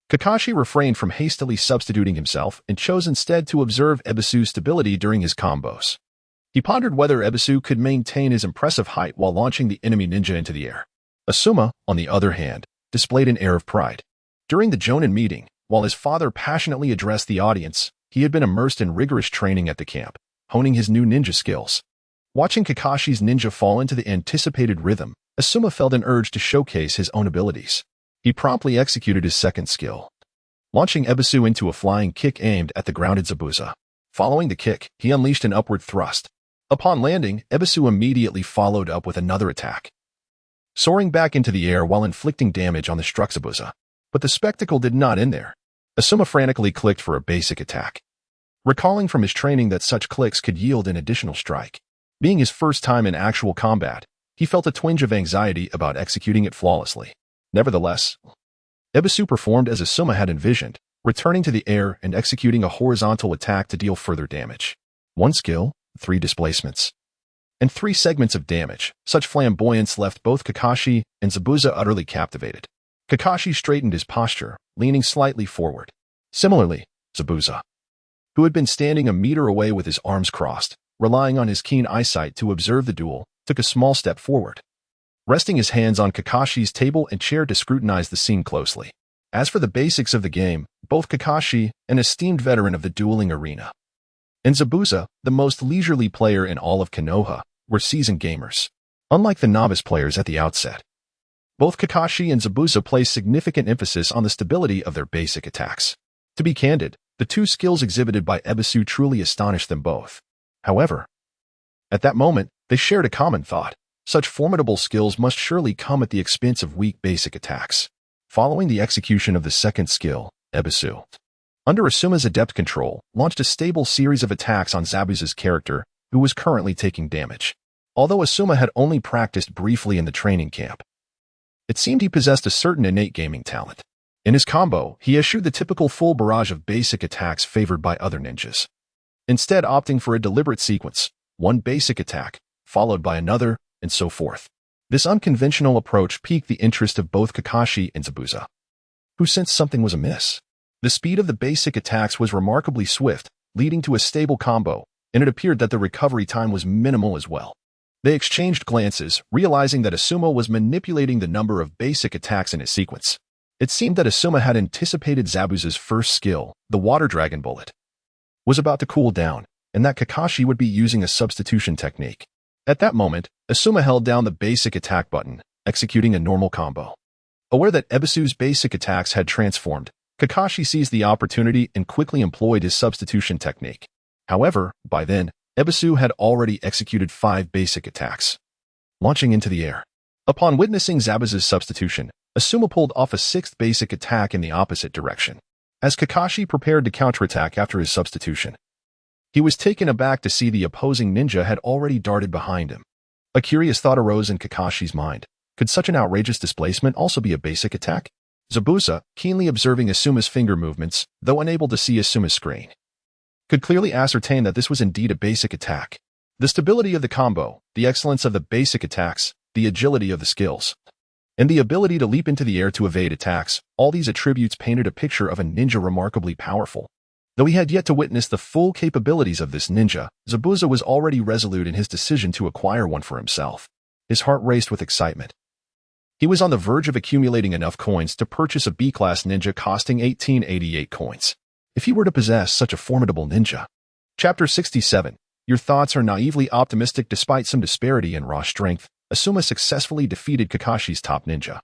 A: Kakashi refrained from hastily substituting himself and chose instead to observe Ebisu's stability during his combos. He pondered whether Ebisu could maintain his impressive height while launching the enemy ninja into the air. Asuma, on the other hand, displayed an air of pride. During the Jonin meeting, while his father passionately addressed the audience, he had been immersed in rigorous training at the camp, honing his new ninja skills. Watching Kakashi's ninja fall into the anticipated rhythm, Asuma felt an urge to showcase his own abilities. He promptly executed his second skill, launching Ebisu into a flying kick aimed at the grounded Zabuza. Following the kick, he unleashed an upward thrust. Upon landing, Ebisu immediately followed up with another attack, soaring back into the air while inflicting damage on the struck Zabuza. But the spectacle did not end there. Asuma frantically clicked for a basic attack, recalling from his training that such clicks could yield an additional strike. Being his first time in actual combat, he felt a twinge of anxiety about executing it flawlessly. Nevertheless, Ebisu performed as Asuma had envisioned, returning to the air and executing a horizontal attack to deal further damage. One skill, 3 displacements, and 3 segments of damage. Such flamboyance left both Kakashi and Zabuza utterly captivated. Kakashi straightened his posture, leaning slightly forward. Similarly, Zabuza, who had been standing a meter away with his arms crossed, relying on his keen eyesight to observe the duel, took a small step forward, resting his hands on Kakashi's table and chair to scrutinize the scene closely. As for the basics of the game, both Kakashi, an esteemed veteran of the dueling arena, and Zabuza, the most leisurely player in all of Konoha, were seasoned gamers. Unlike the novice players at the outset, both Kakashi and Zabuza placed significant emphasis on the stability of their basic attacks. To be candid, the 2 skills exhibited by Ebisu truly astonished them both. However, at that moment, they shared a common thought. Such formidable skills must surely come at the expense of weak basic attacks. Following the execution of the second skill, Ebisu, under Asuma's adept control, launched a stable series of attacks on Zabuza's character, who was currently taking damage. Although Asuma had only practiced briefly in the training camp, it seemed he possessed a certain innate gaming talent. In his combo, he eschewed the typical full barrage of basic attacks favored by other ninjas, instead opting for a deliberate sequence, one basic attack, followed by another, and so forth. This unconventional approach piqued the interest of both Kakashi and Zabuza, who sensed something was amiss. The speed of the basic attacks was remarkably swift, leading to a stable combo, and it appeared that the recovery time was minimal as well. They exchanged glances, realizing that Asuma was manipulating the number of basic attacks in his sequence. It seemed that Asuma had anticipated Zabuza's first skill, the Water Dragon Bullet, was about to cool down, and that Kakashi would be using a substitution technique. At that moment, Asuma held down the basic attack button, executing a normal combo. Aware that Ebisu's basic attacks had transformed, Kakashi seized the opportunity and quickly employed his substitution technique. However, by then, Ebisu had already executed 5 basic attacks, launching into the air. Upon witnessing Zabuza's substitution, Asuma pulled off a 6th basic attack in the opposite direction. As Kakashi prepared to counterattack after his substitution, he was taken aback to see the opposing ninja had already darted behind him. A curious thought arose in Kakashi's mind. Could such an outrageous displacement also be a basic attack? Zabuza, keenly observing Asuma's finger movements, though unable to see Asuma's screen, could clearly ascertain that this was indeed a basic attack. The stability of the combo, the excellence of the basic attacks, the agility of the skills, and the ability to leap into the air to evade attacks, all these attributes painted a picture of a ninja remarkably powerful. Though he had yet to witness the full capabilities of this ninja, Zabuza was already resolute in his decision to acquire one for himself. His heart raced with excitement. He was on the verge of accumulating enough coins to purchase a B-class ninja costing 1888 coins. If he were to possess such a formidable ninja. Chapter 67. Your thoughts are naively optimistic despite some disparity in raw strength. Asuma successfully defeated Kakashi's top ninja,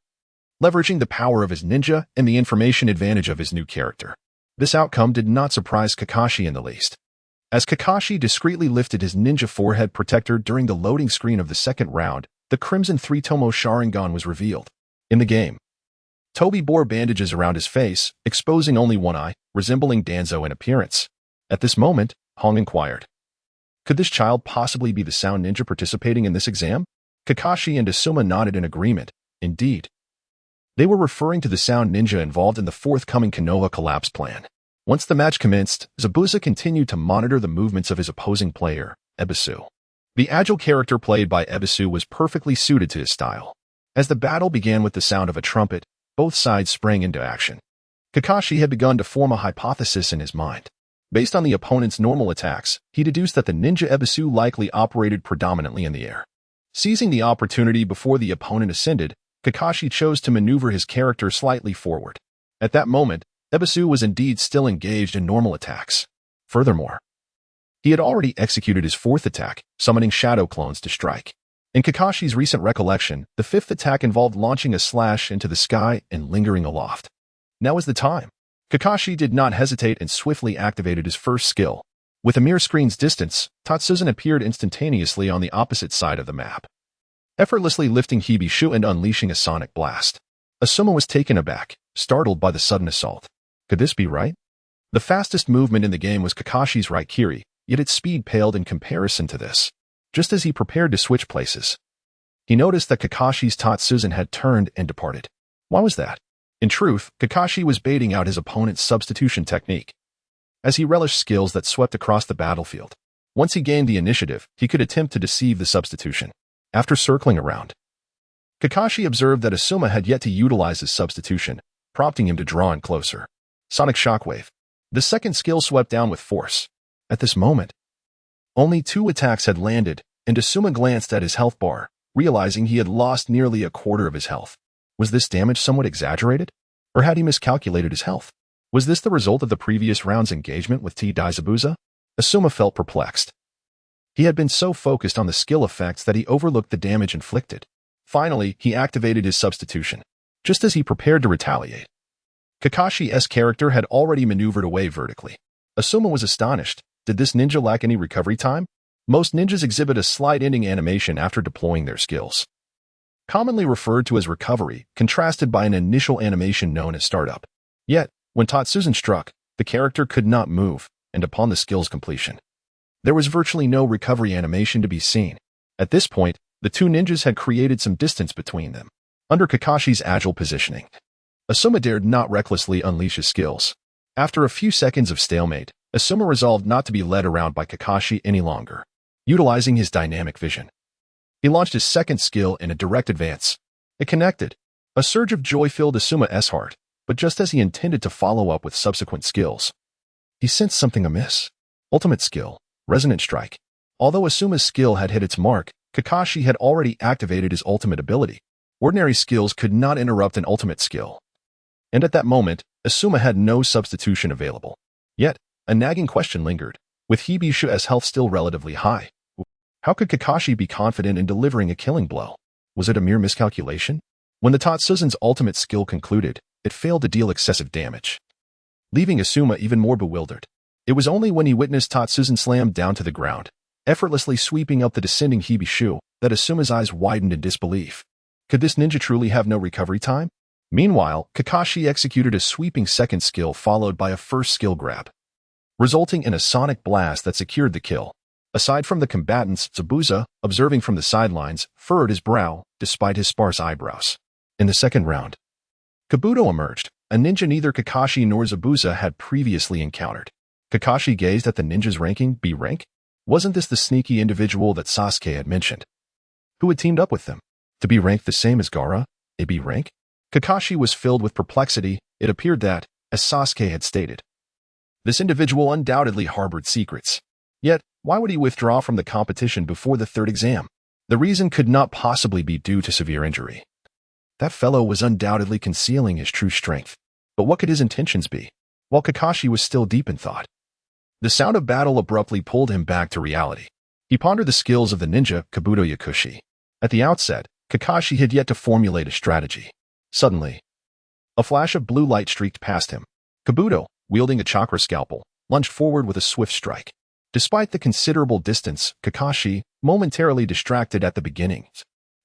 A: leveraging the power of his ninja and the information advantage of his new character. This outcome did not surprise Kakashi in the least. As Kakashi discreetly lifted his ninja forehead protector during the loading screen of the second round, the Crimson 3-Tomo Sharingan was revealed. In the game, Toby bore bandages around his face, exposing only one eye, resembling Danzo in appearance. At this moment, Hong inquired, could this child possibly be the Sound Ninja participating in this exam? Kakashi and Asuma nodded in agreement. Indeed, they were referring to the Sound Ninja involved in the forthcoming Konoha collapse plan. Once the match commenced, Zabuza continued to monitor the movements of his opposing player, Ebisu. The agile character played by Ebisu was perfectly suited to his style. As the battle began with the sound of a trumpet, both sides sprang into action. Kakashi had begun to form a hypothesis in his mind. Based on the opponent's normal attacks, he deduced that the ninja Ebisu likely operated predominantly in the air. Seizing the opportunity before the opponent ascended, Kakashi chose to maneuver his character slightly forward. At that moment, Ebisu was indeed still engaged in normal attacks. Furthermore, he had already executed his 4th attack, summoning shadow clones to strike. In Kakashi's recent recollection, the 5th attack involved launching a slash into the sky and lingering aloft. Now is the time. Kakashi did not hesitate and swiftly activated his first skill. With a mere screen's distance, Tatsuzan appeared instantaneously on the opposite side of the map, effortlessly lifting Hibishu and unleashing a sonic blast. Asuma was taken aback, startled by the sudden assault. Could this be right? The fastest movement in the game was Kakashi's Raikiri, yet its speed paled in comparison to this. Just as he prepared to switch places, he noticed that Kakashi's Tatsuzan had turned and departed. Why was that? In truth, Kakashi was baiting out his opponent's substitution technique, as he relished skills that swept across the battlefield. Once he gained the initiative, he could attempt to deceive the substitution. After circling around, Kakashi observed that Asuma had yet to utilize his substitution, prompting him to draw in closer. Sonic Shockwave. The second skill swept down with force. At this moment, only 2 attacks had landed, and Asuma glanced at his health bar, realizing he had lost nearly a quarter of his health. Was this damage somewhat exaggerated? Or had he miscalculated his health? Was this the result of the previous round's engagement with T-Dai Zabuza? Asuma felt perplexed. He had been so focused on the skill effects that he overlooked the damage inflicted. Finally, he activated his substitution, just as he prepared to retaliate. Kakashi's character had already maneuvered away vertically. Asuma was astonished. Did this ninja lack any recovery time? Most ninjas exhibit a slight ending animation after deploying their skills, commonly referred to as recovery, contrasted by an initial animation known as startup. Yet, when Tatsuzan struck, the character could not move, and upon the skill's completion, there was virtually no recovery animation to be seen. At this point, the 2 ninjas had created some distance between them. Under Kakashi's agile positioning, Asuma dared not recklessly unleash his skills. After a few seconds of stalemate, Asuma resolved not to be led around by Kakashi any longer. Utilizing his dynamic vision, He launched his second skill in a direct advance. It connected. A surge of joy filled Asuma's heart, but just as he intended to follow up with subsequent skills, he sensed something amiss. Ultimate skill, Resonant Strike. Although Asuma's skill had hit its mark, Kakashi had already activated his ultimate ability. Ordinary skills could not interrupt an ultimate skill. And at that moment, Asuma had no substitution available. Yet, a nagging question lingered. With Hibishu's health still relatively high, how could Kakashi be confident in delivering a killing blow? Was it a mere miscalculation? When the Tatsuzan's ultimate skill concluded, it failed to deal excessive damage, leaving Asuma even more bewildered. It was only when he witnessed Tatsuzan slam down to the ground, effortlessly sweeping up the descending Hibishu, that Asuma's eyes widened in disbelief. Could this ninja truly have no recovery time? Meanwhile, Kakashi executed a sweeping second skill followed by a first skill grab, resulting in a sonic blast that secured the kill. Aside from the combatants, Zabuza, observing from the sidelines, furrowed his brow, despite his sparse eyebrows. In the second round, Kabuto emerged, a ninja neither Kakashi nor Zabuza had previously encountered. Kakashi gazed at the ninja's ranking, B rank. Wasn't this the sneaky individual that Sasuke had mentioned, who had teamed up with them? To be ranked the same as Gaara, a B rank? Kakashi was filled with perplexity. It appeared that, as Sasuke had stated, this individual undoubtedly harbored secrets. Yet, why would he withdraw from the competition before the third exam? The reason could not possibly be due to severe injury. That fellow was undoubtedly concealing his true strength. But what could his intentions be? While Kakashi was still deep in thought, the sound of battle abruptly pulled him back to reality. He pondered the skills of the ninja, Kabuto Yakushi. At the outset, Kakashi had yet to formulate a strategy. Suddenly, a flash of blue light streaked past him. Kabuto, wielding a chakra scalpel, lunged forward with a swift strike. Despite the considerable distance, Kakashi, momentarily distracted at the beginning,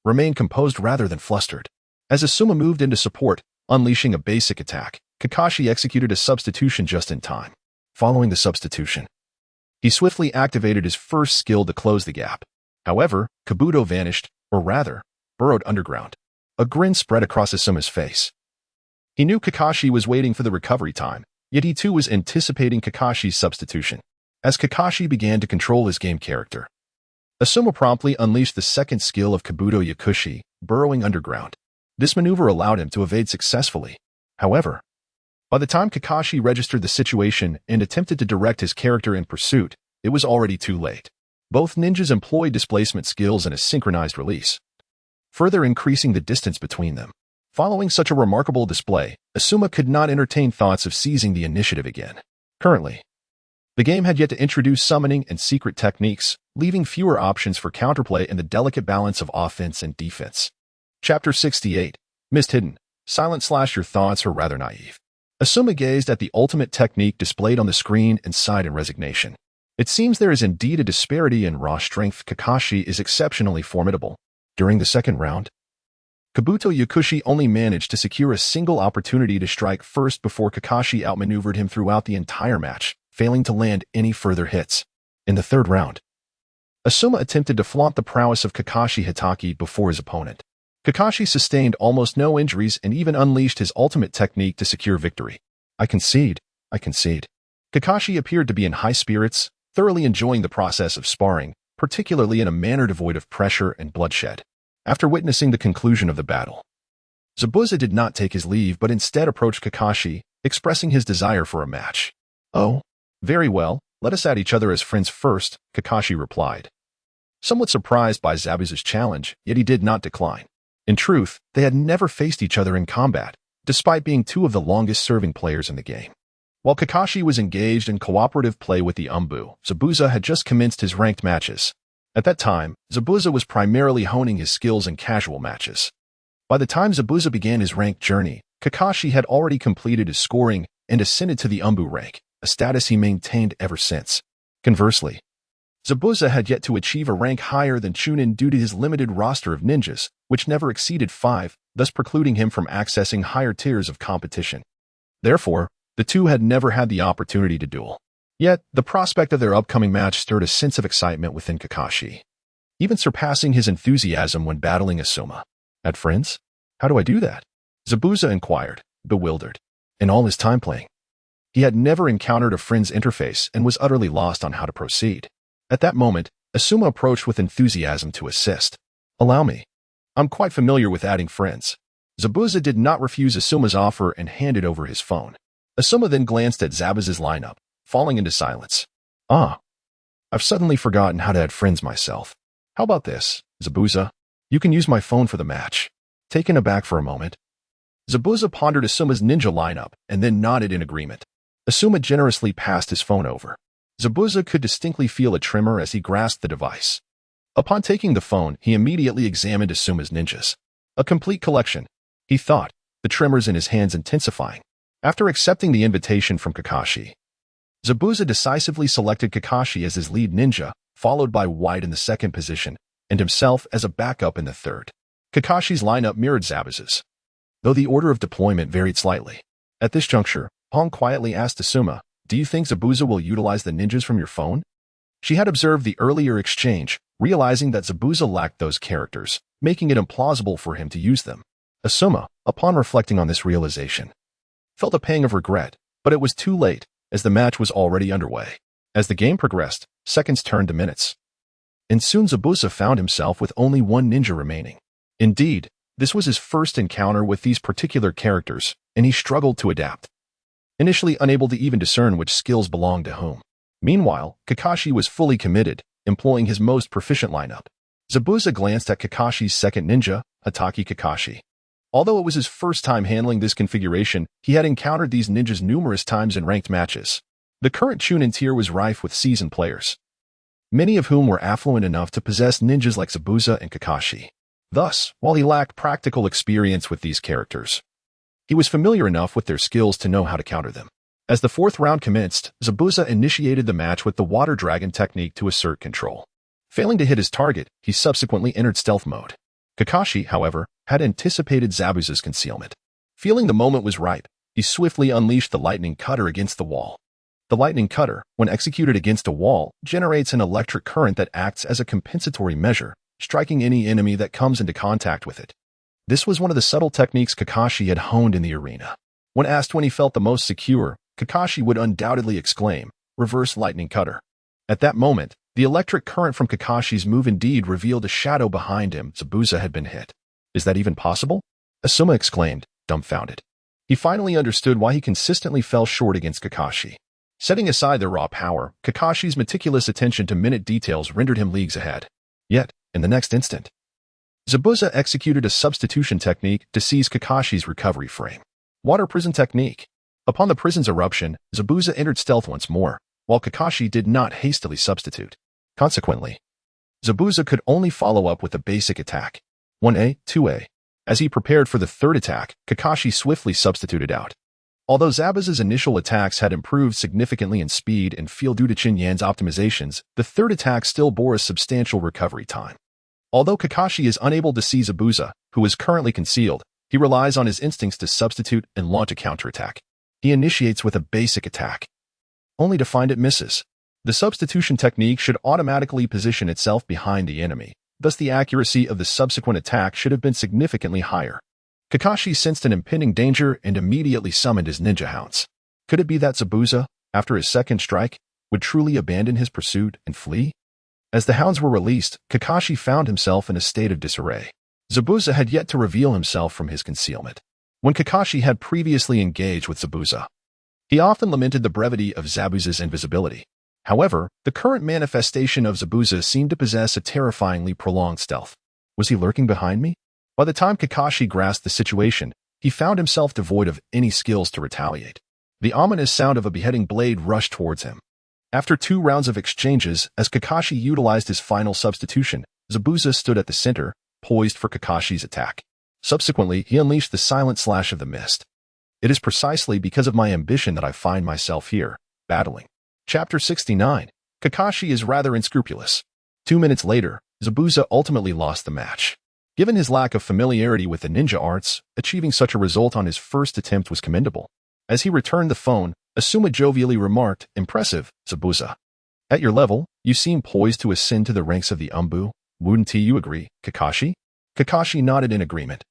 A: remained composed rather than flustered. As Asuma moved into support, unleashing a basic attack, Kakashi executed a substitution just in time. Following the substitution, he swiftly activated his first skill to close the gap. However, Kabuto vanished, or rather, burrowed underground. A grin spread across Asuma's face. He knew Kakashi was waiting for the recovery time, yet he too was anticipating Kakashi's substitution. As Kakashi began to control his game character, Asuma promptly unleashed the second skill of Kabuto Yakushi, burrowing underground. This maneuver allowed him to evade successfully. However, by the time Kakashi registered the situation and attempted to direct his character in pursuit, it was already too late. Both ninjas employed displacement skills in a synchronized release, further increasing the distance between them. Following such a remarkable display, Asuma could not entertain thoughts of seizing the initiative again. Currently, the game had yet to introduce summoning and secret techniques, leaving fewer options for counterplay in the delicate balance of offense and defense. Chapter 68. Mist Hidden. Silent / your thoughts are rather naive. Asuma gazed at the ultimate technique displayed on the screen and sighed in resignation. It seems there is indeed a disparity in raw strength. Kakashi is exceptionally formidable. During the second round, Kabuto Yakushi only managed to secure a single opportunity to strike first before Kakashi outmaneuvered him throughout the entire match, failing to land any further hits. In the third round, Asuma attempted to flaunt the prowess of Kakashi Hitaki before his opponent. Kakashi sustained almost no injuries and even unleashed his ultimate technique to secure victory. I concede. Kakashi appeared to be in high spirits, thoroughly enjoying the process of sparring, particularly in a manner devoid of pressure and bloodshed. After witnessing the conclusion of the battle, Zabuza did not take his leave but instead approached Kakashi, expressing his desire for a match. Oh, very well, let us add each other as friends first, Kakashi replied. Somewhat surprised by Zabuza's challenge, yet he did not decline. In truth, they had never faced each other in combat, despite being two of the longest-serving players in the game. While Kakashi was engaged in cooperative play with the Umbu, Zabuza had just commenced his ranked matches. At that time, Zabuza was primarily honing his skills in casual matches. By the time Zabuza began his ranked journey, Kakashi had already completed his scoring and ascended to the Umbu rank, a status he maintained ever since. Conversely, Zabuza had yet to achieve a rank higher than Chunin due to his limited roster of ninjas, which never exceeded 5, thus precluding him from accessing higher tiers of competition. Therefore, the two had never had the opportunity to duel. Yet, the prospect of their upcoming match stirred a sense of excitement within Kakashi, even surpassing his enthusiasm when battling Asuma. At friends? How do I do that? Zabuza inquired, bewildered. In all his time playing, he had never encountered a friend's interface and was utterly lost on how to proceed. At that moment, Asuma approached with enthusiasm to assist. Allow me. I'm quite familiar with adding friends. Zabuza did not refuse Asuma's offer and handed over his phone. Asuma then glanced at Zabuza's lineup, falling into silence. Ah, I've suddenly forgotten how to add friends myself. How about this, Zabuza? You can use my phone for the match. Taken aback for a moment, Zabuza pondered Asuma's ninja lineup and then nodded in agreement. Asuma generously passed his phone over. Zabuza could distinctly feel a tremor as he grasped the device. Upon taking the phone, he immediately examined Asuma's ninjas. A complete collection, he thought, the tremors in his hands intensifying. After accepting the invitation from Kakashi, Zabuza decisively selected Kakashi as his lead ninja, followed by White in the second position, and himself as a backup in the third. Kakashi's lineup mirrored Zabuza's, though the order of deployment varied slightly. At this juncture, Hong quietly asked Asuma, "Do you think Zabuza will utilize the ninjas from your phone?" She had observed the earlier exchange, realizing that Zabuza lacked those characters, making it implausible for him to use them. Asuma, upon reflecting on this realization, felt a pang of regret, but it was too late, as the match was already underway. As the game progressed, seconds turned to minutes, and soon Zabuza found himself with only one ninja remaining. Indeed, this was his first encounter with these particular characters, and he struggled to adapt, initially unable to even discern which skills belonged to whom. Meanwhile, Kakashi was fully committed, employing his most proficient lineup. Zabuza glanced at Kakashi's second ninja, Hatake Kakashi. Although it was his first time handling this configuration, he had encountered these ninjas numerous times in ranked matches. The current Chunin tier was rife with seasoned players, many of whom were affluent enough to possess ninjas like Zabuza and Kakashi. Thus, while he lacked practical experience with these characters, he was familiar enough with their skills to know how to counter them. As the fourth round commenced, Zabuza initiated the match with the Water Dragon technique to assert control. Failing to hit his target, he subsequently entered stealth mode. Kakashi, however, had anticipated Zabuza's concealment. Feeling the moment was ripe, he swiftly unleashed the lightning cutter against the wall. The lightning cutter, when executed against a wall, generates an electric current that acts as a compensatory measure, striking any enemy that comes into contact with it. This was one of the subtle techniques Kakashi had honed in the arena. When asked when he felt the most secure, Kakashi would undoubtedly exclaim, "Reverse lightning cutter." At that moment, the electric current from Kakashi's move indeed revealed a shadow behind him. Zabuza had been hit. Is that even possible? Asuma exclaimed, dumbfounded. He finally understood why he consistently fell short against Kakashi. Setting aside their raw power, Kakashi's meticulous attention to minute details rendered him leagues ahead. Yet, in the next instant, Zabuza executed a substitution technique to seize Kakashi's recovery frame. Water prison technique. Upon the prison's eruption, Zabuza entered stealth once more, while Kakashi did not hastily substitute. Consequently, Zabuza could only follow up with a basic attack. 1A, 2A. As he prepared for the third attack, Kakashi swiftly substituted out. Although Zabuza's initial attacks had improved significantly in speed and feel due to Chen Yan's optimizations, the third attack still bore a substantial recovery time. Although Kakashi is unable to see Zabuza, who is currently concealed, he relies on his instincts to substitute and launch a counterattack. He initiates with a basic attack, only to find it misses. The substitution technique should automatically position itself behind the enemy, thus the accuracy of the subsequent attack should have been significantly higher. Kakashi sensed an impending danger and immediately summoned his ninja hounds. Could it be that Zabuza, after his second strike, would truly abandon his pursuit and flee? As the hounds were released, Kakashi found himself in a state of disarray. Zabuza had yet to reveal himself from his concealment. When Kakashi had previously engaged with Zabuza, he often lamented the brevity of Zabuza's invisibility. However, the current manifestation of Zabuza seemed to possess a terrifyingly prolonged stealth. Was he lurking behind me? By the time Kakashi grasped the situation, he found himself devoid of any skills to retaliate. The ominous sound of a beheading blade rushed towards him. After 2 rounds of exchanges, as Kakashi utilized his final substitution, Zabuza stood at the center, poised for Kakashi's attack. Subsequently, he unleashed the silent slash of the mist. It is precisely because of my ambition that I find myself here, battling. Chapter 69. Kakashi is rather unscrupulous. 2 minutes later, Zabuza ultimately lost the match. Given his lack of familiarity with the ninja arts, achieving such a result on his first attempt was commendable. As he returned the phone, Asuma jovially remarked, "Impressive, Zabuza. At your level, you seem poised to ascend to the ranks of the Umbu. Wouldn't you agree, Kakashi?" Kakashi nodded in agreement.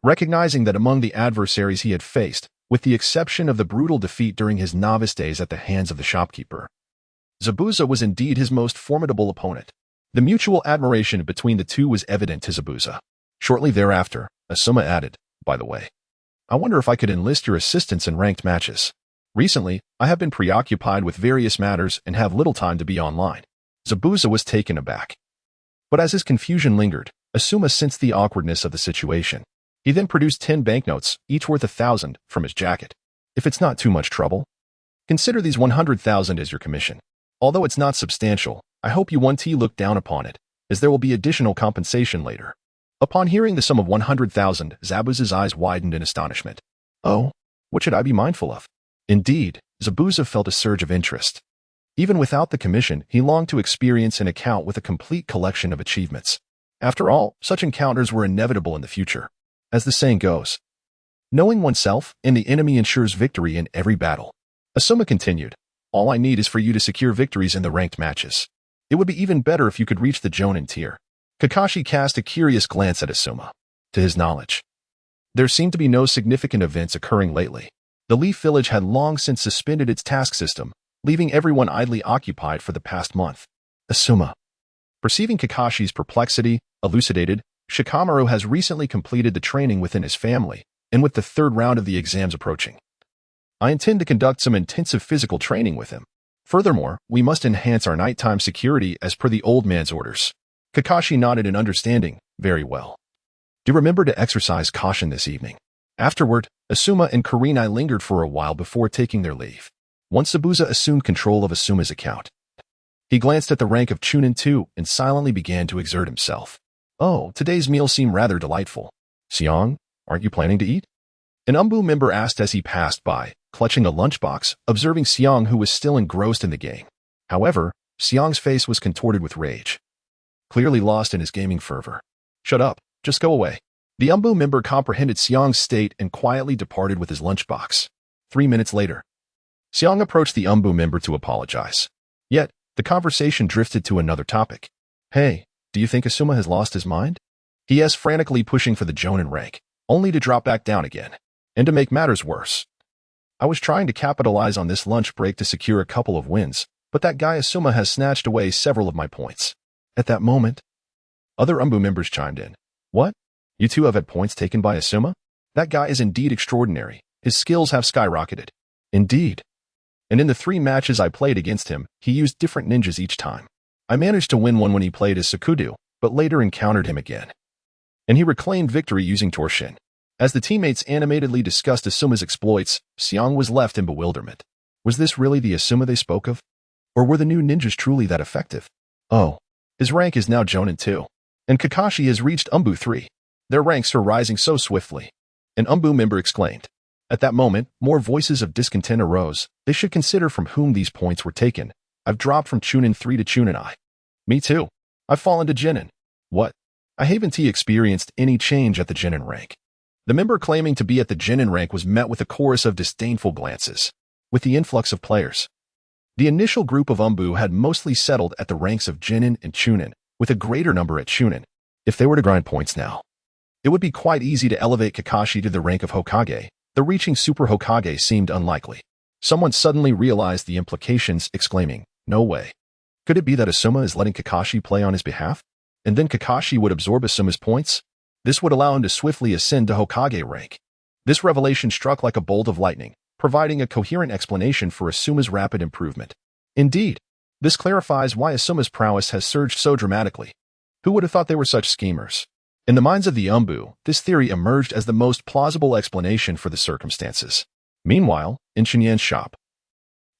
A: Recognizing that among the adversaries he had faced, with the exception of the brutal defeat during his novice days at the hands of the shopkeeper, Zabuza was indeed his most formidable opponent. The mutual admiration between the two was evident to Zabuza. Shortly thereafter, Asuma added, "By the way, I wonder if I could enlist your assistance in ranked matches. Recently, I have been preoccupied with various matters and have little time to be online." Zabuza was taken aback. But as his confusion lingered, Asuma sensed the awkwardness of the situation. He then produced 10 banknotes, each worth 1,000, from his jacket. "If it's not too much trouble, consider these 100,000 as your commission. Although it's not substantial, I hope you won't look down upon it, as there will be additional compensation later." Upon hearing the sum of 100,000, Zabuza's eyes widened in astonishment. "Oh, what should I be mindful of?" Indeed, Zabuza felt a surge of interest. Even without the commission, he longed to experience an account with a complete collection of achievements. After all, such encounters were inevitable in the future. As the saying goes, knowing oneself and the enemy ensures victory in every battle. Asuma continued, "All I need is for you to secure victories in the ranked matches. It would be even better if you could reach the Jonin tier." Kakashi cast a curious glance at Asuma. To his knowledge, there seemed to be no significant events occurring lately. The Leaf Village had long since suspended its task system, leaving everyone idly occupied for the past month. Asuma, perceiving Kakashi's perplexity, elucidated, "Shikamaru has recently completed the training within his family, and with the third round of the exams approaching, I intend to conduct some intensive physical training with him. Furthermore, we must enhance our nighttime security as per the old man's orders." Kakashi nodded in understanding. "Very well. Do remember to exercise caution this evening." Afterward, Asuma and Kurenai lingered for a while before taking their leave. Once Zabuza assumed control of Asuma's account, he glanced at the rank of Chunin 2 and silently began to exert himself. "Oh, today's meal seemed rather delightful. Xiang, aren't you planning to eat?" An Umbu member asked as he passed by, clutching a lunchbox, observing Xiang, who was still engrossed in the game. However, Xiang's face was contorted with rage, clearly lost in his gaming fervor. "Shut up, just go away." The Umbu member comprehended Xiang's state and quietly departed with his lunchbox. 3 minutes later, Xiang approached the Umbu member to apologize. Yet, the conversation drifted to another topic. "Hey, do you think Asuma has lost his mind?" he asked, frantically pushing for the Jonin rank, only to drop back down again. And to make matters worse, "I was trying to capitalize on this lunch break to secure a couple of wins, but that guy Asuma has snatched away several of my points." At that moment, other Umbu members chimed in. "What? You two have had points taken by Asuma? That guy is indeed extraordinary. His skills have skyrocketed." "Indeed. And in the 3 matches I played against him, he used different ninjas each time. I managed to win one when he played as Sakudu, but later encountered him again, and he reclaimed victory using Torshin." As the teammates animatedly discussed Asuma's exploits, Xiang was left in bewilderment. Was this really the Asuma they spoke of? Or were the new ninjas truly that effective? Oh, his rank is now Jonin 2. And Kakashi has reached Umbu 3. Their ranks are rising so swiftly. An Umbu member exclaimed. At that moment, more voices of discontent arose. They should consider from whom these points were taken. "I've dropped from Chunin 3 to Chunin I." "Me too. I've fallen to Genin." "What? I haven't experienced any change at the Genin rank." The member claiming to be at the Genin rank was met with a chorus of disdainful glances. With the influx of players, the initial group of Umbu had mostly settled at the ranks of Genin and Chunin, with a greater number at Chunin. If they were to grind points now, it would be quite easy to elevate Kakashi to the rank of Hokage. The reaching Super Hokage seemed unlikely. Someone suddenly realized the implications, exclaiming, "No way. Could it be that Asuma is letting Kakashi play on his behalf? And then Kakashi would absorb Asuma's points? This would allow him to swiftly ascend to Hokage rank." This revelation struck like a bolt of lightning, providing a coherent explanation for Asuma's rapid improvement. Indeed, this clarifies why Asuma's prowess has surged so dramatically. Who would have thought they were such schemers? In the minds of the Umbu, this theory emerged as the most plausible explanation for the circumstances. Meanwhile, in Chen Yan's shop,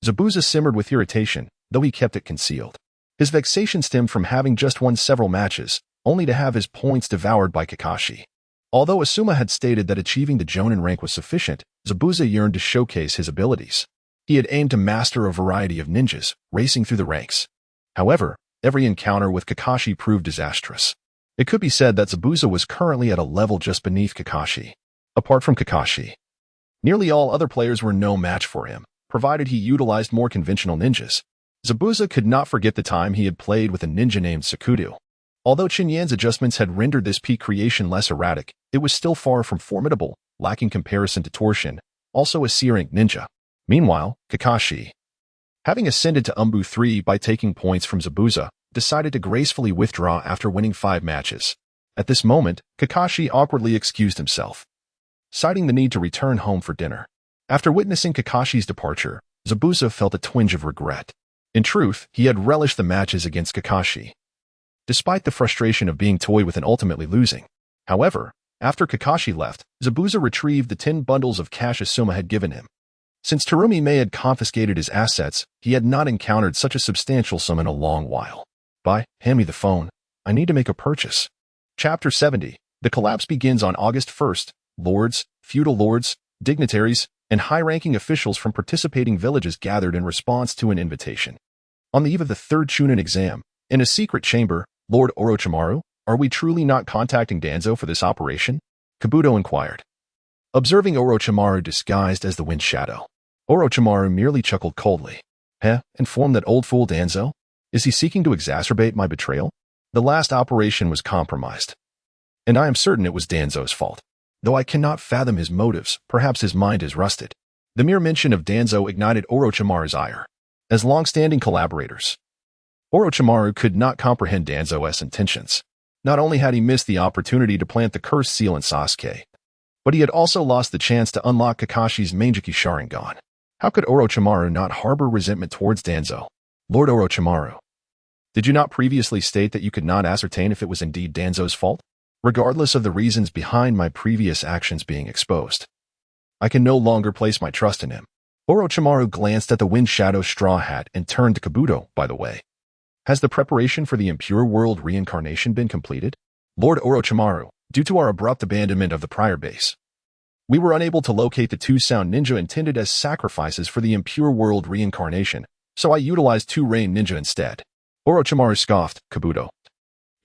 A: Zabuza simmered with irritation, though he kept it concealed. His vexation stemmed from having just won several matches, only to have his points devoured by Kakashi. Although Asuma had stated that achieving the Jonin rank was sufficient, Zabuza yearned to showcase his abilities. He had aimed to master a variety of ninjas, racing through the ranks. However, every encounter with Kakashi proved disastrous. It could be said that Zabuza was currently at a level just beneath Kakashi. Apart from Kakashi, nearly all other players were no match for him, provided he utilized more conventional ninjas. Zabuza could not forget the time he had played with a ninja named Sakudu. Although Chen Yan's adjustments had rendered this peak creation less erratic, it was still far from formidable, lacking comparison to Torshin, also a C-rank ninja. Meanwhile, Kakashi, having ascended to Umbu 3 by taking points from Zabuza, decided to gracefully withdraw after winning 5 matches. At this moment, Kakashi awkwardly excused himself, citing the need to return home for dinner. After witnessing Kakashi's departure, Zabuza felt a twinge of regret. In truth, he had relished the matches against Kakashi, despite the frustration of being toyed with and ultimately losing. However, after Kakashi left, Zabuza retrieved the 10 bundles of cash Asuma had given him. Since Terumi May had confiscated his assets, he had not encountered such a substantial sum in a long while. Hand me the phone. I need to make a purchase. Chapter 70. The collapse begins on August 1st. Lords, feudal lords, dignitaries, and high-ranking officials from participating villages gathered in response to an invitation. On the eve of the third Chunin exam, in a secret chamber, Lord Orochimaru, are we truly not contacting Danzo for this operation? Kabuto inquired, observing Orochimaru disguised as the Wind Shadow. Orochimaru merely chuckled coldly. Inform that old fool Danzo? Is he seeking to exacerbate my betrayal? The last operation was compromised, and I am certain it was Danzo's fault. Though I cannot fathom his motives, perhaps his mind is rusted. The mere mention of Danzo ignited Orochimaru's ire. As long-standing collaborators, Orochimaru could not comprehend Danzo's intentions. Not only had he missed the opportunity to plant the cursed seal in Sasuke, but he had also lost the chance to unlock Kakashi's Mangekyou Sharingan. How could Orochimaru not harbor resentment towards Danzo? Lord Orochimaru, did you not previously state that you could not ascertain if it was indeed Danzo's fault? Regardless of the reasons behind my previous actions being exposed, I can no longer place my trust in him. Orochimaru glanced at the Wind Shadow straw hat and turned to Kabuto, by the way. Has the preparation for the Impure World reincarnation been completed? Lord Orochimaru, due to our abrupt abandonment of the prior base, we were unable to locate the 2 sound ninja intended as sacrifices for the Impure World reincarnation, so I utilized 2 Rain ninja instead. Orochimaru scoffed. Kabuto,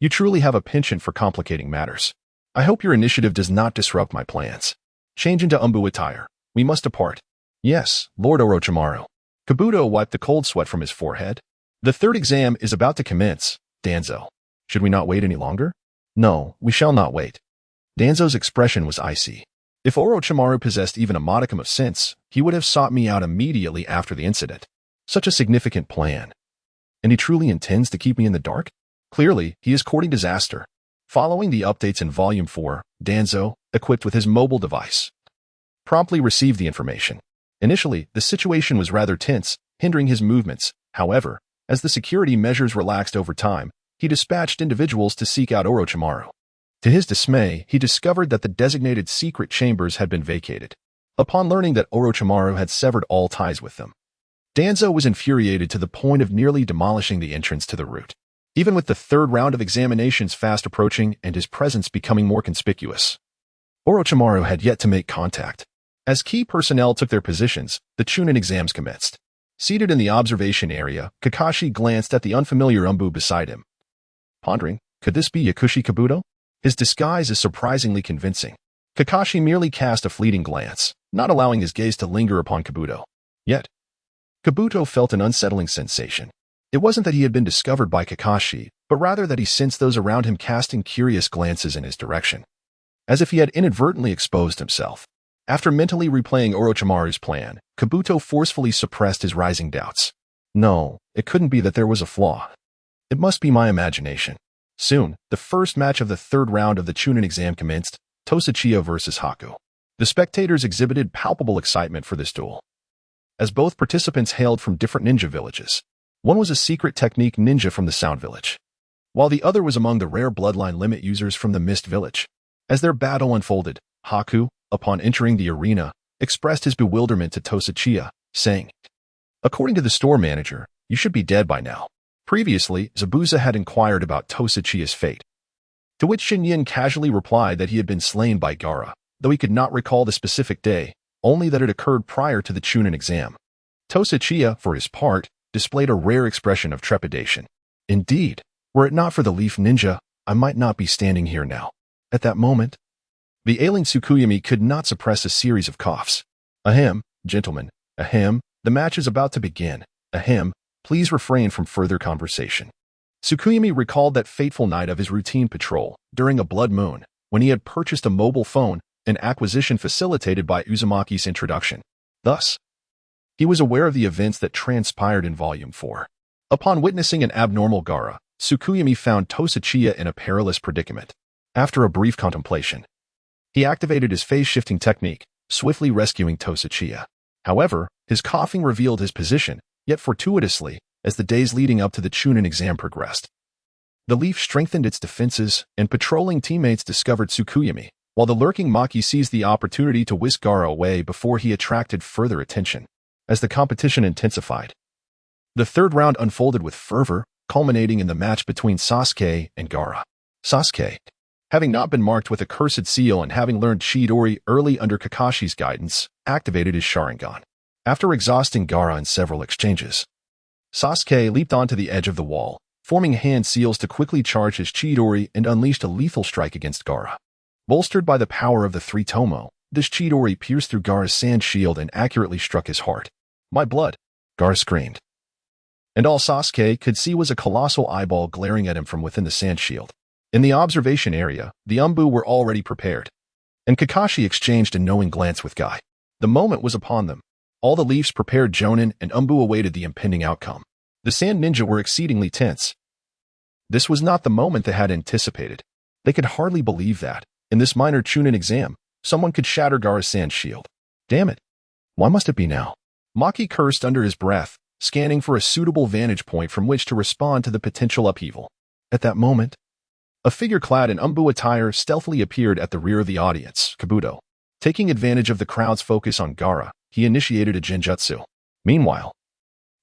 A: you truly have a penchant for complicating matters. I hope your initiative does not disrupt my plans. Change into Umbu attire. We must depart. Yes, Lord Orochimaru. Kabuto wiped the cold sweat from his forehead. The third exam is about to commence, Danzo. Should we not wait any longer? No, we shall not wait. Danzo's expression was icy. If Orochimaru possessed even a modicum of sense, he would have sought me out immediately after the incident. Such a significant plan. And he truly intends to keep me in the dark? Clearly, he is courting disaster. Following the updates in Volume 4, Danzo, equipped with his mobile device, promptly received the information. Initially, the situation was rather tense, hindering his movements. However, as the security measures relaxed over time, he dispatched individuals to seek out Orochimaru. To his dismay, he discovered that the designated secret chambers had been vacated. Upon learning that Orochimaru had severed all ties with them, Danzo was infuriated to the point of nearly demolishing the entrance to the route. Even with the third round of examinations fast approaching and his presence becoming more conspicuous, Orochimaru had yet to make contact. As key personnel took their positions, the Chunin exams commenced. Seated in the observation area, Kakashi glanced at the unfamiliar Umbu beside him. Pondering, could this be Yakushi Kabuto? His disguise is surprisingly convincing. Kakashi merely cast a fleeting glance, not allowing his gaze to linger upon Kabuto. Yet, Kabuto felt an unsettling sensation. It wasn't that he had been discovered by Kakashi, but rather that he sensed those around him casting curious glances in his direction, as if he had inadvertently exposed himself. After mentally replaying Orochimaru's plan, Kabuto forcefully suppressed his rising doubts. No, it couldn't be that there was a flaw. It must be my imagination. Soon, the first match of the third round of the Chunin exam commenced, Tosachiya versus Haku. The spectators exhibited palpable excitement for this duel, as both participants hailed from different ninja villages. One was a secret technique ninja from the Sound Village, while the other was among the rare bloodline limit users from the Mist Village. As their battle unfolded, Haku, upon entering the arena, expressed his bewilderment to Tosachiya, saying, "According to the store manager, you should be dead by now." Previously, Zabuza had inquired about Tosachiya's fate, to which Chen Yan casually replied that he had been slain by Gaara, though he could not recall the specific day, only that it occurred prior to the Chunin exam. Tosachiya, for his part, displayed a rare expression of trepidation. Indeed, were it not for the Leaf Ninja, I might not be standing here now. At that moment, the ailing Tsukuyomi could not suppress a series of coughs. Ahem, gentlemen, ahem, the match is about to begin. Ahem, please refrain from further conversation. Tsukuyomi recalled that fateful night of his routine patrol, during a blood moon, when he had purchased a mobile phone, an acquisition facilitated by Uzumaki's introduction. Thus, he was aware of the events that transpired in Volume 4. Upon witnessing an abnormal Gaara, Tsukuyami found Tosachiya in a perilous predicament. After a brief contemplation, he activated his phase-shifting technique, swiftly rescuing Tosachiya. However, his coughing revealed his position, yet fortuitously, as the days leading up to the Chunin Exam progressed. The Leaf strengthened its defenses, and patrolling teammates discovered Tsukuyami, while the lurking Maki seized the opportunity to whisk Gaara away before he attracted further attention. As the competition intensified, the third round unfolded with fervor, culminating in the match between Sasuke and Gaara. Sasuke, having not been marked with a cursed seal and having learned Chidori early under Kakashi's guidance, activated his Sharingan. After exhausting Gaara in several exchanges, Sasuke leaped onto the edge of the wall, forming hand seals to quickly charge his Chidori and unleashed a lethal strike against Gaara. Bolstered by the power of the three Tomo, this Chidori pierced through Gaara's sand shield and accurately struck his heart. "My blood!" Gaara screamed. And all Sasuke could see was a colossal eyeball glaring at him from within the sand shield. In the observation area, the Umbu were already prepared, and Kakashi exchanged a knowing glance with Guy. The moment was upon them. All the Leafs prepared Jonin, and Umbu awaited the impending outcome. The Sand Ninja were exceedingly tense. This was not the moment they had anticipated. They could hardly believe that, in this minor Chunin exam, someone could shatter Gaara's sand shield. Damn it. Why must it be now? Maki cursed under his breath, scanning for a suitable vantage point from which to respond to the potential upheaval. At that moment, a figure clad in Umbu attire stealthily appeared at the rear of the audience, Kabuto. Taking advantage of the crowd's focus on Gaara, he initiated a genjutsu. Meanwhile,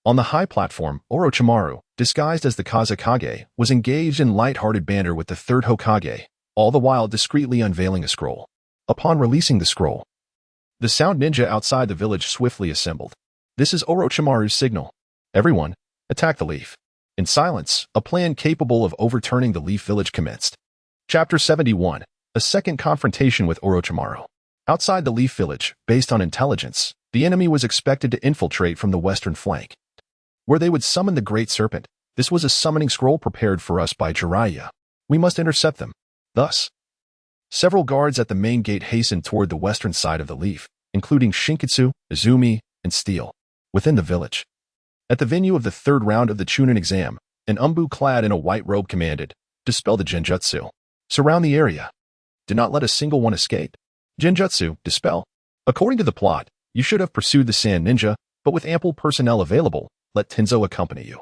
A: on the high platform, Orochimaru, disguised as the Kazekage, was engaged in light-hearted banter with the Third Hokage, all the while discreetly unveiling a scroll. Upon releasing the scroll, the Sound Ninja outside the village swiftly assembled. This is Orochimaru's signal. Everyone, attack the Leaf. In silence, a plan capable of overturning the Leaf Village commenced. Chapter 71. A second confrontation with Orochimaru. Outside the Leaf Village, based on intelligence, the enemy was expected to infiltrate from the western flank, where they would summon the Great Serpent. This was a summoning scroll prepared for us by Jiraiya. We must intercept them. Thus, several guards at the main gate hastened toward the western side of the Leaf, including Shinkitsu, Izumi, and Steel. Within the village, at the venue of the third round of the Chunin Exam, an Umbu clad in a white robe commanded, "Dispel the genjutsu. Surround the area. Do not let a single one escape." Genjutsu, dispel. According to the plot, you should have pursued the Sand Ninja, but with ample personnel available, let Tenzo accompany you.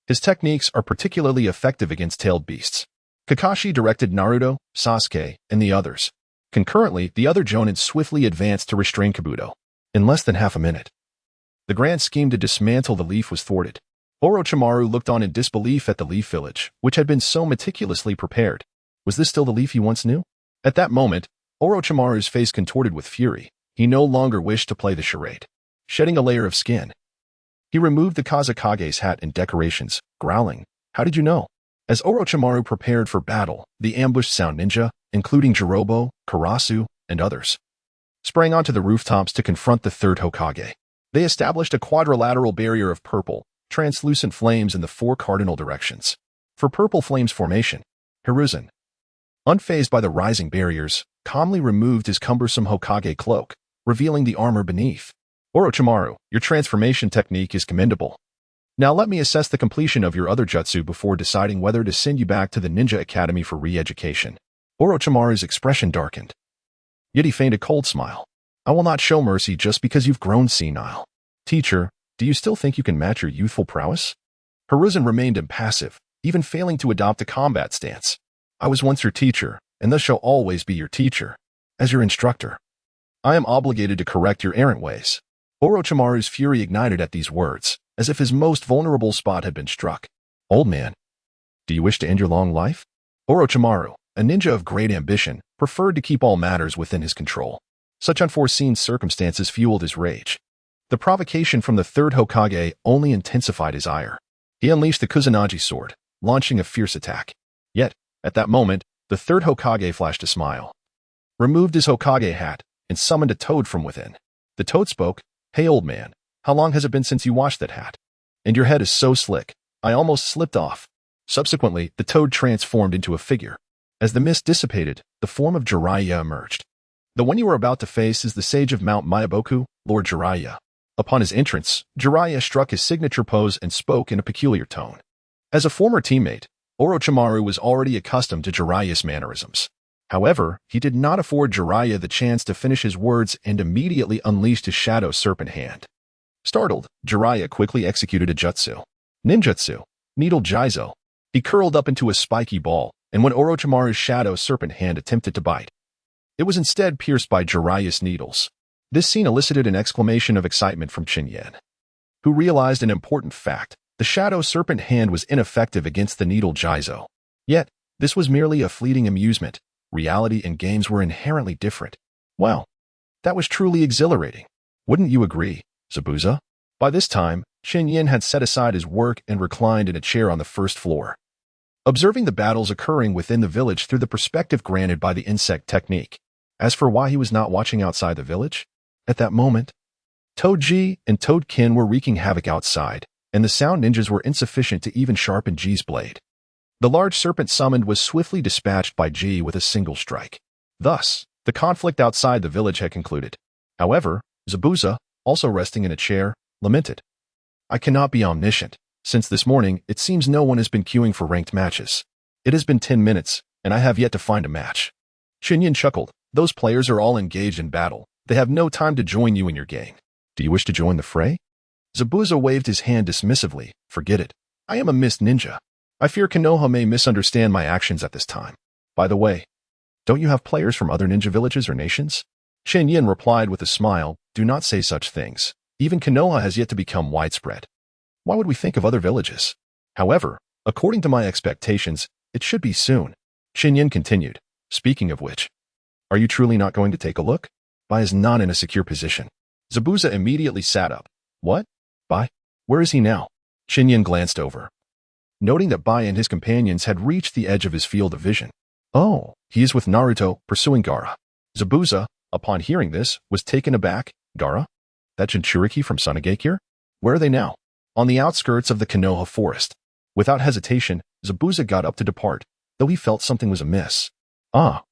A: His techniques are particularly effective against tailed beasts. Kakashi directed Naruto, Sasuke, and the others. Concurrently, the other Jonin swiftly advanced to restrain Kabuto. In less than half a minute, the grand scheme to dismantle the Leaf was thwarted. Orochimaru looked on in disbelief at the Leaf Village, which had been so meticulously prepared. Was this still the Leaf he once knew? At that moment, Orochimaru's face contorted with fury. He no longer wished to play the charade. Shedding a layer of skin, he removed the Kazekage's hat and decorations, growling, "How did you know?" As Orochimaru prepared for battle, the ambushed Sound Ninja, including Jirobo, Karasu, and others, sprang onto the rooftops to confront the Third Hokage. They established a quadrilateral barrier of purple, translucent flames in the four cardinal directions. For purple flames formation, Hiruzen, unfazed by the rising barriers, calmly removed his cumbersome Hokage cloak, revealing the armor beneath. "Orochimaru, your transformation technique is commendable. Now let me assess the completion of your other jutsu before deciding whether to send you back to the Ninja Academy for re-education." Orochimaru's expression darkened, yet he feigned a cold smile. "I will not show mercy just because you've grown senile. Teacher, do you still think you can match your youthful prowess?" Hiruzen remained impassive, even failing to adopt a combat stance. "I was once your teacher, and thus shall always be your teacher. As your instructor, I am obligated to correct your errant ways." Orochimaru's fury ignited at these words, as if his most vulnerable spot had been struck. "Old man, do you wish to end your long life?" Orochimaru, a ninja of great ambition, preferred to keep all matters within his control. Such unforeseen circumstances fueled his rage. The provocation from the Third Hokage only intensified his ire. He unleashed the Kusanagi sword, launching a fierce attack. Yet, at that moment, the Third Hokage flashed a smile, removed his Hokage hat, and summoned a toad from within. The toad spoke, "Hey old man, how long has it been since you washed that hat? And your head is so slick, I almost slipped off." Subsequently, the toad transformed into a figure. As the mist dissipated, the form of Jiraiya emerged. "The one you are about to face is the sage of Mount Myaboku, Lord Jiraiya." Upon his entrance, Jiraiya struck his signature pose and spoke in a peculiar tone. "As a former teammate, Orochimaru was already accustomed to Jiraiya's mannerisms. However, he did not afford Jiraiya the chance to finish his words and immediately unleashed his shadow serpent hand. Startled, Jiraiya quickly executed a jutsu. Ninjutsu, Needle Jizo. He curled up into a spiky ball, and when Orochimaru's shadow serpent hand attempted to bite, it was instead pierced by Jiraiya's needles. This scene elicited an exclamation of excitement from Chen Yan, who realized an important fact. The shadow serpent hand was ineffective against the Needle Jizo. Yet, this was merely a fleeting amusement. Reality and games were inherently different. Wow, that was truly exhilarating. Wouldn't you agree, Zabuza? By this time, Chen Yan had set aside his work and reclined in a chair on the first floor, observing the battles occurring within the village through the perspective granted by the insect technique. As for why he was not watching outside the village, at that moment, Toad-ji and Toad-kin were wreaking havoc outside, and the sound ninjas were insufficient to even sharpen Ji's blade. The large serpent summoned was swiftly dispatched by Ji with a single strike. Thus, the conflict outside the village had concluded. However, Zabuza, also resting in a chair, lamented. I cannot be omniscient. Since this morning, it seems no one has been queuing for ranked matches. It has been 10 minutes, and I have yet to find a match. Chen Yan chuckled. Those players are all engaged in battle. They have no time to join you in your gang. Do you wish to join the fray? Zabuza waved his hand dismissively. Forget it. I am a mist ninja. I fear Konoha may misunderstand my actions at this time. By the way, don't you have players from other ninja villages or nations? Chen Yan replied with a smile. Do not say such things. Even Konoha has yet to become widespread. Why would we think of other villages? However, according to my expectations, it should be soon. Chen Yan continued. Speaking of which, are you truly not going to take a look? Bai is not in a secure position. Zabuza immediately sat up. What? Bai? Where is he now? Chen Yan glanced over, noting that Bai and his companions had reached the edge of his field of vision. Oh, he is with Naruto, pursuing Gaara. Zabuza, upon hearing this, was taken aback. Gaara? That Jinchuriki from Sunagakure? Where are they now? On the outskirts of the Konoha forest. Without hesitation, Zabuza got up to depart, though he felt something was amiss. Ah.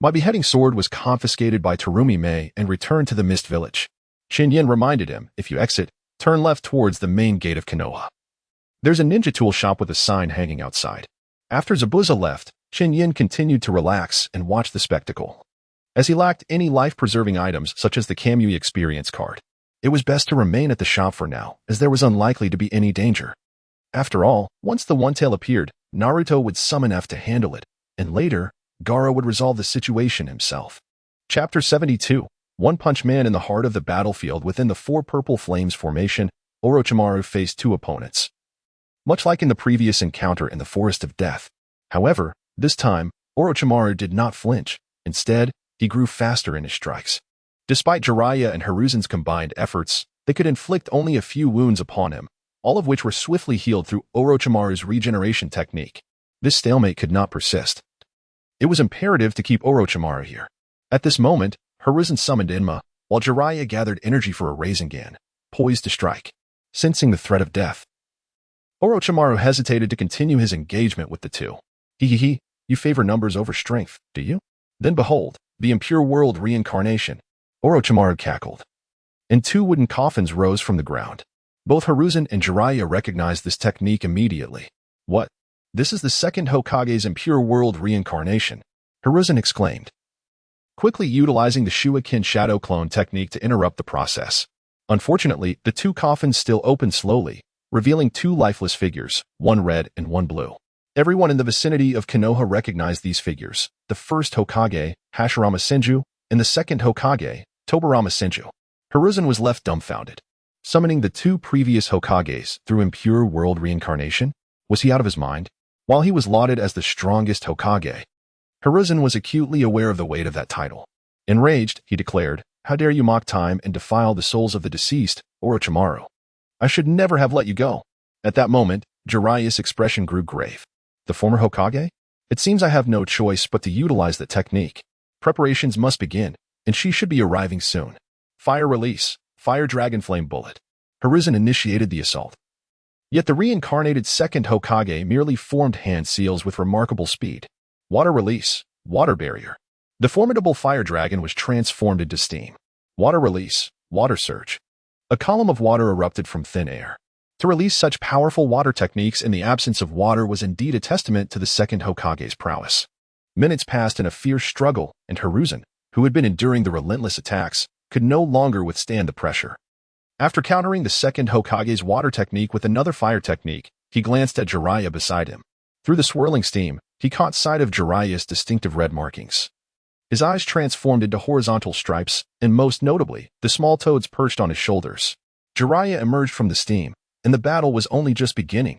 A: My beheading sword was confiscated by Terumi Mei and returned to the Mist Village. Chen Yan reminded him, if you exit, turn left towards the main gate of Konoha. There's a ninja tool shop with a sign hanging outside. After Zabuza left, Chen Yan continued to relax and watch the spectacle. As he lacked any life-preserving items such as the Kamui experience card, it was best to remain at the shop for now, as there was unlikely to be any danger. After all, once the One Tail appeared, Naruto would summon F to handle it, and later, Gaara would resolve the situation himself. Chapter 72. One Punch Man. In the heart of the battlefield within the Four Purple Flames formation, Orochimaru faced two opponents, much like in the previous encounter in the Forest of Death. However, this time, Orochimaru did not flinch. Instead, he grew faster in his strikes. Despite Jiraiya and Hiruzen's combined efforts, they could inflict only a few wounds upon him, all of which were swiftly healed through Orochimaru's regeneration technique. This stalemate could not persist. It was imperative to keep Orochimaru here. At this moment, Hiruzen summoned Inma, while Jiraiya gathered energy for a Rasengan, poised to strike. Sensing the threat of death, Orochimaru hesitated to continue his engagement with the two. He, you favor numbers over strength, do you? Then behold, the impure world reincarnation. Orochimaru cackled, and two wooden coffins rose from the ground. Both Hiruzen and Jiraiya recognized this technique immediately. What? This is the second Hokage's impure world reincarnation, Hiruzen exclaimed, quickly utilizing the Shuakin shadow clone technique to interrupt the process. Unfortunately, the two coffins still opened slowly, revealing two lifeless figures, one red and one blue. Everyone in the vicinity of Konoha recognized these figures, the first Hokage, Hashirama Senju, and the second Hokage, Tobirama Senju. Hiruzen was left dumbfounded. Summoning the two previous Hokages through impure world reincarnation? Was he out of his mind? While he was lauded as the strongest Hokage, Hiruzen was acutely aware of the weight of that title. Enraged, he declared, "How dare you mock time and defile the souls of the deceased, Orochimaru? I should never have let you go." At that moment, Jiraiya's expression grew grave. The former Hokage? It seems I have no choice but to utilize the technique. Preparations must begin, and she should be arriving soon. Fire release, fire dragon flame bullet. Hiruzen initiated the assault. Yet the reincarnated second Hokage merely formed hand seals with remarkable speed. Water release, water barrier. The formidable fire dragon was transformed into steam. Water release, water surge. A column of water erupted from thin air. To release such powerful water techniques in the absence of water was indeed a testament to the second Hokage's prowess. Minutes passed in a fierce struggle, and Hiruzen, who had been enduring the relentless attacks, could no longer withstand the pressure. After countering the second Hokage's water technique with another fire technique, he glanced at Jiraiya beside him. Through the swirling steam, he caught sight of Jiraiya's distinctive red markings. His eyes transformed into horizontal stripes, and most notably, the small toads perched on his shoulders. Jiraiya emerged from the steam, and the battle was only just beginning.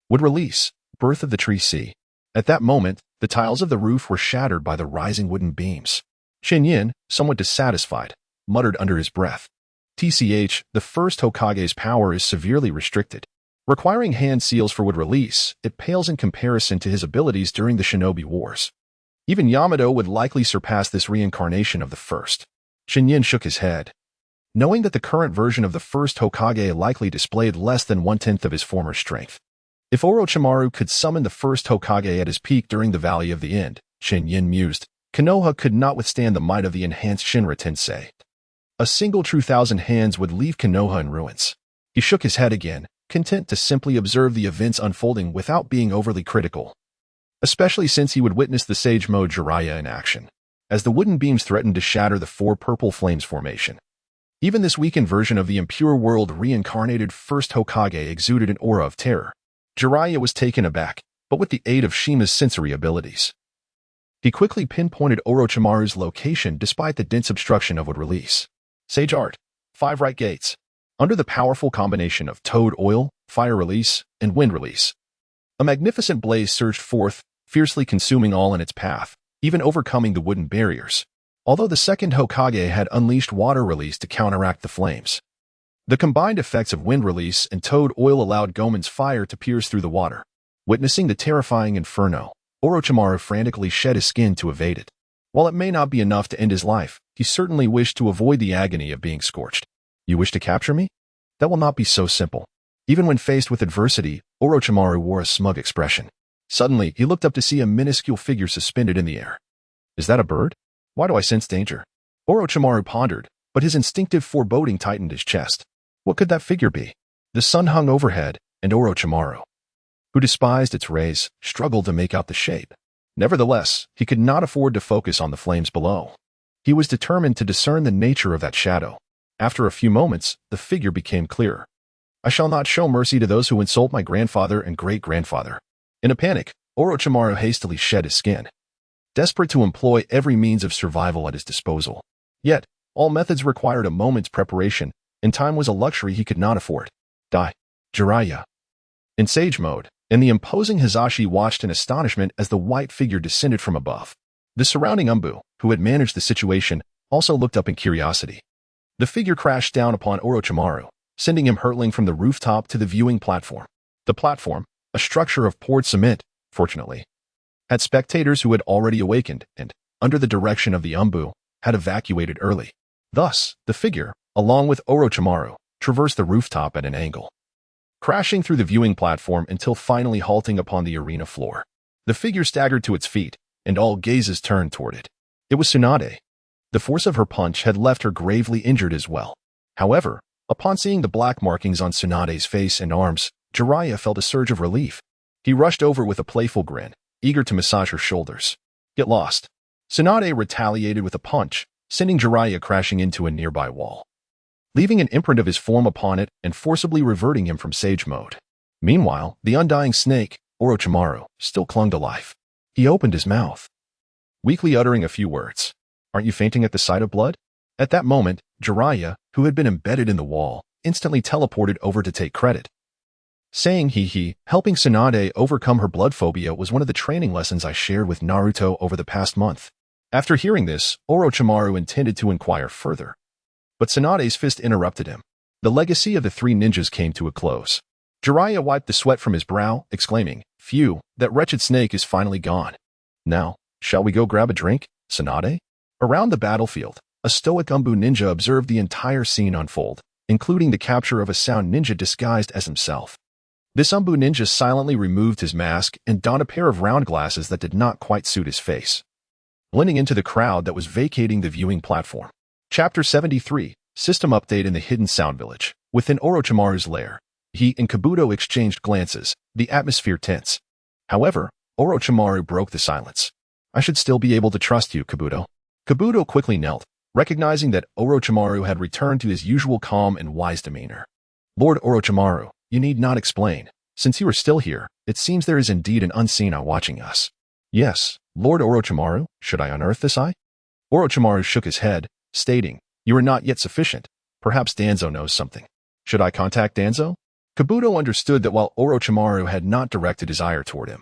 A: Would release, birth of the tree sea. At that moment, the tiles of the roof were shattered by the rising wooden beams. Chen Yan, somewhat dissatisfied, muttered under his breath. TCH, the first Hokage's power is severely restricted. Requiring hand seals for wood release, it pales in comparison to his abilities during the Shinobi Wars. Even Yamato would likely surpass this reincarnation of the first. Chen Yan shook his head. Knowing that the current version of the first Hokage likely displayed less than 1/10 of his former strength. If Orochimaru could summon the first Hokage at his peak during the Valley of the End, Chen Yan mused, Konoha could not withstand the might of the enhanced Shinra Tensei. A single true 1,000 hands would leave Konoha in ruins. He shook his head again, content to simply observe the events unfolding without being overly critical. Especially since he would witness the Sage Mode Jiraiya in action, as the wooden beams threatened to shatter the four purple flames formation. Even this weakened version of the impure world reincarnated first Hokage exuded an aura of terror. Jiraiya was taken aback, but with the aid of Shima's sensory abilities. He quickly pinpointed Orochimaru's location despite the dense obstruction of wood release. Sage Art, 5 right gates. Under the powerful combination of toad oil, fire release, and wind release. A magnificent blaze surged forth, fiercely consuming all in its path, even overcoming the wooden barriers. Although the second Hokage had unleashed water release to counteract the flames. The combined effects of wind release and toad oil allowed Gomen's fire to pierce through the water. Witnessing the terrifying inferno, Orochimaru frantically shed his skin to evade it. While it may not be enough to end his life, he certainly wished to avoid the agony of being scorched. You wish to capture me? That will not be so simple. Even when faced with adversity, Orochimaru wore a smug expression. Suddenly, he looked up to see a minuscule figure suspended in the air. Is that a bird? Why do I sense danger? Orochimaru pondered, but his instinctive foreboding tightened his chest. What could that figure be? The sun hung overhead, and Orochimaru, who despised its rays, struggled to make out the shape. Nevertheless, he could not afford to focus on the flames below. He was determined to discern the nature of that shadow. After a few moments, the figure became clearer. I shall not show mercy to those who insult my grandfather and great-grandfather. In a panic, Orochimaru hastily shed his skin, desperate to employ every means of survival at his disposal. Yet, all methods required a moment's preparation, and time was a luxury he could not afford. Die. Jiraiya. In Sage Mode, and the imposing Hizashi watched in astonishment as the white figure descended from above. The surrounding Umbu, who had managed the situation, also looked up in curiosity. The figure crashed down upon Orochimaru, sending him hurtling from the rooftop to the viewing platform. The platform, a structure of poured cement, fortunately, had spectators who had already awakened and, under the direction of the Umbu, had evacuated early. Thus, the figure, along with Orochimaru, traversed the rooftop at an angle, crashing through the viewing platform until finally halting upon the arena floor. The figure staggered to its feet, and all gazes turned toward it. It was Tsunade. The force of her punch had left her gravely injured as well. However, upon seeing the black markings on Tsunade's face and arms, Jiraiya felt a surge of relief. He rushed over with a playful grin, eager to massage her shoulders. Get lost. Tsunade retaliated with a punch, sending Jiraiya crashing into a nearby wall, leaving an imprint of his form upon it and forcibly reverting him from Sage Mode. Meanwhile, the undying snake, Orochimaru, still clung to life. He opened his mouth, weakly uttering a few words. Aren't you fainting at the sight of blood? At that moment, Jiraiya, who had been embedded in the wall, instantly teleported over to take credit, saying helping Tsunade overcome her blood phobia was one of the training lessons I shared with Naruto over the past month. After hearing this, Orochimaru intended to inquire further, but Tsunade's fist interrupted him. The legacy of the three ninjas came to a close. Jiraiya wiped the sweat from his brow, exclaiming, Phew, that wretched snake is finally gone. Now, shall we go grab a drink, Tsunade? Around the battlefield, a stoic Umbu ninja observed the entire scene unfold, including the capture of a sound ninja disguised as himself. This Umbu ninja silently removed his mask and donned a pair of round glasses that did not quite suit his face, blending into the crowd that was vacating the viewing platform. Chapter 73, System Update in the Hidden Sound Village. Within Orochimaru's lair, He and Kabuto exchanged glances, the atmosphere tense. However, Orochimaru broke the silence. I should still be able to trust you, Kabuto. Kabuto quickly knelt, recognizing that Orochimaru had returned to his usual calm and wise demeanor. Lord Orochimaru, you need not explain. Since you are still here, it seems there is indeed an unseen eye watching us. Yes, Lord Orochimaru, should I unearth this eye? Orochimaru shook his head, stating, you are not yet sufficient. Perhaps Danzo knows something. Should I contact Danzo? Kabuto understood that while Orochimaru had not directed his ire toward him,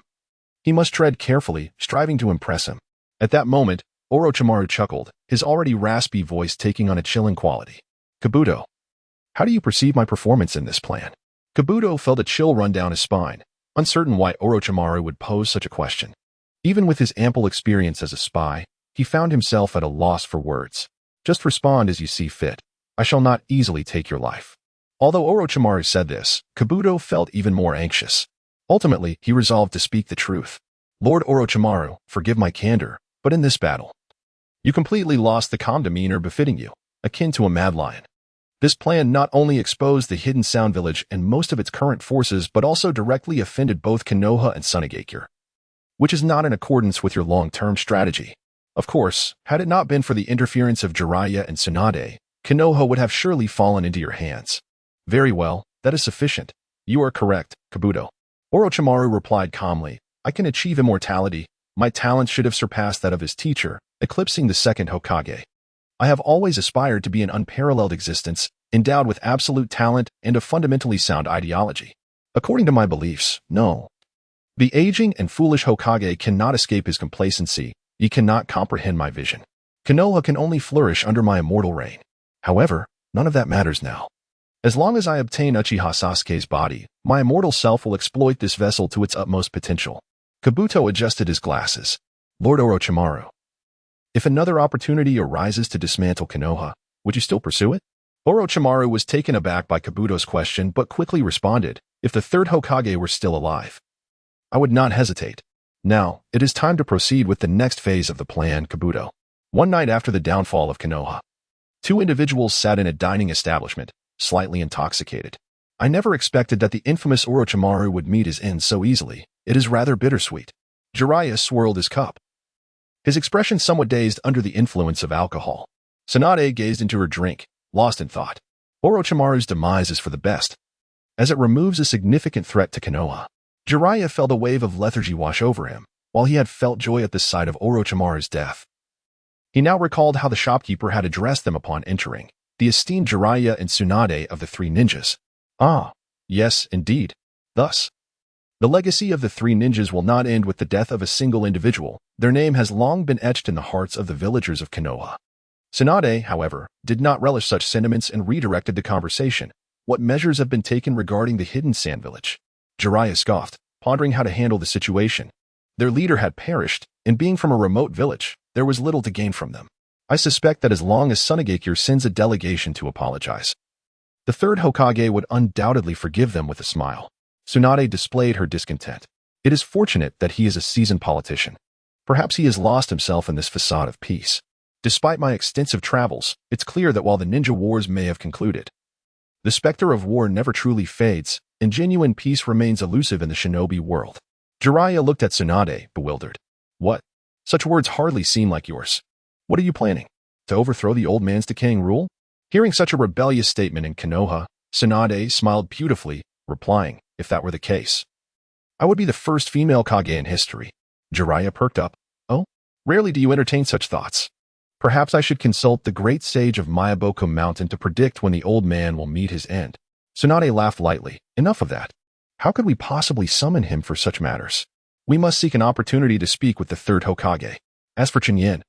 A: he must tread carefully, striving to impress him. At that moment, Orochimaru chuckled, his already raspy voice taking on a chilling quality. Kabuto, how do you perceive my performance in this plan? Kabuto felt a chill run down his spine, uncertain why Orochimaru would pose such a question. Even with his ample experience as a spy, he found himself at a loss for words. Just respond as you see fit. I shall not easily take your life. Although Orochimaru said this, Kabuto felt even more anxious. Ultimately, he resolved to speak the truth. Lord Orochimaru, forgive my candor, but in this battle, you completely lost the calm demeanor befitting you, akin to a mad lion. This plan not only exposed the hidden Sound Village and most of its current forces but also directly offended both Konoha and Sunagakure, which is not in accordance with your long-term strategy. Of course, had it not been for the interference of Jiraiya and Tsunade, Konoha would have surely fallen into your hands. Very well, that is sufficient. You are correct, Kabuto. Orochimaru replied calmly, I can achieve immortality. My talent should have surpassed that of his teacher, eclipsing the second Hokage. I have always aspired to be an unparalleled existence, endowed with absolute talent and a fundamentally sound ideology. According to my beliefs, no. The aging and foolish Hokage cannot escape his complacency. He cannot comprehend my vision. Konoha can only flourish under my immortal reign. However, none of that matters now. As long as I obtain Uchiha Sasuke's body, my immortal self will exploit this vessel to its utmost potential. Kabuto adjusted his glasses. Lord Orochimaru, if another opportunity arises to dismantle Konoha, would you still pursue it? Orochimaru was taken aback by Kabuto's question but quickly responded, if the third Hokage were still alive, I would not hesitate. Now, it is time to proceed with the next phase of the plan, Kabuto. One night after the downfall of Konoha, two individuals sat in a dining establishment, slightly intoxicated. I never expected that the infamous Orochimaru would meet his end so easily. It is rather bittersweet. Jiraiya swirled his cup, his expression somewhat dazed under the influence of alcohol. Tsunade gazed into her drink, lost in thought. Orochimaru's demise is for the best, as it removes a significant threat to Konoha. Jiraiya felt a wave of lethargy wash over him, while he had felt joy at the sight of Orochimaru's death. He now recalled how the shopkeeper had addressed them upon entering, the esteemed Jiraiya and Tsunade of the three ninjas. Ah, yes, indeed. Thus, the legacy of the three ninjas will not end with the death of a single individual. Their name has long been etched in the hearts of the villagers of Konoha. Tsunade, however, did not relish such sentiments and redirected the conversation. What measures have been taken regarding the hidden Sand Village? Jiraiya scoffed, pondering how to handle the situation. Their leader had perished, and being from a remote village, there was little to gain from them. I suspect that as long as Sunagakure sends a delegation to apologize, the third Hokage would undoubtedly forgive them with a smile. Tsunade displayed her discontent. It is fortunate that he is a seasoned politician. Perhaps he has lost himself in this facade of peace. Despite my extensive travels, it's clear that while the ninja wars may have concluded, the specter of war never truly fades, and genuine peace remains elusive in the shinobi world. Jiraiya looked at Tsunade, bewildered. What? Such words hardly seem like yours. What are you planning? To overthrow the old man's decaying rule? Hearing such a rebellious statement in Konoha, Tsunade smiled beautifully, replying, if that were the case, I would be the first female Kage in history. Jiraiya perked up. Oh? Rarely do you entertain such thoughts. Perhaps I should consult the great sage of Miyaboko Mountain to predict when the old man will meet his end. Tsunade laughed lightly. Enough of that. How could we possibly summon him for such matters? We must seek an opportunity to speak with the third Hokage. As for Chen Yan,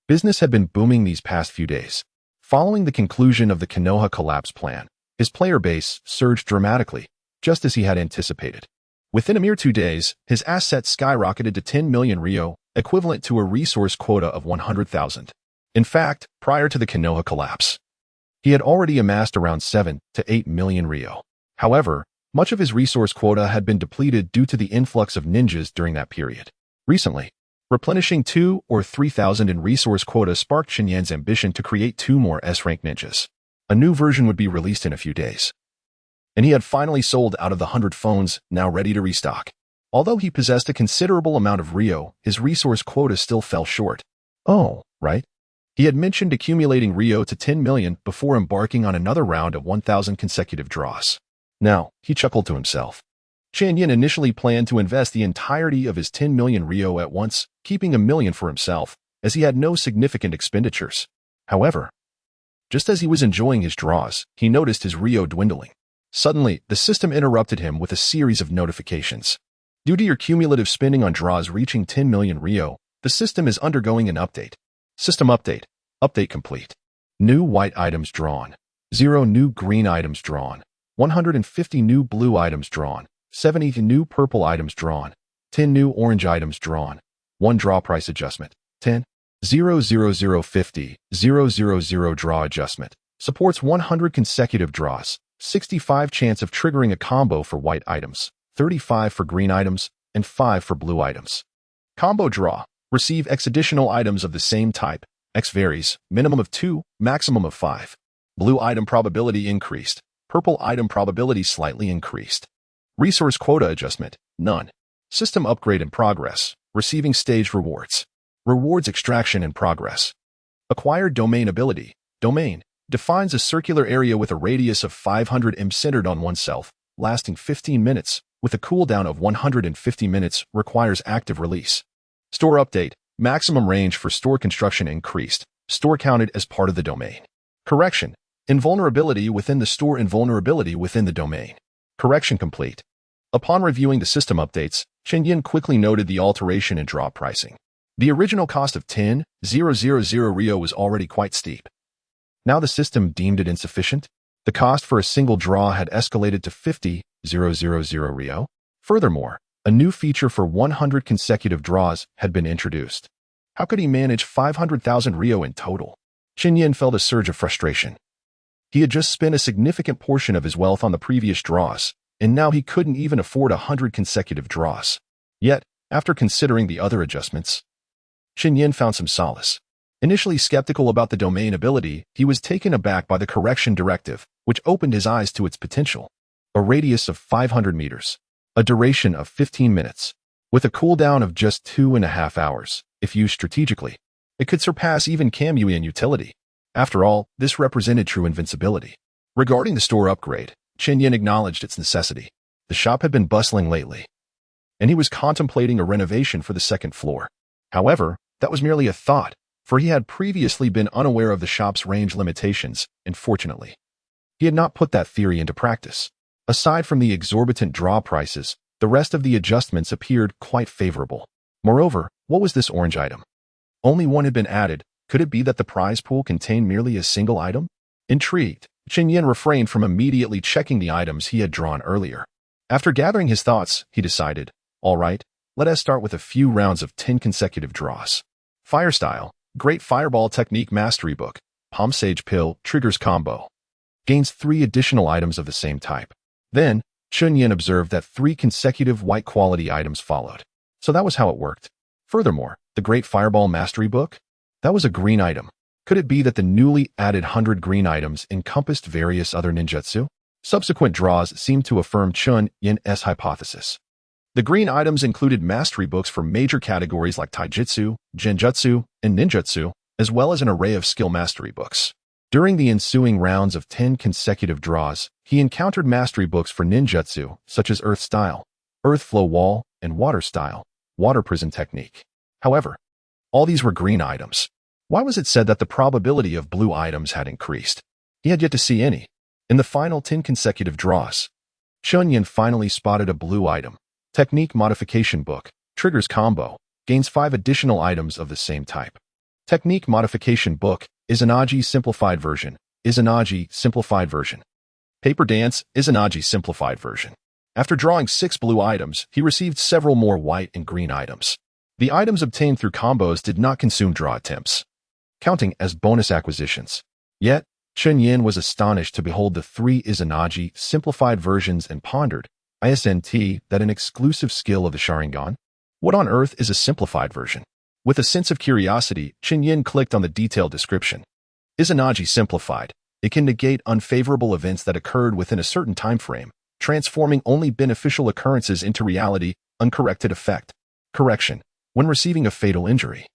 A: business had been booming these past few days. Following the conclusion of the Konoha collapse plan, his player base surged dramatically, just as he had anticipated. Within a mere 2 days, his assets skyrocketed to 10 million Ryo, equivalent to a resource quota of 100,000. In fact, prior to the Konoha collapse, he had already amassed around 7 to 8 million Ryo. However, much of his resource quota had been depleted due to the influx of ninjas during that period. Recently, replenishing 2 or 3,000 in resource quota sparked Chen Yan's ambition to create 2 more S-rank ninjas. A new version would be released in a few days. and he had finally sold out of the 100 phones, now ready to restock. Although he possessed a considerable amount of Ryo, his resource quota still fell short. Oh, right. He had mentioned accumulating Ryo to 10 million before embarking on another round of 1,000 consecutive draws. Now, he chuckled to himself. Chen Yan initially planned to invest the entirety of his 10 million Ryo at once, keeping $1 million for himself, as he had no significant expenditures. However, just as he was enjoying his draws, he noticed his Ryo dwindling. Suddenly, the system interrupted him with a series of notifications. Due to your cumulative spending on draws reaching 10 million Ryo, the system is undergoing an update. System update. Update complete. New white items drawn. 0 new green items drawn. 150 new blue items drawn. 70 new purple items drawn. 10 new orange items drawn. 1 draw price adjustment. 10. 00050. 000 draw adjustment. Supports 100 consecutive draws. 65 chance of triggering a combo for white items. 35 for green items, and 5 for blue items. Combo draw. Receive X additional items of the same type. X varies, minimum of 2, maximum of 5. Blue item probability increased. Purple item probability slightly increased. Resource quota adjustment, none. System upgrade in progress. Receiving stage rewards. Rewards extraction in progress. Acquired domain ability. Domain defines a circular area with a radius of 500 m centered on oneself, lasting 15 minutes, with a cooldown of 150 minutes, requires active release. Store update. Maximum range for store construction increased. Store counted as part of the domain. Correction. Invulnerability within the store. Invulnerability within the domain. Correction complete. Upon reviewing the system updates, Chen Yan quickly noted the alteration in draw pricing. The original cost of 10,000 Ryo was already quite steep. Now the system deemed it insufficient. The cost for a single draw had escalated to 50,000 Ryo. Furthermore, a new feature for 100 consecutive draws had been introduced. How could he manage 500,000 Ryo in total? Chen Yan felt a surge of frustration. He had just spent a significant portion of his wealth on the previous draws, and now he couldn't even afford 100 consecutive draws. Yet, after considering the other adjustments, Chen Yan found some solace. Initially skeptical about the domain ability, he was taken aback by the correction directive, which opened his eyes to its potential. A radius of 500 meters. A duration of 15 minutes. With a cooldown of just 2.5 hours, if used strategically. It could surpass even Kamui in utility. After all, this represented true invincibility. Regarding the store upgrade, Chen Yan acknowledged its necessity. The shop had been bustling lately, and he was contemplating a renovation for the second floor. However, that was merely a thought, for he had previously been unaware of the shop's range limitations, and fortunately, he had not put that theory into practice. Aside from the exorbitant draw prices, the rest of the adjustments appeared quite favorable. Moreover, what was this orange item? Only one had been added. Could it be that the prize pool contained merely a single item? Intrigued, Chen Yan refrained from immediately checking the items he had drawn earlier. After gathering his thoughts, he decided, all right, let us start with a few rounds of 10 consecutive draws. Fire Style, Great Fireball Technique Mastery Book, Palm Sage Pill, Triggers Combo. Gains 3 additional items of the same type. Then, Chen Yan observed that 3 consecutive white quality items followed. So that was how it worked. Furthermore, the Great Fireball Mastery Book? That was a green item. Could it be that the newly added 100 green items encompassed various other ninjutsu? Subsequent draws seemed to affirm Chen Yan's hypothesis. The green items included mastery books for major categories like taijutsu, genjutsu, and ninjutsu, as well as an array of skill mastery books. During the ensuing rounds of 10 consecutive draws, he encountered mastery books for ninjutsu, such as Earth Style, Earth Flow Wall, and Water Style, Water Prison Technique. However, all these were green items. Why was it said that the probability of blue items had increased? He had yet to see any. In the final 10 consecutive draws, Chen Yan finally spotted a blue item. Technique Modification Book, Triggers Combo, gains 5 additional items of the same type. Technique Modification Book, Izanagi Simplified Version, Izanagi Simplified Version. Paper Dance, Izanagi Simplified Version. After drawing 6 blue items, he received several more white and green items. The items obtained through combos did not consume draw attempts, counting as bonus acquisitions. Yet, Chen Yan was astonished to behold the 3 Izanagi simplified versions and pondered, ISNT, that an exclusive skill of the Sharingan? What on earth is a simplified version? With a sense of curiosity, Chen Yan clicked on the detailed description. Izanagi Simplified. It can negate unfavorable events that occurred within a certain time frame, transforming only beneficial occurrences into reality. Uncorrected effect. Correction. When receiving a fatal injury,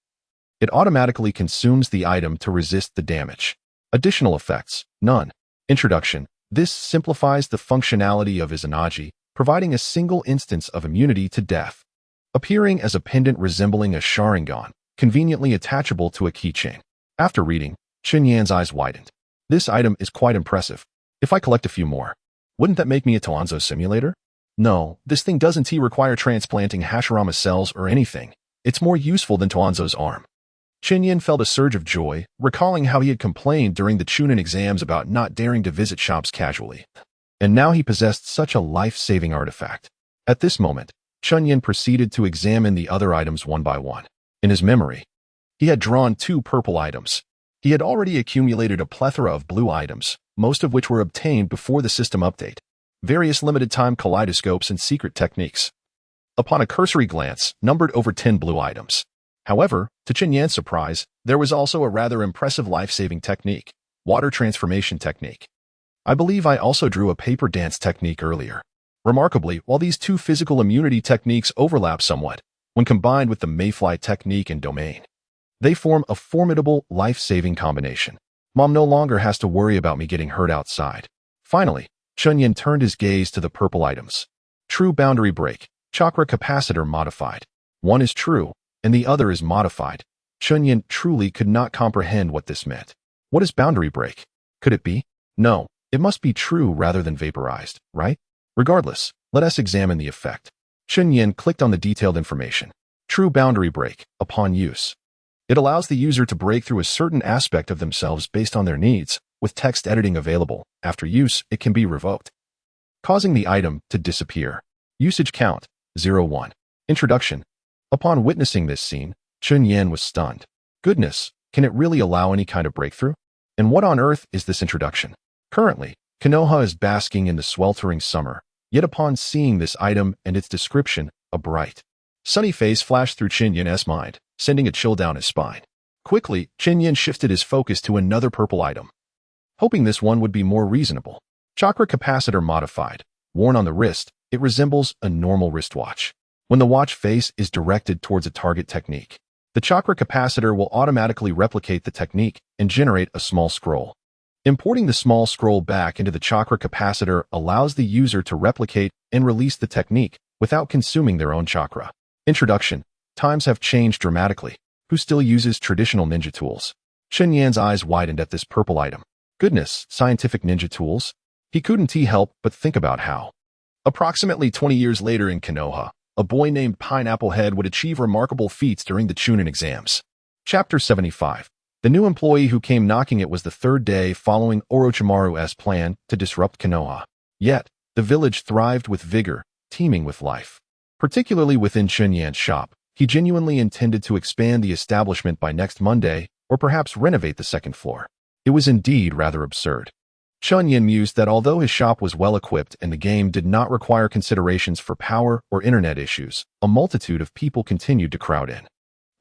A: it automatically consumes the item to resist the damage. Additional effects. None. Introduction. This simplifies the functionality of Izanagi, providing a single instance of immunity to death. Appearing as a pendant resembling a Sharingan, conveniently attachable to a keychain. After reading, Chen Yan's eyes widened. This item is quite impressive. If I collect a few more, wouldn't that make me a Toanzo simulator? No, this thing doesn't require transplanting Hashirama cells or anything. It's more useful than Toanzo's arm. Chen Yan felt a surge of joy, recalling how he had complained during the Chunin exams about not daring to visit shops casually. And now he possessed such a life-saving artifact. At this moment, Chen Yan proceeded to examine the other items one by one. In his memory, he had drawn 2 purple items. He had already accumulated a plethora of blue items, most of which were obtained before the system update. Various limited-time kaleidoscopes and secret techniques. Upon a cursory glance, numbered over 10 blue items. However, to Chen Yan's surprise, there was also a rather impressive life-saving technique, water transformation technique. I believe I also drew a paper dance technique earlier. Remarkably, while these 2 physical immunity techniques overlap somewhat, when combined with the mayfly technique and domain, they form a formidable, life-saving combination. Mom no longer has to worry about me getting hurt outside. Finally, Chen Yan turned his gaze to the purple items. True boundary break, chakra capacitor modified. One is true, and the other is modified. Chen Yan truly could not comprehend what this meant. What is boundary break? Could it be? No, it must be true rather than vaporized, right? Regardless, let us examine the effect. Chen Yan clicked on the detailed information. True boundary break, upon use. It allows the user to break through a certain aspect of themselves based on their needs, with text editing available. After use, it can be revoked, causing the item to disappear. Usage count, 0-1. Introduction. Upon witnessing this scene, Chen Yan was stunned. Goodness, can it really allow any kind of breakthrough? And what on earth is this introduction? Currently, Konoha is basking in the sweltering summer, yet upon seeing this item and its description, a bright, sunny face flashed through Chen Yan's mind, sending a chill down his spine. Quickly, Chen Yan shifted his focus to another purple item, hoping this one would be more reasonable. Chakra capacitor modified. Worn on the wrist, it resembles a normal wristwatch. When the watch face is directed towards a target technique, the chakra capacitor will automatically replicate the technique and generate a small scroll. Importing the small scroll back into the chakra capacitor allows the user to replicate and release the technique without consuming their own chakra. Introduction. Times have changed dramatically. Who still uses traditional ninja tools? Chen Yan's eyes widened at this purple item. Goodness, scientific ninja tools? He couldn't help but think about how. Approximately 20 years later in Konoha, a boy named Pineapple Head would achieve remarkable feats during the Chunin exams. Chapter 75. The new employee who came knocking it was the 3rd day following Orochimaru's plan to disrupt Konoha. Yet, the village thrived with vigor, teeming with life. Particularly within Chen Yan's shop, he genuinely intended to expand the establishment by next Monday, or perhaps renovate the 2nd floor. It was indeed rather absurd. Chen Yan mused that although his shop was well-equipped and the game did not require considerations for power or internet issues, a multitude of people continued to crowd in.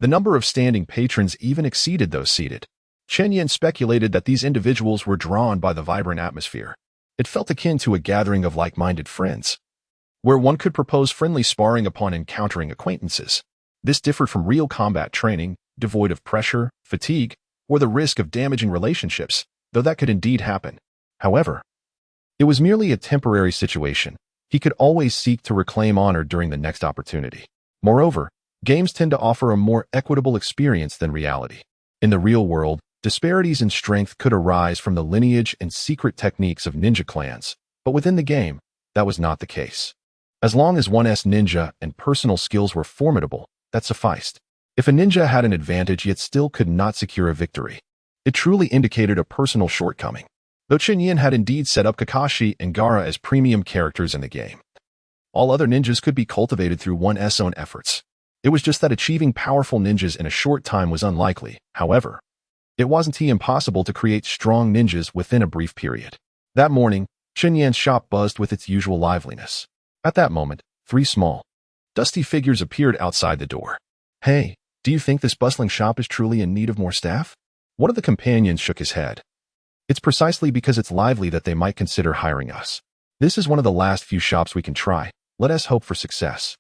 A: The number of standing patrons even exceeded those seated. Chen Yan speculated that these individuals were drawn by the vibrant atmosphere. It felt akin to a gathering of like-minded friends, where one could propose friendly sparring upon encountering acquaintances. This differed from real combat training, devoid of pressure, fatigue, or the risk of damaging relationships, though that could indeed happen. However, it was merely a temporary situation. He could always seek to reclaim honor during the next opportunity. Moreover, games tend to offer a more equitable experience than reality. In the real world, disparities in strength could arise from the lineage and secret techniques of ninja clans, but within the game, that was not the case. As long as one's ninja and personal skills were formidable, that sufficed. If a ninja had an advantage yet still could not secure a victory, it truly indicated a personal shortcoming. Though Chen Yan had indeed set up Kakashi and Gaara as premium characters in the game, all other ninjas could be cultivated through one's own efforts. It was just that achieving powerful ninjas in a short time was unlikely. However, it wasn't impossible to create strong ninjas within a brief period. That morning, Chen Yan's shop buzzed with its usual liveliness. At that moment, 3 small, dusty figures appeared outside the door. Hey, do you think this bustling shop is truly in need of more staff? One of the companions shook his head. It's precisely because it's lively that they might consider hiring us. This is one of the last few shops we can try. Let us hope for success.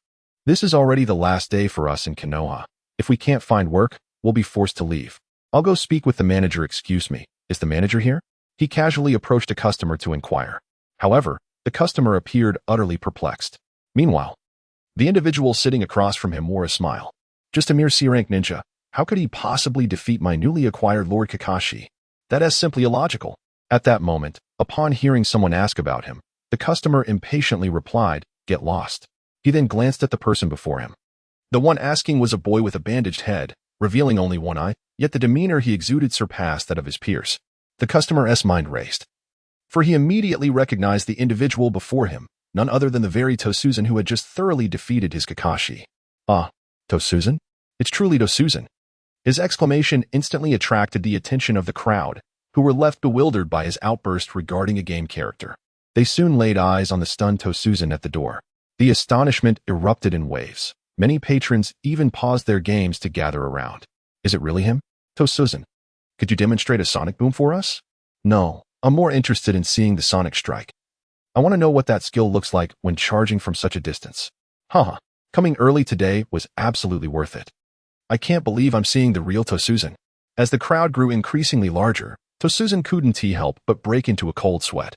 A: This is already the last day for us in Konoha. If we can't find work, we'll be forced to leave. I'll go speak with the manager. Excuse me, is the manager here? He casually approached a customer to inquire. However, the customer appeared utterly perplexed. Meanwhile, the individual sitting across from him wore a smile. Just a mere C-rank ninja. How could he possibly defeat my newly acquired Lord Kakashi? That is simply illogical. At that moment, upon hearing someone ask about him, the customer impatiently replied, "Get lost." He then glanced at the person before him. The one asking was a boy with a bandaged head, revealing only one eye, yet the demeanor he exuded surpassed that of his peers. The customer's mind raced, for he immediately recognized the individual before him, none other than the very Tosuzan who had just thoroughly defeated his Kakashi. Ah, Tosuzan? It's truly Tosuzan. His exclamation instantly attracted the attention of the crowd, who were left bewildered by his outburst regarding a game character. They soon laid eyes on the stunned Tosuzan at the door. The astonishment erupted in waves. Many patrons even paused their games to gather around. Is it really him? Tosuzan, could you demonstrate a sonic boom for us? No, I'm more interested in seeing the sonic strike. I want to know what that skill looks like when charging from such a distance. Haha, coming early today was absolutely worth it. I can't believe I'm seeing the real Tosuzan. As the crowd grew increasingly larger, Tosuzan couldn't help but break into a cold sweat.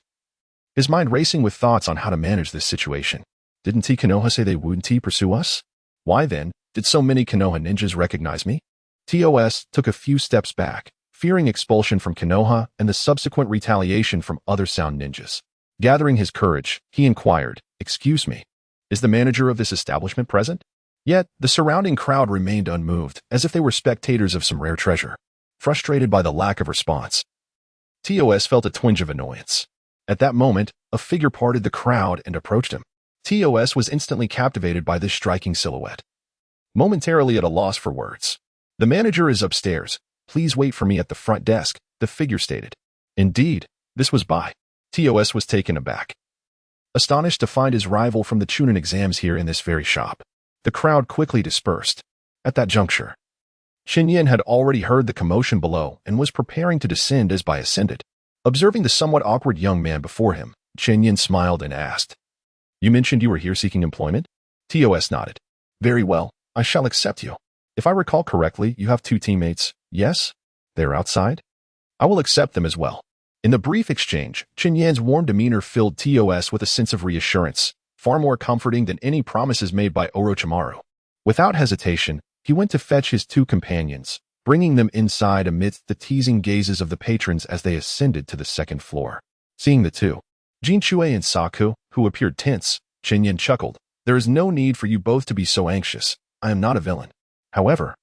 A: His mind racing with thoughts on how to manage this situation. Didn't Konoha say they wouldn't pursue us? Why then, did so many Konoha ninjas recognize me? TOS took a few steps back, fearing expulsion from Konoha and the subsequent retaliation from other sound ninjas. Gathering his courage, he inquired, "Excuse me, is the manager of this establishment present?" Yet, the surrounding crowd remained unmoved, as if they were spectators of some rare treasure. Frustrated by the lack of response, TOS felt a twinge of annoyance. At that moment, a figure parted the crowd and approached him. TOS was instantly captivated by this striking silhouette. Momentarily at a loss for words. "The manager is upstairs. Please wait for me at the front desk," the figure stated. Indeed, this was by. TOS was taken aback, astonished to find his rival from the Chunin Exams here in this very shop. The crowd quickly dispersed. At that juncture, Chen Yan had already heard the commotion below and was preparing to descend as by ascended. Observing the somewhat awkward young man before him, Chen Yan smiled and asked, "You mentioned you were here seeking employment?" TOS nodded. "Very well, I shall accept you. If I recall correctly, you have 2 teammates, yes? They're outside? I will accept them as well." In the brief exchange, Chen Yan's warm demeanor filled TOS with a sense of reassurance, far more comforting than any promises made by Orochimaru. Without hesitation, he went to fetch his 2 companions, bringing them inside amidst the teasing gazes of the patrons as they ascended to the 2nd floor. Seeing the 2, Jinchue and Saku, who appeared tense, Chen Yan chuckled. "There is no need for you both to be so anxious. I am not a villain." However,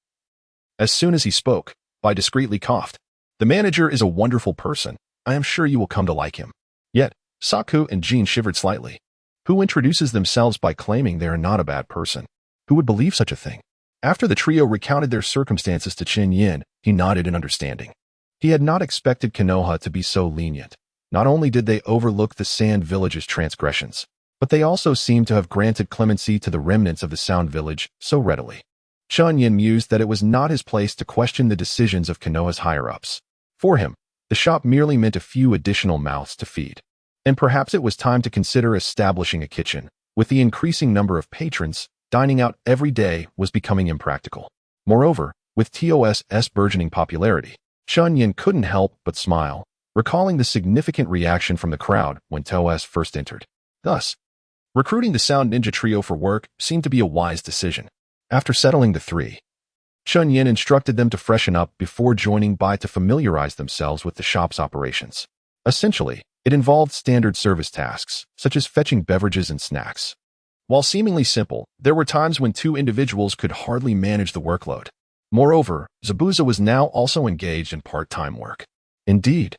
A: as soon as he spoke, Bai discreetly coughed. "The manager is a wonderful person. I am sure you will come to like him." Yet, Saku and Jin shivered slightly. Who introduces themselves by claiming they are not a bad person? Who would believe such a thing? After the trio recounted their circumstances to Chen Yan, he nodded in understanding. He had not expected Konoha to be so lenient. Not only did they overlook the Sand Village's transgressions, but they also seemed to have granted clemency to the remnants of the Sound Village so readily. Chen Yan mused that it was not his place to question the decisions of Konoha's higher-ups. For him, the shop merely meant a few additional mouths to feed. And perhaps it was time to consider establishing a kitchen. With the increasing number of patrons, dining out every day was becoming impractical. Moreover, with TOS's burgeoning popularity, Chen Yan couldn't help but smile, recalling the significant reaction from the crowd when TOS first entered. Thus, recruiting the Sound Ninja trio for work seemed to be a wise decision. After settling the 3, Chen Yan instructed them to freshen up before joining Bai to familiarize themselves with the shop's operations. Essentially, it involved standard service tasks, such as fetching beverages and snacks. While seemingly simple, there were times when 2 individuals could hardly manage the workload. Moreover, Zabuza was now also engaged in part-time work. Indeed,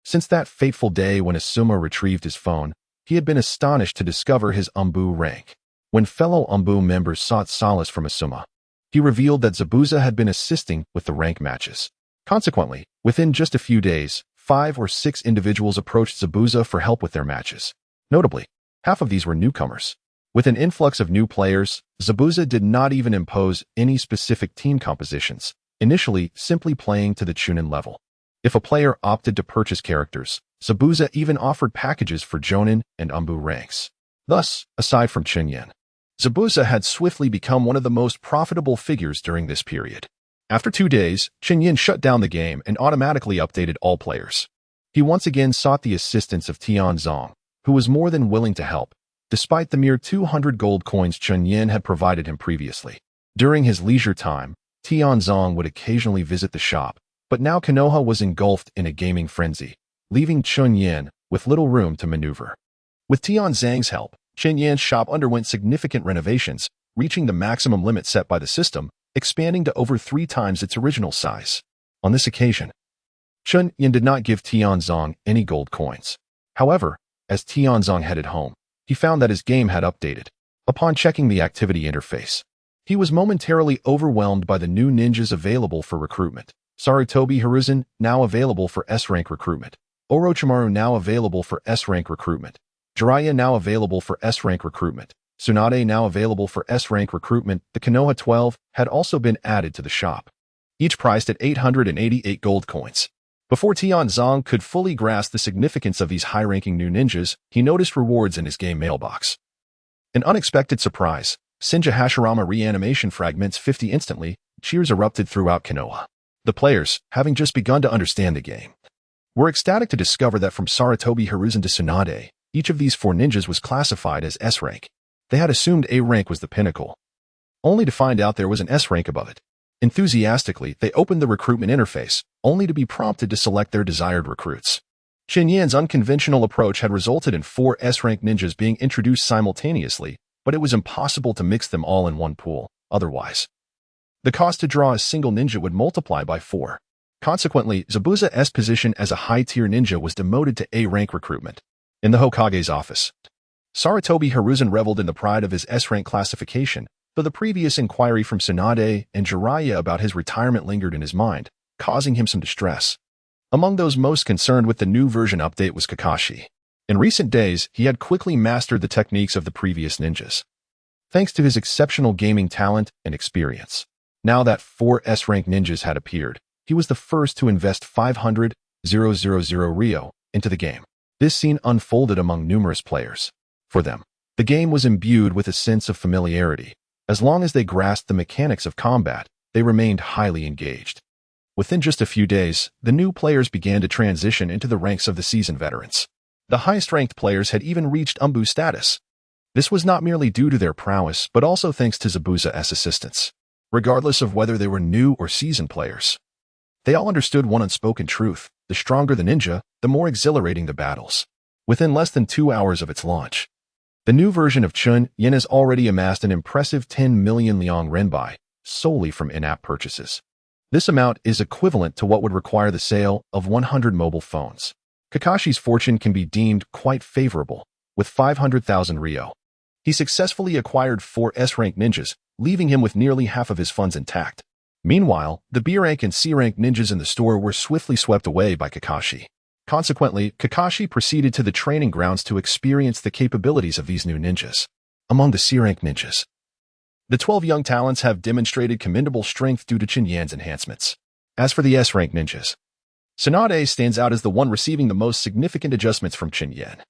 A: since that fateful day when Asuma retrieved his phone, he had been astonished to discover his Umbu rank. When fellow Umbu members sought solace from Asuma, he revealed that Zabuza had been assisting with the rank matches. Consequently, within just a few days, 5 or 6 individuals approached Zabuza for help with their matches. Notably, half of these were newcomers. With an influx of new players, Zabuza did not even impose any specific team compositions, initially simply playing to the Chunin level. If a player opted to purchase characters, Zabuza even offered packages for Jonin and Umbu ranks. Thus, aside from Chen Yan, Zabuza had swiftly become one of the most profitable figures during this period. After 2 days, Chen Yan shut down the game and automatically updated all players. He once again sought the assistance of Tianzong, who was more than willing to help, despite the mere 200 gold coins Chen Yan had provided him previously. During his leisure time, Tianzong would occasionally visit the shop, but now Konoha was engulfed in a gaming frenzy, leaving Chen Yan with little room to maneuver. With Tianzong's help, Chen Yan's shop underwent significant renovations, reaching the maximum limit set by the system, expanding to over 3 times its original size. On this occasion, Chen Yan did not give Tianzong any gold coins. However, as Tianzong headed home, he found that his game had updated. Upon checking the activity interface, he was momentarily overwhelmed by the new ninjas available for recruitment. Sarutobi Hiruzen, now available for S-rank recruitment. Orochimaru, now available for S-rank recruitment. Jiraiya, now available for S-rank recruitment. Tsunade, now available for S-rank recruitment. The Konoha 12 had also been added to the shop, each priced at 888 gold coins. Before Tianzong could fully grasp the significance of these high-ranking new ninjas, he noticed rewards in his game mailbox. An unexpected surprise. Senja Hashirama reanimation fragments 50 instantly. Cheers erupted throughout Konoha. The players, having just begun to understand the game, were ecstatic to discover that from Sarutobi Hiruzen to Tsunade, each of these 4 ninjas was classified as S-rank. They had assumed A rank was the pinnacle, only to find out there was an S rank above it. Enthusiastically, they opened the recruitment interface, only to be prompted to select their desired recruits. Chen Yan's unconventional approach had resulted in 4 S-rank ninjas being introduced simultaneously, but it was impossible to mix them all in one pool, otherwise the cost to draw a single ninja would multiply by 4. Consequently, Zabuza's position as a high-tier ninja was demoted to A-rank recruitment. In the Hokage's office, Sarutobi Hiruzen reveled in the pride of his S-rank classification, though the previous inquiry from Tsunade and Jiraiya about his retirement lingered in his mind, causing him some distress. Among those most concerned with the new version update was Kakashi. In recent days, he had quickly mastered the techniques of the previous ninjas, thanks to his exceptional gaming talent and experience. Now that 4 S-rank ninjas had appeared, he was the first to invest 500,000 Rio into the game. This scene unfolded among numerous players. For them, the game was imbued with a sense of familiarity. As long as they grasped the mechanics of combat, they remained highly engaged. Within just a few days, the new players began to transition into the ranks of the seasoned veterans. The highest-ranked players had even reached Umbu status. This was not merely due to their prowess, but also thanks to Zabuza's assistance. Regardless of whether they were new or seasoned players, they all understood one unspoken truth: the stronger the ninja, the more exhilarating the battles. Within less than 2 hours of its launch, the new version of Chen Yan has already amassed an impressive 10 million Liang Renbai, solely from in-app purchases. This amount is equivalent to what would require the sale of 100 mobile phones. Kakashi's fortune can be deemed quite favorable, with 500,000 Rio. He successfully acquired 4 S-rank ninjas, leaving him with nearly half of his funds intact. Meanwhile, the B-rank and C-rank ninjas in the store were swiftly swept away by Kakashi. Consequently, Kakashi proceeded to the training grounds to experience the capabilities of these new ninjas. Among the C-rank ninjas, the 12 young talents have demonstrated commendable strength due to Chen Yan's enhancements. As for the S-rank ninjas, Tsunade stands out as the one receiving the most significant adjustments from Chen Yan.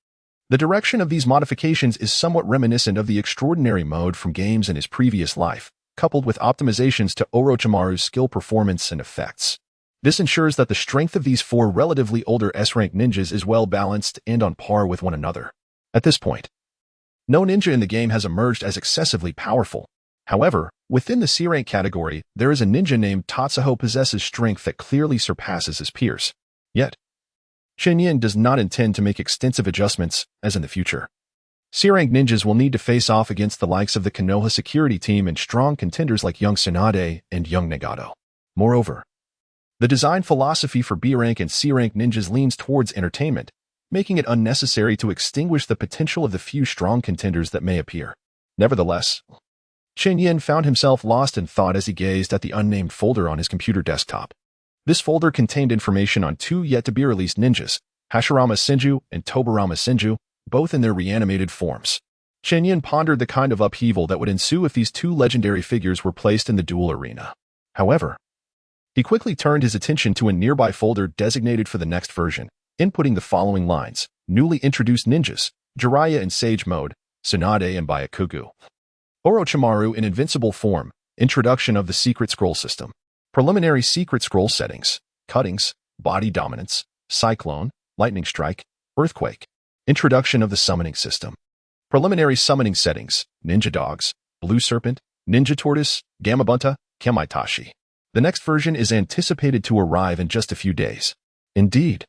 A: The direction of these modifications is somewhat reminiscent of the extraordinary mode from games in his previous life, coupled with optimizations to Orochimaru's skill performance and effects. This ensures that the strength of these 4 relatively older S-rank ninjas is well balanced and on par with one another. At this point, no ninja in the game has emerged as excessively powerful. However, within the C-rank category, there is a ninja named Tatsuho who possesses strength that clearly surpasses his peers. Yet, Chen Yan does not intend to make extensive adjustments, as in the future. C-rank ninjas will need to face off against the likes of the Konoha security team and strong contenders like young Tsunade and young Nagato. Moreover, the design philosophy for B-rank and C-rank ninjas leans towards entertainment, making it unnecessary to extinguish the potential of the few strong contenders that may appear. Nevertheless, Chen Yan found himself lost in thought as he gazed at the unnamed folder on his computer desktop. This folder contained information on 2 yet-to-be-released ninjas, Hashirama Senju and Tobarama Senju, both in their reanimated forms. Chen Yan pondered the kind of upheaval that would ensue if these 2 legendary figures were placed in the duel arena. However, He quickly turned his attention to a nearby folder designated for the next version, inputting the following lines: newly introduced ninjas, Jiraiya in Sage Mode, Tsunade and Byakugan. Orochimaru in Invincible Form, Introduction of the Secret Scroll System. Preliminary Secret Scroll Settings, Cuttings, Body Dominance, Cyclone, Lightning Strike, Earthquake. Introduction of the Summoning System. Preliminary Summoning Settings, Ninja Dogs, Blue Serpent, Ninja Tortoise, Gamabunta, Kamaitachi. The next version is anticipated to arrive in just a few days. Indeed,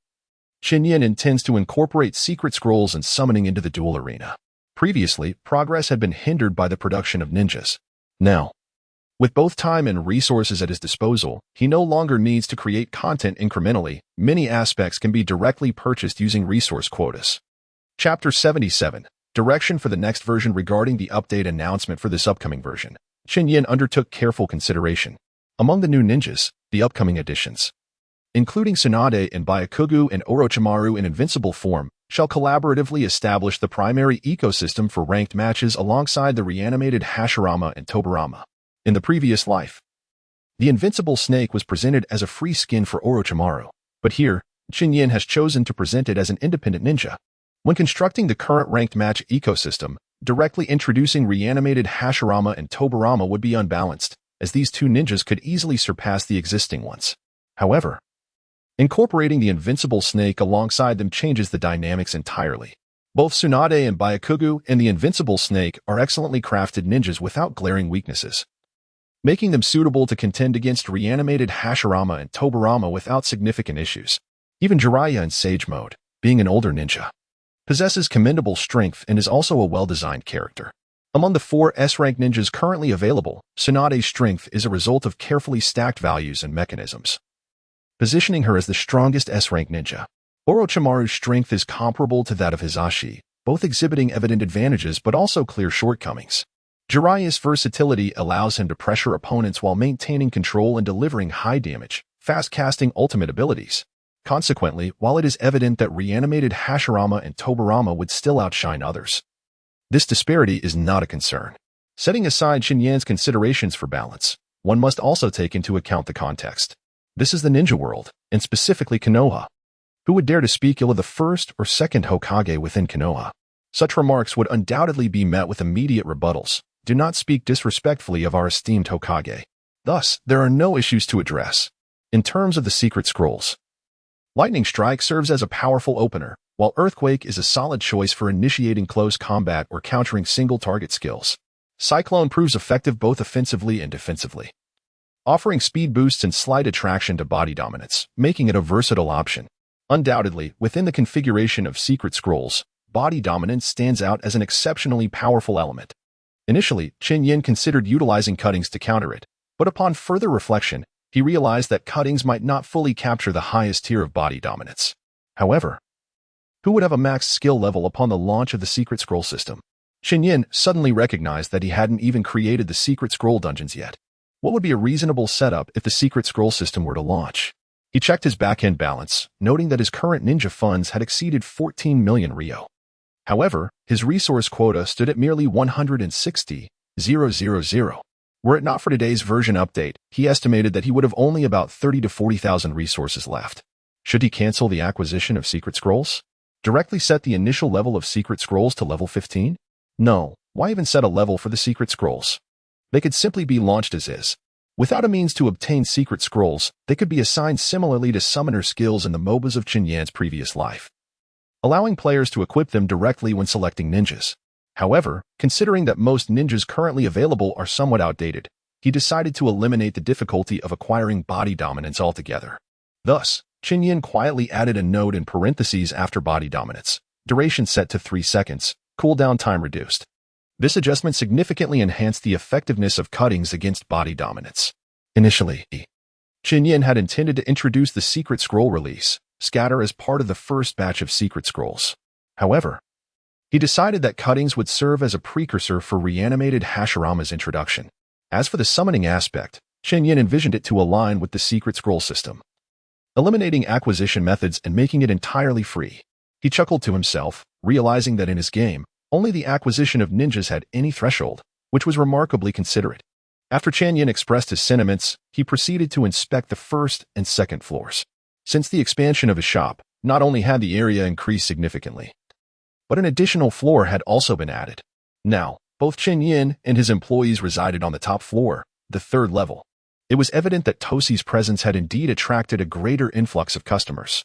A: Chen Yan intends to incorporate secret scrolls and summoning into the duel arena. Previously, progress had been hindered by the production of ninjas. Now, with both time and resources at his disposal, he no longer needs to create content incrementally. Many aspects can be directly purchased using resource quotas. Chapter 77. Direction for the next version. Regarding the update announcement for this upcoming version, Chen Yan undertook careful consideration. Among the new ninjas, the upcoming additions, including Tsunade and Byakugan and Orochimaru in Invincible Form, shall collaboratively establish the primary ecosystem for ranked matches alongside the reanimated Hashirama and Tobirama. In the previous life, the Invincible Snake was presented as a free skin for Orochimaru, but here, Chen Yan has chosen to present it as an independent ninja. When constructing the current ranked match ecosystem, directly introducing reanimated Hashirama and Tobirama would be unbalanced, as these two ninjas could easily surpass the existing ones. However, incorporating the Invincible Snake alongside them changes the dynamics entirely. Both Tsunade and Byakugan and the Invincible Snake are excellently crafted ninjas without glaring weaknesses, making them suitable to contend against reanimated Hashirama and Tobirama without significant issues. Even Jiraiya in Sage Mode, being an older ninja, possesses commendable strength and is also a well-designed character. Among the 4 S-rank ninjas currently available, Tsunade's strength is a result of carefully stacked values and mechanisms, positioning her as the strongest S-rank ninja. Orochimaru's strength is comparable to that of Hisashi, both exhibiting evident advantages but also clear shortcomings. Jiraiya's versatility allows him to pressure opponents while maintaining control and delivering high damage, fast-casting ultimate abilities. Consequently, while it is evident that reanimated Hashirama and Tobirama would still outshine others, this disparity is not a concern. Setting aside Chen Yan's considerations for balance, one must also take into account the context. This is the ninja world, and specifically Konoha. Who would dare to speak ill of the first or second Hokage within Konoha? Such remarks would undoubtedly be met with immediate rebuttals. Do not speak disrespectfully of our esteemed Hokage. Thus, there are no issues to address. In terms of the secret scrolls, Lightning Strike serves as a powerful opener, while Earthquake is a solid choice for initiating close combat or countering single-target skills. Cyclone proves effective both offensively and defensively, offering speed boosts and slight attraction to body dominance, making it a versatile option. Undoubtedly, within the configuration of secret scrolls, body dominance stands out as an exceptionally powerful element. Initially, Chen Yan considered utilizing cuttings to counter it, but upon further reflection, he realized that cuttings might not fully capture the highest tier of body dominance. However, who would have a max skill level upon the launch of the secret scroll system? Chen Yan suddenly recognized that he hadn't even created the secret scroll dungeons yet. What would be a reasonable setup if the secret scroll system were to launch? He checked his back-end balance, noting that his current ninja funds had exceeded 14 million Ryo. However, his resource quota stood at merely 160,000. Were it not for today's version update, he estimated that he would have only about 30 to 40,000 resources left. Should he cancel the acquisition of secret scrolls? Directly set the initial level of secret scrolls to level 15? No, why even set a level for the secret scrolls? They could simply be launched as is. Without a means to obtain secret scrolls, they could be assigned similarly to summoner skills in the MOBAs of Chen Yan's previous life, allowing players to equip them directly when selecting ninjas. However, considering that most ninjas currently available are somewhat outdated, he decided to eliminate the difficulty of acquiring body dominance altogether. Thus, Chen Yan quietly added a node in parentheses after body dominance, duration set to 3 seconds, cooldown time reduced. This adjustment significantly enhanced the effectiveness of cuttings against body dominance. Initially, Chen Yan had intended to introduce the secret scroll release, Scatter, as part of the first batch of secret scrolls. However, he decided that cuttings would serve as a precursor for reanimated Hashirama's introduction. As for the summoning aspect, Chen Yan envisioned it to align with the secret scroll system, eliminating acquisition methods and making it entirely free. He chuckled to himself, realizing that in his game, only the acquisition of ninjas had any threshold, which was remarkably considerate. After Chen Yan expressed his sentiments, he proceeded to inspect the first and second floors. Since the expansion of his shop, not only had the area increased significantly, but an additional floor had also been added. Now, both Chen Yan and his employees resided on the top floor, the third level. It was evident that Tosi's presence had indeed attracted a greater influx of customers.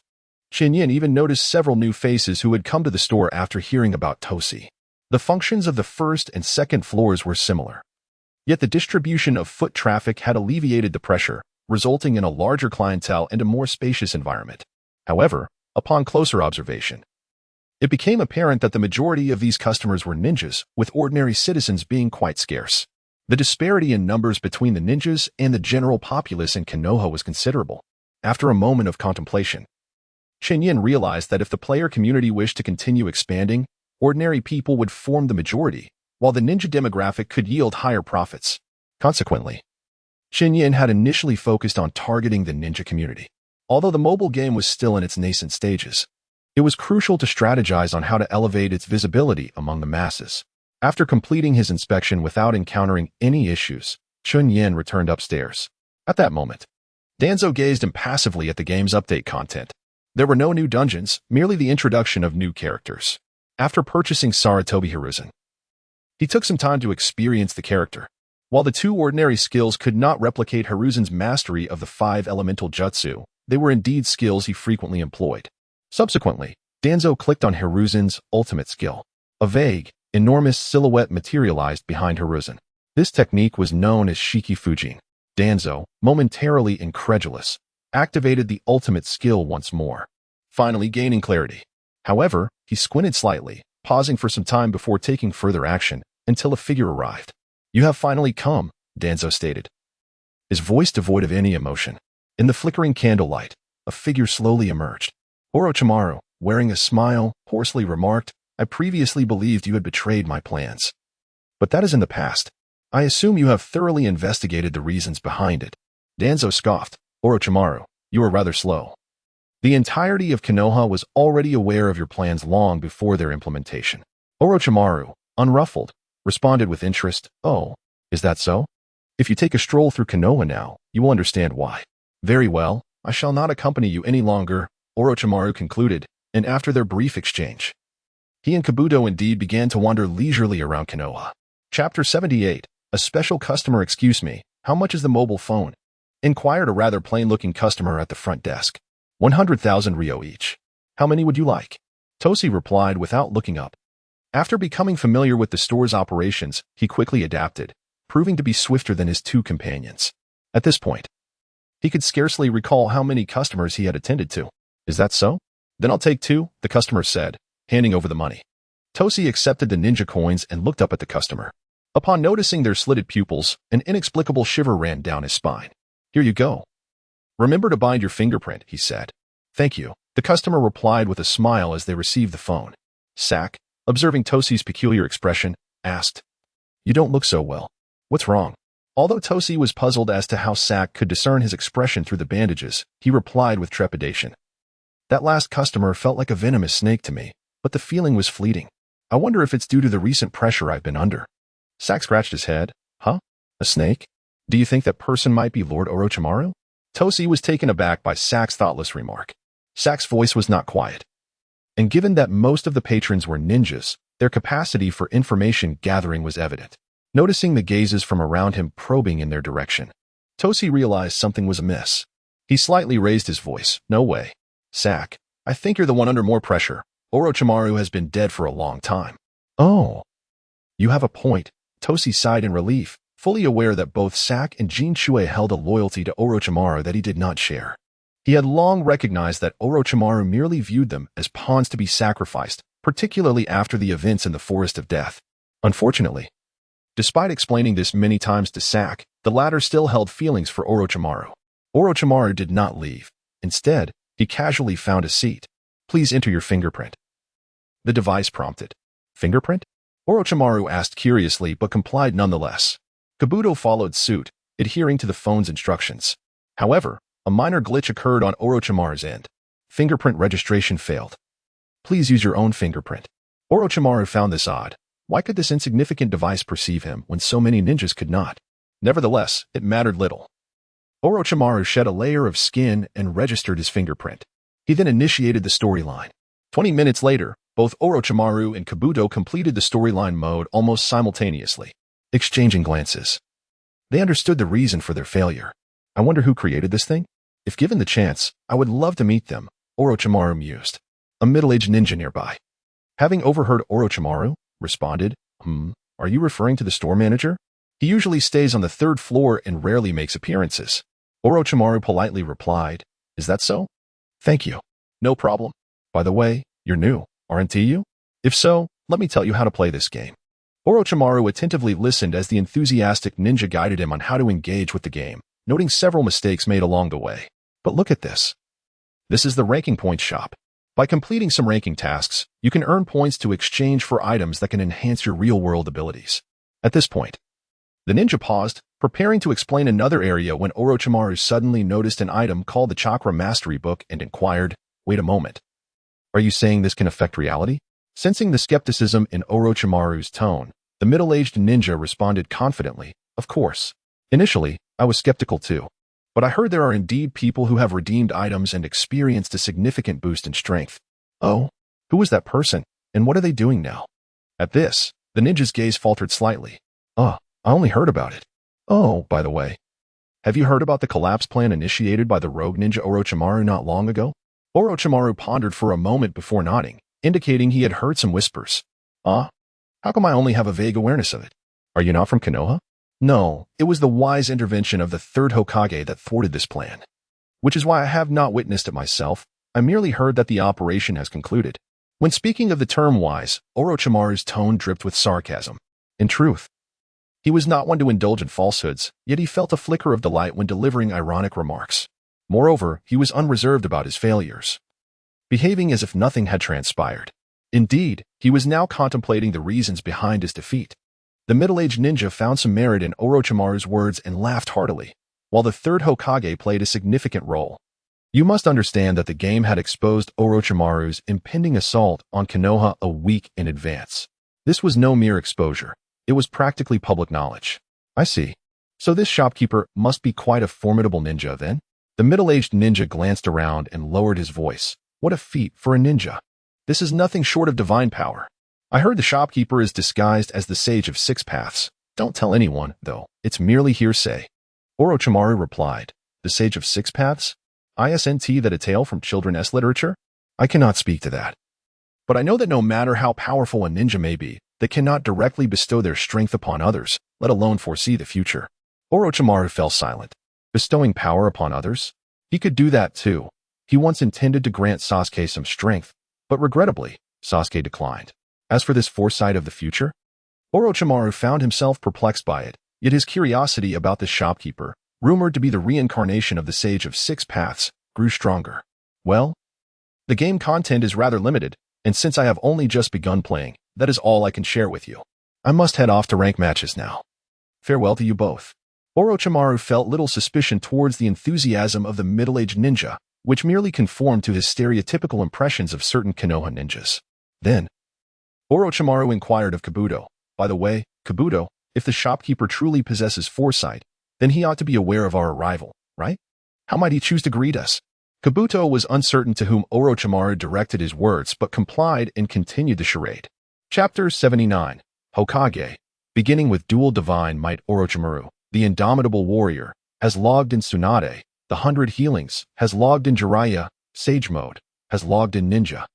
A: Chen Yan even noticed several new faces who had come to the store after hearing about Tosi. The functions of the first and second floors were similar. Yet the distribution of foot traffic had alleviated the pressure, resulting in a larger clientele and a more spacious environment. However, upon closer observation, it became apparent that the majority of these customers were ninjas, with ordinary citizens being quite scarce. The disparity in numbers between the ninjas and the general populace in Konoha was considerable. After a moment of contemplation, Chen Yan realized that if the player community wished to continue expanding, ordinary people would form the majority, while the ninja demographic could yield higher profits. Consequently, Chen Yan had initially focused on targeting the ninja community. Although the mobile game was still in its nascent stages, it was crucial to strategize on how to elevate its visibility among the masses. After completing his inspection without encountering any issues, Chen Yan returned upstairs. At that moment, Danzo gazed impassively at the game's update content. There were no new dungeons, merely the introduction of new characters. After purchasing Saratobi Hiruzen, he took some time to experience the character. While the two ordinary skills could not replicate Hiruzen's mastery of the 5 elemental jutsu, they were indeed skills he frequently employed. Subsequently, Danzo clicked on Hiruzen's ultimate skill. A vague, enormous silhouette materialized behind Hiruzen. This technique was known as Shiki Fujin. Danzo, momentarily incredulous, activated the ultimate skill once more, finally gaining clarity. However, he squinted slightly, pausing for some time before taking further action, until a figure arrived. "You have finally come," Danzo stated, his voice devoid of any emotion. In the flickering candlelight, a figure slowly emerged. Orochimaru, wearing a smile, hoarsely remarked, "I previously believed you had betrayed my plans. But that is in the past. I assume you have thoroughly investigated the reasons behind it." Danzo scoffed. "Orochimaru, you are rather slow. The entirety of Konoha was already aware of your plans long before their implementation." Orochimaru, unruffled, responded with interest, "Oh, is that so? If you take a stroll through Konoha now, you will understand why." "Very well, I shall not accompany you any longer," Orochimaru concluded, and after their brief exchange, he and Kabuto indeed began to wander leisurely around Konoha. Chapter 78, A Special Customer. "Excuse me, how much is the mobile phone?" inquired a rather plain-looking customer at the front desk. 100,000 ryo each. "How many would you like?" Tosi replied without looking up. After becoming familiar with the store's operations, he quickly adapted, proving to be swifter than his two companions. At this point, he could scarcely recall how many customers he had attended to. "Is that so? Then I'll take 2, the customer said, handing over the money. Tosi accepted the ninja coins and looked up at the customer. Upon noticing their slitted pupils, an inexplicable shiver ran down his spine. "Here you go. Remember to bind your fingerprint," he said. "Thank you," the customer replied with a smile as they received the phone. Sak, observing Tosi's peculiar expression, asked, "You don't look so well. What's wrong?" Although Tosi was puzzled as to how Sak could discern his expression through the bandages, he replied with trepidation. "That last customer felt like a venomous snake to me, but the feeling was fleeting. I wonder if it's due to the recent pressure I've been under." Sak scratched his head. "Huh? A snake? Do you think that person might be Lord Orochimaru?" Tosi was taken aback by Sak's thoughtless remark. Sak's voice was not quiet. And given that most of the patrons were ninjas, their capacity for information gathering was evident. Noticing the gazes from around him probing in their direction, Tosi realized something was amiss. He slightly raised his voice. "No way. Sak, I think you're the one under more pressure. Orochimaru has been dead for a long time." "Oh, you have a point." Tosi sighed in relief, fully aware that both Sak and Jin Shui held a loyalty to Orochimaru that he did not share. He had long recognized that Orochimaru merely viewed them as pawns to be sacrificed, particularly after the events in the Forest of Death. Unfortunately, despite explaining this many times to Sak, the latter still held feelings for Orochimaru. Orochimaru did not leave. Instead, he casually found a seat. "Please enter your fingerprint," the device prompted. "Fingerprint?" Orochimaru asked curiously but complied nonetheless. Kabuto followed suit, adhering to the phone's instructions. However, a minor glitch occurred on Orochimaru's end. Fingerprint registration failed. "Please use your own fingerprint." Orochimaru found this odd. Why could this insignificant device perceive him when so many ninjas could not? Nevertheless, it mattered little. Orochimaru shed a layer of skin and registered his fingerprint. He then initiated the storyline. 20 minutes later, both Orochimaru and Kabuto completed the storyline mode almost simultaneously, exchanging glances. They understood the reason for their failure. I wonder who created this thing? If given the chance, I would love to meet them, Orochimaru mused. A middle-aged ninja nearby, having overheard Orochimaru, responded, are you referring to the store manager? He usually stays on the third floor and rarely makes appearances. Orochimaru politely replied, is that so? Thank you. No problem. By the way, you're new, aren't you? If so, let me tell you how to play this game. Orochimaru attentively listened as the enthusiastic ninja guided him on how to engage with the game, noting several mistakes made along the way. But look at this. This is the ranking points shop. By completing some ranking tasks, you can earn points to exchange for items that can enhance your real-world abilities. At this point, the ninja paused, preparing to explain another area when Orochimaru suddenly noticed an item called the Chakra Mastery Book and inquired, wait a moment. Are you saying this can affect reality? Sensing the skepticism in Orochimaru's tone, the middle-aged ninja responded confidently, of course. Initially, I was skeptical too. But I heard there are indeed people who have redeemed items and experienced a significant boost in strength. Oh, who was that person, and what are they doing now? At this, the ninja's gaze faltered slightly. I only heard about it. Oh, by the way, have you heard about the collapse plan initiated by the rogue ninja Orochimaru not long ago? Orochimaru pondered for a moment before nodding, indicating he had heard some whispers. How come I only have a vague awareness of it? Are you not from Konoha? No, it was the wise intervention of the Third Hokage that thwarted this plan. Which is why I have not witnessed it myself. I merely heard that the operation has concluded. When speaking of the term wise, Orochimaru's tone dripped with sarcasm. In truth, he was not one to indulge in falsehoods, yet he felt a flicker of delight when delivering ironic remarks. Moreover, he was unreserved about his failures, behaving as if nothing had transpired. Indeed, he was now contemplating the reasons behind his defeat. The middle-aged ninja found some merit in Orochimaru's words and laughed heartily, while the Third Hokage played a significant role. You must understand that the game had exposed Orochimaru's impending assault on Konoha a week in advance. This was no mere exposure. It was practically public knowledge. I see. So this shopkeeper must be quite a formidable ninja then? The middle-aged ninja glanced around and lowered his voice. What a feat for a ninja. This is nothing short of divine power. I heard the shopkeeper is disguised as the Sage of Six Paths. Don't tell anyone, though. It's merely hearsay. Orochimaru replied. The Sage of Six Paths? Isn't that a tale from children's literature? I cannot speak to that. But I know that no matter how powerful a ninja may be, they cannot directly bestow their strength upon others, let alone foresee the future. Orochimaru fell silent. Bestowing power upon others? He could do that too. He once intended to grant Sasuke some strength, but regrettably, Sasuke declined. As for this foresight of the future, Orochimaru found himself perplexed by it, yet his curiosity about this shopkeeper, rumored to be the reincarnation of the Sage of Six Paths, grew stronger. Well, the game content is rather limited, and since I have only just begun playing, that is all I can share with you. I must head off to rank matches now. Farewell to you both. Orochimaru felt little suspicion towards the enthusiasm of the middle-aged ninja, which merely conformed to his stereotypical impressions of certain Konoha ninjas. Then, Orochimaru inquired of Kabuto. By the way, Kabuto, if the shopkeeper truly possesses foresight, then he ought to be aware of our arrival, right? How might he choose to greet us? Kabuto was uncertain to whom Orochimaru directed his words, but complied and continued the charade. Chapter 79. Hokage. Beginning with Dual Divine Might. Orochimaru, the indomitable warrior, has logged in Tsunade. The 100 Healings has logged in Jiraiya. Sage Mode has logged in Ninja.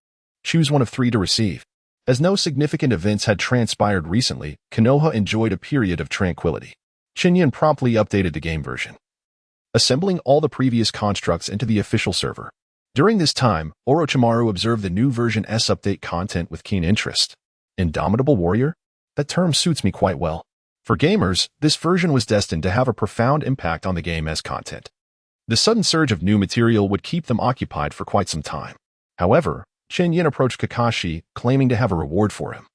A: Choose one of 3 to receive. As no significant events had transpired recently, Konoha enjoyed a period of tranquility. Chen Yan promptly updated the game version, assembling all the previous constructs into the official server. During this time, Orochimaru observed the new version S update content with keen interest. Indomitable warrior? That term suits me quite well. For gamers, this version was destined to have a profound impact on the game as content. The sudden surge of new material would keep them occupied for quite some time. However, Chen Yan approached Kakashi, claiming to have a reward for him,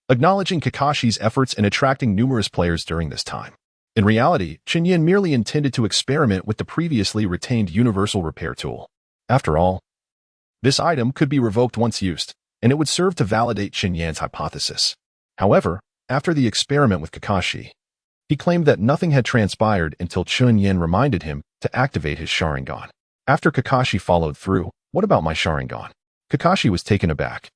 A: acknowledging Kakashi's efforts in attracting numerous players during this time. In reality, Chen Yan merely intended to experiment with the previously retained universal repair tool. After all, this item could be revoked once used, and it would serve to validate Chen Yan's hypothesis. However, after the experiment with Kakashi, He claimed that nothing had transpired until Chen Yan reminded him to activate his Sharingan. After Kakashi followed through, "What about my Sharingan?" Kakashi was taken aback.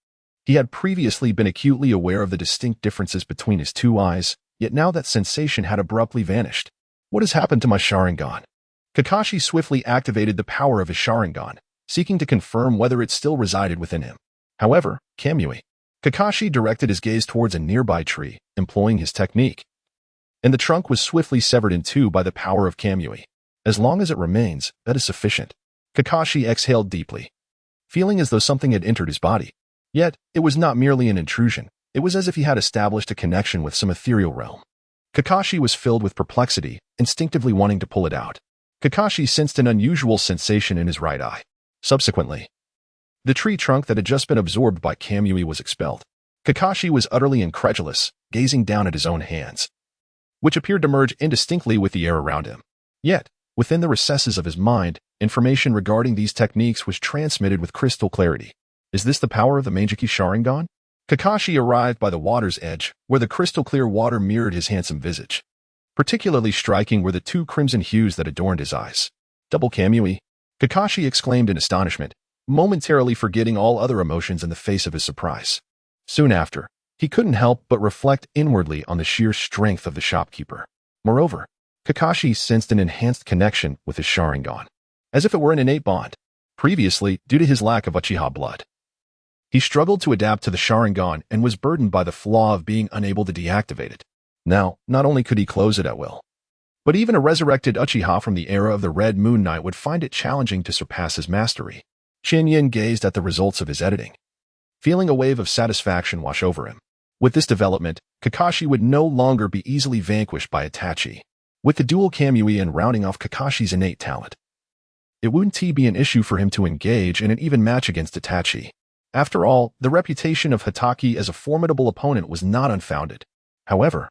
A: He had previously been acutely aware of the distinct differences between his two eyes, yet now that sensation had abruptly vanished. "What has happened to my Sharingan?" Kakashi swiftly activated the power of his Sharingan, seeking to confirm whether it still resided within him. However, Kamui. Kakashi directed his gaze towards a nearby tree, employing his technique. And the trunk was swiftly severed in two by the power of Kamui. As long as it remains, that is sufficient. Kakashi exhaled deeply, feeling as though something had entered his body. Yet, it was not merely an intrusion. It was as if he had established a connection with some ethereal realm. Kakashi was filled with perplexity, instinctively wanting to pull it out. Kakashi sensed an unusual sensation in his right eye. Subsequently, the tree trunk that had just been absorbed by Kamui was expelled. Kakashi was utterly incredulous, gazing down at his own hands, which appeared to merge indistinctly with the air around him. Yet, within the recesses of his mind, information regarding these techniques was transmitted with crystal clarity. Is this the power of the Manjiki Sharingan? Kakashi arrived by the water's edge, where the crystal-clear water mirrored his handsome visage. Particularly striking were the two crimson hues that adorned his eyes. "Double Kamui!" Kakashi exclaimed in astonishment, momentarily forgetting all other emotions in the face of his surprise. Soon after, he couldn't help but reflect inwardly on the sheer strength of the shopkeeper. Moreover, Kakashi sensed an enhanced connection with his Sharingan, as if it were an innate bond. Previously, due to his lack of Uchiha blood, he struggled to adapt to the Sharingan and was burdened by the flaw of being unable to deactivate it. Now, not only could he close it at will, but even a resurrected Uchiha from the era of the Red Moon Knight would find it challenging to surpass his mastery. Chen Yan gazed at the results of his editing, feeling a wave of satisfaction wash over him. With this development, Kakashi would no longer be easily vanquished by Itachi. With the dual Kamui and rounding off Kakashi's innate talent, it wouldn't be an issue for him to engage in an even match against Itachi. After all, the reputation of Hitaki as a formidable opponent was not unfounded. However,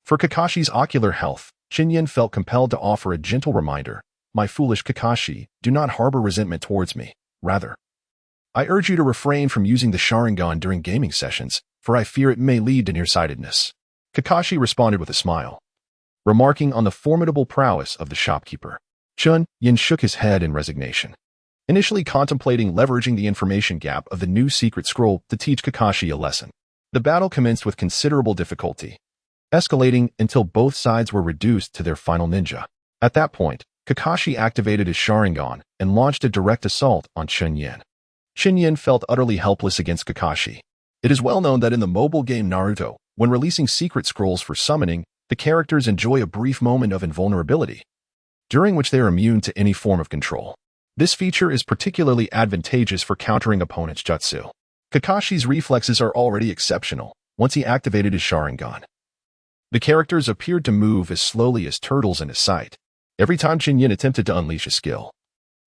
A: for Kakashi's ocular health, Chen Yan felt compelled to offer a gentle reminder. "My foolish Kakashi, do not harbor resentment towards me. Rather, I urge you to refrain from using the Sharingan during gaming sessions, for I fear it may lead to nearsightedness." Kakashi responded with a smile, remarking on the formidable prowess of the shopkeeper. Chen Yan shook his head in resignation, initially contemplating leveraging the information gap of the new secret scroll to teach Kakashi a lesson. The battle commenced with considerable difficulty, escalating until both sides were reduced to their final ninja. At that point, Kakashi activated his Sharingan and launched a direct assault on Chen Yan. Chen Yan felt utterly helpless against Kakashi. It is well known that in the mobile game Naruto, when releasing secret scrolls for summoning, the characters enjoy a brief moment of invulnerability, during which they are immune to any form of control. This feature is particularly advantageous for countering opponents' jutsu. Kakashi's reflexes are already exceptional once he activated his Sharingan. The characters appeared to move as slowly as turtles in his sight. Every time Chen Yan attempted to unleash a skill,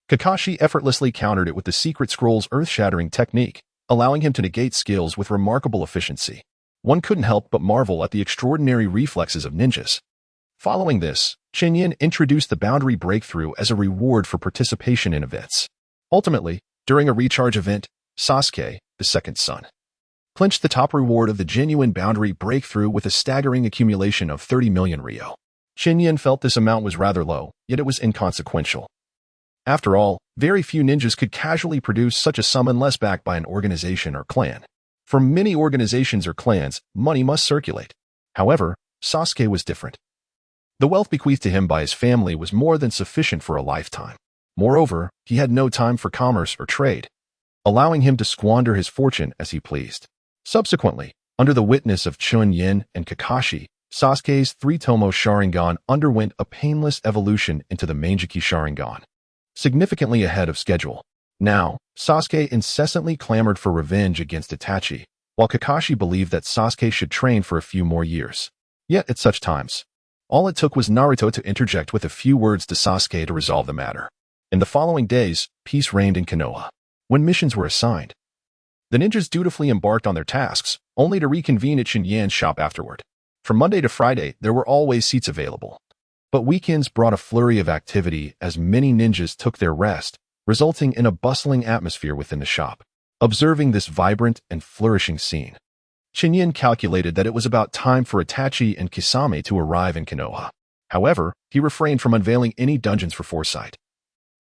A: Kakashi effortlessly countered it with the secret scroll's earth-shattering technique, allowing him to negate skills with remarkable efficiency. One couldn't help but marvel at the extraordinary reflexes of ninjas. Following this, Chen Yan introduced the boundary breakthrough as a reward for participation in events. Ultimately, during a recharge event, Sasuke, the second son, clinched the top reward of the genuine boundary breakthrough with a staggering accumulation of 30 million Ryo. Chen Yan felt this amount was rather low, yet it was inconsequential. After all, very few ninjas could casually produce such a sum unless backed by an organization or clan. For many organizations or clans, money must circulate. However, Sasuke was different. The wealth bequeathed to him by his family was more than sufficient for a lifetime. Moreover, he had no time for commerce or trade, allowing him to squander his fortune as he pleased. Subsequently, under the witness of Chen Yan and Kakashi, Sasuke's three-tomo Sharingan underwent a painless evolution into the Manjiki Sharingan, significantly ahead of schedule. Now, Sasuke incessantly clamored for revenge against Itachi, while Kakashi believed that Sasuke should train for a few more years. Yet at such times, all it took was Naruto to interject with a few words to Sasuke to resolve the matter. In the following days, peace reigned in Konoha. When missions were assigned, the ninjas dutifully embarked on their tasks, only to reconvene at Chen Yan's shop afterward. From Monday to Friday, there were always seats available. But weekends brought a flurry of activity as many ninjas took their rest, resulting in a bustling atmosphere within the shop. Observing this vibrant and flourishing scene, Chen Yan calculated that it was about time for Itachi and Kisame to arrive in Konoha. However, he refrained from unveiling any dungeons for foresight,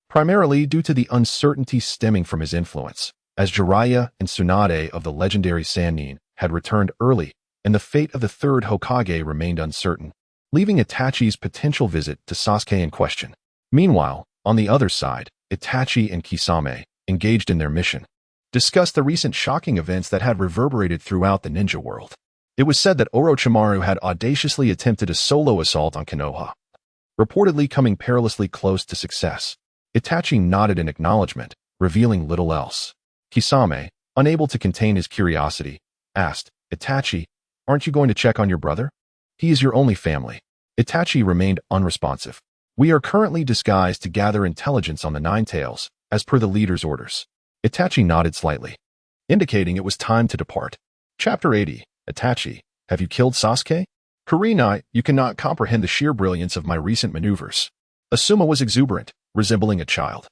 A: primarily due to the uncertainty stemming from his influence, as Jiraiya and Tsunade of the legendary Sannin had returned early, and the fate of the Third Hokage remained uncertain, leaving Itachi's potential visit to Sasuke in question. Meanwhile, on the other side, Itachi and Kisame, engaged in their mission, discussed the recent shocking events that had reverberated throughout the ninja world. It was said that Orochimaru had audaciously attempted a solo assault on Konoha, reportedly coming perilously close to success. Itachi nodded in acknowledgement, revealing little else. Kisame, unable to contain his curiosity, asked, "Itachi, aren't you going to check on your brother? He is your only family." Itachi remained unresponsive. "We are currently disguised to gather intelligence on the Nine Tails, as per the leader's orders." Itachi nodded slightly, indicating it was time to depart. Chapter 80. Itachi, have you killed Sasuke? Kurenai, you cannot comprehend the sheer brilliance of my recent maneuvers. Asuma was exuberant, resembling a child,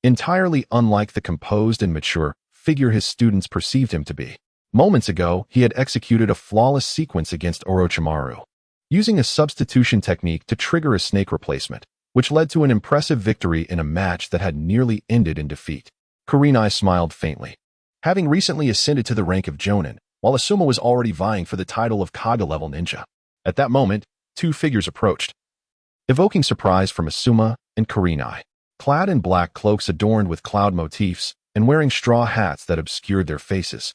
A: entirely unlike the composed and mature figure his students perceived him to be. Moments ago, he had executed a flawless sequence against Orochimaru, using a substitution technique to trigger a snake replacement, which led to an impressive victory in a match that had nearly ended in defeat. Kurenai smiled faintly. Having recently ascended to the rank of Jonin, while Asuma was already vying for the title of Kage-level ninja. At that moment, two figures approached, evoking surprise from Asuma and Kurenai, clad in black cloaks adorned with cloud motifs and wearing straw hats that obscured their faces.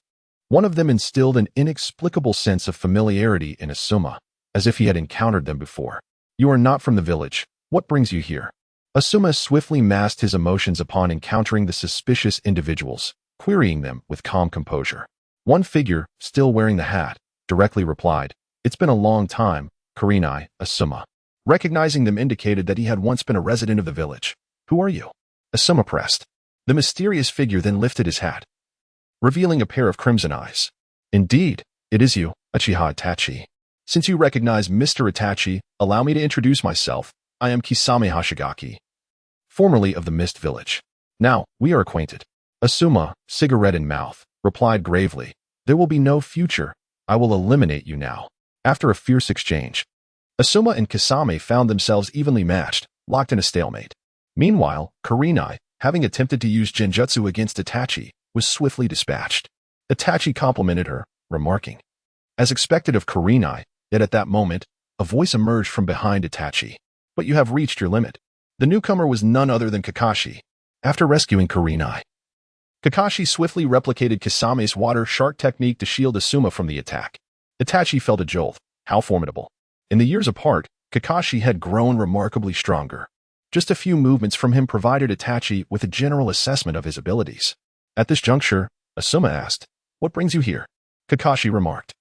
A: One of them instilled an inexplicable sense of familiarity in Asuma, as if he had encountered them before. "You are not from the village. What brings you here?" Asuma swiftly masked his emotions upon encountering the suspicious individuals, querying them with calm composure. One figure, still wearing the hat, directly replied, "It's been a long time, Kurenai." Asuma, recognizing them, indicated that he had once been a resident of the village. "Who are you?" Asuma pressed. The mysterious figure then lifted his hat, revealing a pair of crimson eyes. "Indeed, it is you, Uchiha Itachi. Since you recognize Mr. Itachi, allow me to introduce myself. I am Kisame Hashigaki, formerly of the Mist Village. Now, we are acquainted." Asuma, cigarette in mouth, replied gravely, "There will be no future. I will eliminate you now." After a fierce exchange, Asuma and Kisame found themselves evenly matched, locked in a stalemate. Meanwhile, Kurenai, having attempted to use genjutsu against Itachi, was swiftly dispatched. Itachi complimented her, remarking, as expected of Kurenai, yet at that moment, a voice emerged from behind Itachi. "But you have reached your limit." The newcomer was none other than Kakashi. After rescuing Kurenai, Kakashi swiftly replicated Kisame's water shark technique to shield Asuma from the attack. Itachi felt a jolt. How formidable. In the years apart, Kakashi had grown remarkably stronger. Just a few movements from him provided Itachi with a general assessment of his abilities. At this juncture, Asuma asked, "What brings you here?" Kakashi remarked,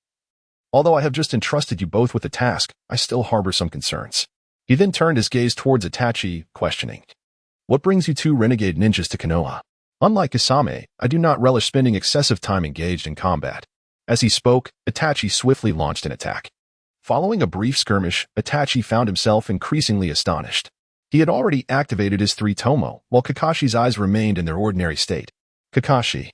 A: "Although I have just entrusted you both with the task, I still harbor some concerns." He then turned his gaze towards Itachi, questioning, "What brings you two renegade ninjas to Konoha?" Unlike Kisame, I do not relish spending excessive time engaged in combat. As he spoke, Itachi swiftly launched an attack. Following a brief skirmish, Itachi found himself increasingly astonished. He had already activated his three tomo, while Kakashi's eyes remained in their ordinary state. Kakashi.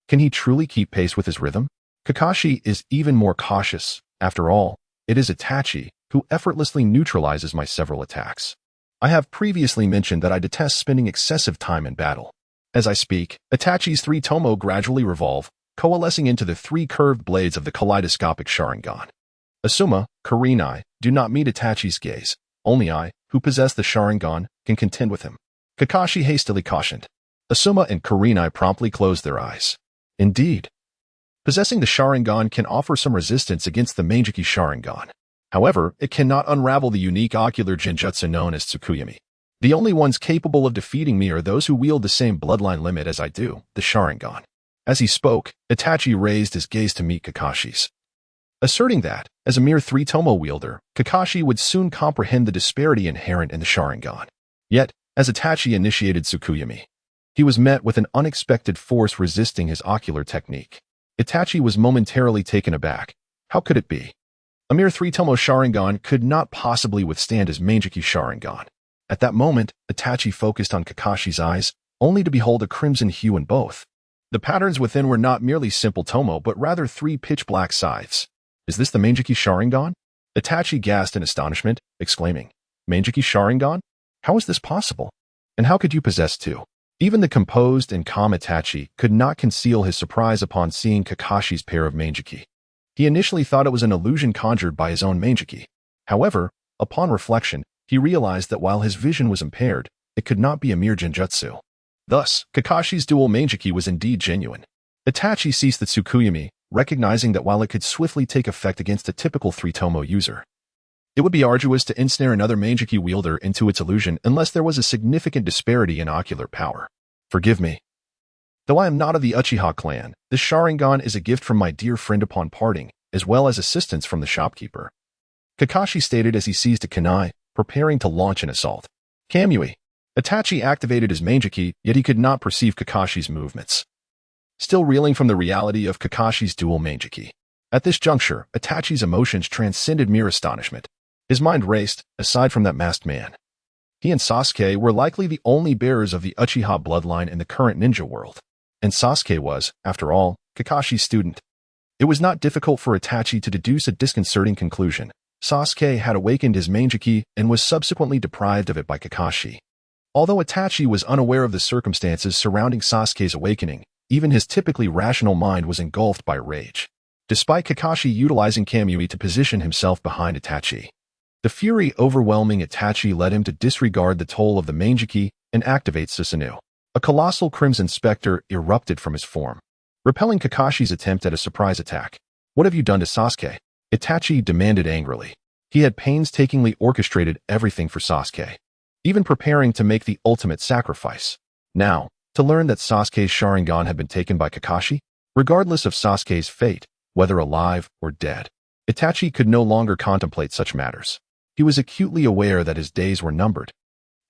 A: Can he truly keep pace with his rhythm? Kakashi is even more cautious. After all, it is Itachi who effortlessly neutralizes my several attacks. I have previously mentioned that I detest spending excessive time in battle. As I speak, Itachi's three tomo gradually revolve, coalescing into the three curved blades of the kaleidoscopic Sharingan. Asuma, Kurenai, do not meet Itachi's gaze. Only I, who possess the Sharingan, can contend with him. Kakashi hastily cautioned. Asuma and Kurenai promptly closed their eyes. Indeed, possessing the Sharingan can offer some resistance against the Meijiki Sharingan. However, it cannot unravel the unique ocular genjutsu known as Tsukuyami. The only ones capable of defeating me are those who wield the same bloodline limit as I do, the Sharingan. As he spoke, Itachi raised his gaze to meet Kakashi's, asserting that, as a mere three-tomo wielder, Kakashi would soon comprehend the disparity inherent in the Sharingan. Yet, as Itachi initiated Tsukuyami, he was met with an unexpected force resisting his ocular technique. Itachi was momentarily taken aback. How could it be? A mere three-tomo Sharingan could not possibly withstand his Meijiki Sharingan. At that moment, Itachi focused on Kakashi's eyes, only to behold a crimson hue in both. The patterns within were not merely simple tomo but rather three pitch-black scythes. Is this the Manjiki Sharingan? Itachi gasped in astonishment, exclaiming, Manjiki Sharingan? How is this possible? And how could you possess two? Even the composed and calm Itachi could not conceal his surprise upon seeing Kakashi's pair of Manjiki. He initially thought it was an illusion conjured by his own Manjiki. However, upon reflection, he realized that while his vision was impaired, it could not be a mere genjutsu. Thus, Kakashi's dual Manjiki was indeed genuine. Itachi ceased the Tsukuyomi, recognizing that while it could swiftly take effect against a typical three-tomo user, it would be arduous to ensnare another Manjiki wielder into its illusion unless there was a significant disparity in ocular power. Forgive me. Though I am not of the Uchiha clan, this Sharingan is a gift from my dear friend upon parting, as well as assistance from the shopkeeper, Kakashi stated as he seized a kunai, preparing to launch an assault. Kamui. Itachi activated his Manjiki, yet he could not perceive Kakashi's movements, still reeling from the reality of Kakashi's dual Manjiki. At this juncture, Itachi's emotions transcended mere astonishment. His mind raced, aside from that masked man. He and Sasuke were likely the only bearers of the Uchiha bloodline in the current ninja world. And Sasuke was, after all, Kakashi's student. It was not difficult for Itachi to deduce a disconcerting conclusion. Sasuke had awakened his Manjiki and was subsequently deprived of it by Kakashi. Although Itachi was unaware of the circumstances surrounding Sasuke's awakening, even his typically rational mind was engulfed by rage. Despite Kakashi utilizing Kamui to position himself behind Itachi, the fury overwhelming Itachi led him to disregard the toll of the Manjiki and activate Susanoo. A colossal crimson specter erupted from his form, repelling Kakashi's attempt at a surprise attack. What have you done to Sasuke? Itachi demanded angrily. He had painstakingly orchestrated everything for Sasuke, even preparing to make the ultimate sacrifice. Now, to learn that Sasuke's Sharingan had been taken by Kakashi, regardless of Sasuke's fate, whether alive or dead, Itachi could no longer contemplate such matters. He was acutely aware that his days were numbered.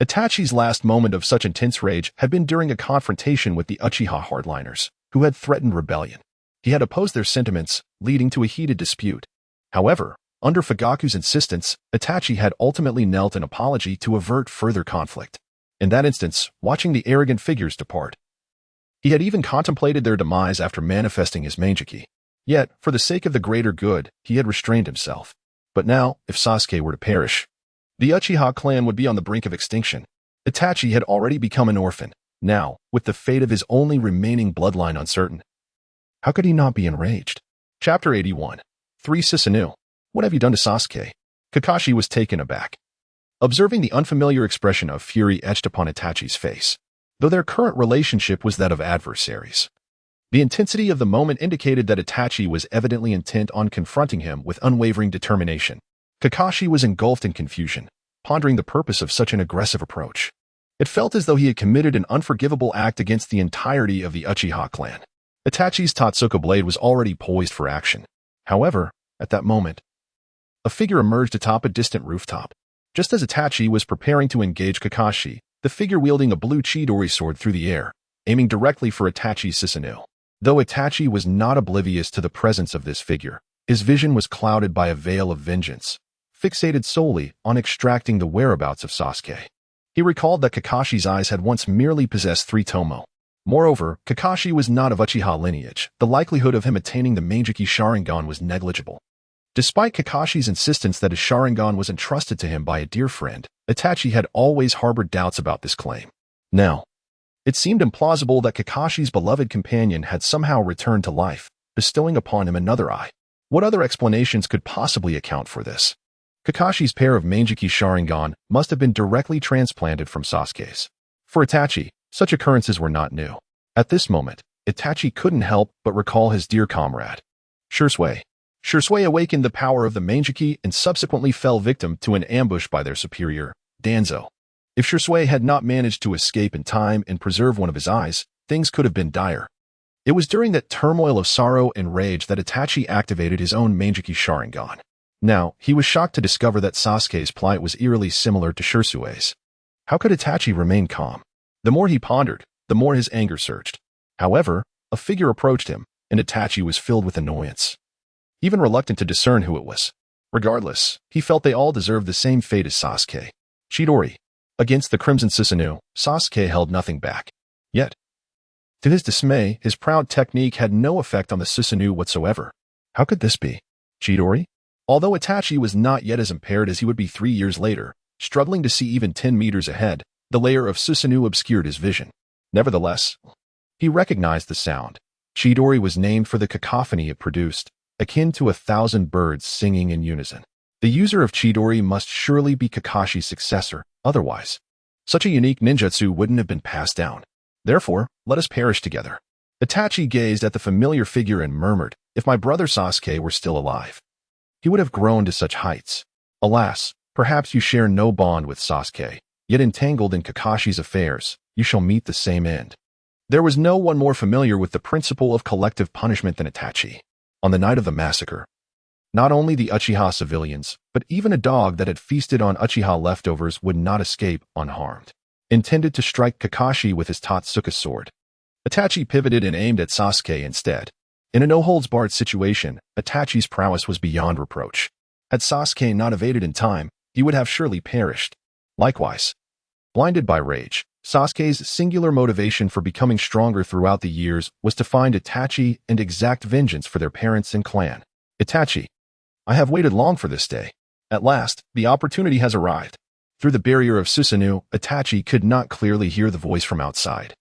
A: Itachi's last moment of such intense rage had been during a confrontation with the Uchiha hardliners, who had threatened rebellion. He had opposed their sentiments, leading to a heated dispute. However, under Fugaku's insistence, Itachi had ultimately knelt an apology to avert further conflict. In that instance, watching the arrogant figures depart, he had even contemplated their demise after manifesting his Manjiki. Yet, for the sake of the greater good, he had restrained himself. But now, if Sasuke were to perish, the Uchiha clan would be on the brink of extinction. Itachi had already become an orphan. Now, with the fate of his only remaining bloodline uncertain, how could he not be enraged? Chapter 81. 3 Susanoo. What have you done to Sasuke? Kakashi was taken aback, observing the unfamiliar expression of fury etched upon Itachi's face. Though their current relationship was that of adversaries, the intensity of the moment indicated that Itachi was evidently intent on confronting him with unwavering determination. Kakashi was engulfed in confusion, pondering the purpose of such an aggressive approach. It felt as though he had committed an unforgivable act against the entirety of the Uchiha clan. Itachi's Totsuka blade was already poised for action. However, at that moment, a figure emerged atop a distant rooftop. Just as Itachi was preparing to engage Kakashi, the figure wielding a blue Chidori sword through the air, aiming directly for Itachi's Susanoo. Though Itachi was not oblivious to the presence of this figure, his vision was clouded by a veil of vengeance, fixated solely on extracting the whereabouts of Sasuke. He recalled that Kakashi's eyes had once merely possessed 3 tomo. Moreover, Kakashi was not of Uchiha lineage. The likelihood of him attaining the Manjiki Sharingan was negligible. Despite Kakashi's insistence that his Sharingan was entrusted to him by a dear friend, Itachi had always harbored doubts about this claim. Now, it seemed implausible that Kakashi's beloved companion had somehow returned to life, bestowing upon him another eye. What other explanations could possibly account for this? Kakashi's pair of Manjiki Sharingan must have been directly transplanted from Sasuke's. For Itachi, such occurrences were not new. At this moment, Itachi couldn't help but recall his dear comrade, Shisui. Shisui awakened the power of the Manjiki and subsequently fell victim to an ambush by their superior, Danzo. If Shisui had not managed to escape in time and preserve one of his eyes, things could have been dire. It was during that turmoil of sorrow and rage that Itachi activated his own Manjiki Sharingan. Now, he was shocked to discover that Sasuke's plight was eerily similar to Shisui's. How could Itachi remain calm? The more he pondered, the more his anger surged. However, a figure approached him, and Itachi was filled with annoyance, even reluctant to discern who it was. Regardless, he felt they all deserved the same fate as Sasuke. Chidori. Against the Crimson Susanoo, Sasuke held nothing back. Yet, To his dismay, his proud technique had no effect on the Susanoo whatsoever. How could this be? Chidori? Although Itachi was not yet as impaired as he would be 3 years later, struggling to see even 10 meters ahead, the layer of Susanoo obscured his vision. Nevertheless, he recognized the sound. Chidori was named for the cacophony it produced, akin to 1,000 birds singing in unison. The user of Chidori must surely be Kakashi's successor, otherwise, such a unique ninjutsu wouldn't have been passed down. Therefore, let us perish together. Itachi gazed at the familiar figure and murmured, if my brother Sasuke were still alive, he would have grown to such heights. Alas, perhaps you share no bond with Sasuke, yet entangled in Kakashi's affairs, you shall meet the same end. There was no one more familiar with the principle of collective punishment than Itachi. On the night of the massacre, not only the Uchiha civilians, but even a dog that had feasted on Uchiha leftovers would not escape unharmed. Intended to strike Kakashi with his Totsuka sword, Itachi pivoted and aimed at Sasuke instead. In a no-holds-barred situation, Itachi's prowess was beyond reproach. Had Sasuke not evaded in time, he would have surely perished. Likewise, blinded by rage, Sasuke's singular motivation for becoming stronger throughout the years was to find Itachi and exact vengeance for their parents and clan. Itachi, I have waited long for this day. At last, the opportunity has arrived. Through the barrier of Susanoo, Itachi could not clearly hear the voice from outside,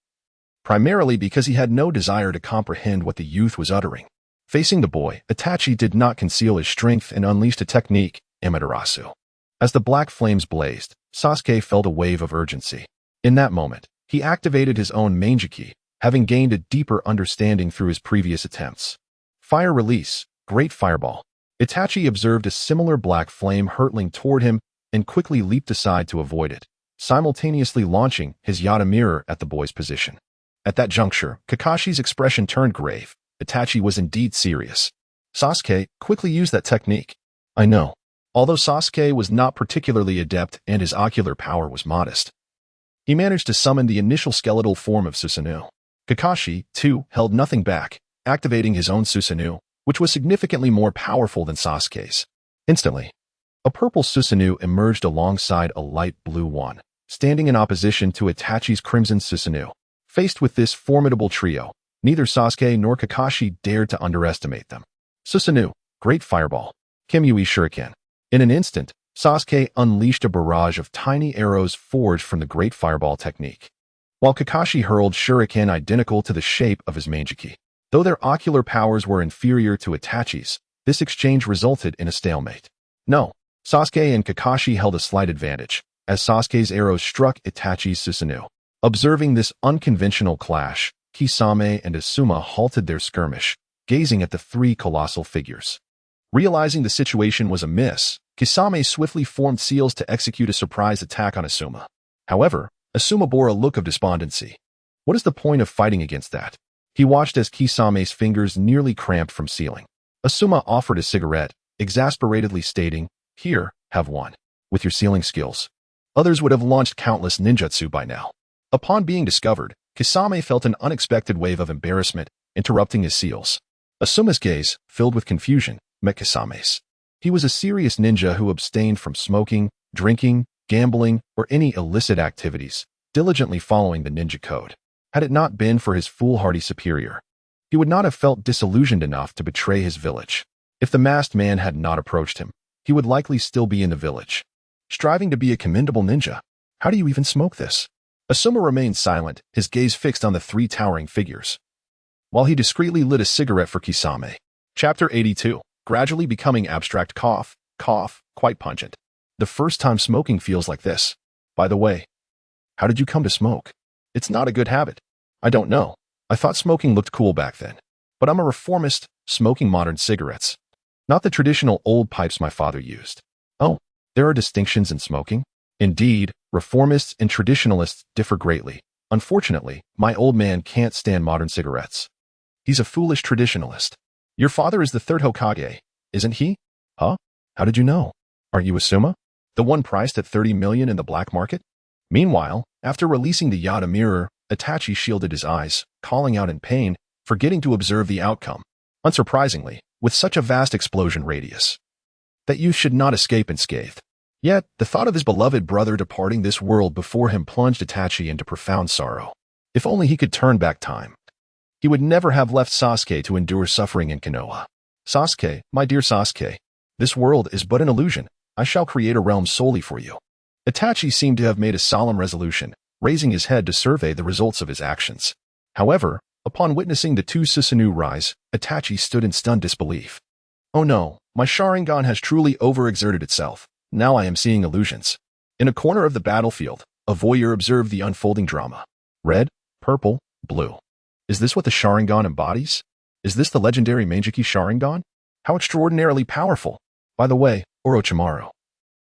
A: primarily because he had no desire to comprehend what the youth was uttering. Facing the boy, Itachi did not conceal his strength and unleashed a technique, Amaterasu. As the black flames blazed, Sasuke felt a wave of urgency. In that moment, he activated his own Manjiki, having gained a deeper understanding through his previous attempts. Fire release, Great Fireball. Itachi observed a similar black flame hurtling toward him and quickly leaped aside to avoid it, simultaneously launching his Yata mirror at the boy's position. At that juncture, Kakashi's expression turned grave. Itachi was indeed serious. Sasuke quickly used that technique. I know. Although Sasuke was not particularly adept and his ocular power was modest, he managed to summon the initial skeletal form of Susanoo. Kakashi, too, held nothing back, activating his own Susanoo, which was significantly more powerful than Sasuke's. Instantly, a purple Susanoo emerged alongside a light blue one, standing in opposition to Itachi's crimson Susanoo. Faced with this formidable trio, neither Sasuke nor Kakashi dared to underestimate them. Susanoo, Great Fireball, Kimui Shuriken. In an instant, Sasuke unleashed a barrage of tiny arrows forged from the Great Fireball technique, while Kakashi hurled shuriken identical to the shape of his Manjiki. Though their ocular powers were inferior to Itachi's, this exchange resulted in a stalemate. No, Sasuke and Kakashi held a slight advantage, as Sasuke's arrows struck Itachi's Susanoo. Observing this unconventional clash, Kisame and Asuma halted their skirmish, gazing at the three colossal figures. Realizing the situation was amiss, Kisame swiftly formed seals to execute a surprise attack on Asuma. However, Asuma bore a look of despondency. What is the point of fighting against that? He watched as Kisame's fingers nearly cramped from sealing. Asuma offered a cigarette, exasperatedly stating, "Here, have one. With your sealing skills, others would have launched countless ninjutsu by now." Upon being discovered, Kisame felt an unexpected wave of embarrassment, interrupting his seals. Asuma's gaze, filled with confusion, met Kisame's. He was a serious ninja who abstained from smoking, drinking, gambling, or any illicit activities, diligently following the ninja code. Had it not been for his foolhardy superior, he would not have felt disillusioned enough to betray his village. If the masked man had not approached him, he would likely still be in the village, striving to be a commendable ninja. How do you even smoke this? Asuma remained silent, his gaze fixed on the three towering figures, while he discreetly lit a cigarette for Kisame. Chapter 82. Gradually becoming abstract cough, quite pungent. The first time smoking feels like this. By the way, how did you come to smoke? It's not a good habit. I don't know. I thought smoking looked cool back then. But I'm a reformist, smoking modern cigarettes, not the traditional old pipes my father used. Oh, there are distinctions in smoking? Indeed, reformists and traditionalists differ greatly. Unfortunately, my old man can't stand modern cigarettes. He's a foolish traditionalist. Your father is the third Hokage, isn't he? Huh? How did you know? Aren't you Asuma? The one priced at 30 million in the black market? Meanwhile, after releasing the Yata mirror, Itachi shielded his eyes, calling out in pain, forgetting to observe the outcome. Unsurprisingly, with such a vast explosion radius, that youth should not escape unscathed. Yet, the thought of his beloved brother departing this world before him plunged Itachi into profound sorrow. If only he could turn back time. He would never have left Sasuke to endure suffering in Konoha. Sasuke, my dear Sasuke, this world is but an illusion. I shall create a realm solely for you. Itachi seemed to have made a solemn resolution, raising his head to survey the results of his actions. However, upon witnessing the two Susanoo rise, Itachi stood in stunned disbelief. Oh no, my Sharingan has truly overexerted itself. Now I am seeing illusions. In a corner of the battlefield, a voyeur observed the unfolding drama. Red, purple, blue. Is this what the Sharingan embodies? Is this the legendary Manjiki Sharingan? How extraordinarily powerful. By the way, Orochimaru,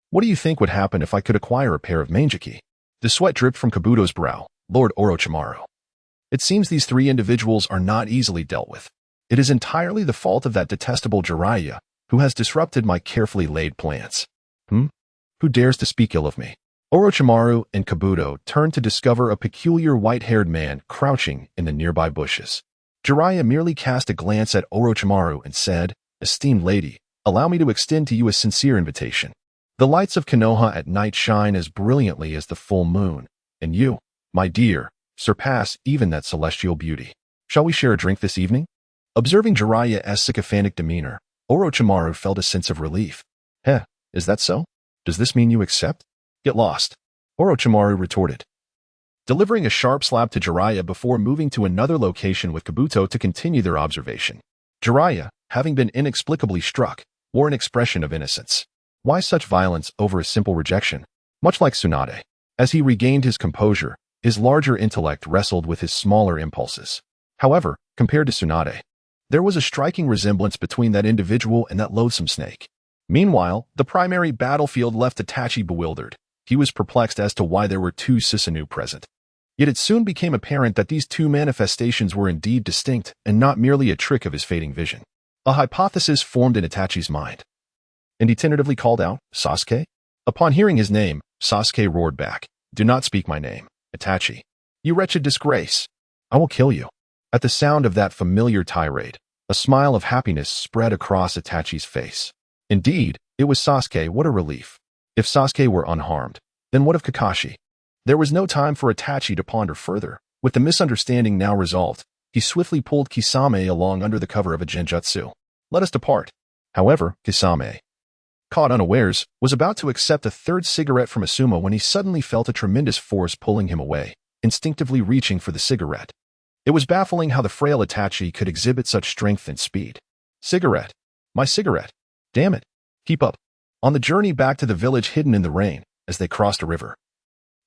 A: what do you think would happen if I could acquire a pair of Manjiki? The sweat dripped from Kabuto's brow. Lord Orochimaru. It seems these three individuals are not easily dealt with. It is entirely the fault of that detestable Jiraiya, who has disrupted my carefully laid plans. Who dares to speak ill of me? Orochimaru and Kabuto turned to discover a peculiar white-haired man crouching in the nearby bushes. Jiraiya merely cast a glance at Orochimaru and said, "Esteemed lady, allow me to extend to you a sincere invitation. The lights of Konoha at night shine as brilliantly as the full moon, and you, my dear, surpass even that celestial beauty. Shall we share a drink this evening?" Observing Jiraiya's sycophantic demeanor, Orochimaru felt a sense of relief. Is that so? Does this mean you accept? Get lost, Orochimaru retorted, delivering a sharp slap to Jiraiya before moving to another location with Kabuto to continue their observation. Jiraiya, having been inexplicably struck, wore an expression of innocence. Why such violence over a simple rejection? Much like Tsunade. As he regained his composure, his larger intellect wrestled with his smaller impulses. However, compared to Tsunade, there was a striking resemblance between that individual and that loathsome snake. Meanwhile, the primary battlefield left Itachi bewildered. He was perplexed as to why there were two Susanoo present. Yet it soon became apparent that these two manifestations were indeed distinct and not merely a trick of his fading vision. A hypothesis formed in Itachi's mind, and he tentatively called out, "Sasuke?" Upon hearing his name, Sasuke roared back, "Do not speak my name, Itachi. You wretched disgrace. I will kill you." At the sound of that familiar tirade, a smile of happiness spread across Itachi's face. Indeed, it was Sasuke. What a relief. If Sasuke were unharmed, then what of Kakashi? There was no time for Itachi to ponder further. With the misunderstanding now resolved, he swiftly pulled Kisame along under the cover of a genjutsu. "Let us depart." However, Kisame, caught unawares, was about to accept a third cigarette from Asuma when he suddenly felt a tremendous force pulling him away, instinctively reaching for the cigarette. It was baffling how the frail Itachi could exhibit such strength and speed. "Cigarette. My cigarette. Damn it. Keep up." On the journey back to the village hidden in the rain, as they crossed a river,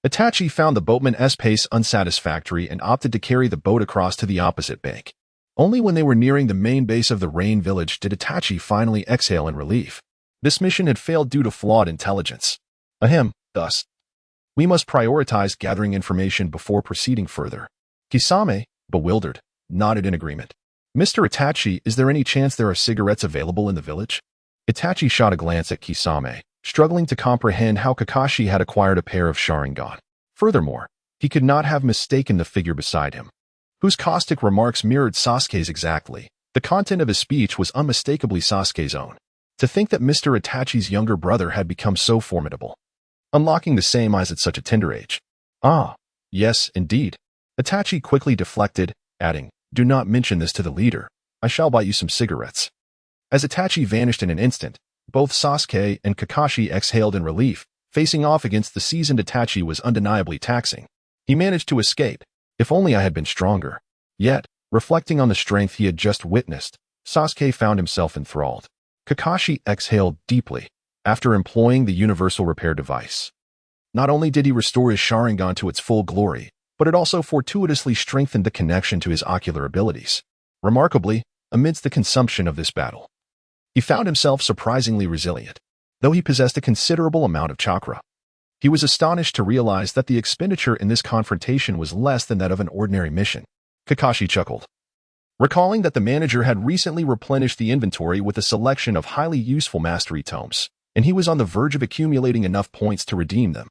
A: Itachi found the boatman's pace unsatisfactory and opted to carry the boat across to the opposite bank. Only when they were nearing the main base of the rain village did Itachi finally exhale in relief. This mission had failed due to flawed intelligence. Thus, we must prioritize gathering information before proceeding further. Kisame, bewildered, nodded in agreement. "Mr. Itachi, is there any chance there are cigarettes available in the village?" Itachi shot a glance at Kisame, struggling to comprehend how Kakashi had acquired a pair of Sharingan. Furthermore, he could not have mistaken the figure beside him, whose caustic remarks mirrored Sasuke's exactly. The content of his speech was unmistakably Sasuke's own. To think that Mr. Itachi's younger brother had become so formidable, unlocking the same eyes at such a tender age. Ah, yes, indeed. Itachi quickly deflected, adding, "Do not mention this to the leader. I shall buy you some cigarettes." As Itachi vanished in an instant, both Sasuke and Kakashi exhaled in relief. Facing off against the seasoned Itachi was undeniably taxing. He managed to escape. If only I had been stronger. Yet, reflecting on the strength he had just witnessed, Sasuke found himself enthralled. Kakashi exhaled deeply after employing the universal repair device. Not only did he restore his Sharingan to its full glory, but it also fortuitously strengthened the connection to his ocular abilities. Remarkably, amidst the consumption of this battle, he found himself surprisingly resilient, though he possessed a considerable amount of chakra. He was astonished to realize that the expenditure in this confrontation was less than that of an ordinary mission. Kakashi chuckled, recalling that the manager had recently replenished the inventory with a selection of highly useful mastery tomes, and he was on the verge of accumulating enough points to redeem them.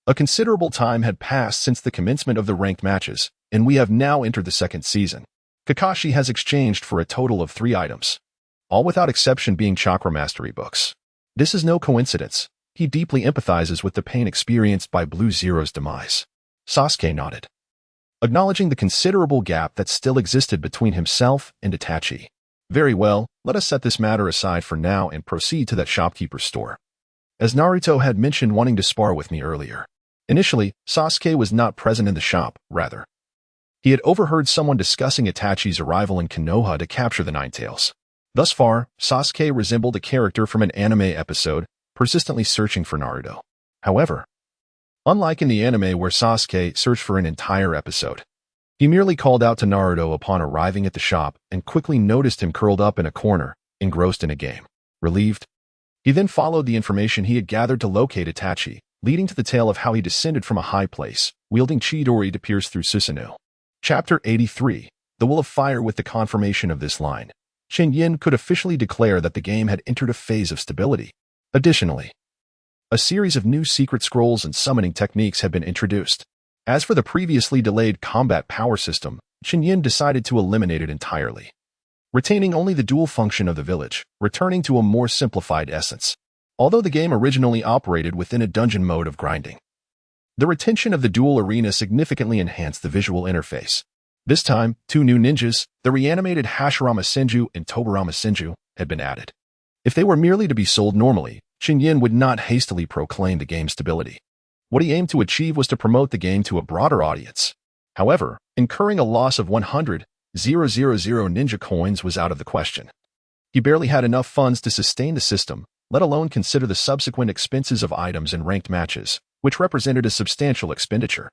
A: A considerable time had passed since the commencement of the ranked matches, and we have now entered the second season. Kakashi has exchanged for a total of 3 items, all without exception being chakra mastery books. This is no coincidence. He deeply empathizes with the pain experienced by Blue Zero's demise. Sasuke nodded. acknowledging the considerable gap that still existed between himself and Itachi. Very well, let us set this matter aside for now and proceed to that shopkeeper's store. As Naruto had mentioned wanting to spar with me earlier. Initially, Sasuke was not present in the shop, rather. He had overheard someone discussing Itachi's arrival in Konoha to capture the Ninetales. Thus far, Sasuke resembled a character from an anime episode, persistently searching for Naruto. However, unlike in the anime where Sasuke searched for an entire episode, he merely called out to Naruto upon arriving at the shop and quickly noticed him curled up in a corner, engrossed in a game. Relieved, he then followed the information he had gathered to locate Itachi, leading to the tale of how he descended from a high place, wielding Chidori to pierce through Susanoo. Chapter 83, The Will of Fire. With the confirmation of this line, Chen Yan could officially declare that the game had entered a phase of stability. Additionally, a series of new secret scrolls and summoning techniques had been introduced. As for the previously delayed combat power system, Chen Yan decided to eliminate it entirely, retaining only the dual function of the village, returning to a more simplified essence. Although the game originally operated within a dungeon mode of grinding, the retention of the dual arena significantly enhanced the visual interface. This time, two new ninjas, the reanimated Hashirama Senju and Tobirama Senju, had been added. If they were merely to be sold normally, Chen Yan would not hastily proclaim the game's stability. What he aimed to achieve was to promote the game to a broader audience. However, incurring a loss of 100,000 ninja coins was out of the question. He barely had enough funds to sustain the system, let alone consider the subsequent expenses of items and ranked matches, which represented a substantial expenditure.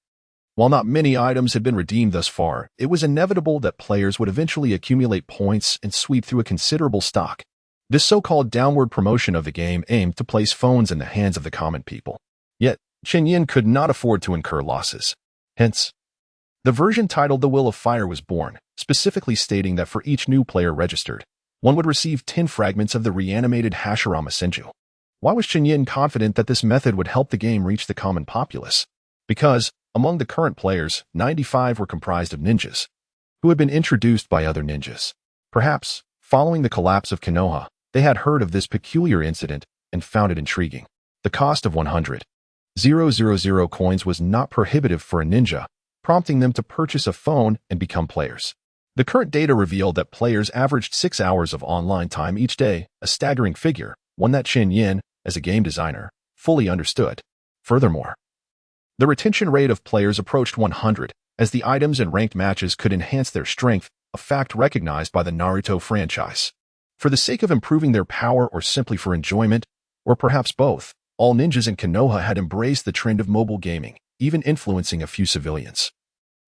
A: While not many items had been redeemed thus far, it was inevitable that players would eventually accumulate points and sweep through a considerable stock. This so-called downward promotion of the game aimed to place phones in the hands of the common people. Yet, Chen Yan could not afford to incur losses. Hence, the version titled The Will of Fire was born, specifically stating that for each new player registered, one would receive 10 fragments of the reanimated Hashirama Senju. Why was Chen Yan confident that this method would help the game reach the common populace? Because, among the current players, 95 were comprised of ninjas, who had been introduced by other ninjas. Perhaps, following the collapse of Konoha, they had heard of this peculiar incident and found it intriguing. The cost of 100,000 coins was not prohibitive for a ninja, prompting them to purchase a phone and become players. The current data revealed that players averaged 6 hours of online time each day, a staggering figure, one that Chen Yan, as a game designer, fully understood. Furthermore, the retention rate of players approached 100, as the items and ranked matches could enhance their strength, a fact recognized by the Naruto franchise. For the sake of improving their power or simply for enjoyment, or perhaps both, all ninjas in Konoha had embraced the trend of mobile gaming, even influencing a few civilians,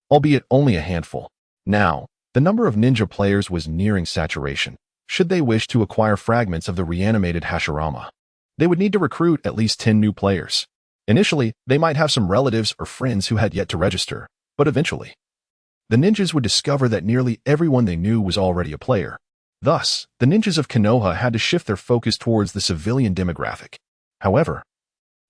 A: albeit only a handful. Now, the number of ninja players was nearing saturation. Should they wish to acquire fragments of the reanimated Hashirama, they would need to recruit at least 10 new players. Initially, they might have some relatives or friends who had yet to register, but eventually, the ninjas would discover that nearly everyone they knew was already a player. Thus, the ninjas of Konoha had to shift their focus towards the civilian demographic. However,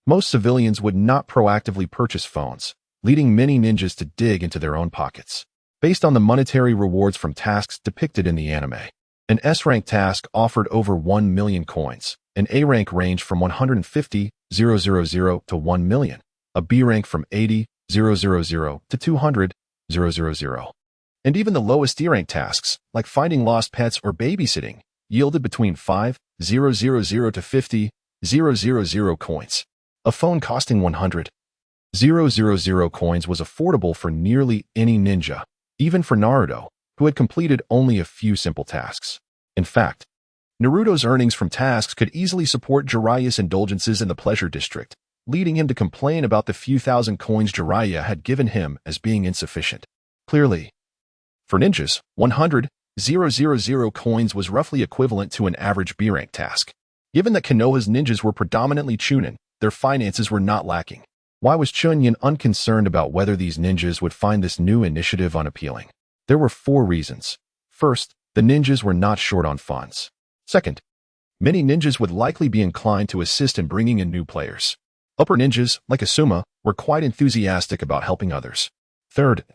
A: most civilians would not proactively purchase phones, leading many ninjas to dig into their own pockets. Based on the monetary rewards from tasks depicted in the anime, an S-rank task offered over 1 million coins, an A-rank ranged from 150,000 to 1 million, a B-rank from 80,000 to 200,000. And even the lowest D-rank tasks, like finding lost pets or babysitting, yielded between 5,000 to 50,000 coins. A phone costing 100,000 coins was affordable for nearly any ninja, even for Naruto, who had completed only a few simple tasks. In fact, Naruto's earnings from tasks could easily support Jiraiya's indulgences in the pleasure district, leading him to complain about the few thousand coins Jiraiya had given him as being insufficient. Clearly, for ninjas, 100,000 coins was roughly equivalent to an average B-rank task. Given that Konoha's ninjas were predominantly Chunin, their finances were not lacking. Why was Chen Yan unconcerned about whether these ninjas would find this new initiative unappealing? There were 4 reasons. First, the ninjas were not short on funds. Second, many ninjas would likely be inclined to assist in bringing in new players. Upper ninjas, like Asuma, were quite enthusiastic about helping others. Third,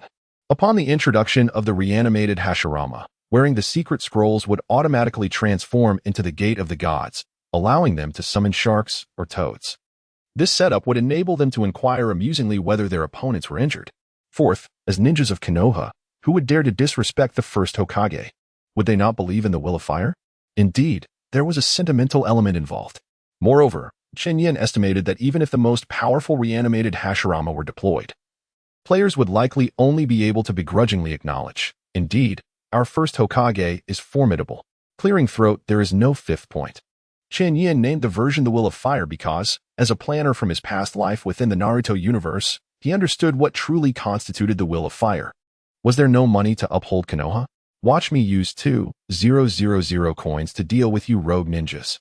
A: upon the introduction of the reanimated Hashirama, wearing the secret scrolls would automatically transform into the Gate of the Gods, allowing them to summon sharks or toads. This setup would enable them to inquire amusingly whether their opponents were injured. Fourth, as ninjas of Konoha, who would dare to disrespect the first Hokage? Would they not believe in the will of fire? Indeed, there was a sentimental element involved. Moreover, Chen Yan estimated that even if the most powerful reanimated Hashirama were deployed, players would likely only be able to begrudgingly acknowledge, indeed, our first Hokage is formidable. Clearing throat, there is no fifth point. Chen Yan named the version the Will of Fire because, as a planner from his past life within the Naruto universe, he understood what truly constituted the Will of Fire. Was there no money to uphold Konoha? Watch me use 2,000 coins to deal with you rogue ninjas.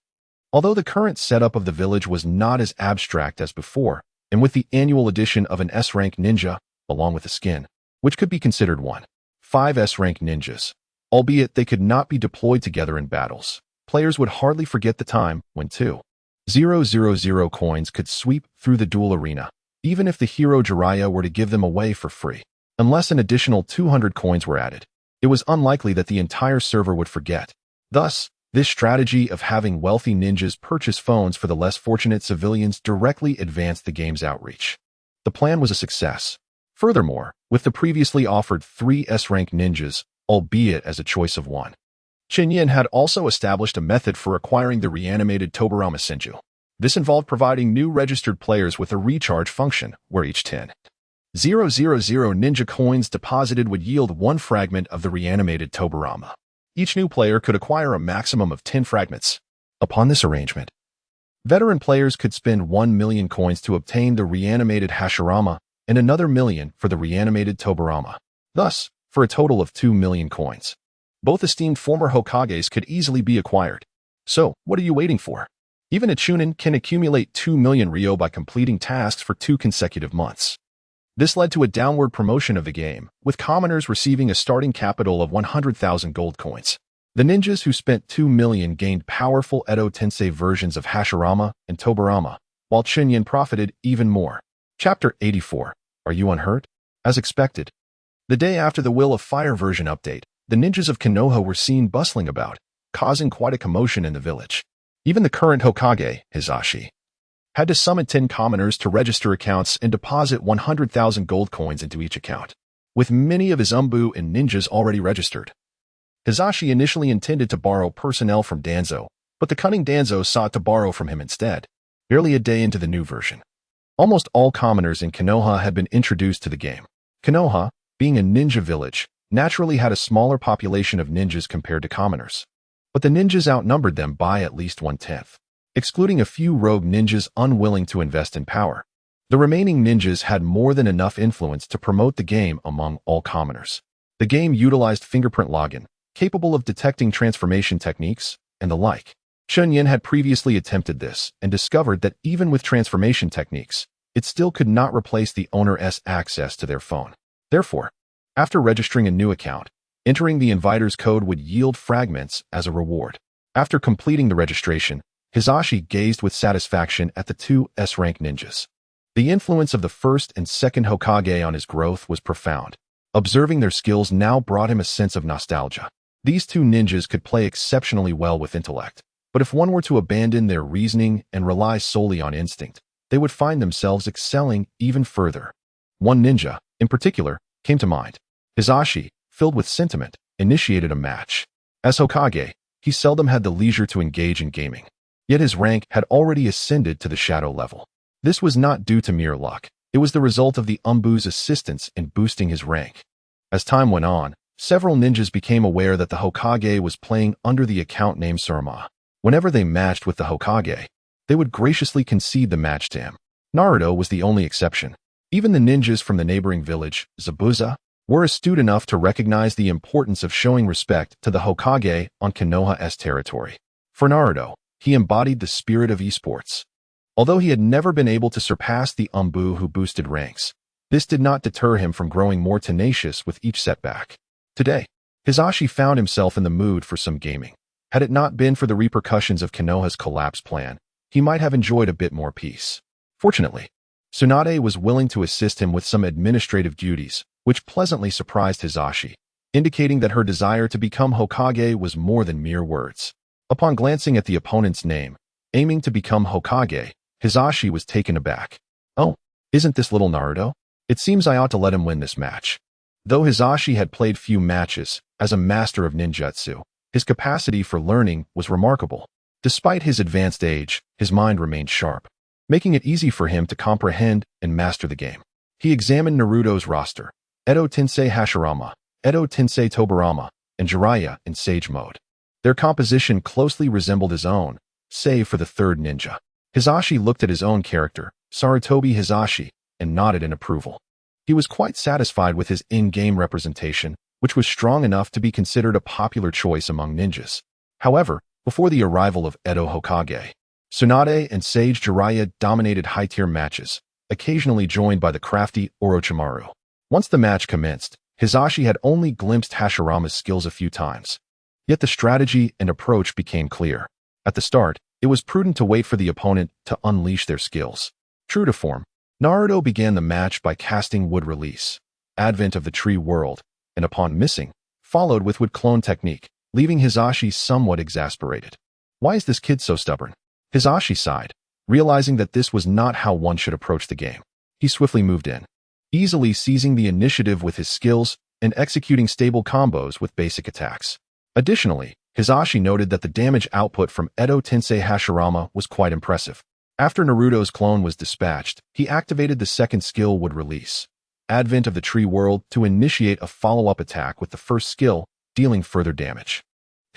A: Although the current setup of the village was not as abstract as before, and with the annual addition of an S-rank ninja, along with a skin, which could be considered 5 S-rank ninjas, albeit they could not be deployed together in battles, players would hardly forget the time when 2,000 coins could sweep through the duel arena, even if the hero Jiraiya were to give them away for free. Unless an additional 200 coins were added, it was unlikely that the entire server would forget. Thus, this strategy of having wealthy ninjas purchase phones for the less fortunate civilians directly advanced the game's outreach. The plan was a success. Furthermore, with the previously offered 3 S-rank ninjas, albeit as a choice of 1, Chen Yan had also established a method for acquiring the reanimated Tobirama Senju. This involved providing new registered players with a recharge function, where each 10,000 ninja coins deposited would yield 1 fragment of the reanimated Tobirama. Each new player could acquire a maximum of 10 fragments. Upon this arrangement, veteran players could spend 1 million coins to obtain the reanimated Hashirama and another million for the reanimated Tobirama. Thus, for a total of 2 million coins. Both esteemed former Hokages could easily be acquired. So, what are you waiting for? Even a Chunin can accumulate 2 million Ryo by completing tasks for 2 consecutive months. This led to a downward promotion of the game, with commoners receiving a starting capital of 100,000 gold coins. The ninjas who spent 2 million gained powerful Edo Tensei versions of Hashirama and Tobirama, while Chen Yan profited even more. Chapter 84. Are you unhurt? As expected, the day after the Will of Fire version update, the ninjas of Konoha were seen bustling about, causing quite a commotion in the village. Even the current Hokage, Hizashi, had to summon 10 commoners to register accounts and deposit 100,000 gold coins into each account, with many of his Umbu and ninjas already registered. Hizashi initially intended to borrow personnel from Danzo, but the cunning Danzo sought to borrow from him instead. Barely a day into the new version, almost all commoners in Konoha had been introduced to the game. Konoha, being a ninja village, naturally had a smaller population of ninjas compared to commoners, but the ninjas outnumbered them by at least 1/10. Excluding a few rogue ninjas unwilling to invest in power, the remaining ninjas had more than enough influence to promote the game among all commoners. The game utilized fingerprint login, capable of detecting transformation techniques, and the like. Chen Yan had previously attempted this and discovered that even with transformation techniques, it still could not replace the owner's access to their phone. Therefore, after registering a new account, entering the inviter's code would yield fragments as a reward. After completing the registration, Hizashi gazed with satisfaction at the 2 S-rank ninjas. The influence of the first and second Hokage on his growth was profound. Observing their skills now brought him a sense of nostalgia. These 2 ninjas could play exceptionally well with intellect, but if one were to abandon their reasoning and rely solely on instinct, they would find themselves excelling even further. One ninja, in particular, came to mind. Hizashi, filled with sentiment, initiated a match. As Hokage, he seldom had the leisure to engage in gaming. Yet his rank had already ascended to the shadow level. This was not due to mere luck. It was the result of the Umbu's assistance in boosting his rank. As time went on, several ninjas became aware that the Hokage was playing under the account name Surma. Whenever they matched with the Hokage, they would graciously concede the match to him. Naruto was the only exception. Even the ninjas from the neighboring village, Zabuza, were astute enough to recognize the importance of showing respect to the Hokage on Konoha's territory. For Naruto, he embodied the spirit of esports. Although he had never been able to surpass the Umbu who boosted ranks, this did not deter him from growing more tenacious with each setback. Today, Hizashi found himself in the mood for some gaming. Had it not been for the repercussions of Konoha's collapse plan, he might have enjoyed a bit more peace. Fortunately, Tsunade was willing to assist him with some administrative duties, which pleasantly surprised Hizashi, indicating that her desire to become Hokage was more than mere words. Upon glancing at the opponent's name, aiming to become Hokage, Hizashi was taken aback. Oh, isn't this little Naruto? It seems I ought to let him win this match. Though Hisashi had played few matches, as a master of ninjutsu, his capacity for learning was remarkable. Despite his advanced age, his mind remained sharp, making it easy for him to comprehend and master the game. He examined Naruto's roster: Edo Tensei Hashirama, Edo Tensei Tobirama, and Jiraiya in Sage mode. Their composition closely resembled his own, save for the third ninja. Hisashi looked at his own character, Sarutobi Hisashi, and nodded in approval. He was quite satisfied with his in-game representation, which was strong enough to be considered a popular choice among ninjas. However, before the arrival of Edo Hokage, Tsunade and Sage Jiraiya dominated high-tier matches, occasionally joined by the crafty Orochimaru. Once the match commenced, Hisashi had only glimpsed Hashirama's skills a few times. Yet the strategy and approach became clear. At the start, it was prudent to wait for the opponent to unleash their skills. True to form, Naruto began the match by casting Wood Release, Advent of the Tree World, and upon missing, followed with Wood Clone technique, leaving Hisashi somewhat exasperated. Why is this kid so stubborn? Hisashi sighed, realizing that this was not how one should approach the game. He swiftly moved in, easily seizing the initiative with his skills and executing stable combos with basic attacks. Additionally, Hisashi noted that the damage output from Edo Tensei Hashirama was quite impressive. After Naruto's clone was dispatched, he activated the second skill Wood Release, Advent of the Tree World, to initiate a follow-up attack with the first skill, dealing further damage.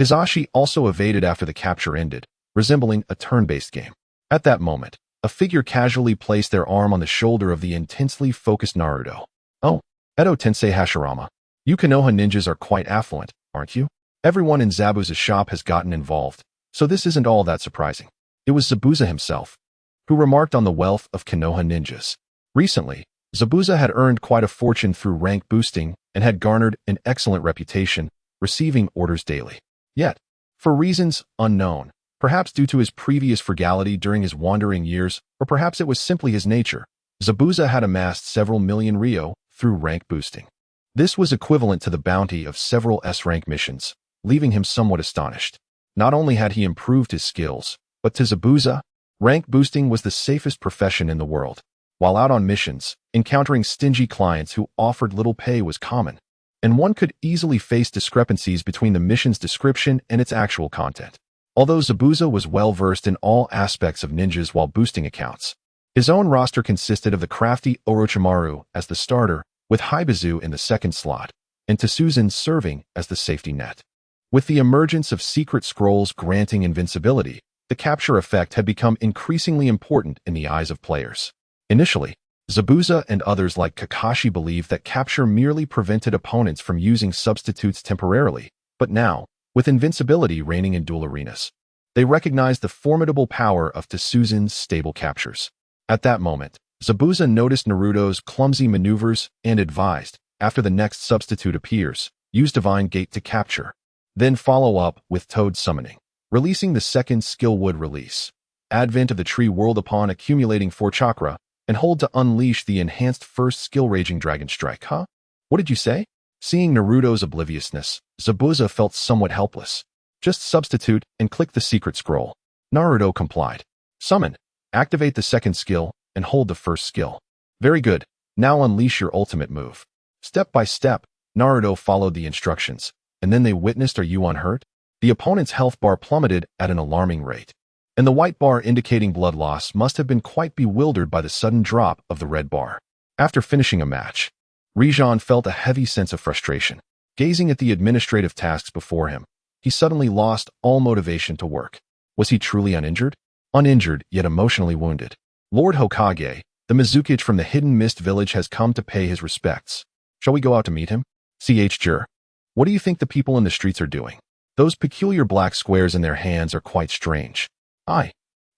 A: Hisashi also evaded after the capture ended, resembling a turn-based game. At that moment, a figure casually placed their arm on the shoulder of the intensely focused Naruto. Oh, Edo Tensei Hashirama. You Konoha ninjas are quite affluent, aren't you? Everyone in Zabuza's shop has gotten involved, so this isn't all that surprising. It was Zabuza himself who remarked on the wealth of Konoha ninjas. Recently, Zabuza had earned quite a fortune through rank boosting and had garnered an excellent reputation, receiving orders daily. Yet, for reasons unknown, perhaps due to his previous frugality during his wandering years, or perhaps it was simply his nature, Zabuza had amassed several million ryo through rank boosting. This was equivalent to the bounty of several S-rank missions, leaving him somewhat astonished. Not only had he improved his skills, but to Zabuza, rank boosting was the safest profession in the world. While out on missions, encountering stingy clients who offered little pay was common, and one could easily face discrepancies between the mission's description and its actual content. Although Zabuza was well-versed in all aspects of ninjas while boosting accounts, his own roster consisted of the crafty Orochimaru as the starter, with Haibizu in the second slot, and Tsuzen serving as the safety net. With the emergence of secret scrolls granting invincibility, the capture effect had become increasingly important in the eyes of players. Initially, Zabuza and others like Kakashi believed that capture merely prevented opponents from using substitutes temporarily, but now, with invincibility reigning in duel arenas, they recognized the formidable power of Tsuzen's stable captures. At that moment, Zabuza noticed Naruto's clumsy maneuvers and advised, after the next substitute appears, use Divine Gate to capture. Then follow up with Toad summoning, releasing the second skill Wood Release, Advent of the Tree World upon accumulating 4 chakra, and hold to unleash the enhanced first skill Raging Dragon Strike. Huh? What did you say? Seeing Naruto's obliviousness, Zabuza felt somewhat helpless. Just substitute and click the secret scroll. Naruto complied. Summon, activate the second skill, and hold the first skill. Very good. Now unleash your ultimate move. Step by step, Naruto followed the instructions, and then they witnessed Are You Unhurt? The opponent's health bar plummeted at an alarming rate, and the white bar indicating blood loss must have been quite bewildered by the sudden drop of the red bar. After finishing a match, Rijan felt a heavy sense of frustration. Gazing at the administrative tasks before him, he suddenly lost all motivation to work. Was he truly uninjured? Uninjured, yet emotionally wounded. Lord Hokage, the Mizukage from the Hidden Mist Village, has come to pay his respects. Shall we go out to meet him? Jur. What do you think the people in the streets are doing? Those peculiar black squares in their hands are quite strange. I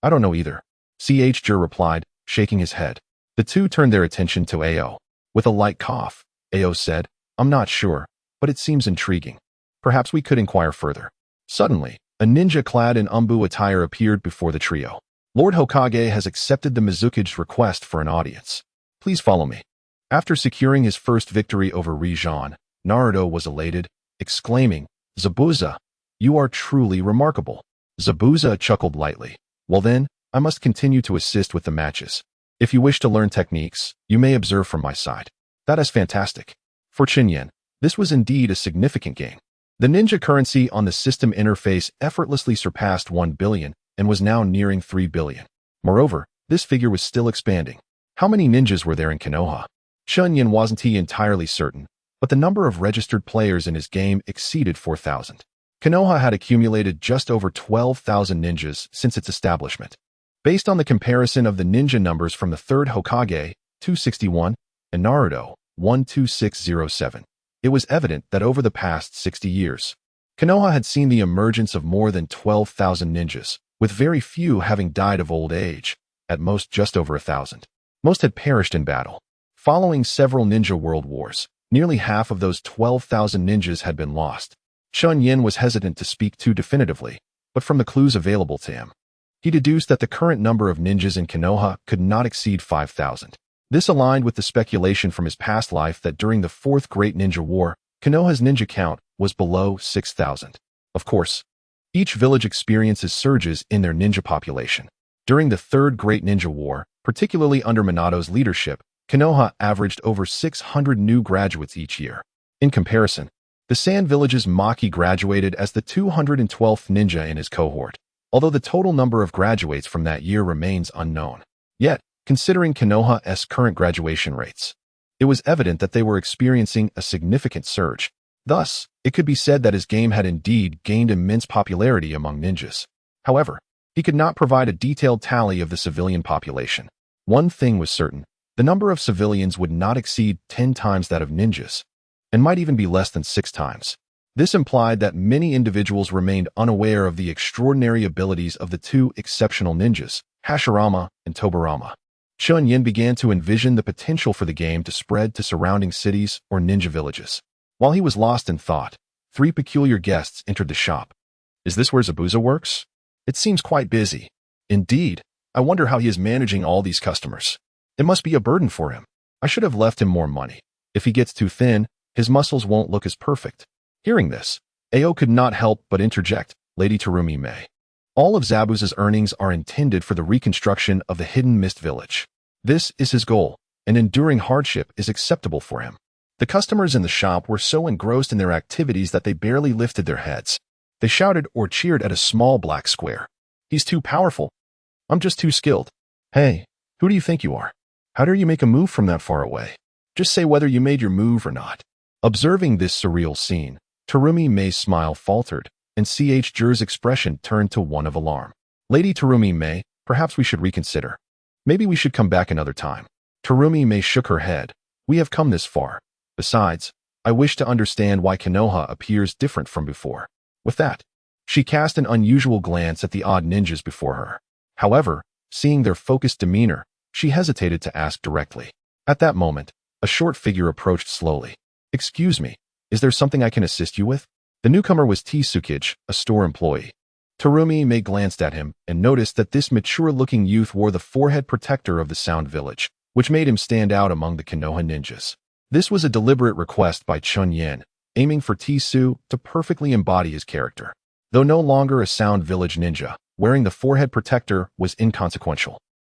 A: don't know either. Jur replied, shaking his head. The two turned their attention to Ao. With a light cough, Ao said, I'm not sure, but it seems intriguing. Perhaps we could inquire further. Suddenly, a ninja clad in umbu attire appeared before the trio. Lord Hokage has accepted the Mizukage's request for an audience. Please follow me. After securing his first victory over Rijan, Naruto was elated, exclaiming, Zabuza, you are truly remarkable. Zabuza chuckled lightly. Well then, I must continue to assist with the matches. If you wish to learn techniques, you may observe from my side. That is fantastic. For Chen Yan, this was indeed a significant gain. The ninja currency on the system interface effortlessly surpassed 1 billion and was now nearing 3 billion. Moreover, this figure was still expanding. How many ninjas were there in Konoha? Chen Yan wasn't entirely certain, but the number of registered players in his game exceeded 4,000. Konoha had accumulated just over 12,000 ninjas since its establishment. Based on the comparison of the ninja numbers from the Third Hokage, 261, and Naruto, 12607, it was evident that over the past 60 years, Konoha had seen the emergence of more than 12,000 ninjas, with very few having died of old age, at most just over 1,000. Most had perished in battle. Following several ninja world wars, nearly half of those 12,000 ninjas had been lost. Chen Yan was hesitant to speak too definitively, but from the clues available to him, he deduced that the current number of ninjas in Konoha could not exceed 5,000. This aligned with the speculation from his past life that during the Fourth Great Ninja War, Konoha's ninja count was below 6,000. Of course, each village experiences surges in their ninja population. During the Third Great Ninja War, particularly under Minato's leadership, Konoha averaged over 600 new graduates each year. In comparison, the Sand Village's Maki graduated as the 212th ninja in his cohort, although the total number of graduates from that year remains unknown. Yet, considering Konoha's current graduation rates, it was evident that they were experiencing a significant surge. Thus, it could be said that his game had indeed gained immense popularity among ninjas. However, he could not provide a detailed tally of the civilian population. One thing was certain: the number of civilians would not exceed 10 times that of ninjas, and might even be less than 6 times. This implied that many individuals remained unaware of the extraordinary abilities of the two exceptional ninjas, Hashirama and Tobirama. Chen Yan began to envision the potential for the game to spread to surrounding cities or ninja villages. While he was lost in thought, 3 peculiar guests entered the shop. Is this where Zabuza works? It seems quite busy. Indeed, I wonder how he is managing all these customers. It must be a burden for him. I should have left him more money. If he gets too thin, his muscles won't look as perfect. Hearing this, Ao could not help but interject, Lady Terumi May. All of Zabuza's earnings are intended for the reconstruction of the Hidden Mist Village. This is his goal, and enduring hardship is acceptable for him. The customers in the shop were so engrossed in their activities that they barely lifted their heads. They shouted or cheered at a small black square. He's too powerful. I'm just too skilled. Hey, who do you think you are? How dare you make a move from that far away? Just say whether you made your move or not. Observing this surreal scene, Terumi May's smile faltered, and Ch Jur's expression turned to one of alarm. Lady Terumi May, perhaps we should reconsider. Maybe we should come back another time. Terumi May shook her head. We have come this far. Besides, I wish to understand why Konoha appears different from before. With that, she cast an unusual glance at the odd ninjas before her. However, seeing their focused demeanor, she hesitated to ask directly. At that moment, a short figure approached slowly. Excuse me, is there something I can assist you with? The newcomer was Tsukage, a store employee. Terumi May glanced at him and noticed that this mature-looking youth wore the forehead protector of the Sound Village, which made him stand out among the Konoha ninjas. This was a deliberate request by Chen Yan, aiming for Tsu to perfectly embody his character. Though no longer a Sound Village ninja, wearing the forehead protector was inconsequential.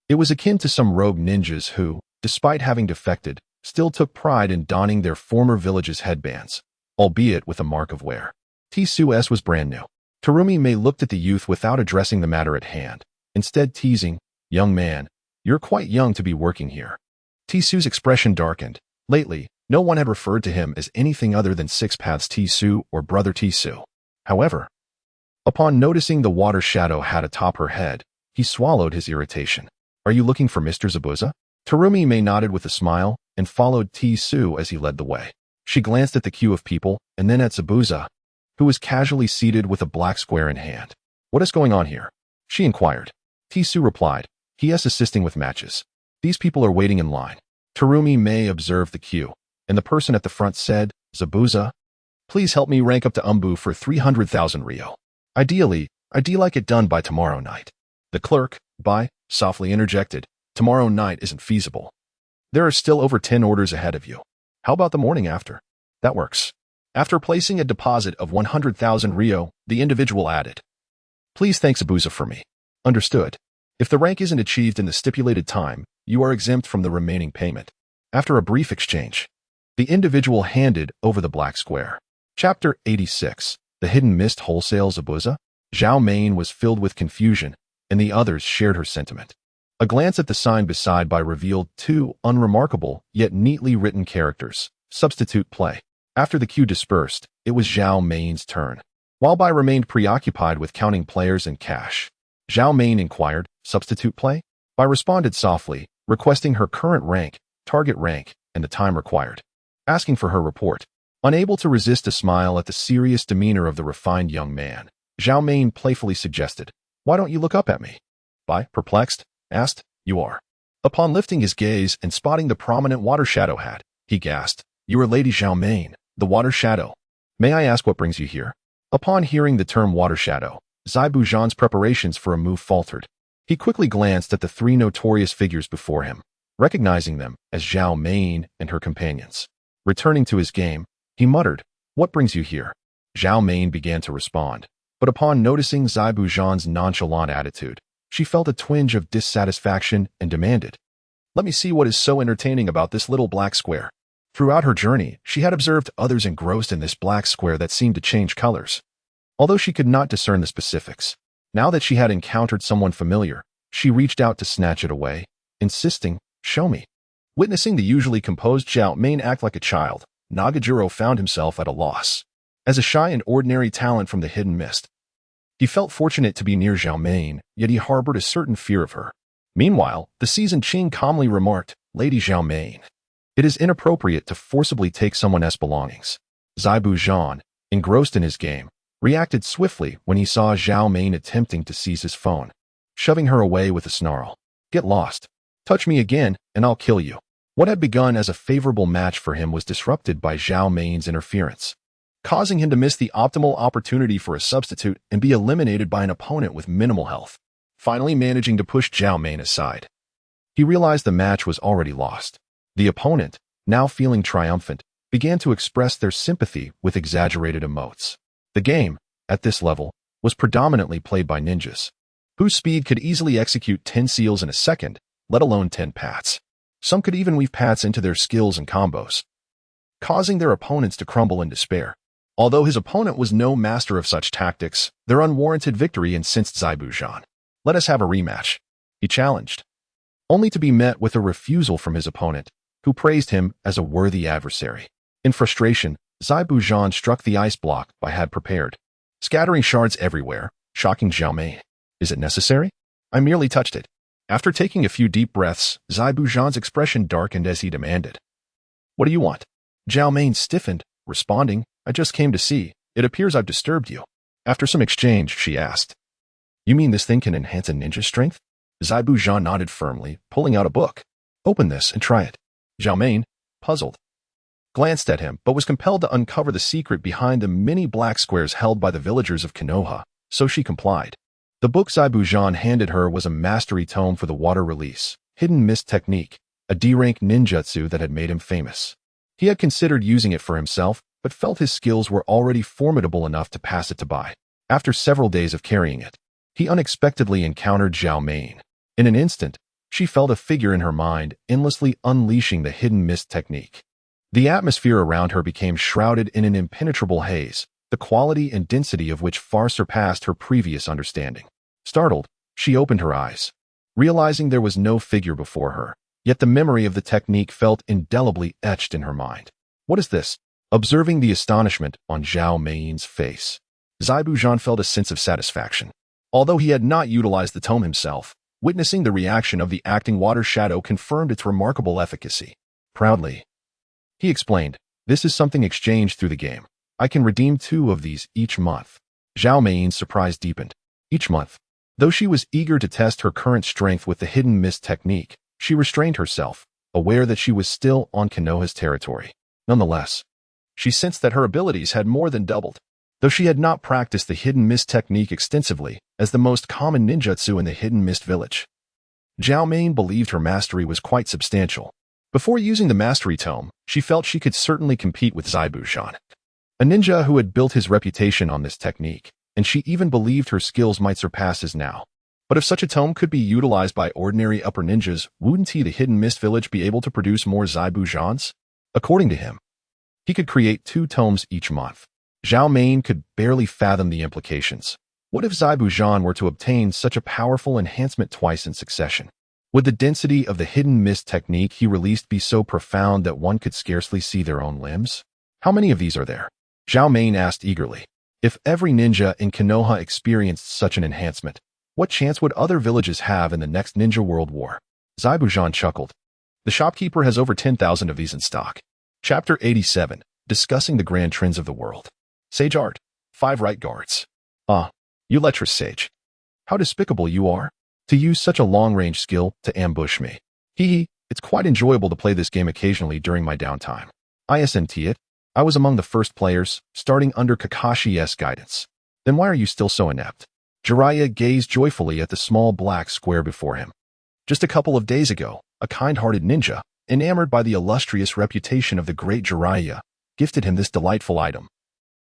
A: It was akin to some rogue ninjas who, despite having defected, still took pride in donning their former village's headbands, albeit with a mark of wear. Tsu's was brand new. Terumi May looked at the youth without addressing the matter at hand, instead teasing, "Young man, you're quite young to be working here." Tsu's expression darkened. Lately, no one had referred to him as anything other than Six Paths Tsu or Brother Tsu. However, upon noticing the water shadow hat atop her head, he swallowed his irritation. Are you looking for Mr. Zabuza? Terumi May nodded with a smile and followed Tsu as he led the way. She glanced at the queue of people and then at Zabuza, who was casually seated with a black square in hand. What is going on here? She inquired. Tsu replied, he is assisting with matches. These people are waiting in line. Terumi May observed the queue, and the person at the front said, Zabuza, please help me rank up to Umbu for 300,000 Ryo. Ideally, I'd like it done by tomorrow night. The clerk, softly interjected, tomorrow night isn't feasible. There are still over 10 orders ahead of you. How about the morning after? That works. After placing a deposit of 100,000 Ryo, the individual added, please thank Zabuza for me. Understood. If the rank isn't achieved in the stipulated time, you are exempt from the remaining payment. After a brief exchange, the individual handed over the black square. Chapter 86. The Hidden Mist Wholesale Zabuza. Zhao Mein was filled with confusion, and the others shared her sentiment. A glance at the sign beside Bai revealed two unremarkable, yet neatly written characters. Substitute play. After the queue dispersed, it was Zhao Mein's turn. While Bai remained preoccupied with counting players and cash, Zhao Mein inquired, "Substitute play?" Bai responded softly, requesting her current rank, target rank, and the time required. Asking for her report. Unable to resist a smile at the serious demeanor of the refined young man, Zhao Mein playfully suggested, "Why don't you look up at me?" Bai, perplexed, asked, "You are?" Upon lifting his gaze and spotting the prominent water shadow hat, he gasped, "You are Lady Zhao Mein, the water shadow. May I ask what brings you here?" Upon hearing the term water shadow, Zabuza's preparations for a move faltered. He quickly glanced at the three notorious figures before him, recognizing them as Zhao Mein and her companions. Returning to his game, he muttered, "What brings you here?" Zhao Mein began to respond, but upon noticing Zabuza's nonchalant attitude, she felt a twinge of dissatisfaction and demanded, "Let me see what is so entertaining about this little black square." Throughout her journey, she had observed others engrossed in this black square that seemed to change colors. Although she could not discern the specifics, now that she had encountered someone familiar, she reached out to snatch it away, insisting, "Show me." Witnessing the usually composed Zhao Mein act like a child, Nagajiro found himself at a loss. As a shy and ordinary talent from the hidden mist, he felt fortunate to be near Zhao Mein, yet he harbored a certain fear of her. Meanwhile, the seasoned Qing calmly remarked, "Lady Zhao Mein, it is inappropriate to forcibly take someone else's belongings." Zabuza, engrossed in his game, reacted swiftly when he saw Zhao Mein attempting to seize his phone, shoving her away with a snarl. "Get lost. Touch me again, and I'll kill you." What had begun as a favorable match for him was disrupted by Zhao Main's interference, causing him to miss the optimal opportunity for a substitute and be eliminated by an opponent with minimal health. Finally managing to push Zhao Mein aside, he realized the match was already lost. The opponent, now feeling triumphant, began to express their sympathy with exaggerated emotes. The game, at this level, was predominantly played by ninjas, whose speed could easily execute 10 seals in a second, let alone 10 pats. Some could even weave pats into their skills and combos, causing their opponents to crumble in despair. Although his opponent was no master of such tactics, their unwarranted victory incensed Zabuza. "Let us have a rematch," he challenged, only to be met with a refusal from his opponent, who praised him as a worthy adversary. In frustration, Zabuza struck the ice block Bai had prepared, scattering shards everywhere, shocking Zhao Mein. "Is it necessary? I merely touched it." After taking a few deep breaths, Zabuza's expression darkened as he demanded, "What do you want?" Zhao Mein stiffened, responding, "I just came to see. It appears I've disturbed you." After some exchange, she asked, "You mean this thing can enhance a ninja's strength?" Zabuza nodded firmly, pulling out a book. "Open this and try it." Zhao Mein, puzzled, glanced at him, but was compelled to uncover the secret behind the many black squares held by the villagers of Konoha, so she complied. The book Zabuza handed her was a mastery tome for the water release, hidden mist technique, a D-rank ninjutsu that had made him famous. He had considered using it for himself, but felt his skills were already formidable enough to pass it to Bai. After several days of carrying it, he unexpectedly encountered Zhao Mein. In an instant, she felt a figure in her mind endlessly unleashing the hidden mist technique. The atmosphere around her became shrouded in an impenetrable haze, the quality and density of which far surpassed her previous understanding. Startled, she opened her eyes, realizing there was no figure before her, yet the memory of the technique felt indelibly etched in her mind. "What is this?" Observing the astonishment on Zhao Main's face, Zabuza felt a sense of satisfaction. Although he had not utilized the tome himself, witnessing the reaction of the acting water shadow confirmed its remarkable efficacy. Proudly, he explained, "This is something exchanged through the game. I can redeem 2 of these each month." Zhao Main's surprise deepened. Each month. Though she was eager to test her current strength with the hidden mist technique, she restrained herself, aware that she was still on Konoha's territory. Nonetheless, she sensed that her abilities had more than doubled. Though she had not practiced the hidden mist technique extensively, as the most common ninjutsu in the hidden mist village, Zhao Mein believed her mastery was quite substantial. Before using the mastery tome, she felt she could certainly compete with Zabuza, a ninja who had built his reputation on this technique, and she even believed her skills might surpass his now. But if such a tome could be utilized by ordinary upper ninjas, wouldn't the Hidden Mist Village be able to produce more Zabuzans? According to him, he could create 2 tomes each month. Zhao Main could barely fathom the implications. What if Zabuzan were to obtain such a powerful enhancement twice in succession? Would the density of the hidden mist technique he released be so profound that one could scarcely see their own limbs? How many of these are there? Zhao Main asked eagerly. If every ninja in Konoha experienced such an enhancement, what chance would other villages have in the next Ninja World War? Zabuza chuckled. The shopkeeper has over 10,000 of these in stock. Chapter 87, Discussing the Grand Trends of the World. Sage Art. 5 Right Guards. You lecherous sage. How despicable you are, to use such a long-range skill to ambush me. It's quite enjoyable to play this game occasionally during my downtime. ISNT it. I was among the first players, starting under Kakashi's guidance. Then why are you still so inept? Jiraiya gazed joyfully at the small black square before him. Just a couple of days ago, a kind-hearted ninja, enamored by the illustrious reputation of the great Jiraiya, gifted him this delightful item,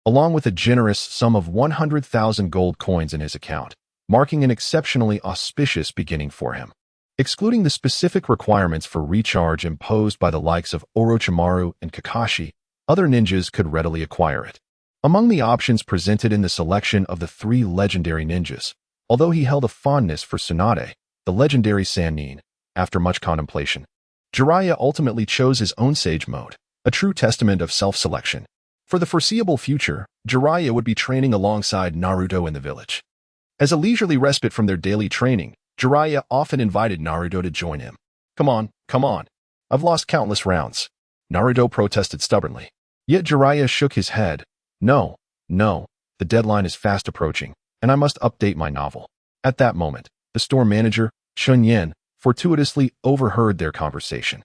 A: along with a generous sum of 100,000 gold coins in his account, marking an exceptionally auspicious beginning for him. Excluding the specific requirements for recharge imposed by the likes of Orochimaru and Kakashi, other ninjas could readily acquire it. Among the options presented in the selection of the 3 legendary ninjas, although he held a fondness for Tsunade, the legendary Sannin, after much contemplation, Jiraiya ultimately chose his own sage mode, a true testament of self-selection. For the foreseeable future, Jiraiya would be training alongside Naruto in the village. As a leisurely respite from their daily training, Jiraiya often invited Naruto to join him. Come on. I've lost countless rounds. Naruto protested stubbornly. Yet Jiraiya shook his head. No, the deadline is fast approaching, and I must update my novel. At that moment, the store manager, Chen Yan, fortuitously overheard their conversation.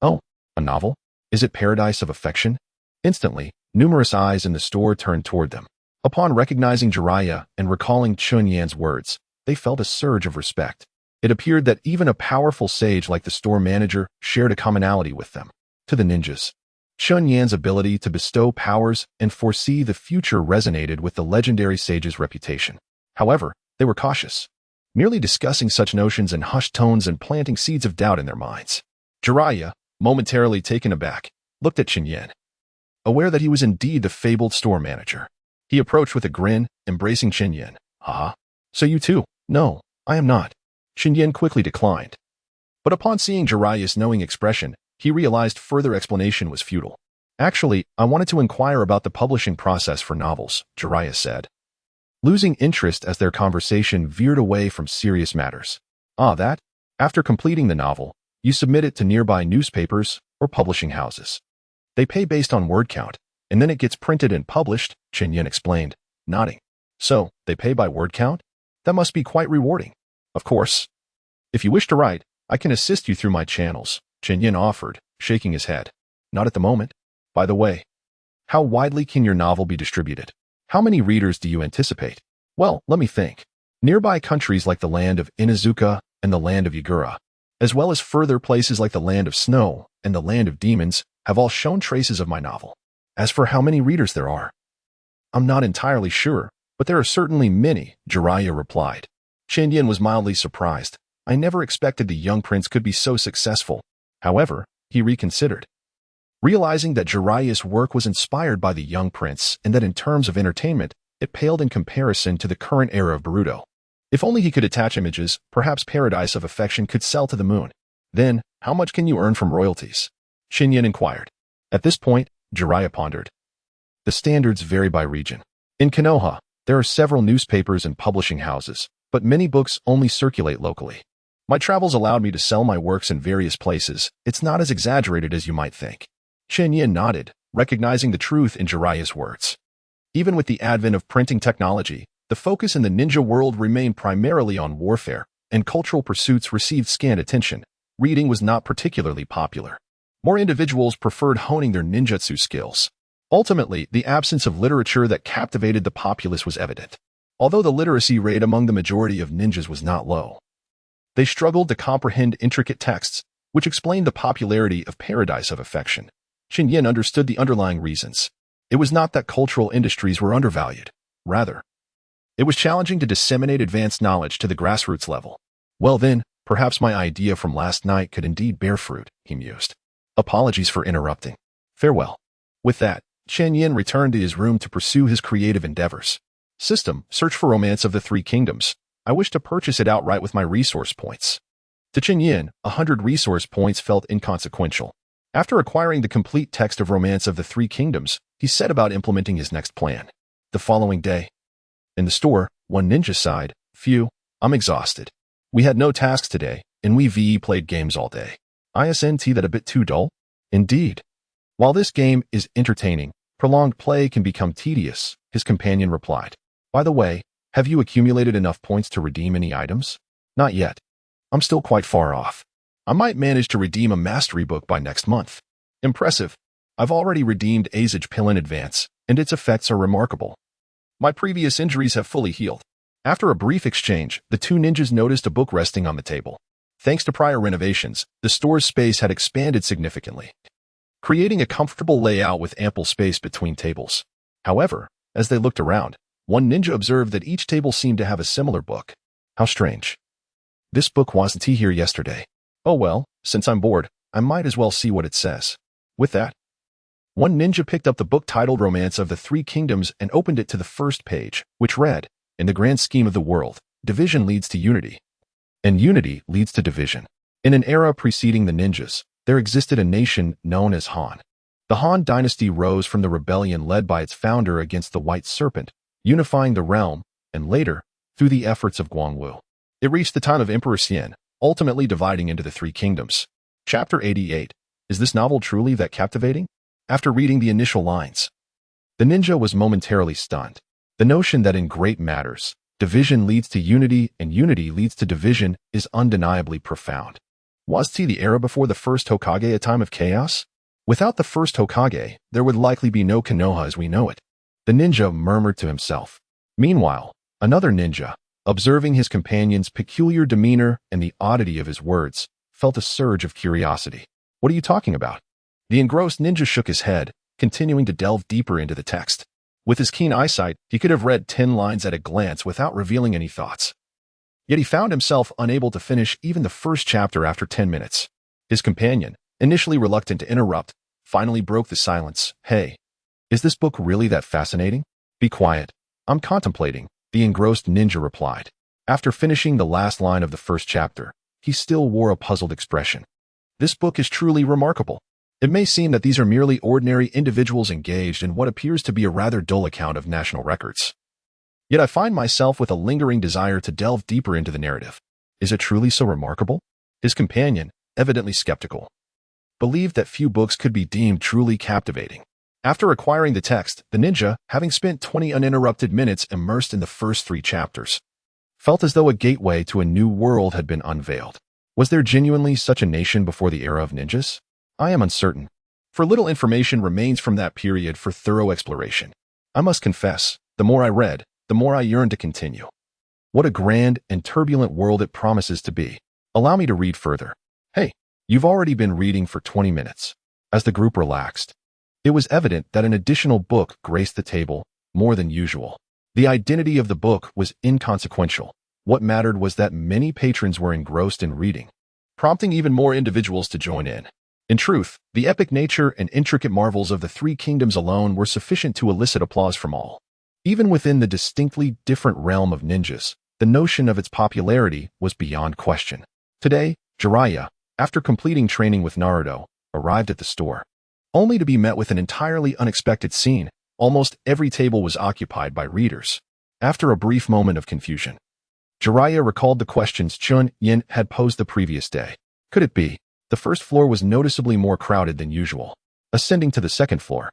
A: Oh, a novel? Is it Paradise of Affection? Instantly, numerous eyes in the store turned toward them. Upon recognizing Jiraiya and recalling Chen Yan's words, they felt a surge of respect. It appeared that even a powerful sage like the store manager shared a commonality with them. To the ninjas, Chen Yan's ability to bestow powers and foresee the future resonated with the legendary sage's reputation. However, they were cautious, merely discussing such notions in hushed tones and planting seeds of doubt in their minds. Jiraiya, momentarily taken aback, looked at Chen Yan. Aware that he was indeed the fabled store manager, he approached with a grin, embracing Chen Yan. So you too? No, I am not. Chen Yan quickly declined. But upon seeing Jiraiya's knowing expression, he realized further explanation was futile. Actually, I wanted to inquire about the publishing process for novels, Jiraiya said, losing interest as their conversation veered away from serious matters. That? After completing the novel, you submit it to nearby newspapers or publishing houses. They pay based on word count, and then it gets printed and published, Chen Yan explained, nodding. So, they pay by word count? That must be quite rewarding. Of course. If you wish to write, I can assist you through my channels, Chen Yan offered, shaking his head. Not at the moment. By the way, how widely can your novel be distributed? How many readers do you anticipate? Well, let me think. Nearby countries like the land of Inuzuka and the land of Yagura, as well as further places like the land of Snow and the land of Demons, have all shown traces of my novel. As for how many readers there are, I'm not entirely sure, but there are certainly many, Jiraiya replied. Chen Yan was mildly surprised. I never expected the young prince could be so successful. However, he reconsidered, realizing that Jiraiya's work was inspired by the young prince and that in terms of entertainment, it paled in comparison to the current era of Naruto. If only he could attach images, perhaps Paradise of Affection could sell to the moon. Then, how much can you earn from royalties? Chen Yan inquired. At this point, Jiraiya pondered. The standards vary by region. In Konoha, there are several newspapers and publishing houses, but many books only circulate locally. My travels allowed me to sell my works in various places. It's not as exaggerated as you might think. Chen Yan nodded, recognizing the truth in Jiraiya's words. Even with the advent of printing technology, the focus in the ninja world remained primarily on warfare, and cultural pursuits received scant attention. Reading was not particularly popular. More individuals preferred honing their ninjutsu skills. Ultimately, the absence of literature that captivated the populace was evident. Although the literacy rate among the majority of ninjas was not low, they struggled to comprehend intricate texts, which explained the popularity of Paradise of Affection. Chen Yan understood the underlying reasons. It was not that cultural industries were undervalued. Rather, It was challenging to disseminate advanced knowledge to the grassroots level. Well then, perhaps my idea from last night could indeed bear fruit, he mused. Apologies for interrupting. Farewell. With that, Chen Yan returned to his room to pursue his creative endeavors. System, search for Romance of the Three Kingdoms. I wish to purchase it outright with my resource points. To Chen Yan, 100 resource points felt inconsequential. After acquiring the complete text of Romance of the Three Kingdoms, he set about implementing his next plan. The following day. In the store, one ninja sighed, "Phew, I'm exhausted. We had no tasks today, and we played games all day. Isn't that a bit too dull?" Indeed. While this game is entertaining, prolonged play can become tedious, his companion replied. By the way, have you accumulated enough points to redeem any items? Not yet. I'm still quite far off. I might manage to redeem a mastery book by next month. Impressive. I've already redeemed Azage Pill in advance, and its effects are remarkable. My previous injuries have fully healed. After a brief exchange, the two ninjas noticed a book resting on the table. Thanks to prior renovations, the store's space had expanded significantly, creating a comfortable layout with ample space between tables. However, as they looked around, one ninja observed that each table seemed to have a similar book. How strange. This book wasn't here yesterday. Oh well, since I'm bored, I might as well see what it says. With that, one ninja picked up the book titled Romance of the Three Kingdoms and opened it to the first page, which read, "In the grand scheme of the world, division leads to unity, and unity leads to division. In an era preceding the ninjas, there existed a nation known as Han. The Han dynasty rose from the rebellion led by its founder against the White Serpent, unifying the realm, and later, through the efforts of Guangwu, it reached the time of Emperor Xian, ultimately dividing into the three kingdoms." Chapter 88. Is this novel truly that captivating? After reading the initial lines, the ninja was momentarily stunned. The notion that in great matters, division leads to unity and unity leads to division is undeniably profound. Was the era before the first Hokage a time of chaos? Without the first Hokage, there would likely be no Konoha as we know it. The ninja murmured to himself. Meanwhile, another ninja, observing his companion's peculiar demeanor and the oddity of his words, felt a surge of curiosity. What are you talking about? The engrossed ninja shook his head, continuing to delve deeper into the text. With his keen eyesight, he could have read 10 lines at a glance without revealing any thoughts. Yet he found himself unable to finish even the first chapter after 10 minutes. His companion, initially reluctant to interrupt, finally broke the silence. "Hey, is this book really that fascinating?" "Be quiet. I'm contemplating," the engrossed ninja replied. After finishing the last line of the first chapter, he still wore a puzzled expression. "This book is truly remarkable. It may seem that these are merely ordinary individuals engaged in what appears to be a rather dull account of national records. Yet I find myself with a lingering desire to delve deeper into the narrative. Is it truly so remarkable?" His companion, evidently skeptical, believed that few books could be deemed truly captivating. After acquiring the text, the ninja, having spent 20 uninterrupted minutes immersed in the first 3 chapters, felt as though a gateway to a new world had been unveiled. Was there genuinely such a nation before the era of ninjas? I am uncertain, for little information remains from that period for thorough exploration. I must confess, the more I read, the more I yearned to continue. What a grand and turbulent world it promises to be. Allow me to read further. Hey, you've already been reading for 20 minutes. As the group relaxed, it was evident that an additional book graced the table, more than usual. The identity of the book was inconsequential. What mattered was that many patrons were engrossed in reading, prompting even more individuals to join in. In truth, the epic nature and intricate marvels of the Three Kingdoms alone were sufficient to elicit applause from all. Even within the distinctly different realm of ninjas, the notion of its popularity was beyond question. Today, Jiraiya, after completing training with Naruto, arrived at the store, only to be met with an entirely unexpected scene. Almost every table was occupied by readers. After a brief moment of confusion, Jiraiya recalled the questions Chen Yan had posed the previous day. Could it be? The first floor was noticeably more crowded than usual. Ascending to the second floor,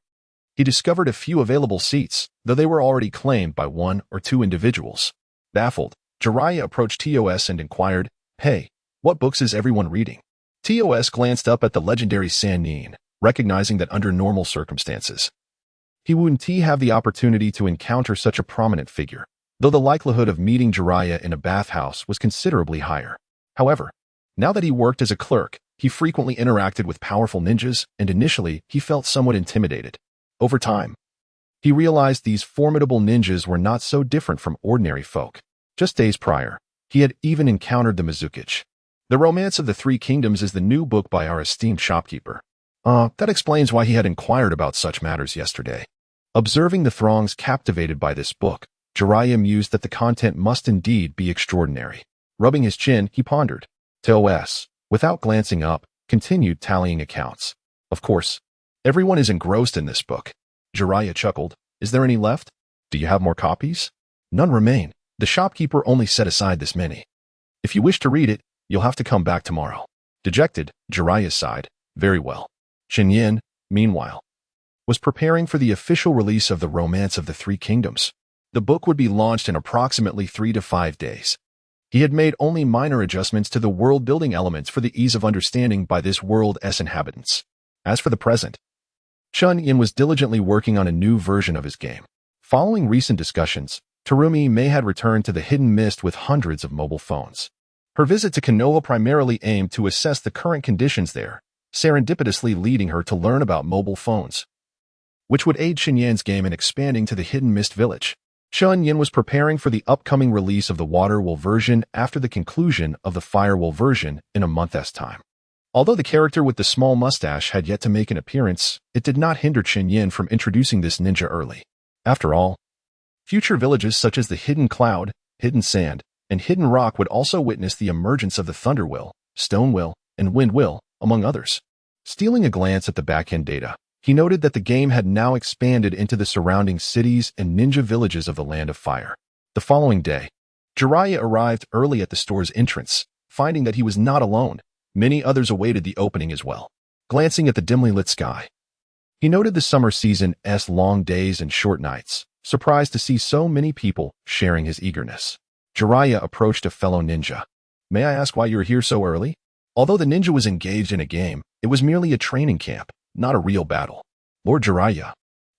A: he discovered a few available seats, though they were already claimed by 1 or 2 individuals. Baffled, Jiraiya approached TOS and inquired, "Hey, what books is everyone reading?" TOS glanced up at the legendary San Nin, recognizing that under normal circumstances, he wouldn't have the opportunity to encounter such a prominent figure, though the likelihood of meeting Jiraiya in a bathhouse was considerably higher. However, now that he worked as a clerk, he frequently interacted with powerful ninjas, and initially he felt somewhat intimidated. Over time, He realized these formidable ninjas were not so different from ordinary folk. Just days prior, he had even encountered the Mizukage. The Romance of the Three Kingdoms is the new book by our esteemed shopkeeper. That explains why he had inquired about such matters yesterday. Observing the throngs captivated by this book, Jiraiya mused that the content must indeed be extraordinary. Rubbing his chin, he pondered. TOS, without glancing up, continued tallying accounts. Of course, everyone is engrossed in this book. Jiraiya chuckled. Is there any left? Do you have more copies? None remain. The shopkeeper only set aside this many. If you wish to read it, you'll have to come back tomorrow. Dejected, Jiraiya sighed. Very well. Chen Yan, meanwhile, was preparing for the official release of the Romance of the Three Kingdoms. The book would be launched in approximately 3 to 5 days. He had made only minor adjustments to the world-building elements for the ease of understanding by this world's inhabitants. As for the present, Chen Yan was diligently working on a new version of his game. Following recent discussions, Terumi May had returned to the Hidden Mist with hundreds of mobile phones. Her visit to Konoha primarily aimed to assess the current conditions there, serendipitously leading her to learn about mobile phones, which would aid Chen Yan's game in expanding to the Hidden Mist village. Chen Yan was preparing for the upcoming release of the Water Wool version after the conclusion of the Fire Wool version in a month's time. Although the character with the small mustache had yet to make an appearance, it did not hinder Chen Yan from introducing this ninja early. After all, future villages such as the Hidden Cloud, Hidden Sand, and Hidden Rock would also witness the emergence of the Thunder Will, Stone Will, and Wind Will, among others. Stealing a glance at the backend data, he noted that the game had now expanded into the surrounding cities and ninja villages of the Land of Fire. The following day, Jiraiya arrived early at the store's entrance, finding that he was not alone. Many others awaited the opening as well. Glancing at the dimly lit sky, he noted the summer season's long days and short nights, surprised to see so many people sharing his eagerness. Jiraiya approached a fellow ninja. May I ask why you're here so early? Although the ninja was engaged in a game, it was merely a training camp, not a real battle. Lord Jiraiya,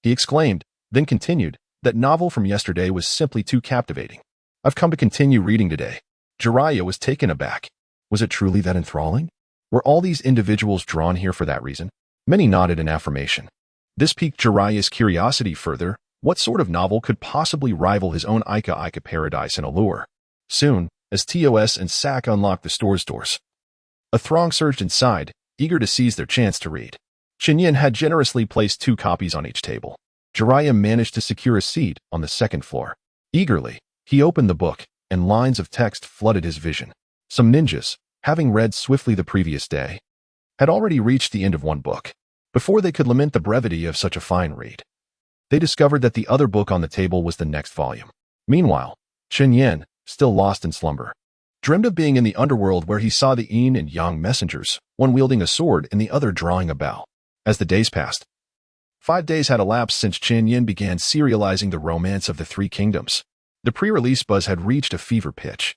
A: he exclaimed, then continued, that novel from yesterday was simply too captivating. I've come to continue reading today. Jiraiya was taken aback. Was it truly that enthralling? Were all these individuals drawn here for that reason? Many nodded in affirmation. This piqued Jiraiya's curiosity further. What sort of novel could possibly rival his own Ika Paradise in allure? Soon, as TOS and SAC unlocked the store's doors, a throng surged inside, eager to seize their chance to read. Chen Yan had generously placed 2 copies on each table. Jiraiya managed to secure a seat on the second floor. Eagerly, he opened the book, and lines of text flooded his vision. Some ninjas, having read swiftly the previous day, had already reached the end of one book. Before they could lament the brevity of such a fine read, they discovered that the other book on the table was the next volume. Meanwhile, Chen Yan, still lost in slumber, dreamed of being in the underworld where he saw the yin and yang messengers, one wielding a sword and the other drawing a bow. As the days passed, 5 days had elapsed since Chen Yan began serializing the Romance of the Three Kingdoms. The pre-release buzz had reached a fever pitch.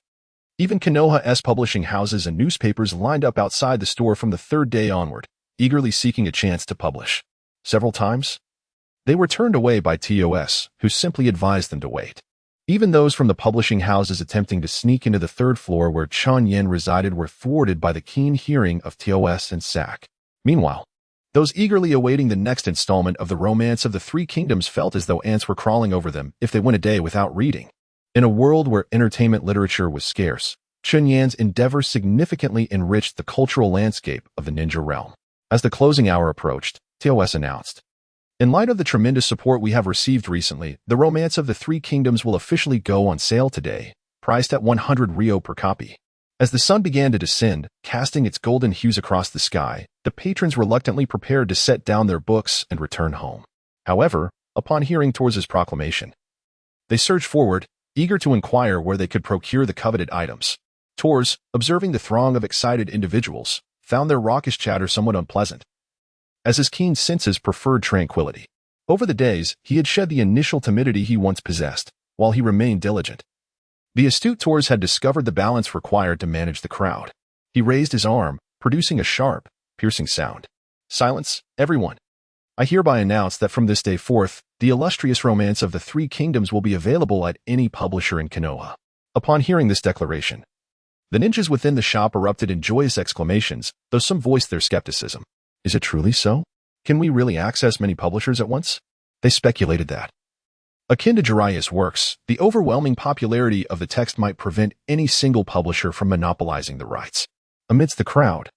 A: Even Konoha's publishing houses and newspapers lined up outside the store from the 3rd day onward, eagerly seeking a chance to publish. Several times, they were turned away by TOS, who simply advised them to wait. Even those from the publishing houses attempting to sneak into the 3rd floor where Chen Yan resided were thwarted by the keen hearing of TOS and SAC. Meanwhile, those eagerly awaiting the next installment of the Romance of the Three Kingdoms felt as though ants were crawling over them if they went a day without reading. In a world where entertainment literature was scarce, Chen Yan's endeavors significantly enriched the cultural landscape of the ninja realm. As the closing hour approached, TOS announced, in light of the tremendous support we have received recently, the Romance of the Three Kingdoms will officially go on sale today, priced at 100 Rio per copy. As the sun began to descend, casting its golden hues across the sky, the patrons reluctantly prepared to set down their books and return home. However, upon hearing Tors's proclamation, they surged forward, eager to inquire where they could procure the coveted items. Tors, observing the throng of excited individuals, found their raucous chatter somewhat unpleasant, as his keen senses preferred tranquility. Over the days, he had shed the initial timidity he once possessed, while he remained diligent. The astute Tors had discovered the balance required to manage the crowd. He raised his arm, producing a sharp, piercing sound. Silence, everyone. I hereby announce that from this day forth, the illustrious Romance of the Three Kingdoms will be available at any publisher in Konoha. Upon hearing this declaration, the ninjas within the shop erupted in joyous exclamations, though some voiced their skepticism. Is it truly so? Can we really access many publishers at once? They speculated that, akin to Jiraiya's works, the overwhelming popularity of the text might prevent any single publisher from monopolizing the rights. Amidst the crowd,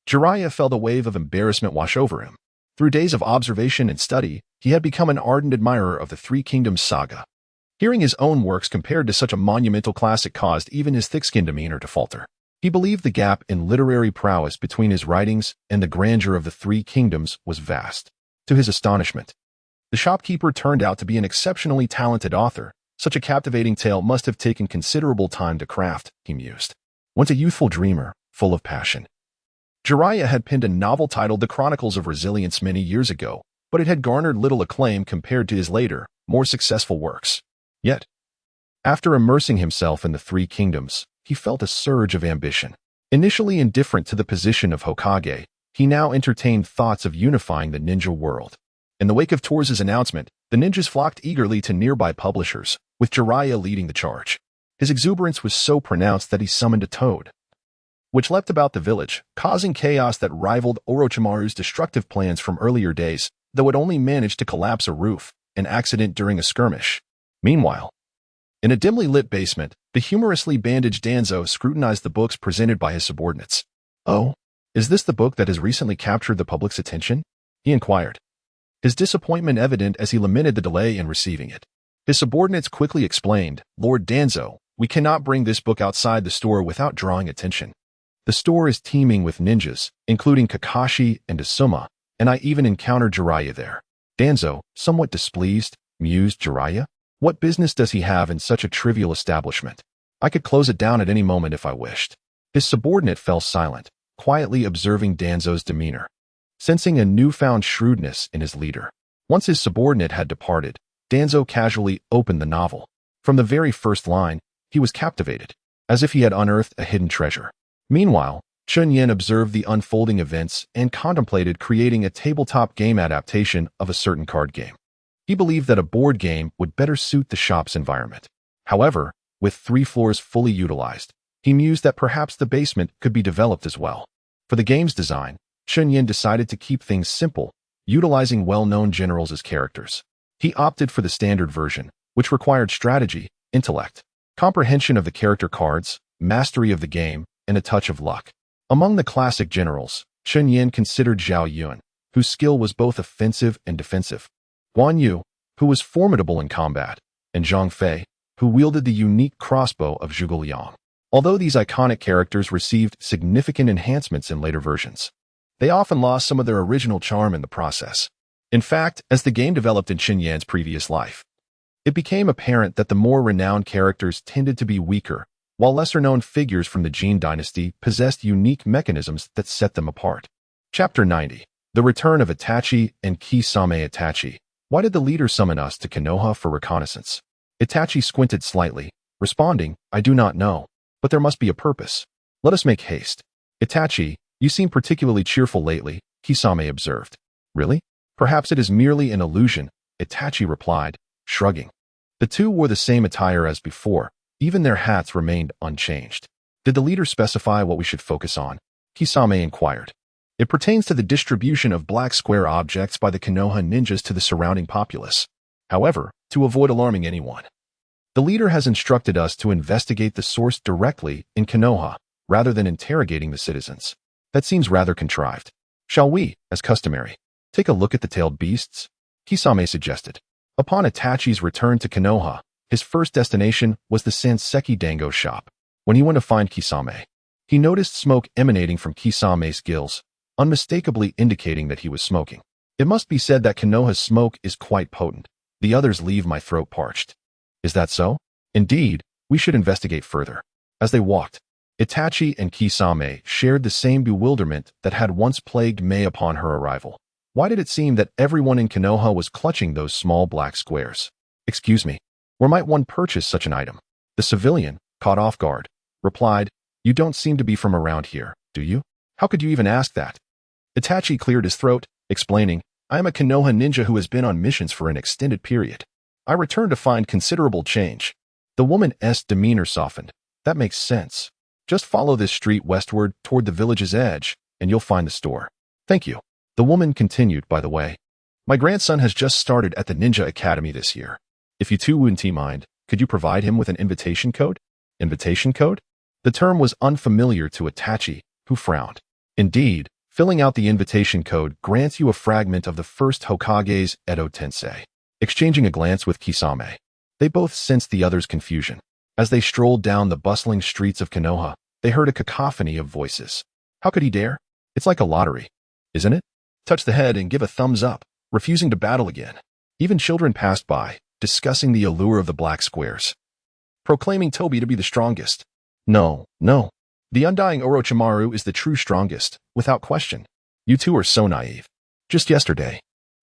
A: Jiraiya felt a wave of embarrassment wash over him. Through days of observation and study, he had become an ardent admirer of the Three Kingdoms saga. Hearing his own works compared to such a monumental classic caused even his thick-skinned demeanor to falter. He believed the gap in literary prowess between his writings and the grandeur of the Three Kingdoms was vast. To his astonishment, the shopkeeper turned out to be an exceptionally talented author. Such a captivating tale must have taken considerable time to craft, he mused. Once a youthful dreamer, full of passion, Jiraiya had penned a novel titled The Chronicles of Resilience many years ago, but it had garnered little acclaim compared to his later, more successful works. Yet, after immersing himself in the Three Kingdoms, he felt a surge of ambition. Initially indifferent to the position of Hokage, he now entertained thoughts of unifying the ninja world. In the wake of Tor's announcement, the ninjas flocked eagerly to nearby publishers, with Jiraiya leading the charge. His exuberance was so pronounced that he summoned a toad, which leapt about the village, causing chaos that rivaled Orochimaru's destructive plans from earlier days, though it only managed to collapse a roof, an accident during a skirmish. Meanwhile, in a dimly lit basement, the humorously bandaged Danzo scrutinized the books presented by his subordinates. "Oh, is this the book that has recently captured the public's attention?" he inquired, his disappointment evident as he lamented the delay in receiving it. His subordinates quickly explained, "Lord Danzo, we cannot bring this book outside the store without drawing attention. The store is teeming with ninjas, including Kakashi and Asuma, and I even encountered Jiraiya there." Danzo, somewhat displeased, mused. "Jiraiya? What business does he have in such a trivial establishment? I could close it down at any moment if I wished." His subordinate fell silent, quietly observing Danzo's demeanor, sensing a newfound shrewdness in his leader. Once his subordinate had departed, Danzo casually opened the novel. From the very first line, he was captivated, as if he had unearthed a hidden treasure. Meanwhile, Chen Yan observed the unfolding events and contemplated creating a tabletop game adaptation of a certain card game. He believed that a board game would better suit the shop's environment. However, with 3 floors fully utilized, he mused that perhaps the basement could be developed as well. For the game's design, Chen Yan decided to keep things simple, utilizing well-known generals as characters. He opted for the standard version, which required strategy, intellect, comprehension of the character cards, mastery of the game, and a touch of luck. Among the classic generals, Chen Yan considered Zhao Yun, whose skill was both offensive and defensive, Guan Yu, who was formidable in combat, and Zhang Fei, who wielded the unique crossbow of Zhuge Liang. Although these iconic characters received significant enhancements in later versions, they often lost some of their original charm in the process. In fact, as the game developed in Chen Yan's previous life, it became apparent that the more renowned characters tended to be weaker, while lesser-known figures from the Jin dynasty possessed unique mechanisms that set them apart. Chapter 90. The Return of Itachi and Kisame. Itachi. Why did the leader summon us to Konoha for reconnaissance? Itachi squinted slightly, responding, "I do not know, but there must be a purpose. Let us make haste." "Itachi, you seem particularly cheerful lately," Kisame observed. "Really? Perhaps it is merely an illusion," Itachi replied, shrugging. The two wore the same attire as before. Even their hats remained unchanged. "Did the leader specify what we should focus on?" Kisame inquired. "It pertains to the distribution of black square objects by the Konoha ninjas to the surrounding populace. However, to avoid alarming anyone, the leader has instructed us to investigate the source directly in Konoha, rather than interrogating the citizens. That seems rather contrived. Shall we, as customary, take a look at the tailed beasts?" Kisame suggested. Upon Itachi's return to Konoha, his first destination was the Sanseki Dango shop. When he went to find Kisame, he noticed smoke emanating from Kisame's gills, unmistakably indicating that he was smoking. "It must be said that Konoha's smoke is quite potent. The others leave my throat parched." "Is that so?" "Indeed, we should investigate further." As they walked, Itachi and Kisame shared the same bewilderment that had once plagued Mei upon her arrival. Why did it seem that everyone in Konoha was clutching those small black squares? "Excuse me, where might one purchase such an item?" The civilian, caught off guard, replied, "You don't seem to be from around here, do you? How could you even ask that?" Itachi cleared his throat, explaining, "I am a Konoha ninja who has been on missions for an extended period. I returned to find considerable change." The woman's demeanor softened. "That makes sense. Just follow this street westward toward the village's edge, and you'll find the store." "Thank you." The woman continued, "By the way, My grandson has just started at the Ninja Academy this year. If you two wouldn't mind, could you provide him with an invitation code? Invitation code? The term was unfamiliar to Itachi, who frowned. Indeed, filling out the invitation code grants you a fragment of the first Hokage's Edo Tensei. Exchanging a glance with Kisame, they both sensed the other's confusion. As they strolled down the bustling streets of Konoha, they heard a cacophony of voices. How could he dare? It's like a lottery, isn't it? Touch the head and give a thumbs up, refusing to battle again. Even children passed by, discussing the allure of the black squares, proclaiming Toby to be the strongest. No. The undying Orochimaru is the true strongest, without question. You two are so naive. Just yesterday,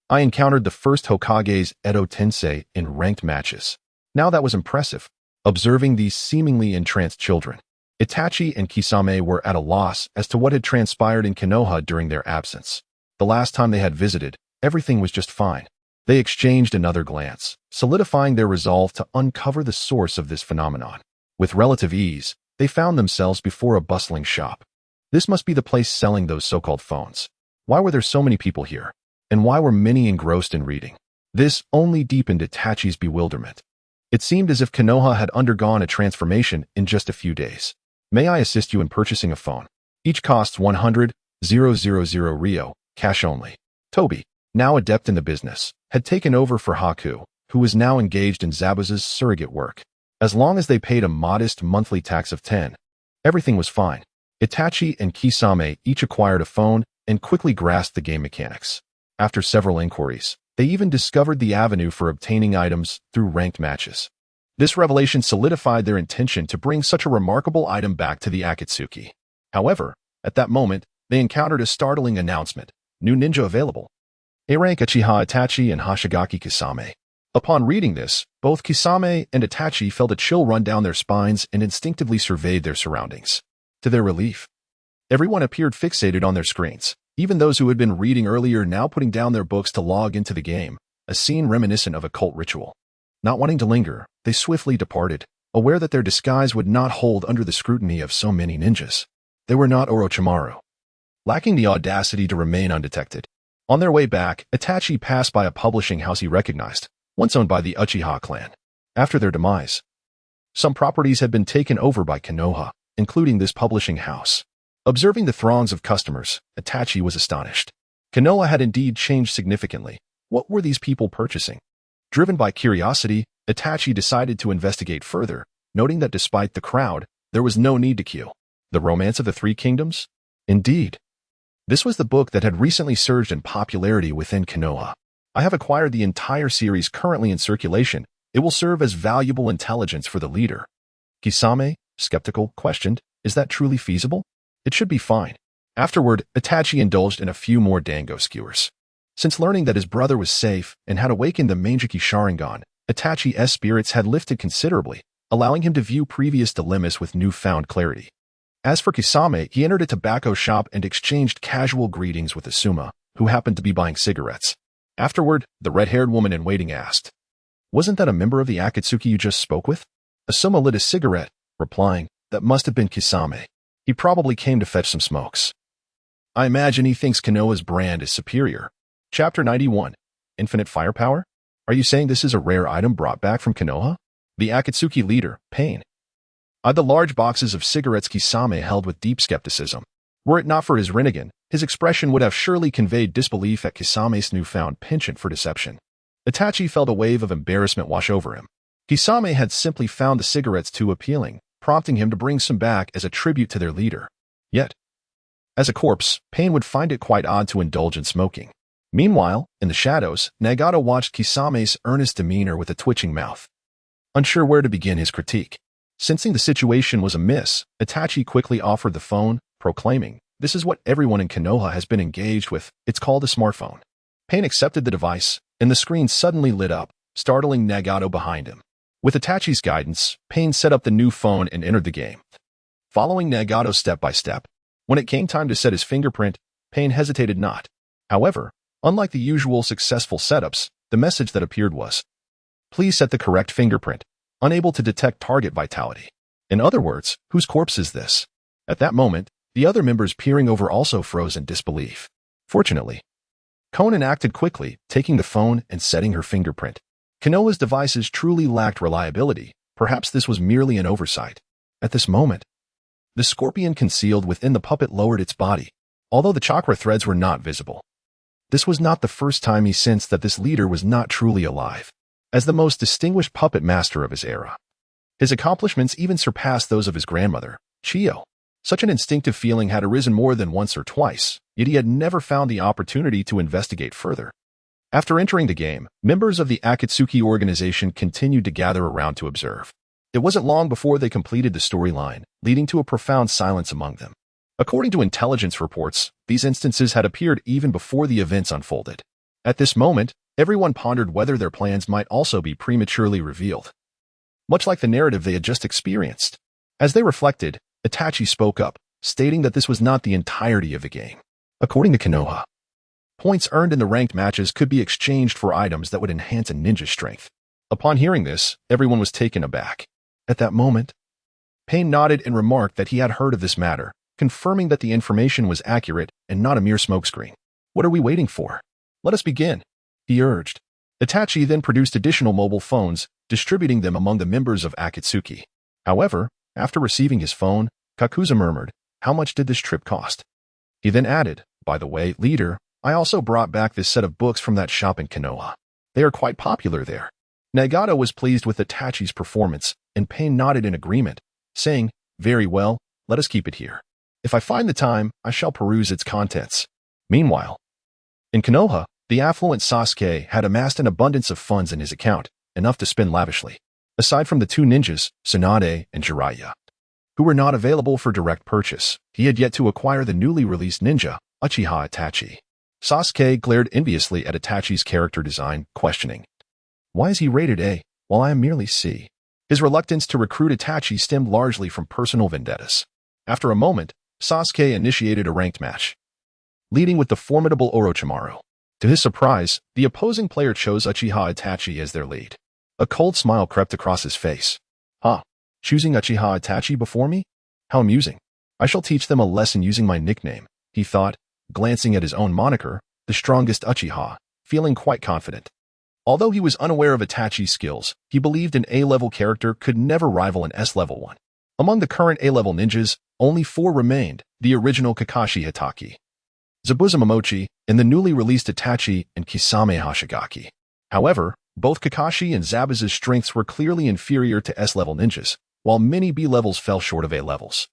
A: I encountered the first Hokage's Edo Tensei in ranked matches. Now that was impressive. Observing these seemingly entranced children, Itachi and Kisame were at a loss as to what had transpired in Konoha during their absence. The last time they had visited, everything was just fine. They exchanged another glance, solidifying their resolve to uncover the source of this phenomenon. With relative ease, they found themselves before a bustling shop. This must be the place selling those so-called phones. Why were there so many people here? And why were many engrossed in reading? This only deepened Itachi's bewilderment. It seemed as if Konoha had undergone a transformation in just a few days. May I assist you in purchasing a phone? Each costs 100,000 Ryo, cash only. Toby, now adept in the business, had taken over for Haku, who was now engaged in Zabuza's surrogate work. As long as they paid a modest monthly tax of 10, everything was fine. Itachi and Kisame each acquired a phone and quickly grasped the game mechanics. After several inquiries, they even discovered the avenue for obtaining items through ranked matches. This revelation solidified their intention to bring such a remarkable item back to the Akatsuki. However, at that moment, they encountered a startling announcement. New ninja available. A-rank Uchiha Itachi and Hoshigaki Kisame. Upon reading this, both Kisame and Itachi felt a chill run down their spines and instinctively surveyed their surroundings. To their relief, everyone appeared fixated on their screens. Even those who had been reading earlier now putting down their books to log into the game, a scene reminiscent of a cult ritual. Not wanting to linger, they swiftly departed, aware that their disguise would not hold under the scrutiny of so many ninjas. They were not Orochimaru, lacking the audacity to remain undetected. On their way back, Itachi passed by a publishing house he recognized, once owned by the Uchiha clan. After their demise, some properties had been taken over by Konoha, including this publishing house. Observing the throngs of customers, Itachi was astonished. Konoha had indeed changed significantly. What were these people purchasing? Driven by curiosity, Itachi decided to investigate further, noting that despite the crowd, there was no need to queue. The Romance of the Three Kingdoms? Indeed. This was the book that had recently surged in popularity within Konoha. I have acquired the entire series currently in circulation. It will serve as valuable intelligence for the leader. Kisame, skeptical, questioned, is that truly feasible? It should be fine. Afterward, Itachi indulged in a few more dango skewers. Since learning that his brother was safe and had awakened the Mangeki Sharingan, Itachi's spirits had lifted considerably, allowing him to view previous dilemmas with newfound clarity. As for Kisame, he entered a tobacco shop and exchanged casual greetings with Asuma, who happened to be buying cigarettes. Afterward, the red-haired woman in waiting asked, "Wasn't that a member of the Akatsuki you just spoke with?" Asuma lit a cigarette, replying, "That must have been Kisame. He probably came to fetch some smokes. I imagine he thinks Konoha's brand is superior." Chapter 91. Infinite Firepower? Are you saying this is a rare item brought back from Konoha? The Akatsuki leader, Pain, eyed the large boxes of cigarettes Kisame held with deep skepticism. Were it not for his Rinnegan, his expression would have surely conveyed disbelief at Kisame's newfound penchant for deception. Itachi felt a wave of embarrassment wash over him. Kisame had simply found the cigarettes too appealing, prompting him to bring some back as a tribute to their leader. Yet, as a corpse, Pain would find it quite odd to indulge in smoking. Meanwhile, in the shadows, Nagato watched Kisame's earnest demeanor with a twitching mouth, unsure where to begin his critique. Sensing the situation was amiss, Itachi quickly offered the phone, proclaiming, "This is what everyone in Konoha has been engaged with. It's called a smartphone." Pain accepted the device, and the screen suddenly lit up, startling Nagato behind him. With Itachi's guidance, Pain set up the new phone and entered the game. Following Nagato step by step, when it came time to set his fingerprint, Pain hesitated not. However, unlike the usual successful setups, the message that appeared was, "Please set the correct fingerprint, unable to detect target vitality." In other words, whose corpse is this? At that moment, the other members peering over also froze in disbelief. Fortunately, Conan acted quickly, taking the phone and setting her fingerprint. Konoha's devices truly lacked reliability. Perhaps this was merely an oversight. At this moment, the scorpion concealed within the puppet lowered its body, although the chakra threads were not visible. This was not the first time he sensed that this leader was not truly alive. As the most distinguished puppet master of his era, his accomplishments even surpassed those of his grandmother, Chiyo. Such an instinctive feeling had arisen more than once or twice, yet he had never found the opportunity to investigate further. After entering the game, members of the Akatsuki organization continued to gather around to observe. It wasn't long before they completed the storyline, leading to a profound silence among them. According to intelligence reports, these instances had appeared even before the events unfolded. At this moment, everyone pondered whether their plans might also be prematurely revealed. Much like the narrative they had just experienced. As they reflected, Itachi spoke up, stating that this was not the entirety of the game. According to Konoha, points earned in the ranked matches could be exchanged for items that would enhance a ninja's strength. Upon hearing this, everyone was taken aback. At that moment, Pain nodded and remarked that he had heard of this matter, confirming that the information was accurate and not a mere smokescreen. What are we waiting for? Let us begin, he urged. Itachi then produced additional mobile phones, distributing them among the members of Akatsuki. However, after receiving his phone, Kakuza murmured, "How much did this trip cost?" He then added, "By the way, leader, I also brought back this set of books from that shop in Konoha. They are quite popular there." Nagato was pleased with Itachi's performance, and Pain nodded in agreement, saying, "Very well, let us keep it here. If I find the time, I shall peruse its contents." Meanwhile, in Konoha, the affluent Sasuke had amassed an abundance of funds in his account, enough to spend lavishly. Aside from the two ninjas, Tsunade and Jiraiya, who were not available for direct purchase, he had yet to acquire the newly released ninja, Uchiha Itachi. Sasuke glared enviously at Itachi's character design, questioning, "Why is he rated A, while I am merely C?" His reluctance to recruit Itachi stemmed largely from personal vendettas. After a moment, Sasuke initiated a ranked match, leading with the formidable Orochimaru. To his surprise, the opposing player chose Uchiha Itachi as their lead. A cold smile crept across his face. "Huh, choosing Uchiha Itachi before me? How amusing. I shall teach them a lesson using my nickname," he thought, glancing at his own moniker, the strongest Uchiha, feeling quite confident. Although he was unaware of Itachi's skills, he believed an A-level character could never rival an S-level one. Among the current A-level ninjas, only 4 remained, the original Kakashi Hitaki, Zabuza Momochi, and the newly released Itachi and Kisame Hashigaki. However, both Kakashi and Zabuza's strengths were clearly inferior to S-level ninjas, while many B-levels fell short of A-levels.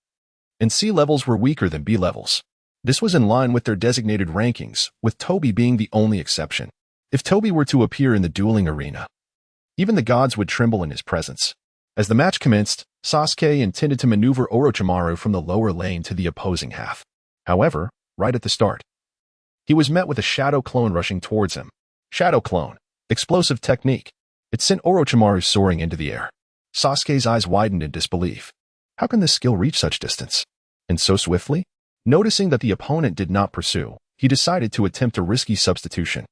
A: And C-levels were weaker than B-levels. This was in line with their designated rankings, with Tobi being the only exception. If Tobi were to appear in the dueling arena, even the gods would tremble in his presence. As the match commenced, Sasuke intended to maneuver Orochimaru from the lower lane to the opposing half. However, right at the start, he was met with a shadow clone rushing towards him. Shadow clone. Explosive technique. It sent Orochimaru soaring into the air. Sasuke's eyes widened in disbelief. How can this skill reach such distance? And so swiftly? Noticing that the opponent did not pursue, he decided to attempt a risky substitution.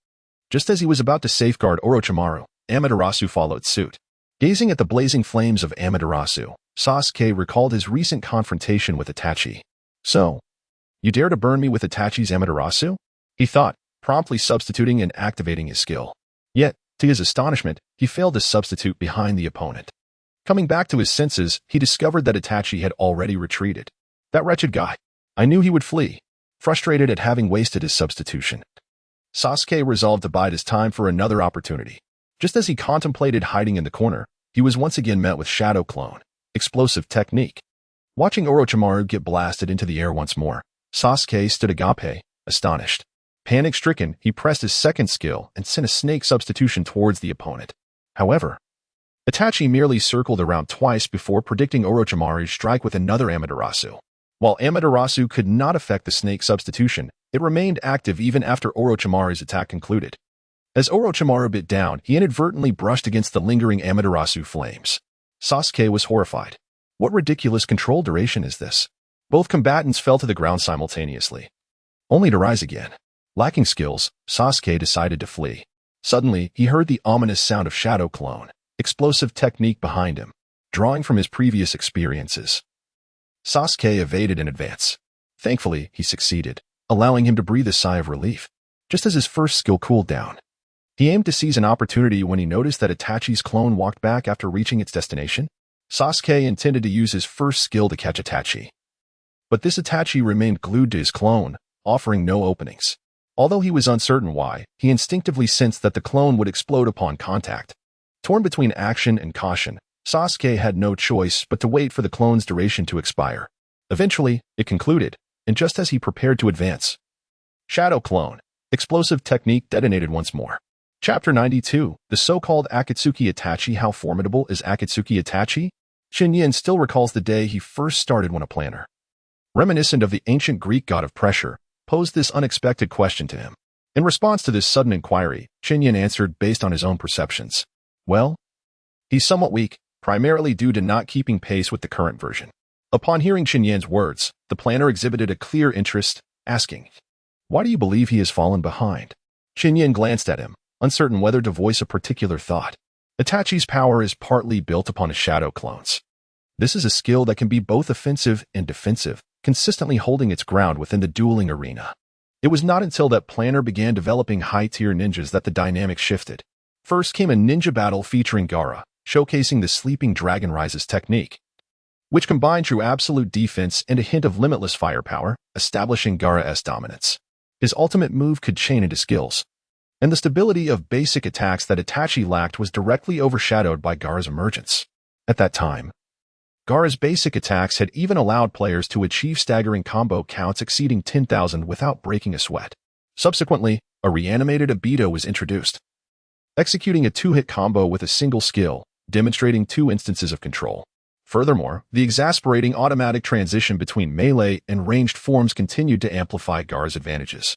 A: Just as he was about to safeguard Orochimaru, Amaterasu followed suit. Gazing at the blazing flames of Amaterasu, Sasuke recalled his recent confrontation with Itachi. "So, you dare to burn me with Itachi's Amaterasu?" he thought, promptly substituting and activating his skill. Yet, to his astonishment, he failed to substitute behind the opponent. Coming back to his senses, he discovered that Itachi had already retreated. That wretched guy. I knew he would flee. Frustrated at having wasted his substitution, Sasuke resolved to bide his time for another opportunity. Just as he contemplated hiding in the corner, he was once again met with Shadow Clone, explosive technique. Watching Orochimaru get blasted into the air once more, Sasuke stood agape, astonished. Panic-stricken, he pressed his second skill and sent a snake substitution towards the opponent. However, Itachi merely circled around twice before predicting Orochimaru's strike with another Amaterasu. While Amaterasu could not affect the snake substitution, it remained active even after Orochimaru's attack concluded. As Orochimaru bit down, he inadvertently brushed against the lingering Amaterasu flames. Sasuke was horrified. What ridiculous control duration is this? Both combatants fell to the ground simultaneously, only to rise again. Lacking skills, Sasuke decided to flee. Suddenly, he heard the ominous sound of Shadow Clone, explosive technique behind him, drawing from his previous experiences. Sasuke evaded in advance. Thankfully, he succeeded, allowing him to breathe a sigh of relief. just as his first skill cooled down. He aimed to seize an opportunity when he noticed that Itachi's clone walked back after reaching its destination. Sasuke intended to use his first skill to catch Itachi. But this Itachi remained glued to his clone, offering no openings. Although he was uncertain why, he instinctively sensed that the clone would explode upon contact. Torn between action and caution, Sasuke had no choice but to wait for the clone's duration to expire. Eventually, it concluded, and just as he prepared to advance, Shadow Clone. Explosive technique detonated once more. Chapter 92, the so-called Akatsuki Itachi. How formidable is Akatsuki Itachi? Chen Yan still recalls the day he first started when a planner, reminiscent of the ancient Greek god of pressure, posed this unexpected question to him. In response to this sudden inquiry, Chen Yan answered based on his own perceptions. Well, he's somewhat weak, primarily due to not keeping pace with the current version. Upon hearing Chen Yan's words, the planner exhibited a clear interest, asking, "Why do you believe he has fallen behind?" Chen Yan glanced at him, uncertain whether to voice a particular thought. Itachi's power is partly built upon his shadow clones. This is a skill that can be both offensive and defensive, consistently holding its ground within the dueling arena. It was not until that planner began developing high-tier ninjas that the dynamic shifted. First came a ninja battle featuring Gaara, showcasing the Sleeping Dragon Rises technique, which combined true absolute defense and a hint of limitless firepower, establishing Gaara's dominance. His ultimate move could chain into skills, and the stability of basic attacks that Itachi lacked was directly overshadowed by Gaara's emergence. At that time, Gaara's basic attacks had even allowed players to achieve staggering combo counts exceeding 10,000 without breaking a sweat. Subsequently, a reanimated Obito was introduced, executing a two-hit combo with a single skill, demonstrating two instances of control. Furthermore, the exasperating automatic transition between melee and ranged forms continued to amplify Gaara's advantages,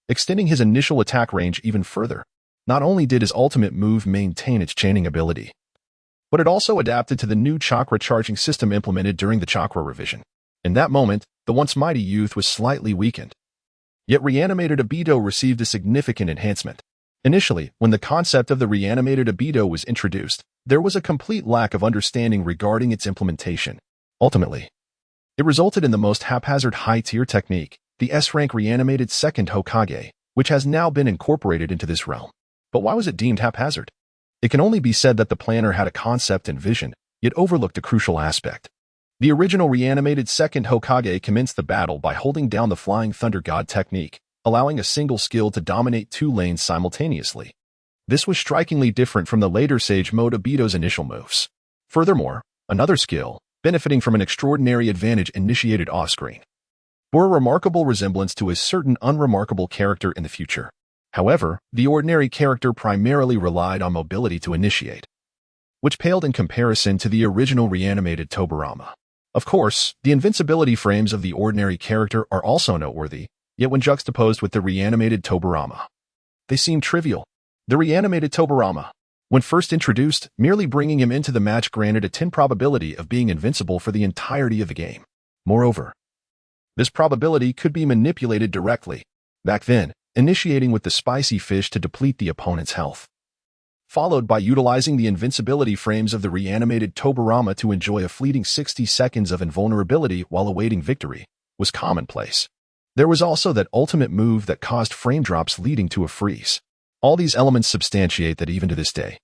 A: extending his initial attack range even further. Not only did his ultimate move maintain its chaining ability, but it also adapted to the new chakra charging system implemented during the chakra revision. In that moment, the once mighty youth was slightly weakened. Yet reanimated Obito received a significant enhancement. Initially, when the concept of the reanimated Obito was introduced, there was a complete lack of understanding regarding its implementation. Ultimately, it resulted in the most haphazard high-tier technique, the S-rank reanimated Second Hokage, which has now been incorporated into this realm. But why was it deemed haphazard? It can only be said that the planner had a concept and vision, yet overlooked a crucial aspect. The original reanimated Second Hokage commenced the battle by holding down the Flying Thunder God technique, allowing a single skill to dominate two lanes simultaneously. This was strikingly different from the later Sage Mode Obito's initial moves. Furthermore, another skill, benefiting from an extraordinary advantage initiated off-screen, bore a remarkable resemblance to a certain unremarkable character in the future. However, the ordinary character primarily relied on mobility to initiate, which paled in comparison to the original reanimated Tobirama. Of course, the invincibility frames of the ordinary character are also noteworthy, yet when juxtaposed with the reanimated Tobirama, they seem trivial. The reanimated Tobirama, when first introduced, merely bringing him into the match granted a 10 probability of being invincible for the entirety of the game. Moreover, this probability could be manipulated directly. Back then, initiating with the spicy fish to deplete the opponent's health, followed by utilizing the invincibility frames of the reanimated Tobirama to enjoy a fleeting 60 seconds of invulnerability while awaiting victory, was commonplace. There was also that ultimate move that caused frame drops leading to a freeze. All these elements substantiate that even to this day,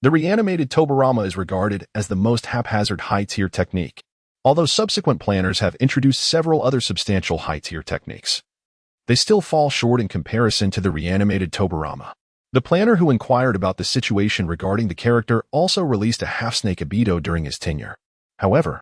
A: the reanimated Tobirama is regarded as the most haphazard high-tier technique, although subsequent planners have introduced several other substantial high-tier techniques. They still fall short in comparison to the reanimated Tobirama. The planner who inquired about the situation regarding the character also released a half-snake Obito during his tenure. However,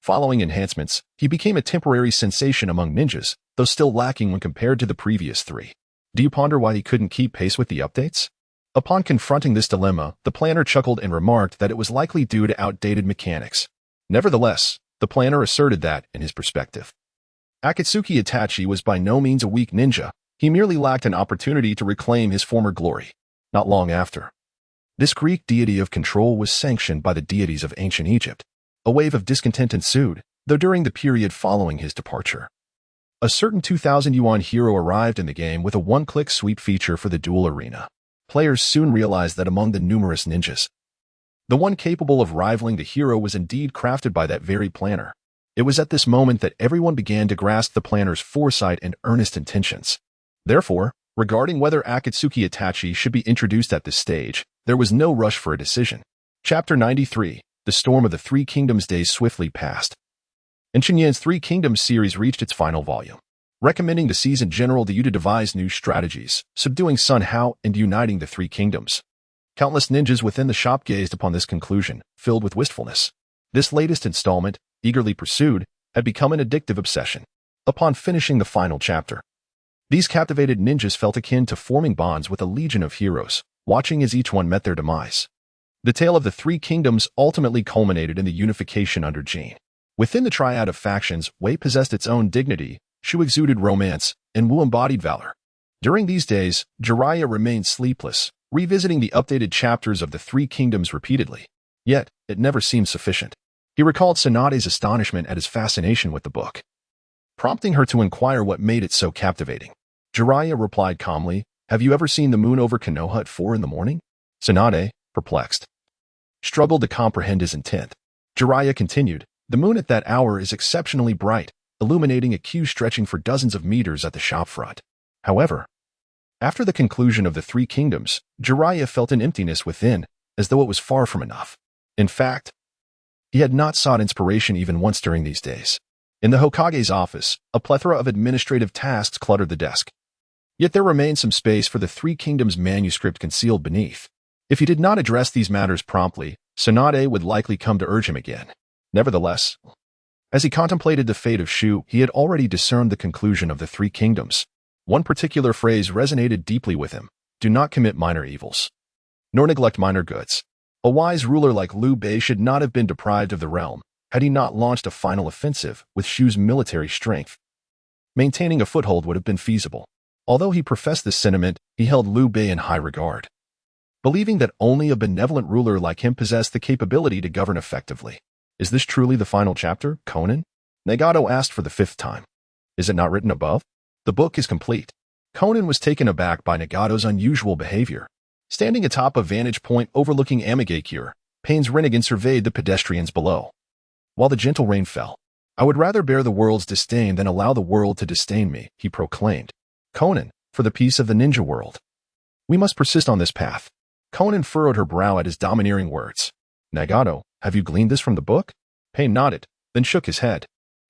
A: following enhancements, he became a temporary sensation among ninjas, though still lacking when compared to the previous three. Do you ponder why he couldn't keep pace with the updates? Upon confronting this dilemma, the planner chuckled and remarked that it was likely due to outdated mechanics. Nevertheless, the planner asserted that, in his perspective, Akatsuki Itachi was by no means a weak ninja, he merely lacked an opportunity to reclaim his former glory. Not long after, this Greek deity of control was sanctioned by the deities of ancient Egypt. A wave of discontent ensued, though during the period following his departure, a certain 2,000 yuan hero arrived in the game with a one-click sweep feature for the duel arena. Players soon realized that among the numerous ninjas, the one capable of rivaling the hero was indeed crafted by that very planner. It was at this moment that everyone began to grasp the planner's foresight and earnest intentions. Therefore, Regarding whether Akatsuki Itachi should be introduced at this stage, there was no rush for a decision. Chapter 93, The Storm of the Three Kingdoms. Days swiftly passed, and Chen Yan's Three Kingdoms series reached its final volume, recommending to seasoned General Liu to devise new strategies, subduing Sun Hao and uniting the Three Kingdoms. Countless ninjas within the shop gazed upon this conclusion, filled with wistfulness. This latest installment, eagerly pursued, had become an addictive obsession. Upon finishing the final chapter, these captivated ninjas felt akin to forming bonds with a legion of heroes, watching as each one met their demise. The tale of the Three Kingdoms ultimately culminated in the unification under Jin. Within the triad of factions, Wei possessed its own dignity, Shu exuded romance, and Wu embodied valor. During these days, Jiraiya remained sleepless, revisiting the updated chapters of the Three Kingdoms repeatedly. Yet, it never seemed sufficient. He recalled Tsunade's astonishment at his fascination with the book, prompting her to inquire what made it so captivating. Jiraiya replied calmly, "Have you ever seen the moon over Konoha at 4 in the morning?" Tsunade, perplexed, struggled to comprehend his intent. Jiraiya continued, "The moon at that hour is exceptionally bright, illuminating a queue stretching for dozens of meters at the shopfront." However, after the conclusion of the Three Kingdoms, Jiraiya felt an emptiness within, as though it was far from enough. In fact, he had not sought inspiration even once during these days. In the Hokage's office, a plethora of administrative tasks cluttered the desk. Yet there remained some space for the Three Kingdoms manuscript concealed beneath. If he did not address these matters promptly, Tsunade would likely come to urge him again. Nevertheless, as he contemplated the fate of Shu, he had already discerned the conclusion of the Three Kingdoms. One particular phrase resonated deeply with him: "Do not commit minor evils, nor neglect minor goods." A wise ruler like Liu Bei should not have been deprived of the realm, had he not launched a final offensive with Shu's military strength. Maintaining a foothold would have been feasible. Although he professed this sentiment, he held Liu Bei in high regard, believing that only a benevolent ruler like him possessed the capability to govern effectively. "Is this truly the final chapter, Conan?" Nagato asked for the 5th time. "Is it not written above?" "The book is complete." Conan was taken aback by Nagato's unusual behavior. Standing atop a vantage point overlooking Amigakure, Payne's Renegade surveyed the pedestrians below. While the gentle rain fell, "I would rather bear the world's disdain than allow the world to disdain me," he proclaimed. "Conan, for the peace of the ninja world, we must persist on this path." Conan furrowed her brow at his domineering words. "Nagato, have you gleaned this from the book?" Payne nodded, then shook his head.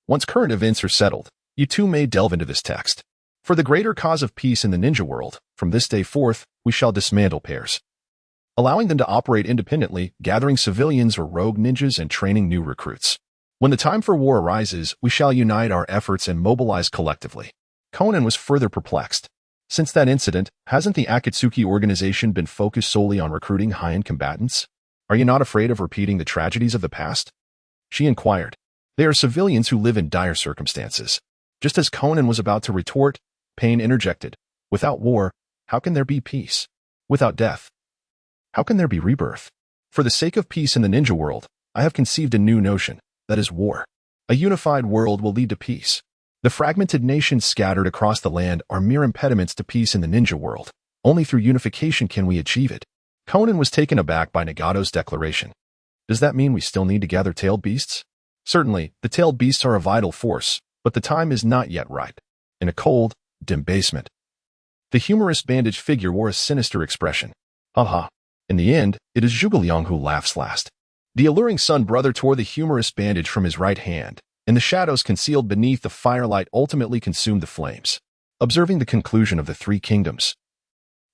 A: "Once current events are settled, you too may delve into this text. For the greater cause of peace in the ninja world, from this day forth, we shall dismantle pairs, allowing them to operate independently, gathering civilians or rogue ninjas and training new recruits. When the time for war arises, we shall unite our efforts and mobilize collectively." Conan was further perplexed. Since that incident, hasn't the Akatsuki organization been focused solely on recruiting high-end combatants? "Are you not afraid of repeating the tragedies of the past?" she inquired. "They are civilians who live in dire circumstances." Just as Conan was about to retort, Payne interjected, "Without war, how can there be peace? Without death, how can there be rebirth? For the sake of peace in the ninja world, I have conceived a new notion, that is war. A unified world will lead to peace. The fragmented nations scattered across the land are mere impediments to peace in the ninja world. Only through unification can we achieve it." Conan was taken aback by Nagato's declaration. "Does that mean we still need to gather tailed beasts?" "Certainly, the tailed beasts are a vital force, but the time is not yet ripe." In a cold, dim basement, the humorous bandaged figure wore a sinister expression. "Haha. In the end, it is Zhuge Liang who laughs last." The alluring son brother tore the humorous bandage from his right hand, and the shadows concealed beneath the firelight ultimately consumed the flames. Observing the conclusion of the Three Kingdoms,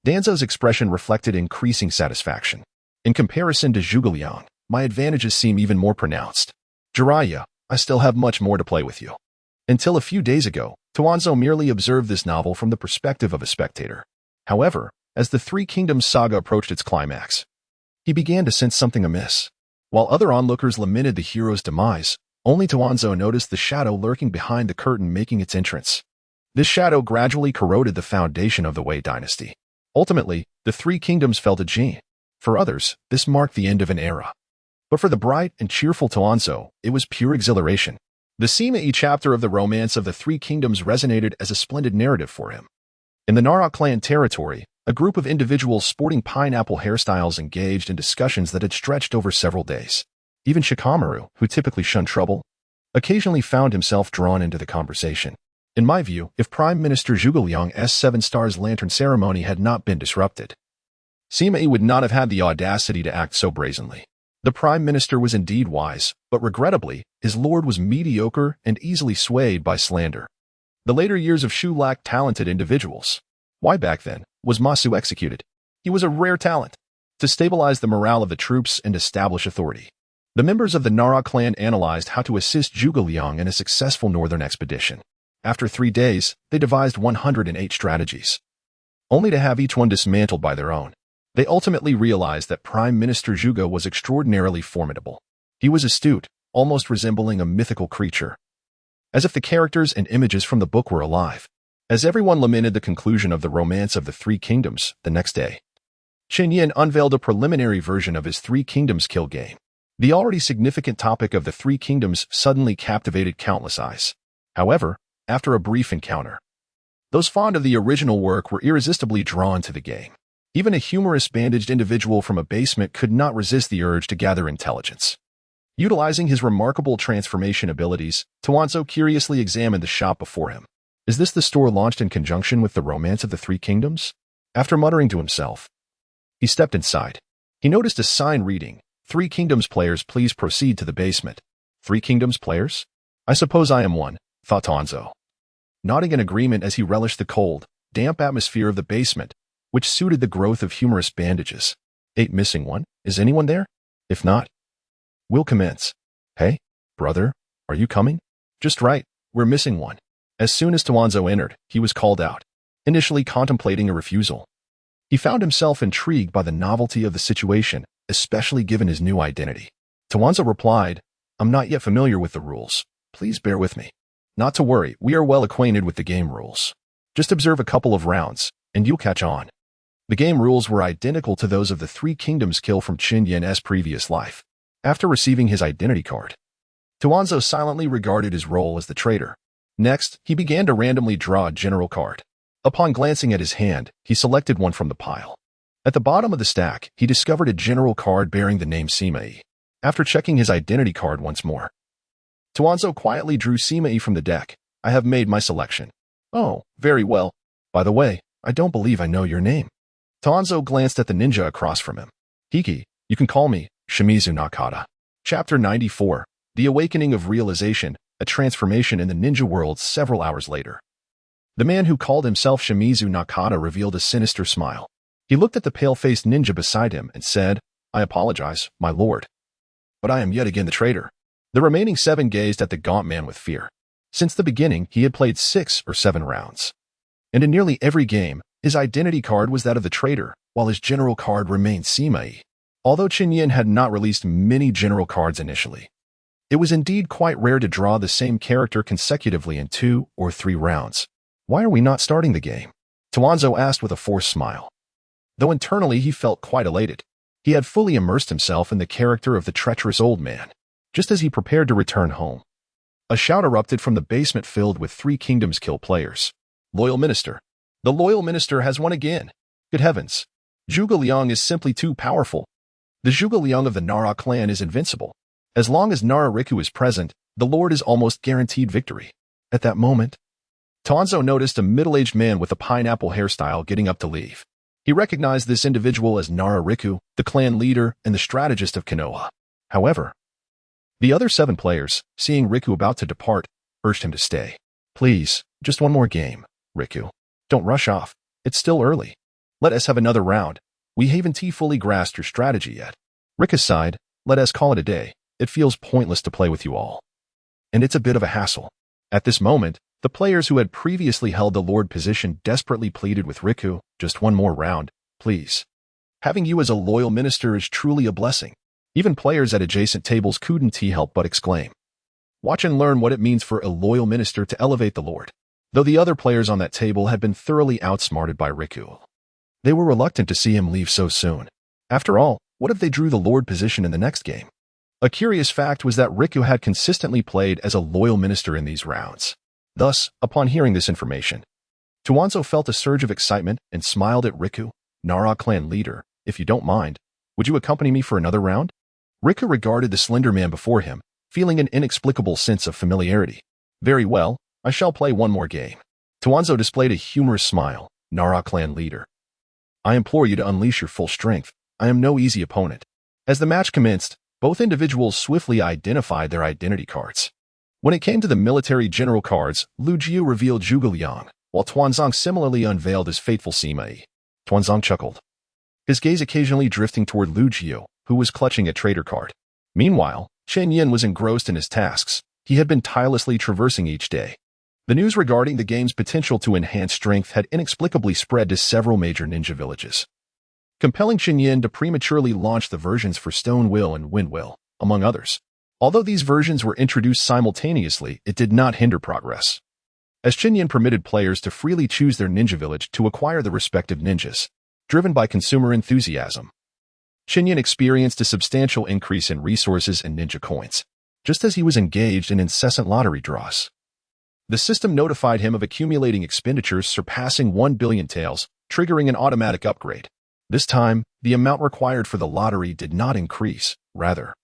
A: Danzo's expression reflected increasing satisfaction. "In comparison to Zhuge Liang, my advantages seem even more pronounced. Jiraiya, I still have much more to play with you." Until a few days ago, Tuanzo merely observed this novel from the perspective of a spectator. However, as the Three Kingdoms saga approached its climax, he began to sense something amiss. While other onlookers lamented the hero's demise, only Tuanzo noticed the shadow lurking behind the curtain making its entrance. This shadow gradually corroded the foundation of the Wei dynasty. Ultimately, the Three Kingdoms fell to Jin. For others, this marked the end of an era. But for the bright and cheerful Tuanzo, it was pure exhilaration. The Sima-e chapter of the Romance of the Three Kingdoms resonated as a splendid narrative for him. In the Nara clan territory, a group of individuals sporting pineapple hairstyles engaged in discussions that had stretched over several days. Even Shikamaru, who typically shunned trouble, occasionally found himself drawn into the conversation. In my view, if Prime Minister Zhuge Liang's 7 Stars Lantern ceremony had not been disrupted, Sima Yi would not have had the audacity to act so brazenly. The Prime Minister was indeed wise, but regrettably, his lord was mediocre and easily swayed by slander. The later years of Shu lacked talented individuals. Why back then was Masu executed? He was a rare talent to stabilize the morale of the troops and establish authority. The members of the Nara clan analyzed how to assist Zhuge Liang in a successful northern expedition. After 3 days, they devised 108 strategies, only to have each one dismantled by their own. They ultimately realized that Prime Minister Zhuge was extraordinarily formidable. He was astute, almost resembling a mythical creature, as if the characters and images from the book were alive. As everyone lamented the conclusion of the Romance of the Three Kingdoms, the next day, Chen Yan unveiled a preliminary version of his Three Kingdoms kill game. The already significant topic of the Three Kingdoms suddenly captivated countless eyes. However, after a brief encounter, those fond of the original work were irresistibly drawn to the game. Even a humorous bandaged individual from a basement could not resist the urge to gather intelligence. Utilizing his remarkable transformation abilities, Tuanzo curiously examined the shop before him. Is this the store launched in conjunction with the Romance of the Three Kingdoms? After muttering to himself, he stepped inside. He noticed a sign reading, "Three Kingdoms players, please proceed to the basement." Three Kingdoms players? I suppose I am one, thought Tuanzo, nodding in agreement as he relished the cold, damp atmosphere of the basement, which suited the growth of humorous bandages. Missing one? Is anyone there? If not, we'll commence. Hey, brother, are you coming? Just right, we're missing one. As soon as Tuanzo entered, he was called out, initially contemplating a refusal. He found himself intrigued by the novelty of the situation, especially given his new identity. Tuanzo replied, I'm not yet familiar with the rules. Please bear with me. Not to worry, we are well acquainted with the game rules. Just observe a couple of rounds, and you'll catch on. The game rules were identical to those of the Three Kingdoms kill from Chen Yan's previous life. After receiving his identity card, Tuanzo silently regarded his role as the traitor. Next, he began to randomly draw a general card. Upon glancing at his hand, he selected one from the pile. At the bottom of the stack, he discovered a general card bearing the name Sima Yi. After checking his identity card once more, Tuanzo quietly drew Sima Yi from the deck. I have made my selection. Oh, very well. By the way, I don't believe I know your name. Tuanzo glanced at the ninja across from him. Hiki, you can call me Shimizu Nakata. Chapter 94, The Awakening of Realization, a transformation in the ninja world several hours later. The man who called himself Shimizu Nakata revealed a sinister smile. He looked at the pale-faced ninja beside him and said, I apologize, my lord, but I am yet again the traitor. The remaining 7 gazed at the gaunt man with fear. Since the beginning, he had played 6 or 7 rounds. And in nearly every game, his identity card was that of the traitor, while his general card remained Sima Yi. Although Chen Yan had not released many general cards initially, it was indeed quite rare to draw the same character consecutively in 2 or 3 rounds. Why are we not starting the game? Tuanzo asked with a forced smile. Though internally he felt quite elated. He had fully immersed himself in the character of the treacherous old man. Just as he prepared to return home, a shout erupted from the basement filled with Three Kingdoms kill players. Loyal Minister. The Loyal Minister has won again. Good heavens. Zhuge Liang is simply too powerful. The Zhuge Liang of the Nara clan is invincible. As long as Nara Riku is present, the Lord is almost guaranteed victory. At that moment, Tuanzo noticed a middle-aged man with a pineapple hairstyle getting up to leave. He recognized this individual as Nara Riku, the clan leader and the strategist of Konoha. However, the other 7 players, seeing Riku about to depart, urged him to stay. Please, just one more game, Riku. Don't rush off. It's still early. Let us have another round. We haven't fully grasped your strategy yet. Riku sighed. Let us call it a day. It feels pointless to play with you all. And it's a bit of a hassle. At this moment, the players who had previously held the Lord position desperately pleaded with Riku, just one more round, please. Having you as a loyal minister is truly a blessing. Even players at adjacent tables couldn't help but exclaim. Watch and learn what it means for a loyal minister to elevate the Lord. Though the other players on that table had been thoroughly outsmarted by Riku, they were reluctant to see him leave so soon. After all, what if they drew the Lord position in the next game? A curious fact was that Riku had consistently played as a loyal minister in these rounds. Thus, upon hearing this information, Tuanzo felt a surge of excitement and smiled at Riku. Nara clan leader, if you don't mind, would you accompany me for another round? Riku regarded the slender man before him, feeling an inexplicable sense of familiarity. Very well, I shall play one more game. Tuanzo displayed a humorous smile, Nara clan leader. I implore you to unleash your full strength. I am no easy opponent. As the match commenced, both individuals swiftly identified their identity cards. When it came to the military general cards, Lu Jiu revealed Zhuge Liang, while Tuanzong similarly unveiled his faithful Sima Yi. Tuanzong chuckled, his gaze occasionally drifting toward Lu Jiu, who was clutching a traitor card. Meanwhile, Chen Yan was engrossed in his tasks. He had been tirelessly traversing each day. The news regarding the game's potential to enhance strength had inexplicably spread to several major ninja villages, compelling Chen Yan to prematurely launch the versions for Stone Will and Wind Will, among others. Although these versions were introduced simultaneously, it did not hinder progress, as Chen Yan permitted players to freely choose their ninja village to acquire the respective ninjas. Driven by consumer enthusiasm, Chen Yan experienced a substantial increase in resources and ninja coins, just as he was engaged in incessant lottery draws. The system notified him of accumulating expenditures surpassing 1 billion taels, triggering an automatic upgrade. This time, the amount required for the lottery did not increase, rather,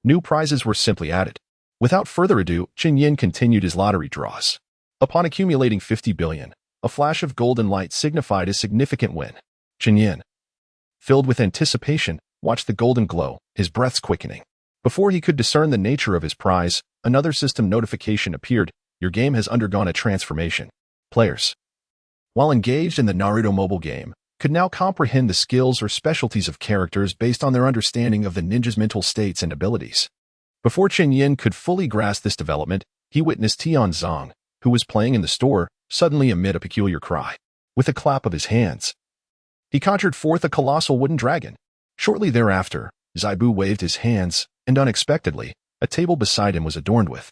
A: new prizes were simply added. Without further ado, Chen Yan continued his lottery draws. Upon accumulating 50 billion, a flash of golden light signified a significant win. Chen Yan, filled with anticipation, watched the golden glow, his breaths quickening. Before he could discern the nature of his prize, another system notification appeared. Your game has undergone a transformation. Players, while engaged in the Naruto mobile game, could now comprehend the skills or specialties of characters based on their understanding of the ninja's mental states and abilities. Before Chen Yan could fully grasp this development, he witnessed Tianzong, who was playing in the store, suddenly emit a peculiar cry. With a clap of his hands, he conjured forth a colossal wooden dragon. Shortly thereafter, Zabuza waved his hands, and unexpectedly, a table beside him was adorned with